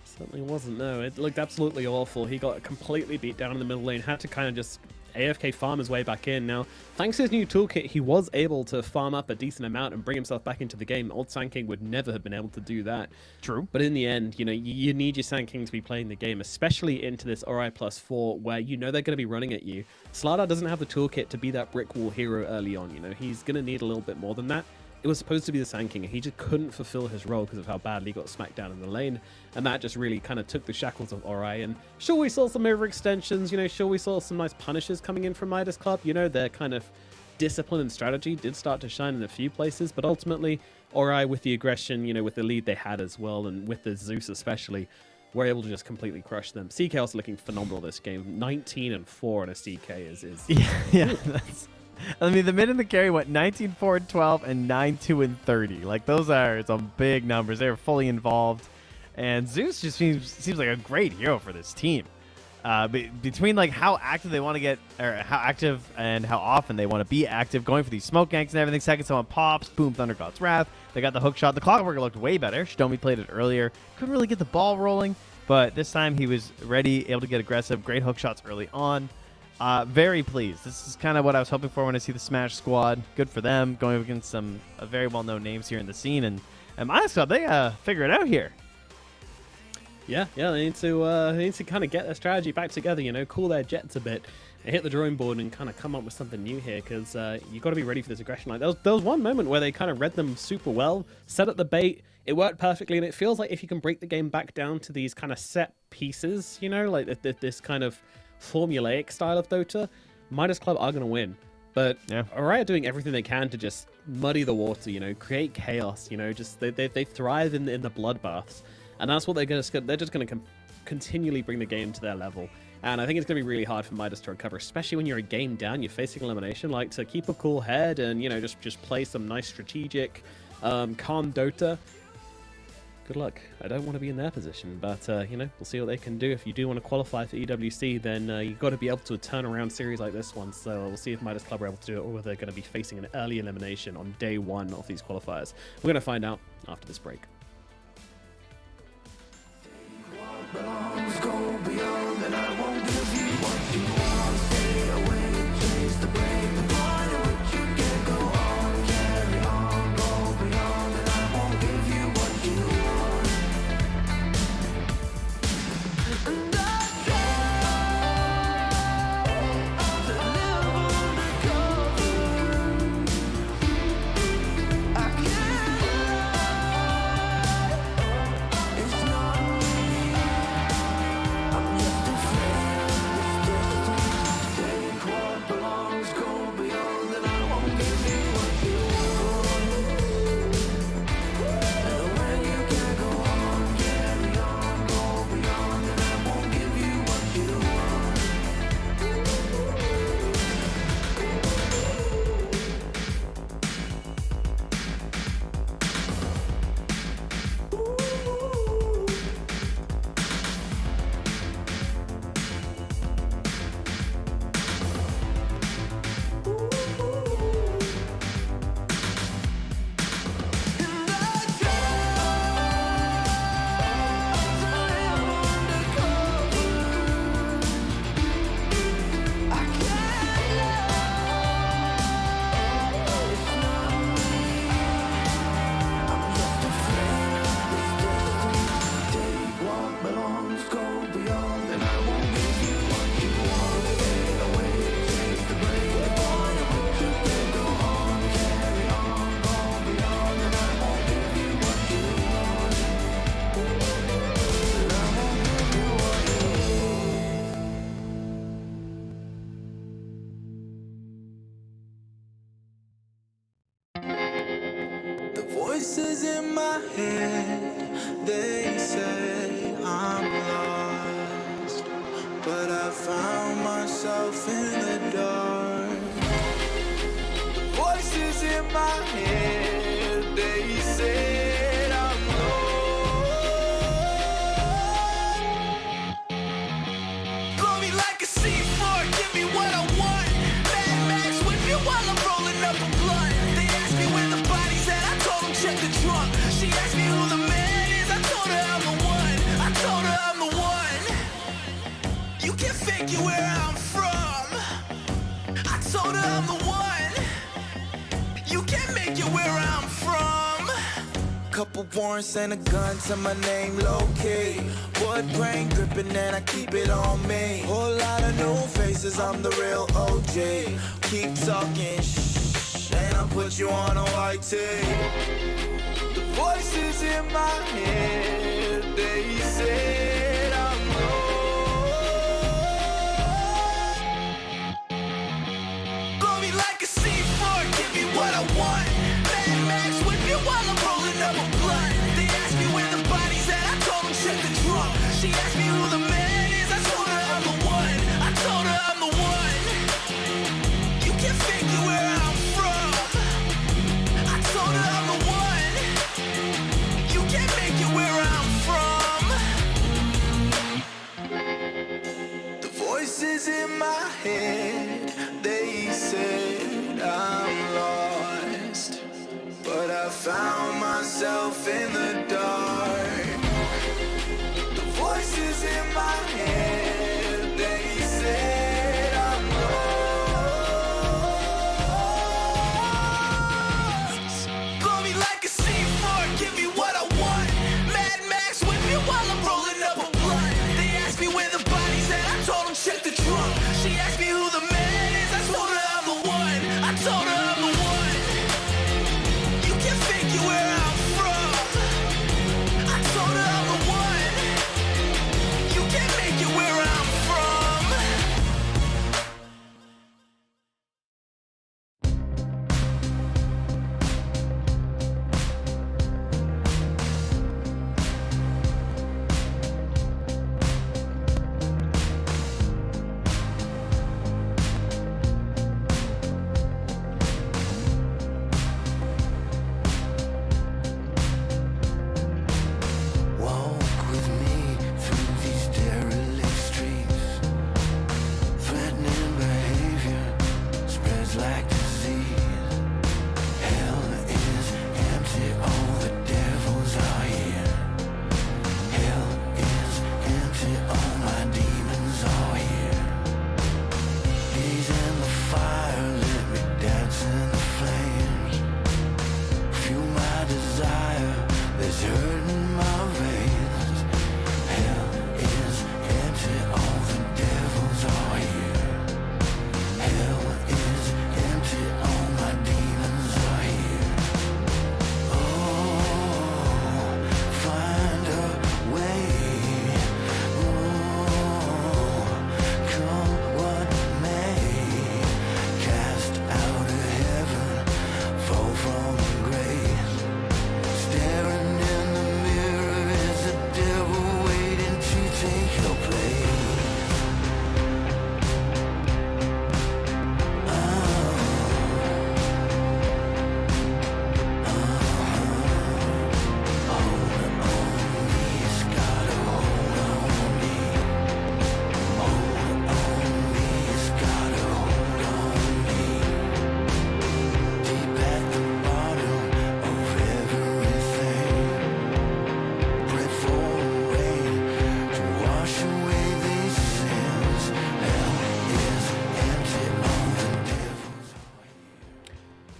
Certainly wasn't, no. It looked absolutely awful. He got completely beat down in the middle lane, had to kind of just AFK farm his way back in. Now, thanks to his new toolkit, he was able to farm up a decent amount and bring himself back into the game. Old Sand King would never have been able to do that. True. But in the end, you know, you need your Sand King to be playing the game, especially into this Ori +4, where you know they're going to be running at you. Slardar doesn't have the toolkit to be that brick wall hero early on, you know. He's going to need a little bit more than that. It was supposed to be the Sand King, and he just couldn't fulfill his role because of how badly he got smacked down in the lane, and that just really kind of took the shackles of Ori. And sure, we saw some overextensions, you know, sure, we saw some nice punishes coming in from Midas Club, you know, their kind of discipline and strategy did start to shine in a few places, but ultimately, Ori, with the aggression, you know, with the lead they had as well, and with the Zeus especially, were able to just completely crush them. CK also looking phenomenal this game. 19-4 on a CK is yeah, that's... I mean, the mid and the carry went 19-4-12 and 9-2-30. Like, those are some big numbers. They were fully involved. And Zeus just seems like a great hero for this team. Between, like, how active they want to get, or how active and how often they want to be active, going for these smoke ganks and everything. Second someone pops, boom, Thunder God's Wrath. They got the hook shot. The Clockworker looked way better. Shitomi played it earlier. Couldn't really get the ball rolling, but this time he was ready, able to get aggressive. Great hook shots early on. Very pleased. This is kind of what I was hoping for when I see the Smash squad. Good for them, going against some very well-known names here in the scene. And Midas Club, they figure it out here. Yeah, they need to kind of get their strategy back together, you know, cool their jets a bit, and hit the drawing board and kind of come up with something new here, because you've got to be ready for this aggression. Like, there was one moment where they kind of read them super well, set up the bait, it worked perfectly, and it feels like if you can break the game back down to these kind of set pieces, you know, like this kind of formulaic style of Dota, Midas Club are going to win. But Ori are doing everything they can to just muddy the water, you know, create chaos, you know, just they thrive in the bloodbaths. And that's what they're just going to continually bring the game to their level. And I think it's going to be really hard for Midas to recover, especially when you're a game down, you're facing elimination. Like, to keep a cool head and, you know, just play some nice strategic, calm Dota. Good luck. I don't want to be in their position, but we'll see what they can do. If you do want to qualify for EWC, then you've got to be able to turn around series like this one. So we'll see if Midas Club are able to do it, or whether they're going to be facing an early elimination on day one of these qualifiers. We're going to find out after this break. Voices in my head, they say I'm lost, but I found myself in the dark. Voices in my head, they say I'm lost. Blow me like a C4, give me what I want. Mad Max with you while I'm rolling up a blunt. They ask me where the body's at, I told them check the trunk. She asked me who the man is, I told her I'm the one. I told her I'm the one. You can figure where I'm from. I told her I'm the one. You can't make it where I'm from. Couple warrants and a gun to my name, low-key. Wood grain gripping and I keep it on me. Whole lot of new faces, I'm the real OG. Keep talking shh, and I'll put you on a white tee. The voices in my head, they said I'm lost. Blow me like a C4, give me what I want. Mad Max with you while I'm rolling up a blunt. They asked me where the body's at, I told them check the trunk. She asked me who the man is, I told her I'm the one. I told her I'm the one. You can figure where I'm from. I told her I'm the one. You can't make it where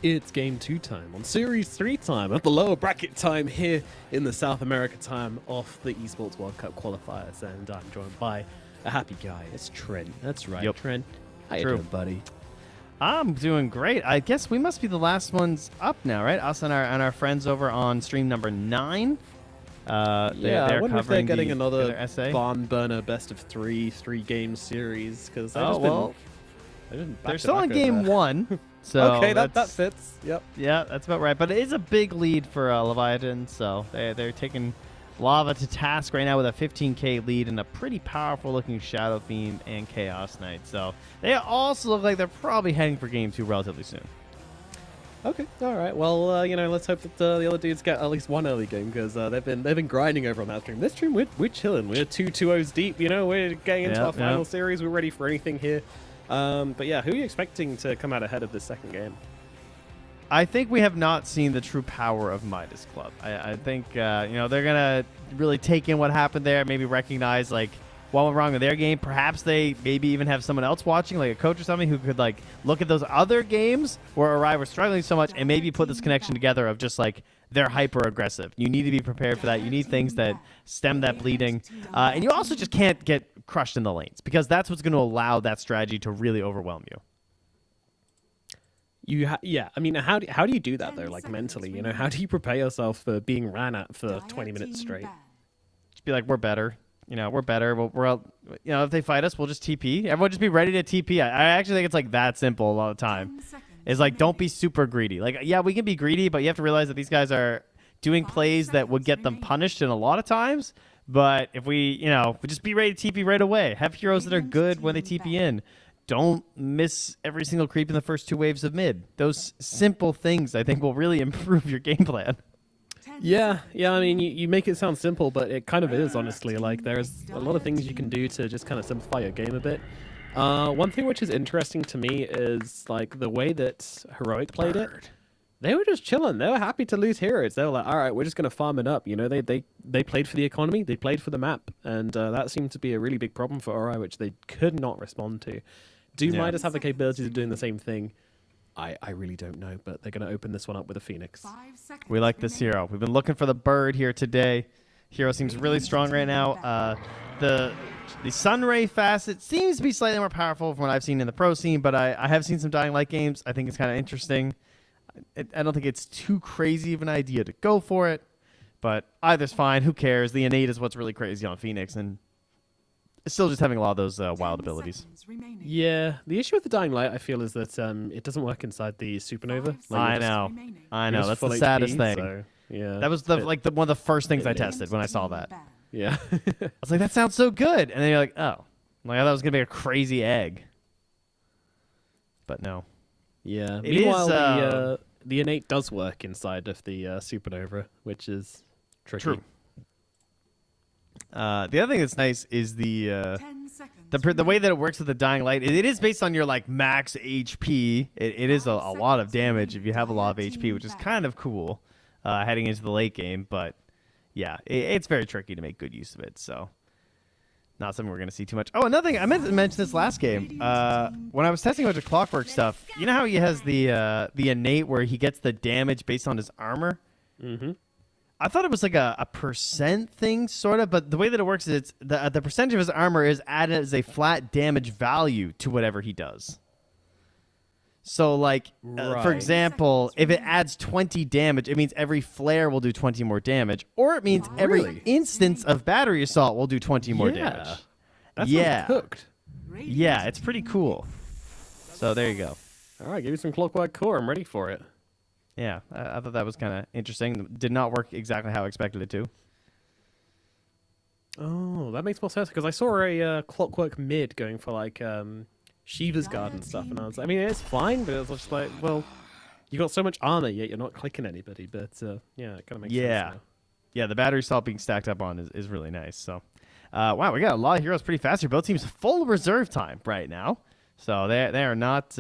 It's Game 2 time on Series 3 time at the lower bracket time here in the South America time of the Esports World Cup qualifiers. And I'm joined by a happy guy. It's Trent. That's right, Yep. Trent. How you True. doing, buddy? I'm doing great. I guess we must be the last ones up now, right? Us and our friends over on stream number 9. I wonder if they're covering getting the another essay. barn burner best of three-game series because they're still in game 1. So okay, that fits. Yep. Yeah, that's about right. But it is a big lead for Leviathan, so they're taking Lava to task right now with a 15k lead and a pretty powerful-looking Shadow Fiend and Chaos Knight. So they also look like they're probably heading for game 2 relatively soon. Okay, all right. Well, let's hope that the other dudes get at least one early game because they've been grinding over on that stream. This stream, we're chilling. We're 2-2-0s deep. We're getting into our final series. We're ready for anything here. But yeah, who are you expecting to come out ahead of this second game? I think we have not seen the true power of Midas Club. I think they're gonna really take in what happened there, maybe recognize like what went wrong in their game. Perhaps they maybe even have someone else watching, like a coach or something, who could like look at those other games where Arai were struggling so much and maybe put this connection together of just like they're hyper aggressive. You need to be prepared for that. You need things that stem that bleeding, and you also just can't get crushed in the lanes because that's what's going to allow that strategy to really overwhelm you. I mean, how do you do that though? Like mentally, how do you prepare yourself for being ran at for 20 minutes straight? Just be like, we're better. We're better. We're if they fight us, we'll just TP. Everyone just be ready to TP. I actually think it's like that simple a lot of the time. It's like, don't be super greedy. Like, yeah, we can be greedy, but you have to realize that these guys are doing plays that would get them punished in a lot of times. But if we just be ready to TP right away. Have heroes that are good when they TP in. Don't miss every single creep in the first 2 waves of mid. Those simple things, I think, will really improve your game plan. Yeah. I mean, you make it sound simple, but it kind of is, honestly. Like, there's a lot of things you can do to just kind of simplify your game a bit. One thing which is interesting to me is, like, the way that Heroic played it. They were just chilling. They were happy to lose heroes. They were like, all right, we're just going to farm it up. They played for the economy. They played for the map. And that seemed to be a really big problem for Ori, which they could not respond to. Do Midas have the capabilities of doing the same thing? I really don't know, but they're going to open this one up with a Phoenix. We like this hero. We've been looking for the bird here today. Hero seems really strong right now. The Sunray facet seems to be slightly more powerful from what I've seen in the pro scene, but I have seen some Dying Light games. I think it's kind of interesting. I don't think it's too crazy of an idea to go for it, but either's fine. Who cares? The innate is what's really crazy on Phoenix, and it's still just having a lot of those wild abilities. Yeah, the issue with the Dying Light, I feel, is that it doesn't work inside the Supernova. I know. That's the saddest thing. So, yeah, that was one of the first things I tested when I saw that. Yeah, I was like, that sounds so good, and then you're like, oh, I thought it was gonna be a crazy egg, but no. Yeah. Meanwhile, the innate does work inside of the Supernova, which is tricky. True. The other thing that's nice is the way that it works with the Dying Light. It is based on your like max HP. It is a lot of damage if you have a lot of HP, which is kind of cool heading into the late game. But yeah, it's very tricky to make good use of it. So not something we're going to see too much. Oh, another thing, I meant to mention this last game. When I was testing a bunch of Clockwork stuff, you know how he has the innate where he gets the damage based on his armor? Mm-hmm. I thought it was like a percent thing, sort of, but the way that it works is it's the percentage of his armor is added as a flat damage value to whatever he does. So, like, for example, if it adds 20 damage, it means every flare will do 20 more damage, or it means every instance of battery assault will do 20 more damage. That sounds cooked. Yeah, it's pretty cool. So there you go. All right, give me some Clockwork Core. I'm ready for it. Yeah, I thought that was kind of interesting. Did not work exactly how I expected it to. Oh, that makes more sense, because I saw a Clockwork mid going for, like, Shiva's Guard and stuff, and I was like, I mean, it's fine, but it was just like, well, you got so much armor, yet you're not clicking anybody, but, yeah, it kind of makes sense now. Yeah, the battery salt being stacked up on is really nice, so. Wow, we got a lot of heroes pretty fast here. Both teams full reserve time right now, so they are not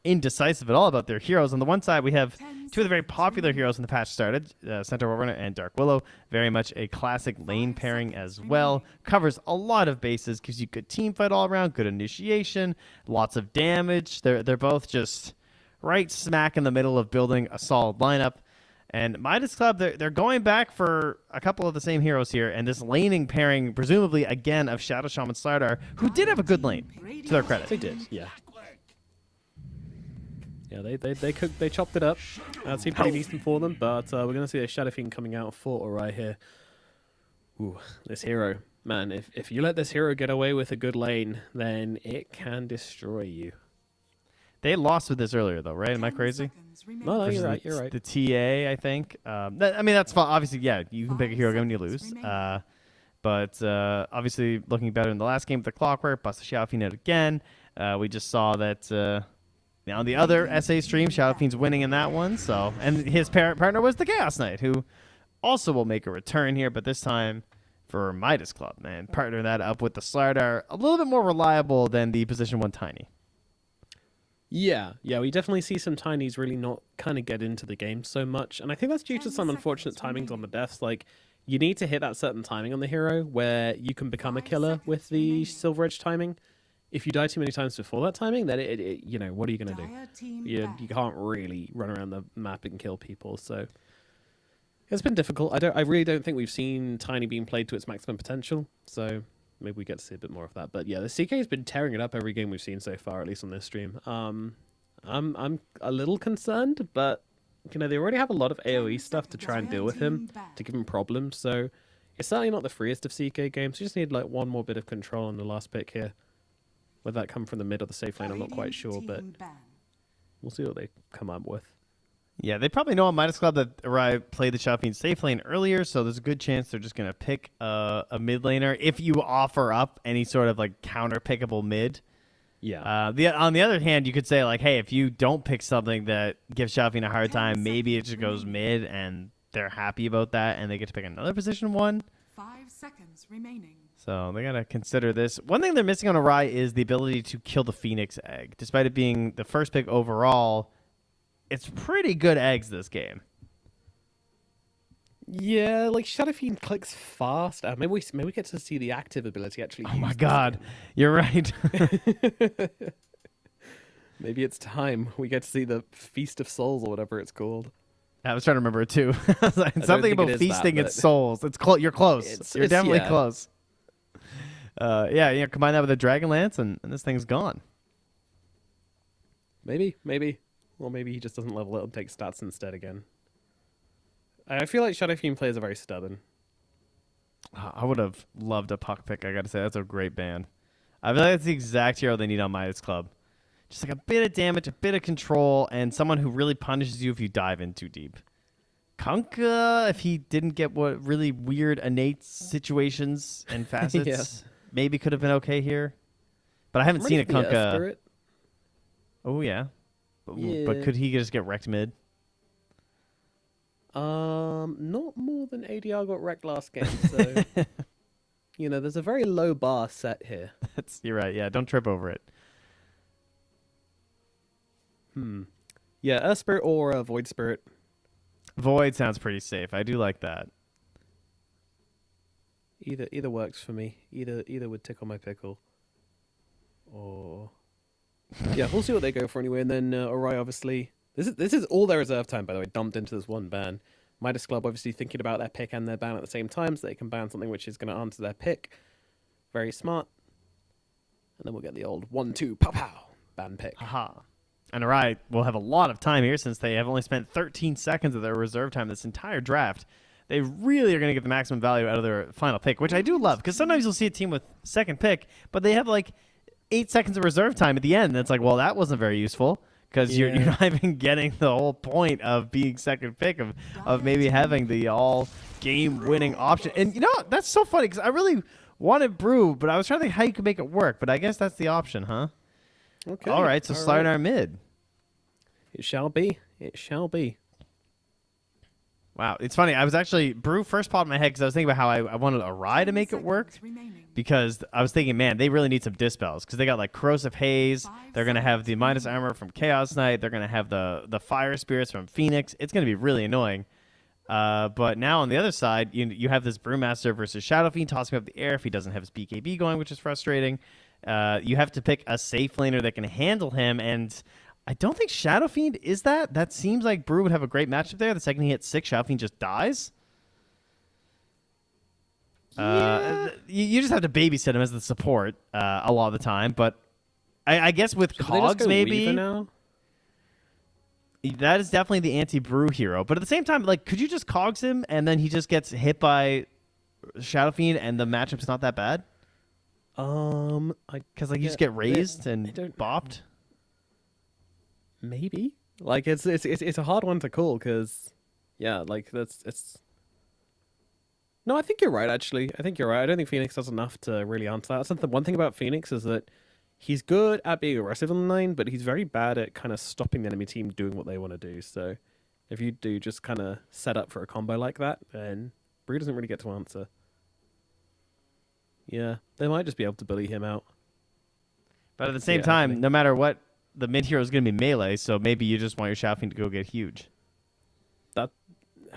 indecisive at all about their heroes. On the one side, we have two of the very popular heroes when the patch started, Centaur Warrunner and Dark Willow. Very much a classic lane pairing as well. Covers a lot of bases, gives you good team fight all around, good initiation, lots of damage. They're both just right smack in the middle of building a solid lineup. And Midas Club, they're going back for a couple of the same heroes here, and this laning pairing, presumably again of Shadow Shaman Slardar, who did have a good lane, to their credit. They did, yeah. Yeah, they chopped it up. That seemed pretty decent for them, but we're gonna see a Shadow Fiend coming out for right here. Ooh, this hero, man! If you let this hero get away with a good lane, then it can destroy you. They lost with this earlier, though, right? Am I crazy? No, you're right. You're right. The TA, I think. I mean, that's fine. Obviously, yeah, you can pick a hero when you lose. But obviously, looking better in the last game with the Clockwork, bust the Shadow Fiend out again. We just saw that on the other SA stream, Shadow Fiend's winning in that one. So, and his partner was the Chaos Knight, who also will make a return here, but this time for Midas Club, man. Partner that up with the Slardar, a little bit more reliable than the position 1 Tiny. Yeah, we definitely see some Tinies really not kind of get into the game so much. And I think that's due to some unfortunate timings on the deaths. Like, you need to hit that certain timing on the hero where you can become a killer with the Silver Edge timing. If you die too many times before that timing, then you know, what are you going to do? You can't really run around the map and kill people, so it's been difficult. I really don't think we've seen Tiny being played to its maximum potential, so maybe we get to see a bit more of that. But yeah, the CK has been tearing it up every game we've seen so far, at least on this stream. I'm a little concerned, but you know, they already have a lot of AoE stuff to try and deal with him, to give him problems. So it's certainly not the freest of CK games. You just need like one more bit of control on the last pick here. Whether that come from the mid or the safe lane, I'm not quite sure, but we'll see what they come up with. Yeah, they probably know on Midas Club that Arai played the Shadow Fiend safe lane earlier, so there's a good chance they're just going to pick a mid laner if you offer up any sort of like counter pickable mid. Yeah. On the other hand, you could say like, hey, if you don't pick something that gives Shadow Fiend a hard time, maybe it just goes mid and they're happy about that and they get to pick another position 1. 5 seconds remaining. So they got to consider this. One thing they're missing on Arai is the ability to kill the Phoenix egg. Despite it being the first pick overall, it's pretty good eggs this game. Yeah, like Shadow Fiend clicks fast. Maybe we get to see the active ability actually. Oh my god, you're right. Maybe it's time we get to see the Feast of Souls or whatever it's called. I was trying to remember it too. Something about feasting its souls. It's You're close. You're definitely close. Combine that with a Dragon Lance and this thing's gone. Maybe. Or maybe he just doesn't level it and takes stats instead again. I feel like Shadow Fiend players are very stubborn. I would have loved a Puck pick, I gotta say. That's a great ban. I feel like that's the exact hero they need on Midas Club. Just like a bit of damage, a bit of control, and someone who really punishes you if you dive in too deep. Kunkka, if he didn't get what really weird innate situations and facets, maybe could have been okay here. But I haven't seen a Kunkka. Oh, yeah. But could he just get wrecked mid? Not more than ADR got wrecked last game, so you know, there's a very low bar set here. You're right, yeah, don't trip over it. Yeah, Earth Spirit or a Void Spirit. Void sounds pretty safe. I do like that. Either works for me. Either would tickle my pickle. Or yeah, we'll see what they go for anyway. And then Arai, obviously, this is all their reserve time, by the way, dumped into this one ban. Midas Club obviously thinking about their pick and their ban at the same time, so they can ban something which is going to answer their pick. Very smart. And then we'll get the old 1-2 pow ban pick. Aha. And Arai will have a lot of time here since they have only spent 13 seconds of their reserve time this entire draft. They really are going to get the maximum value out of their final pick, which I do love, because sometimes you'll see a team with second pick, but they have like 8 seconds of reserve time at the end, and it's like, well, that wasn't very useful, because you're not even getting the whole point of being second pick, of maybe having the all-game-winning option. And, you know, that's so funny, because I really wanted Brew, but I was trying to think how you could make it work, but I guess that's the option, huh? Okay. All right, so slide our mid. It shall be. It shall be. Wow, it's funny. I was actually, Brew first popped in my head because I was thinking about how I wanted Arai to make it work. Because I was thinking, man, they really need some dispels. Because they got like Corrosive Haze. They're going to have the minus armor from Chaos Knight. They're going to have the Fire Spirits from Phoenix. It's going to be really annoying. But now on the other side, you have this Brewmaster versus Shadow Fiend tossing up the air if he doesn't have his BKB going, which is frustrating. You have to pick a safe laner that can handle him, and I don't think Shadow Fiend is that. That seems like Brew would have a great matchup there. The second he hits 6, Shadow Fiend just dies. You just have to babysit him as the support a lot of the time. But I guess with Should they just Cogs, go maybe. Weaver now? That is definitely the anti-Brew hero. But at the same time, like, could you just Cogs him and then he just gets hit by Shadow Fiend and the matchup's not that bad? Because like you just get raised and bopped. Maybe. Like it's a hard one to call because, yeah, like it's. No, I think you're right. Actually, I think you're right. I don't think Phoenix does enough to really answer that. The one thing about Phoenix is that he's good at being aggressive in the lane, but he's very bad at kind of stopping the enemy team doing what they want to do. So, if you do just kind of set up for a combo like that, then Brew doesn't really get to answer. Yeah, they might just be able to bully him out. But at the same time, no matter what, the mid hero is going to be melee, so maybe you just want your Shadow Fiend to go get huge.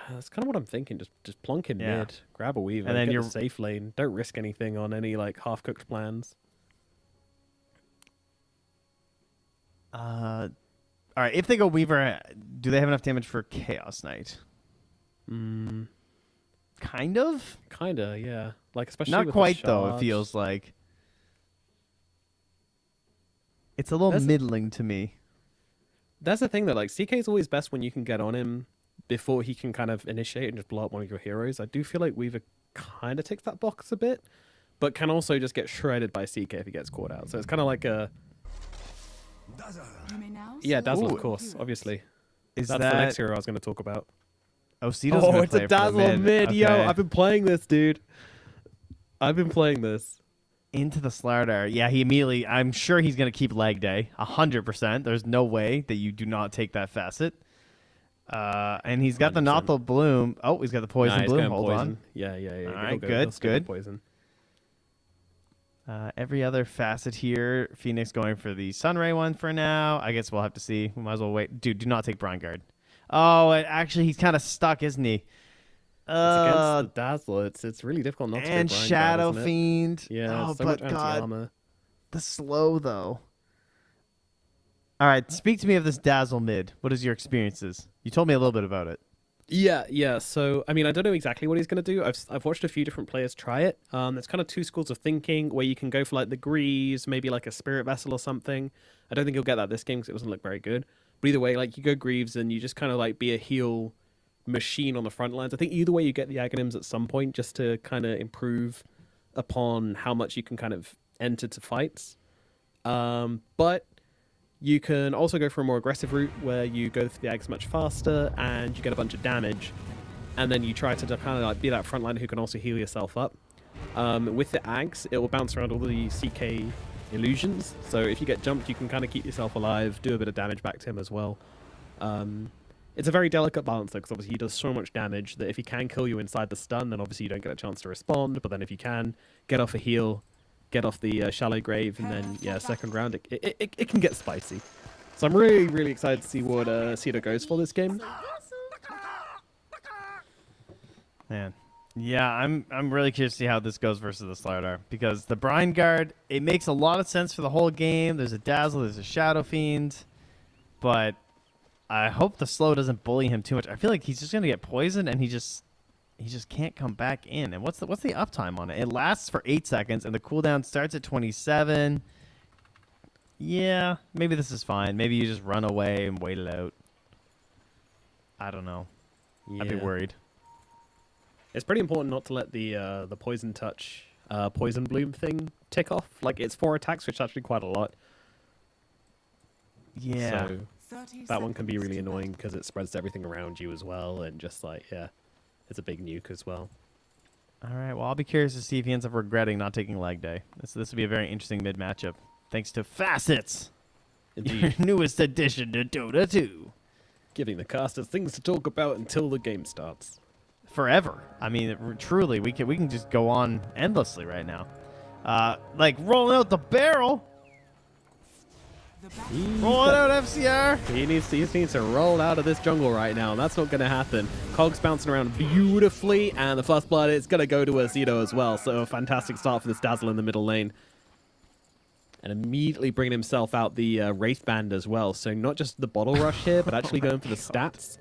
That's kind of what I'm thinking. Just plonk in mid, grab a Weaver, and then get you're the safe lane. Don't risk anything on any like half-cooked plans. All right, if they go Weaver, do they have enough damage for Chaos Knight? Kind of? Kinda, yeah. Like especially not with quite the though. It charge. feels like it's a little middling to me. That's the thing though. Like CK is always best when you can get on him before he can kind of initiate and just blow up one of your heroes. I do feel like Weaver kind of ticks that box a bit, but can also just get shredded by CK if he gets caught out. So it's kind of like a Dazzle, of course, obviously. Is That's that the next hero I was going to talk about. Cito's oh, gonna it's a play for the Dazzle mid. Yo, Okay. I've been playing this, dude. I've been playing this. Into the Slardar. Yeah, he immediately, I'm sure he's going to keep leg day. 100%. There's no way that you do not take that facet. And he's got the 100%. Nothel Bloom. Oh, he's got the Poison He's Bloom. going Hold poison. on. Yeah. All He'll right, go- good, he'll stick with good. Poison. Every other facet here. Phoenix going for the Sunray one for now. I guess we'll have to see. We might as well wait. Dude, do not take Brine Guard. Oh, actually, he's kind of stuck, isn't he? It's against the Dazzle. It's really difficult not to And go Brine Shadow Guard, isn't it? Fiend. Yeah, Oh, so but much God. anti-armor. The slow, though. All right, speak to me of this Dazzle mid. What is your experiences? You told me a little bit about it. Yeah. So, I mean, I don't know exactly what he's going to do. I've watched a few different players try it. There's kind of two schools of thinking where you can go for like the Greaves, maybe like a Spirit Vessel or something. I don't think you'll get that this game because it doesn't look very good. But either way, like you go Greaves and you just kind of like be a heal machine on the front lines. I think either way you get the Aghanims at some point just to kind of improve upon how much you can kind of enter to fights. But you can also go for a more aggressive route where you go for the Aghs much faster and you get a bunch of damage. And then you try to kind of like be that frontliner who can also heal yourself up. With the Aghs, it will bounce around all the CK illusions. So if you get jumped, you can kind of keep yourself alive, do a bit of damage back to him as well. It's a very delicate balance though, because obviously he does so much damage that if he can kill you inside the stun, then obviously you don't get a chance to respond. But then if you can get off a heal, get off the shallow grave, and then yeah, second round, it can get spicy. So I'm really, really excited to see what Cito goes for this game. Man. Yeah, I'm really curious to see how this goes versus the Slardar, because the Brine Guard, it makes a lot of sense for the whole game. There's a Dazzle, there's a Shadow Fiend, but I hope the slow doesn't bully him too much. I feel like he's just gonna get poisoned and he just can't come back in. And what's the uptime on it? It lasts for 8 seconds and the cooldown starts at 27. Yeah, maybe this is fine. Maybe you just run away and wait it out. I don't know. I'd be Yeah. worried. It's pretty important not to let the poison touch, poison bloom thing tick off. Like it's 4 attacks, which is actually quite a lot. Yeah. So that one can be really annoying because it spreads everything around you as well, and just like it's a big nuke as well. All right. Well, I'll be curious to see if he ends up regretting not taking leg day. This will be a very interesting mid matchup, thanks to Facets, your newest addition to Dota 2. Giving the casters things to talk about until the game starts. Forever. I mean, truly, we can just go on endlessly right now. Like rolling out the barrel. Roll it out, FCR. He needs to roll out of this jungle right now, and that's not going to happen. Cogs bouncing around beautifully, and the first blood is going to go to Cito as well. So a fantastic start for this Dazzle in the middle lane. And immediately bringing himself out the Wraith Band as well. So not just the bottle rush here, but actually going for the stats.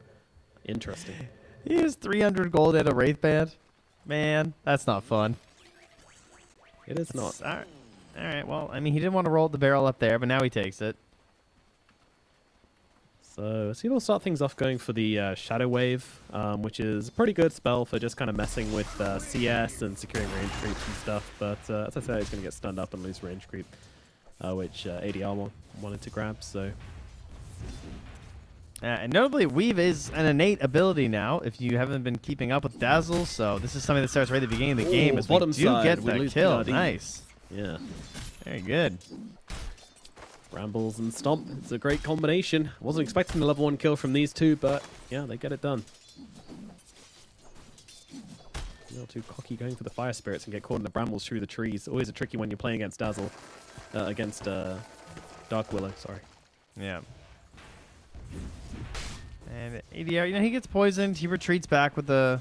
Interesting. He has 300 gold at a Wraith Band. Man, that's not fun. It is not. All right, well, I mean, he didn't want to roll the barrel up there, but now he takes it. So Aceto will start things off going for the Shadow Wave, which is a pretty good spell for just kind of messing with CS and securing range creeps and stuff. But as I said, he's going to get stunned up and lose range creep. Which ADR wanted to grab, so... And notably, Weave is an innate ability now, if you haven't been keeping up with Dazzle, so this is something that starts right at the beginning of the game, as we do get the kill. Nice. Yeah. Very good. Brambles and Stomp, it's a great combination. Wasn't expecting a level 1 kill from these two, but yeah, they get it done. Not too cocky going for the Fire Spirits and get caught in the Brambles through the trees. Always a tricky when you're playing against Dazzle. Against Dark Willow, sorry. Yeah. And ADR, he gets poisoned. He retreats back with the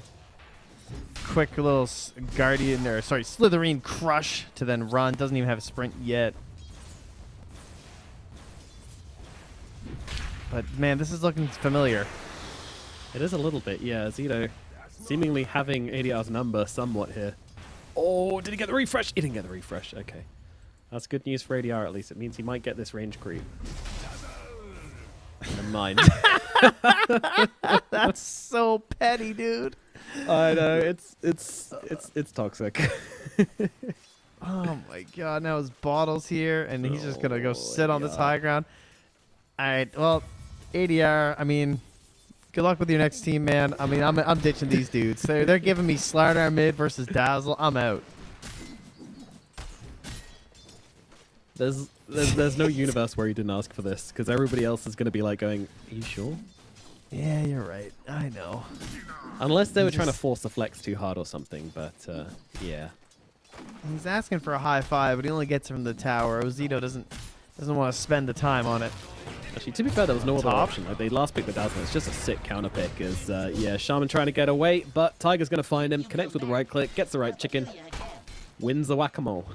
quick little Slitherine crush to then run. Doesn't even have a sprint yet. But man, this is looking familiar. It is a little bit, yeah. Zito seemingly having ADR's number somewhat here. Oh, did he get the refresh? He didn't get the refresh. Okay. That's good news for ADR, at least. It means he might get this range creep. Never mind. That's so petty, dude. I know. It's toxic. Oh my god, now his bottle's here, and he's just gonna go sit on this high ground. Alright, well, ADR, I mean, good luck with your next team, man. I mean, I'm ditching these dudes. They're giving me Slardar mid versus Dazzle. I'm out. There's no universe where he didn't ask for this, because everybody else is going to be like going, are you sure? Yeah, you're right. I know. Unless they were trying to force the flex too hard or something, but yeah. He's asking for a high five, but he only gets it from the tower. Ozito doesn't want to spend the time on it. Actually, to be fair, there was no other option. Like, they last picked the Dazzle. It's just a sick counter pick. Yeah, Shaman trying to get away, but Tiger's going to find him, connects with the right click, gets the right chicken, wins the whack-a-mole.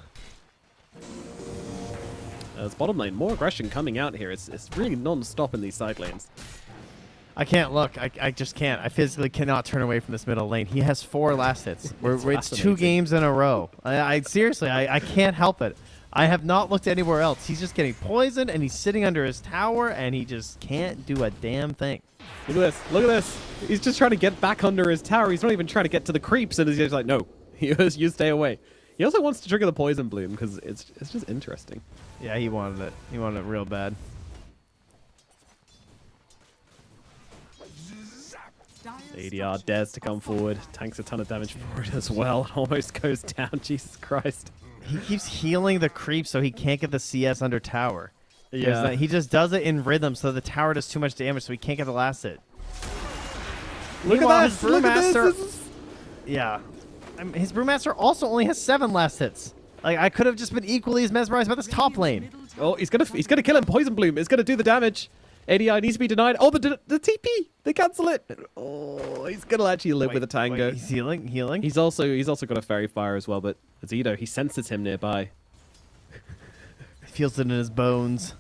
It's bottom lane. More aggression coming out here. It's really non-stop in these side lanes. I can't look. I just can't. I physically cannot turn away from this middle lane. He has 4 last hits. It's 2 games in a row. I seriously, I can't help it. I have not looked anywhere else. He's just getting poisoned, and he's sitting under his tower, and he just can't do a damn thing. Look at this. Look at this. He's just trying to get back under his tower. He's not even trying to get to the creeps, and he's just like, no, you stay away. He also wants to trigger the Poison Bloom, because it's just interesting. Yeah, he wanted it. He wanted it real bad. ADR dares to come forward, tanks a ton of damage for it as well, almost goes down, Jesus Christ. He keeps healing the creep so he can't get the CS under tower. Yeah. He just does it in rhythm so the tower does too much damage so he can't get the last hit. Look at this! Look at this! Yeah. His Brewmaster also only has 7 last hits. Like, I could have just been equally as mesmerized about this top lane. Oh, he's gonna kill him. Poison Bloom is gonna do the damage. ADI needs to be denied. Oh, the TP! They cancel it. Oh, he's gonna actually live with a tango. Wait, he's healing. He's also got a Fairy Fire as well. But Azito, he senses him nearby. He feels it in his bones.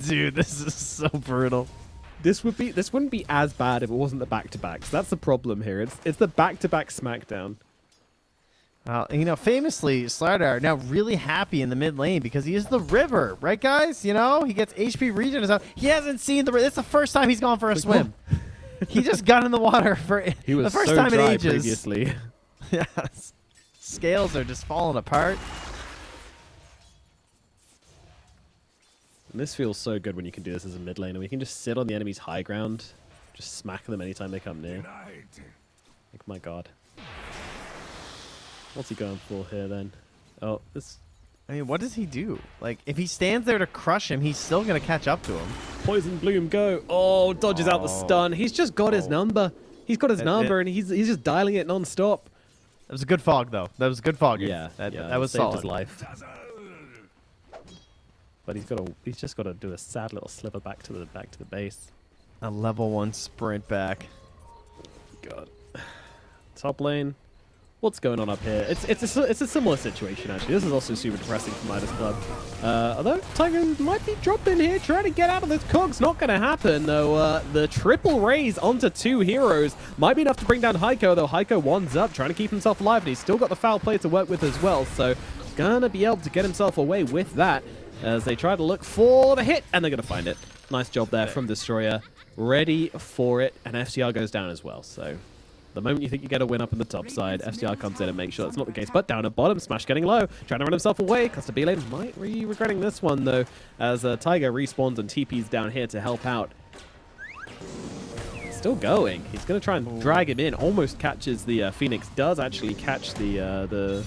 Dude, this is so brutal. This wouldn't be as bad if it wasn't the back-to-backs. That's the problem here. It's the back-to-back smackdown. Famously, Slardar now really happy in the mid lane because he is the river, right, guys? He gets HP regen. He hasn't seen the river. It's the first time he's gone for a swim. He just got in the water for the first so time in dry ages. Previously. Yes. Scales are just falling apart. And this feels so good when you can do this as a mid laner. We can just sit on the enemy's high ground, just smack them anytime they come near. Like, my god. What's he going for here then? Oh, this... I mean, what does he do? Like, if he stands there to crush him, he's still going to catch up to him. Poison Bloom, go! Oh, dodges out the stun. He's just got his number. He's got his number, and he's just dialing it non-stop. That was a good fog, though. That was a good fog. Yeah, that was saved solid. his life. But he's just got to do a sad little sliver back to the base. A level 1 sprint back. God. Top lane. What's going on up here? It's a similar situation, actually. This is also super depressing for Midas Club. Although Tiger might be dropping here, trying to get out of this cogs. Not going to happen, though. The triple raise onto 2 heroes might be enough to bring down Heiko, though Heiko wands up, trying to keep himself alive, and he's still got the foul play to work with as well, so gonna be able to get himself away with that as they try to look for the hit, and they're gonna find it. Nice job there from Destroyer. Ready for it, and FCR goes down as well, so the moment you think you get a win up in the top side, FCR comes in and makes sure that's not the case. But down at bottom, Smash getting low, trying to run himself away. Costabile might be regretting this one, though, as Tiger respawns and TP's down here to help out. Still going. He's going to try and drag him in. Almost catches the Phoenix. Does actually catch the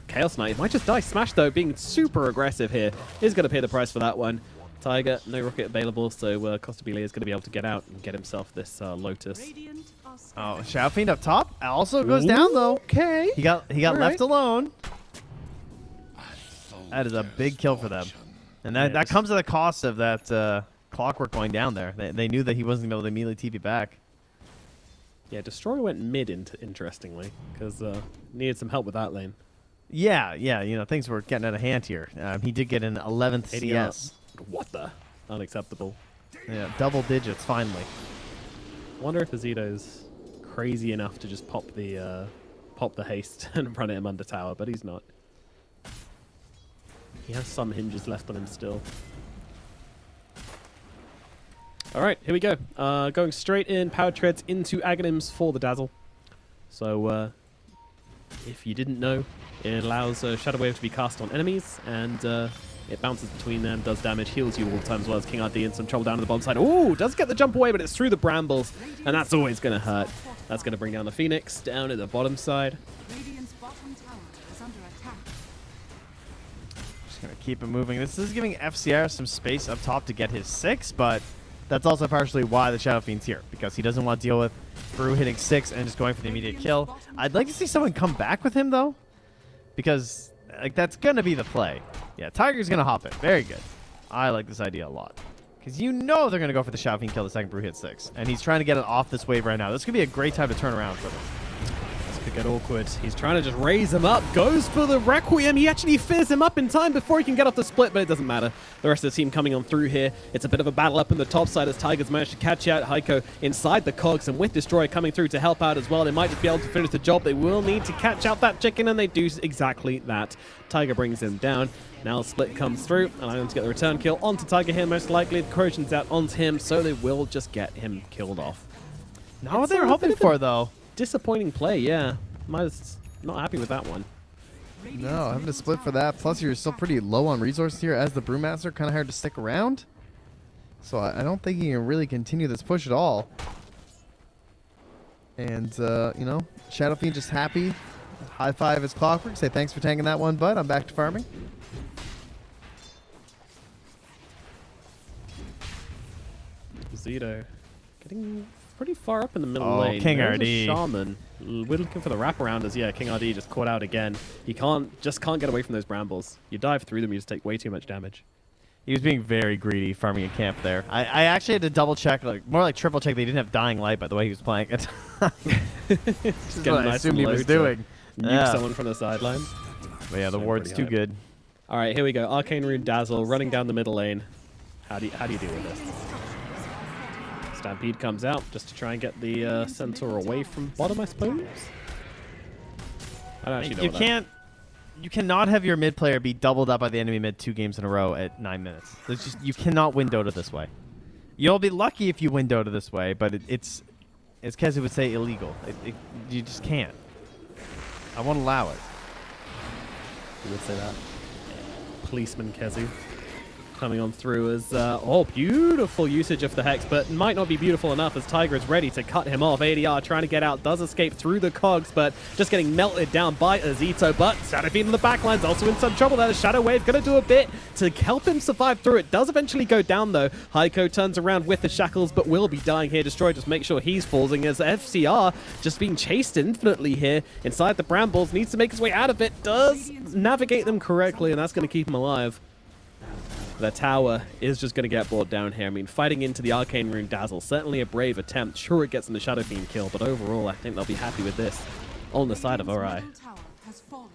Chaos Knight. He might just die. Smash, though, being super aggressive here, is going to pay the price for that one. Tiger, no rocket available, so Costabile is going to be able to get out and get himself this Lotus. Oh, Shadow Fiend up top also goes down though. Okay. He got left alone. That is a big kill for them. And that comes at the cost of that clockwork going down there. They knew that he wasn't going to be able to immediately TP back. Yeah, Destroyer went mid, interestingly, because needed some help with that lane. Yeah, you know, things were getting out of hand here. He did get an 11th CS. What the? Unacceptable. Yeah, double digits, finally. Wonder if Azito's crazy enough to just pop the haste and run him under tower, but he's not. He has some hinges left on him still. All right, here we go. Going straight in, power treads into Aghanims for the Dazzle. So if you didn't know, it allows Shadow Wave to be cast on enemies, and it bounces between them, does damage, heals you all the time, as well as King RD in some trouble down to the bottom side. Ooh, does get the jump away, but it's through the brambles, and that's always going to hurt. That's going to bring down the Phoenix down at the bottom side. Radiant's bottom tower is under attack. Just going to keep it moving. This is giving FCR some space up top to get his 6, but that's also partially why the Shadow Fiend's here, because he doesn't want to deal with Brew hitting 6 and just going for the immediate kill. I'd like to see someone come back with him, though, because like that's going to be the play. Yeah, Tiger's going to hop in. Very good. I like this idea a lot. Because you know they're going to go for the Shadow Fiend kill the second Brew hit 6. And he's trying to get it off this wave right now. This could be a great time to turn around for them. This could get awkward. He's trying to just raise him up. Goes for the Requiem. He actually fears him up in time before he can get off the split, but it doesn't matter. The rest of the team coming on through here. It's a bit of a battle up in the top side as Tigers managed to catch out Heiko inside the cogs, and with Destroyer coming through to help out as well, they might just be able to finish the job. They will need to catch out that chicken, and they do exactly that. Tiger brings him down. Now split comes through, allowing them to get the return kill onto Tiger here. Most likely the corrosion's out onto him, so they will just get him killed off. Not what they were hoping for, though. Disappointing play, yeah. Midas not happy with that one. No, having to split for that. Plus, you're still pretty low on resources here as the Brewmaster. Kind of hard to stick around. So I don't think he can really continue this push at all. And, you know, Shadow Fiend just happy. High five his Clockwork. Say thanks for tanking that one, bud. I'm back to farming. Zito getting pretty far up in the middle lane. King There's RD. a Shaman. We're looking for the wraparound as, yeah, King RD just caught out again. He just can't get away from those brambles. You dive through them, you just take way too much damage. He was being very greedy farming a camp there. I actually had to double check, like more like triple check, they didn't have Dying Light by the way he was playing it. Just what I assumed he was doing. Nuke someone from the sidelines. But yeah, the ward's too good. All right, here we go. Arcane Rune Dazzle running down the middle lane. How do you deal with this? Stampede comes out just to try and get the Centaur away from bottom, I suppose. I don't actually know. You cannot have your mid player be doubled up by the enemy mid 2 games in a row at 9 minutes. You cannot win Dota this way. You'll be lucky if you win Dota this way, but it's Kezi would say illegal. You just can't. I won't allow it. You would say that. Policeman Kezi coming on through as, oh, beautiful usage of the Hex, but might not be beautiful enough as Tiger is ready to cut him off. ADR trying to get out, does escape through the cogs, but just getting melted down by Azito, but Shadow Fiend in the backline's also in some trouble there. The Shadow Wave going to do a bit to help him survive through it. Does eventually go down, though. Heiko turns around with the shackles, but will be dying here. Destroy, just make sure he's falling as FCR just being chased infinitely here inside the brambles. Needs to make his way out of it. Does navigate them correctly, and that's going to keep him alive. The tower is just going to get brought down here. I mean, fighting into the Arcane Rune Dazzle, certainly a brave attempt. Sure, it gets in the Shadow Fiend kill, but overall, I think they'll be happy with this. On the side of Ori. Tower has fallen.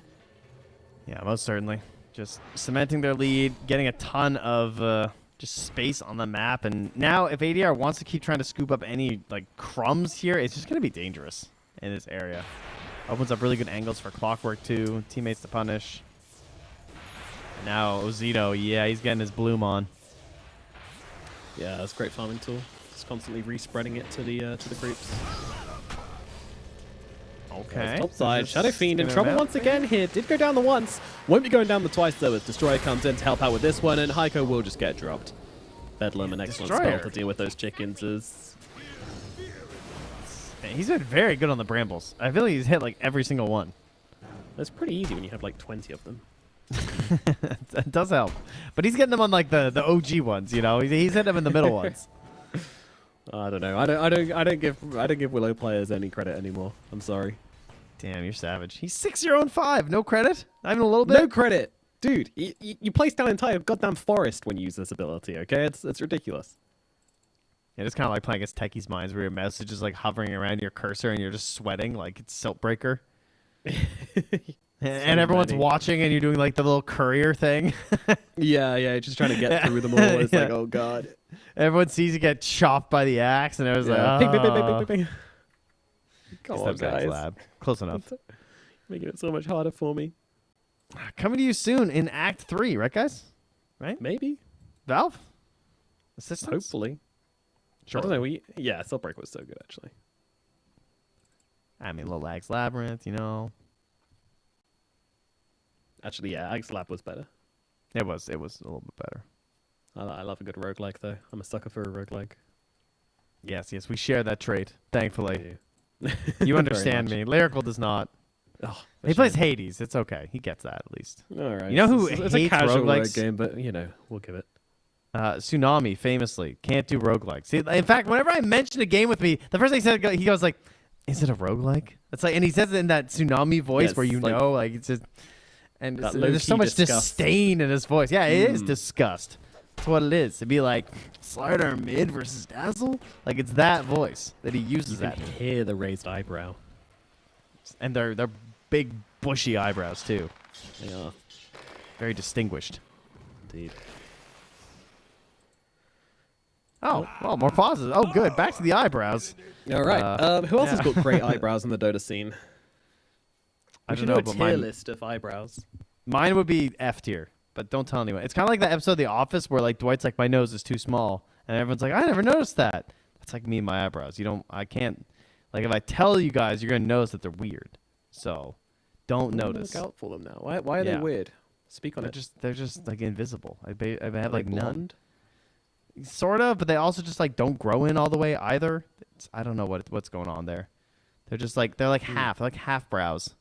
Yeah, most certainly. Just cementing their lead, getting a ton of just space on the map, and now if ADR wants to keep trying to scoop up any like crumbs here, it's just gonna be dangerous in this area. Opens up really good angles for Clockwork too, teammates to punish. And now Ozito, yeah, he's getting his bloom on. Yeah, that's a great farming tool. Just constantly respreading it to the creeps. Okay. Top side, Shadow Fiend in trouble once again here. Did go down the once. Won't be going down the twice though as Destroyer comes in to help out with this one, and Heiko will just get dropped. Bedlam, an excellent spell to deal with those chickens is... He's been very good on the Brambles. I feel like he's hit like every single one. That's pretty easy when you have like 20 of them. That does help. But he's getting them on like the OG ones, you know? He's hitting them in the middle ones. I don't know. I don't give Willow players any credit anymore. I'm sorry. Damn, you're savage. He's 6-0-5. No credit? Not even a little bit? No credit. Dude, you place down an entire goddamn forest when you use this ability, okay? It's ridiculous. Yeah, it's kind of like playing against Techie's Minds where your mouse is just like hovering around your cursor and you're just sweating like it's Siltbreaker. And everyone's watching and you're doing like the little courier thing. Yeah, just trying to get through them all. It's like, oh god. Everyone sees you get chopped by the axe and it was like, ping, ping, ping, ping, ping, ping, ping. Come on, Steps Axe guys. Lab. Close enough. Making it so much harder for me. Coming to you soon in Act 3, right, guys? Right? Maybe. Valve? Assistance? Hopefully. Sure. I don't know. Yeah, Siltbreaker was so good, actually. I mean, Little Axe Labyrinth, you know. Actually, yeah, Axe Lab was better. It was a little bit better. I love a good roguelike, though. I'm a sucker for a roguelike. Yes, we share that trait, thankfully. You You understand me. Lyrical does not. Oh, he plays Hades. It's okay. He gets that at least. All right. You know who it's hates a casual roguelikes? game, but you know, we'll give it. Tsunami famously can't do roguelikes. See, in fact, whenever I mention a game with me, the first thing he said, he goes like, "Is it a roguelike?" It's like, and he says it in that Tsunami voice where you know, like it's just, and there's so much disdain in his voice. Yeah, it is disgust. That's what it is. It'd be like Slider mid versus Dazzle. Like it's that voice that he uses. You can hear the raised eyebrow, and they're big bushy eyebrows too. They are very distinguished. Indeed. Oh, well, more pauses. Oh, good. Back to the eyebrows. All right. Who else has got great eyebrows in the Dota scene? I We don't should know, do but a tier mine, list of eyebrows. mine would be F tier, but don't tell anyone. It's kind of like that episode of The Office where like Dwight's like, my nose is too small, and everyone's like, I never noticed that. That's like me and my eyebrows. I can't. Like if I tell you guys, you're gonna notice that they're weird. So don't notice. Look out for them now. Why are they weird? Speak on it. They're just like invisible. I have like none. blonde? Sort of, but they also just like don't grow in all the way either. I don't know what's going on there. They're just like half brows.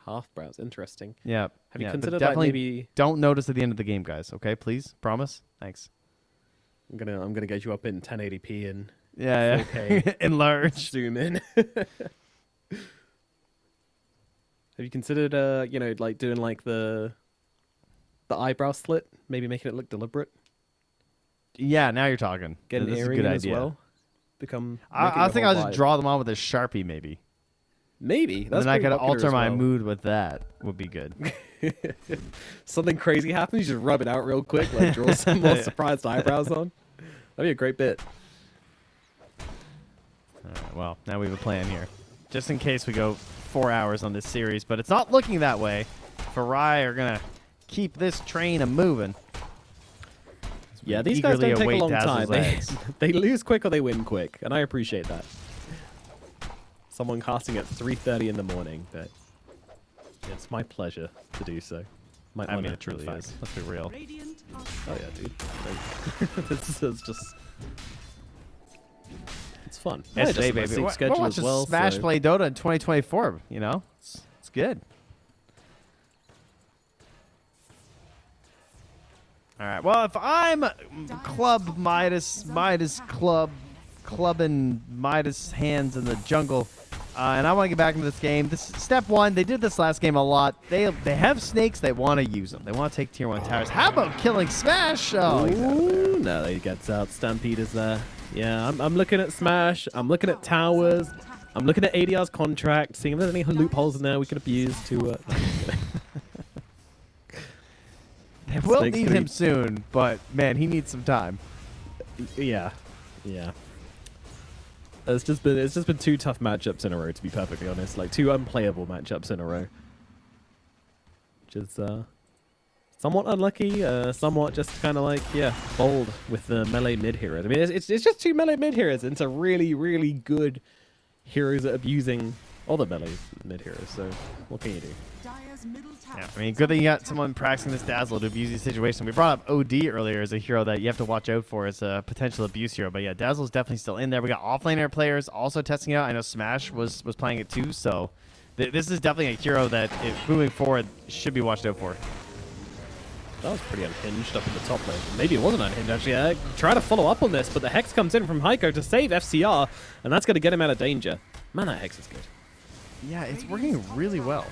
Half brows. Interesting. Yeah. Have you but considered like definitely maybe? don't notice at the end of the game, guys? Okay, please, promise. Thanks. I'm gonna get you up in 1080p and 4K. Enlarge. Zoom in. Have you considered like doing like the eyebrow slit? Maybe making it look deliberate. Yeah, now you're talking. Get an This is a earring good in idea. as well. I think I'll just draw them on with a Sharpie, maybe. Maybe. And That's then I pretty could popular alter as my well. mood with that. Would be good. Something crazy happens, you just rub it out real quick, like draw some more surprised eyebrows on. That'd be a great bit. All right, well, now we have a plan here. Just in case we go 4 hours on this series, but it's not looking that way. Farai are going to keep this train a-moving. Yeah, these guys don't take a long time. Dazzle's They lose quick or they win quick, and I appreciate that. Someone casting at 3:30 in the morning, but it's my pleasure to do so. I mean, it truly is. Let's be real. Oh yeah, dude. This is just... It's fun. Yes, Just a baby. sync We're schedule watching as well. Smash so- play Dota in 2024. You know, it's good. All right. Well, if I'm Club Midas clubbing Midas hands in the jungle, and I want to get back into this game. This step one. They did this last game a lot. They have snakes. They want to use them. They want to take tier 1 towers. How about killing Smash? Oh, he's out of there. Ooh, no, he gets out. Stampede is there. Yeah, I'm looking at Smash. I'm looking at towers. I'm looking at ADR's contract, seeing if there's any loopholes in there we could abuse to. They will need him soon, but man, he needs some time. Yeah. It's just been 2 tough matchups in a row, to be perfectly honest. Like 2 unplayable matchups in a row. Which is somewhat unlucky, somewhat just kind of like, bold with the melee mid heroes. I mean, it's just 2 melee mid heroes into really, really good heroes at abusing other melee mid heroes. So what can you do? Yeah, I mean, good thing you got someone practicing this Dazzle to abuse these situations. We brought up OD earlier as a hero that you have to watch out for as a potential abuse hero. But yeah, Dazzle's definitely still in there. We got offlaner players also testing it out. I know Smash was playing it too. So this is definitely a hero that, moving forward, should be watched out for. That was pretty unhinged up in the top lane. Maybe it wasn't unhinged, actually. Try to follow up on this, but the Hex comes in from Heiko to save FCR, and that's going to get him out of danger. Man, that Hex is good. Yeah, it's working really well.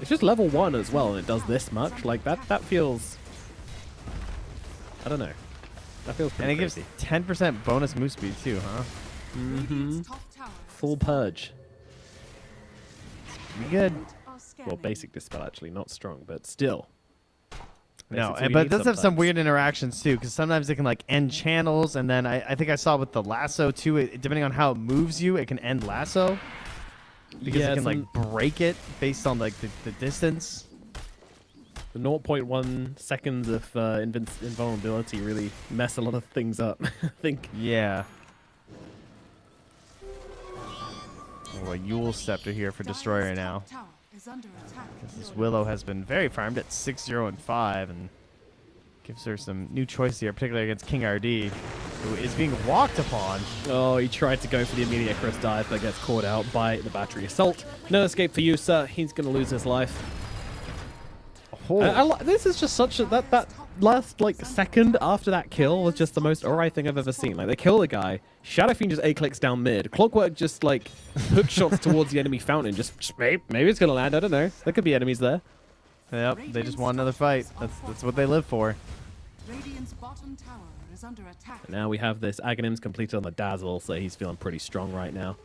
It's just level 1 as well, and it does this much. Like, that feels... I don't know. That feels pretty crazy. And it gives 10% bonus move speed, too, huh? Mm-hmm. Full purge. Be good. Well, basic dispel, actually. Not strong, but still. No, but it does have some weird interactions, too, because sometimes it can, like, end channels, and then I think I saw with the lasso, too, depending on how it moves you, it can end lasso. Because it can, like, break it based on, like, the distance. The 0.1 seconds of invulnerability really mess a lot of things up, I think. Yeah. Oh, a Yule Scepter here for Destroyer now. This Willow has been very farmed at 6-0 and 5, and gives her some new choice here, particularly against King RD, who is being walked upon. Oh, he tried to go for the immediate Chris dive, but gets caught out by the battery assault. No escape for you, sir. He's going to lose his life. Oh. This is just such a... That last, like, second after that kill was just the most alright thing I've ever seen. Like, they kill the guy. Shadow Fiend just A-clicks down mid. Clockwork just, like, hook shots towards the enemy fountain. Just maybe it's going to land. I don't know. There could be enemies there. Yep, they just want another fight. That's what they live for. Radiant's bottom tower is under attack. And now we have this Aghanims completed on the Dazzle, so he's feeling pretty strong right now.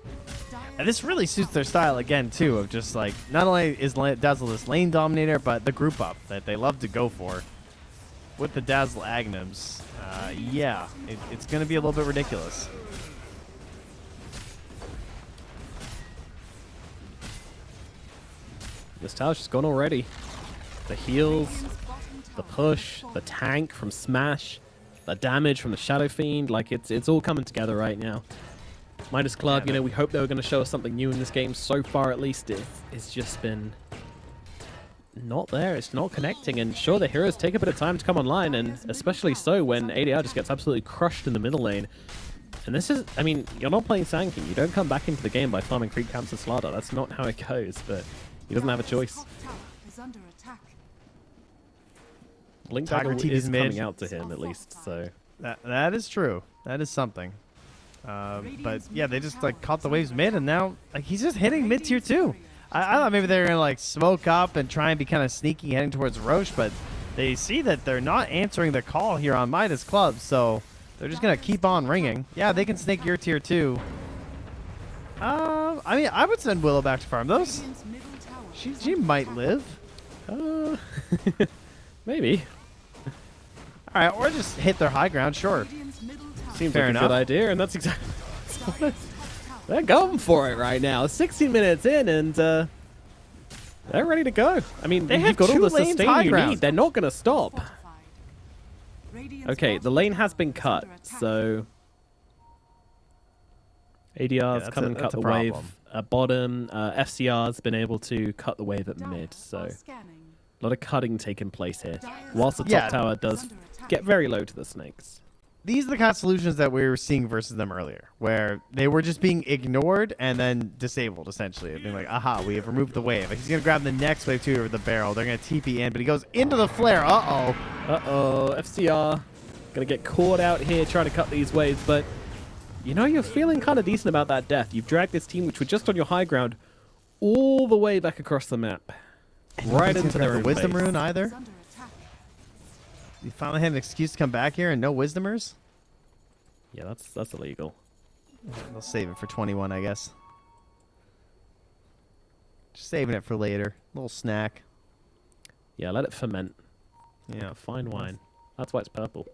And this really suits their style again, too, of just like, not only is Dazzle this lane dominator, but the group up that they love to go for. With the Dazzle Aghanims, yeah, it's going to be a little bit ridiculous. This tower's just gone already. The heals, the push, the tank from Smash, the damage from the Shadow Fiend, like it's all coming together right now. Midas Club, you know, we hope they were going to show us something new in this game. So far, at least, it's just been not there. It's not connecting, and sure, the heroes take a bit of time to come online, and especially so when ADR just gets absolutely crushed in the middle lane. And this is, I mean, you're not playing Sand King. You don't come back into the game by farming creep camps and Slardar. That's not how it goes, but he doesn't have a choice. Link Dagger is coming out to him, at least, so... That is true. That is something. But, yeah, they just, like, caught the waves mid, and now, like, he's just hitting mid-tier 2. I thought maybe they were going to, like, smoke up and try and be kind of sneaky heading towards Roche, but they see that they're not answering the call here on Midas Club, so they're just going to keep on ringing. Yeah, they can snake your tier 2. I mean, I would send Willow back to farm those. She might live. Maybe. All right, or just hit their high ground, sure. Seems Fair like enough. a good idea, and that's exactly they're going for it right now. 60 minutes in, and they're ready to go. I mean, They you've have got all two the lanes sustain high you ground. need. They're not going to stop. Okay, the lane has been cut, so ADR's come and cut the wave at bottom. FCR's been able to cut the wave at mid, so a lot of cutting taking place here. Whilst the top tower does get very low to the snakes. These are the kind of solutions that we were seeing versus them earlier, where they were just being ignored and then disabled, essentially. Being like, aha, we have removed the wave. He's going to grab the next wave, too, with the barrel. They're going to TP in, but he goes into the flare. Uh-oh. Uh-oh. FCR going to get caught out here trying to cut these waves, but, you know, you're feeling kind of decent about that death. You've dragged this team, which were just on your high ground, all the way back across the map. Right into their the own Wisdom base. Rune, either. You finally had an excuse to come back here and no Wisdomers? Yeah, that's illegal. They'll save it for 21, I guess. Just saving it for later. Little snack. Yeah, let it ferment. Yeah, Fine wine. That's why it's purple.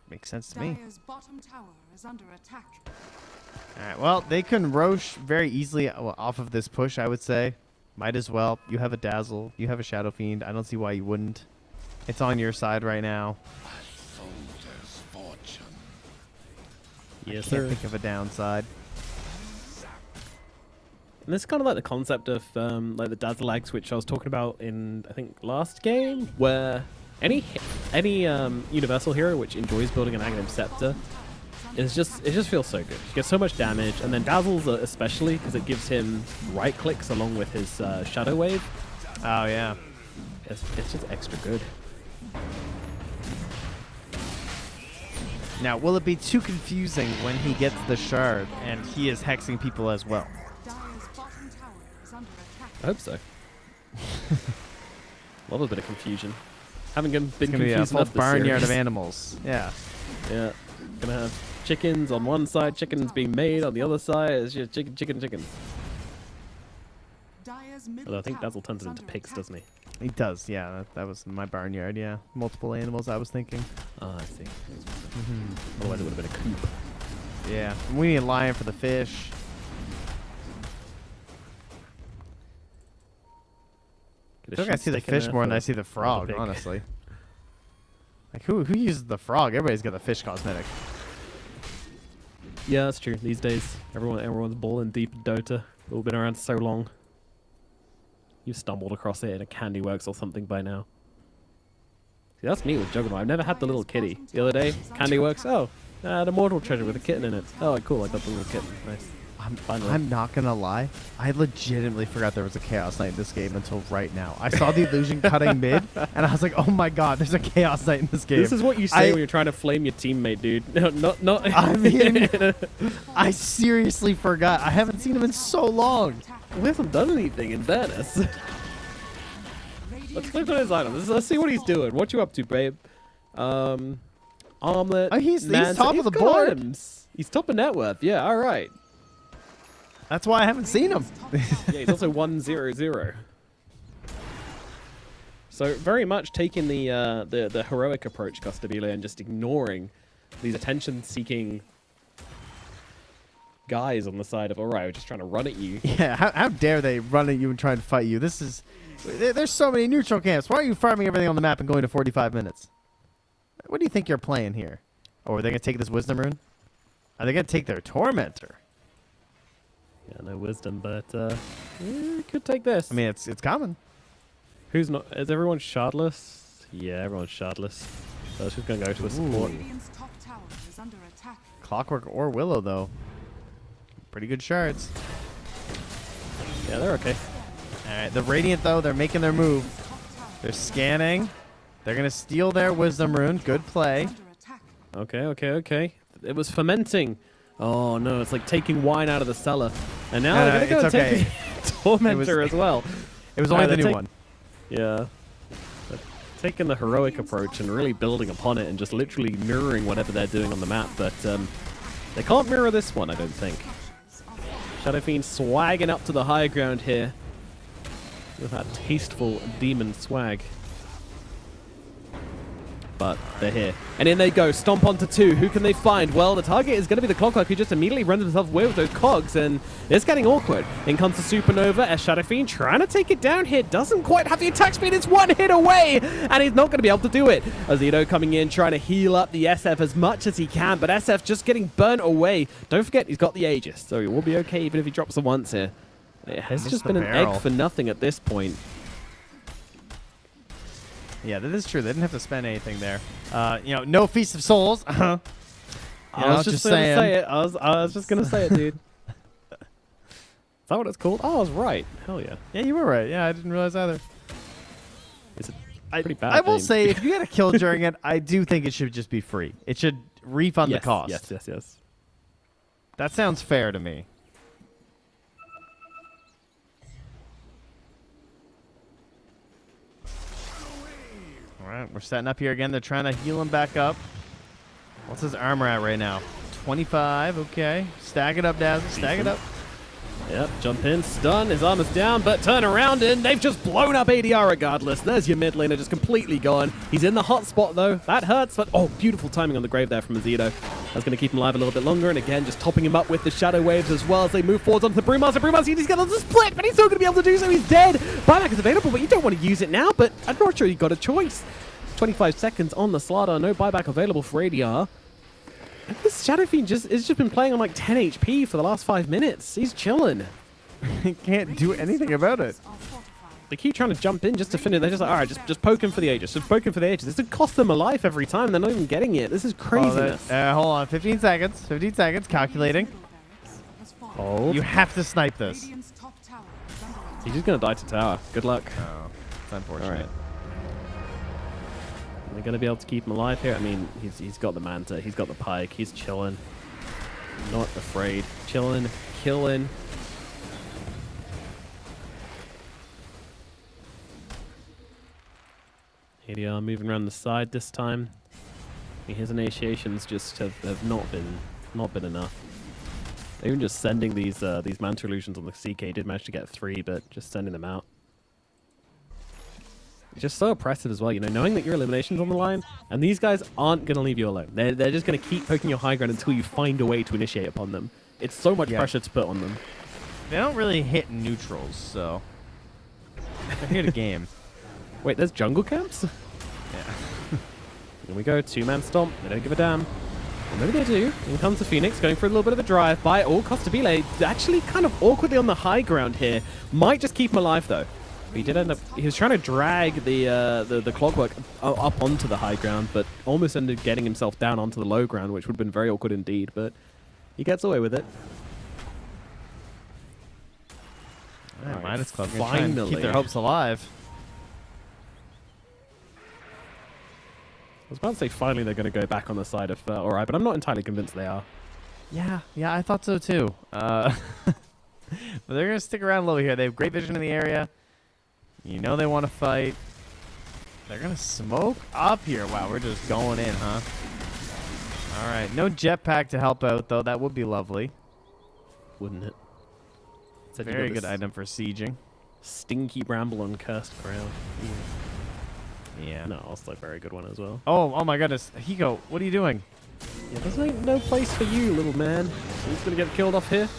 Makes sense to me. Dire's bottom tower is under attack. All right, well, they can Roche very easily off of this push, I would say. Might as well. You have a Dazzle. You have a Shadow Fiend. I don't see why you wouldn't. It's on your side right now. Yes, I sir. can't think of a downside. And this is kind of like the concept of like the Dazzle Eggs, which I was talking about in, I think, last game, where any universal hero which enjoys building an Aghanim Scepter it just feels so good. He gets so much damage, and then Dazzles especially because it gives him right clicks along with his Shadow Wave. Oh yeah, it's just extra good. Now, will it be too confusing when he gets the shard and he is hexing people as well? Dire's bottom tower is under attack. I hope so. Love a bit of confusion. Haven't been It's gonna be a confused full enough this barnyard of series. animals. Yeah. Yeah. Gonna have chickens on one side, chickens being made on the other side. It's just chicken. Dire's middle Although I think tower Dazzle turns is it into under pigs, attack. doesn't he? He does, yeah. That was my barnyard, yeah. Multiple animals, I was thinking. Oh, I see. Otherwise, it would have been a coop. Yeah. We need a lion for the fish. I feel like I see the fish more than I see the frog, honestly. Like, who uses the frog? Everybody's got the fish cosmetic. Yeah, that's true. These days, everyone's balling deep in Dota. We've been around so long. You've stumbled across it in a Candy Works or something by now. See, that's me with Juggernaut. I've never had the little kitty. The other day, Candy Works. Oh, the Mortal Treasure with a kitten in it. Oh, cool. I got the little kitten. Nice. I'm not gonna lie. I legitimately forgot there was a Chaos Knight in this game until right now. I saw the illusion cutting mid, and I was like, "Oh my god, there's a Chaos Knight in this game." This is what you say when you're trying to flame your teammate, dude. No, not. I mean, I seriously forgot. I haven't seen him in so long. He hasn't done anything, in fairness. Let's click on his items. Let's see what he's doing. What you up to, babe? Armlet. Oh, he's Mansa- top he's of the got board. items. He's top of net worth. Yeah, all right. That's why I haven't seen him. Yeah, he's also 1-0-0. So very much taking the heroic approach, Costabile, and just ignoring these attention-seeking guys on the side of, all right, we're just trying to run at you. Yeah, how dare they run at you and try and fight you? This is... There's so many neutral camps. Why are you farming everything on the map and going to 45 minutes? What do you think you're playing here? Oh, are they going to take this Wisdom Rune? Are they going to take their Tormentor? Yeah, no wisdom, but could take this. I mean, it's common. Who's not? Is everyone shardless? Yeah, everyone's shardless. So it's just going to go to a support. Radiant's top tower is under attack. Clockwork or Willow, though. Pretty good shards. Yeah, they're okay. All right, the Radiant, though, they're making their move. They're scanning. They're going to steal their Wisdom Rune. Good play. Okay. It was fermenting. Oh, no, it's like taking wine out of the cellar. And now No, they're going to go it's take okay. the Tormentor as well. It was only the they're new one. Yeah. They're taking the heroic approach and really building upon it and just literally mirroring whatever they're doing on the map. But they can't mirror this one, I don't think. Shadow Fiend swagging up to the high ground here with that tasteful demon swag. But they're here. And in they go. Stomp onto two. Who can they find? Well, the target is going to be the Clockwork, who just immediately runs himself away with those cogs, and it's getting awkward. In comes the Supernova as Shadow Fiend trying to take it down here. Doesn't quite have the attack speed. It's one hit away, and he's not going to be able to do it. Azido coming in, trying to heal up the SF as much as he can, but SF just getting burnt away. Don't forget, he's got the Aegis, so he will be okay even if he drops it once here. It has just been an egg for nothing at this point. Yeah, that is true. They didn't have to spend anything there. No Feast of Souls. I was just gonna say it. I was just gonna say it, dude. Is that what it's called? Oh, I was right. Hell yeah. Yeah, you were right. Yeah, I didn't realize either. It's a pretty bad I will name. say, if you get a kill during it, I do think it should just be free. It should refund the cost. Yes. That sounds fair to me. All right, we're setting up here again. They're trying to heal him back up. What's his armor at right now? 25. Okay. Stack it up, Dazzle. Stack it up. Yep, jump in, stun, his armor's down, but turn around and they've just blown up ADR regardless. There's your mid laner just completely gone. He's in the hot spot though. That hurts, but oh, beautiful timing on the grave there from Azito. That's going to keep him alive a little bit longer, and again, just topping him up with the shadow waves as well as they move forwards onto the Brewmaster. Brewmaster, he's got the split, but he's still going to be able to do so. He's dead. Buyback is available, but you don't want to use it now, but I'm not sure you got a choice. 25 seconds on the Slardar, no buyback available for ADR. This Shadow Fiend has just been playing on like 10 HP for the last 5 minutes. He's chilling. He can't do anything about it. They keep trying to jump in just to finish. They're just like, all right, just poke him for the Aegis. Just poke him for the Aegis. This would cost them a life every time. They're not even getting it. This is craziness. Hold on. 15 seconds. 15 seconds. Calculating. Hold. You have to snipe this. He's just going to die to tower. Good luck. Oh, it's unfortunate. All right. They're going to be able to keep him alive here. I mean, he's got the Manta. He's got the Pike. He's chilling. Not afraid. Chilling. Killing. ADR moving around the side this time. His initiations just have not been enough. Even just sending these Manta illusions on the CK did manage to get 3, but just sending them out. It's just so oppressive as well, you know, knowing that your elimination's on the line, and these guys aren't going to leave you alone. They're just going to keep poking your high ground until you find a way to initiate upon them. It's so much pressure to put on them. They don't really hit neutrals, so they're here to game. Wait, there's jungle camps? Yeah. Here we go, 2-man stomp. They don't give a damn. Well, maybe they do. In comes the Phoenix, going for a little bit of a drive by Costabile. Actually kind of awkwardly on the high ground here. Might just keep him alive, though. He did end up... He was trying to drag the Clockwork up onto the high ground, but almost ended up getting himself down onto the low ground, which would have been very awkward indeed, but he gets away with it. Right, Midas Club finally. Keep their hopes alive. I was about to say finally they're going to go back on the side of Alright, but I'm not entirely convinced they are. Yeah, I thought so too. But they're going to stick around low here. They have great vision in the area. You know they want to fight. They're going to smoke up here. Wow, we're just going in, huh? All right, no jetpack to help out, though. That would be lovely. Wouldn't it? It's a very good item for sieging. Stinky Bramble on Cursed Crown. Yeah. No, also a very good one as well. Oh my goodness. Hiko, what are you doing? Yeah, there's no place for you, little man. He's going to get killed off here.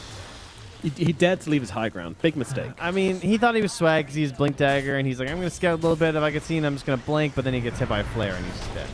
He dared to leave his high ground. Big mistake. I mean, he thought he was swag because he's Blink Dagger, and he's like, I'm going to scout a little bit. If I can see him, I'm just going to blink, but then he gets hit by a flare, and he's just dead.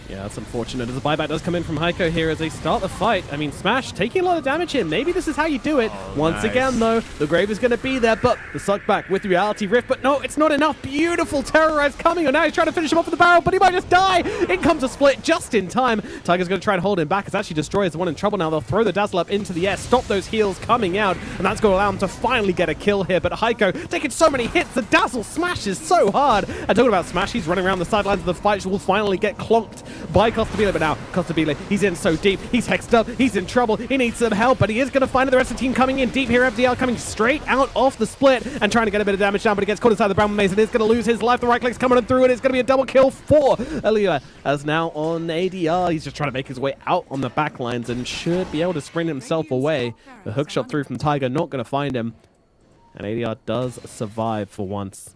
Yeah, that's unfortunate. As a buyback does come in from Heiko here as they start the fight. I mean, Smash taking a lot of damage here. Maybe this is how you do it. Once again, though, the Grave is going to be there, but the suckback with Reality Rift. But no, it's not enough. Beautiful Terrorize coming, and now he's trying to finish him off with the barrel, but he might just die. In comes a split just in time. Tiger's going to try and hold him back. It's actually Destroyer's the one in trouble now. They'll throw the Dazzle up into the air, stop those heals coming out, and that's going to allow him to finally get a kill here. But Heiko taking so many hits. The Dazzle smashes so hard. And talking about Smash, he's running around the sidelines of the fight. Will finally get clonked by Costabile. But now, Costabile, he's in so deep. He's hexed up. He's in trouble. He needs some help, but he is going to find the rest of the team coming in deep here. FDL coming straight out off the split and trying to get a bit of damage down, but he gets caught inside the Brown Maze and is going to lose his life. The right click's coming through, and it's going to be a double kill for Elia. As now on ADR, he's just trying to make his way out on the back lines and should be able to sprint himself away. The hook shot through from Tiger, not going to find him. And ADR does survive for once.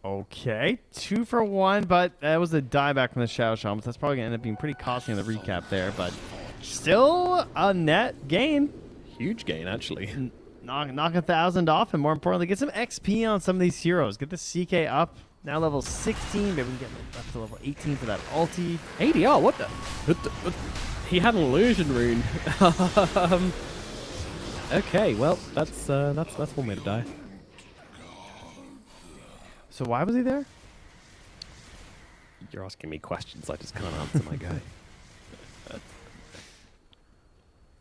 Okay, 2 for 1, but that was a dieback from the Shadow Shaman. That's probably going to end up being pretty costly in the recap there, but still a net gain. Huge gain, actually. Knock 1,000 off, and more importantly, get some XP on some of these heroes. Get the CK up, now level 16. Maybe we can get up to level 18 for that ulti. ADR, what the? He had an illusion rune. Okay, well, that's one way to die. So why was he there? You're asking me questions I just can't answer, my guy.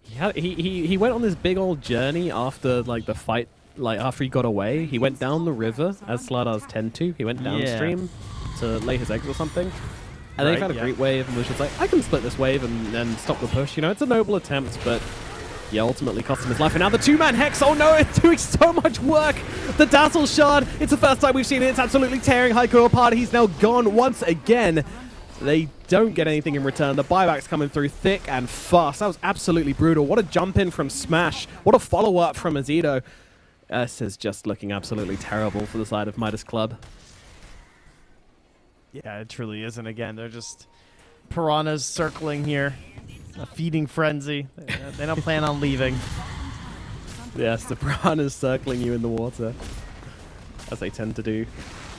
He went on this big old journey after like the fight, like after he got away. He went down the river as Slardars tend to. He went downstream to lay his eggs or something. And then he found a great wave and was just like, I can split this wave and then stop the push. You know, it's a noble attempt, but yeah, ultimately cost him his life. And now the 2-man Hex, oh no, it's doing so much work. The Dazzle Shard, it's the first time we've seen it. It's absolutely tearing Heiko apart. He's now gone once again. They don't get anything in return. The buyback's coming through thick and fast. That was absolutely brutal. What a jump in from Smash. What a follow-up from Azido. This is just looking absolutely terrible for the side of Midas Club. Yeah, it truly isn't. Again, they're just piranhas circling here. A feeding frenzy. They don't plan on leaving. Yes, the piranhas circling you in the water, as they tend to do.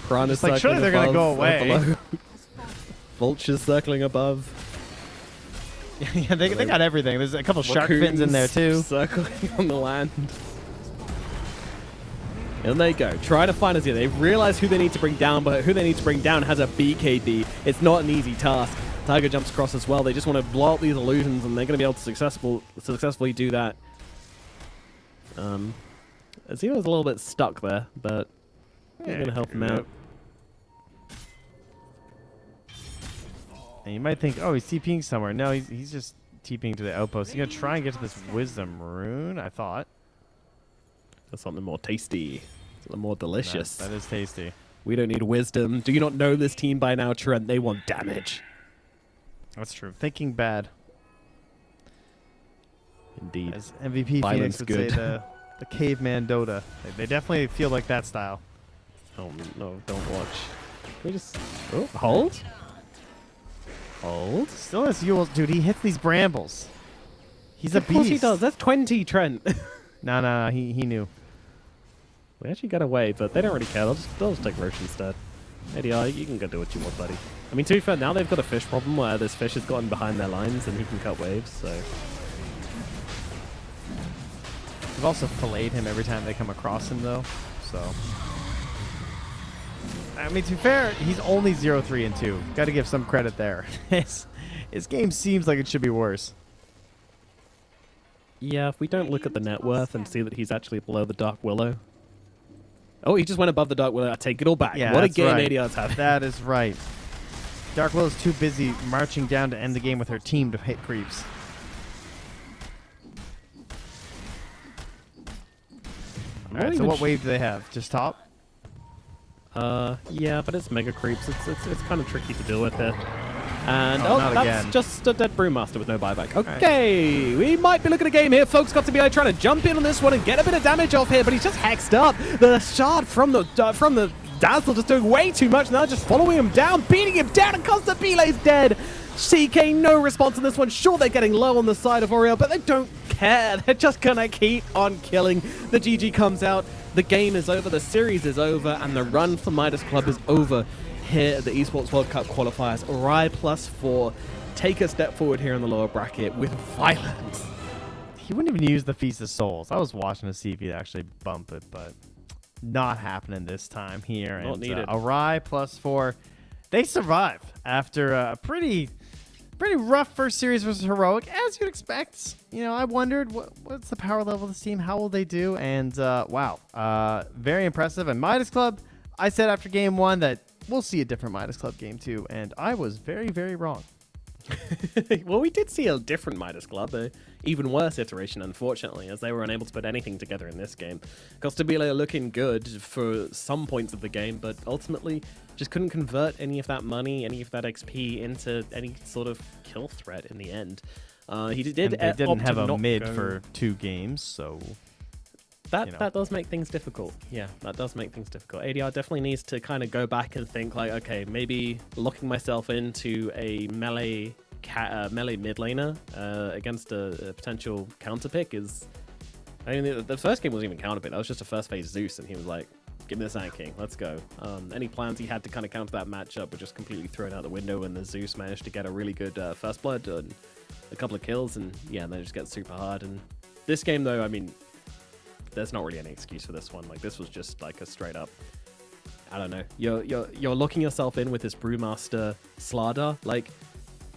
Piranhas Like, surely they're going to go away. Vultures circling above. Yeah, they got everything. There's a couple shark fins in there, too. Circling on the land. And they go, trying to find us here. They've realized who they need to bring down, but who they need to bring down has a BKB. It's not an easy task. Tiger jumps across as well. They just want to blow up these illusions, and they're going to be able to successfully do that. Azido's a little bit stuck there, but we're going to help him out. And you might think, oh, he's TPing somewhere. No, he's just TPing to the outpost. He's going to try and get to this Wisdom Rune, I thought. That's something more tasty. Something more delicious. That is tasty. We don't need wisdom. Do you not know this team by now, Trent? They want damage. That's true. Thinking bad. Indeed. As MVP Violence Phoenix would good. say, the caveman Dota. They definitely feel like that style. Oh, no, don't watch. Can we just... Oh, hold? Hold? Still has Yules. Dude, he hits these brambles. He's a beast. Of course he does. That's 20, Trent. No, he knew. We actually got away, but they don't really care. They'll just take Roche instead. ADR, you can go do what you want, buddy. I mean, to be fair, now they've got a fish problem where this fish has gotten behind their lines and he can cut waves, so... They've also filleted him every time they come across him, though, so... I mean, to be fair, he's only 0-3 and 2. Got to give some credit there. His game seems like it should be worse. Yeah, if we don't look at the net worth and see that he's actually below the Dark Willow. Oh, he just went above the Dark Willow. I take it all back. Yeah, what a that's game right. ADR's having. That is right. Dark Willow's too busy marching down to end the game with her team to hit creeps. Alright, so what wave do they have? Just top? Yeah, but it's mega creeps. It's kind of tricky to deal with it. And not that's again. just a dead Brewmaster with no buyback. Okay, we might be looking at a game here. Folks got to be trying to jump in on this one and get a bit of damage off here, but he's just hexed up. The shard from the Dazzle just doing way too much now, just following him down, beating him down, and Constabile's dead. CK, no response on this one. Sure, they're getting low on the side of Oriel, but they don't care. They're just gonna keep on killing. The GG comes out. The game is over, the series is over, and the run for Midas Club is over here at the Esports World Cup qualifiers. Rai +4 take a step forward here in the lower bracket with violence. He wouldn't even use the Feast of Souls. I was watching to see if he'd actually bump it, but not happening this time here. Not and needed. Rai +4, they survive after a pretty rough first series versus Heroic, as you'd expect. You know, I wondered what's the power level of this team, how will they do, and wow, very impressive. And Midas Club, I said after game 1 that we'll see a different Midas Club game 2, and I was very, very wrong. Well, we did see a different Midas Club, an even worse iteration, unfortunately, as they were unable to put anything together in this game. Constabile looking good for some points of the game, but ultimately just couldn't convert any of that money, any of that XP into any sort of kill threat in the end. He did. And they didn't opt have to a not mid go- for 2 games, so... That does make things difficult. Yeah, that does make things difficult. ADR definitely needs to kind of go back and think like, okay, maybe locking myself into a melee mid laner against a potential counter pick is... I mean, the first game wasn't even counter pick. That was just a first phase Zeus, and he was like, give me the Sand King, let's go. Any plans he had to kind of counter that matchup were just completely thrown out the window, and the Zeus managed to get a really good first blood and a couple of kills, and yeah, they just get super hard. And this game, though, I mean, there's not really any excuse for this one. Like, this was just like a straight up, I don't know. You're locking yourself in with this Brewmaster Slardar. Like,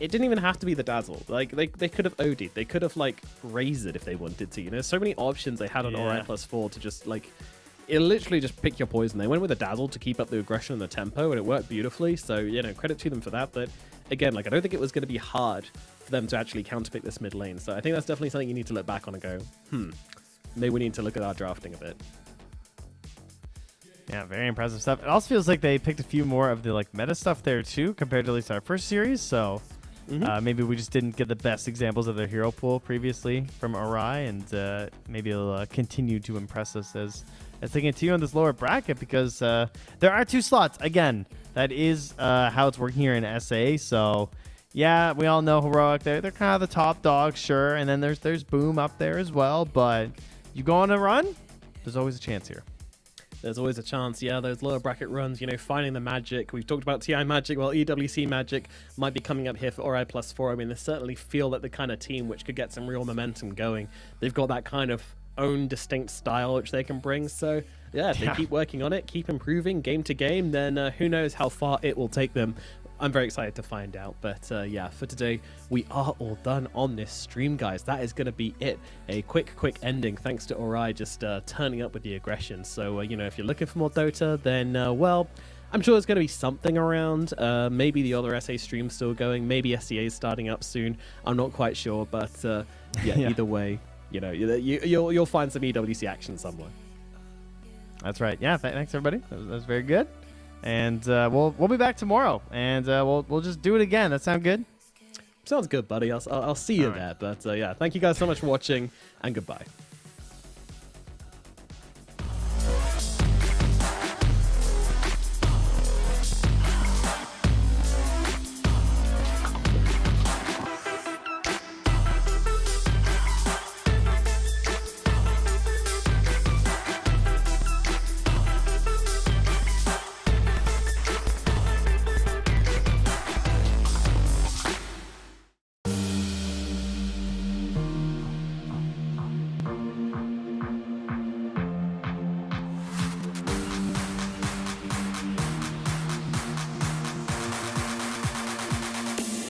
it didn't even have to be the Dazzle. Like, they could have OD'd. They could have, like, raised it if they wanted to. You know, so many options they had on Ori +4 to just, like, it literally just pick your poison. They went with a Dazzle to keep up the aggression and the tempo, and it worked beautifully. So, you know, credit to them for that. But again, like, I don't think it was going to be hard for them to actually counterpick this mid lane. So I think that's definitely something you need to look back on and go, maybe we need to look at our drafting a bit. Yeah, very impressive stuff. It also feels like they picked a few more of the like meta stuff there too, compared to at least our first series. So maybe we just didn't get the best examples of their hero pool previously from Arai, and maybe it'll continue to impress us as they continue on this lower bracket, because there are 2 slots. Again, that is how it's working here in SA. So yeah, we all know Heroic. They're kind of the top dog, sure. And then there's Boom up there as well. But you go on a run, there's always a chance here. There's always a chance, yeah, those lower bracket runs, finding the magic. We've talked about TI Magic, well, EWC Magic might be coming up here for Ori plus 4. I mean, they certainly feel that the kind of team which could get some real momentum going. They've got that kind of own distinct style which they can bring. So, yeah, if they keep working on it, keep improving game to game, then who knows how far it will take them. I'm very excited to find out. But yeah, for today, we are all done on this stream, guys. That is going to be it. A quick ending, thanks to Orai just turning up with the aggression. So, if you're looking for more Dota, then, well, I'm sure there's going to be something around. Maybe the other SA stream's still going. Maybe SEA is starting up soon. I'm not quite sure. But, yeah, either way, you'll find some EWC action somewhere. That's right. Yeah, thanks, everybody. That was very good. And we'll be back tomorrow, and we'll just do it again. That sound good? Sounds good, buddy. I'll see you there. But yeah, thank you guys so much for watching, and goodbye.